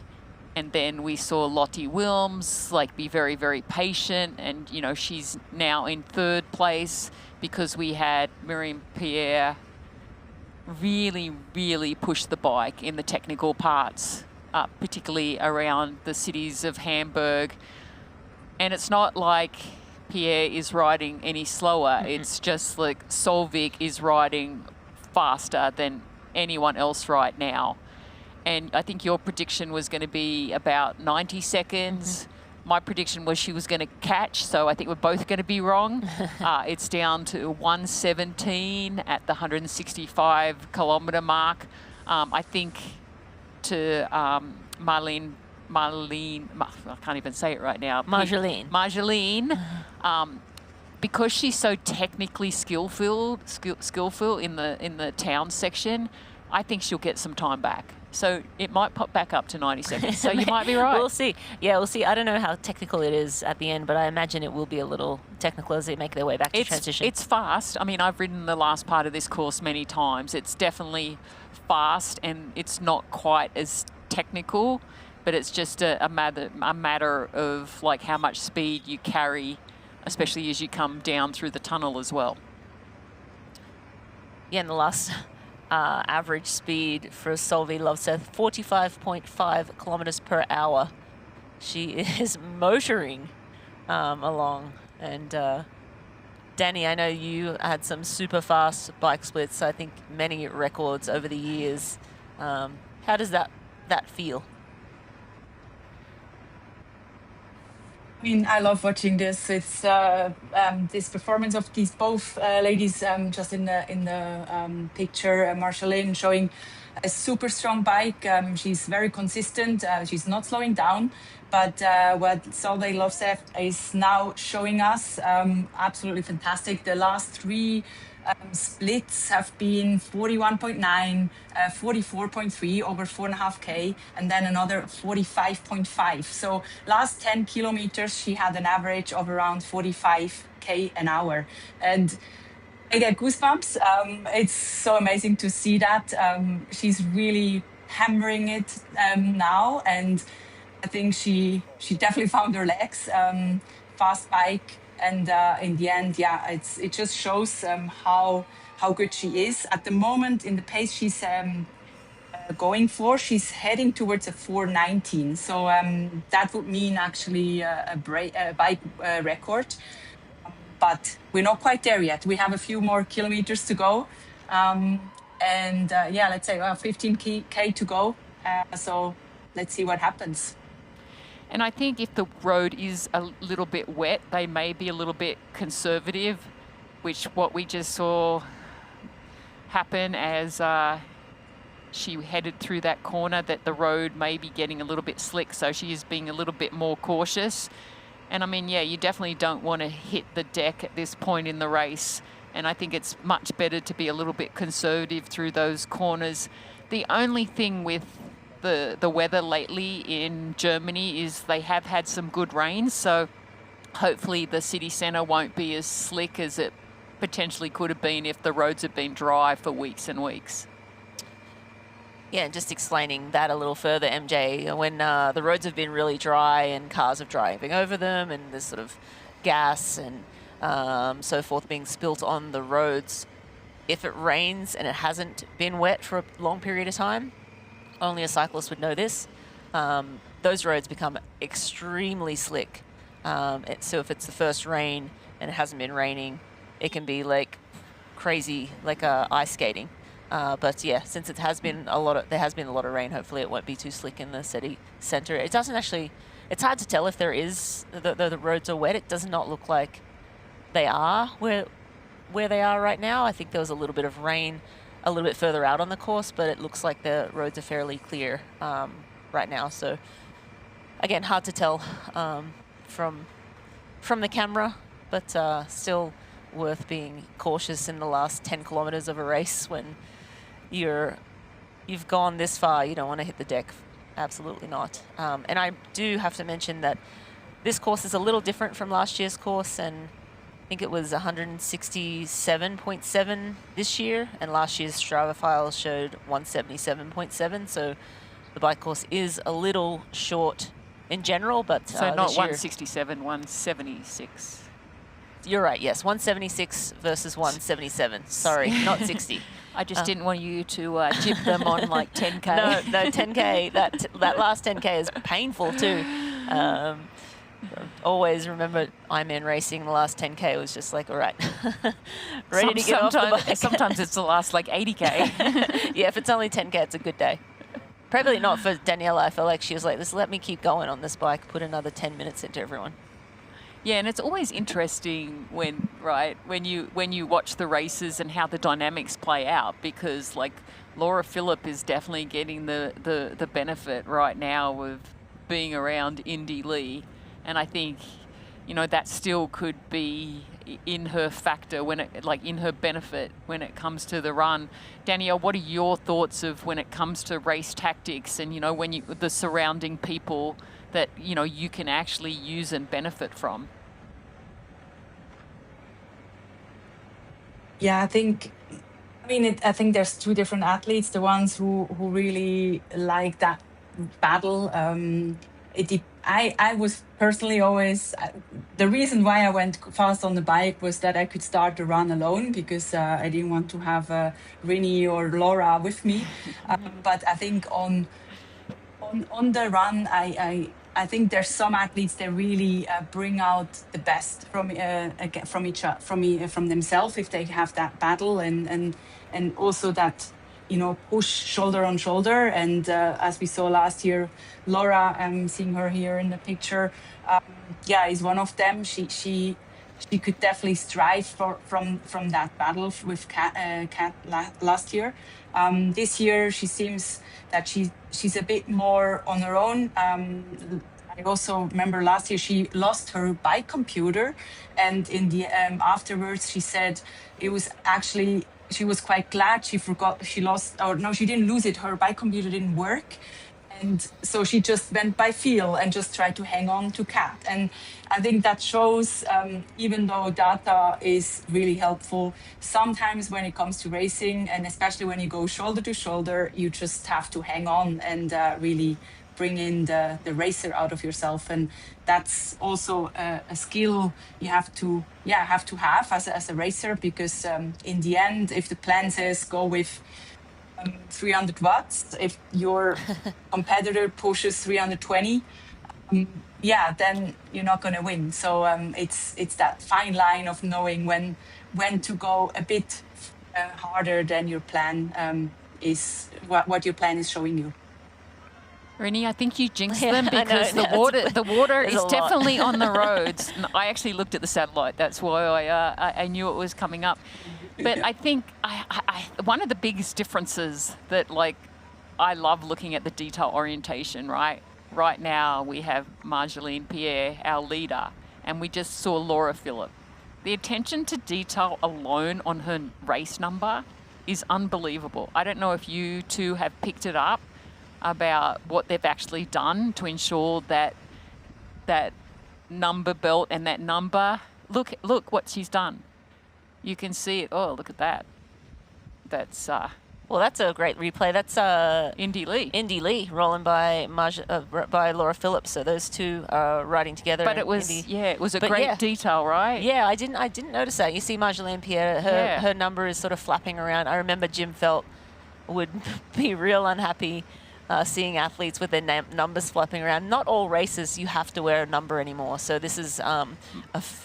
and then we saw Lottie Wilms like be very, very patient, and you know, she's now in 3rd place because we had Miriam Pierre really, really push the bike in the technical parts, particularly around the cities of Hamburg. And it's not like Pierre is riding any slower. It's just like Solveig is riding faster than anyone else right now. And I think your prediction was going to be about 90 seconds. My prediction was she was going to catch, so I think we're both going to be wrong. It's down to 1:17 at the 165 kilometre mark. I think to Marlene, I can't even say it right now. Marjolaine, because she's so technically skillful in the town section, I think she'll get some time back. So it might pop back up to 90 seconds. So you might be right. We'll see. Yeah, we'll see. I don't know how technical it is at the end, but I imagine it will be a little technical as they make their way back to transition. It's fast. I mean, I've ridden the last part of this course many times. It's definitely fast, and it's not quite as technical, but it's just a matter of like how much speed you carry, especially as you come down through the tunnel as well. Yeah, in the last average speed for Solveig Lovseth, 45.5 kilometers per hour. She is motoring along. And Danny, I know you had some super fast bike splits. I think many records over the years. How does that feel? I mean, I love watching this. It's this performance of these both ladies just in the picture. Marjolaine showing a super strong bike. She's very consistent. She's not slowing down. But what Solveig Lovseth is now showing us, absolutely fantastic. The last 3 splits have been 41.9, 44.3 over 4.5K, and then another 45.5. So last 10 kilometers, she had an average of around 45K an hour. And I get goosebumps. It's so amazing to see that. She's really hammering it now. And I think she definitely found her legs. Fast bike. And in the end, yeah, it just shows how good she is. At the moment, in the pace she's going for, she's heading towards a 4:19. So that would mean actually a bike record. But we're not quite there yet. We have a few more kilometers to go. Yeah, let's say 15K to go. So let's see what happens. And I think if the road is a little bit wet, they may be a little bit conservative, which what we just saw happen as she headed through that corner, that the road may be getting a little bit slick. So she is being a little bit more cautious. And I mean, yeah, you definitely don't want to hit the deck at this point in the race. And I think it's much better to be a little bit conservative through those corners. The only thing with the weather lately in Germany is they have had some good rains, so hopefully the city centre won't be as slick as it potentially could have been if the roads had been dry for weeks and weeks. Yeah, just explaining that a little further, MJ, when the roads have been really dry and cars are driving over them and there's sort of gas and so forth being spilt on the roads, if it rains and it hasn't been wet for a long period of time, only a cyclist would know this, those roads become extremely slick. So if it's the first rain and it hasn't been raining, it can be like crazy, like ice skating. But yeah, since there has been a lot of rain, hopefully it won't be too slick in the city center. It doesn't actually, it's hard to tell if there is, the roads are wet. It does not look like they are where they are right now. I think there was a little bit of rain a little bit further out on the course, but it looks like the roads are fairly clear right now. So again, hard to tell from the camera, but still worth being cautious in the last 10 kilometers of a race when you've gone this far. You don't want to hit the deck. Absolutely not. And I do have to mention that this course is a little different from last year's course, and I think it was 167.7 this year, and last year's Strava files showed 177.7. So the bike course is a little short in general, but so not this year, 167, 176. You're right. Yes, 176 versus 177. Sorry, not 60. I just didn't want you to jib them on like 10K. No, 10K. That last 10K is painful too. Always remember Ironman racing. The last 10K was just like, all right, ready to get off the bike. Sometimes it's the last like 80K. Yeah, if it's only 10K, it's a good day. Probably not for Daniela. I felt like she was like, "Just let me keep going on this bike. Put another 10 minutes into everyone." Yeah, and it's always interesting when you watch the races and how the dynamics play out, because like Laura Philipp is definitely getting the benefit right now of being around Indy Lee, and I think that still could be in her factor in her benefit when it comes to the run. Danielle, what are your thoughts of when it comes to race tactics and when the surrounding people that you can actually use and benefit from? Yeah, I think there's two different athletes. The ones who really like that battle. I was personally always, the reason why I went fast on the bike was that I could start the run alone, because I didn't want to have Rini or Laura with me. But I think on the run, I think there's some athletes that really bring out the best from themselves if they have that battle and also that push shoulder on shoulder. And as we saw last year, Laura, seeing her here in the picture, is one of them. She could definitely strive from that battle with Kat last year. This year, she seems that she's a bit more on her own. I also remember last year she lost her bike computer, and in the afterwards she said it was actually, she was quite glad she didn't lose it. Her bike computer didn't work. And so she just went by feel and just tried to hang on to Kat. And I think that shows, even though data is really helpful, sometimes when it comes to racing, and especially when you go shoulder to shoulder, you just have to hang on and really bring in the racer out of yourself. And that's also a skill you have to have as a racer, because in the end, if the plan says go with 300 watts, if your competitor pushes 320, then you're not going to win. So it's that fine line of knowing when to go a bit harder than your plan is what your plan is showing you. Rini, I think you jinxed them, because the water is definitely on the roads. I actually looked at the satellite. That's why I knew it was coming up. But I think one of the biggest differences that I love looking at the detail orientation, right? Right now we have Marjolaine Pierre, our leader, and we just saw Laura Philipp. The attention to detail alone on her race number is unbelievable. I don't know if you two have picked it up about what they've actually done to ensure that number belt and that number. Look what she's done. You can see it. Oh, look at that. That's Well, that's a great replay. That's Indy Lee. Indy Lee rolling by by Laura Phillips. So those two are riding together. But it was it was a great detail, right? Yeah, I didn't notice that. You see Marjolaine Pierre, her number is sort of flapping around. I remember Jim Felt would be real unhappy seeing athletes with their numbers flapping around. Not all races you have to wear a number anymore. So this is a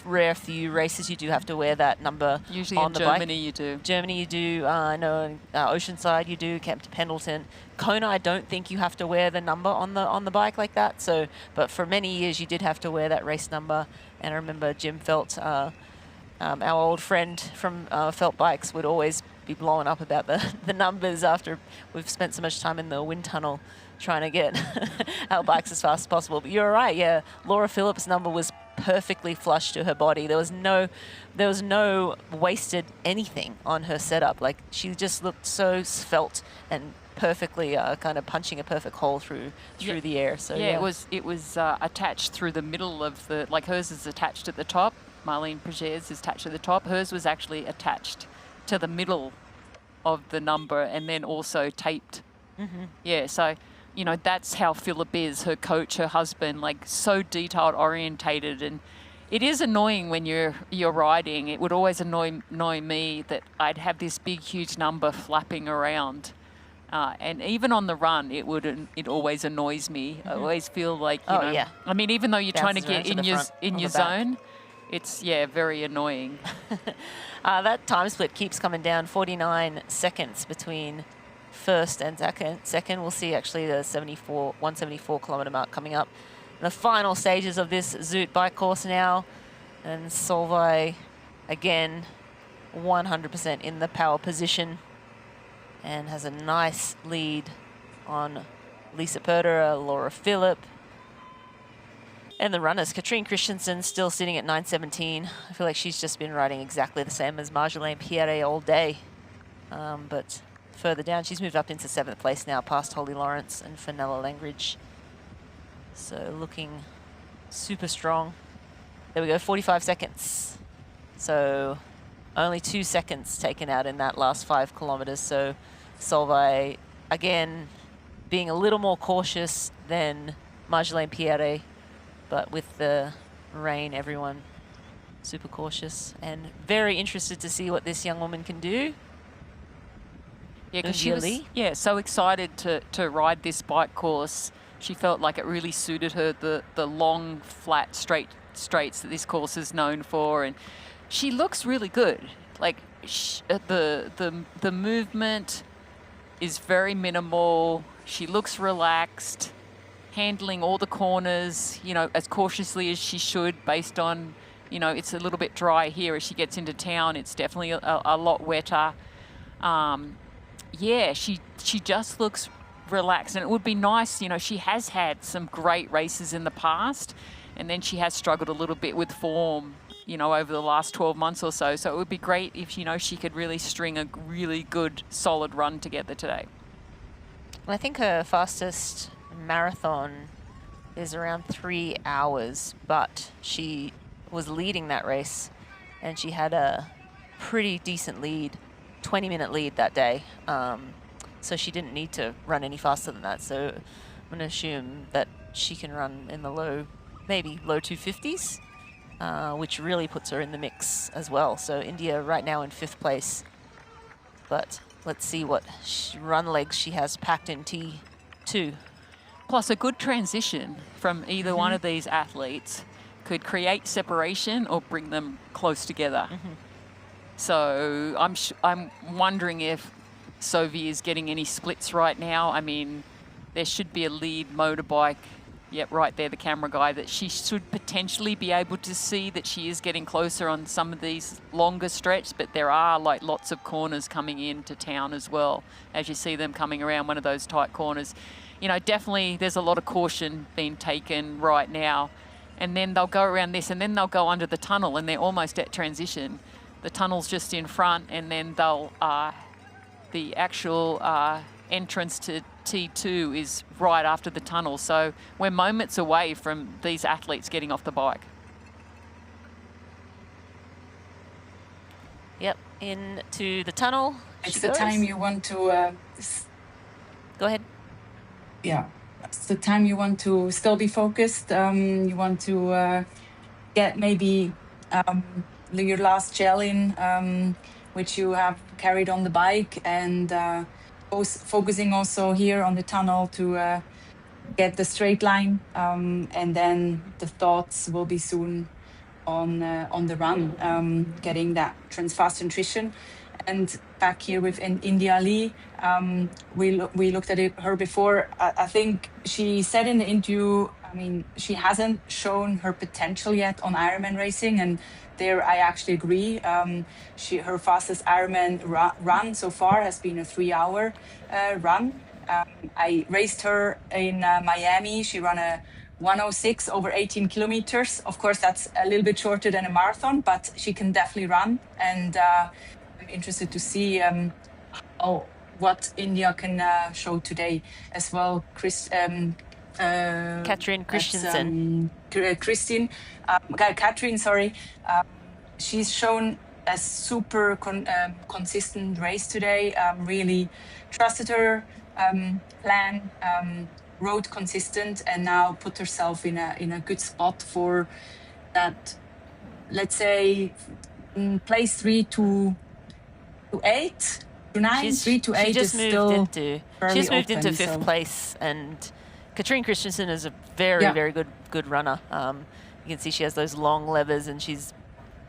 rare few races you do have to wear that number. Usually on in the Germany bike. you do. Germany you do. I know in Oceanside you do. Kempton Pendleton. Kona, I don't think you have to wear the number on the bike like that. So, but for many years you did have to wear that race number. And I remember Jim Felt, our old friend from Felt Bikes, would always be blowing up about the numbers after we've spent so much time in the wind tunnel trying to get our bikes as fast as possible. But you're right, yeah. Laura Phillips' number was perfectly flush to her body. There was no wasted anything on her setup. Like, she just looked so svelte and perfectly kind of punching a perfect hole through the air. So it was attached through the middle of the, like hers is attached at the top. Marlene Preger's is attached at the top. Hers was actually attached to the middle of the number and then also taped. Yeah, so you know, that's how Philip is, her coach, her husband, like so detailed orientated. And it is annoying when you're riding. It would always annoy me that I'd have this big huge number flapping around. And even on the run, it always annoys me. I always feel like, you know, I mean, even though you're trying to get in your zone, it's very annoying. That time split keeps coming down, 49 seconds between first and second. We'll see actually the 174 kilometer mark coming up. The final stages of this Zoot bike course now, and Solveig again 100% in the power position and has a nice lead on Lisa Perder, Laura Philipp. And the runners, Katrine Christensen still sitting at 9:17. I feel like she's just been riding exactly the same as Marjolaine Pierre all day. But further down, she's moved up into 7th place now, past Holly Lawrence and Fenella Langridge. So looking super strong. There we go, 45 seconds. So only 2 seconds taken out in that last 5 kilometers. So Solveig, again, being a little more cautious than Marjolaine Pierre. But with the rain, everyone super cautious and very interested to see what this young woman can do. Yeah, because she was so excited to ride this bike course. She felt like it really suited her, the long, flat, straights that this course is known for. And she looks really good. Like, the movement is very minimal. She looks relaxed, handling all the corners, you know, as cautiously as she should based on, you know, it's a little bit dry here. As she gets into town, it's definitely a lot wetter. Yeah, she just looks relaxed. And it would be nice, you know, she has had some great races in the past, and then she has struggled a little bit with form, you know, over the last 12 months or so. So it would be great if, you know, she could really string a really good, solid run together today. I think her fastest marathon is around 3 hours, but she was leading that race and she had a pretty decent lead, 20-minute lead that day. So she didn't need to run any faster than that. So I'm going to assume that she can run in the maybe low 250s, which really puts her in the mix as well. So India right now in 5th place, but let's see what run legs she has packed in T2. Plus, a good transition from either one of these athletes could create separation or bring them close together. So I'm wondering if Sophie is getting any splits right now. I mean, there should be a lead motorbike. Yep, right there, the camera guy, that she should potentially be able to see that she is getting closer on some of these longer stretches, but there are like lots of corners coming into town as well, as you see them coming around one of those tight corners. You know, definitely there's a lot of caution being taken right now. And then they'll go around this and then they'll go under the tunnel and they're almost at transition. The tunnel's just in front and then they'll, the actual entrance to T2 is right after the tunnel. So we're moments away from these athletes getting off the bike. Yep, into the tunnel. It's the time you want to... Go ahead. Yeah, it's the time you want to still be focused. You want to get maybe your last gel in, which you have carried on the bike, and focusing also here on the tunnel to get the straight line, and then the thoughts will be soon on the run, getting that fast nutrition. And back here with India Lee, we looked at her before. I think she said in the interview, I mean, she hasn't shown her potential yet on Ironman racing, and there I actually agree. Her fastest Ironman run so far has been a 3-hour run. I raced her in Miami. She ran a 1:06 over 18 kilometers. Of course, that's a little bit shorter than a marathon, but she can definitely run. And I'm interested to see what India can show today as well. Katrin Christensen. Katrin, sorry. She's shown a super consistent race today. Really trusted her plan, rode consistent, and now put herself in a good spot for that, let's say, place 3 to 8 to 9. 3 to 8 is still She just moved into 5th place, and Katrin Christensen is a very good runner. You can see she has those long levers, and she's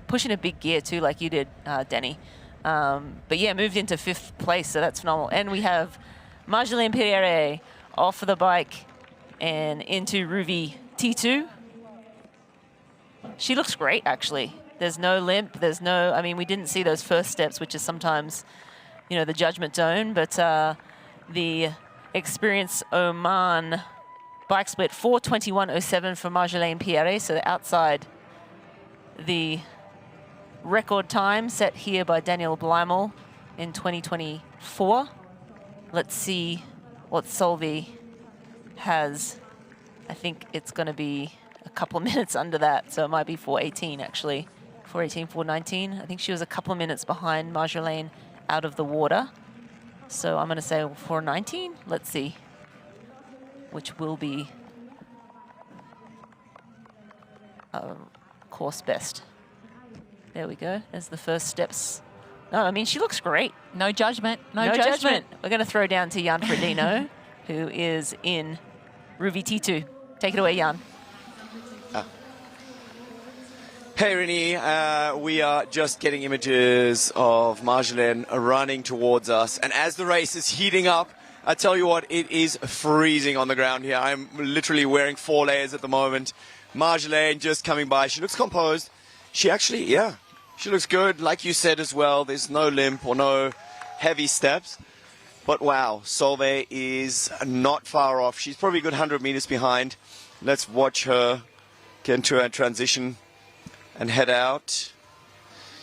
pushing a big gear too, like you did, Danny. But yeah, moved into 5th place, so that's phenomenal. And we have Marjolaine Pierre off of the bike and into Ruvi T2. She looks great, actually. There's no limp. There's no, I mean, we didn't see those first steps, which is sometimes, you know, the judgment zone, but the Experience Oman bike split 4:21.07 for Marjolaine Pierre, so outside the record time set here by Daniel Bleimel in 2024. Let's see what Solveig has. I think it's going to be a couple of minutes under that, so it might be 4:18 actually. 4:18, 4:19. I think she was a couple of minutes behind Marjolaine out of the water. So I'm going to say 4:19. Let's see, which will be course best. There we go. There's the first steps. No, I mean, she looks great. No judgment. No judgment. We're going to throw down to Jan Frodeno, who is in Ruvi T2. Take it away, Jan. Hey, Rini. We are just getting images of Marjolaine running towards us. And as the race is heating up, I tell you what, it is freezing on the ground here. I'm literally wearing 4 layers at the moment. Marjolaine just coming by. She looks composed. She actually, she looks good. Like you said as well, there's no limp or no heavy steps. But wow, Solveig is not far off. She's probably a good 100 meters behind. Let's watch her get into her transition and head out.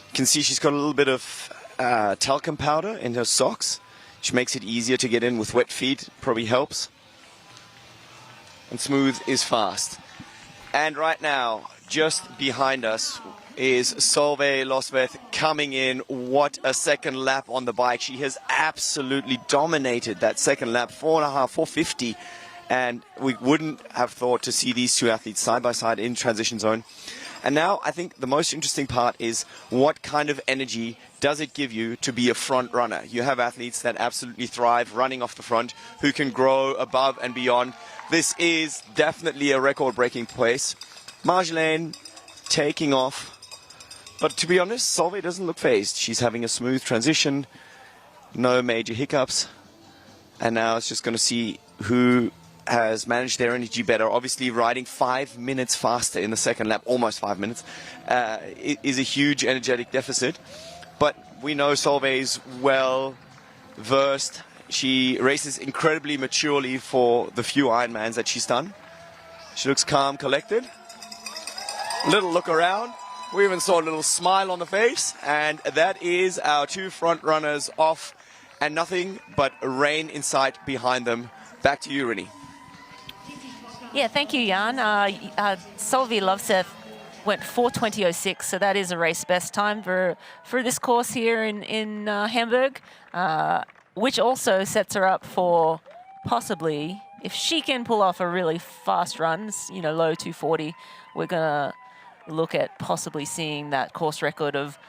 You can see she's got a little bit of talcum powder in her socks, which makes it easier to get in with wet feet. Probably helps. And smooth is fast. And right now, just behind us is Solveig Losveth coming in. What a second lap on the bike. She has absolutely dominated that second lap, 4.5, 4:50. And we wouldn't have thought to see these two athletes side by side in transition zone. And now I think the most interesting part is what kind of energy does it give you to be a front runner? You have athletes that absolutely thrive running off the front, who can grow above and beyond. This is definitely a record-breaking pace. Marjolaine taking off. But to be honest, Solveig doesn't look phased. She's having a smooth transition, no major hiccups. And now it's just going to see who has managed their energy better. Obviously, riding 5 minutes faster in the second lap, almost 5 minutes, is a huge energetic deficit. But we know Solveig's well versed. She races incredibly maturely for the few Ironmans that she's done. She looks calm, collected. Little look around. We even saw a little smile on the face. And that is our two front runners off, and nothing but rain in sight behind them. Back to you, Rini. Yeah, thank you, Jan. Solveig Losveth went 4:20.06, so that is a race best time for this course here in Hamburg, which also sets her up for possibly, if she can pull off a really fast run, you know, low 2:40, we're gonna look at possibly seeing that course record of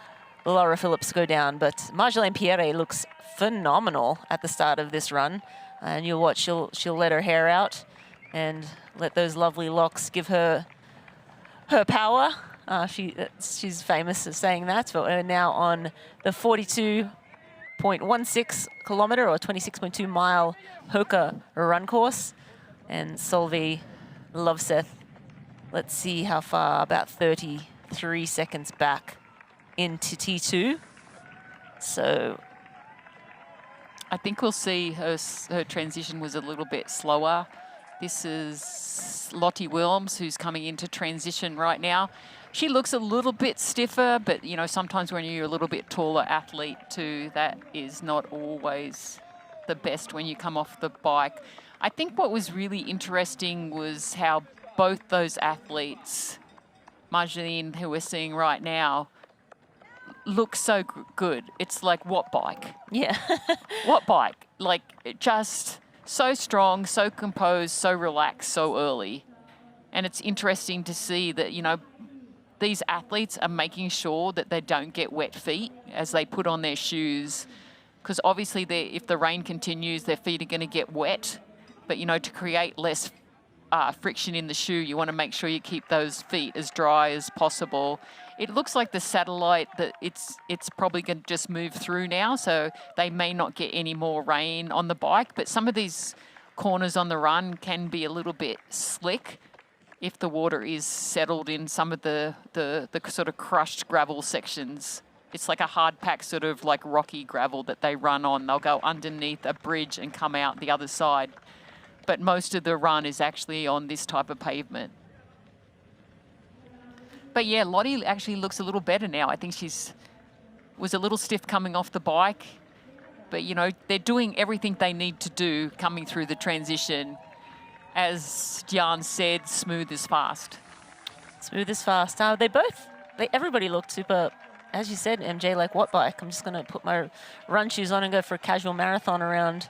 Laura Phillips go down. But Marjolaine Pierre looks phenomenal at the start of this run, and you'll watch, she'll let her hair out and let those lovely locks give her power. She's famous for saying that, but we're now on the 42.16 kilometer or 26.2 mile Hoka run course. And Solveig Lovseth, let's see how far, about 33 seconds back into T2. So I think we'll see her transition was a little bit slower. This is Lottie Wilms, who's coming into transition right now. She looks a little bit stiffer, but, you know, sometimes when you're a little bit taller athlete too, that is not always the best when you come off the bike. I think what was really interesting was how both those athletes, Marjolaine, who we're seeing right now, look so good. It's like, what bike? Yeah. What bike? Like, just so strong, so composed, so relaxed, so early. And it's interesting to see that, you know, these athletes are making sure that they don't get wet feet as they put on their shoes, because obviously if the rain continues, their feet are going to get wet. But, you know, to create less friction in the shoe, you want to make sure you keep those feet as dry as possible. It looks like the satellite that it's probably going to just move through now, so they may not get any more rain on the bike. But some of these corners on the run can be a little bit slick if the water is settled in some of the sort of crushed gravel sections. It's like a hard pack sort of like rocky gravel that they run on. They'll go underneath a bridge and come out the other side. But most of the run is actually on this type of pavement. But yeah, Lottie actually looks a little better now. I think was a little stiff coming off the bike. But, you know, they're doing everything they need to do coming through the transition. As Jan said, smooth is fast. Smooth is fast. Everybody looked super, as you said, MJ, like, what bike? I'm just going to put my run shoes on and go for a casual marathon around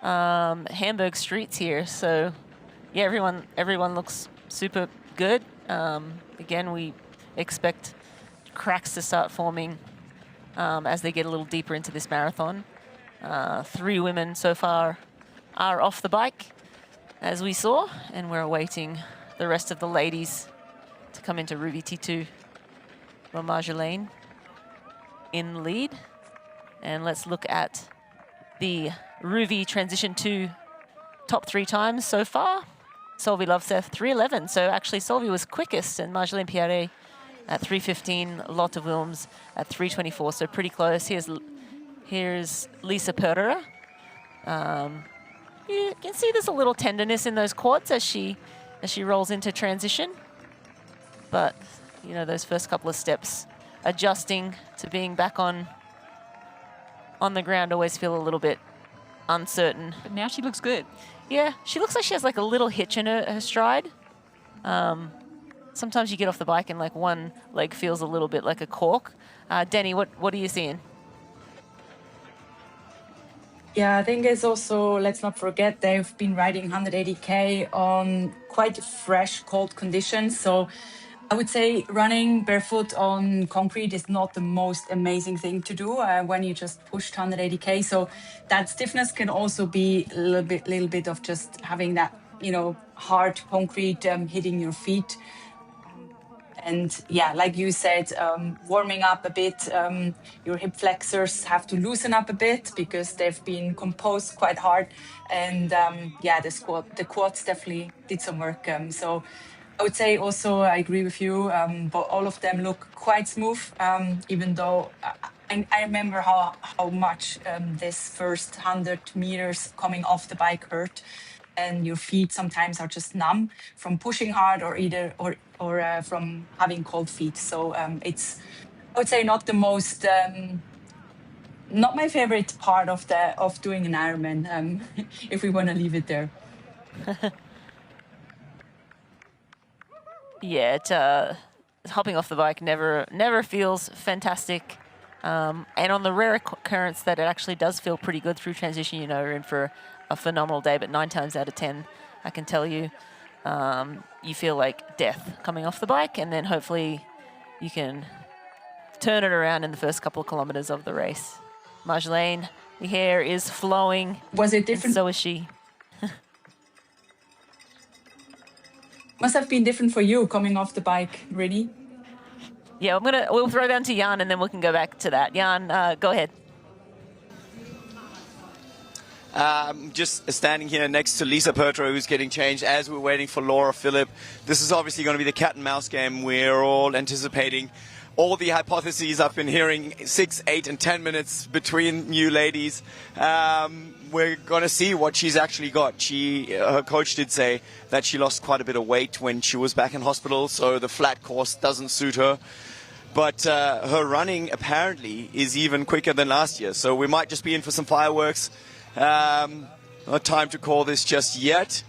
Hamburg streets here. So, yeah, everyone looks super good. Again, we expect cracks to start forming as they get a little deeper into this marathon. 3 women so far are off the bike, as we saw, and we're awaiting the rest of the ladies to come into Ruby T2. Well, Marjolaine in the lead. And let's look at the Ruby transition to top 3 times so far. Solveig Lovseth, 3:11. So actually Solveig was quickest, and Marjolaine Pierre at 3:15. Lotte Wilms at 3:24. So pretty close. Here's Lisa Perera. You can see there's a little tenderness in those quads as she rolls into transition. But, you know, those first couple of steps, adjusting to being back on the ground, always feel a little bit uncertain. But now she looks good. Yeah, she looks like she has like a little hitch in her stride. Sometimes you get off the bike and like one leg feels a little bit like a cork. Denny, what are you seeing? Yeah, I think it's also, let's not forget, they've been riding 180K on quite fresh, cold conditions. So I would say running barefoot on concrete is not the most amazing thing to do when you just pushed 180K. So that stiffness can also be a little bit of just having that, you know, hard concrete hitting your feet. And yeah, like you said, warming up a bit, your hip flexors have to loosen up a bit because they've been composed quite hard. And yeah, the quads definitely did some work. So I would say also, I agree with you, but all of them look quite smooth, even though I remember how much this first 100 meters coming off the bike hurt. And your feet sometimes are just numb from pushing hard or from having cold feet. So it's, I would say, not the most, not my favorite part of doing an Ironman, if we want to leave it there. Yeah, hopping off the bike never feels fantastic. And on the rare occurrence that it actually does feel pretty good through transition, you know, we're in for a phenomenal day, but 9 times out of 10, I can tell you, you feel like death coming off the bike, and then hopefully you can turn it around in the first couple of kilometers of the race. Marjolaine, the hair is flowing. Was it different? So is she. Must have been different for you coming off the bike, really. Yeah, we'll throw down to Jan and then we can go back to that. Jan, go ahead. Just standing here next to Lisa Pertro, who's getting changed as we're waiting for Laura Philipp. This is obviously going to be the cat and mouse game. We're all anticipating all the hypotheses I've been hearing, 6, 8, and 10 minutes between you ladies. We're going to see what she's actually got. Her coach did say that she lost quite a bit of weight when she was back in hospital, so the flat course doesn't suit her. But her running apparently is even quicker than last year, so we might just be in for some fireworks. Not time to call this just yet,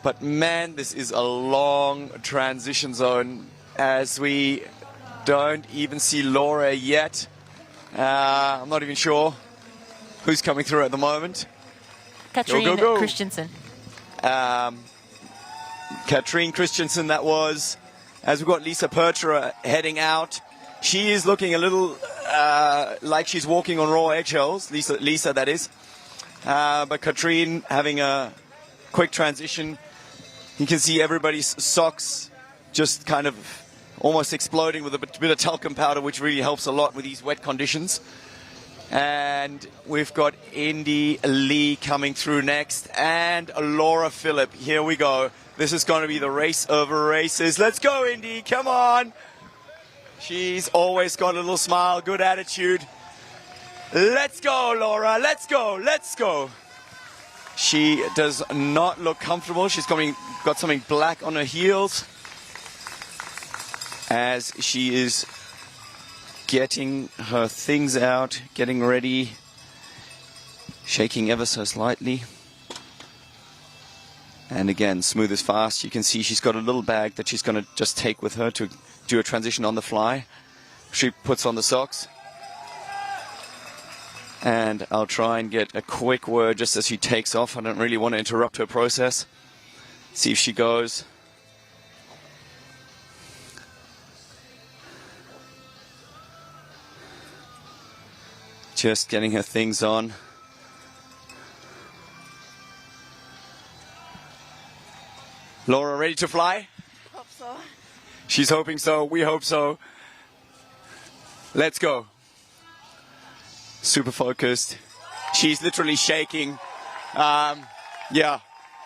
but man, this is a long transition zone as we don't even see Laura yet. I'm not even sure who's coming through at the moment. Katrine Christensen. Katrine Christensen, that was. As we've got Lisa Pertra heading out. She is looking a little like she's walking on raw eggshells. Lisa, that is. But Katrine having a quick transition. You can see everybody's socks just kind of almost exploding with a bit of talcum powder, which really helps a lot with these wet conditions. And we've got Indy Lee coming through next, and Laura Philipp. Here we go. This is going to be the race of races. Let's go, Indy. Come on. She's always got a little smile, good attitude. Let's go, Laura. Let's go. Let's go. She does not look comfortable. She's got something black on her heels as she is getting her things out, getting ready, shaking ever so slightly. And again, smooth as fast. You can see she's got a little bag that she's going to just take with her to do a transition on the fly. She puts on the socks. And I'll try and get a quick word just as she takes off. I don't really want to interrupt her process. See if she goes. Just getting her things on. Laura, ready to fly? Hope so. She's hoping so. We hope so. Let's go. Super focused. She's literally shaking. Yeah,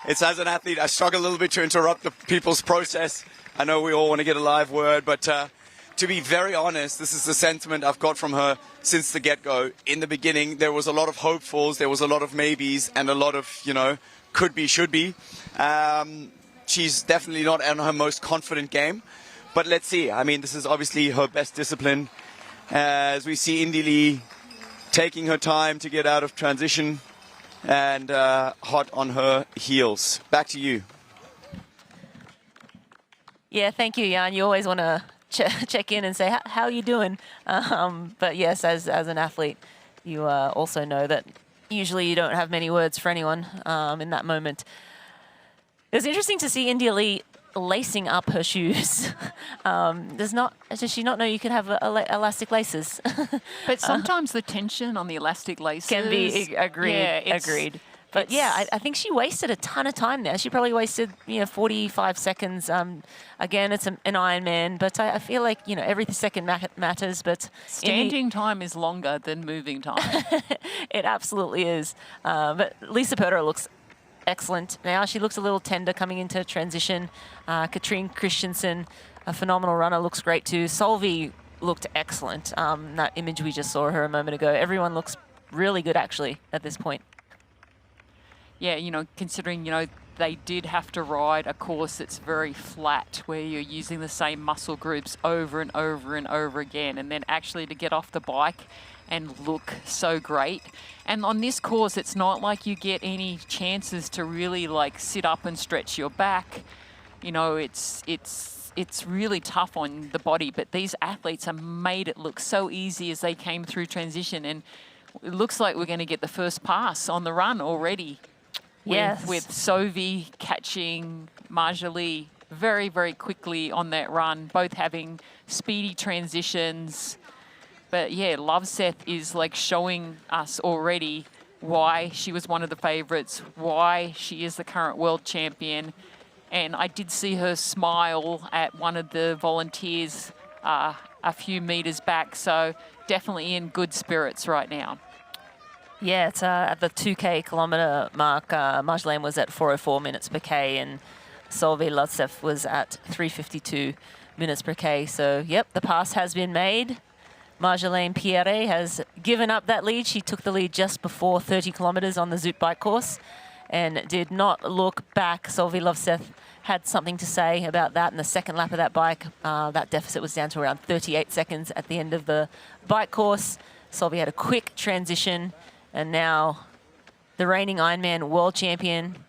it's as an athlete, I struggle a little bit to interrupt the people's process. I know we all want to get a live word, but to be very honest, this is the sentiment I've got from her since the get-go. In the beginning, there was a lot of hopefuls, there was a lot of maybes, and a lot of, could be, should be. She's definitely not on her most confident game, but let's see. I mean, this is obviously her best discipline. As we see Indy Lee taking her time to get out of transition and hot on her heels. Back to you. Yeah, thank you, Jan. You always want to check in and say, how are you doing? But yes, as an athlete, you also know that usually you don't have many words for anyone in that moment. It was interesting to see India Lee lacing up her shoes. Does she not know you can have elastic laces? But sometimes the tension on the elastic laces can be agreed. But yeah, I think she wasted a ton of time there. She probably wasted 45 seconds. Again, it's an Ironman, but I feel like every second matters. But standing time is longer than moving time. It absolutely is. But Lisa Pertro looks excellent now. She looks a little tender coming into transition. Katrine Christensen, a phenomenal runner, looks great too. Solveig looked excellent. That image we just saw her a moment ago. Everyone looks really good actually at this point. Yeah, considering, they did have to ride a course that's very flat where you're using the same muscle groups over and over and over again, and then actually to get off the bike and look so great. And on this course, it's not like you get any chances to really sit up and stretch your back. It's it's really tough on the body, but these athletes have made it look so easy as they came through transition, and it looks like we're going to get the first pass on the run already. Yes. With Sovi catching Marjolie very, very quickly on that run, both having speedy transitions. But yeah, Loveseth is like showing us already why she was one of the favourites, why she is the current world champion. And I did see her smile at one of the volunteers a few metres back, so definitely in good spirits right now. Yeah, it's at the 2K kilometre mark. Marjolaine was at 4:04 minutes per K, and Solveig Loveseth was at 3:52 minutes per K. So, yep, the pass has been made. Marjolaine Pierre has given up that lead. She took the lead just before 30 kilometres on the Zoot bike course and did not look back. Solveig Loveseth had something to say about that in the second lap of that bike. That deficit was down to around 38 seconds at the end of the bike course. Solveig had a quick transition. And now the reigning Ironman world champion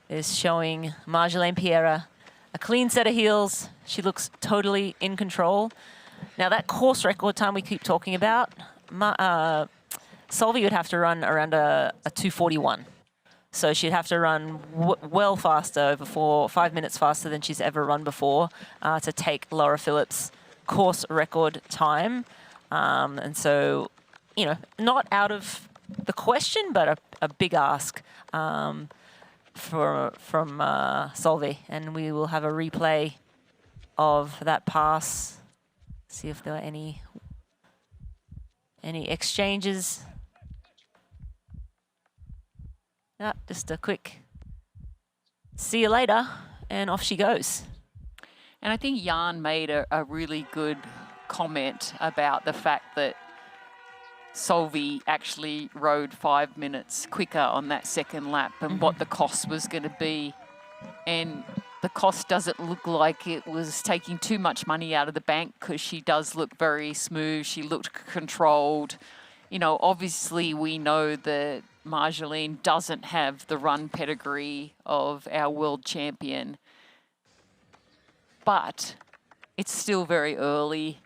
is showing Marjolaine Pierre a clean set of heels. She looks totally in control. Now that course record time we keep talking about, Solveig would have to run around a 2:41. So she'd have to run well faster, over 5 minutes faster than she's ever run before to take Laura Phillips' course record time. And so, you know, not out of the question, but a big ask from Solveig, and we will have a replay of that pass. See if there were any exchanges. Just a quick see you later, and off she goes. And I think Jan made a really good comment about the fact that Solveig actually rode 5 minutes quicker on that second lap and what the cost was going to be. And the cost doesn't look like it was taking too much money out of the bank, because she does look very smooth. She looked controlled. You know, obviously we know that Marjolaine doesn't have the run pedigree of our world champion, but it's still very early.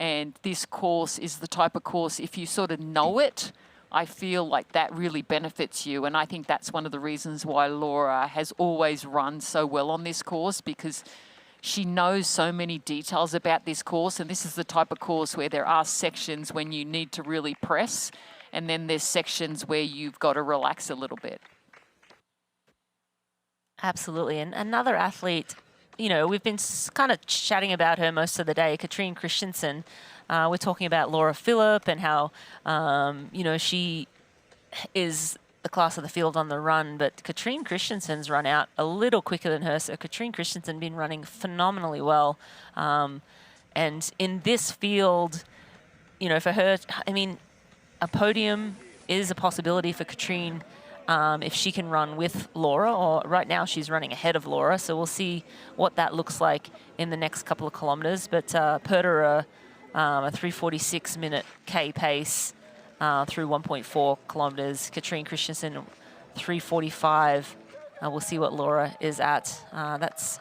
And this course is the type of course, if you sort of know it, I feel like that really benefits you. And I think that's one of the reasons why Laura has always run so well on this course, because she knows so many details about this course. And this is the type of course where there are sections when you need to really press, and then there's sections where you've got to relax a little bit. Absolutely. And another athlete, you know, we've been kind of chatting about her most of the day, Katrine Christensen. We're talking about Laura Philipp and how, you know, she is the class of the field on the run, but Katrine Christensen's run out a little quicker than her. So Katrine Christensen been running phenomenally well. And in this field, you know, for her, I mean, a podium is a possibility for Katrine if she can run with Laura, or right now she's running ahead of Laura. So we'll see what that looks like in the next couple of kilometres. But Perderer, a 3:46 minute K pace through 1.4 kilometres. Katrine Christensen, 3:45. We'll see what Laura is at. That's,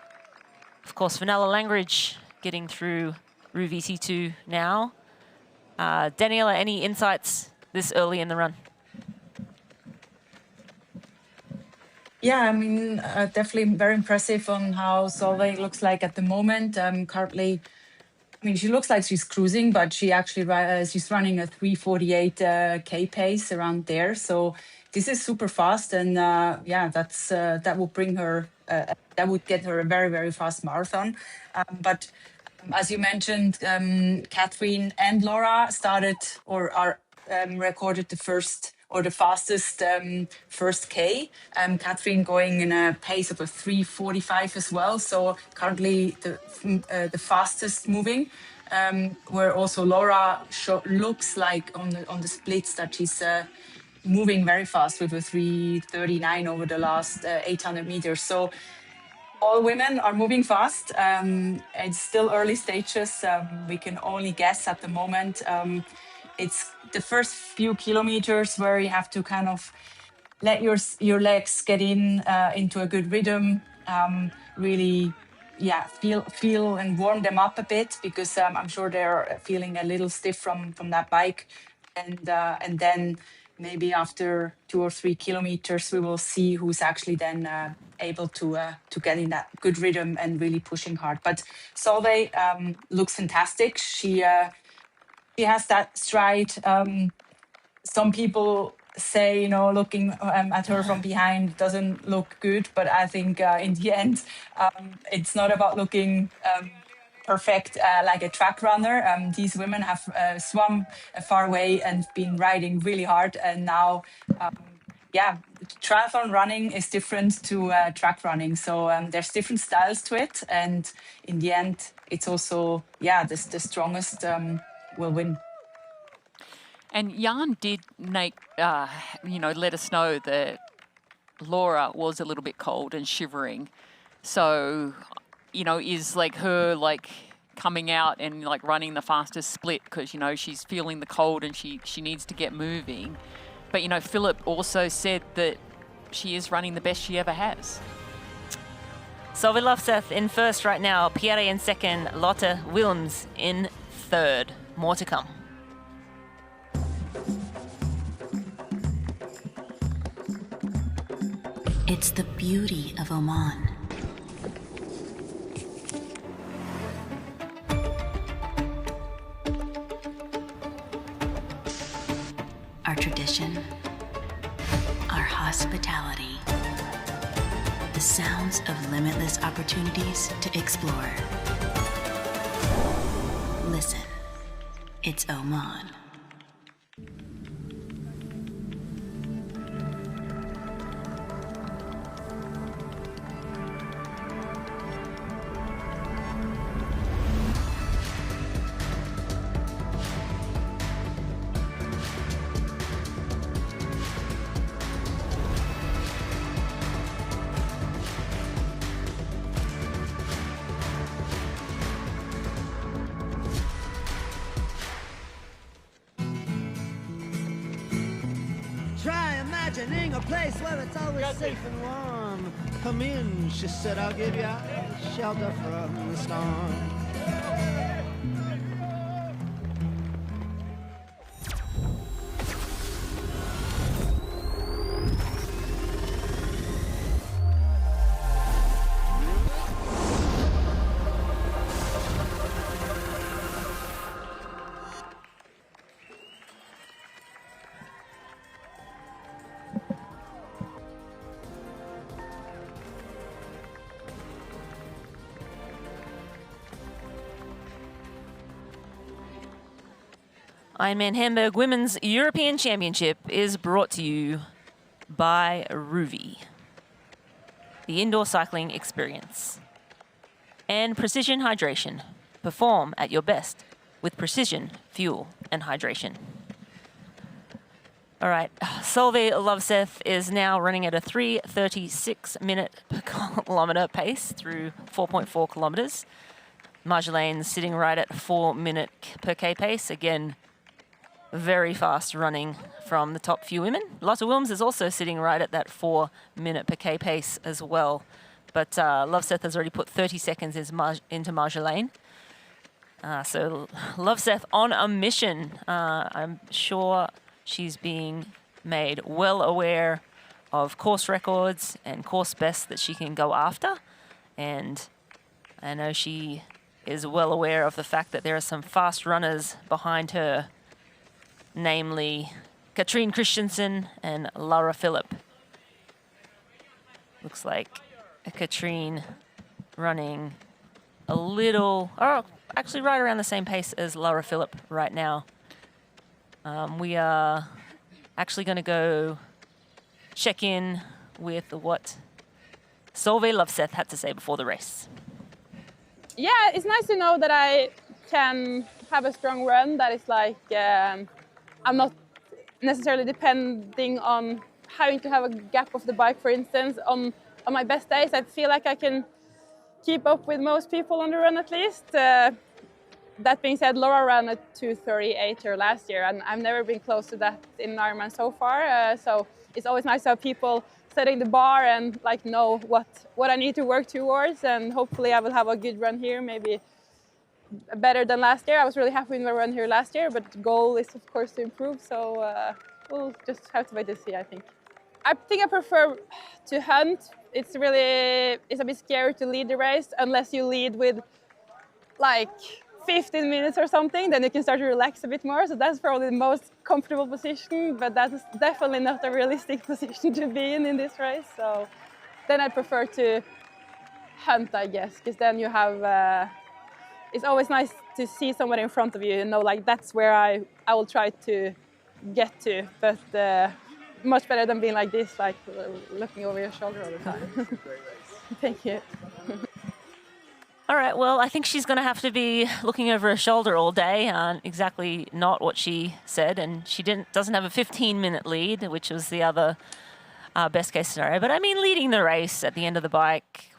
of course, Fenella Langridge getting through Rue VT2 now. Daniela, any insights this early in the run? Yeah, I mean, definitely very impressive on how Solveig looks like at the moment. Currently, I mean, she looks like she's cruising, but she actually she's running a 3:48 K pace around there. So this is super fast, and yeah, that's that would bring her, that would get her a very, very fast marathon. But as you mentioned, Catherine and Laura started or are recorded the first or the fastest first K. Catherine going in a pace of a 3:45 as well. So currently the fastest moving. Where also Laura looks like on the splits that she's moving very fast with a 3:39 over the last 800 meters. So all women are moving fast. It's still early stages. We can only guess at the moment. It's the first few kilometers where you have to kind of let your legs get into a good rhythm, really feel and warm them up a bit, because I'm sure they're feeling a little stiff from that bike, and then maybe after 2 or 3 kilometers we will see who's actually then able to get in that good rhythm and really pushing hard. But Solveig looks fantastic. She has that stride. Some people say, looking at her from behind doesn't look good, but I think in the end, it's not about looking perfect like a track runner. These women have swum a far way and been riding really hard, and now, triathlon running is different to track running. So there's different styles to it, and in the end, it's also the strongest will win. And Jan did let us know that Laura was a little bit cold and shivering. So, is her coming out and running the fastest split because, she's feeling the cold and she needs to get moving. But, Philip also said that she is running the best she ever has. Solveig Løvseth in first right now, Pierre in second, Lotte Wilms in third. More to come. It's the beauty of Oman. Our tradition, our hospitality, the sounds of limitless opportunities to explore. Listen, it's Oman. Imagining a place where it's always safe and warm. Come in, she said, I'll give you shelter from the storm. Ironman Hamburg Women's European Championship is brought to you by Ruvi, the indoor cycling experience, and Precision Hydration. Perform at your best with precision, fuel, and hydration. All right, Solveig Løvseth is now running at a 3:36 minute per kilometre pace through 4.4 kilometres. Marjolaine sitting right at 4 minute per K pace. Again, very fast running from the top few women. Lotte Wilms is also sitting right at that 4 minute per K pace as well. But Løvseth has already put 30 seconds into Marjolaine. So Løvseth on a mission. I'm sure she's being made well aware of course records and course bests that she can go after. And I know she is well aware of the fact that there are some fast runners behind her, namely Katrine Christensen and Laura Philipp. Looks like Katrine running a little, or actually right around the same pace as Laura Philipp right now. We are actually going to go check in with what Solveig Løvseth had to say before the race. Yeah, it's nice to know that I can have a strong run that is like, I'm not necessarily depending on having to have a gap of the bike, for instance. On my best days, I feel like I can keep up with most people on the run at least. That being said, Laura ran at 2:38 her last year, and I've never been close to that in an Ironman so far. So it's always nice to have people setting the bar and like know what I need to work towards, and hopefully I will have a good run here, maybe better than last year. I was really happy with my run here last year, but the goal is of course to improve, so we'll just have to wait to see, I think. I think I prefer to hunt. It's a bit scary to lead the race unless you lead with like 15 minutes or something, then you can start to relax a bit more. So that's probably the most comfortable position, but that is definitely not a realistic position to be in this race. So then I prefer to hunt, I guess, because then you have, it's always nice to see somebody in front of you and know like that's where I will try to get to, but much better than being like this, like looking over your shoulder all the time. Thank you. All right, well, I think she's going to have to be looking over her shoulder all day. Exactly not what she said, and she doesn't have a 15-minute lead, which was the other best case scenario. But I mean, leading the race at the end of the bike,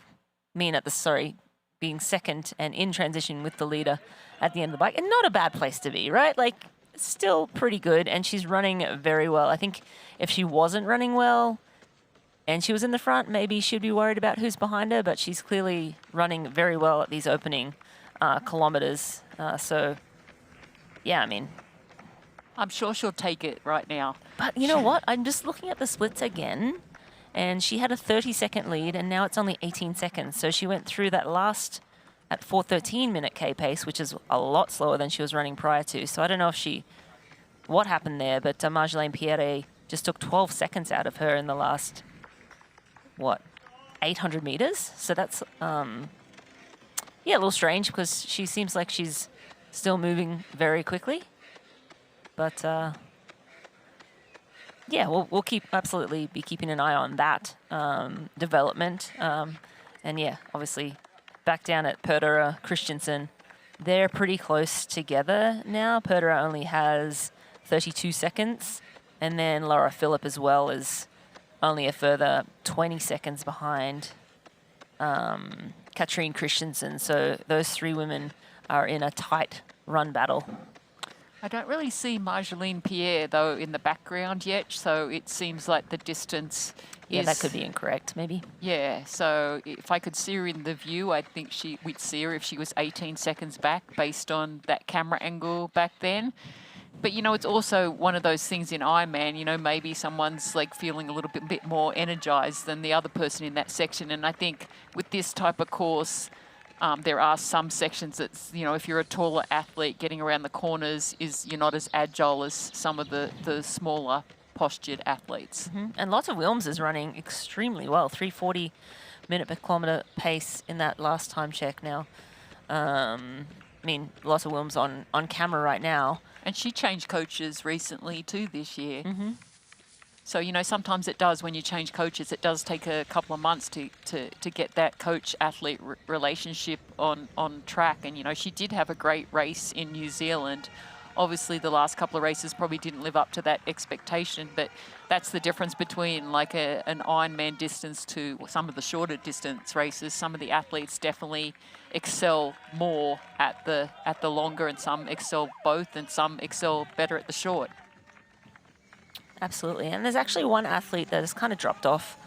being second and in transition with the leader at the end of the bike, and not a bad place to be, right? Like, still pretty good, and she's running very well. I think if she wasn't running well and she was in the front, maybe she'd be worried about who's behind her, but she's clearly running very well at these opening kilometers. So, yeah, I mean, I'm sure she'll take it right now. But you know what? I'm just looking at the splits again, and she had a 30-second lead, and now it's only 18 seconds. So she went through that last at 4:13-minute K pace, which is a lot slower than she was running prior to. So I don't know if what happened there, but Marjolaine Pierre just took 12 seconds out of her in the last, 800 meters? So that's, a little strange because she seems like she's still moving very quickly. But, we'll absolutely be keeping an eye on that development. And yeah, obviously back down at Perdera, Christensen, they're pretty close together now. Perdera only has 32 seconds, and then Laura Philipp as well is only a further 20 seconds behind Katrine Christensen. So those three women are in a tight run battle. I don't really see Marjolaine Pierre, though, in the background yet, so it seems like the distance Yeah, that could be incorrect, maybe. Yeah, so if I could see her in the view, I think we'd see her if she was 18 seconds back based on that camera angle back then. But, it's also one of those things in Ironman, maybe someone's like feeling a little bit more energized than the other person in that section. And I think with this type of course, there are some sections that's, if you're a taller athlete, getting around the corners you're not as agile as some of the smaller postured athletes. Mm-hmm. And Lotte Wilms is running extremely well, 3:40 minute per kilometre pace in that last time check now. Lotte Wilms on camera right now. And she changed coaches recently too this year. Mm-hmm. So, sometimes it does, when you change coaches, it does take a couple of months to get that coach-athlete relationship on track. And, she did have a great race in New Zealand. Obviously, the last couple of races probably didn't live up to that expectation, but that's the difference between like an Ironman distance to some of the shorter distance races. Some of the athletes definitely excel more at the longer, and some excel both, and some excel better at the short. Absolutely. And there's actually one athlete that has kind of dropped off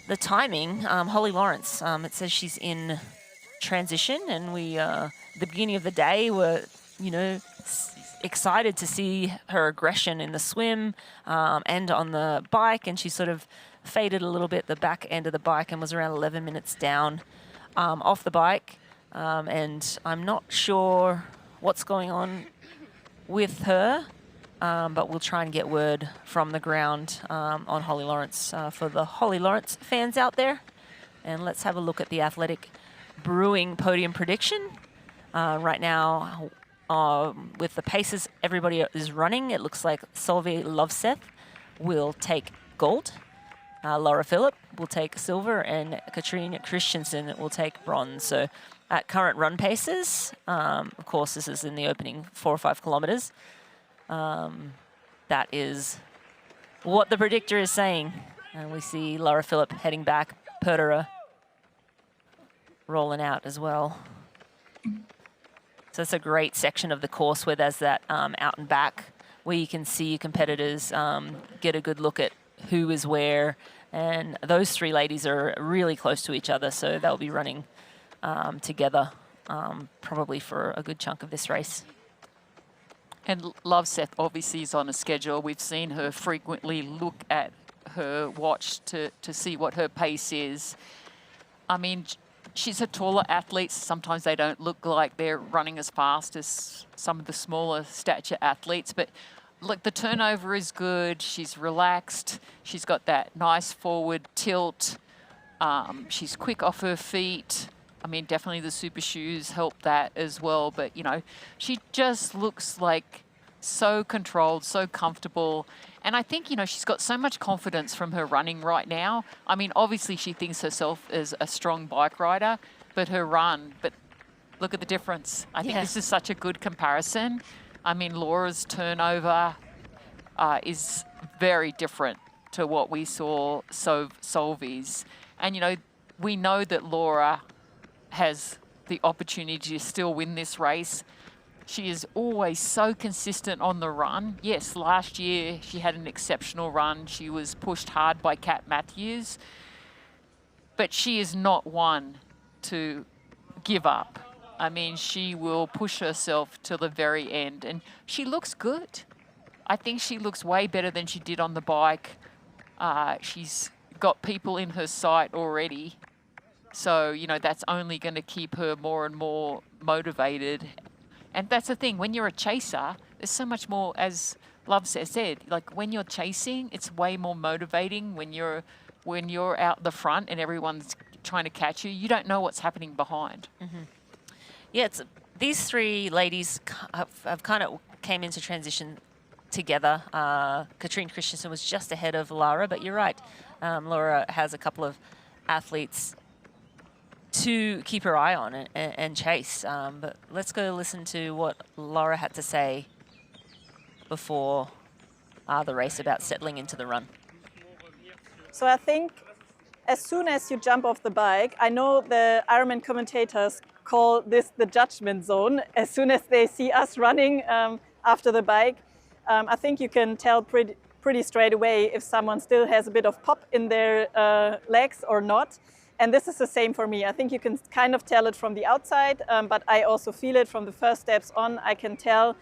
the timing, Holly Lawrence. It says she's in transition, and we, the beginning of the day, were, excited to see her aggression in the swim and on the bike, and she sort of faded a little bit the back end of the bike and was around 11 minutes down off the bike. And I'm not sure what's going on with her. But we'll try and get word from the ground on Holly Lawrence for the Holly Lawrence fans out there. And let's have a look at the Athletic Brewing podium prediction. Right now, with the paces everybody is running, it looks like Solveig Lovseth will take gold. Laura Philipp will take silver, and Katrine Christensen will take bronze. So at current run paces, of course, this is in the opening 4 or 5 kilometers. That is what the predictor is saying. And we see Laura Philipp heading back, Perdera rolling out as well. So it's a great section of the course where there's that out and back where you can see your competitors get a good look at who is where And those three ladies are really close to each other, so they'll be running together probably for a good chunk of this race. And Loveseth obviously is on a schedule. We've seen her frequently look at her watch to see what her pace is. I mean, she's a taller athlete. Sometimes they don't look like they're running as fast as some of the smaller stature athletes. But look, the turnover is good. She's relaxed. She's got that nice forward tilt. She's quick off her feet. I mean, definitely the super shoes help that as well. But, you know, she just looks like so controlled, so comfortable. And I think, you know, she's got so much confidence from her running right now. I mean, obviously she thinks herself as a strong bike rider, but her run, but look at the difference. I think this is such a good comparison. I mean, Laura's turnover is very different to what we saw Solvi's. And, you know, we know that Laura has the opportunity to still win this race. She is always so consistent on the run. Yes, last year she had an exceptional run. She was pushed hard by Kat Matthews, but she is not one to give up. I mean, she will push herself to the very end, and she looks good. I think she looks way better than she did on the bike. She's got people in her sight already. So, you know, that's only going to keep her more and more motivated. And that's the thing, when you're a chaser, there's so much more, as Love said, like when you're chasing, it's way more motivating when you're out the front and everyone's trying to catch you. You don't know what's happening behind. Mm-hmm. Yeah, these three ladies have kind of came into transition together. Katrine Christensen was just ahead of Lara, but you're right. Laura has a couple of athletes to keep her eye on and chase. But let's go listen to what Laura had to say before the race about settling into the run. So I think as soon as you jump off the bike, I know the Ironman commentators call this the judgment zone. As soon as they see us running after the bike, I think you can tell pretty straight away if someone still has a bit of pop in their legs or not. And this is the same for me. I think you can kind of tell it from the outside, but I also feel it from the first steps on. I can tell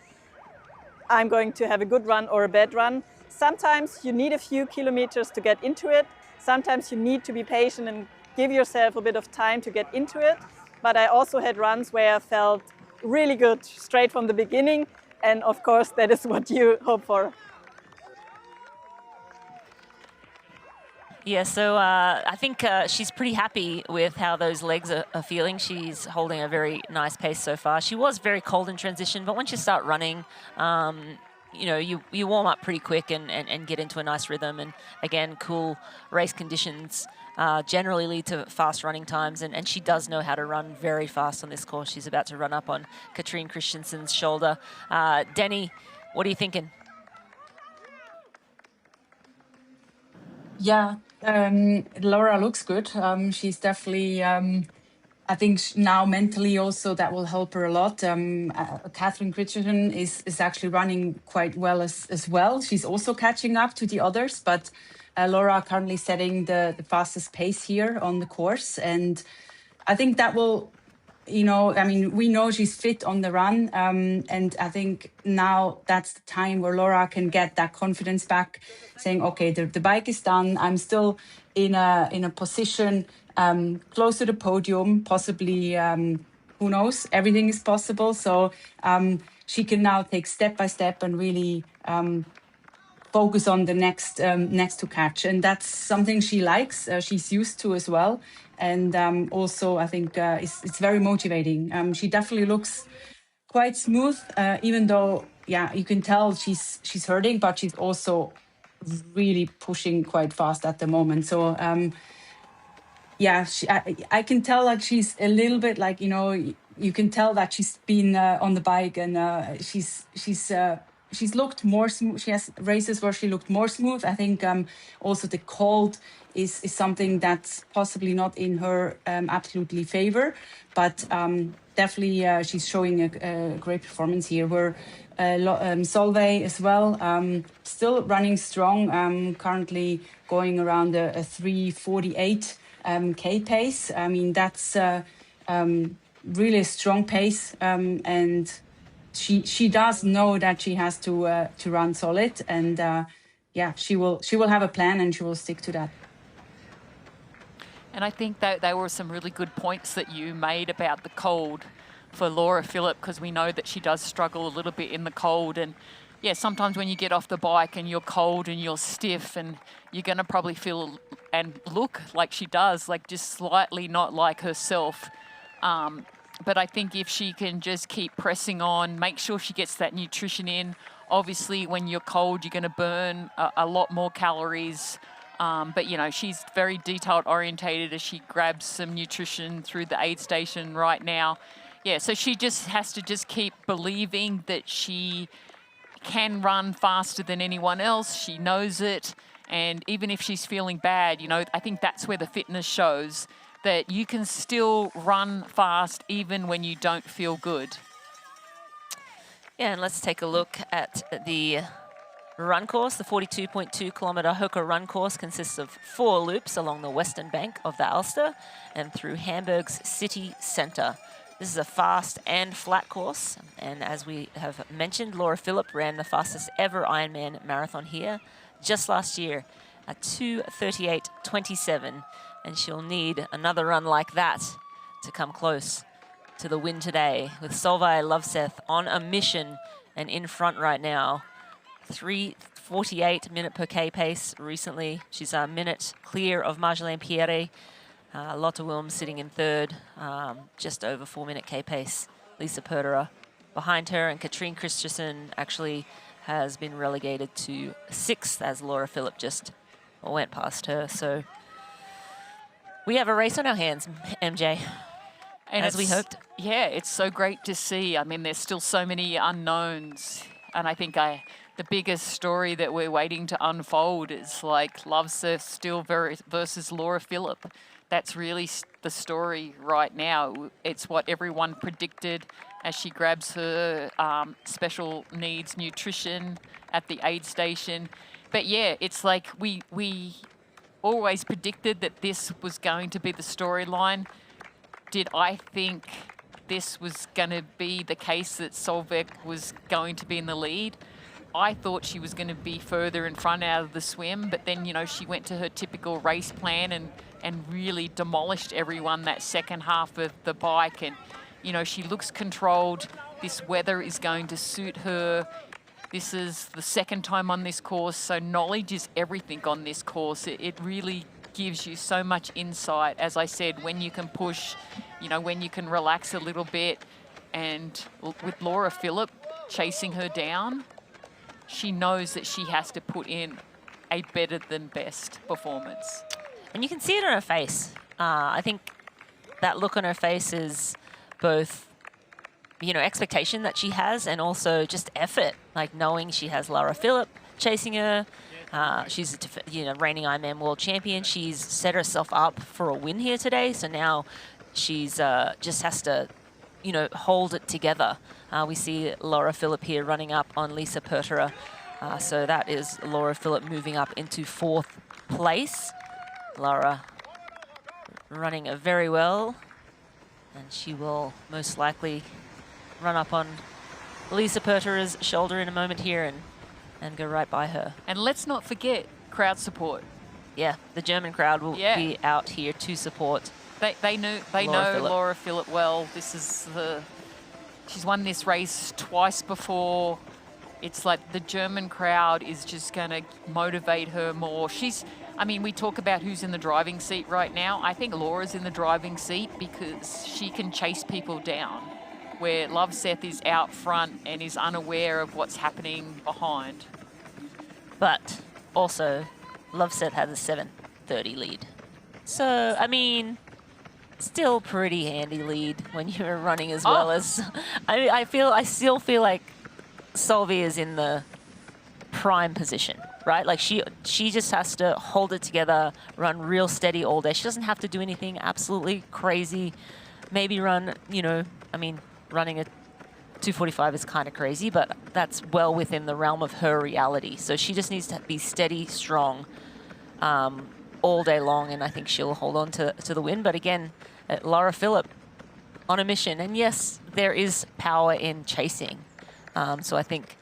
I'm going to have a good run or a bad run. Sometimes you need a few kilometers to get into it. Sometimes you need to be patient and give yourself a bit of time to get into it. But I also had runs where I felt really good straight from the beginning. And of course, that is what you hope for. Yeah, so I think she's pretty happy with how those legs are feeling. She's holding a very nice pace so far. She was very cold in transition, but once you start running, you know, you warm up pretty quick and get into a nice rhythm. And again, cool race conditions generally lead to fast running times. And she does know how to run very fast on this course. She's about to run up on Katrine Christensen's shoulder. Denny, what are you thinking? Yeah, Laura looks good. She's definitely, I think now mentally also that will help her a lot. Catherine Christensen is actually running quite well as well. She's also catching up to the others, but Laura currently setting the fastest pace here on the course. And I think that will, you know, I mean, we know she's fit on the run. And I think now that's the time where Laura can get that confidence back, saying, okay, the bike is done. I'm still in a position close to the podium, possibly, who knows, everything is possible. So she can now take step by step and really focus on the next to catch. And that's something she likes, she's used to as well. And also, I think it's very motivating. She definitely looks quite smooth, even though, yeah, you can tell she's hurting, but she's also really pushing quite fast at the moment. So, yeah, I can tell that she's a little bit like, you know, you can tell that she's been on the bike and she's looked more smooth. She has races where she looked more smooth. I think also the cold is something that's possibly not in her absolutely favor, but definitely she's showing a great performance here. Where Solveig as well, still running strong, currently going around a 3:48 K pace. I mean, that's really a strong pace, and she does know that she has to run solid, and she will have a plan and she will stick to that. And I think that they were some really good points that you made about the cold for Laura Philipp, because we know that she does struggle a little bit in the cold. And yeah, sometimes when you get off the bike and you're cold and you're stiff, and you're going to probably feel and look like she does, like just slightly not like herself. But I think if she can just keep pressing on, make sure she gets that nutrition in. Obviously, when you're cold, you're going to burn a lot more calories. But, you know, she's very detailed orientated as she grabs some nutrition through the aid station right now. Yeah, so she just has to just keep believing that she can run faster than anyone else. She knows it. And even if she's feeling bad, you know, I think that's where the fitness shows that you can still run fast even when you don't feel good. Yeah, and let's take a look at the run course. The 42.2 kilometre Hoka run course consists of 4 loops along the western bank of the Alster and through Hamburg's city centre. This is a fast and flat course, and as we have mentioned, Laura Philipp ran the fastest ever Ironman marathon here just last year at 2:38.27, and she'll need another run like that to come close to the win today, with Solveig Lovseth on a mission and in front right now. 3:48 minute per K pace recently. She's a minute clear of Marjolaine Pierre. Lotte Wilms sitting in third, just over 4 minute K pace. Lisa Perderer behind her, and Katrine Christensen actually has been relegated to 6th as Laura Philipp just went past her. So we have a race on our hands, MJ, and as we hoped. Yeah, it's so great to see. I mean, there's still so many unknowns, and I think the biggest story that we're waiting to unfold is like Lovseth still versus Laura Philipp. That's really the story right now. It's what everyone predicted as she grabs her special needs nutrition at the aid station. But yeah, it's like we always predicted that this was going to be the storyline. Did I think this was going to be the case, that Solveig was going to be in the lead? I thought she was going to be further in front out of the swim, but then, you know, she went to her typical race plan and really demolished everyone that second half of the bike. And, you know, she looks controlled. This weather is going to suit her. This is the second time on this course, so knowledge is everything on this course. It really gives you so much insight, as I said, when you can push, you know, when you can relax a little bit. And with Laura Philipp chasing her down, she knows that she has to put in a better than best performance. And you can see it on her face. I think that look on her face is both, you know, expectation that she has, and also just effort, like knowing she has Laura Philipp chasing her. She's a reigning Ironman world champion. She's set herself up for a win here today, so now she's just has to, you know, hold it together. We see Laura Philipp here running up on Lisa Perderer. So that is Laura Philipp moving up into 4th place. Laura running very well, and she will most likely run up on Lisa Perderer's shoulder in a moment here and go right by her. And let's not forget crowd support. Yeah, the German crowd will be out here to support. They know Laura Philipp well. She's won this race twice before. It's like the German crowd is just going to motivate her more. I mean, we talk about who's in the driving seat right now. I think Laura's in the driving seat because she can chase people down, where Lovseth is out front and is unaware of what's happening behind. But also, Lovseth has a 7:30 lead. So, I mean, still pretty handy lead when you're running as well as... I still feel like Solveig is in the prime position, right? Like she just has to hold it together, run real steady all day. She doesn't have to do anything absolutely crazy. Maybe run, you know, I mean, running a 2:45 is kind of crazy, but that's well within the realm of her reality. So she just needs to be steady, strong all day long, and I think she'll hold on to the win. But again, Laura Philipp on a mission. And yes, there is power in chasing. So I think,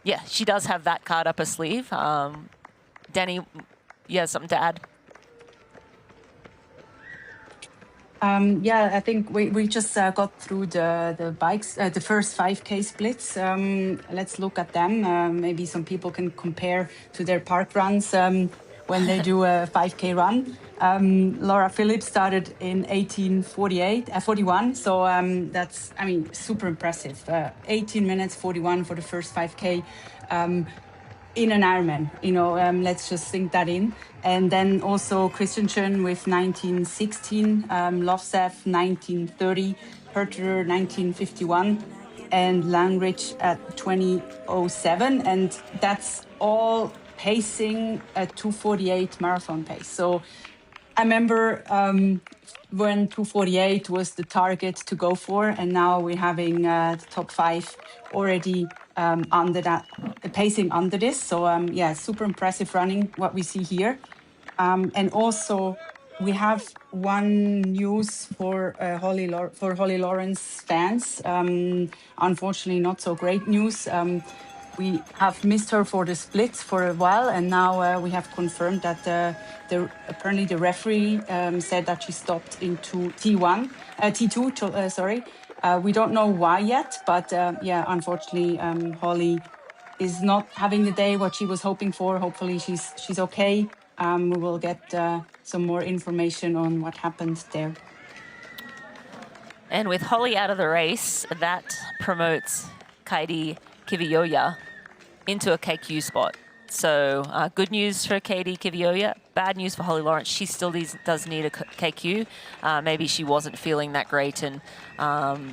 yeah, she does have that card up her sleeve. Danny, you have something to add? Yeah, I think we just got through the bikes, the first 5K splits. Let's look at them. Maybe some people can compare to their park runs when they do a 5K run. Laura Philipp started in 41. So that's, I mean, super impressive. 18 minutes 41 for the first 5K. In an Ironman, you know, let's just think that in. And then also Christensen with 19:16, Lovsev 19:30, Herter 19:51, and Langridge at 20:07. And that's all pacing at 2:48 marathon pace. So I remember when 2:48 was the target to go for, and now we're having the top 5 already under that, pacing under this. So yeah, super impressive running, what we see here. And also we have one news for Holly Lawrence fans. Unfortunately, not so great news. We have missed her for the splits for a while, and now we have confirmed that apparently the referee said that she stopped into T2. Sorry, we don't know why yet, but yeah, unfortunately, Holly is not having the day what she was hoping for. Hopefully, she's okay. We will get some more information on what happened there. And with Holly out of the race, that promotes Katie Kivijoja into a KQ spot. So good news for Katie Kivijoja, bad news for Holly Lawrence. She still does need a KQ. Maybe she wasn't feeling that great, and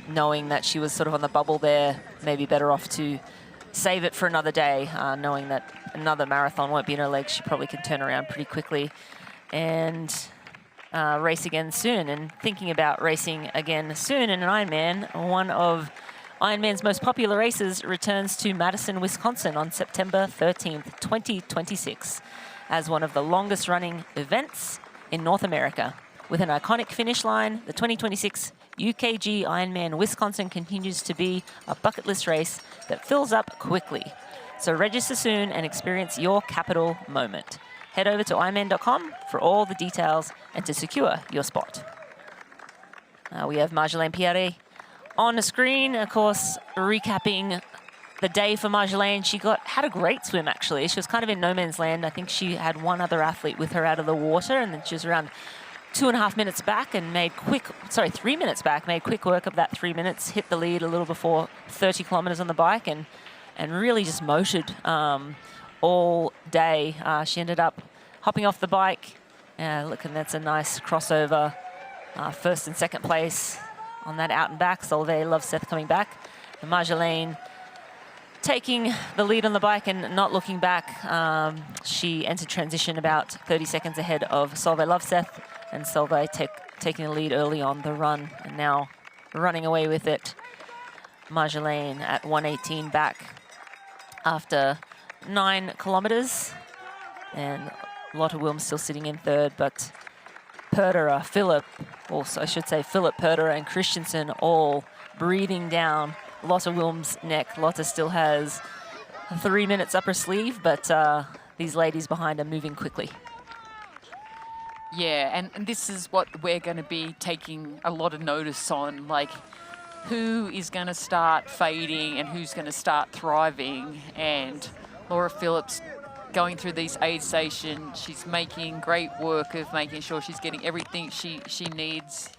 knowing that she was sort of on the bubble there, maybe better off to save it for another day, knowing that another marathon won't be in her legs. She probably can turn around pretty quickly and race again soon. And thinking about racing again soon in an Ironman, one of Ironman's most popular races returns to Madison, Wisconsin on September 13th, 2026, as one of the longest running events in North America. With an iconic finish line, the 2026 UKG Ironman Wisconsin continues to be a bucket list race that fills up quickly. So register soon and experience your capital moment. Head over to Ironman.com for all the details and to secure your spot. We have Marjolaine Pierre on the screen, of course, recapping the day for Marjolaine. She had a great swim, actually. She was kind of in no man's land. I think she had one other athlete with her out of the water, and then she was around 2.5 minutes back and made 3 minutes back, made quick work of that 3 minutes, hit the lead a little before 30 kilometers on the bike, and really just motored all day. She ended up hopping off the bike. Look, and that's a nice crossover. First and second place on that out and back. Solveig Lovseth coming back. And Marjolaine taking the lead on the bike and not looking back. She entered transition about 30 seconds ahead of Solveig Lovseth, and Solveig taking the lead early on the run, and now running away with it. Marjolaine at 1:18 back after 9 kilometers, and Lotte Wilms still sitting in third, but Philipp, Perder and Christensen all breathing down Lotte Wilms' neck. Lotte still has 3 minutes up her sleeve, but these ladies behind are moving quickly. Yeah, and this is what we're going to be taking a lot of notice on, like who is going to start fading and who's going to start thriving. And Laura Phillips going through these aid stations, she's making great work of making sure she's getting everything she needs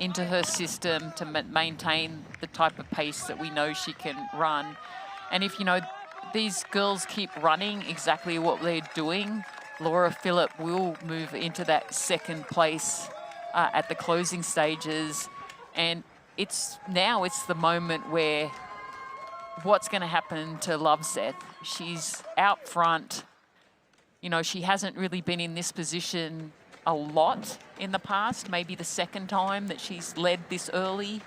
into her system to maintain the type of pace that we know she can run. And if, these girls keep running exactly what they're doing, Laura Philipp will move into that second place at the closing stages. And it's the moment where what's going to happen to Lovseth? She's out front. She hasn't really been in this position a lot in the past, maybe the second time that she's led this early.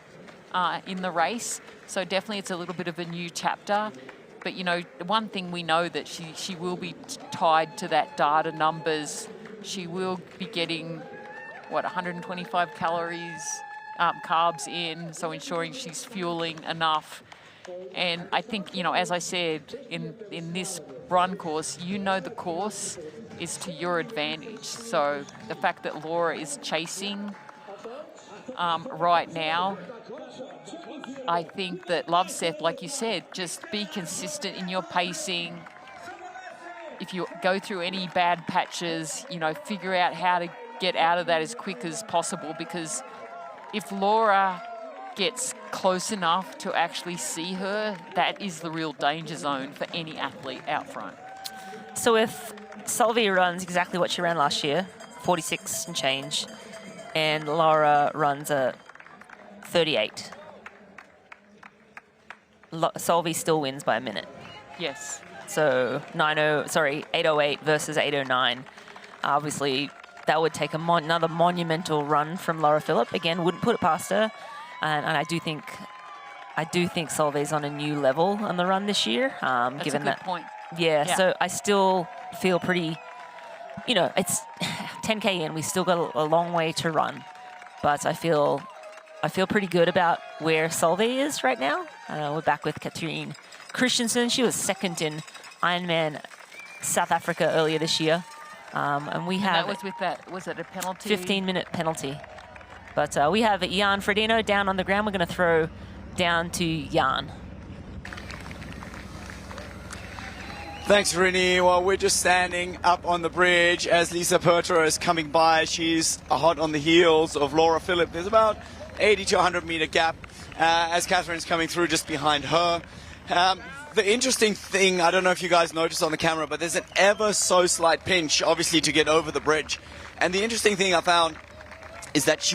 in the race. So definitely it's a little bit of a new chapter. But, you know, one thing we know that she will be tied to that data numbers. She will be getting, 125 calories, carbs in, so ensuring she's fueling enough. And I think, you know, as I said, in this run course, you know the course is to your advantage. So the fact that Laura is chasing right now, I think that Loveseth, like you said, just be consistent in your pacing. If you go through any bad patches, you know, figure out how to get out of that as quick as possible, because if Laura gets close enough to actually see her, that is the real danger zone for any athlete out front. So if Solveig runs exactly what she ran last year, 46 and change, and Laura runs a 38, Solveig still wins by a minute. Yes. So 808 versus 809. Obviously, that would take another monumental run from Laura Philipp. Again, wouldn't put it past her. And I do think Solveig's on a new level on the run this year. That's given a good that point. Yeah, so I still feel pretty, you know, it's 10K in, we still got a long way to run. But I feel pretty good about where Solveig is right now. We're back with Katrine Christensen. She was second in Ironman South Africa earlier this year. And we have... that was with that, was it a penalty? 15-minute penalty. But we have Jan Frodeno down on the ground. We're going to throw down to Jan. Thanks, Rini. Well, we're just standing up on the bridge as Lisa Pertra is coming by. She's hot on the heels of Laura Philipp. There's about 80 to 100 meter gap as Catherine's coming through just behind her. The interesting thing, I don't know if you guys noticed on the camera, but there's an ever so slight pinch, obviously, to get over the bridge. And the interesting thing I found is that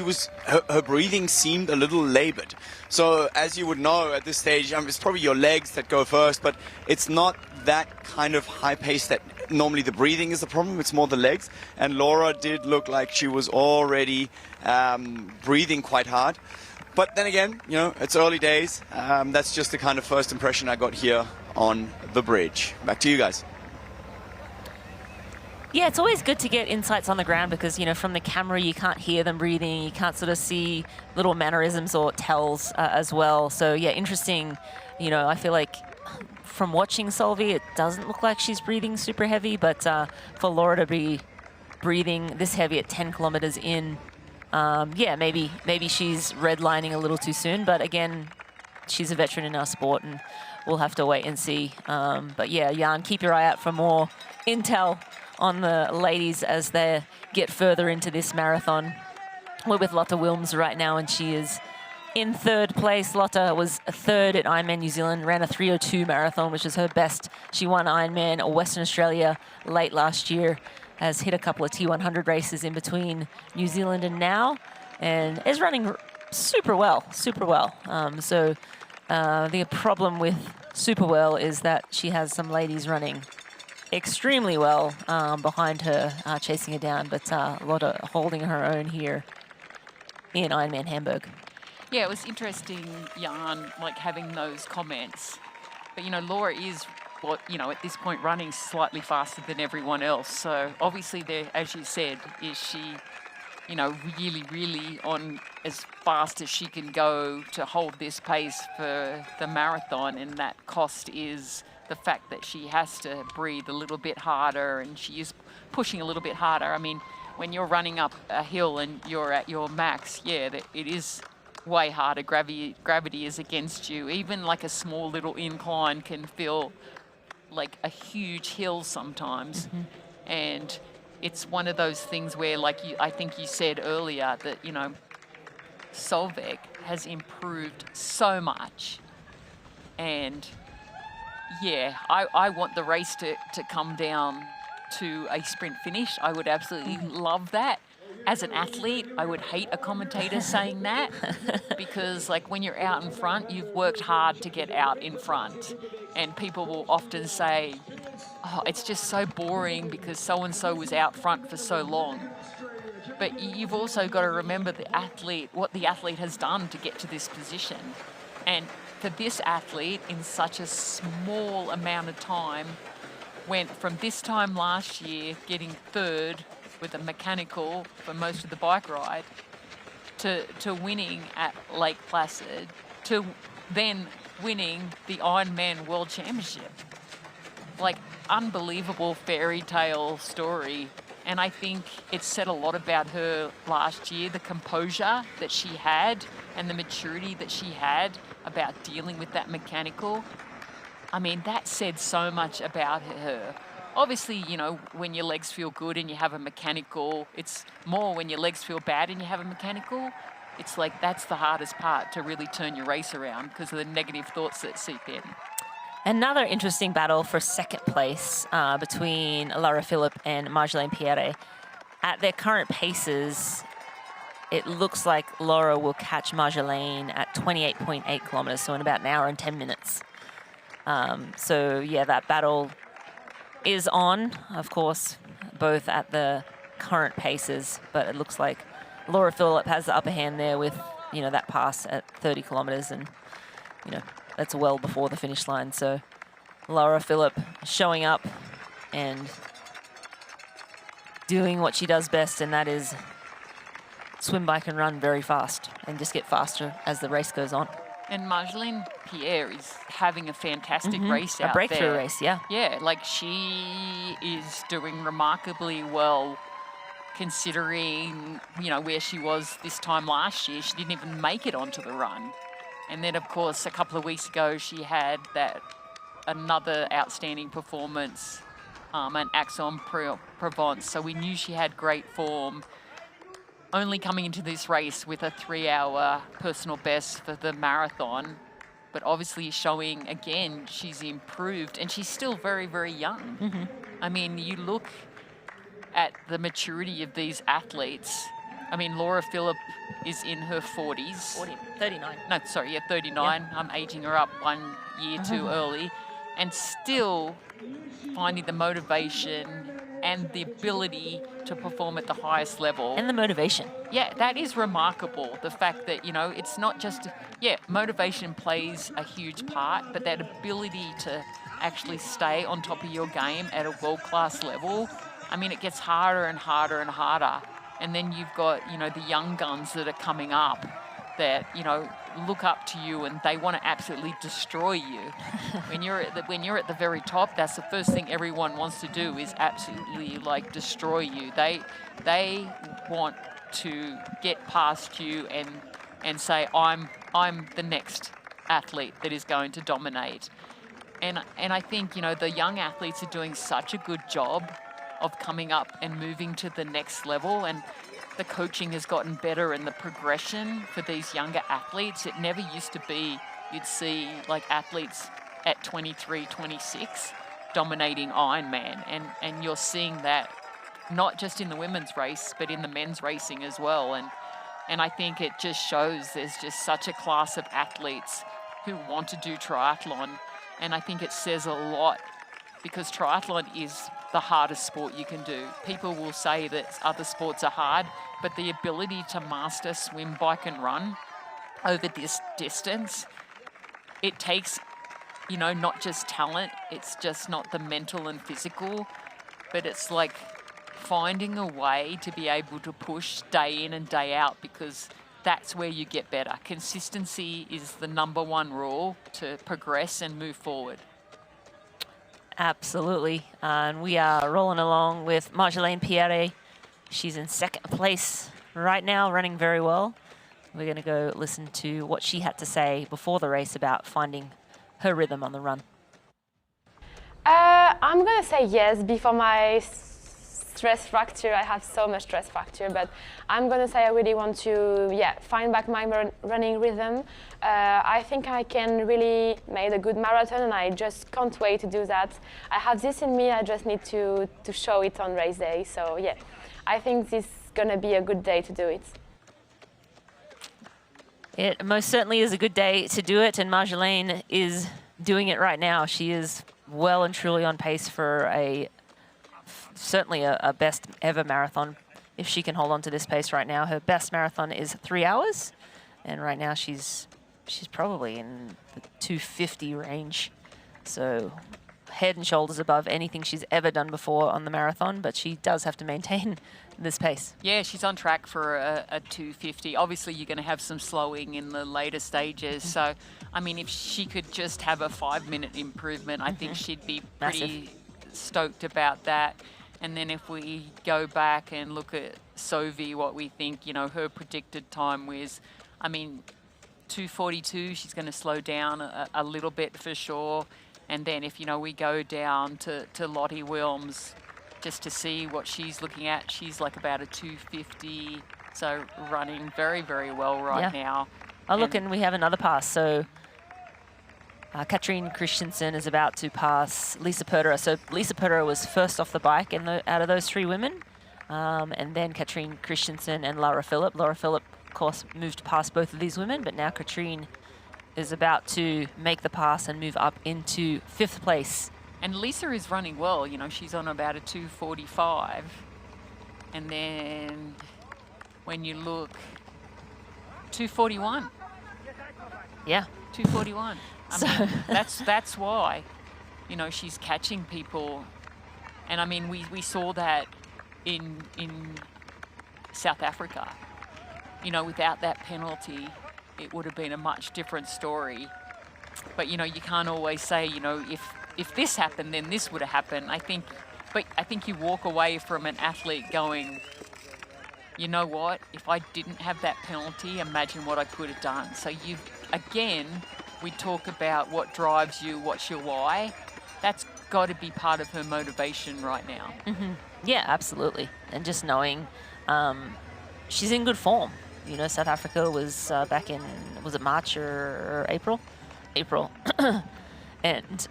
her breathing seemed a little labored. So as you would know at this stage, it's probably your legs that go first, but it's not that kind of high pace that normally the breathing is the problem, it's more the legs. And Laura did look like she was already breathing quite hard. But then again, you know, it's early days. That's just the kind of first impression I got here on the bridge. Back to you guys. Yeah, it's always good to get insights on the ground because, you know, from the camera you can't hear them breathing, you can't sort of see little mannerisms or tells as well. So, yeah, interesting. You know, I feel like from watching Solveig, it doesn't look like she's breathing super heavy, but for Laura to be breathing this heavy at 10 kilometers in, yeah, maybe she's redlining a little too soon. But again, she's a veteran in our sport and we'll have to wait and see. But yeah, Jan, keep your eye out for more intel on the ladies as they get further into this marathon. We're with Lotta Wilms right now, and she is in third place. Lotta was third at Ironman New Zealand, ran a 3:02 marathon, which is her best. She won Ironman Western Australia late last year, has hit a couple of T100 races in between New Zealand and now, and is running super well. So the problem with super well is that she has some ladies running extremely well behind her, chasing her down, but Lotta holding her own here in Ironman Hamburg. Yeah, it was interesting, Jan, like having those comments. But, you know, Laura is, at this point running slightly faster than everyone else. So obviously there, as you said, is she, really, really on as fast as she can go to hold this pace for the marathon. And that cost is the fact that she has to breathe a little bit harder, and she is pushing a little bit harder. I mean, when you're running up a hill and you're at your max, yeah, it is way harder. Gravity is against you. Even like a small little incline can feel like a huge hill sometimes. Mm-hmm. And it's one of those things where, like I think you said earlier, that, Solveig has improved so much. And yeah, I want the race to come down to a sprint finish. I would absolutely love that. As an athlete, I would hate a commentator saying that because, like, when you're out in front, you've worked hard to get out in front. And people will often say, oh, it's just so boring because so-and-so was out front for so long. But you've also got to remember what the athlete has done to get to this position. And for this athlete, in such a small amount of time, went from this time last year getting third with a mechanical for most of the bike ride to winning at Lake Placid, to then winning the Ironman World Championship. Like, unbelievable fairy tale story. And I think it said a lot about her last year, the composure that she had and the maturity that she had about dealing with that mechanical. I mean, that said so much about her. Obviously, you know, when your legs feel good and you have a mechanical, it's more when your legs feel bad and you have a mechanical. It's like that's the hardest part, to really turn your race around because of the negative thoughts that seep in. Another interesting battle for second place between Laura Philipp and Marjolaine Pierre. At their current paces, it looks like Laura will catch Marjolaine at 28.8 kilometers, so in about an hour and 10 minutes. So yeah, that battle is on, of course, both at the current paces, but it looks like Laura Philipp has the upper hand there with, you know, that pass at 30 kilometers, and, you know, that's well before the finish line. So Laura Philipp showing up and doing what she does best, and that is swim, bike, and run very fast and just get faster as the race goes on. And Marjolaine Pierre is having a fantastic race out there. A breakthrough race, yeah. Yeah, like she is doing remarkably well considering, you know, where she was this time last year. She didn't even make it onto the run. And then, of course, a couple of weeks ago, she had another outstanding performance at Aix-en-Provence. So we knew she had great form. Only coming into this race with a 3-hour personal best for the marathon, but obviously showing again she's improved, and she's still very, very young. I mean, you look at the maturity of these athletes. I mean, Laura Philipp is in her 40s. 39. No, sorry, yeah, 39. Yep. I'm aging her up 1 year too early, and still finding the motivation and the ability to perform at the highest level. And the motivation. Yeah, that is remarkable. The fact that, you know, it's not just, motivation plays a huge part, but that ability to actually stay on top of your game at a world-class level, I mean, it gets harder and harder and harder. And then you've got, you know, the young guns that are coming up that, you know, look up to you and they want to absolutely destroy you. When you're at the very top, that's the first thing everyone wants to do, is absolutely like destroy you. They want to get past you and say, I'm the next athlete that is going to dominate. And I think, you know, the young athletes are doing such a good job of coming up and moving to the next level, and the coaching has gotten better, and the progression for these younger athletes, it never used to be you'd see like athletes at 23, 26 dominating Ironman, and you're seeing that not just in the women's race but in the men's racing as well, and I think it just shows there's just such a class of athletes who want to do triathlon, and I think it says a lot, because triathlon is the hardest sport you can do. People will say that other sports are hard, but the ability to master swim, bike and run over this distance, it takes, you know, not just talent, it's just not the mental and physical, but it's like finding a way to be able to push day in and day out, because that's where you get better. Consistency is the #1 rule to progress and move forward. Absolutely. And we are rolling along with Marjolaine Pierre. She's in second place right now, running very well. We're going to go listen to what she had to say before the race about finding her rhythm on the run. I'm going to say yes. Before my stress fracture, I have so much stress fracture, but I'm going to say I really want to find back my running rhythm. I think I can really make a good marathon, and I just can't wait to do that. I have this in me, I just need to show it on race day. So yeah, I think this is going to be a good day to do it. It most certainly is a good day to do it, and Marjolaine is doing it right now. She is well and truly on pace for certainly a best ever marathon if she can hold on to this pace right now. Her best marathon is 3 hours, and right now she's probably in the 250 range. So head and shoulders above anything she's ever done before on the marathon, but she does have to maintain this pace. Yeah, she's on track for a 250. Obviously, you're going to have some slowing in the later stages. So, I mean, if she could just have a 5-minute improvement, I think she'd be pretty stoked about that. And then if we go back and look at Sovi, what we think, you know, her predicted time was, I mean, 2:42, she's going to slow down a little bit for sure. And then if, you know, we go down to Lottie Wilms, just to see what she's looking at, she's like about a 250, so running very, very well right now. Oh, look, and we have another pass. So Katrine Christensen is about to pass Lisa Perderer. So Lisa Perderer was first off the bike out of those 3 women. And then Katrine Christensen and Laura Philipp. Laura Philipp, of course, moved past both of these women, but now Katrine is about to make the pass and move up into 5th place. And Lisa is running well. You know, she's on about a 2:45. And then when you look, 2:41. Yeah. 2:41. I mean, that's why, you know, she's catching people. And I mean, we saw that in South Africa. You know, without that penalty, it would have been a much different story. But, you know, you can't always say, you know, if this happened, then this would have happened. I think you walk away from an athlete going, you know what, if I didn't have that penalty, imagine what I could have done. So we talk about what drives you, what's your why. That's got to be part of her motivation right now. Yeah, absolutely. And just knowing she's in good form. You know, South Africa was back in, was it March or April? April. And,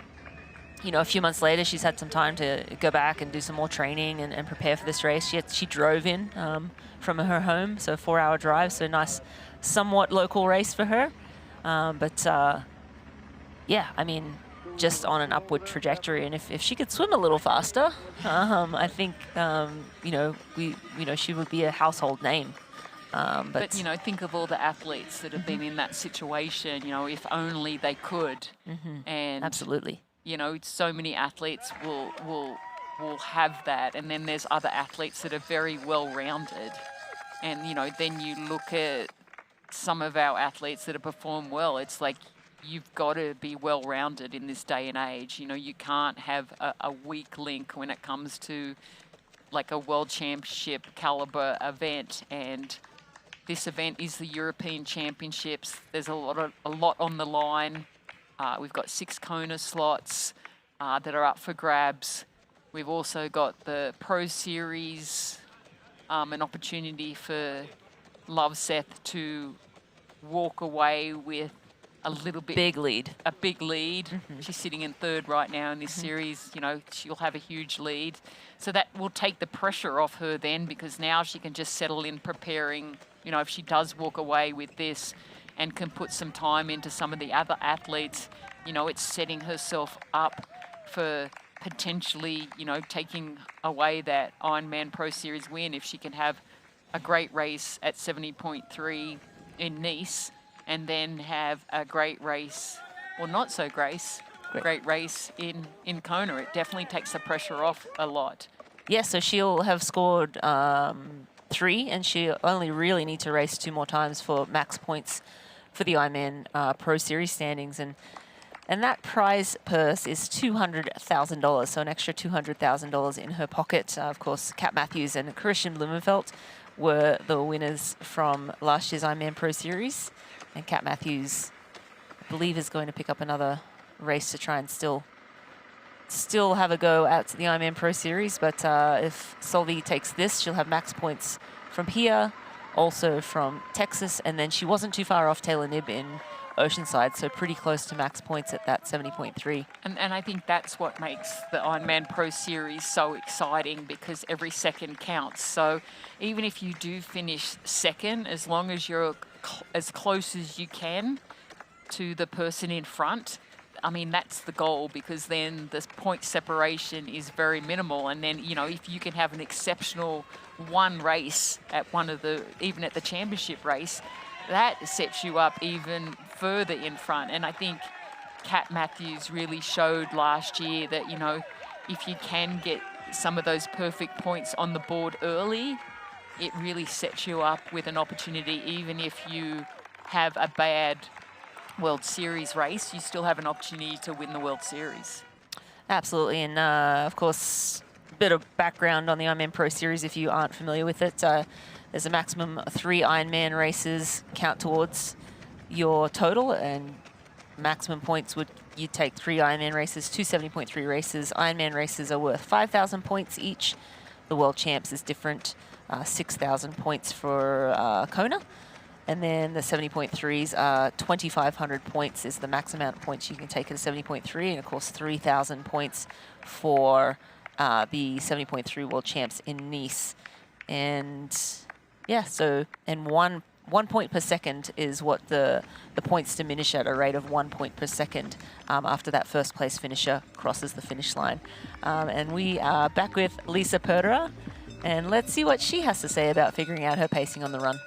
you know, a few months later, she's had some time to go back and do some more training and prepare for this race. She drove in from her home, so a 4-hour drive, so nice, somewhat local race for her. Yeah, I mean, just on an upward trajectory. And if she could swim a little faster, I think, you know, she would be a household name. But, you know, think of all the athletes that have been in that situation, you know, if only they could. And absolutely. You know, so many athletes will have that. And then there's other athletes that are very well-rounded. And, you know, then you look at some of our athletes that have performed well. It's like you've got to be well-rounded in this day and age. You know, you can't have a weak link when it comes to like a world championship caliber event. And this event is the European Championships. There's a lot on the line. We've got 6 Kona slots that are up for grabs. We've also got the Pro Series, an opportunity for Loveseth to walk away with a little bit... Big lead. A big lead. She's sitting in 3rd right now in this series. You know, she'll have a huge lead. So that will take the pressure off her then, because now she can just settle in preparing. You know, if she does walk away with this and can put some time into some of the other athletes, you know, it's setting herself up for potentially, you know, taking away that Ironman Pro Series win if she can have a great race at 70.3 in Nice and then have a great race, or not so great race in Kona. It definitely takes the pressure off a lot. Yeah, so she'll have scored 3, and she only really need to race 2 more times for max points for the Ironman Pro Series standings. And that prize purse is $200,000, so an extra $200,000 in her pocket. Of course, Kat Matthews and Christian Blumenfeld were the winners from last year's Ironman Pro Series. And Kat Matthews, I believe, is going to pick up another race to try and still have a go at the Ironman Pro Series. But if Solveig takes this, she'll have max points from here, also from Texas, and then she wasn't too far off Taylor Knibb in Oceanside, so pretty close to max points at that 70.3. And I think that's what makes the Ironman Pro Series so exciting, because every second counts. So even if you do finish second, as long as you're as close as you can to the person in front, I mean, that's the goal, because then the point separation is very minimal. And then, you know, if you can have an exceptional one race at even at the championship race, that sets you up even further in front. And I think Kat Matthews really showed last year that, you know, if you can get some of those perfect points on the board early, it really sets you up with an opportunity. Even if you have a bad World Series race, you still have an opportunity to win the World Series. Absolutely. And of course, a bit of background on the Ironman Pro Series if you aren't familiar with it. There's a maximum of 3 Ironman races count towards your total, and maximum points would, you take 3 Ironman races, 270.3 races. Ironman races are worth 5,000 points each. The World Champs is different, 6,000 points for Kona. And then the 70.3s are 2,500 points is the max amount of points you can take at a 70.3. And of course, 3,000 points for the 70.3 World Champs in Nice. And yeah, so, and one point per second is what the points diminish at, a rate of 1 point per second after that first place finisher crosses the finish line. And we are back with Lisa Perderer, and let's see what she has to say about figuring out her pacing on the run.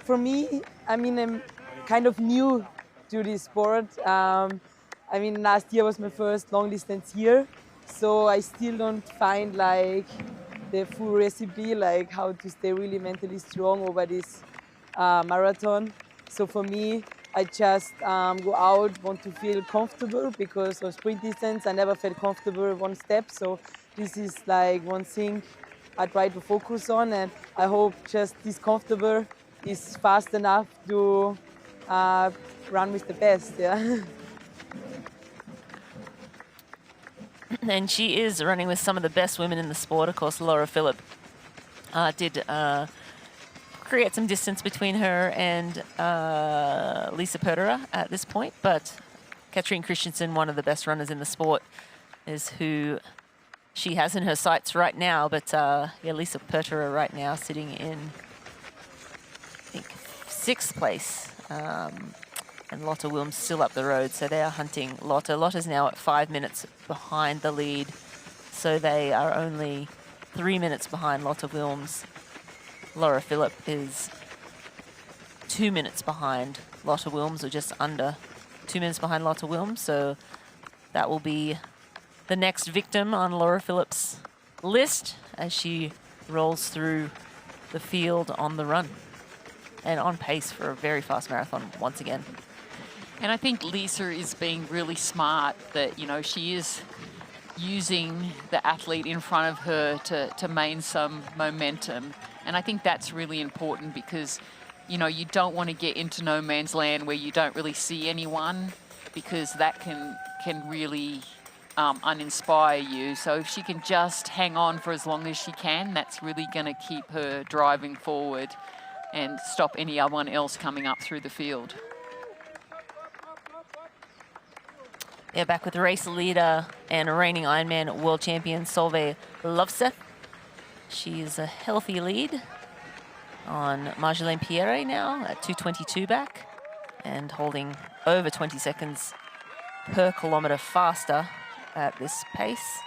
For me, I mean, I'm kind of new to this sport. I mean, last year was my first long distance year, so I still don't find like the full recipe, like how to stay really mentally strong over this marathon. So for me, I just go out, want to feel comfortable, because of sprint distance, I never felt comfortable one step. So this is like one thing I try to focus on, and I hope just this comfortable is fast enough to run with the best, yeah. And she is running with some of the best women in the sport. Of course, Laura Philipp did create some distance between her and Lisa Perderer at this point, but Katrine Christensen, one of the best runners in the sport, is who she has in her sights right now. But yeah, Lisa Perderer right now sitting in, I think, 6th place. And Lotte Wilms still up the road, so they are hunting Lotte. Lotte's now at 5 minutes behind the lead, so they are only 3 minutes behind Lotte Wilms. Laura Philipp is 2 minutes behind Lotte Wilms, or just under 2 minutes behind Lotte Wilms, so that will be the next victim on Laura Philipp's list as she rolls through the field on the run, and on pace for a very fast marathon once again. And I think Lisa is being really smart that, you know, she is using the athlete in front of her to main some momentum. And I think that's really important, because, you know, you don't want to get into no man's land where you don't really see anyone, because that can really uninspire you. So if she can just hang on for as long as she can, that's really going to keep her driving forward and stop anyone else coming up through the field. Yeah, back with the race leader and reigning Ironman world champion Solveig Lovseth. She's a healthy lead on Marjolaine Pierre now at 2:22 back, and holding over 20 seconds per kilometre faster at this pace.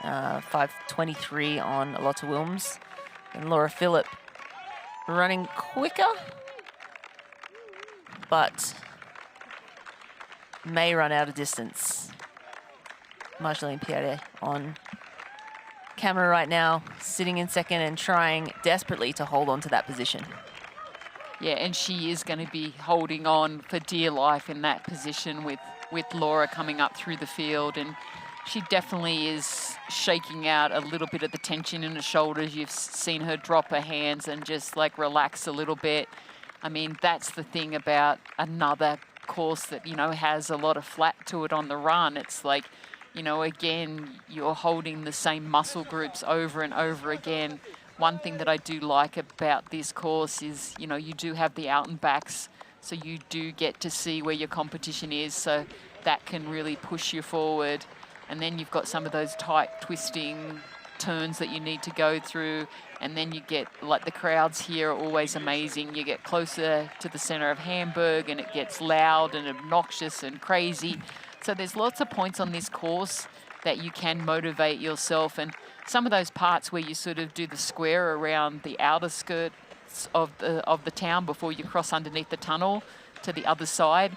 5:23 on Lotte Wilms. And Laura Philipp running quicker, but may run out of distance. Marjolaine Pierre on camera right now, sitting in second and trying desperately to hold on to that position. Yeah, and she is going to be holding on for dear life in that position with Laura coming up through the field. And she definitely is shaking out a little bit of the tension in her shoulders. You've seen her drop her hands and just like relax a little bit. I mean, that's the thing about another course that, you know, has a lot of flat to it on the run. It's like, you know, again, you're holding the same muscle groups over and over again. One thing that I do like about this course is, you know, you do have the out and backs, so you do get to see where your competition is, so that can really push you forward. And then you've got some of those tight twisting turns that you need to go through, and then you get, like, the crowds here are always amazing. You get closer to the center of Hamburg and it gets loud and obnoxious and crazy. So there's lots of points on this course that you can motivate yourself, and some of those parts where you sort of do the square around the outer skirts of the town before you cross underneath the tunnel to the other side.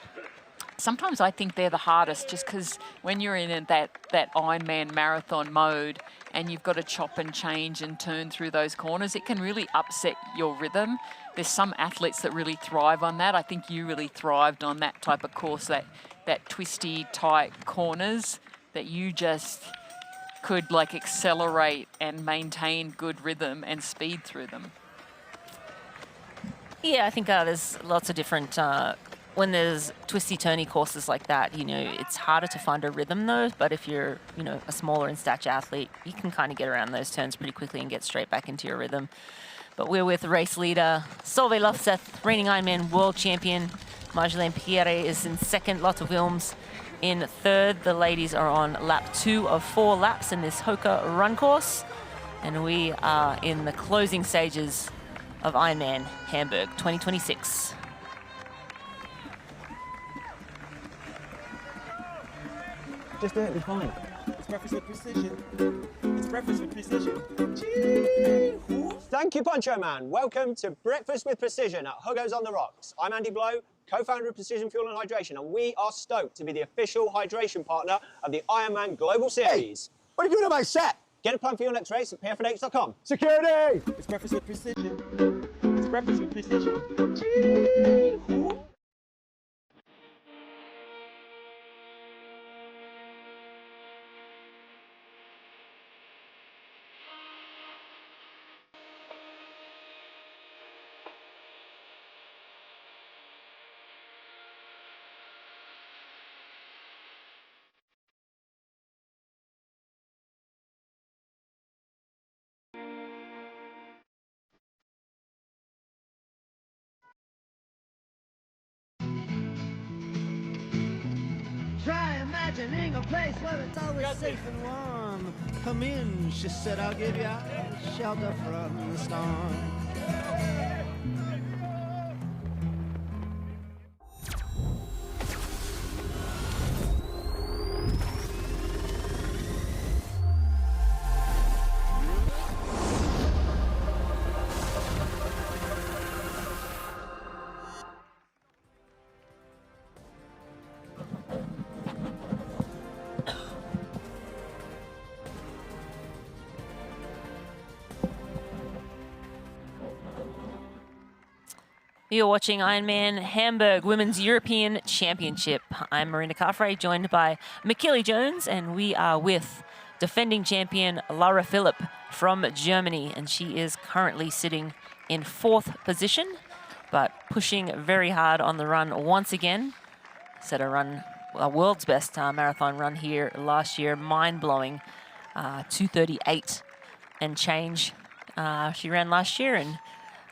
Sometimes I think they're the hardest, just because when you're in that Ironman marathon mode and you've got to chop and change and turn through those corners, it can really upset your rhythm. There's some athletes that really thrive on that. I think you really thrived on that type of course, that twisty, tight corners that you just could, like, accelerate and maintain good rhythm and speed through them. Yeah, I think there's lots of different, when there's twisty, turny courses like that, you know, it's harder to find a rhythm though, but if you're, you know, a smaller in stature athlete, you can kind of get around those turns pretty quickly and get straight back into your rhythm. But we're with race leader Solveig Løfseth, reigning Ironman world champion. Marjolaine Pierre is in second, Lotte Wilms in third. The ladies are on lap 2 of 4 laps in this Hoka run course. And we are in the closing stages of Ironman Hamburg 2026. Just do it, be fine. It's breakfast with precision. It's breakfast with precision. Thank you, Poncho Man. Welcome to Breakfast with Precision at Hugo's on the Rocks. I'm Andy Blow, co-founder of Precision Fuel and Hydration, and we are stoked to be the official hydration partner of the Ironman Global Series. Hey, what are you doing on my set? Get a plan for your next race at pfnh.com. Security! It's breakfast with precision. It's breakfast with precision. Try imagining a place where it's always safe and warm. Come in, she said, I'll give you shelter from the storm. You're watching Ironman Hamburg Women's European Championship. I'm Marina Carfrae, joined by McKillie Jones, and we are with defending champion Laura Philipp from Germany, and she is currently sitting in 4th position, but pushing very hard on the run once again. Set a world's best marathon run here last year, mind-blowing, 2:38 and change. She ran last year, and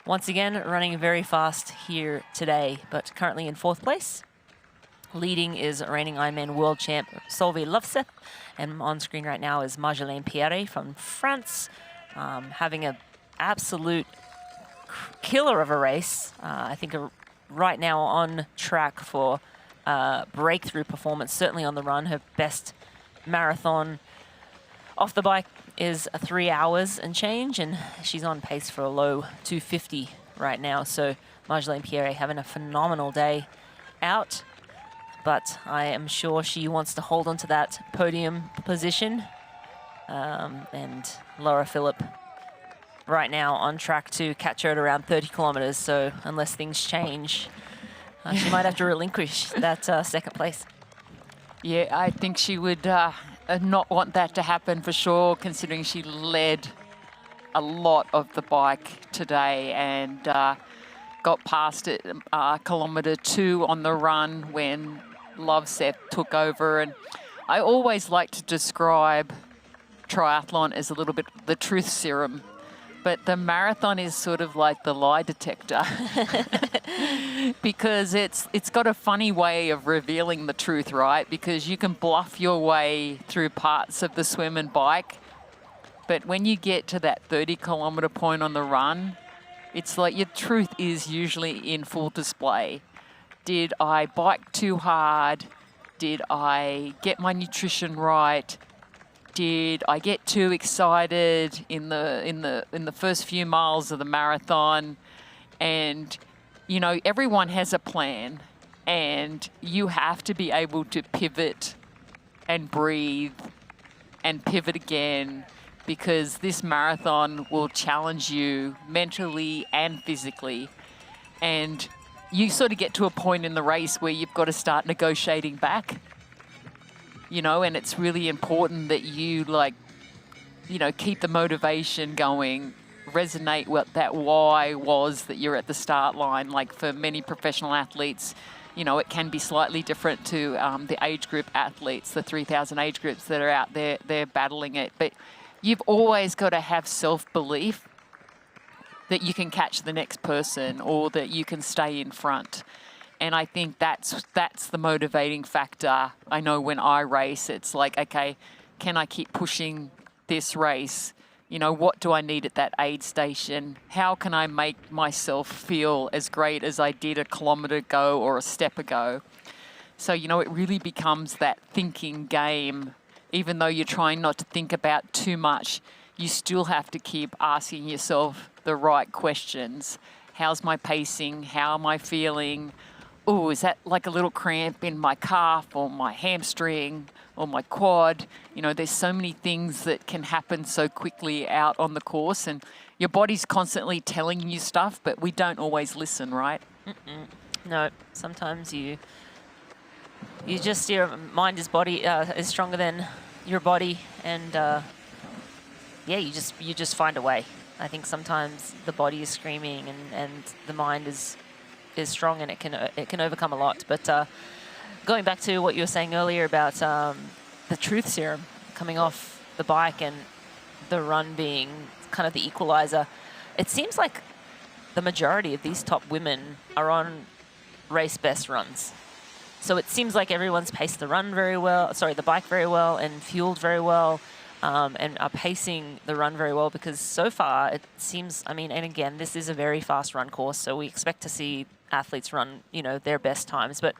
once again, running very fast here today, but currently in 4th place. Leading is reigning Ironman world champ Solveig Løfseth, and on screen right now is Marjolaine Pierre from France, having an absolute killer of a race. I think right now on track for breakthrough performance, certainly on the run. Her best marathon off the bike is 3 hours and change, and she's on pace for a low 2:50 right now. So Marjolaine Pierre having a phenomenal day out, but I am sure she wants to hold on to that podium position. And Laura Philipp right now on track to catch her at around 30 kilometers. So unless things change, she might have to relinquish that 2nd place. Yeah, I think she would not want that to happen for sure, considering she led a lot of the bike today and got past it kilometre 2 on the run when Løfseth took over. And I always like to describe triathlon as a little bit the truth serum, but the marathon is sort of like the lie detector because it's got a funny way of revealing the truth, right? Because you can bluff your way through parts of the swim and bike, But when you get to that 30-kilometre point on the run, it's like your truth is usually in full display. Did I bike too hard? Did I get my nutrition right? Did I get too excited in the first few miles of the marathon? And you know, everyone has a plan, and you have to be able to pivot and breathe and pivot again, because this marathon will challenge you mentally and physically. And you sort of get to a point in the race where you've got to start negotiating back, you know, and it's really important that you, like, you know, keep the motivation going, resonate what that why was that you're at the start line. Like for many professional athletes, you know, it can be slightly different to the age group athletes, the 3,000 age groups that are out there, they're battling it. But you've always got to have self-belief that you can catch the next person or that you can stay in front. And I think that's the motivating factor. I know when I race, it's like, okay, can I keep pushing this race? You know, what do I need at that aid station? How can I make myself feel as great as I did a kilometre ago or a step ago? So, you know, it really becomes that thinking game. Even though you're trying not to think about too much, you still have to keep asking yourself the right questions. How's my pacing? How am I feeling? Oh, is that like a little cramp in my calf or my hamstring or my quad? You know, there's so many things that can happen so quickly out on the course, and your body's constantly telling you stuff, but we don't always listen, right? No, sometimes you just, your mind is stronger than your body, and yeah, you just find a way. I think sometimes the body is screaming and the mind is strong, and it can overcome a lot. But going back to what you were saying earlier about the truth serum coming off the bike and the run being kind of the equalizer, it seems like the majority of these top women are on race best runs. So it seems like everyone's paced the bike very well and fueled very well, and are pacing the run very well, because so far it seems, I mean, and again, this is a very fast run course, so we expect to see athletes run, you know, their best times. But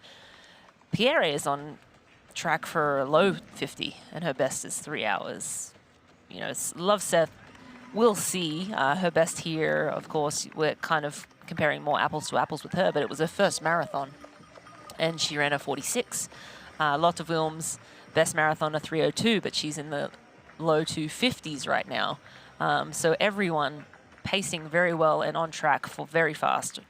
Pierre is on track for a low 50, and her best is 3 hours. You know, love Seth. We'll see her best here. Of course, we're kind of comparing more apples to apples with her, but it was her first marathon, and she ran a 46. Lotte Wilms, best marathon, a 3:02, but she's in the low 250s right now. So everyone pacing very well and on track for very fast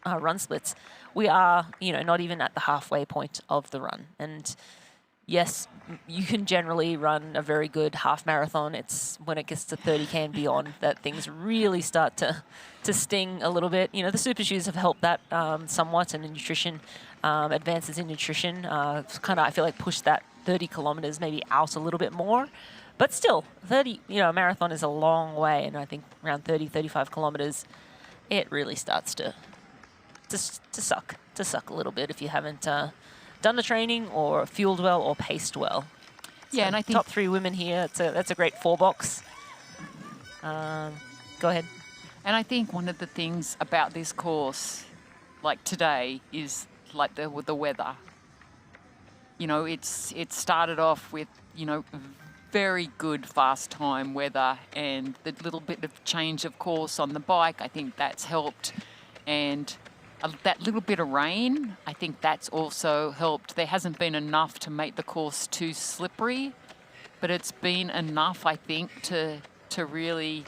run splits. We are, you know, not even at the halfway point of the run. And yes, you can generally run a very good half marathon. It's when it gets to 30K and beyond that things really start to sting a little bit. You know, the super shoes have helped that somewhat, and the nutrition, advances in nutrition, kind of, I feel like, push that 30 kilometers maybe out a little bit more. But still, 30, you know, a marathon is a long way, and I think around 30, 35 kilometers, it really starts to suck a little bit if you haven't done the training or fueled well or paced well. So yeah, and I think top 3 women here. That's a great 4-box. Go ahead. And I think one of the things about this course, like today, is like the weather. You know, it started off with, you know, very good fast time weather, and the little bit of change of course on the bike, I think that's helped. And that little bit of rain, I think that's also helped. There hasn't been enough to make the course too slippery, but it's been enough, I think, to really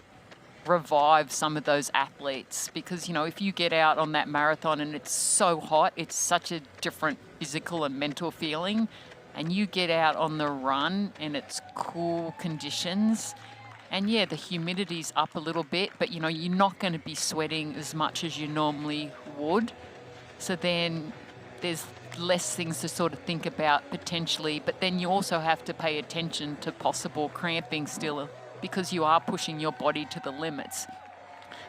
revive some of those athletes. Because, you know, if you get out on that marathon and it's so hot, it's such a different physical and mental feeling. And you get out on the run and it's cool conditions. And yeah, the humidity's up a little bit, but you know, you're not going to be sweating as much as you normally would. So then there's less things to sort of think about potentially, but then you also have to pay attention to possible cramping still, because you are pushing your body to the limits.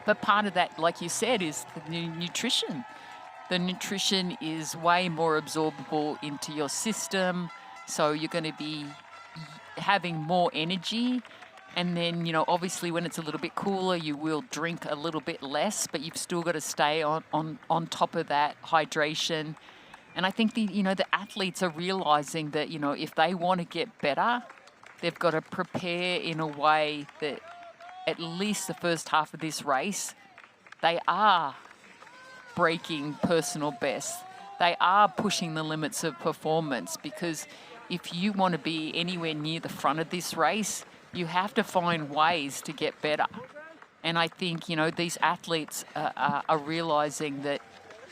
But part of that, like you said, is the nutrition. The nutrition is way more absorbable into your system, so you're going to be having more energy. And then, you know, obviously when it's a little bit cooler, you will drink a little bit less, but you've still got to stay on top of that hydration. And I think the athletes are realizing that, you know, if they want to get better, they've got to prepare in a way that at least the first half of this race, they are breaking personal bests. They are pushing the limits of performance, because if you want to be anywhere near the front of this race, you have to find ways to get better. And I think, you know, these athletes are realizing that,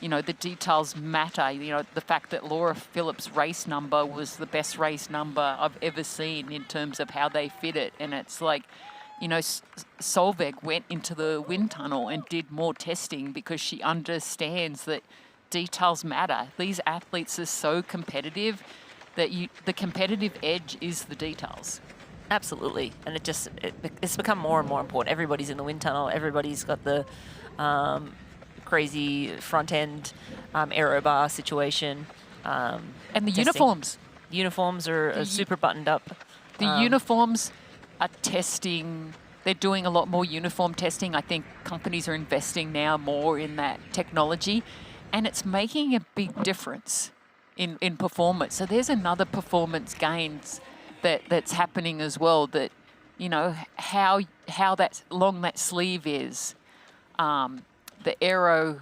you know, the details matter. You know, the fact that Laura Phillips' race number was the best race number I've ever seen in terms of how they fit it. And it's like, you know, Solveig went into the wind tunnel and did more testing because she understands that details matter. These athletes are so competitive that the competitive edge is the details. Absolutely. And it's become more and more important. Everybody's in the wind tunnel. Everybody's got the crazy front end aero bar situation. And the uniforms. Uniforms are super buttoned up. The uniforms are testing. They're doing a lot more uniform testing. I think companies are investing now more in that technology, and it's making a big difference in performance. So there's another performance gains that's happening as well, that, you know, how that long that sleeve is, the aero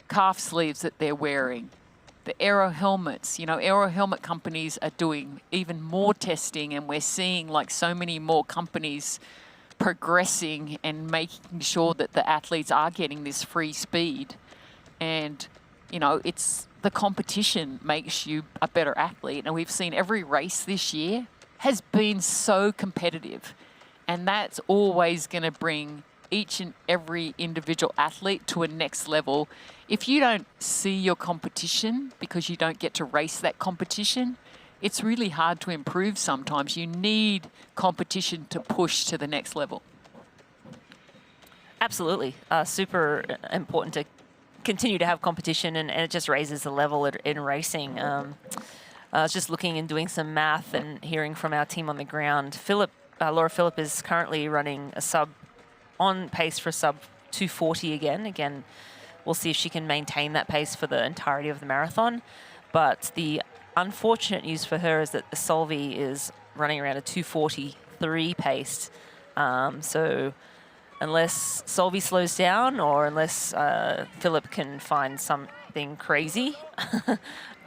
calf sleeves that they're wearing, the aero helmets. You know, aero helmet companies are doing even more testing, and we're seeing like so many more companies progressing and making sure that the athletes are getting this free speed. And, you know, it's the competition makes you a better athlete. And we've seen every race this year has been so competitive. And that's always going to bring each and every individual athlete to a next level. If you don't see your competition because you don't get to race that competition, it's really hard to improve sometimes. You need competition to push to the next level. Absolutely. Super important to continue to have competition, and it just raises the level in racing. I was just looking and doing some math and hearing from our team on the ground. Laura Philipp is currently running on pace for sub 240 again. Again, we'll see if she can maintain that pace for the entirety of the marathon. But the unfortunate news for her is that Solveig is running around a 243 pace. So unless Solveig slows down, or unless Philipp can find something crazy,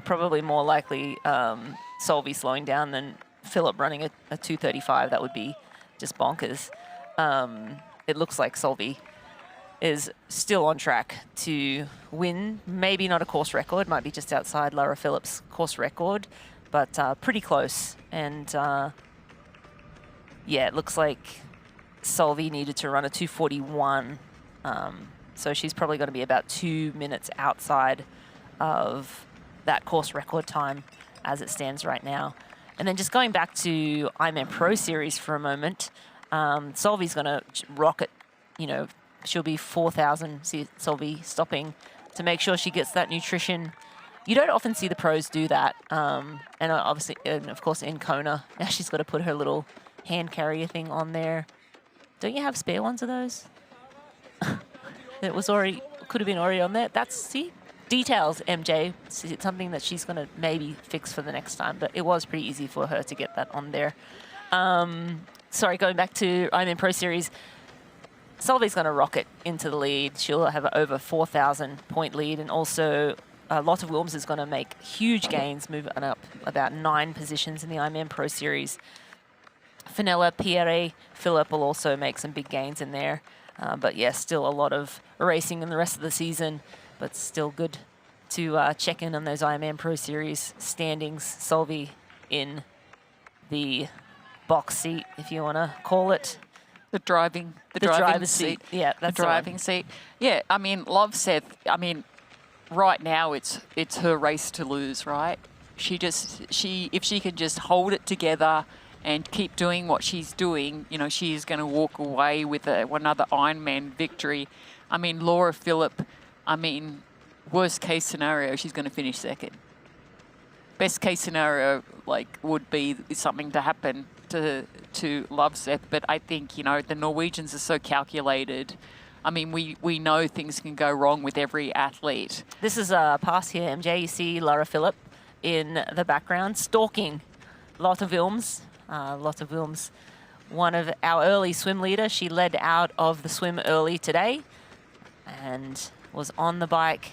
probably more likely Solveig slowing down than Philipp running a 235. That would be just bonkers. It looks like Solveig is still on track to win. Maybe not a course record, might be just outside Laura Phillips' course record, but pretty close. And yeah, it looks like Solveig needed to run a 241. So she's probably going to be about 2 minutes outside of that course record time as it stands right now. And then just going back to Ironman Pro Series for a moment, Solveig's going to rocket, you know, she'll be 4,000. See Solveig stopping to make sure she gets that nutrition. You don't often see the pros do that. And obviously, and of course, in Kona, now she's got to put her little hand carrier thing on there. Don't you have spare ones of those? It was already, could have been already on there. See, details, MJ. It's something that she's going to maybe fix for the next time, but it was pretty easy for her to get that on there. Sorry, going back to Ironman Pro Series, Solveig's going to rocket into the lead. She'll have over 4,000 point lead, and also Lotte Wilms is going to make huge gains, moving up about 9 positions in the Ironman Pro Series. Fenella, Pierre, Philipp will also make some big gains in there. But yeah, still a lot of racing in the rest of the season, but still good to check in on those Ironman Pro Series standings. Solveig in the box seat, if you want to call it. The driving seat. Yeah, that's the driving seat. Yeah, I mean, love Seth. I mean, right now it's her race to lose, right? If she can just hold it together and keep doing what she's doing, you know, she is going to walk away with another Ironman victory. I mean, Laura Philipp, I mean, worst case scenario, she's going to finish second. Best case scenario, like, would be something to happen back to Loveseth, but I think, you know, the Norwegians are so calculated. I mean, we know things can go wrong with every athlete. This is a pass here, MJ. You see Laura Philipp in the background, stalking Lotte Wilms. Lotte Wilms, one of our early swim leaders. She led out of the swim early today and was on the bike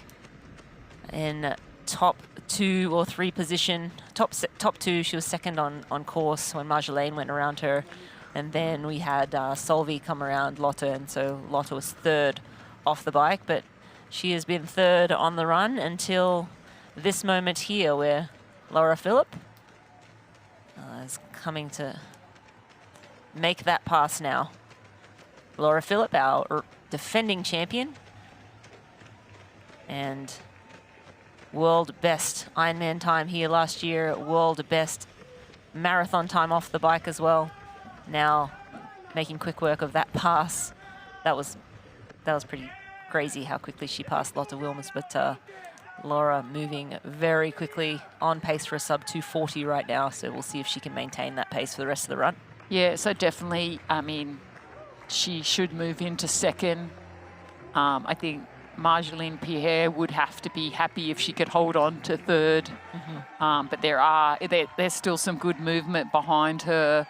in top 2 or 3 position. Top 2, she was second on course when Marjolaine went around her. And then we had Solvi come around Lotte, and so Lotte was third off the bike, but she has been third on the run until this moment here where Laura Philipp is coming to make that pass now. Laura Philipp, our defending champion and world best Ironman time here last year, world best marathon time off the bike as well. Now making quick work of that pass. That was pretty crazy how quickly she passed Lotte Wilms, but Laura moving very quickly, on pace for a sub 240 right now, so we'll see if she can maintain that pace for the rest of the run. Yeah, so definitely, I mean, she should move into second. I think Marjolaine Pierre would have to be happy if she could hold on to third. But there's still some good movement behind her.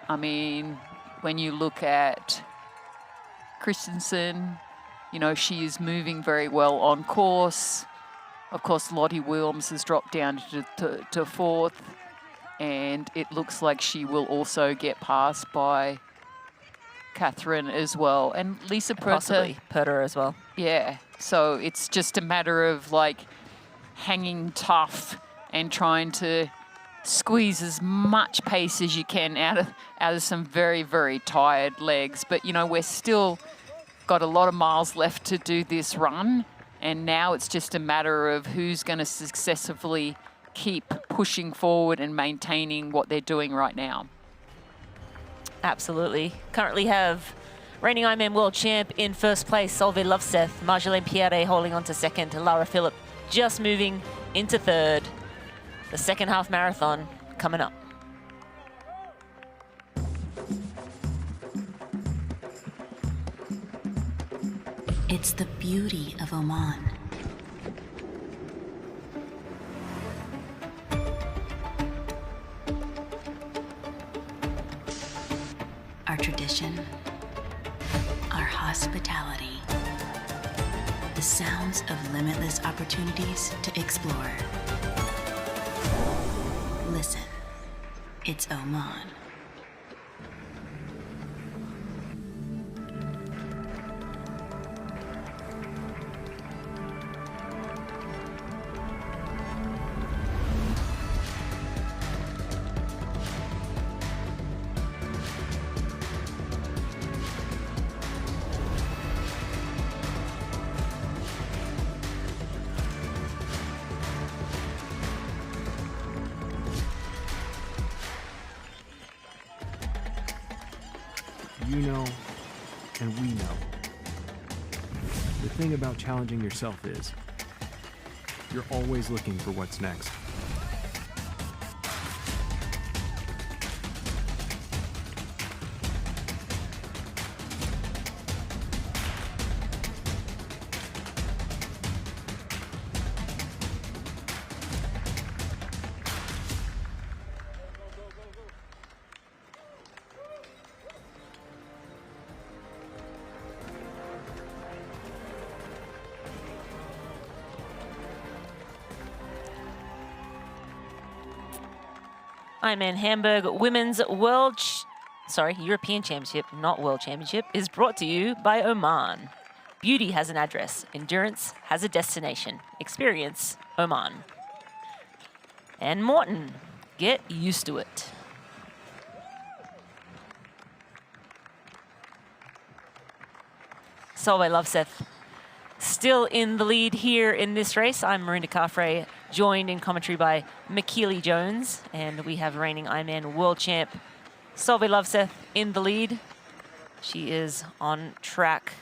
I mean, when you look at Christensen, you know, she is moving very well on course. Of course, Lotte Wilms has dropped down to fourth, and it looks like she will also get passed by Catherine as well, and Lisa Possibly Perter as well. Yeah, so it's just a matter of like hanging tough and trying to squeeze as much pace as you can out of some very, very tired legs. But, you know, we're still got a lot of miles left to do this run, and now it's just a matter of who's going to successfully keep pushing forward and maintaining what they're doing right now. Absolutely. Currently have reigning Ironman world champ in first place, Solveig Loveseth, Marjolaine Pierre holding on to second, Laura Philipp just moving into third. The second half marathon coming up. It's the beauty of Oman. Our tradition, our hospitality, the sounds of limitless opportunities to explore. Listen, it's Oman. You know, and we know. The thing about challenging yourself is, you're always looking for what's next. Ironman Hamburg Women's European Championship, not World Championship, is brought to you by Oman. Beauty has an address. Endurance has a destination. Experience Oman. And Morton, get used to it. Solveig Loveseth still in the lead here in this race. I'm Marinda Carfrae, joined in commentary by McKeely Jones, and we have reigning Ironman world champ Solveig Loveseth in the lead. She is on track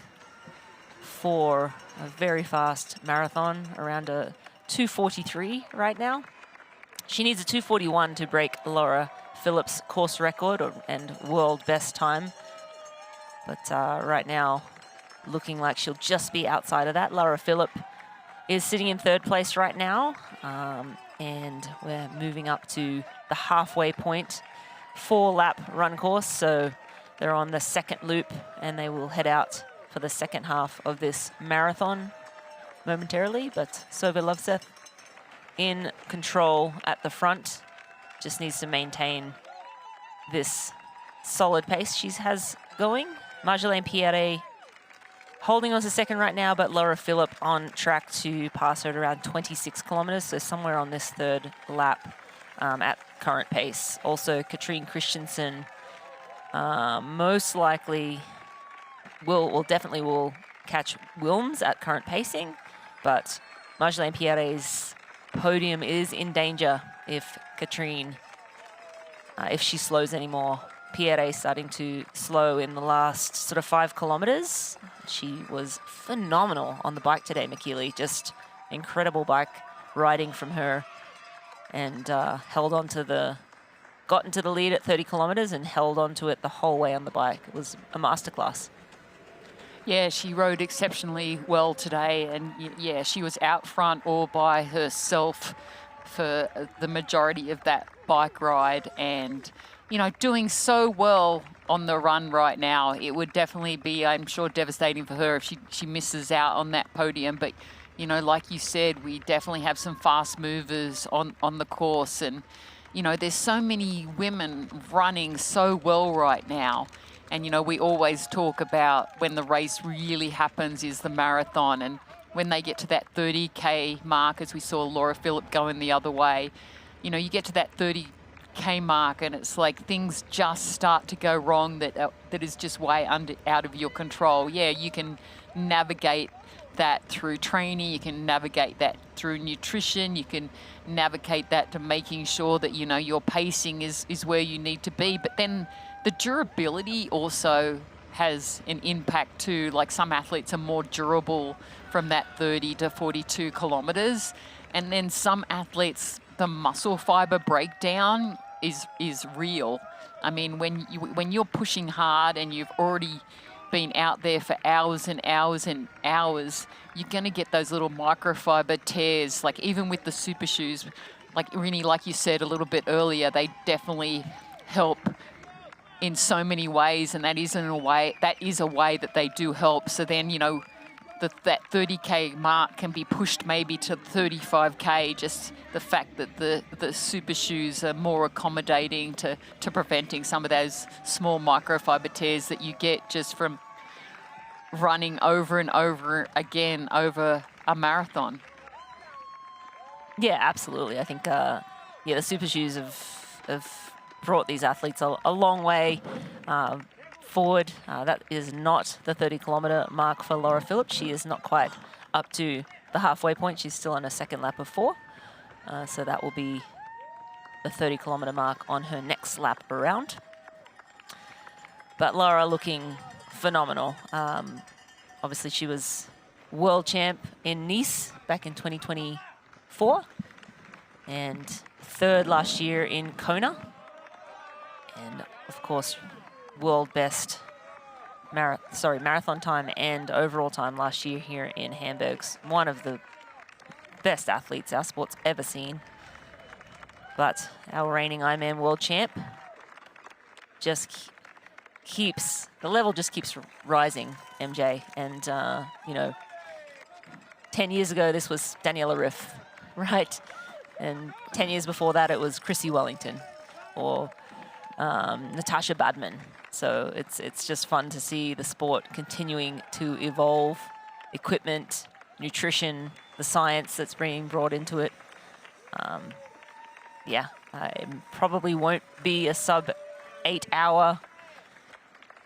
for a very fast marathon, around a 2:43 right now. She needs a 2:41 to break Laura Phillips' course record and world best time. But right now, looking like she'll just be outside of that. Laura Philipp is sitting in third place right now. And we're moving up to the halfway point, 4-lap run course. So they're on the second loop and they will head out for the second half of this marathon momentarily. But Sove Lovseth in control at the front. Just needs to maintain this solid pace she has going. Marjolaine Pierre holding on to second right now, but Laura Philipp on track to pass her at around 26 kilometers, so somewhere on this third lap at current pace. Also, Katrine Christensen most likely definitely will catch Wilms at current pacing, but Marjolaine Pierre's podium is in danger if Katrine, if she slows anymore. Pierre starting to slow in the last sort of 5 kilometers. She was phenomenal on the bike today, Mikili. Just incredible bike riding from her, and held on to got into the lead at 30 kilometers and held on to it the whole way on the bike. It was a masterclass. Yeah, she rode exceptionally well today, and yeah, she was out front all by herself for the majority of that bike ride, and you know, doing so well on the run right now. It would definitely be, I'm sure, devastating for her if she misses out on that podium. But, you know, like you said, we definitely have some fast movers on the course. And, you know, there's so many women running so well right now. And, you know, we always talk about when the race really happens is the marathon. And when they get to that 30K mark, as we saw Laura Philipp going the other way, you know, you get to that 30K mark and it's like things just start to go wrong that is just way out of your control. Yeah, you can navigate that through training, you can navigate that through nutrition, you can navigate that to making sure that, you know, your pacing is where you need to be. But then the durability also has an impact too. Like some athletes are more durable from that 30 to 42 kilometers, and then some athletes, the muscle fiber breakdown is real. I mean, when you're pushing hard and you've already been out there for hours and hours and hours, you're going to get those little microfiber tears. Like even with the super shoes, like Rini, like you said a little bit earlier, they definitely help in so many ways, and that is a way that they do help. So then, you know, that 30K mark can be pushed maybe to 35K, just the fact that the super shoes are more accommodating to preventing some of those small microfiber tears that you get just from running over and over again over a marathon. Yeah, absolutely. I think, the super shoes have brought these athletes a long way forward. That is not the 30-kilometer mark for Laura Philipp. She is not quite up to the halfway point. She's still on a second lap of 4. So that will be the 30-kilometer mark on her next lap around. But Laura looking phenomenal. Obviously, she was world champ in Nice back in 2024 and third last year in Kona. And of course, world best marathon time and overall time last year here in Hamburg. One of the best athletes our sport's ever seen. But our reigning Ironman world champ just the level just keeps rising, MJ. And, you know, 10 years ago, this was Daniela Riff, right? And 10 years before that, it was Chrissy Wellington or Natasha Badman. So it's just fun to see the sport continuing to evolve, equipment, nutrition, the science that's being brought into it. Yeah, I probably won't be a sub 8-hour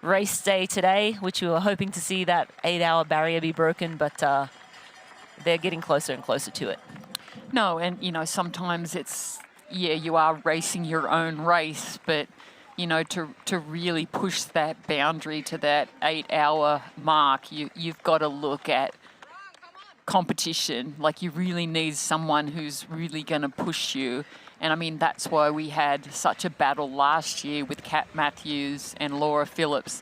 race day today, which we were hoping to see that 8-hour barrier be broken, but they're getting closer and closer to it. No, and you know, sometimes it's, yeah, you are racing your own race, but you know, to really push that boundary to that 8-hour mark, you've got to look at competition. Like you really need someone who's really going to push you. And I mean, that's why we had such a battle last year with Kat Matthews and Laura Phillips.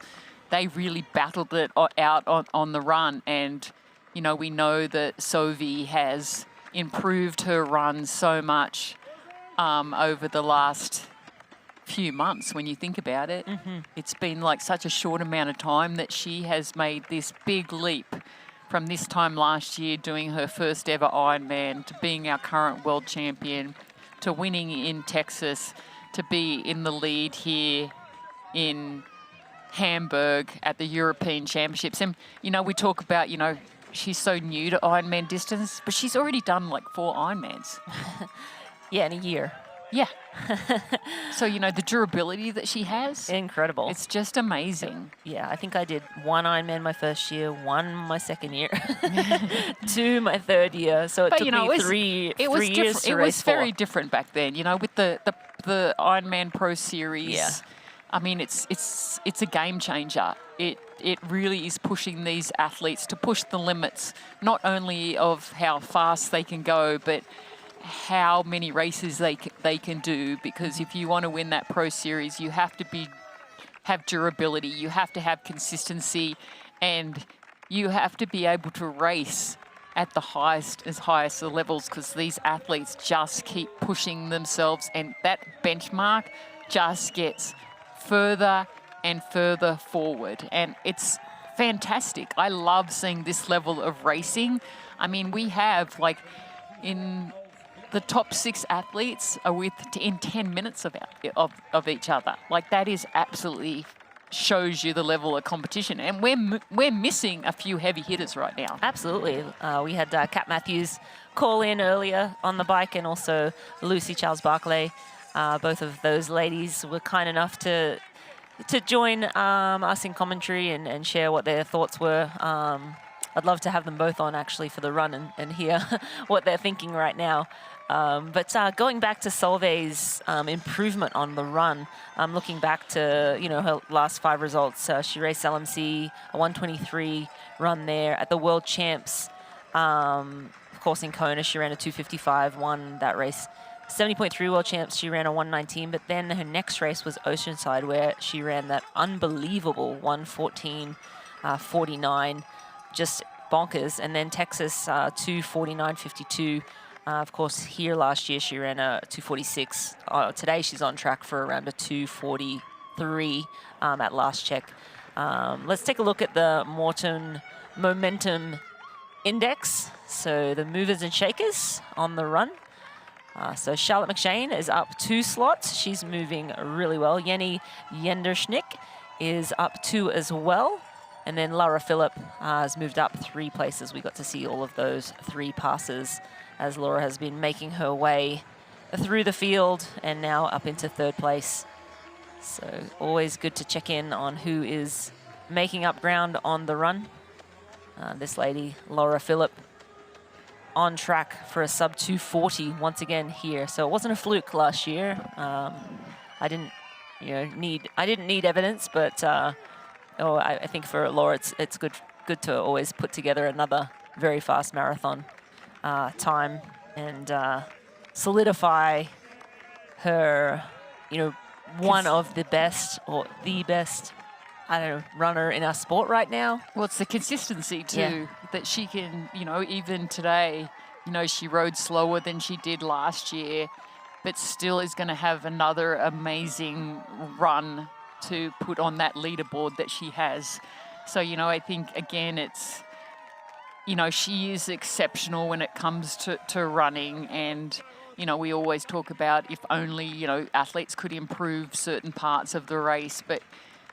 They really battled it out on the run. And, you know, we know that Sophie has improved her run so much over the last few months when you think about it. It's been like such a short amount of time that she has made this big leap from this time last year doing her first ever Ironman to being our current world champion to winning in Texas to be in the lead here in Hamburg at the European Championships. And, you know, we talk about, you know, she's so new to Ironman distance, but she's already done like 4 Ironmans. Yeah, in a year. Yeah. So, you know, the durability that she has. Incredible. It's just amazing. Yeah, I think I did 1 Ironman my first year, 1 my second year, 2 my third year. So it took me 3 years to It race was very different back then, you know, with the Ironman Pro Series. Yeah. I mean, it's a game changer. It really is pushing these athletes to push the limits, not only of how fast they can go, but how many races they can do, because if you want to win that Pro Series, you have to have durability, you have to have consistency, and you have to be able to race at the highest of levels, because these athletes just keep pushing themselves, and that benchmark just gets further and further forward, and it's fantastic. I love seeing this level of racing. I mean, we have like in the top 6 athletes are in 10 minutes of each other. Like, that is absolutely shows you the level of competition. And we're missing a few heavy hitters right now. Absolutely. We had Kat Matthews call in earlier on the bike, and also Lucy Charles-Barclay. Both of those ladies were kind enough to join us in commentary and share what their thoughts were. I'd love to have them both on actually for the run and hear what they're thinking right now. But going back to Solvay's improvement on the run, looking back to, you know, her last 5 results, she raced LMC, a 1:23 run there at the World Champs. Of course, in Kona, she ran a 2:55, won that race. 70.3 World Champs, she ran a 1:19, but then her next race was Oceanside, where she ran that unbelievable 1:14.49, just bonkers. And then Texas, 2:49.52. Of course, here last year she ran a 2:46. Today she's on track for around a 2:43 at last check. Let's take a look at the Morton Momentum Index. So the movers and shakers on the run. So Charlotte McShane is up 2 slots. She's moving really well. Jenny Jenderschnick is up 2 as well. And then Laura Philipp has moved up 3 places. We got to see all of those 3 passes as Laura has been making her way through the field and now up into 3rd place. So always good to check in on who is making up ground on the run. This lady, Laura Philipp, on track for a sub 2:40 once again here. So it wasn't a fluke last year. I didn't need evidence, but I think for Laura it's good to always put together another very fast marathon time and solidify her, you know, one of the best or the best, I don't know, runner in our sport right now. Well, it's the consistency too, that she can, you know, even today, you know, she rode slower than she did last year, but still is going to have another amazing run to put on that leaderboard that she has. So, you know, I think, again, it's, you know, she is exceptional when it comes to running. And, you know, we always talk about if only, you know, athletes could improve certain parts of the race. But,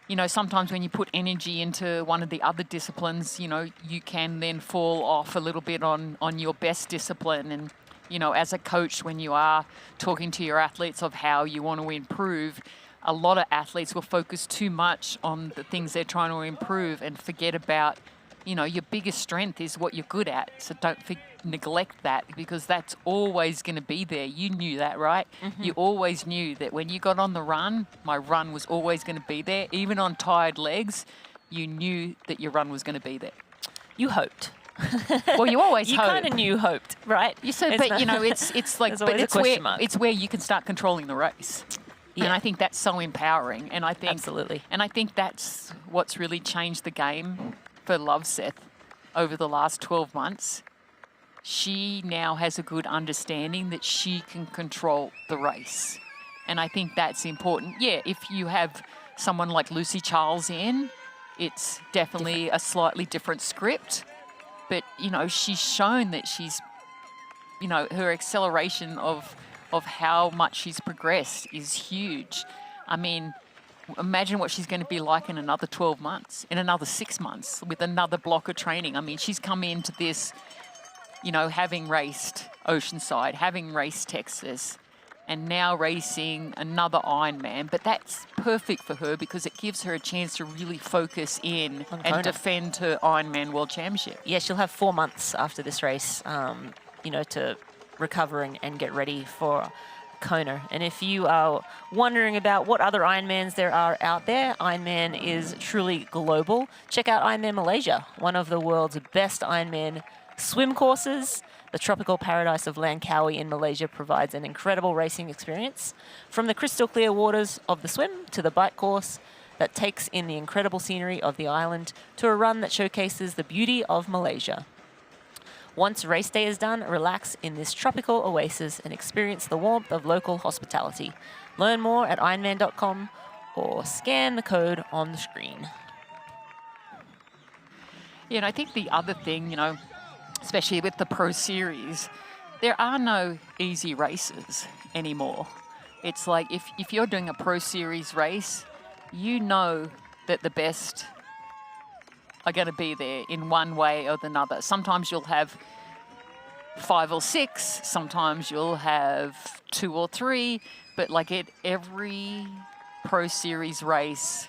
you know, sometimes when you put energy into one of the other disciplines, you know, you can then fall off a little bit on your best discipline. And, you know, as a coach, when you are talking to your athletes of how you want to improve, a lot of athletes will focus too much on the things they're trying to improve and forget about, you know, your biggest strength is what you're good at. So don't neglect that, because that's always going to be there. You knew that, right? You always knew that when you got on the run, my run was always going to be there. Even on tired legs, you knew that your run was going to be there. You hoped. Well, you always you hope. kind of knew hoped, right? You said, but you know, it's like, but it's where you can start controlling the race. Yeah. And I think that's so empowering. And I think absolutely. And I think that's what's really changed the game for Loveseth over the last 12 months. She now has a good understanding that she can control the race. And I think that's important. Yeah, if you have someone like Lucy Charles in, it's definitely a slightly different script. But, you know, she's shown that she's, you know, her acceleration of how much she's progressed is huge. I mean, imagine what she's going to be like in another 12 months, in another 6 months with another block of training. I mean, she's come into this, you know, having raced Oceanside, having raced Texas, and now racing another Ironman. But that's perfect for her because it gives her a chance to really focus in and defend her Ironman World Championship. Yeah, she'll have 4 months after this race, you know, to recover and get ready for Kona. And if you are wondering about what other Ironmans there are out there, Ironman is truly global. Check out Ironman Malaysia, one of the world's best Ironman swim courses. The tropical paradise of Langkawi in Malaysia provides an incredible racing experience. From the crystal clear waters of the swim to the bike course that takes in the incredible scenery of the island to a run that showcases the beauty of Malaysia. Once race day is done, relax in this tropical oasis and experience the warmth of local hospitality. Learn more at ironman.com or scan the code on the screen. Yeah, and I think the other thing, you know, especially with the Pro Series, there are no easy races anymore. It's like if you're doing a Pro Series race, you know that the best are going to be there in one way or another. Sometimes you'll have 5 or 6, sometimes you'll have 2 or 3, but like at every Pro Series race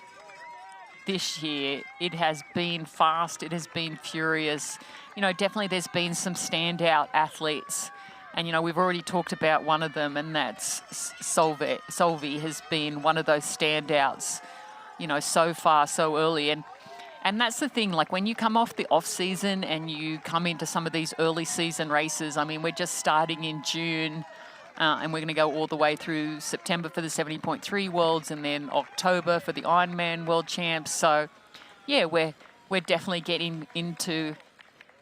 this year, it has been fast, it has been furious. You know, definitely there's been some standout athletes. And, you know, we've already talked about one of them, and that's Solvi has been one of those standouts, you know, so far, so early. And that's the thing, like when you come off the off season and you come into some of these early season races, I mean, we're just starting in June and we're going to go all the way through September for the 70.3 Worlds and then October for the Ironman World Champs. So, yeah, we're definitely getting into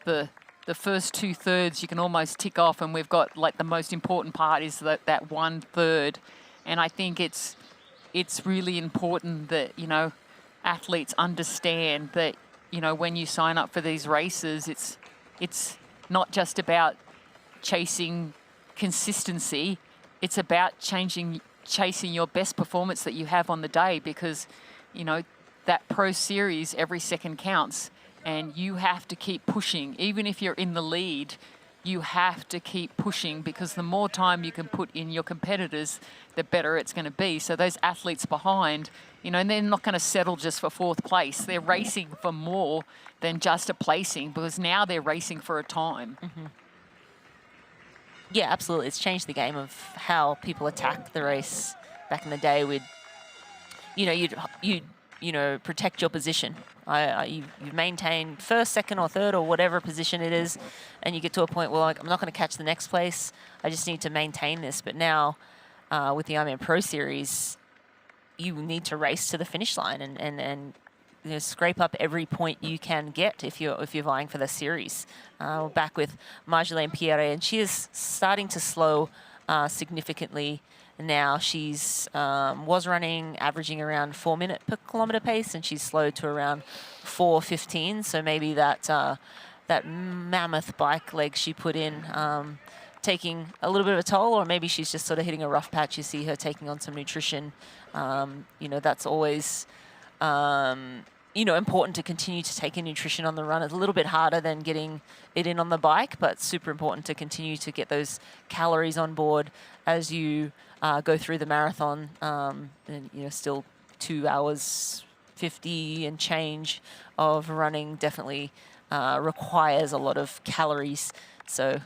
the first 2/3 you can almost tick off, and we've got like the most important part is that 1/3. And I think it's really important that, you know, athletes understand that, you know, when you sign up for these races, it's not just about chasing consistency, it's about chasing your best performance that you have on the day, because, you know, that Pro Series, every second counts, and you have to keep pushing. Even if you're in the lead, you have to keep pushing, because the more time you can put in your competitors, the better it's going to be. So those athletes behind, you know, and they're not going to settle just for 4th place. They're racing for more than just a placing, because now they're racing for a time. Mm-hmm. Yeah, absolutely. It's changed the game of how people attack the race. Back in the day, we'd, you know, you'd protect your position. You maintain 1st, 2nd, or 3rd, or whatever position it is, and you get to a point where, like, I'm not going to catch the next place. I just need to maintain this. But now, with the Ironman Pro Series, you need to race to the finish line and you know, scrape up every point you can get if you're vying for the series. We're back with Marjolaine Pierre, and she is starting to slow significantly now. She's was running, averaging around 4 minute per kilometer pace, and she's slowed to around 4:15. So maybe that mammoth bike leg she put in taking a little bit of a toll, or maybe she's just sort of hitting a rough patch. You see her taking on some nutrition. You know, that's always you know, important to continue to take in nutrition on the run. It's a little bit harder than getting it in on the bike, but super important to continue to get those calories on board as you go through the marathon. And, you know, still 2 hours 50 and change of running definitely requires a lot of calories. So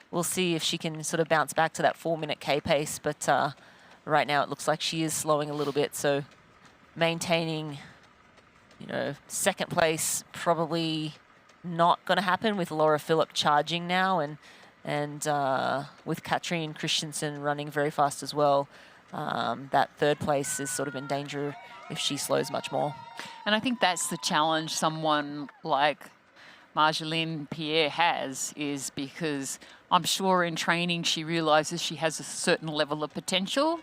we'll see if she can sort of bounce back to that 4 minute K pace. But right now it looks like she is slowing a little bit. So maintaining, you know, 2nd place, probably not going to happen with Laura Philipp charging now, and with Katrine Christensen running very fast as well. That third place is sort of in danger if she slows much more. And I think that's the challenge someone like Marjolaine Pierre has, is because I'm sure in training she realises she has a certain level of potential.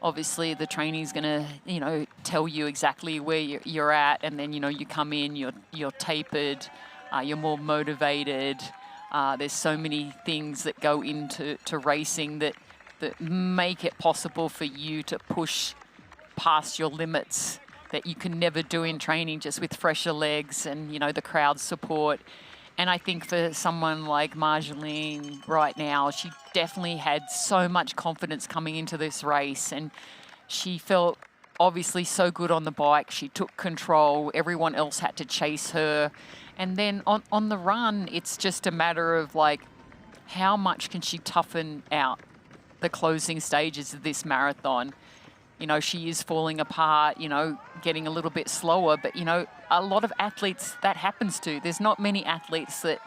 Obviously, the training's going to, you know, tell you exactly where you're at, and then, you know, you come in, you're tapered, you're more motivated. There's so many things that go into racing that make it possible for you to push past your limits that you can never do in training just with fresher legs and, you know, the crowd support. And I think for someone like Marjolaine right now, she definitely had so much confidence coming into this race, and she felt obviously so good on the bike. She took control. Everyone else had to chase her. And then on the run, it's just a matter of like, how much can she toughen out the closing stages of this marathon? You know, she is falling apart, you know, getting a little bit slower, but, you know, a lot of athletes that happens to. There's not many athletes that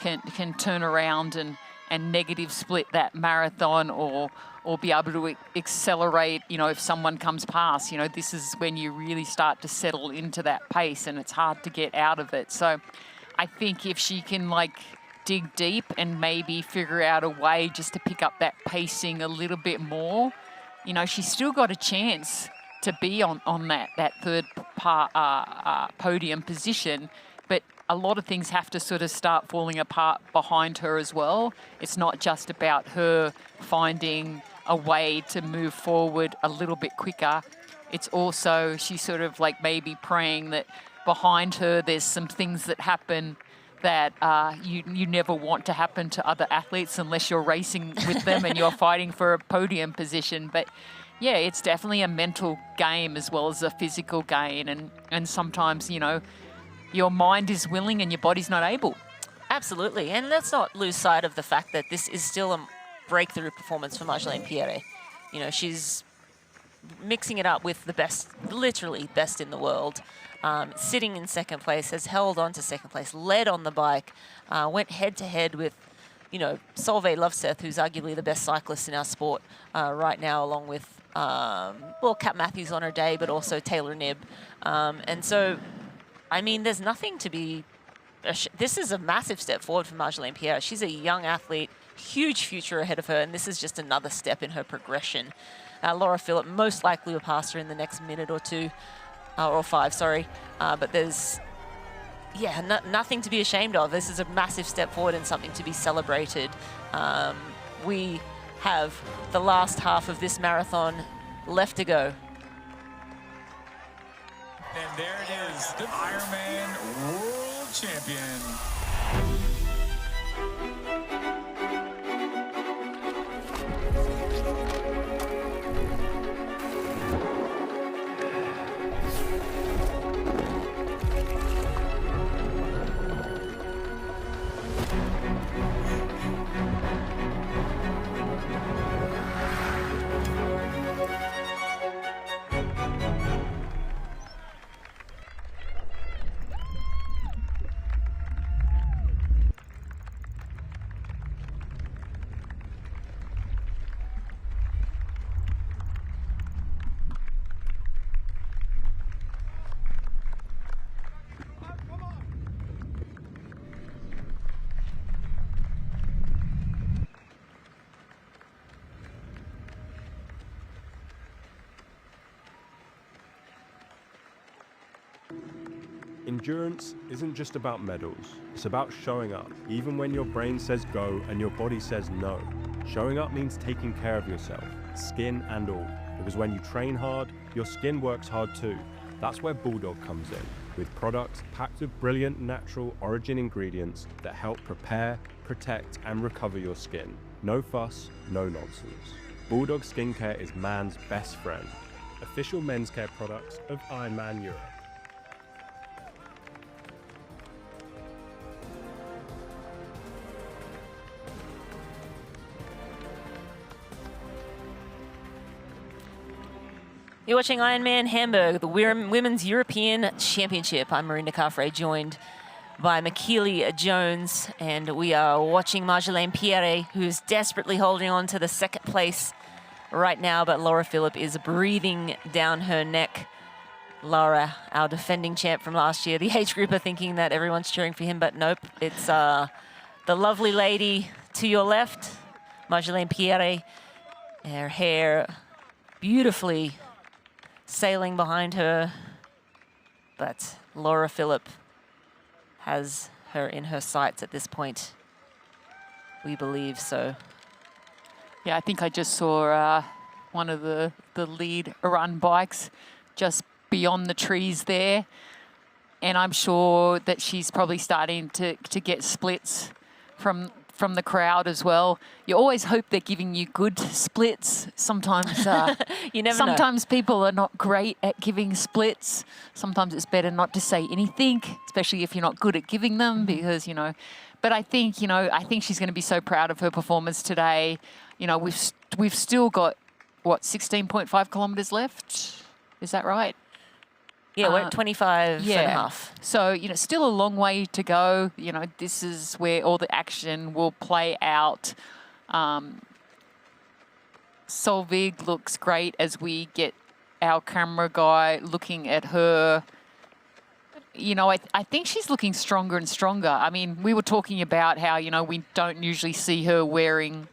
can turn around and negative split that marathon or be able to accelerate, you know, if someone comes past. You know, this is when you really start to settle into that pace, and it's hard to get out of it. So I think if she can, like, dig deep and maybe figure out a way just to pick up that pacing a little bit more, you know, she's still got a chance to be on that third podium position, but a lot of things have to sort of start falling apart behind her as well. It's not just about her finding a way to move forward a little bit quicker. It's also, she's sort of like maybe praying that behind her there's some things that happen that you never want to happen to other athletes unless you're racing with them and you're fighting for a podium position. But yeah, it's definitely a mental game as well as a physical game. And sometimes, you know, your mind is willing and your body's not able. Absolutely. And let's not lose sight of the fact that this is still a breakthrough performance for Marjolaine Pierre. You know, she's mixing it up with the best, literally best in the world. Sitting in second place, has held on to second place, led on the bike, went head-to-head with, you know, Solveig Lovseth, who's arguably the best cyclist in our sport right now, along with, well, Kat Matthews on her day, but also Taylor Knibb. And so, I mean, there's nothing to be... This is a massive step forward for Marjolaine Pierre. She's a young athlete, huge future ahead of her, and this is just another step in her progression. Laura Philipp most likely will pass her in the next minute or two. Or 5, sorry. But there's, yeah, nothing to be ashamed of. This is a massive step forward and something to be celebrated. We have the last half of this marathon left to go. And there it is, the Ironman World Champion. Endurance isn't just about medals, it's about showing up, even when your brain says go and your body says no. Showing up means taking care of yourself, skin and all, because when you train hard, your skin works hard too. That's where Bulldog comes in, with products packed with brilliant natural origin ingredients that help prepare, protect and recover your skin. No fuss, no nonsense. Bulldog Skincare is man's best friend. Official men's care products of Ironman Europe. You're watching Ironman Hamburg, the Women's European Championship. I'm Marinda Carfrae, joined by Michele Jones. And we are watching Marjolaine Pierre, who's desperately holding on to the second place right now, but Laura Philipp is breathing down her neck. Laura, our defending champ from last year. The age group are thinking that everyone's cheering for him, but nope. It's the lovely lady to your left, Marjolaine Pierre. Her hair beautifully sailing behind her. But Laura Philipp has her in her sights at this point. We believe so. Yeah, I think I just saw one of the lead run bikes just beyond the trees there. And I'm sure that she's probably starting to get splits from the crowd as well. You always hope they're giving you good splits. Sometimes you never sometimes people are not great at giving splits. Sometimes it's better not to say anything, especially if you're not good at giving them, because, you know. But I think she's going to be so proud of her performance today. You know, we've still got, what, 16.5 kilometres left? Is that right? Yeah, we're at 25 and a half. So, you know, still a long way to go. You know, this is where all the action will play out. Solveig looks great as we get our camera guy looking at her. You know, I think she's looking stronger and stronger. I mean, we were talking about how, you know, we don't usually see her wearing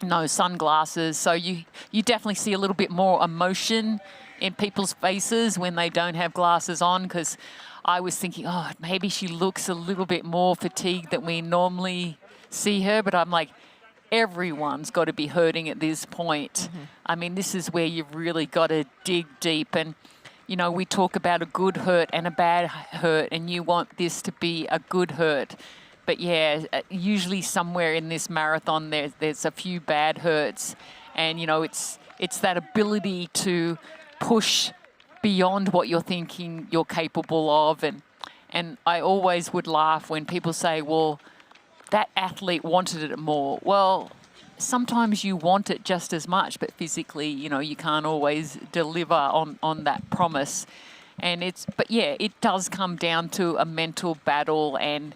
no sunglasses. So you definitely see a little bit more emotion in people's faces when they don't have glasses on, because I was thinking, oh, maybe she looks a little bit more fatigued than we normally see her. But I'm like, everyone's got to be hurting at this point. I mean, this is where you've really got to dig deep. And, you know, we talk about a good hurt and a bad hurt, and you want this to be a good hurt. But, yeah, usually somewhere in this marathon there's a few bad hurts. And, you know, it's that ability to push beyond what you're thinking you're capable of. And I always would laugh when people say, well, that athlete wanted it more. Well, sometimes you want it just as much, but physically, you know, you can't always deliver on that promise. But yeah, it does come down to a mental battle and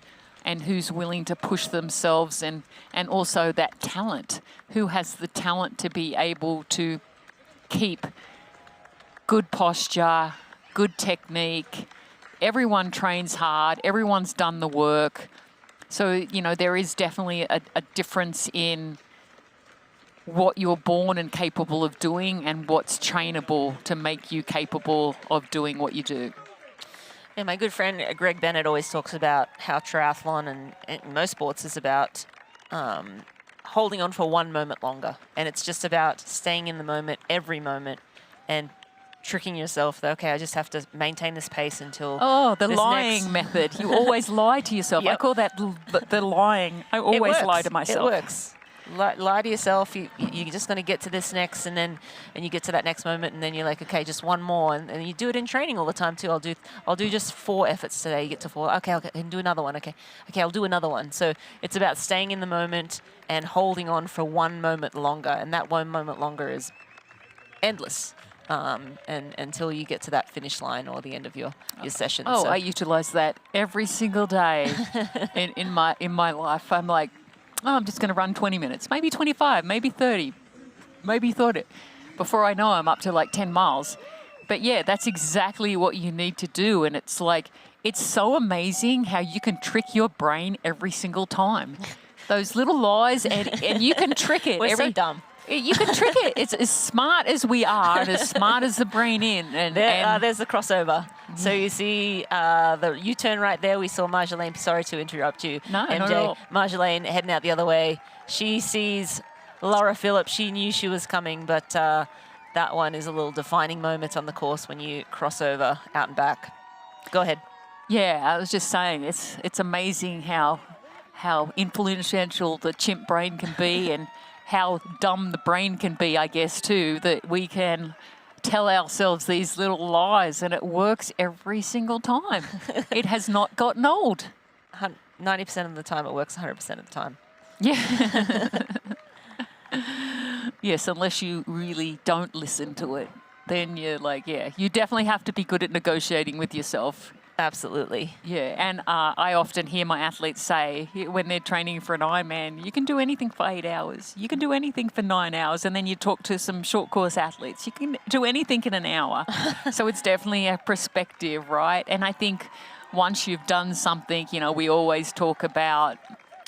who's willing to push themselves, and also that talent. Who has the talent to be able to keep good posture, good technique. Everyone trains hard. Everyone's done the work. So, you know, there is definitely a difference in what you're born and capable of doing and what's trainable to make you capable of doing what you do. Yeah, my good friend Greg Bennett always talks about how triathlon and most sports is about holding on for one moment longer. And it's just about staying in the moment, every moment, and tricking yourself that, okay, I just have to maintain this pace until the lying method. You always lie to yourself. Yep. I call that the lying. I always lie to myself. It works. Lie to yourself. You're just going to get to this next, and you get to that next moment, and then you're like, okay, just one more, and you do it in training all the time too. I'll do just 4 efforts today. You get to 4. Okay, I can do another one. Okay, I'll do another one. So it's about staying in the moment and holding on for one moment longer, and that one moment longer is endless. And until you get to that finish line or the end of your session. Oh, so. I utilize that every single day in my life. I'm like, oh, I'm just going to run 20 minutes, maybe 25, maybe 30, maybe 30. Before I know, I'm up to like 10 miles. But yeah, that's exactly what you need to do. And it's like, it's so amazing how you can trick your brain every single time. Those little lies, and you can trick it. We're so dumb. You can trick it. It's as smart as we are and as smart as the brain in. And there's the crossover. So you see the U-turn right there. We saw Marjolaine. Sorry to interrupt you, no, MJ. Not at all. Marjolaine heading out the other way. She sees Laura Philipp. She knew she was coming, but that one is a little defining moment on the course when you cross over out and back. Go ahead. Yeah, I was just saying, it's amazing how influential the chimp brain can be, and how dumb the brain can be, I guess, too, that we can tell ourselves these little lies, and it works every single time. It has not gotten old. 90% of the time it works 100% of the time. Yeah. Yes, unless you really don't listen to it, then you're like, yeah, you definitely have to be good at negotiating with yourself. Absolutely. Yeah, and I often hear my athletes say when they're training for an Ironman, you can do anything for 8 hours, you can do anything for 9 hours, and then you talk to some short course athletes, you can do anything in an hour. So it's definitely a perspective, right? And I think once you've done something, you know, we always talk about,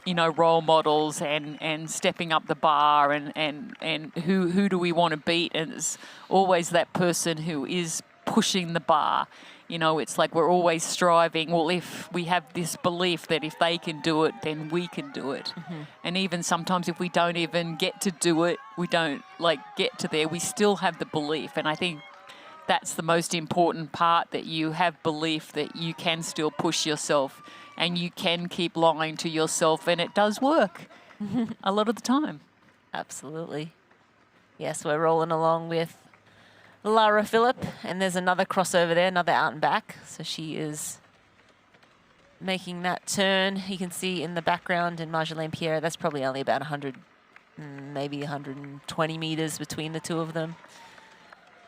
you know, role models and stepping up the bar and who do we want to beat, and it's always that person who is pushing the bar. You know, it's like we're always striving. Well, if we have this belief that if they can do it, then we can do it. And even sometimes if we don't even get to do it, we don't like get to there, we still have the belief. And I think that's the most important part, that you have belief that you can still push yourself and you can keep lying to yourself, and it does work a lot of the time. Absolutely. Yes, we're rolling along with Lara Philipp, and there's another crossover there, another out and back. So she is making that turn. You can see in the background in Marjolaine Pierre, that's probably only about 100, maybe 120 meters between the two of them.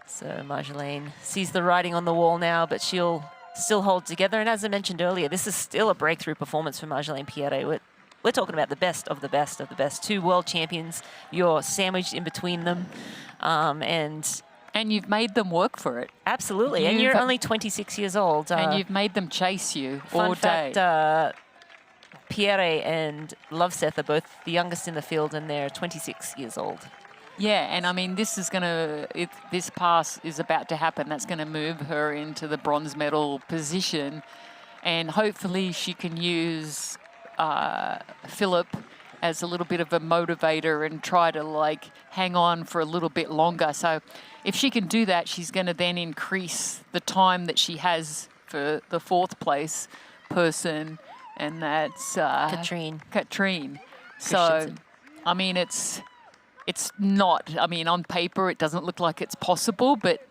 So Marjolaine sees the writing on the wall now, but she'll still hold together. And as I mentioned earlier, this is still a breakthrough performance for Marjolaine Pierre. We're talking about the best of the best of the best. 2 world champions. You're sandwiched in between them. And you've made them work for it. Absolutely. And you're only 26 years old. And you've made them chase you all day. Fun fact, Pierre and Loveseth are both the youngest in the field, and they're 26 years old. Yeah, and I mean, this pass is about to happen. That's going to move her into the bronze medal position. And hopefully she can use Philipp as a little bit of a motivator and try to like hang on for a little bit longer. So if she can do that, she's going to then increase the time that she has for the 4th place person, and that's Katrine. So, I mean, it's not, I mean, on paper it doesn't look like it's possible, but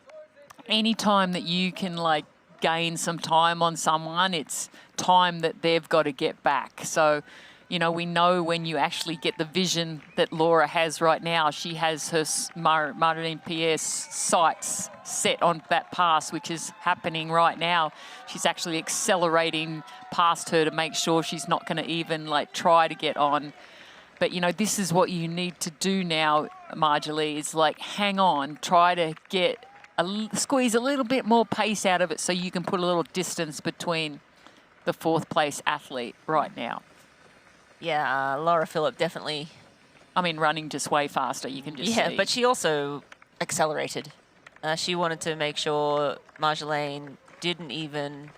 any time that you can like gain some time on someone, it's time that they've got to get back. So, you know, we know when you actually get the vision that Laura has right now, she has her Marjolaine Pierre's sights set on that pass, which is happening right now. She's actually accelerating past her to make sure she's not going to even like try to get on. But, you know, this is what you need to do now, Marjorie, is like hang on, try to get squeeze a little bit more pace out of it so you can put a little distance between the 4th place athlete right now. Yeah, Lara Philipp definitely. I mean, running just way faster, you can just see. Yeah, but she also accelerated. She wanted to make sure Marjolaine didn't even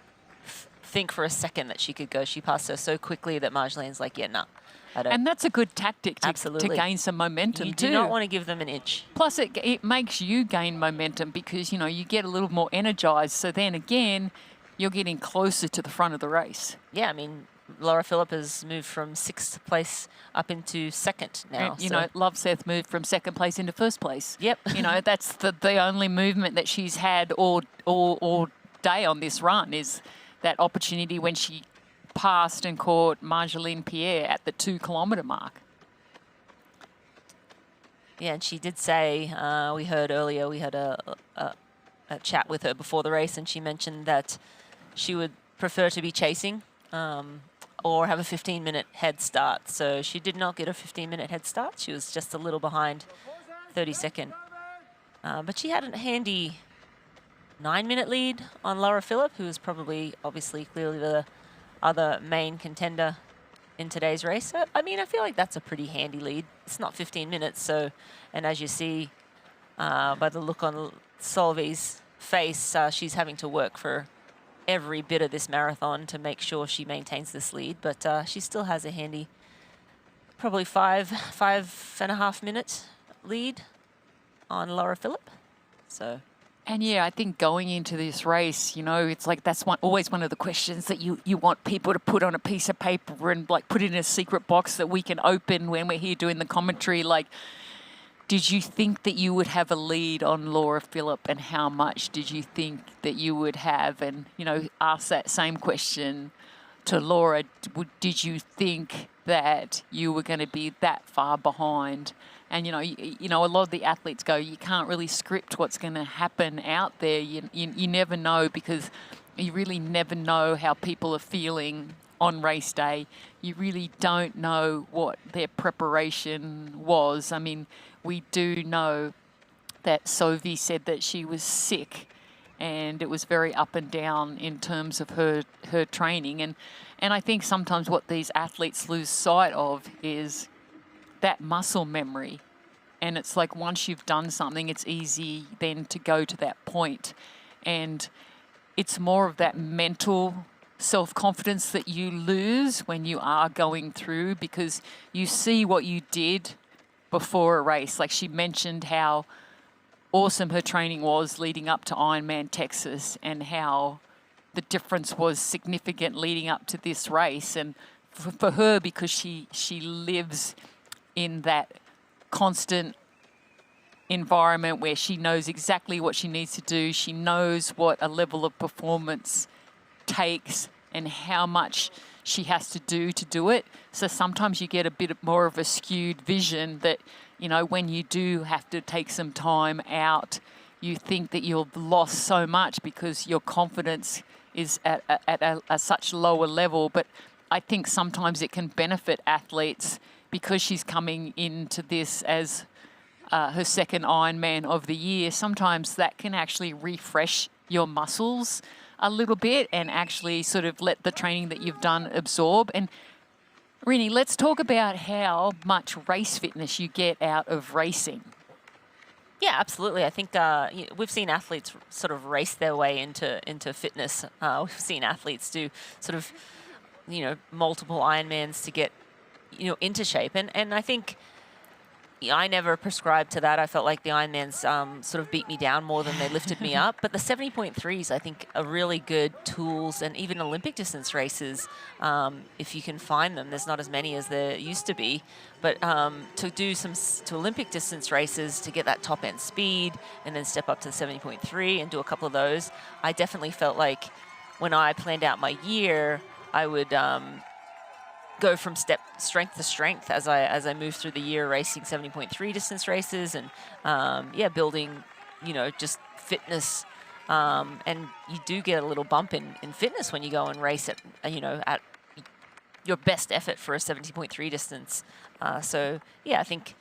think for a second that she could go. She passed her so quickly that Marjolaine's like, yeah, nah. And that's a good tactic to gain some momentum too. You do not want to give them an inch. Plus, it makes you gain momentum because, you know, you get a little more energized. So then again, you're getting closer to the front of the race. Yeah, I mean, Lara Philipp has moved from 6th place up into 2nd now. And, you know, Loveseth moved from 2nd place into 1st place. Yep. You know, that's the only movement that she's had all day on this run is that opportunity when she passed and caught Marjolaine Pierre at the 2 kilometre mark. Yeah, and she did say, we heard earlier, we had a chat with her before the race, and she mentioned that she would prefer to be chasing or have a 15-minute head start. So she did not get a 15-minute head start. She was just a little behind 32nd. But she had a handy 9-minute lead on Lara Philipp, who is probably, obviously, clearly the other main contender in today's race. So, I mean, I feel like that's a pretty handy lead. It's not 15 minutes, so, and as you see by the look on Solvei's face, she's having to work for every bit of this marathon to make sure she maintains this lead, but she still has a handy, probably 5.5 minute lead on Lara Philipp. So. And yeah, I think going into this race, you know, it's like that's always one of the questions that you want people to put on a piece of paper and like put it in a secret box that we can open when we're here doing the commentary. Like, did you think that you would have a lead on Lara Philipp, and how much did you think that you would have? And, you know, ask that same question to Laura. Did you think that you were going to be that far behind? And, you know, a lot of the athletes go, you can't really script what's going to happen out there. You never know, because you really never know how people are feeling on race day. You really don't know what their preparation was. I mean, we do know that Sophie said that she was sick, and it was very up and down in terms of her training. And I think sometimes what these athletes lose sight of is that muscle memory. And it's like once you've done something, it's easy then to go to that point. And it's more of that mental self-confidence that you lose when you are going through, because you see what you did before a race. Like she mentioned how awesome her training was leading up to Ironman Texas, and how the difference was significant leading up to this race. And for her, because she lives in that constant environment where she knows exactly what she needs to do. She knows what a level of performance takes and how much she has to do it. So sometimes you get a bit more of a skewed vision that, you know, when you do have to take some time out, you think that you've lost so much because your confidence is at a such lower level. But I think sometimes it can benefit athletes because she's coming into this as her second Ironman of the year. Sometimes that can actually refresh your muscles a little bit and actually sort of let the training that you've done absorb. And Rini, let's talk about how much race fitness you get out of racing. Yeah, absolutely. I think we've seen athletes sort of race their way into fitness. We've seen athletes do sort of, you know, multiple Ironmans to get, you know, into shape. And I think I never prescribed to that. I felt like the Ironmans sort of beat me down more than they lifted me up. But the 70.3s, I think, are really good tools, and even Olympic distance races, if you can find them. There's not as many as there used to be. But to do to Olympic distance races, to get that top end speed and then step up to the 70.3 and do a couple of those, I definitely felt like when I planned out my year, I would go from strength to strength as I move through the year, racing 70.3 distance races and building, you know, just fitness. And you do get a little bump in fitness when you go and race at, you know, at your best effort for a 70.3 distance. So yeah, I think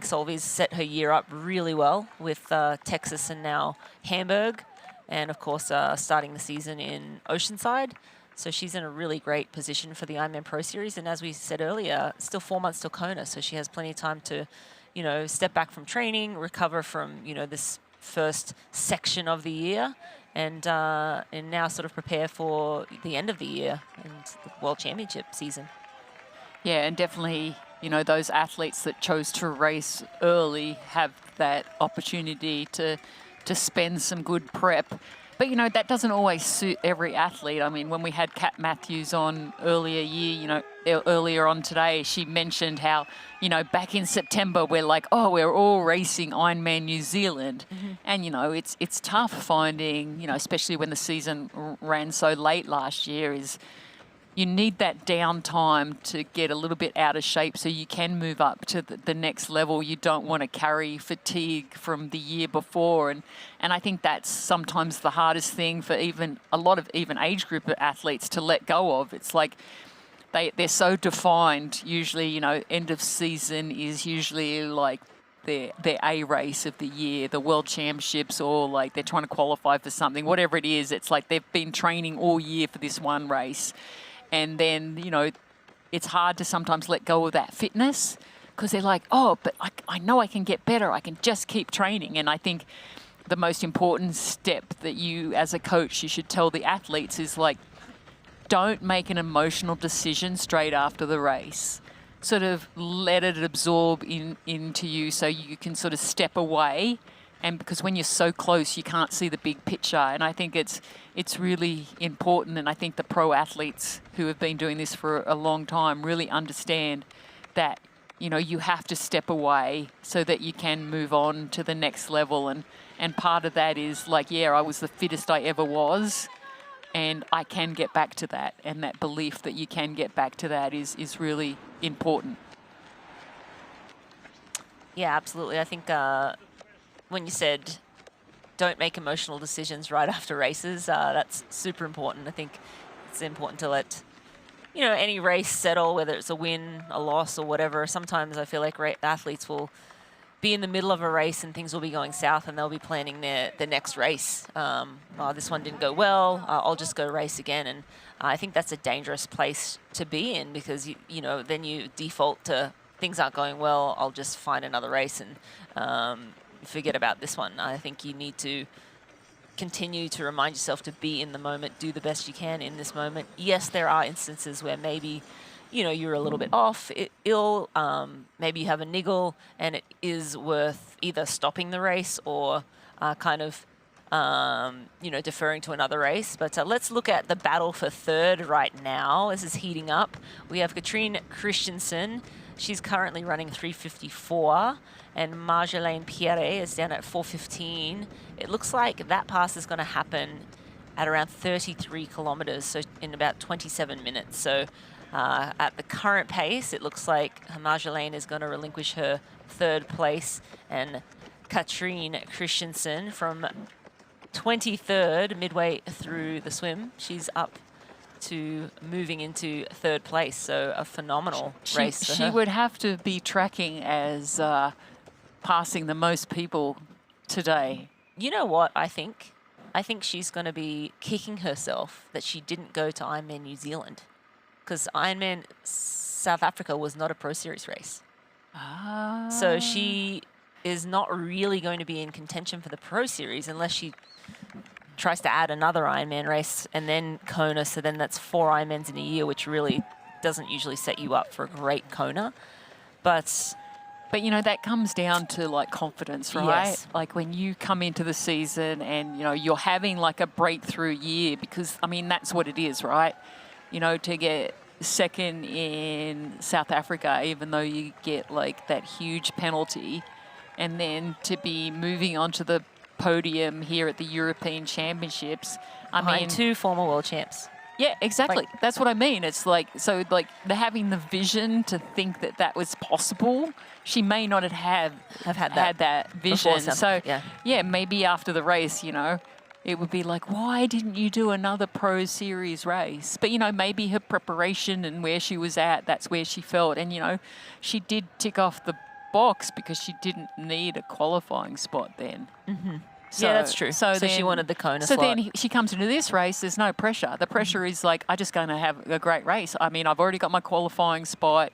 Solvey's set her year up really well with Texas and now Hamburg, and of course starting the season in Oceanside. So she's in a really great position for the Ironman Pro Series. And as we said earlier, still 4 months till Kona. So she has plenty of time to, you know, step back from training, recover from, you know, this first section of the year, and now sort of prepare for the end of the year and the World Championship season. Yeah, and definitely, you know, those athletes that chose to race early have that opportunity to spend some good prep. But, you know, that doesn't always suit every athlete. I mean, when we had Kat Matthews on earlier on today, she mentioned how, you know, back in September, we're like, oh, we're all racing Ironman New Zealand. Mm-hmm. And, you know, it's tough finding, you know, especially when the season ran so late last year, is you need that downtime to get a little bit out of shape so you can move up to the next level. You don't want to carry fatigue from the year before. And I think that's sometimes the hardest thing for even a lot of even age group of athletes to let go of. It's like they're so defined. Usually, you know, end of season is usually like their A race of the year, the World Championships, or like they're trying to qualify for something, whatever it is. It's like they've been training all year for this one race. And then, you know, it's hard to sometimes let go of that fitness because they're like, oh, but I know I can get better. I can just keep training. And I think the most important step that you, as a coach, you should tell the athletes is like, don't make an emotional decision straight after the race. Sort of let it absorb into you so you can sort of step away. And because when you're so close, you can't see the big picture. And I think it's really important. And I think the pro athletes who have been doing this for a long time really understand that, you know, you have to step away so that you can move on to the next level. And part of that is like, yeah, I was the fittest I ever was, and I can get back to that. And that belief that you can get back to that is really important. Yeah, absolutely. I think when you said don't make emotional decisions right after races. That's super important. I think it's important to let, any race settle, whether it's a win, a loss, or whatever. Sometimes I feel like athletes will be in the middle of a race and things will be going south and they'll be planning their next race. This one didn't go well, I'll just go race again. And I think that's a dangerous place to be in, because, then you default to things aren't going well, I'll just find another race and forget about this one. I think you need to continue to remind yourself to be in the moment, do the best you can in this moment. Yes, there are instances where maybe you're a little bit off, ill, maybe you have a niggle, and it is worth either stopping the race or deferring to another race. But let's look at the battle for third right now. This is heating up. We have Katrine Christensen. She's currently running 3:54, and Marjolaine Pierre is down at 4:15. It looks like that pass is going to happen at around 33 kilometers, so in about 27 minutes. So at the current pace, it looks like Marjolaine is going to relinquish her third place, and Katrine Christensen from 23rd, midway through the swim, she's up to moving into third place. So a phenomenal race for her. She would have to be tracking as passing the most people today. You know what I think? I think she's going to be kicking herself that she didn't go to Ironman New Zealand, because Ironman South Africa was not a Pro Series race. So she is not really going to be in contention for the Pro Series unless she tries to add another Ironman race and then Kona. So then that's 4 Ironmans in a year, which really doesn't usually set you up for a great Kona. But that comes down to like confidence, right? Yes. Like when you come into the season and, you're having like a breakthrough year, because that's what it is, right? To get second in South Africa, even though you get like that huge penalty, and then to be moving on to the podium here at the European Championships. Behind 2 former world champs. Yeah, exactly. That's what I mean. It's like, so like having the vision to think that was possible. She may not have had that vision. So yeah, maybe after the race, it would be like, why didn't you do another Pro Series race? But, maybe her preparation and where she was at, that's where she felt. And, she did tick off the box because she didn't need a qualifying spot then. Mm-hmm. Yeah, that's true. So then, she wanted the Kona slot. So then she comes into this race, there's no pressure. The pressure is like, I'm just going to have a great race. I've already got my qualifying spot.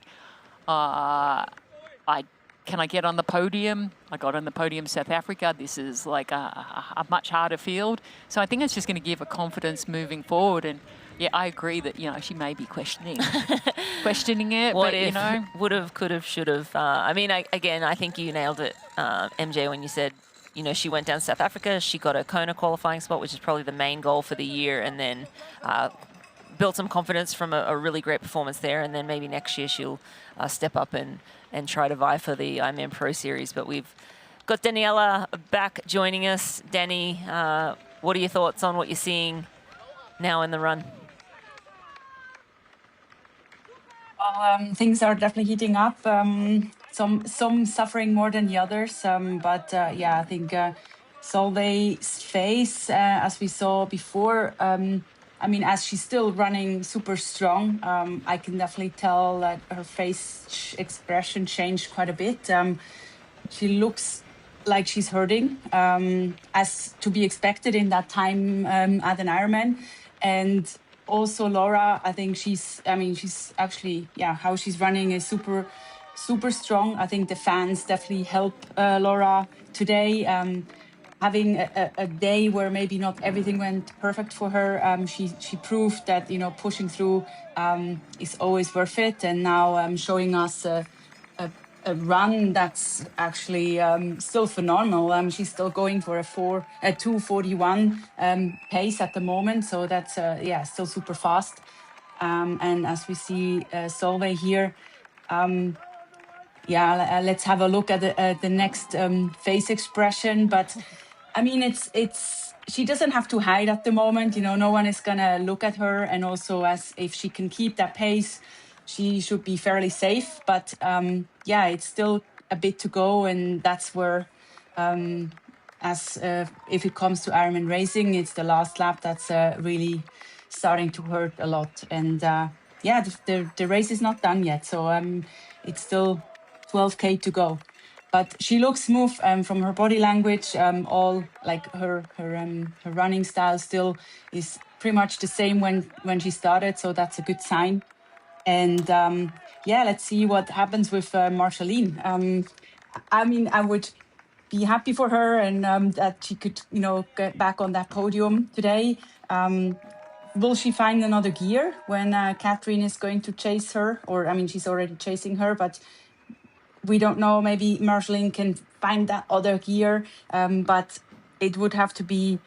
Can I get on the podium? I got on the podium South Africa. This is like a much harder field. So I think it's just going to give her confidence moving forward. And yeah, I agree that, she may be questioning it. What but, if, would have, could have, should have. I think you nailed it, MJ, when you said, she went down to South Africa. She got a Kona qualifying spot, which is probably the main goal for the year. And then built some confidence from a really great performance there. And then maybe next year she'll step up and try to vie for the Ironman Pro Series. But we've got Daniela back joining us. Danny, what are your thoughts on what you're seeing now in the run? Well, things are definitely heating up. Some suffering more than the others. I think Solveig's face, as we saw before, as she's still running super strong, I can definitely tell that her face expression changed quite a bit. She looks like she's hurting, as to be expected in that time at an Ironman. And also Laura, I think she's actually, how she's running is super, super strong. I think the fans definitely help Laura today. Having a day where maybe not everything went perfect for her, she proved that pushing through is always worth it, and now showing us a run that's actually still phenomenal. She's still going for a 2:41 pace at the moment, so that's still super fast. And as we see Solveig here. Let's have a look at the next face expression. But it's she doesn't have to hide at the moment. No one is gonna look at her, and also as if she can keep that pace, she should be fairly safe. But it's still a bit to go, and that's where as if it comes to Ironman racing, it's the last lap that's really starting to hurt a lot. And yeah, the race is not done yet, so it's still 12K to go. But she looks smooth from her body language. All like her running style still is pretty much the same when she started, so that's a good sign. And yeah, let's see what happens with Marceline. I mean, I would be happy for her and that she could, you know, get back on that podium today. Will she find another gear when Catherine is going to chase her? Or, I mean, she's already chasing her, but we don't know. Maybe Marceline can find that other gear. But it would have to be,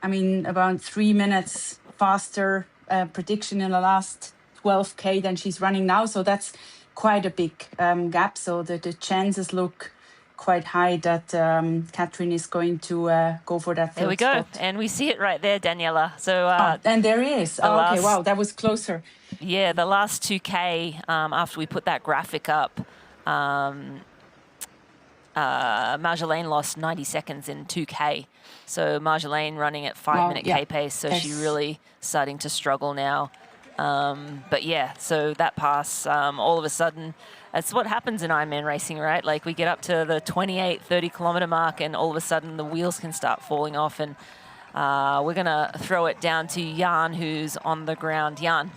I mean, around 3 minutes faster prediction in the last 12K than she's running now. So that's quite a big gap. So the chances look quite high that Catherine is going to go for that There we third go. spot. And we see it right there, Daniela. So and there he is. Oh, okay, wow, that was closer. Yeah, the last 2K, after we put that graphic up, Marjolaine lost 90 seconds in 2K. So Marjolaine running at 5-minute K pace, so she's really starting to struggle now. But yeah, so that pass, all of a sudden, that's what happens in Ironman racing, right? Like we get up to the 28, 30 kilometer mark and all of a sudden the wheels can start falling off. And we're going to throw it down to Jan, who's on the ground. Jan.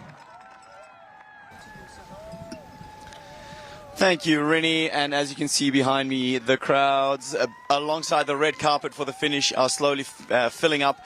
Thank you, Rini. And as you can see behind me, the crowds alongside the red carpet for the finish are slowly filling up.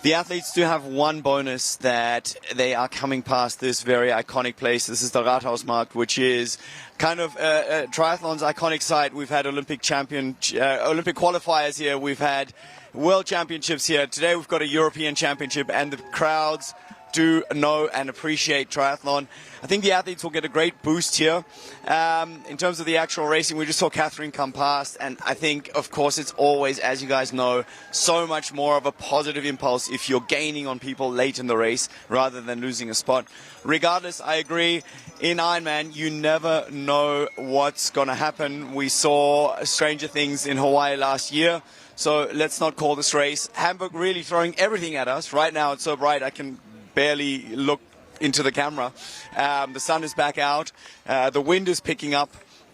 The athletes do have one bonus, that they are coming past this very iconic place. This is the Rathausmarkt, which is kind of triathlon's iconic site. We've had Olympic qualifiers here. We've had world championships here. Today we've got a European championship, and the crowds do know and appreciate triathlon. I think the athletes will get a great boost here. In terms of the actual racing, we just saw Catherine come past, and I think, of course, it's always, as you guys know, so much more of a positive impulse if you're gaining on people late in the race rather than losing a spot. Regardless, I agree, in Ironman, you never know what's going to happen. We saw stranger things in Hawaii last year, so let's not call this race. Hamburg really throwing everything at us. Right now, it's so bright, I can barely look into the camera. The sun is back out, the wind is picking up,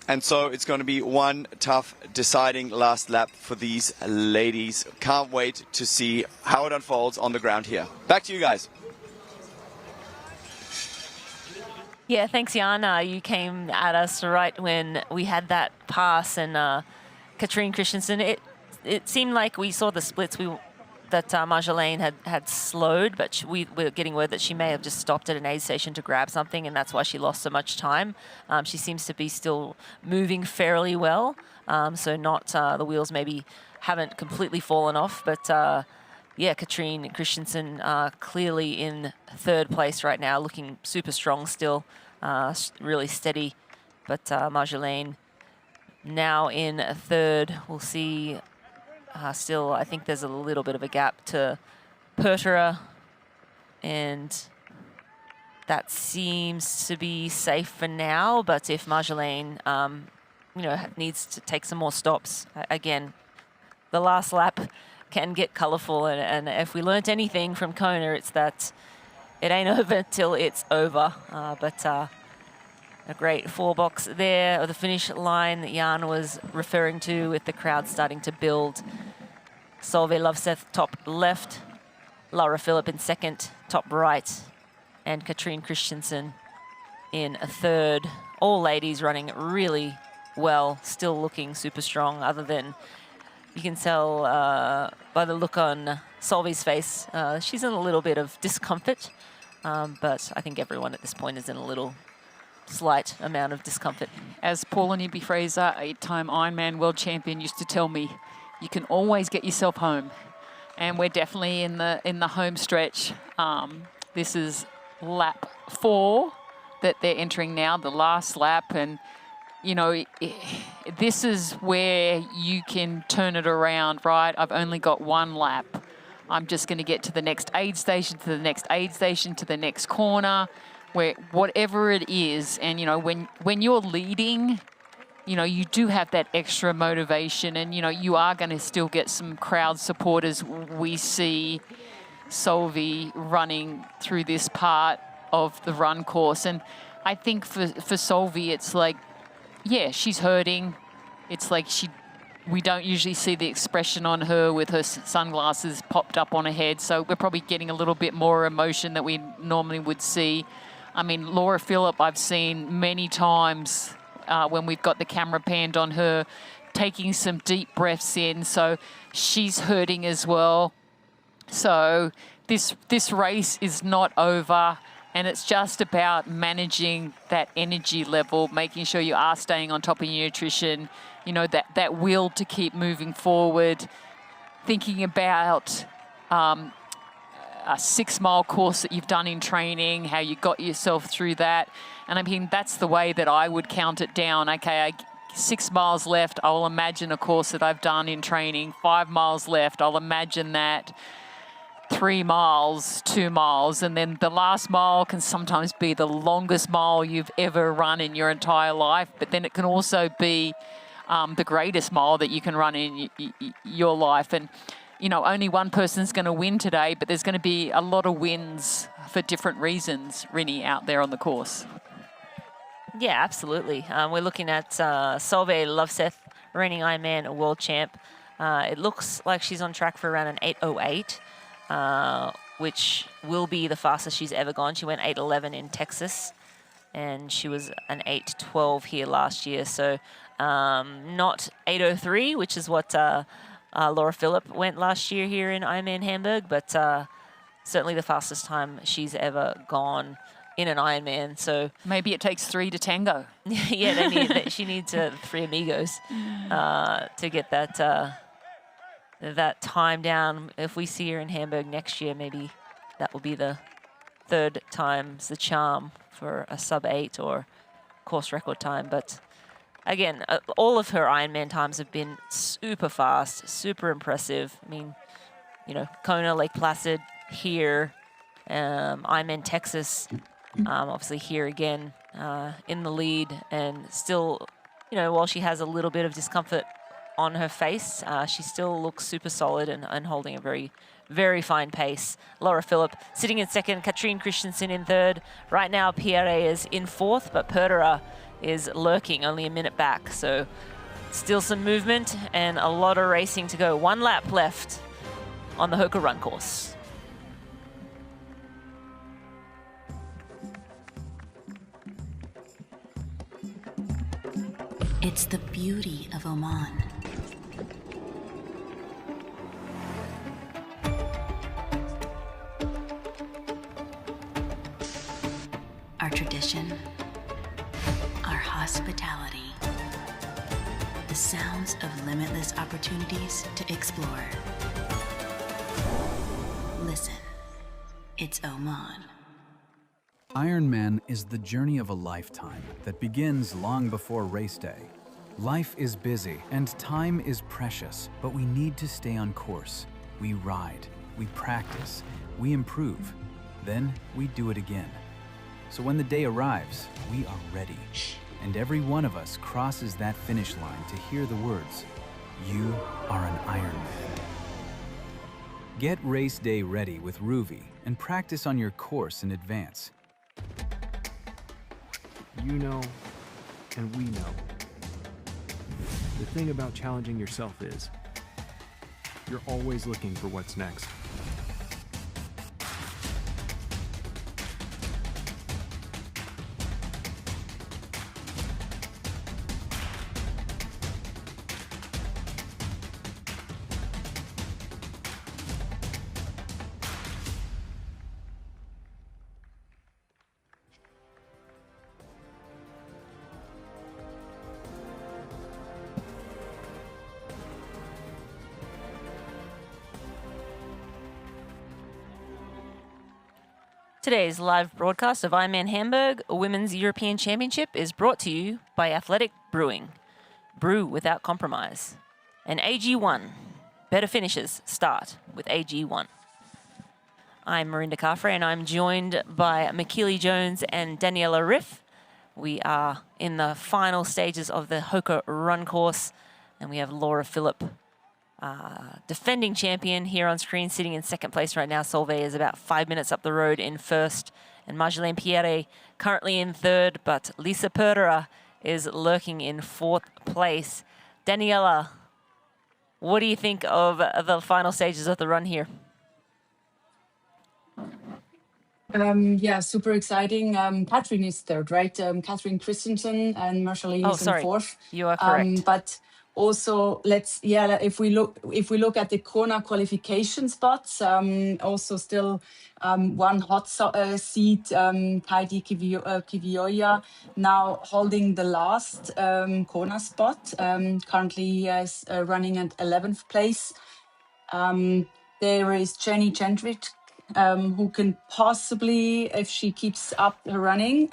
and so it's going to be one tough deciding last lap for these ladies. Can't wait to see how it unfolds on the ground here. Back to you guys. Yeah, thanks, Jan. You came at us right when we had that pass, and Katrine Christensen, it seemed like we saw the splits that Marjolaine had slowed, but we were getting word that she may have just stopped at an aid station to grab something, and that's why she lost so much time. She seems to be still moving fairly well, so not the wheels maybe haven't completely fallen off, but yeah, Katrine Christensen clearly in third place right now, looking super strong still, really steady, but Marjolaine now in third. We'll see. Still, I think there's a little bit of a gap to Pertera, and that seems to be safe for now. But if Marjolaine, needs to take some more stops, again, the last lap can get colourful. And if we learnt anything from Kona, it's that it ain't over till it's over. But a great 4-box there, or the finish line that Jan was referring to, with the crowd starting to build. Solveig Lovseth top left, Laura Philipp in second, top right, and Katrine Christensen in a third. All ladies running really well, still looking super strong, other than you can tell by the look on Solveig's face, she's in a little bit of discomfort, but I think everyone at this point is in a little slight amount of discomfort. As Paula Newby-Fraser, 8-time Ironman world champion, used to tell me, you can always get yourself home. And we're definitely in the home stretch. This is lap 4 that they're entering now, the last lap. And, you know, this is where you can turn it around, right? I've only got one lap. I'm just going to get to the next aid station, to the next aid station, to the next corner, where whatever it is. And, you know, when you're leading, you know, you do have that extra motivation, and, you know, you are going to still get some crowd support as we see Solveig running through this part of the run course. And I think for Solveig, it's like, yeah, she's hurting. It's like we don't usually see the expression on her with her sunglasses popped up on her head. So we're probably getting a little bit more emotion that we normally would see. I mean, Laura Philipp, I've seen many times when we've got the camera panned on her, taking some deep breaths in. So she's hurting as well. So this race is not over, and it's just about managing that energy level, making sure you are staying on top of your nutrition, you know, that will to keep moving forward, thinking about a 6-mile course that you've done in training, how you got yourself through that. And I mean, that's the way that I would count it down. Okay, 6 miles left, I'll imagine a course that I've done in training. 5 miles left, I'll imagine that. 3 miles, 2 miles, and then the last mile can sometimes be the longest mile you've ever run in your entire life, but then it can also be the greatest mile that you can run in your life. And, you know, only one person's going to win today, but there's going to be a lot of wins for different reasons, Rinny, out there on the course. Yeah, absolutely. We're looking at Solveig Lovseth, reigning Ironman world champ. It looks like she's on track for around an 8:08. Which will be the fastest she's ever gone. She went 8:11 in Texas, and she was an 8:12 here last year. So not 8:03, which is what Laura Philipp went last year here in Ironman Hamburg, but certainly the fastest time she's ever gone in an Ironman. So maybe it takes 3 to tango. Yeah, she needs 3 amigos to get that time down. If we see her in Hamburg next year, maybe that will be the 3rd time's the charm for a sub-8 or course record time. But again, all of her Ironman times have been super fast, super impressive. I mean, you know, Kona, Lake Placid, here, Ironman Texas, obviously here again in the lead, and still, you know, while she has a little bit of discomfort on her face, she still looks super solid and holding a very, very fine pace. Laura Philipp sitting in 2nd, Katrine Christensen in 3rd. Right now, Pierre is in 4th, but Perderer is lurking, only a minute back. So still some movement and a lot of racing to go. 1 lap left on the Hoka run course. It's the beauty of Oman. Our tradition, our hospitality, the sounds of limitless opportunities to explore. Listen, it's Oman. Ironman is the journey of a lifetime that begins long before race day. Life is busy and time is precious, but we need to stay on course. We ride, we practice, we improve, then we do it again. So when the day arrives, we are ready. And every one of us crosses that finish line to hear the words, "You are an Ironman." Get race day ready with Ruvi and practice on your course in advance. You know, and we know. The thing about challenging yourself is, you're always looking for what's next. Today's live broadcast of Ironman Hamburg, a Women's European Championship, is brought to you by Athletic Brewing. Brew without compromise. And AG1. Better finishes start with AG1. I'm Marinda Carfrey, and I'm joined by Makili Jones and Daniela Riff. We are in the final stages of the Hoka run course, and we have Laura Philipp, defending champion, here on screen, sitting in second place right now. Solveig is about 5 minutes up the road in first, and Marjolaine Pierre currently in third, but Lisa Perderer is lurking in fourth place. Daniela, what do you think of the final stages of the run here? Yeah, super exciting. Catherine is third, right? Catherine Christensen and Marjolaine is in fourth. You are correct. But also, if we look at the Kona qualification spots, also still one hot seat, Heidi Kivioja, now holding the last Kona spot, currently running at 11th place. There is Jenny Gendrich, who can possibly, if she keeps up her running,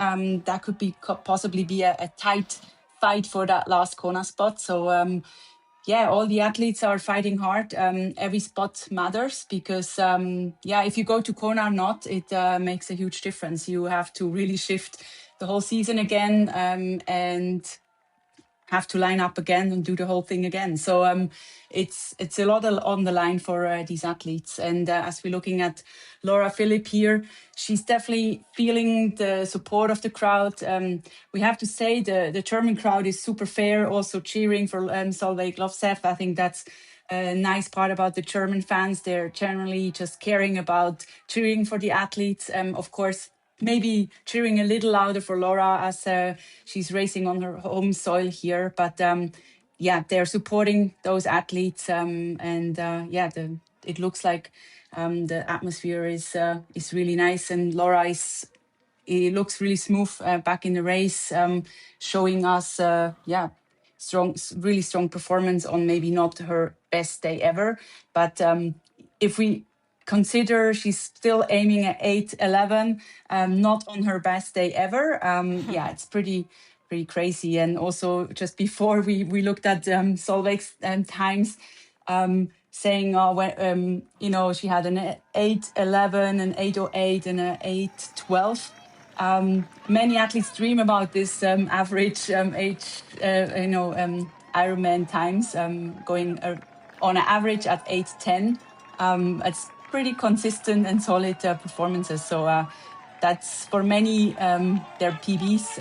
that could be possibly be a tight fight for that last Kona spot. So all the athletes are fighting hard. Every spot matters because if you go to Kona or not, it makes a huge difference. You have to really shift the whole season again and have to line up again and do the whole thing again. So it's a lot on the line for these athletes. And as we're looking at Laura Philipp here, she's definitely feeling the support of the crowd. We have to say the German crowd is super fair, also cheering for Solveig Lovsef. I think that's a nice part about the German fans. They're generally just caring about cheering for the athletes. Of course, maybe cheering a little louder for Laura as she's racing on her home soil here. But they're supporting those athletes. It looks like the atmosphere is really nice. And Laura it looks really smooth back in the race, showing us, really strong performance on maybe not her best day ever. But if we consider she's still aiming at 8:11, not on her best day ever. It's pretty crazy. And also just before we looked at Solveig's times, saying she had an 8:11, an 8:08, and an 8:12. Many athletes dream about this average Ironman times, going on an average at 8:10. It's pretty consistent and solid performances. So that's for many their PBs.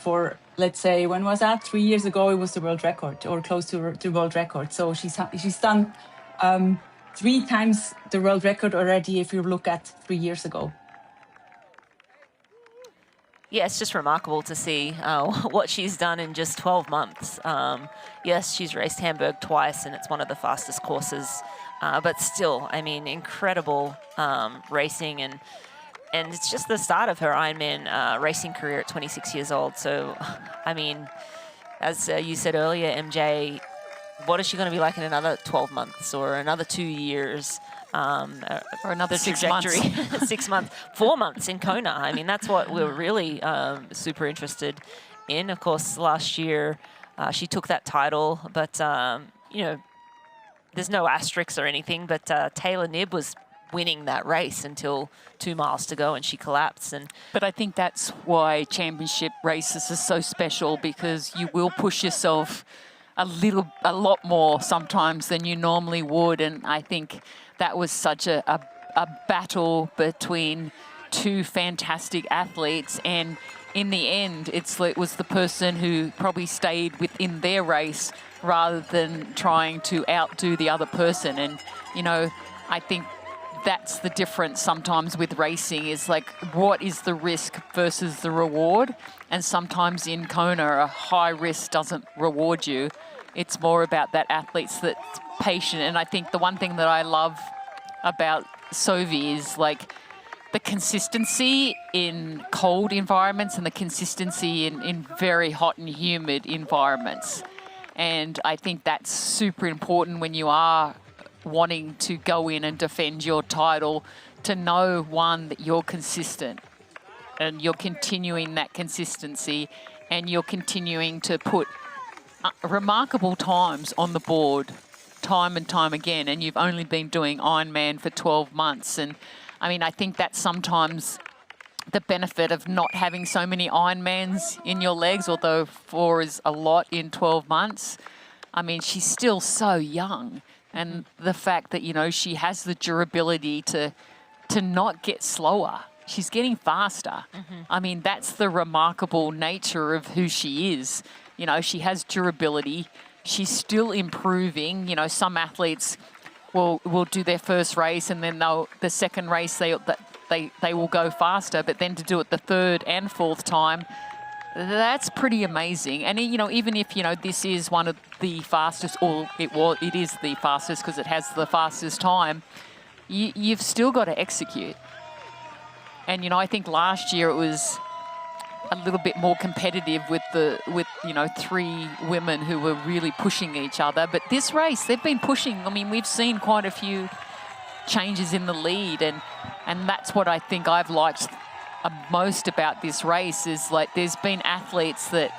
For, let's say, when was that? 3 years ago, it was the world record or close to the world record. So she's done 3 times the world record already if you look at 3 years ago. Yeah, it's just remarkable to see what she's done in just 12 months. Yes, she's raced Hamburg twice, and it's one of the fastest courses. But still, I mean, incredible racing, and it's just the start of her Ironman racing career at 26 years old. So, I mean, as you said earlier, MJ, what is she going to be like in another 12 months or another 2 years? Or another 6 trajectory. months. 6 months, 4 months in Kona. I mean, that's what we're really super interested in. Of course, last year she took that title, but, there's no asterisks or anything, but Taylor Knibb was winning that race until 2 miles to go and she collapsed. But I think that's why championship races are so special, because you will push yourself a lot more sometimes than you normally would. And I think that was such a battle between 2 fantastic athletes, and in the end it was the person who probably stayed within their race rather than trying to outdo the other person. And I think that's the difference sometimes with racing, is like, what is the risk versus the reward? And sometimes in Kona, a high risk doesn't reward you. It's more about that athlete's that's patient. And I think the one thing that I love about Sovi is like the consistency in cold environments and the consistency in very hot and humid environments. And I think that's super important when you are wanting to go in and defend your title, to know, one, that you're consistent and you're continuing that consistency and you're continuing to put remarkable times on the board time and time again. And you've only been doing Ironman for 12 months. And I mean, I think that's sometimes the benefit of not having so many Ironmans in your legs, although 4 is a lot in 12 months. I mean, she's still so young. And the fact that, you know, she has the durability to not get slower. She's getting faster. I mean, that's the remarkable nature of who she is. You know, she has durability. She's still improving. You know, some athletes will do their first race and then the second race they will go faster, but then to do it the third and fourth time, that's pretty amazing. And, you know, even if, you know, this is one of the fastest, or it is the fastest because it has the fastest time, you've still got to execute. And, you know, I think last year it was a little bit more competitive with you know, 3 women who were really pushing each other. But this race, they've been pushing. I mean, we've seen quite a few changes in the lead, and that's what I think I've liked most about this race is, like, there's been athletes that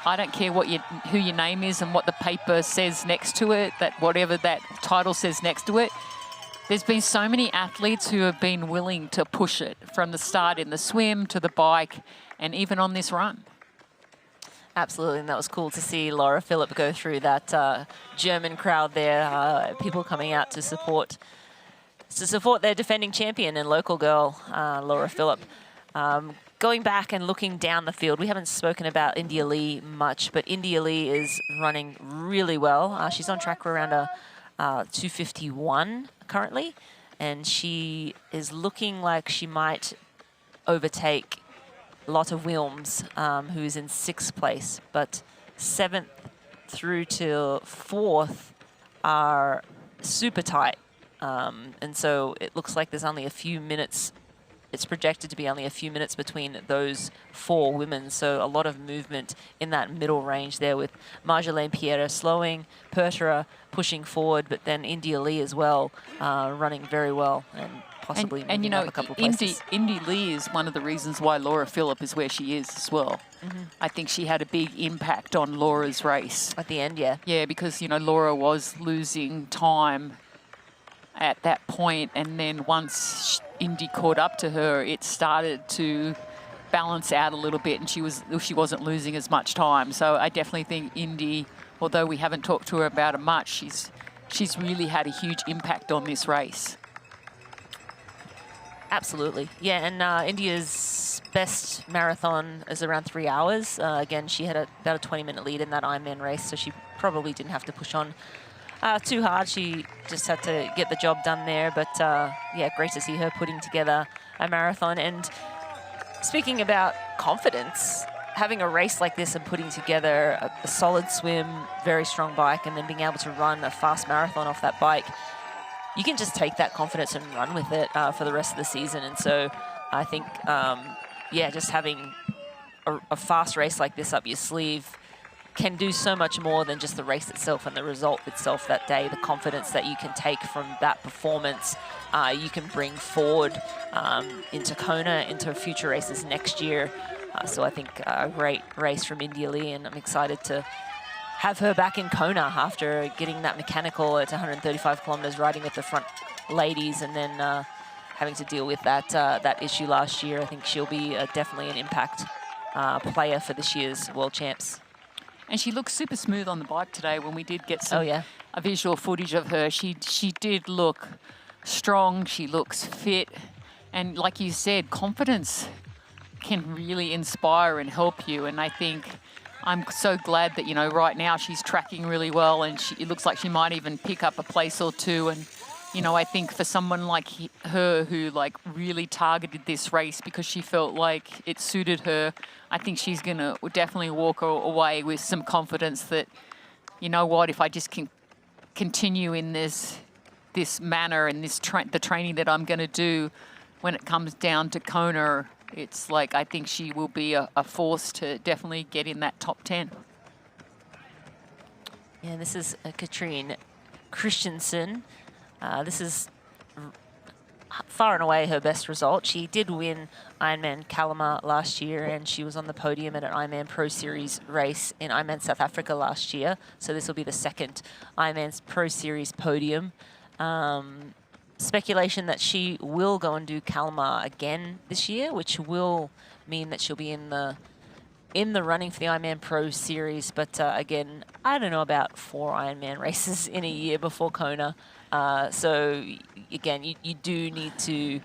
I don't care who your name is and what the paper says next to it, that whatever that title says next to it. There's been so many athletes who have been willing to push it from the start in the swim to the bike and even on this run. Absolutely, and that was cool to see Laura Philipp go through that German crowd there, people coming out to support their defending champion and local girl, Laura Philipp. Going back and looking down the field, we haven't spoken about India Lee much, but India Lee is running really well. She's on track for around a 2:51 currently, and she is looking like she might overtake Lotte Wilms, who is in 6th place, but 7th through to 4th are super tight. And so it looks like there's only a few minutes. It's projected to be only a few minutes between those 4 women. So a lot of movement in that middle range there with Marjolaine Pierre slowing, Pertera pushing forward, but then India Lee as well, running very well and possibly and you know, up a couple of places. Indy Lee is one of the reasons why Laura Philipp is where she is as well. I think she had a big impact on Laura's race. At the end, yeah. Yeah, because, you know, Laura was losing time at that point, and then once Indy caught up to her, it started to balance out a little bit, and she wasn't losing as much time. So I definitely think Indy, although we haven't talked to her about it much, she's really had a huge impact on this race. Absolutely, yeah. And India's best marathon is around 3 hours. Again, she had about a 20-minute lead in that Ironman race, so she probably didn't have to push on too hard. She just had to get the job done there. But yeah, great to see her putting together a marathon. And speaking about confidence, having a race like this and putting together a solid swim, very strong bike, and then being able to run a fast marathon off that bike, you can just take that confidence and run with it for the rest of the season. And so I think, yeah, just having a fast race like this up your sleeve can do so much more than just the race itself and the result itself that day. The confidence that you can take from that performance, you can bring forward into Kona, into future races next year. So I think a great race from India Lee, and I'm excited to have her back in Kona after getting that mechanical at 135 kilometers, riding with the front ladies, and then having to deal with that issue last year. I think she'll be definitely an impact player for this year's World Champs. And she looks super smooth on the bike today. When we did get some a visual footage of her, she did look strong. She looks fit. And like you said, confidence can really inspire and help you. And I think I'm so glad that, you know, right now she's tracking really well, and it looks like she might even pick up a place or two. And, you know, I think for someone like her who like really targeted this race because she felt like it suited her, I think she's going to definitely walk away with some confidence that, you know what, if I just can continue in this manner and the training that I'm going to do when it comes down to Kona, it's like I think she will be a force to definitely get in that top 10. Yeah, this is Katrine Christensen. This is far and away her best result. She did win Ironman Kalama last year, and she was on the podium at an Ironman Pro Series race in Ironman South Africa last year. So this will be the second Ironman Pro Series podium. speculation that she will go and do Kalmar again this year, which will mean that she'll be in the running for the Ironman Pro Series. But again, I don't know about 4 Ironman races in a year before Kona. So again, you do need to,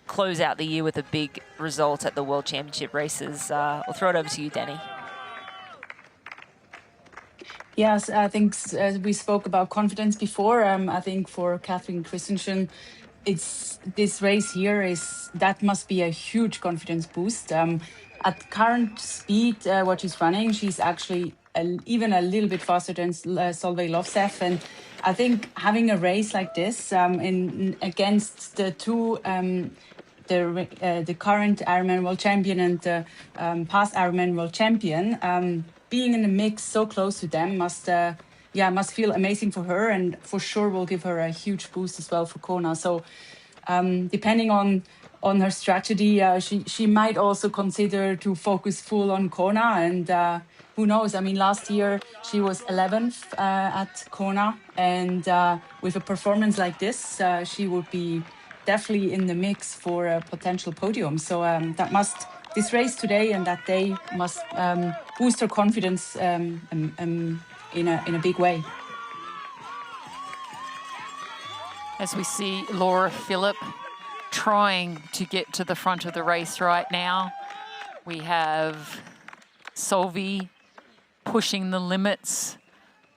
close out the year with a big result at the World Championship races. I'll throw it over to you, Danny. Yes, I think we spoke about confidence before. I think for Catherine Christensen, this race here that must be a huge confidence boost. At current speed, what she's running, she's actually even a little bit faster than Solveig Lovseth. And I think having a race like this against the two, the current Ironman world champion and the past Ironman world champion, being in the mix so close to them must feel amazing for her, and for sure will give her a huge boost as well for Kona. So depending on her strategy, she might also consider to focus full on Kona, and who knows? I mean, last year she was 11th at Kona, and with a performance like this, she would be definitely in the mix for a potential podium. So this race today and that day must boost her confidence in a big way. As we see Laura Philipp trying to get to the front of the race right now, we have Solveig pushing the limits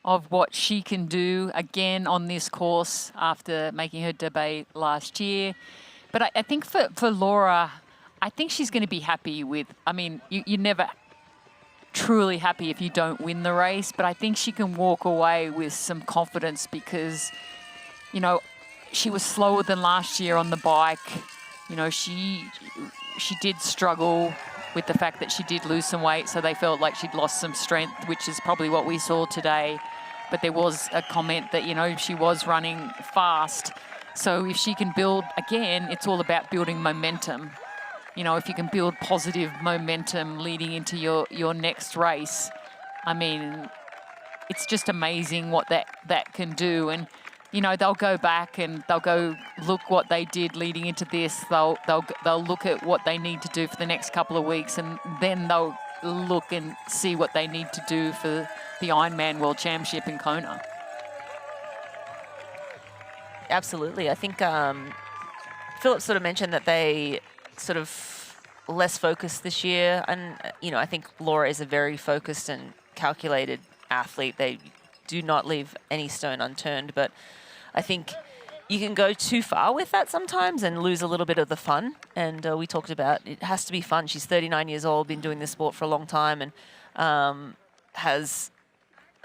of what she can do again on this course after making her debut last year. But I think for Laura, I think she's going to be happy with, I mean, you're never truly happy if you don't win the race, but I think she can walk away with some confidence because, she was slower than last year on the bike. She did struggle with the fact that she did lose some weight, so they felt like she'd lost some strength, which is probably what we saw today. But there was a comment that, she was running fast. So if she can build, again, it's all about building momentum. If you can build positive momentum leading into your next race, I mean, it's just amazing what that can do. And, they'll go back and they'll go look what they did leading into this. They'll look at what they need to do for the next couple of weeks, and then they'll look and see what they need to do for the Ironman World Championship in Kona. Absolutely. I think Philip sort of mentioned that they sort of less focused this year. And, I think Laura is a very focused and calculated athlete. They do not leave any stone unturned. But I think you can go too far with that sometimes and lose a little bit of the fun. And we talked about it has to be fun. She's 39 years old, been doing this sport for a long time, and has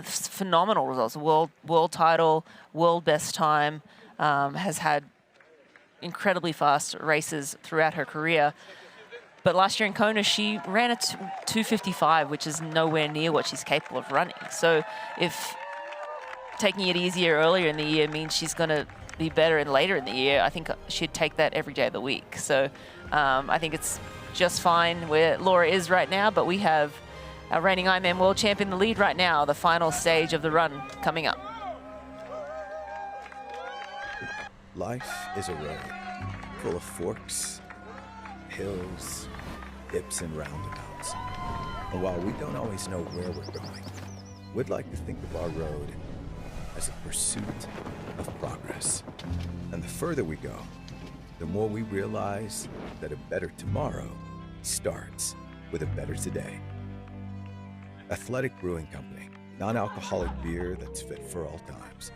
phenomenal results. World title, world best time, has had incredibly fast races throughout her career. But last year in Kona, she ran a 2:55, which is nowhere near what she's capable of running. So if taking it easier earlier in the year means she's going to be better and later in the year, I think she'd take that every day of the week. So I think it's just fine where Laura is right now, but we have our reigning Ironman world champion in the lead right now, the final stage of the run coming up. Life is a road full of forks, hills, dips, and roundabouts. And while we don't always know where we're going, we'd like to think of our road as a pursuit of progress. And the further we go, the more we realize that a better tomorrow starts with a better today. Athletic Brewing Company, non-alcoholic beer that's fit for all times.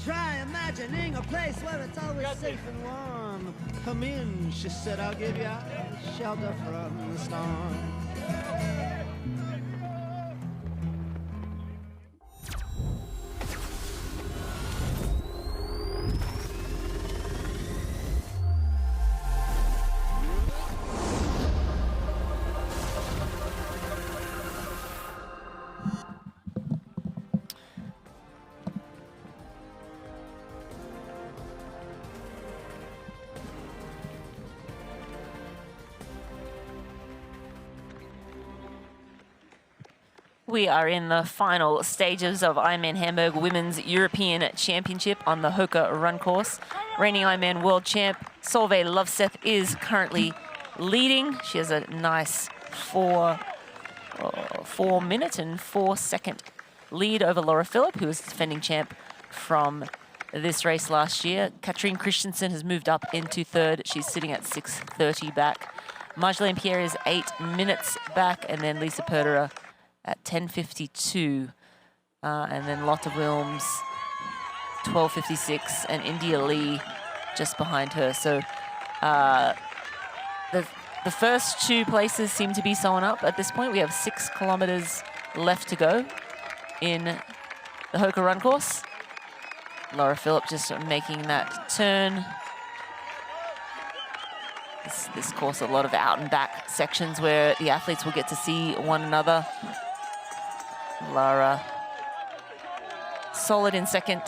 Try imagining a place where it's always safe and warm. Come in, she said, I'll give you shelter from the storm. We are in the final stages of Ironman Hamburg Women's European Championship on the Hoka run course. Reigning Ironman world champ Solveig Lovseth is currently leading. She has a nice 4-minute and 4-second lead over Laura Philipp, who was defending champ from this race last year. Katrine Christensen has moved up into third. She's sitting at 6:30 back. Marjolaine Pierre is 8 minutes back, and then Lisa Perderer at 10:52. And then Lotte Wilms, 12:56, and India Lee just behind her. So the first two places seem to be sewn up at this point. We have 6 kilometers left to go in the Hoka run course. Laura Philipp just making that turn. This course, a lot of out and back sections where the athletes will get to see one another. Lara solid in second.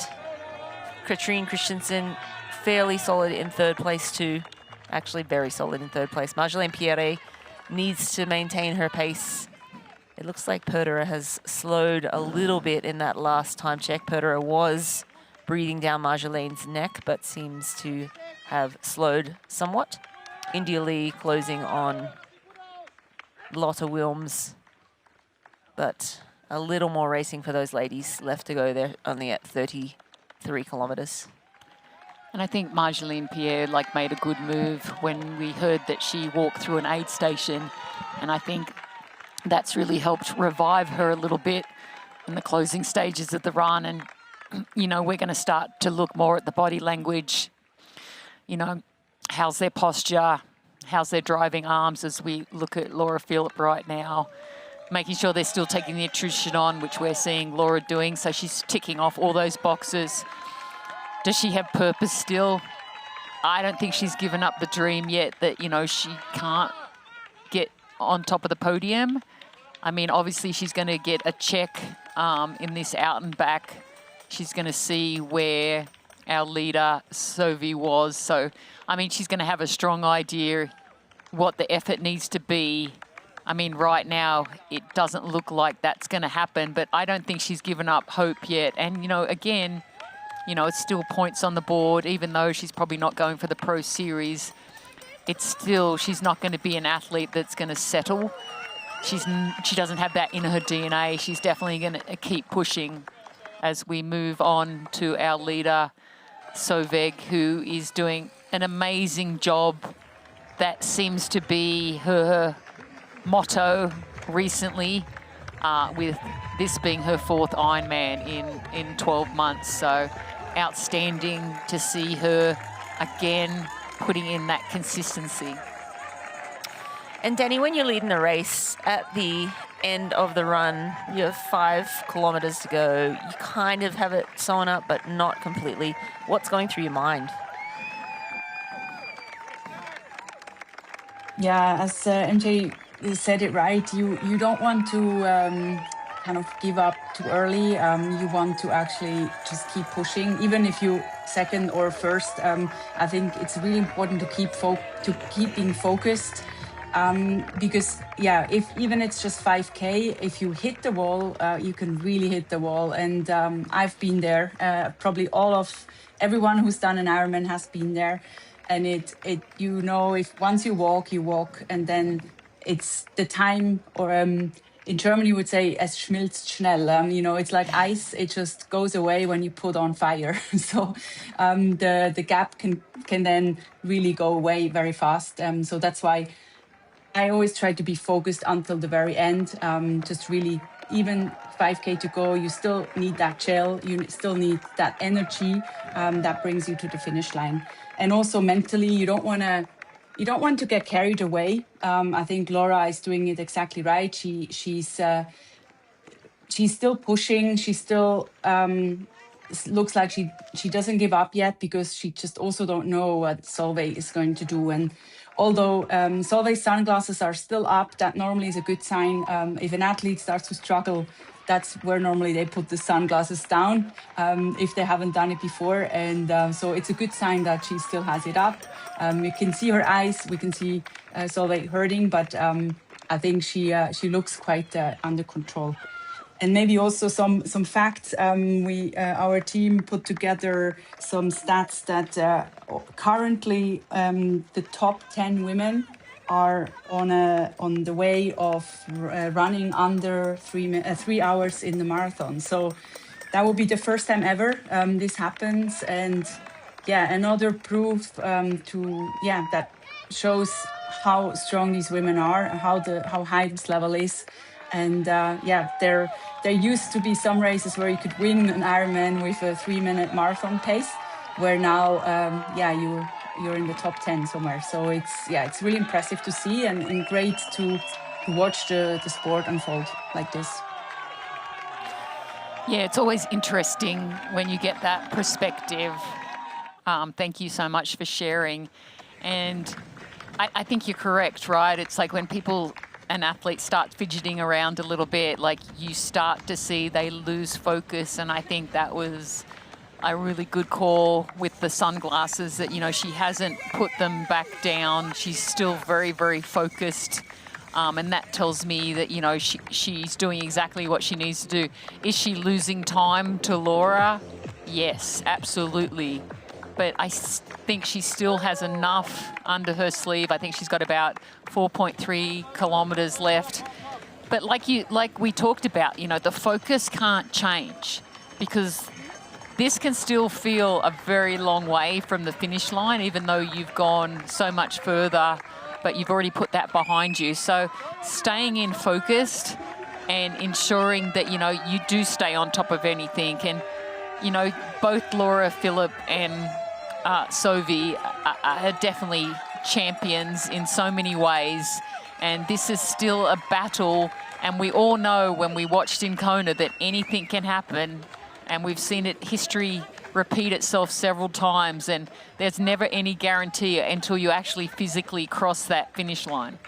Katrine Christensen fairly solid in third place too. Actually very solid in third place. Marjolaine Pierre needs to maintain her pace. It looks like Perderer has slowed a little bit in that last time check. Perderer was breathing down Marjolaine's neck, but seems to have slowed somewhat. India Lee closing on Lotte Wilms, but a little more racing for those ladies left to go. They're only at 33 kilometers. And I think Marjolaine Pierre made a good move when we heard that she walked through an aid station, and I think that's really helped revive her a little bit in the closing stages of the run. And we're going to start to look more at the body language. How's their posture? How's their driving arms as we look at Laura Philipp right now? Making sure they're still taking the nutrition on, which we're seeing Laura doing. So she's ticking off all those boxes. Does she have purpose still? I don't think she's given up the dream yet that, she can't get on top of the podium. I mean, obviously she's going to get a check in this out and back. She's going to see where our leader, Sovi, was. So, I mean, she's going to have a strong idea what the effort needs to be. I mean, right now, it doesn't look like that's going to happen, but I don't think she's given up hope yet. And, again, it's still points on the board, even though she's probably not going for the Pro Series. It's still, she's not going to be an athlete that's going to settle. She doesn't have that in her DNA. She's definitely going to keep pushing as we move on to our leader, Solveig, who is doing an amazing job. That seems to be her motto recently, with this being her 4th Ironman in 12 months. So outstanding to see her again putting in that consistency. And Danny, when you're leading the race at the end of the run, you have 5 kilometers to go. You kind of have it sewn up, but not completely. What's going through your mind? Yeah, as MJ said it right, you don't want to kind of give up too early. You want to actually just keep pushing, even if you second or first. I think it's really important to keep being focused. Because if even it's just 5K, if you hit the wall, you can really hit the wall. And I've been there. Probably everyone who's done an Ironman has been there. And if once you walk, and then it's the time, or in Germany you would say, es schmilzt schnell. It's like ice. It just goes away when you put on fire. So the gap can then really go away very fast. So that's why I always try to be focused until the very end. Just really, even 5K to go, you still need that gel. You still need that energy that brings you to the finish line. And also mentally, you don't want to get carried away. I think Laura is doing it exactly right. She's still pushing. She still looks like she doesn't give up yet, because she just also don't know what Solveig is going to do. And although Solveig's sunglasses are still up, that normally is a good sign. If an athlete starts to struggle, that's where normally they put the sunglasses down, if they haven't done it before. And so it's a good sign that she still has it up. We can see her eyes, we can see Solveig hurting, but I think she looks quite under control. And maybe also some facts. Our team put together some stats that currently the top 10 women are on the way of running under 3 hours in the marathon. So that will be the first time ever this happens, and another proof that shows how strong these women are, how high this level is. And there used to be some races where you could win an Ironman with a 3-minute marathon pace, where now you're in the top 10 somewhere. So it's really impressive to see and great to watch the sport unfold like this. Yeah, it's always interesting when you get that perspective. Thank you so much for sharing. And I think you're correct, right? It's like when an athlete starts fidgeting around a little bit, like you start to see they lose focus. And I think that was a really good call with the sunglasses that, she hasn't put them back down. She's still very, very focused. And that tells me that, she's doing exactly what she needs to do. Is she losing time to Laura? Yes, absolutely. But I think she still has enough under her sleeve. I think she's got about 4.3 kilometres left. But like we talked about, the focus can't change, because this can still feel a very long way from the finish line, even though you've gone so much further, but you've already put that behind you. So staying in focused and ensuring that, you do stay on top of anything. And, both Laura Philipp and Sophie are definitely champions in so many ways. And this is still a battle. And we all know when we watched in Kona that anything can happen. And we've seen history repeat itself several times, and there's never any guarantee until you actually physically cross that finish line.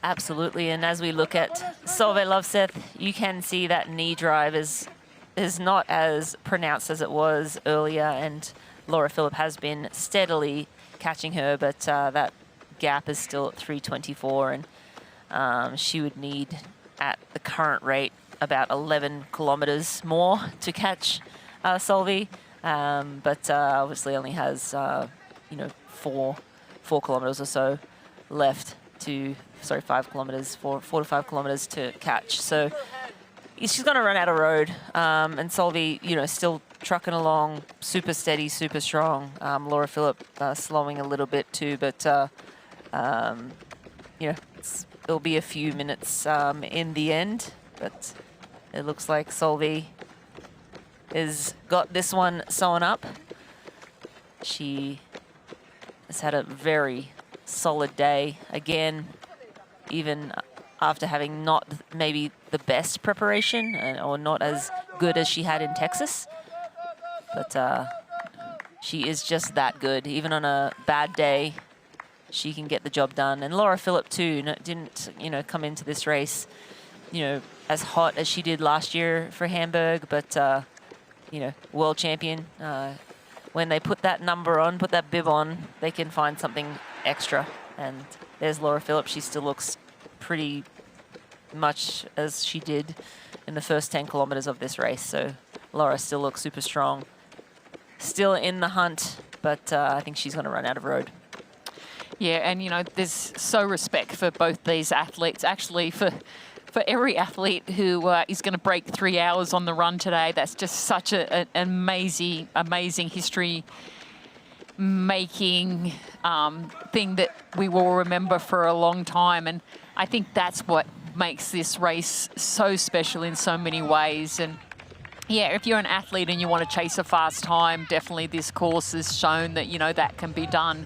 Absolutely, and as we look at Solveig Lovseth, you can see that knee drive is not as pronounced as it was earlier, and Laura Philipp has been steadily catching her, but that gap is still at 3:24, and she would need, at the current rate, about 11 kilometres more to catch Solveig, but obviously only has 4 kilometres or so left to 5 kilometres, 4 to 5 kilometres to catch. So she's going to run out of road, and Solveig, still trucking along, super steady, super strong. Laura Philipp slowing a little bit too, but it'll be a few minutes in the end. But it looks like Solveig has got this one sewn up. She has had a very solid day again, even after having not maybe the best preparation or not as good as she had in Texas. But she is just that good. Even on a bad day, she can get the job done. And Laura Philipp too didn't, come into this race, as hot as she did last year for Hamburg, but world champion. When they put that number on, put that bib on, they can find something extra. And there's Laura Philipp. She still looks pretty much as she did in the first 10 kilometres of this race. So Laura still looks super strong. Still in the hunt, but I think she's going to run out of road. Yeah, and there's so respect for both these athletes. Actually, for every athlete who is going to break 3 hours on the run today, that's just such an amazing history-making thing that we will remember for a long time. And I think that's what makes this race so special in so many ways. And yeah, if you're an athlete and you want to chase a fast time, definitely this course has shown that, that can be done.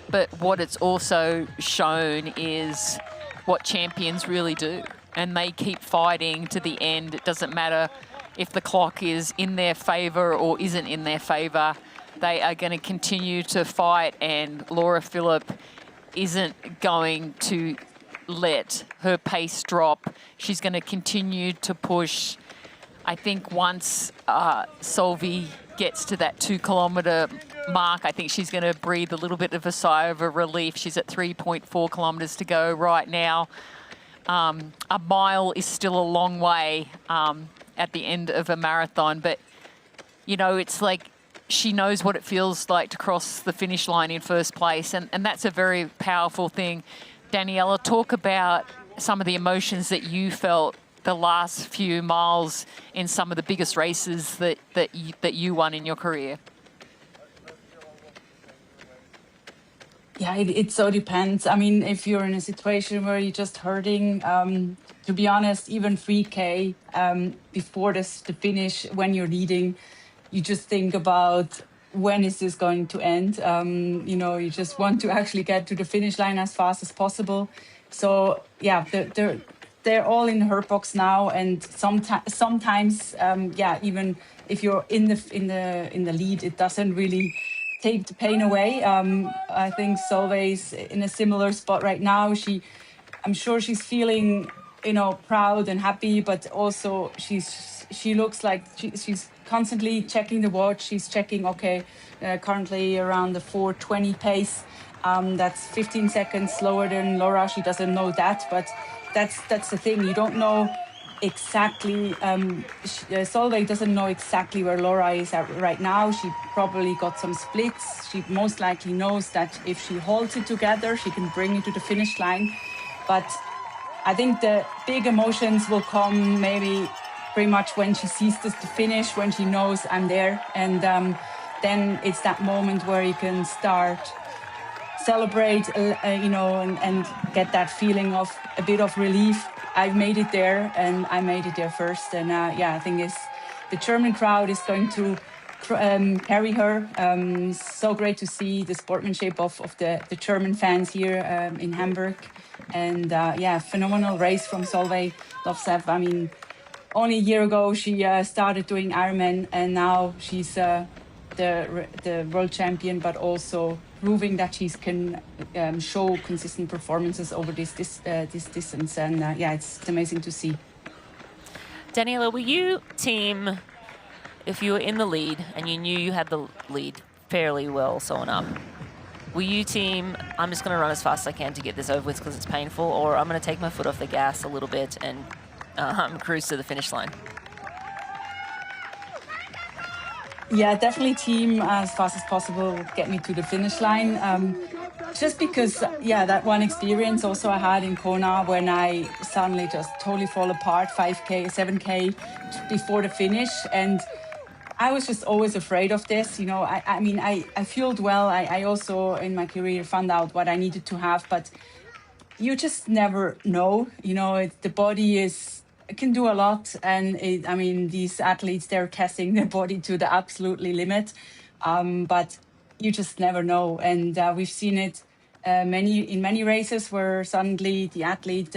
But what it's also shown is what champions really do. And they keep fighting to the end. It doesn't matter if the clock is in their favour or isn't in their favour. They are going to continue to fight, and Laura Philipp isn't going to let her pace drop. She's going to continue to push. I think once Solveig gets to that 2 kilometre mark, I think she's going to breathe a little bit of a sigh of relief. She's at 3.4 kilometres to go right now. a mile is still a long way at the end of a marathon, but you know, it's like she knows what it feels like to cross the finish line in first place, and that's a very powerful thing. Daniela, talk about some of the emotions that you felt the last few miles in some of the biggest races that you won in your career. Yeah, it so depends. I mean, if you're in a situation where you're just hurting, to be honest, even 3K before the finish, when you're leading, you just think about when is this going to end. You know, you just want to actually get to the finish line as fast as possible. So yeah, they're all in her box now, and sometimes, yeah, even if you're in the lead, it doesn't really take the pain away. I think Solveig's in a similar spot right now. I'm sure she's feeling, you know, proud and happy, but also she looks like she's constantly checking the watch. She's checking, okay, currently around the 4:20 pace. That's 15 seconds slower than Laura. She doesn't know that, but that's the thing. You don't know exactly. Solveig doesn't know exactly where Laura is at right now. She probably got some splits. She most likely knows that if she holds it together, she can bring it to the finish line. But I think the big emotions will come maybe pretty much when she sees the finish, when she knows I'm there. And then it's that moment where you can start celebrate, you know, and get that feeling of a bit of relief. I've made it there, and I made it there first. And yeah, I think the German crowd is going to carry her. So great to see the sportsmanship of the German fans here in Hamburg. And yeah, phenomenal race from Solveig Lovsev. I mean, only a year ago she started doing Ironman, and now she's the world champion, but also proving that she can show consistent performances over this distance. And yeah, it's amazing to see. Daniela, were you team, if you were in the lead and you knew you had the lead fairly well sewn up, were you team, I'm just going to run as fast as I can to get this over with because it's painful, or I'm going to take my foot off the gas a little bit and cruise to the finish line? Yeah, definitely team as fast as possible, get me to the finish line. Just because, yeah, that one experience also I had in Kona when I suddenly just totally fall apart, 5K, 7K before the finish. And I was just always afraid of this. You know, I mean, I fueled well. I also in my career found out what I needed to have, but you just never know. You know, the body can do a lot. And I mean, these athletes, they're testing their body to the absolutely limit. But you just never know. And we've seen it in many races where suddenly the athlete,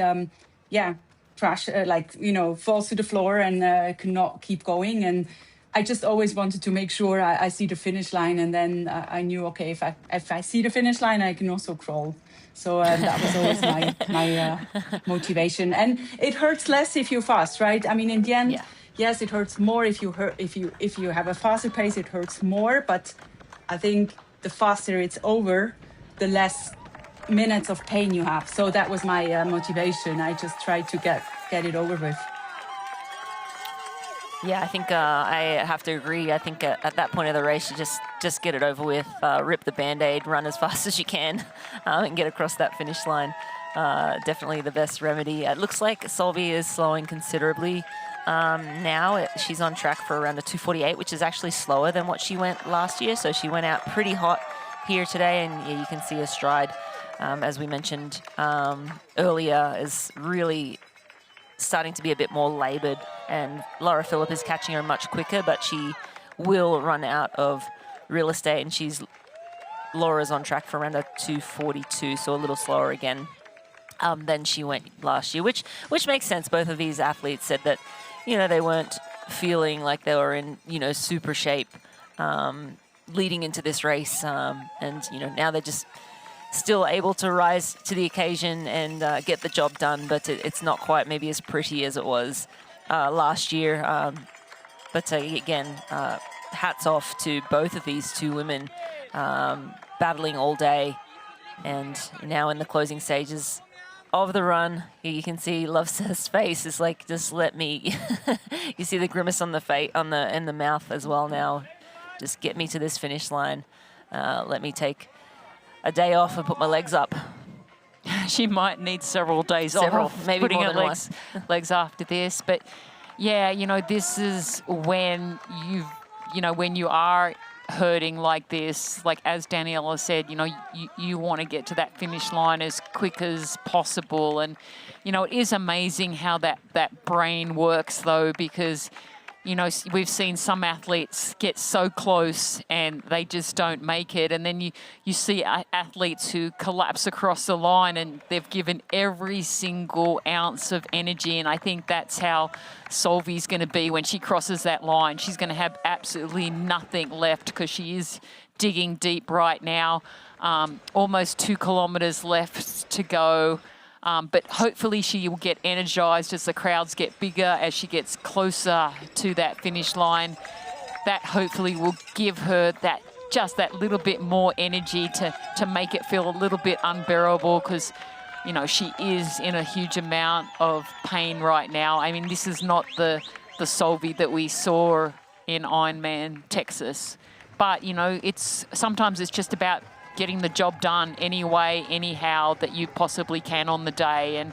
falls to the floor and cannot keep going. And I just always wanted to make sure I see the finish line. And then I knew, okay, if I see the finish line, I can also crawl. So that was always my motivation. And it hurts less if you're fast, right? I mean, in the end, yes, it hurts more if you have a faster pace. It hurts more, but I think the faster it's over, the less minutes of pain you have. So that was my motivation. I just tried to get it over with. Yeah, I think I have to agree. I think at that point of the race, you just get it over with, rip the Band-Aid, run as fast as you can, and get across that finish line. Definitely the best remedy. It looks like Solveig is slowing considerably now. She's on track for around a 2:48, which is actually slower than what she went last year. So she went out pretty hot here today, and yeah, you can see her stride, as we mentioned earlier, is really starting to be a bit more laboured, and Laura Philipp is catching her much quicker, but she will run out of real estate, and Laura's on track for around a 2:42, so a little slower again than she went last year, which makes sense. Both of these athletes said that, you know, they weren't feeling like they were in, you know, super shape leading into this race, and, you know, now they're just still able to rise to the occasion and get the job done, but it's not quite maybe as pretty as it was last year. But again, hats off to both of these two women battling all day, and now in the closing stages, of the run. Here you can see Loveseth's face is like, just let me. You see the grimace on the face, in the mouth as well now. Just get me to this finish line. Let me take a day off and put my legs up. She might need several days off, maybe putting more her than legs after this. But yeah, you know, this is when when you are hurting like this, like as Daniela said, you know, you want to get to that finish line as quick as possible. And, you know, it is amazing how that brain works though, because, you know, we've seen some athletes get so close and they just don't make it. And then you see athletes who collapse across the line and they've given every single ounce of energy. And I think that's how Solvey's going to be when she crosses that line. She's going to have absolutely nothing left because she is digging deep right now. Almost 2 kilometres left to go. But hopefully she will get energised as the crowds get bigger, as she gets closer to that finish line. That hopefully will give her just that little bit more energy to make it feel a little bit unbearable, because, you know, she is in a huge amount of pain right now. I mean, this is not the Solvey that we saw in Ironman Texas. But, you know, sometimes it's just about getting the job done anyway, anyhow that you possibly can on the day. And,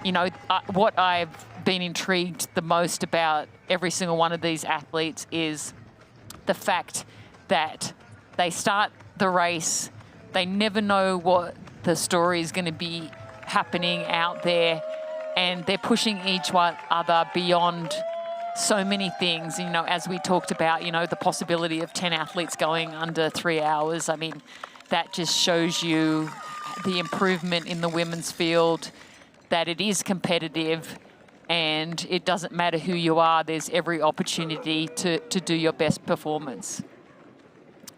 you know, what I've been intrigued the most about every single one of these athletes is the fact that they start the race, they never know what the story is going to be happening out there, and they're pushing each other beyond so many things. You know, as we talked about, you know, the possibility of 10 athletes going under 3 hours. I mean, that just shows you the improvement in the women's field, that it is competitive and it doesn't matter who you are. There's every opportunity to do your best performance.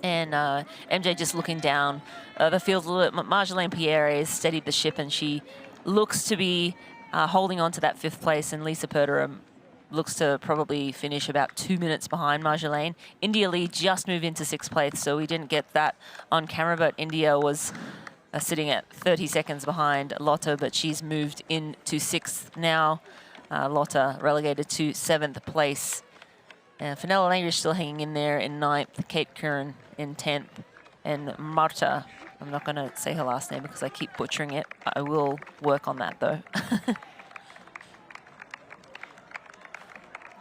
And MJ just looking down the field a little bit. Marjolaine Pierre has steadied the ship and she looks to be holding on to that 5th place, and Lisa Perderum looks to probably finish about 2 minutes behind Marjolaine. India Lee just moved into 6th place, so we didn't get that on camera, but India was sitting at 30 seconds behind Lotte, but she's moved into 6th now. Lotte relegated to 7th place. Fenella Langridge still hanging in there in 9th, Kate Curran in 10th, and Marta, I'm not going to say her last name because I keep butchering it. I will work on that though.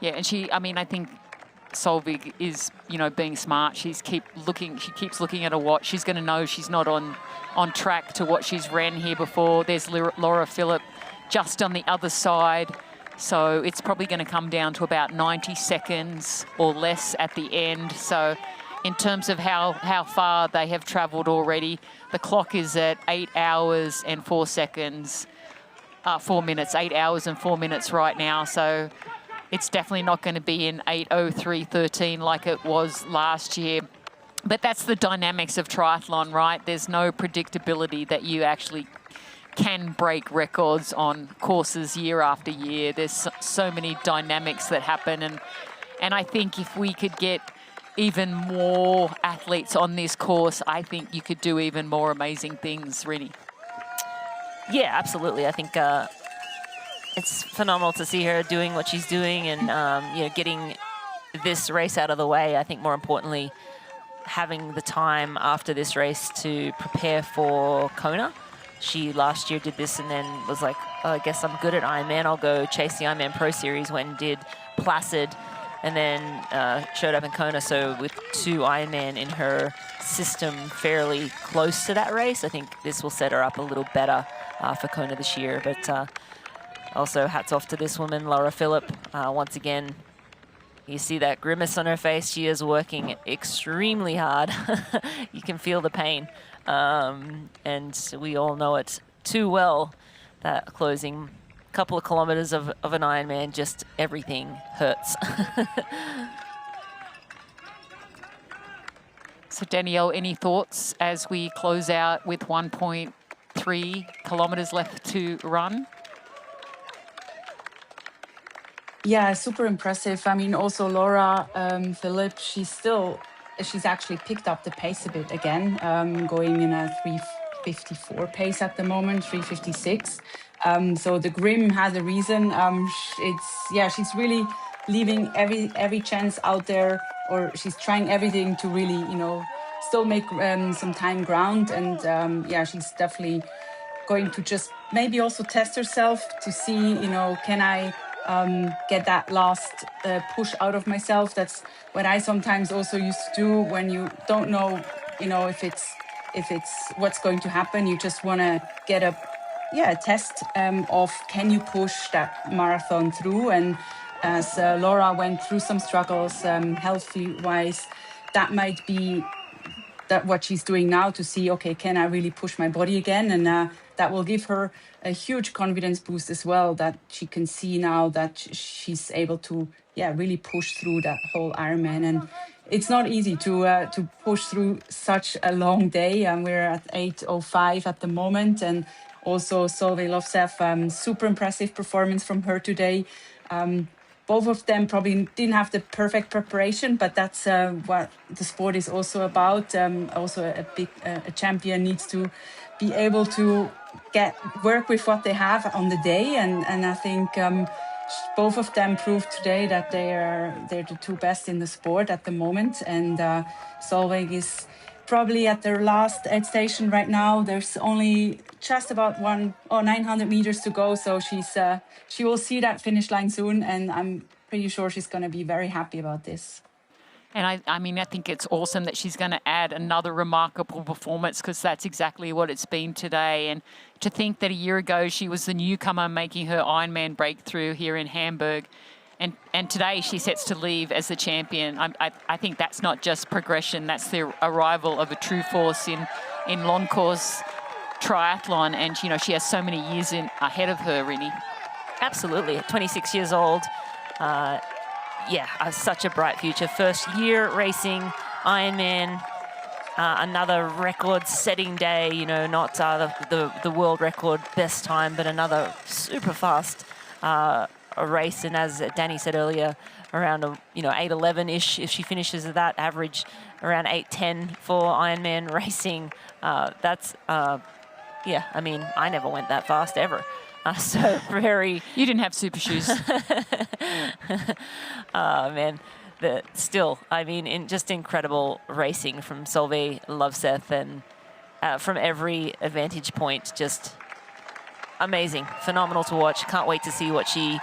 Yeah, and I think Solveig is, you know, being smart. She keeps looking at her watch. She's going to know she's not on track to what she's ran here before. There's Laura Phillip just on the other side. So it's probably going to come down to about 90 seconds or less at the end. So in terms of how far they have travelled already, the clock is at 8 hours and 4 seconds, 4 minutes, 8 hours and 4 minutes right now. So it's definitely not going to be in 8:03:13 like it was last year. But that's the dynamics of triathlon, right? There's no predictability that you actually can break records on courses year after year. There's so many dynamics that happen. And I think if we could get even more athletes on this course, I think you could do even more amazing things, Rini. Yeah, absolutely. I think it's phenomenal to see her doing what she's doing and, you know, getting this race out of the way. I think more importantly, having the time after this race to prepare for Kona. She last year did this and then was like, oh, I guess I'm good at Ironman. I'll go chase the Ironman Pro Series, went and did Placid and then showed up in Kona. So with 2 Ironman in her system fairly close to that race, I think this will set her up a little better for Kona this year. But also hats off to this woman, Laura Phillip. Once again, you see that grimace on her face. She is working extremely hard. You can feel the pain. And we all know it too well, that closing couple of kilometers of an Ironman, just everything hurts. So Danielle, any thoughts as we close out with 1.3 kilometers left to run? Yeah, super impressive. I mean, also Laura Phillip, she's actually picked up the pace a bit again, going in a 3:54 pace at the moment, 3:56. So the Grim has a reason. She's really leaving every chance out there, or she's trying everything to really, still make some time ground. And she's definitely going to just maybe also test herself to see, can I get that last push out of myself? That's what I sometimes also used to do when you don't know, if it's what's going to happen. You just want to get a test of can you push that marathon through. And as Laura went through some struggles healthy-wise, that might be what she's doing now to see, okay, can I really push my body again? And that will give her a huge confidence boost as well, that she can see now that she's able to really push through that whole Ironman. And it's not easy to push through such a long day. We're at 8:05 at the moment. And also Solveig Lovseth, super impressive performance from her today. Both of them probably didn't have the perfect preparation, but that's what the sport is also about. Also, a champion needs to be able to work with what they have on the day, and I think both of them proved today that they're the two best in the sport at the moment. And Solveig is probably at their last aid station right now. There's only just about 900 meters to go, so she will see that finish line soon, and I'm pretty sure she's going to be very happy about this. And I think it's awesome that she's going to add another remarkable performance, because that's exactly what it's been today. And to think that a year ago she was the newcomer making her Ironman breakthrough here in Hamburg, and today she sets to leave as the champion. I think that's not just progression, that's the arrival of a true force in long course triathlon. And, she has so many years ahead of her, really. Absolutely, 26 years old. Such a bright future. First year racing Ironman, another record-setting day, not the world record best time, but another super fast a race. And as Danny said earlier, around 8:11-ish if she finishes at that average, around 8:10 for Ironman racing. That's I never went that fast ever. So very... You didn't have super shoes. Man. Still, just incredible racing from Solveig Lovseth, and from every vantage point, just amazing, phenomenal to watch. Can't wait to see what she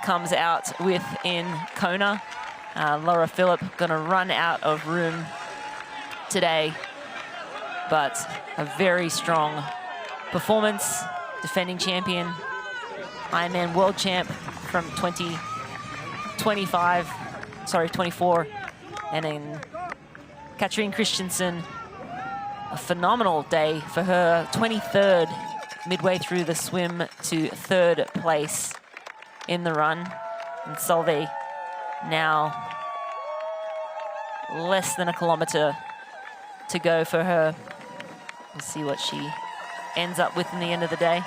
comes out with in Kona. Laura Philipp gonna run out of room today, but a very strong performance. Defending champion, Ironman world champ from 24. And then Katrine Christensen, a phenomenal day for her, 23rd, midway through the swim to 3rd place in the run. And Solveig now less than a kilometer to go for her. We'll see what she ends up with in the end of the day.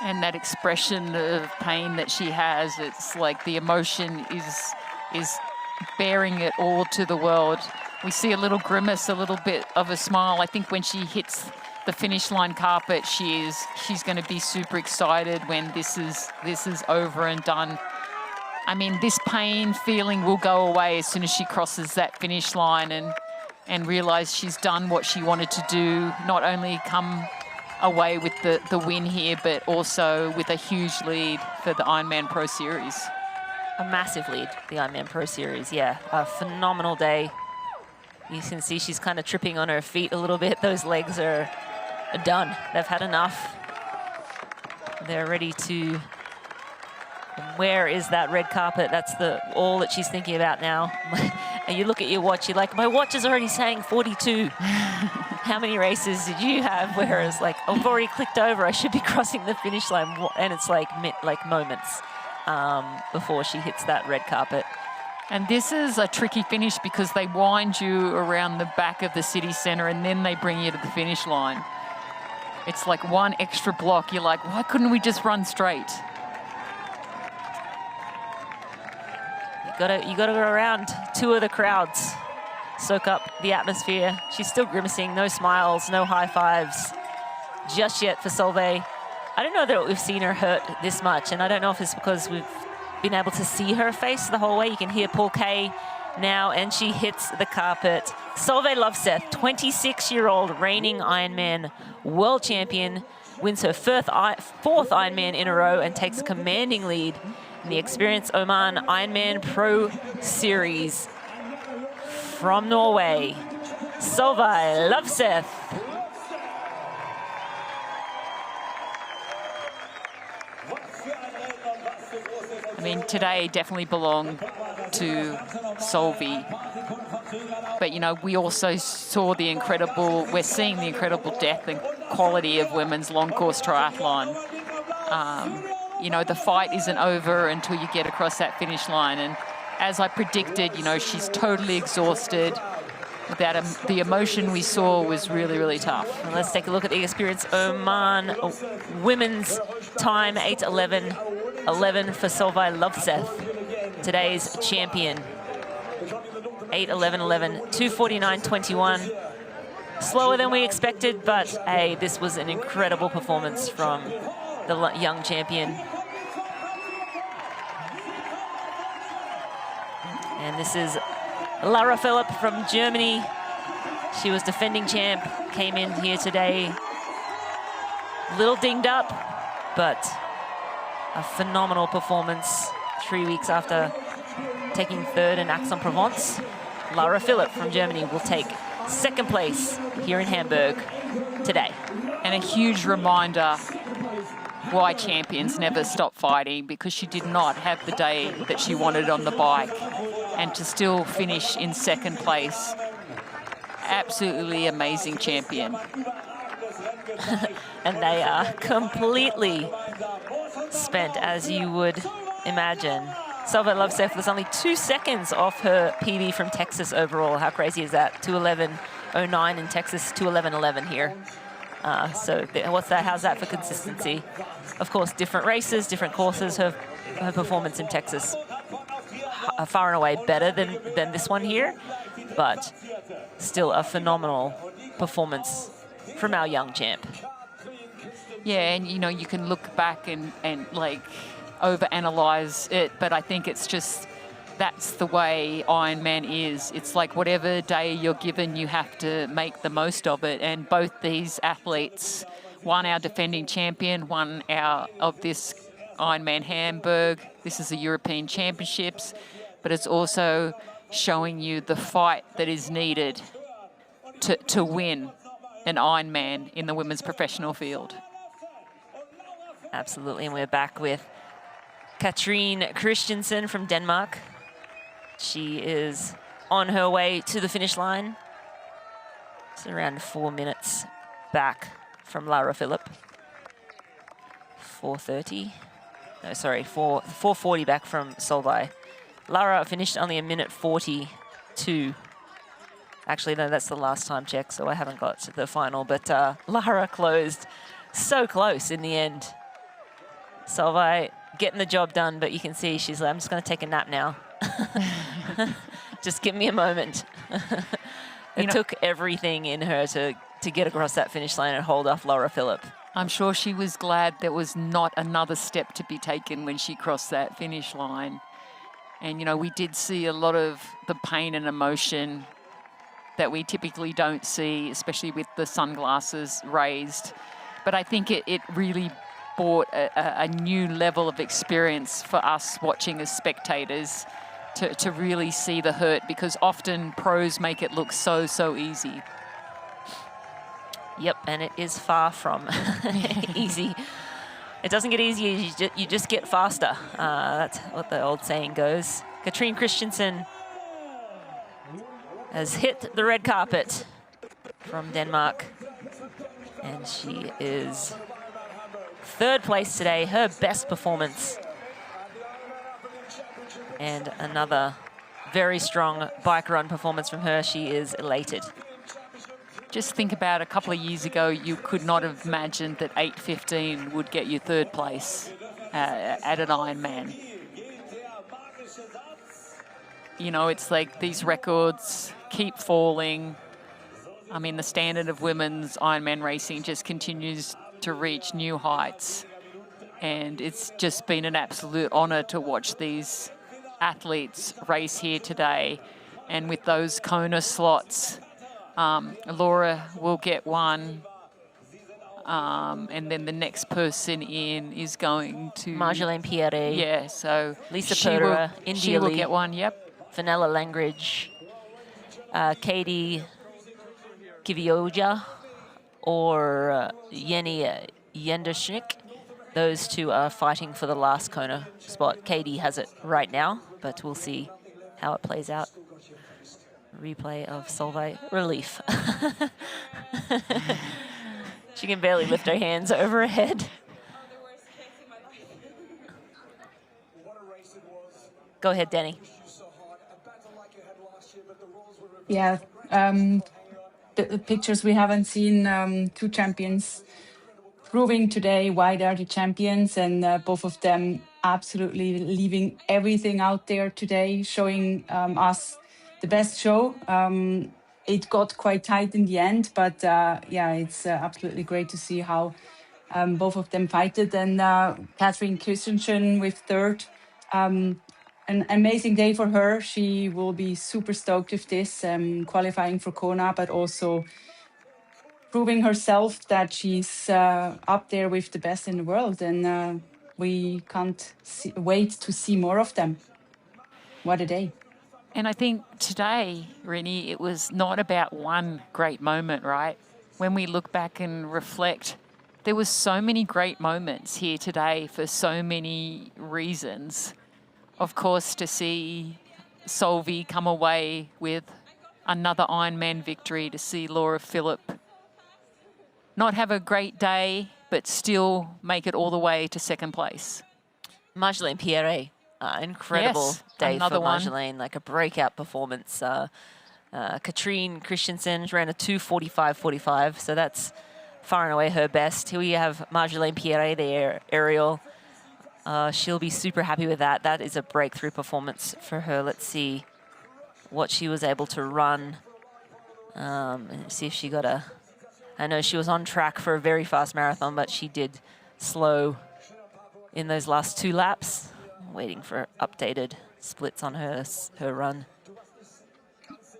And that expression of pain that she has, it's like the emotion is bearing it all to the world. We see a little grimace, a little bit of a smile. I think when she hits the finish line carpet, she's going to be super excited when this is over and done. This pain feeling will go away as soon as she crosses that finish line and realize she's done what she wanted to do, not only come away with the win here, but also with a huge lead for the Ironman Pro Series. A massive lead, the Ironman Pro Series, yeah. A phenomenal day. You can see she's kind of tripping on her feet a little bit. Those legs are done. They've had enough. They're ready to... Where is that red carpet? That's all that she's thinking about now. And you look at your watch, you're like, my watch is already saying 42. How many races did you have? Whereas, I've already clicked over, I should be crossing the finish line. And it's like moments before she hits that red carpet. And this is a tricky finish because they wind you around the back of the city centre and then they bring you to the finish line. It's like one extra block. You're like, why couldn't we just run straight? You gotta go around two of the crowds, soak up the atmosphere. She's still grimacing, no smiles, no high fives just yet for Solveig. I don't know that we've seen her hurt this much, and I don't know if it's because we've been able to see her face the whole way. You can hear Paul Kay now, and she hits the carpet. Solveig Lovseth, 26-year-old reigning Ironman world champion, wins her fourth Ironman in a row and takes a commanding lead in the Experience Oman Ironman Pro Series. From Norway, Solveig Lovseth. I mean, today definitely belonged to Solveig. But, you know, we also saw we're seeing the incredible depth and quality of women's long course triathlon. You know, the fight isn't over until you get across that finish line. And as I predicted, you know, she's totally exhausted. The emotion we saw was really, really tough. And let's take a look at the Experience Oman women's time, 8:11.11 for Solveig Lovseth, today's champion. 8:11.11, 2:49.21. Slower than we expected, but hey, this was an incredible performance from the young champion. And this is Lara Philipp from Germany. She was defending champ, came in here today. A little dinged up, but a phenomenal performance 3 weeks after taking third in Aix-en-Provence. Lara Philipp from Germany will take second place here in Hamburg today. And a huge reminder why champions never stop fighting, because she did not have the day that she wanted on the bike, and to still finish in second place. Absolutely amazing champion. And they are completely spent, as you would imagine. Solveig Lovseth was only 2 seconds off her PB from Texas overall. How crazy is that? 2:11.09 in Texas, 2:11.11 here. So what's that? How's that for consistency? Of course, different races, different courses. Her performance in Texas far and away better than this one here, but still a phenomenal performance from our young champ. Yeah, and you know, you can look back and like overanalyze it, but I think it's just, that's the way Ironman is. It's like whatever day you're given, you have to make the most of it. And both these athletes, one our defending champion, one our of this Ironman Hamburg. This is the European Championships, but it's also showing you the fight that is needed to win an Ironman in the women's professional field. Absolutely, and we're back with Katrine Christensen from Denmark. She is on her way to the finish line. It's around 4 minutes back from Lara Philipp. 4:30. No, sorry, 4:40 back from Solveig. Lara finished only 1:42. Actually, no, that's the last time check, so I haven't got to the final. But Lara closed so close in the end. Solveig getting the job done, but you can see she's like, I'm just going to take a nap now. Just give me a moment. It took everything in her to get across that finish line and hold off Lara Philipp. I'm sure she was glad there was not another step to be taken when she crossed that finish line. And, you know, we did see a lot of the pain and emotion that we typically don't see, especially with the sunglasses raised. But I think it really brought a new level of experience for us watching as spectators to really see the hurt, because often pros make it look so easy. Yep, and it is far from easy. It doesn't get easier, you just get faster. That's what the old saying goes. Katrine Christensen has hit the red carpet from Denmark, and she is third place today, her best performance. And another very strong bike run performance from her. She is elated. Just think about a couple of years ago, you could not have imagined that 8:15 would get you third place at an Ironman. You know, it's like these records keep falling. I mean, the standard of women's Ironman racing just continues to reach new heights. And it's just been an absolute honour to watch these athletes race here today. And with those Kona slots, Laura will get one. And then the next person in is going to... Marjolaine Pierre. Yeah, so Lisa she Purderer, will, India she will Lee, get one, yep. Fenella Langridge, Katie Kivioja, or Yeni Yenderschnick. Those two are fighting for the last Kona spot. Katie has it right now, but we'll see how it plays out. Replay of Solveig. Relief. She can barely lift her hands over her head. Go ahead, Danny. Yeah, the pictures we haven't seen, two champions proving today why they're the champions, and both of them absolutely leaving everything out there today, showing us the best show. It got quite tight in the end, but yeah, it's absolutely great to see how both of them fighted. And Catherine Christensen with third. An amazing day for her. She will be super stoked with this, qualifying for Kona, but also proving herself that she's up there with the best in the world. And we can't wait to see more of them. What a day. And I think today, Rennie, it was not about one great moment, right? When we look back and reflect, there was so many great moments here today for so many reasons. Of course, to see Solveig come away with another Ironman victory, to see Laura Philipp not have a great day, but still make it all the way to second place. Marjolaine Pierre. Incredible day for Marjolaine, like a breakout performance. Katrine Christensen ran a 2:45.45, so that's far and away her best. Here we have Marjolaine Pierre there, aerial. She'll be super happy with that. That is a breakthrough performance for her. Let's see what she was able to run. And see if she got a... I know she was on track for a very fast marathon, but she did slow in those last 2 laps. Waiting for updated splits on her run.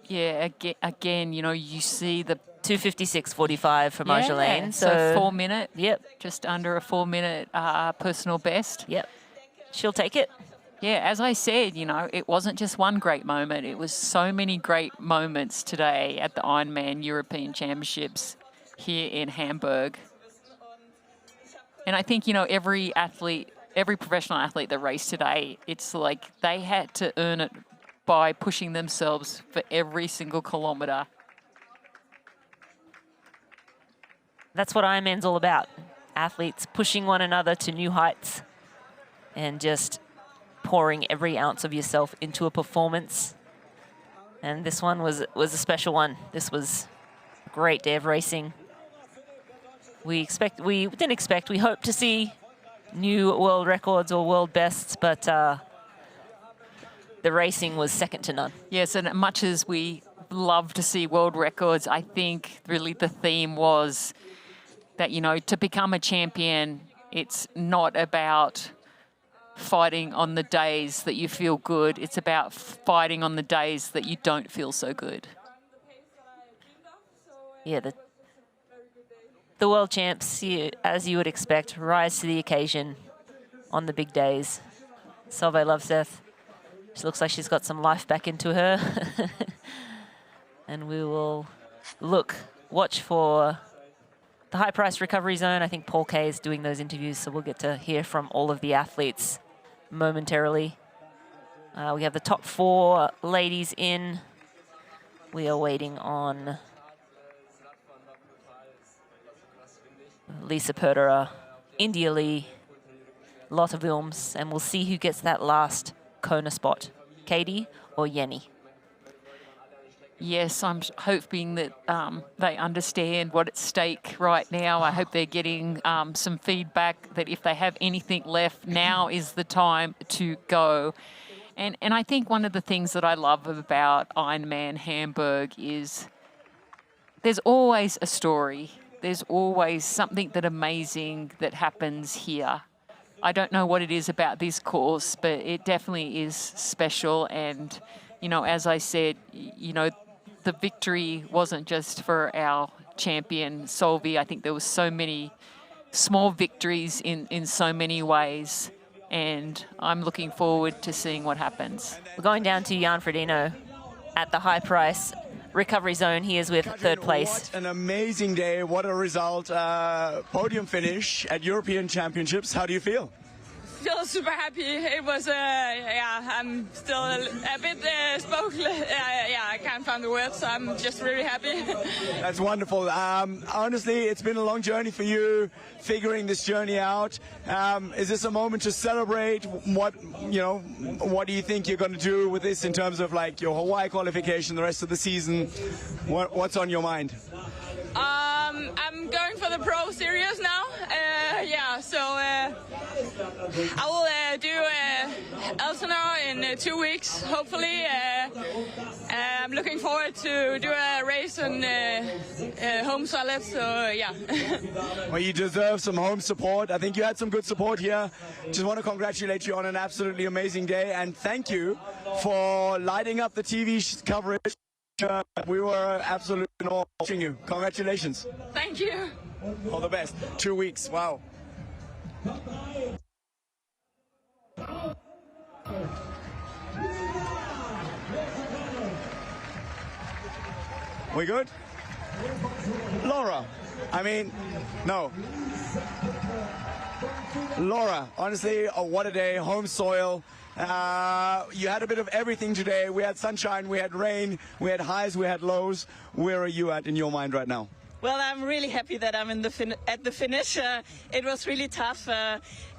Yeah, again, you know, you see the 2:56.45 for Marjolaine. Yeah, so 4 minute. Yep. Just under a 4 minute personal best. Yep. She'll take it. Yeah, as I said, you know, it wasn't just one great moment. It was so many great moments today at the Ironman European Championships here in Hamburg. And I think, you know, every professional athlete that raced today, it's like they had to earn it by pushing themselves for every single kilometre. That's what Ironman's all about. Athletes pushing one another to new heights and just pouring every ounce of yourself into a performance. And this one was a special one. This was a great day of racing. We hope to see new world records or world bests, but the racing was second to none. Yes, and much as we love to see world records, I think really the theme was that, you know, to become a champion, it's not about fighting on the days that you feel good. It's about fighting on the days that you don't feel so good. Yeah, the world champs, as you would expect, rise to the occasion on the big days. Solveig Lovseth, she looks like she's got some life back into her. And we will watch for the high price recovery zone. I think Paul Kay is doing those interviews, so we'll get to hear from all of the athletes momentarily. We have the top 4 ladies in. We are waiting on Lisa Purderer, India Lee, Lotte Wilms, and we'll see who gets that last Kona spot, Katie or Jenny. Yes, I'm hoping that they understand what's at stake right now. I hope they're getting some feedback that if they have anything left, now is the time to go. And I think one of the things that I love about Ironman Hamburg is there's always a story. there's always something that amazing that happens here. I don't know what it is about this course, but it definitely is special. And, you know, as I said, you know, the victory wasn't just for our champion, Solveig. I think there was so many small victories in so many ways. And I'm looking forward to seeing what happens. We're going down to Jan Frodeno at the high price recovery zone. He is with third place. What an amazing day. What a result. Podium finish at European Championships. How do you feel? Feel super happy. It was, I'm still a bit spoken. I can't find the words, so I'm just really happy. That's wonderful. Honestly, it's been a long journey for you, figuring this journey out. Is this a moment to celebrate? What do you think you're going to do with this in terms of like your Hawaii qualification, the rest of the season? What's on your mind? I'm going for the Pro Series now. So I will do Elsinore in 2 weeks, hopefully. I'm looking forward to do a race on home solid, so yeah. Well, you deserve some home support. I think you had some good support here. Just want to congratulate you on an absolutely amazing day, and thank you for lighting up the TV coverage. We were absolutely watching you. Congratulations. Thank you. All the best. 2 weeks. Wow. We good? Laura. I mean, no. Laura, honestly, what a day. Home soil. You had a bit of everything today. We had sunshine, we had rain, we had highs, we had lows. Where are you at in your mind right now? Well, I'm really happy that I'm at the finish. It was really tough,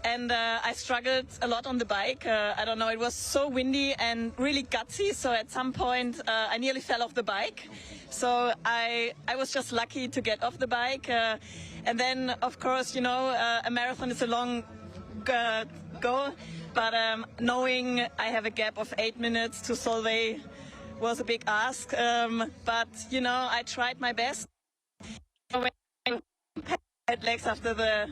and I struggled a lot on the bike. I don't know, it was so windy and really gutsy, so at some point I nearly fell off the bike. So I was just lucky to get off the bike. And then, of course, you know, a marathon is a long go, but knowing I have a gap of 8 minutes to Solveig was a big ask. But, you know, I tried my best. When I had legs after the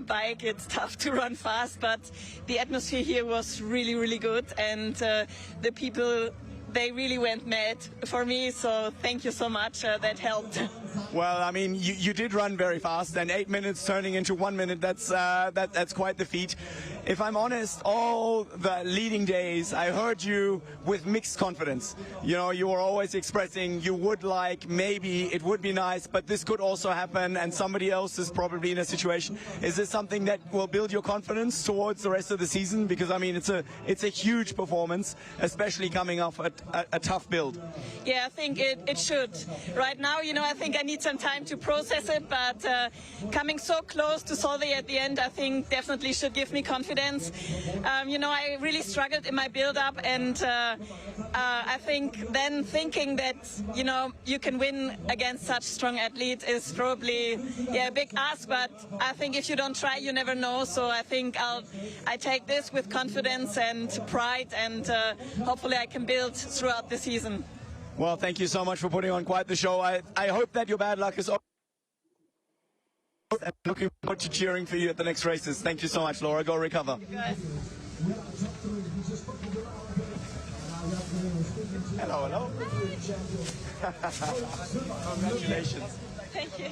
bike, it's tough to run fast, but the atmosphere here was really, really good, and the people, they really went mad for me, so thank you so much. That helped. Well, I mean, you did run very fast, and 8 minutes turning into 1 minute, that's quite the feat. If I'm honest, all the leading days, I heard you with mixed confidence. You know, you were always expressing you would like, maybe it would be nice, but this could also happen, and somebody else is probably in a situation. Is this something that will build your confidence towards the rest of the season? Because, I mean, it's a huge performance, especially coming off a tough build. Yeah, I think it should. Right now, you know, I think I need some time to process it, but coming so close to Solveig at the end, I think definitely should give me confidence. You know, I really struggled in my build-up, and I think then thinking that, you know, you can win against such strong athletes is probably a big ask, but I think if you don't try, you never know. So I think I take this with confidence and pride, and hopefully I can build throughout the season. Well, thank you so much for putting on quite the show. I hope that your bad luck is over. And looking forward to cheering for you at the next races. Thank you so much, Laura. Go recover. Hello, hello. Congratulations. Thank you.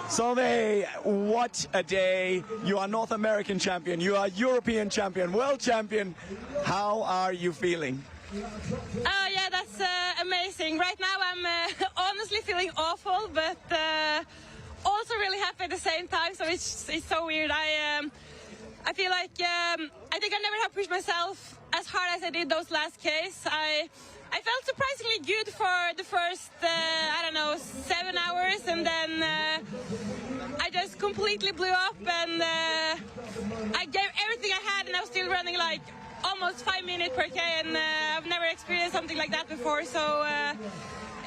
Solveig, what a day. You are North American champion, you are European champion, world champion. How are you feeling? Oh yeah, that's amazing. Right now I'm honestly feeling awful, but also really happy at the same time, so it's so weird. I feel like I think I never have pushed myself as hard as I did those last Ks. I felt surprisingly good for the first, I don't know, 7 hours, and then I just completely blew up, and I gave everything I had, and I was still running like almost 5 minutes per K, and I've never experienced something like that before, so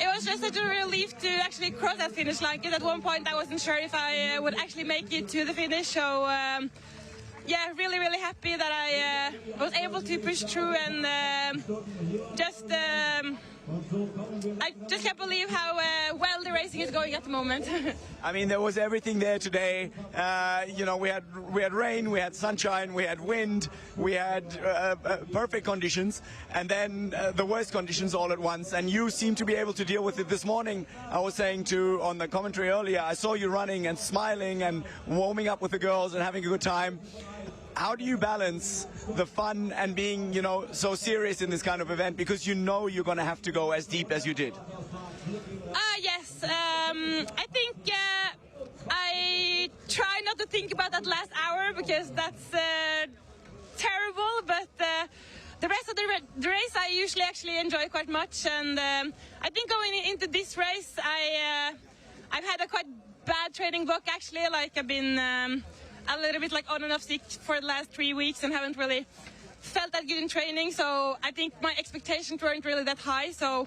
it was just such a relief to actually cross that finish line, because at one point I wasn't sure if I would actually make it to the finish, so yeah, really, really happy that I was able to push through and I just can't believe how well the racing is going at the moment. I mean, there was everything there today. You know, we had rain, we had sunshine, we had wind, we had perfect conditions, and then the worst conditions all at once. And you seem to be able to deal with it this morning. I was saying on the commentary earlier, I saw you running and smiling and warming up with the girls and having a good time. How do you balance the fun and being, you know, so serious in this kind of event, because you know you're going to have to go as deep as you did? Yes, I think I try not to think about that last hour because that's terrible, but the rest of the race I usually actually enjoy quite much, and I think going into this race I've had a quite bad training block actually. Like I've been a little bit like on and off sick for the last 3 weeks and haven't really felt that good in training, so I think my expectations weren't really that high. So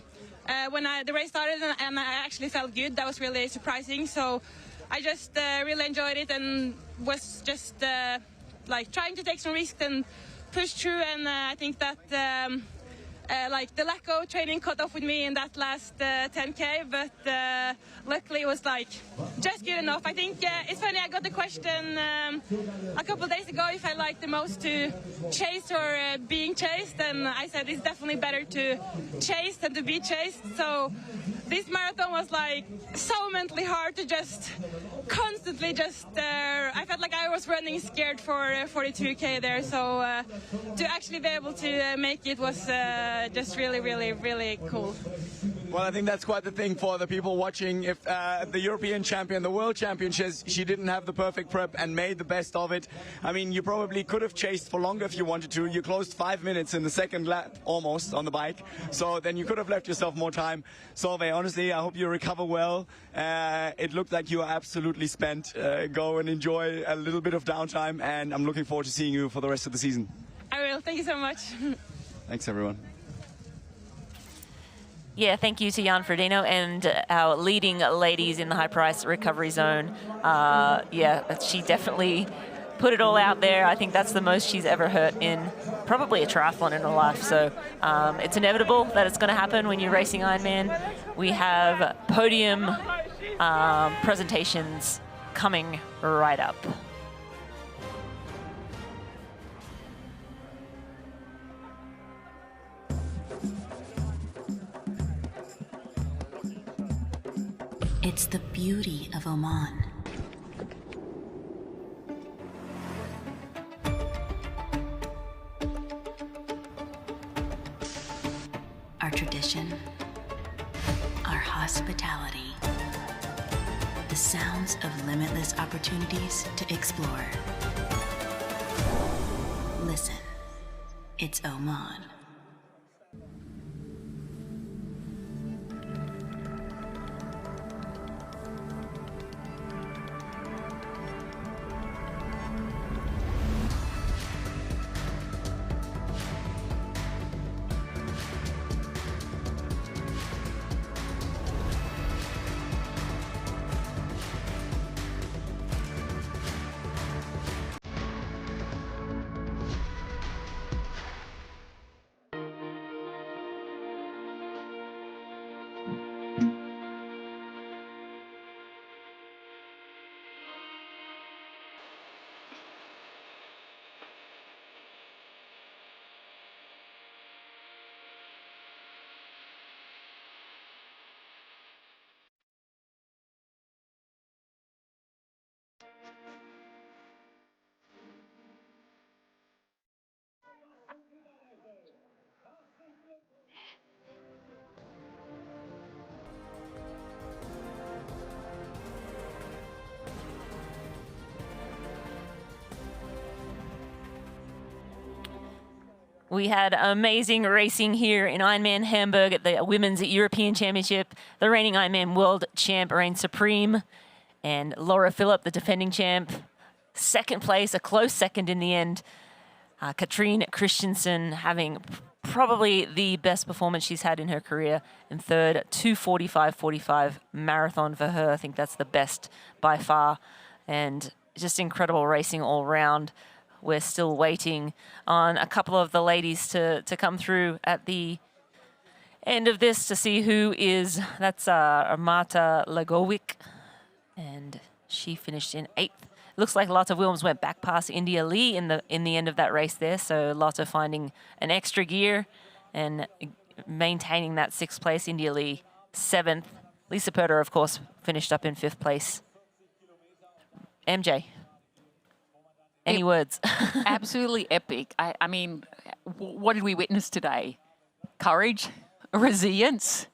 when the race started and I actually felt good, that was really surprising. So I just really enjoyed it and was just like trying to take some risks and push through, and I think that like the lack of training caught up with me in that last 10K, but luckily it was like just good enough. I think it's funny, I got the question a couple of days ago if I like the most to chase or being chased, and I said it's definitely better to chase than to be chased. So this marathon was like so mentally hard to just constantly I felt like I was running scared for 42K there, so to actually be able to make it was just really, really, really cool. Well, I think that's quite the thing for the people watching. If the European champion, the world champion, she didn't have the perfect prep and made the best of it. I mean, you probably could have chased for longer if you wanted to. You closed 5 minutes in the second lap almost on the bike, so then you could have left yourself more time. Solveig, honestly, I hope you recover well. It looked like you were absolutely spent. Go and enjoy a little bit of downtime, and I'm looking forward to seeing you for the rest of the season. I will. Thank you so much. Thanks, everyone. Yeah, thank you to Jan Frodeno and our leading ladies in the high price recovery zone. Yeah, she definitely put it all out there. I think that's the most she's ever hurt in probably a triathlon in her life. So it's inevitable that it's going to happen when you're racing Ironman. We have podium presentations coming right up. It's the beauty of Oman. Our tradition, our hospitality, the sounds of limitless opportunities to explore. Listen, it's Oman. We had amazing racing here in Ironman Hamburg at the Women's European Championship. The reigning Ironman World Champ reigned supreme, and Laura Philipp, the defending champ, second place, a close second in the end. Katrine Christensen having probably the best performance she's had in her career in third, 2:45.45 marathon for her. I think that's the best by far, and just incredible racing all round. we're still waiting on a couple of the ladies to come through at the end of this to see who is. That's Marta Lagovic, and she finished in 8th. Looks like Lotta Wilms went back past India Lee in the end of that race there. So Lotta finding an extra gear and maintaining that 6th place. India Lee 7th. Lisa Perter, of course, finished up in 5th place. MJ, any words? Absolutely epic. I mean, what did we witness today? Courage, resilience,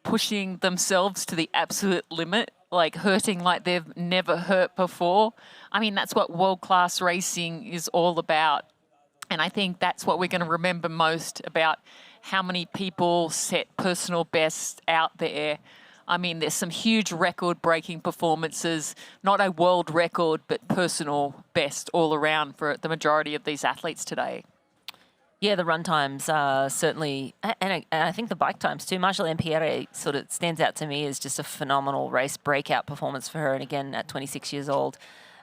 pushing themselves to the absolute limit, like hurting like they've never hurt before. I mean, that's what world-class racing is all about. And I think that's what we're going to remember most about how many people set personal bests out there. I mean, there's some huge record-breaking performances, not a world record, but personal best all around for the majority of these athletes today. Yeah, the run times certainly, and I think the bike times too. Marshall Empierre sort of stands out to me as just a phenomenal race breakout performance for her. And again, at 26 years old.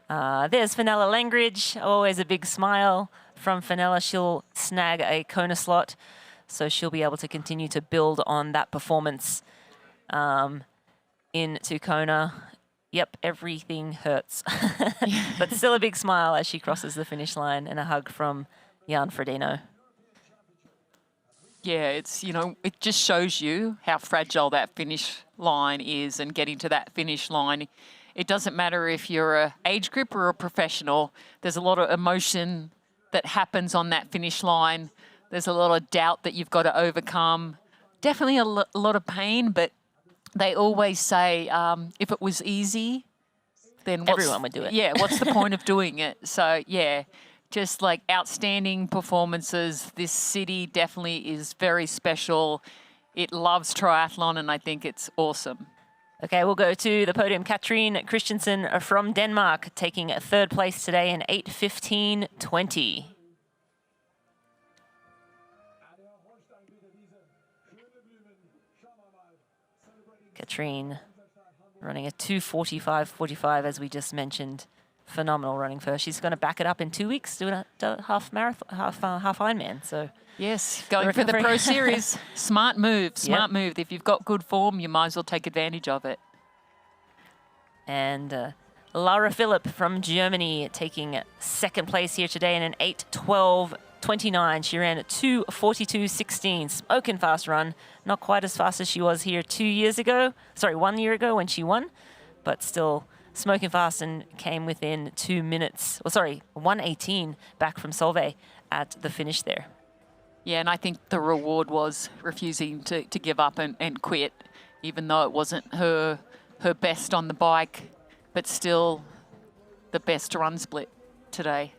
There's Fenella Langridge, always a big smile from Fenella. She'll snag a Kona slot, so she'll be able to continue to build on that performance into Kona. Yep, everything hurts. But still a big smile as she crosses the finish line, and a hug from Jan Frodeno. Yeah, it's, you know, it just shows you how fragile that finish line is, and getting to that finish line, it doesn't matter if you're a age group or a professional. There's a lot of emotion that happens on that finish line. There's a lot of doubt that you've got to overcome. Definitely a lot of pain, but they always say if it was easy, then everyone would do it. Yeah, what's the point of doing it? So, yeah, just like outstanding performances. This city definitely is very special. It loves triathlon, and I think it's awesome. Okay, we'll go to the podium. Katrine Christensen from Denmark, taking 3rd place today in 8:15:20. Katrine running a 2:45:45, as we just mentioned. Phenomenal running for her. She's going to back it up in 2 weeks, doing a half marathon, half Ironman. So yes, going for the Pro Series. Smart move, smart move. If you've got good form, you might as well take advantage of it. And Laura Philipp from Germany taking 2nd place here today in an 8:12:29. She ran a 2:42:16, smoking fast run. Not quite as fast as she was here 1 year ago when she won, but still smoking fast, and came within 2 minutes. 1:18 back from Solveig at the finish there. Yeah, and I think the reward was refusing to give up and quit, even though it wasn't her best on the bike, but still the best run split today.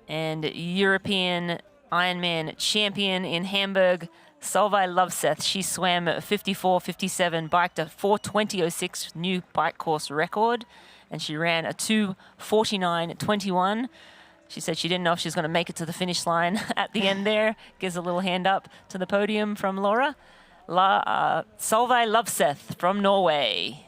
And European Ironman champion in Hamburg, Solveig Lovseth. She swam 54:57, biked a 4:20:06 new bike course record, and she ran a 2:49:21. She said she didn't know if she was going to make it to the finish line at the end there. Gives a little hand up to the podium from Laura. Solveig Lovseth from Norway.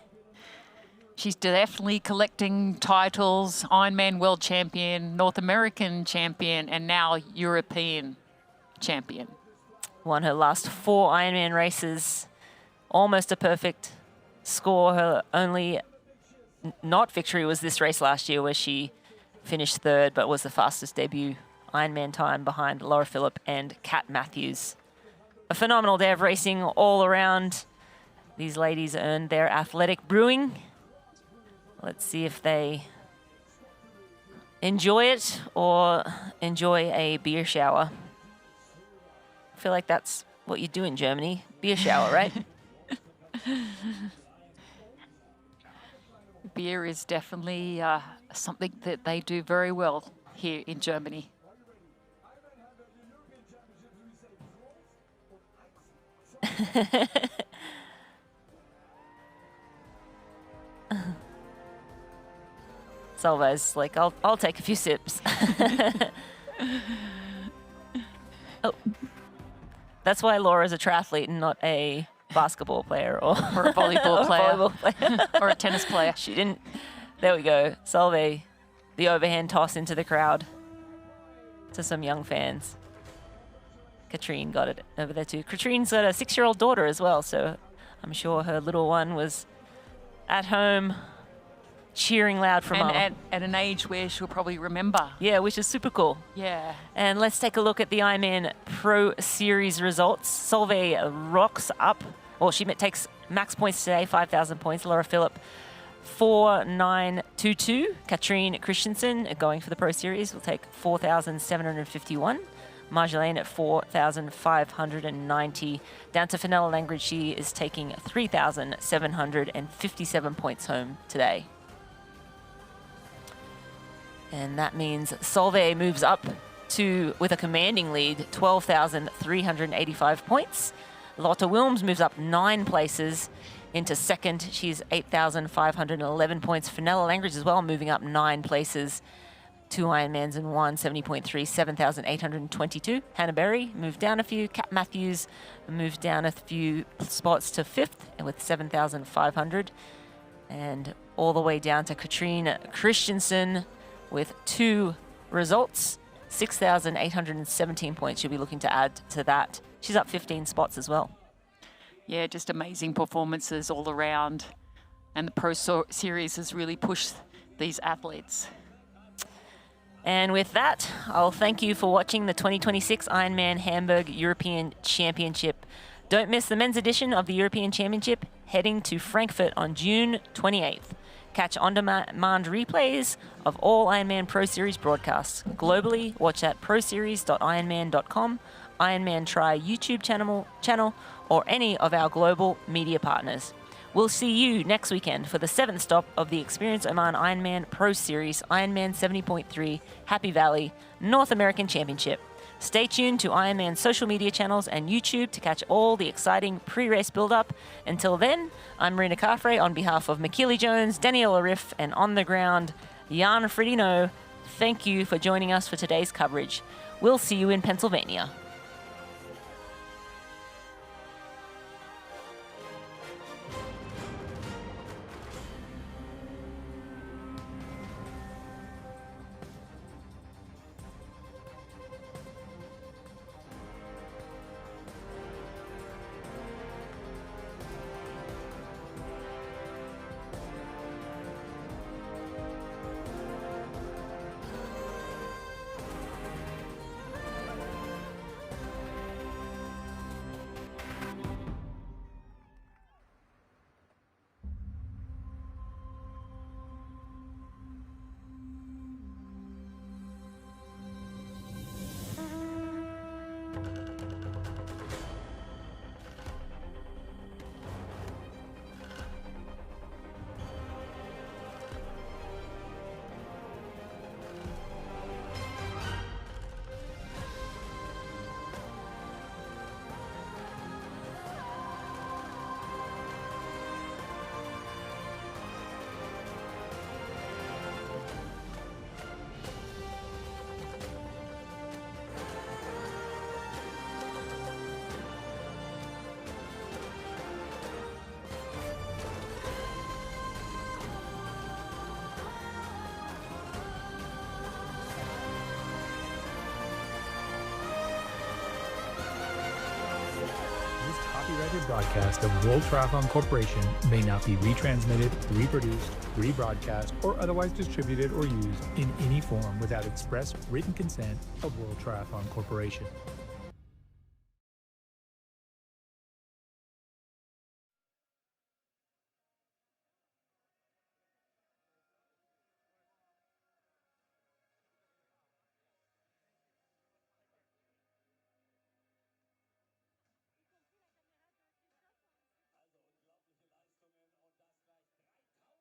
She's definitely collecting titles: Ironman World Champion, North American Champion, and now European Champion. Won her last 4 Ironman races. Almost a perfect score. Her only not victory was this race last year, where she finished 3rd, but was the fastest debut Ironman time behind Laura Philipp and Kat Matthews. A phenomenal day of racing all around. These ladies earned their athletic brewing. Let's see if they enjoy it or enjoy a beer shower. I feel like that's what you do in Germany. Beer shower, right? Beer is definitely something that they do very well here in Germany. Solveig's like, I'll take a few sips. Oh, that's why Laura's a triathlete and not a basketball player or a volleyball player. Or a or a tennis player. She didn't. There we go. Solveig the overhand toss into the crowd to some young fans. Katrine got it over there too. Katrine's got a 6-year-old daughter as well, so I'm sure her little one was at home cheering loud for Mum. And at an age where she'll probably remember. Yeah, which is super cool. Yeah. And let's take a look at the Ironman Pro Series results. Solveig rocks up. Well, she takes max points today, 5,000 points. Laura Philipp, 4,922. Katrine Christensen, going for the Pro Series, will take 4,751. Marjolaine at 4,590. Down to Fenella Langridge, she is taking 3,757 points home today. And that means Solveig moves up with a commanding lead, 12,385 points. Lotte Wilms moves up 9 places into second. She's 8,511 points. Fenella Langridge as well, moving up 9 places. 2 Ironmans and 1, 70.3, 7,822. Hannah Berry moved down a few. Kat Matthews moved down a few spots to 5th with 7,500. And all the way down to Katrine Christensen with 2 results. 6,817 points. She'll be looking to add to that. She's up 15 spots as well. Yeah, just amazing performances all around. And the Pro Series has really pushed these athletes. And with that, I'll thank you for watching the 2026 Ironman Hamburg European Championship. Don't miss the men's edition of the European Championship heading to Frankfurt on June 28th. Catch on-demand replays of all Ironman Pro Series broadcasts. Globally, watch at proseries.ironman.com, Ironman Try YouTube channel, or any of our global media partners. We'll see you next weekend for the 7th stop of the Experience Oman Ironman Pro Series Ironman 70.3 Happy Valley North American Championship. Stay tuned to Ironman's social media channels and YouTube to catch all the exciting pre-race build-up. Until then, I'm Marina Carfrey on behalf of Makili Jones, Daniela Riff, and on the ground, Jan Frodeno. Thank you for joining us for today's coverage. We'll see you in Pennsylvania. Copyrighted broadcast of World Triathlon Corporation may not be retransmitted, reproduced, rebroadcast, or otherwise distributed or used in any form without express written consent of World Triathlon Corporation.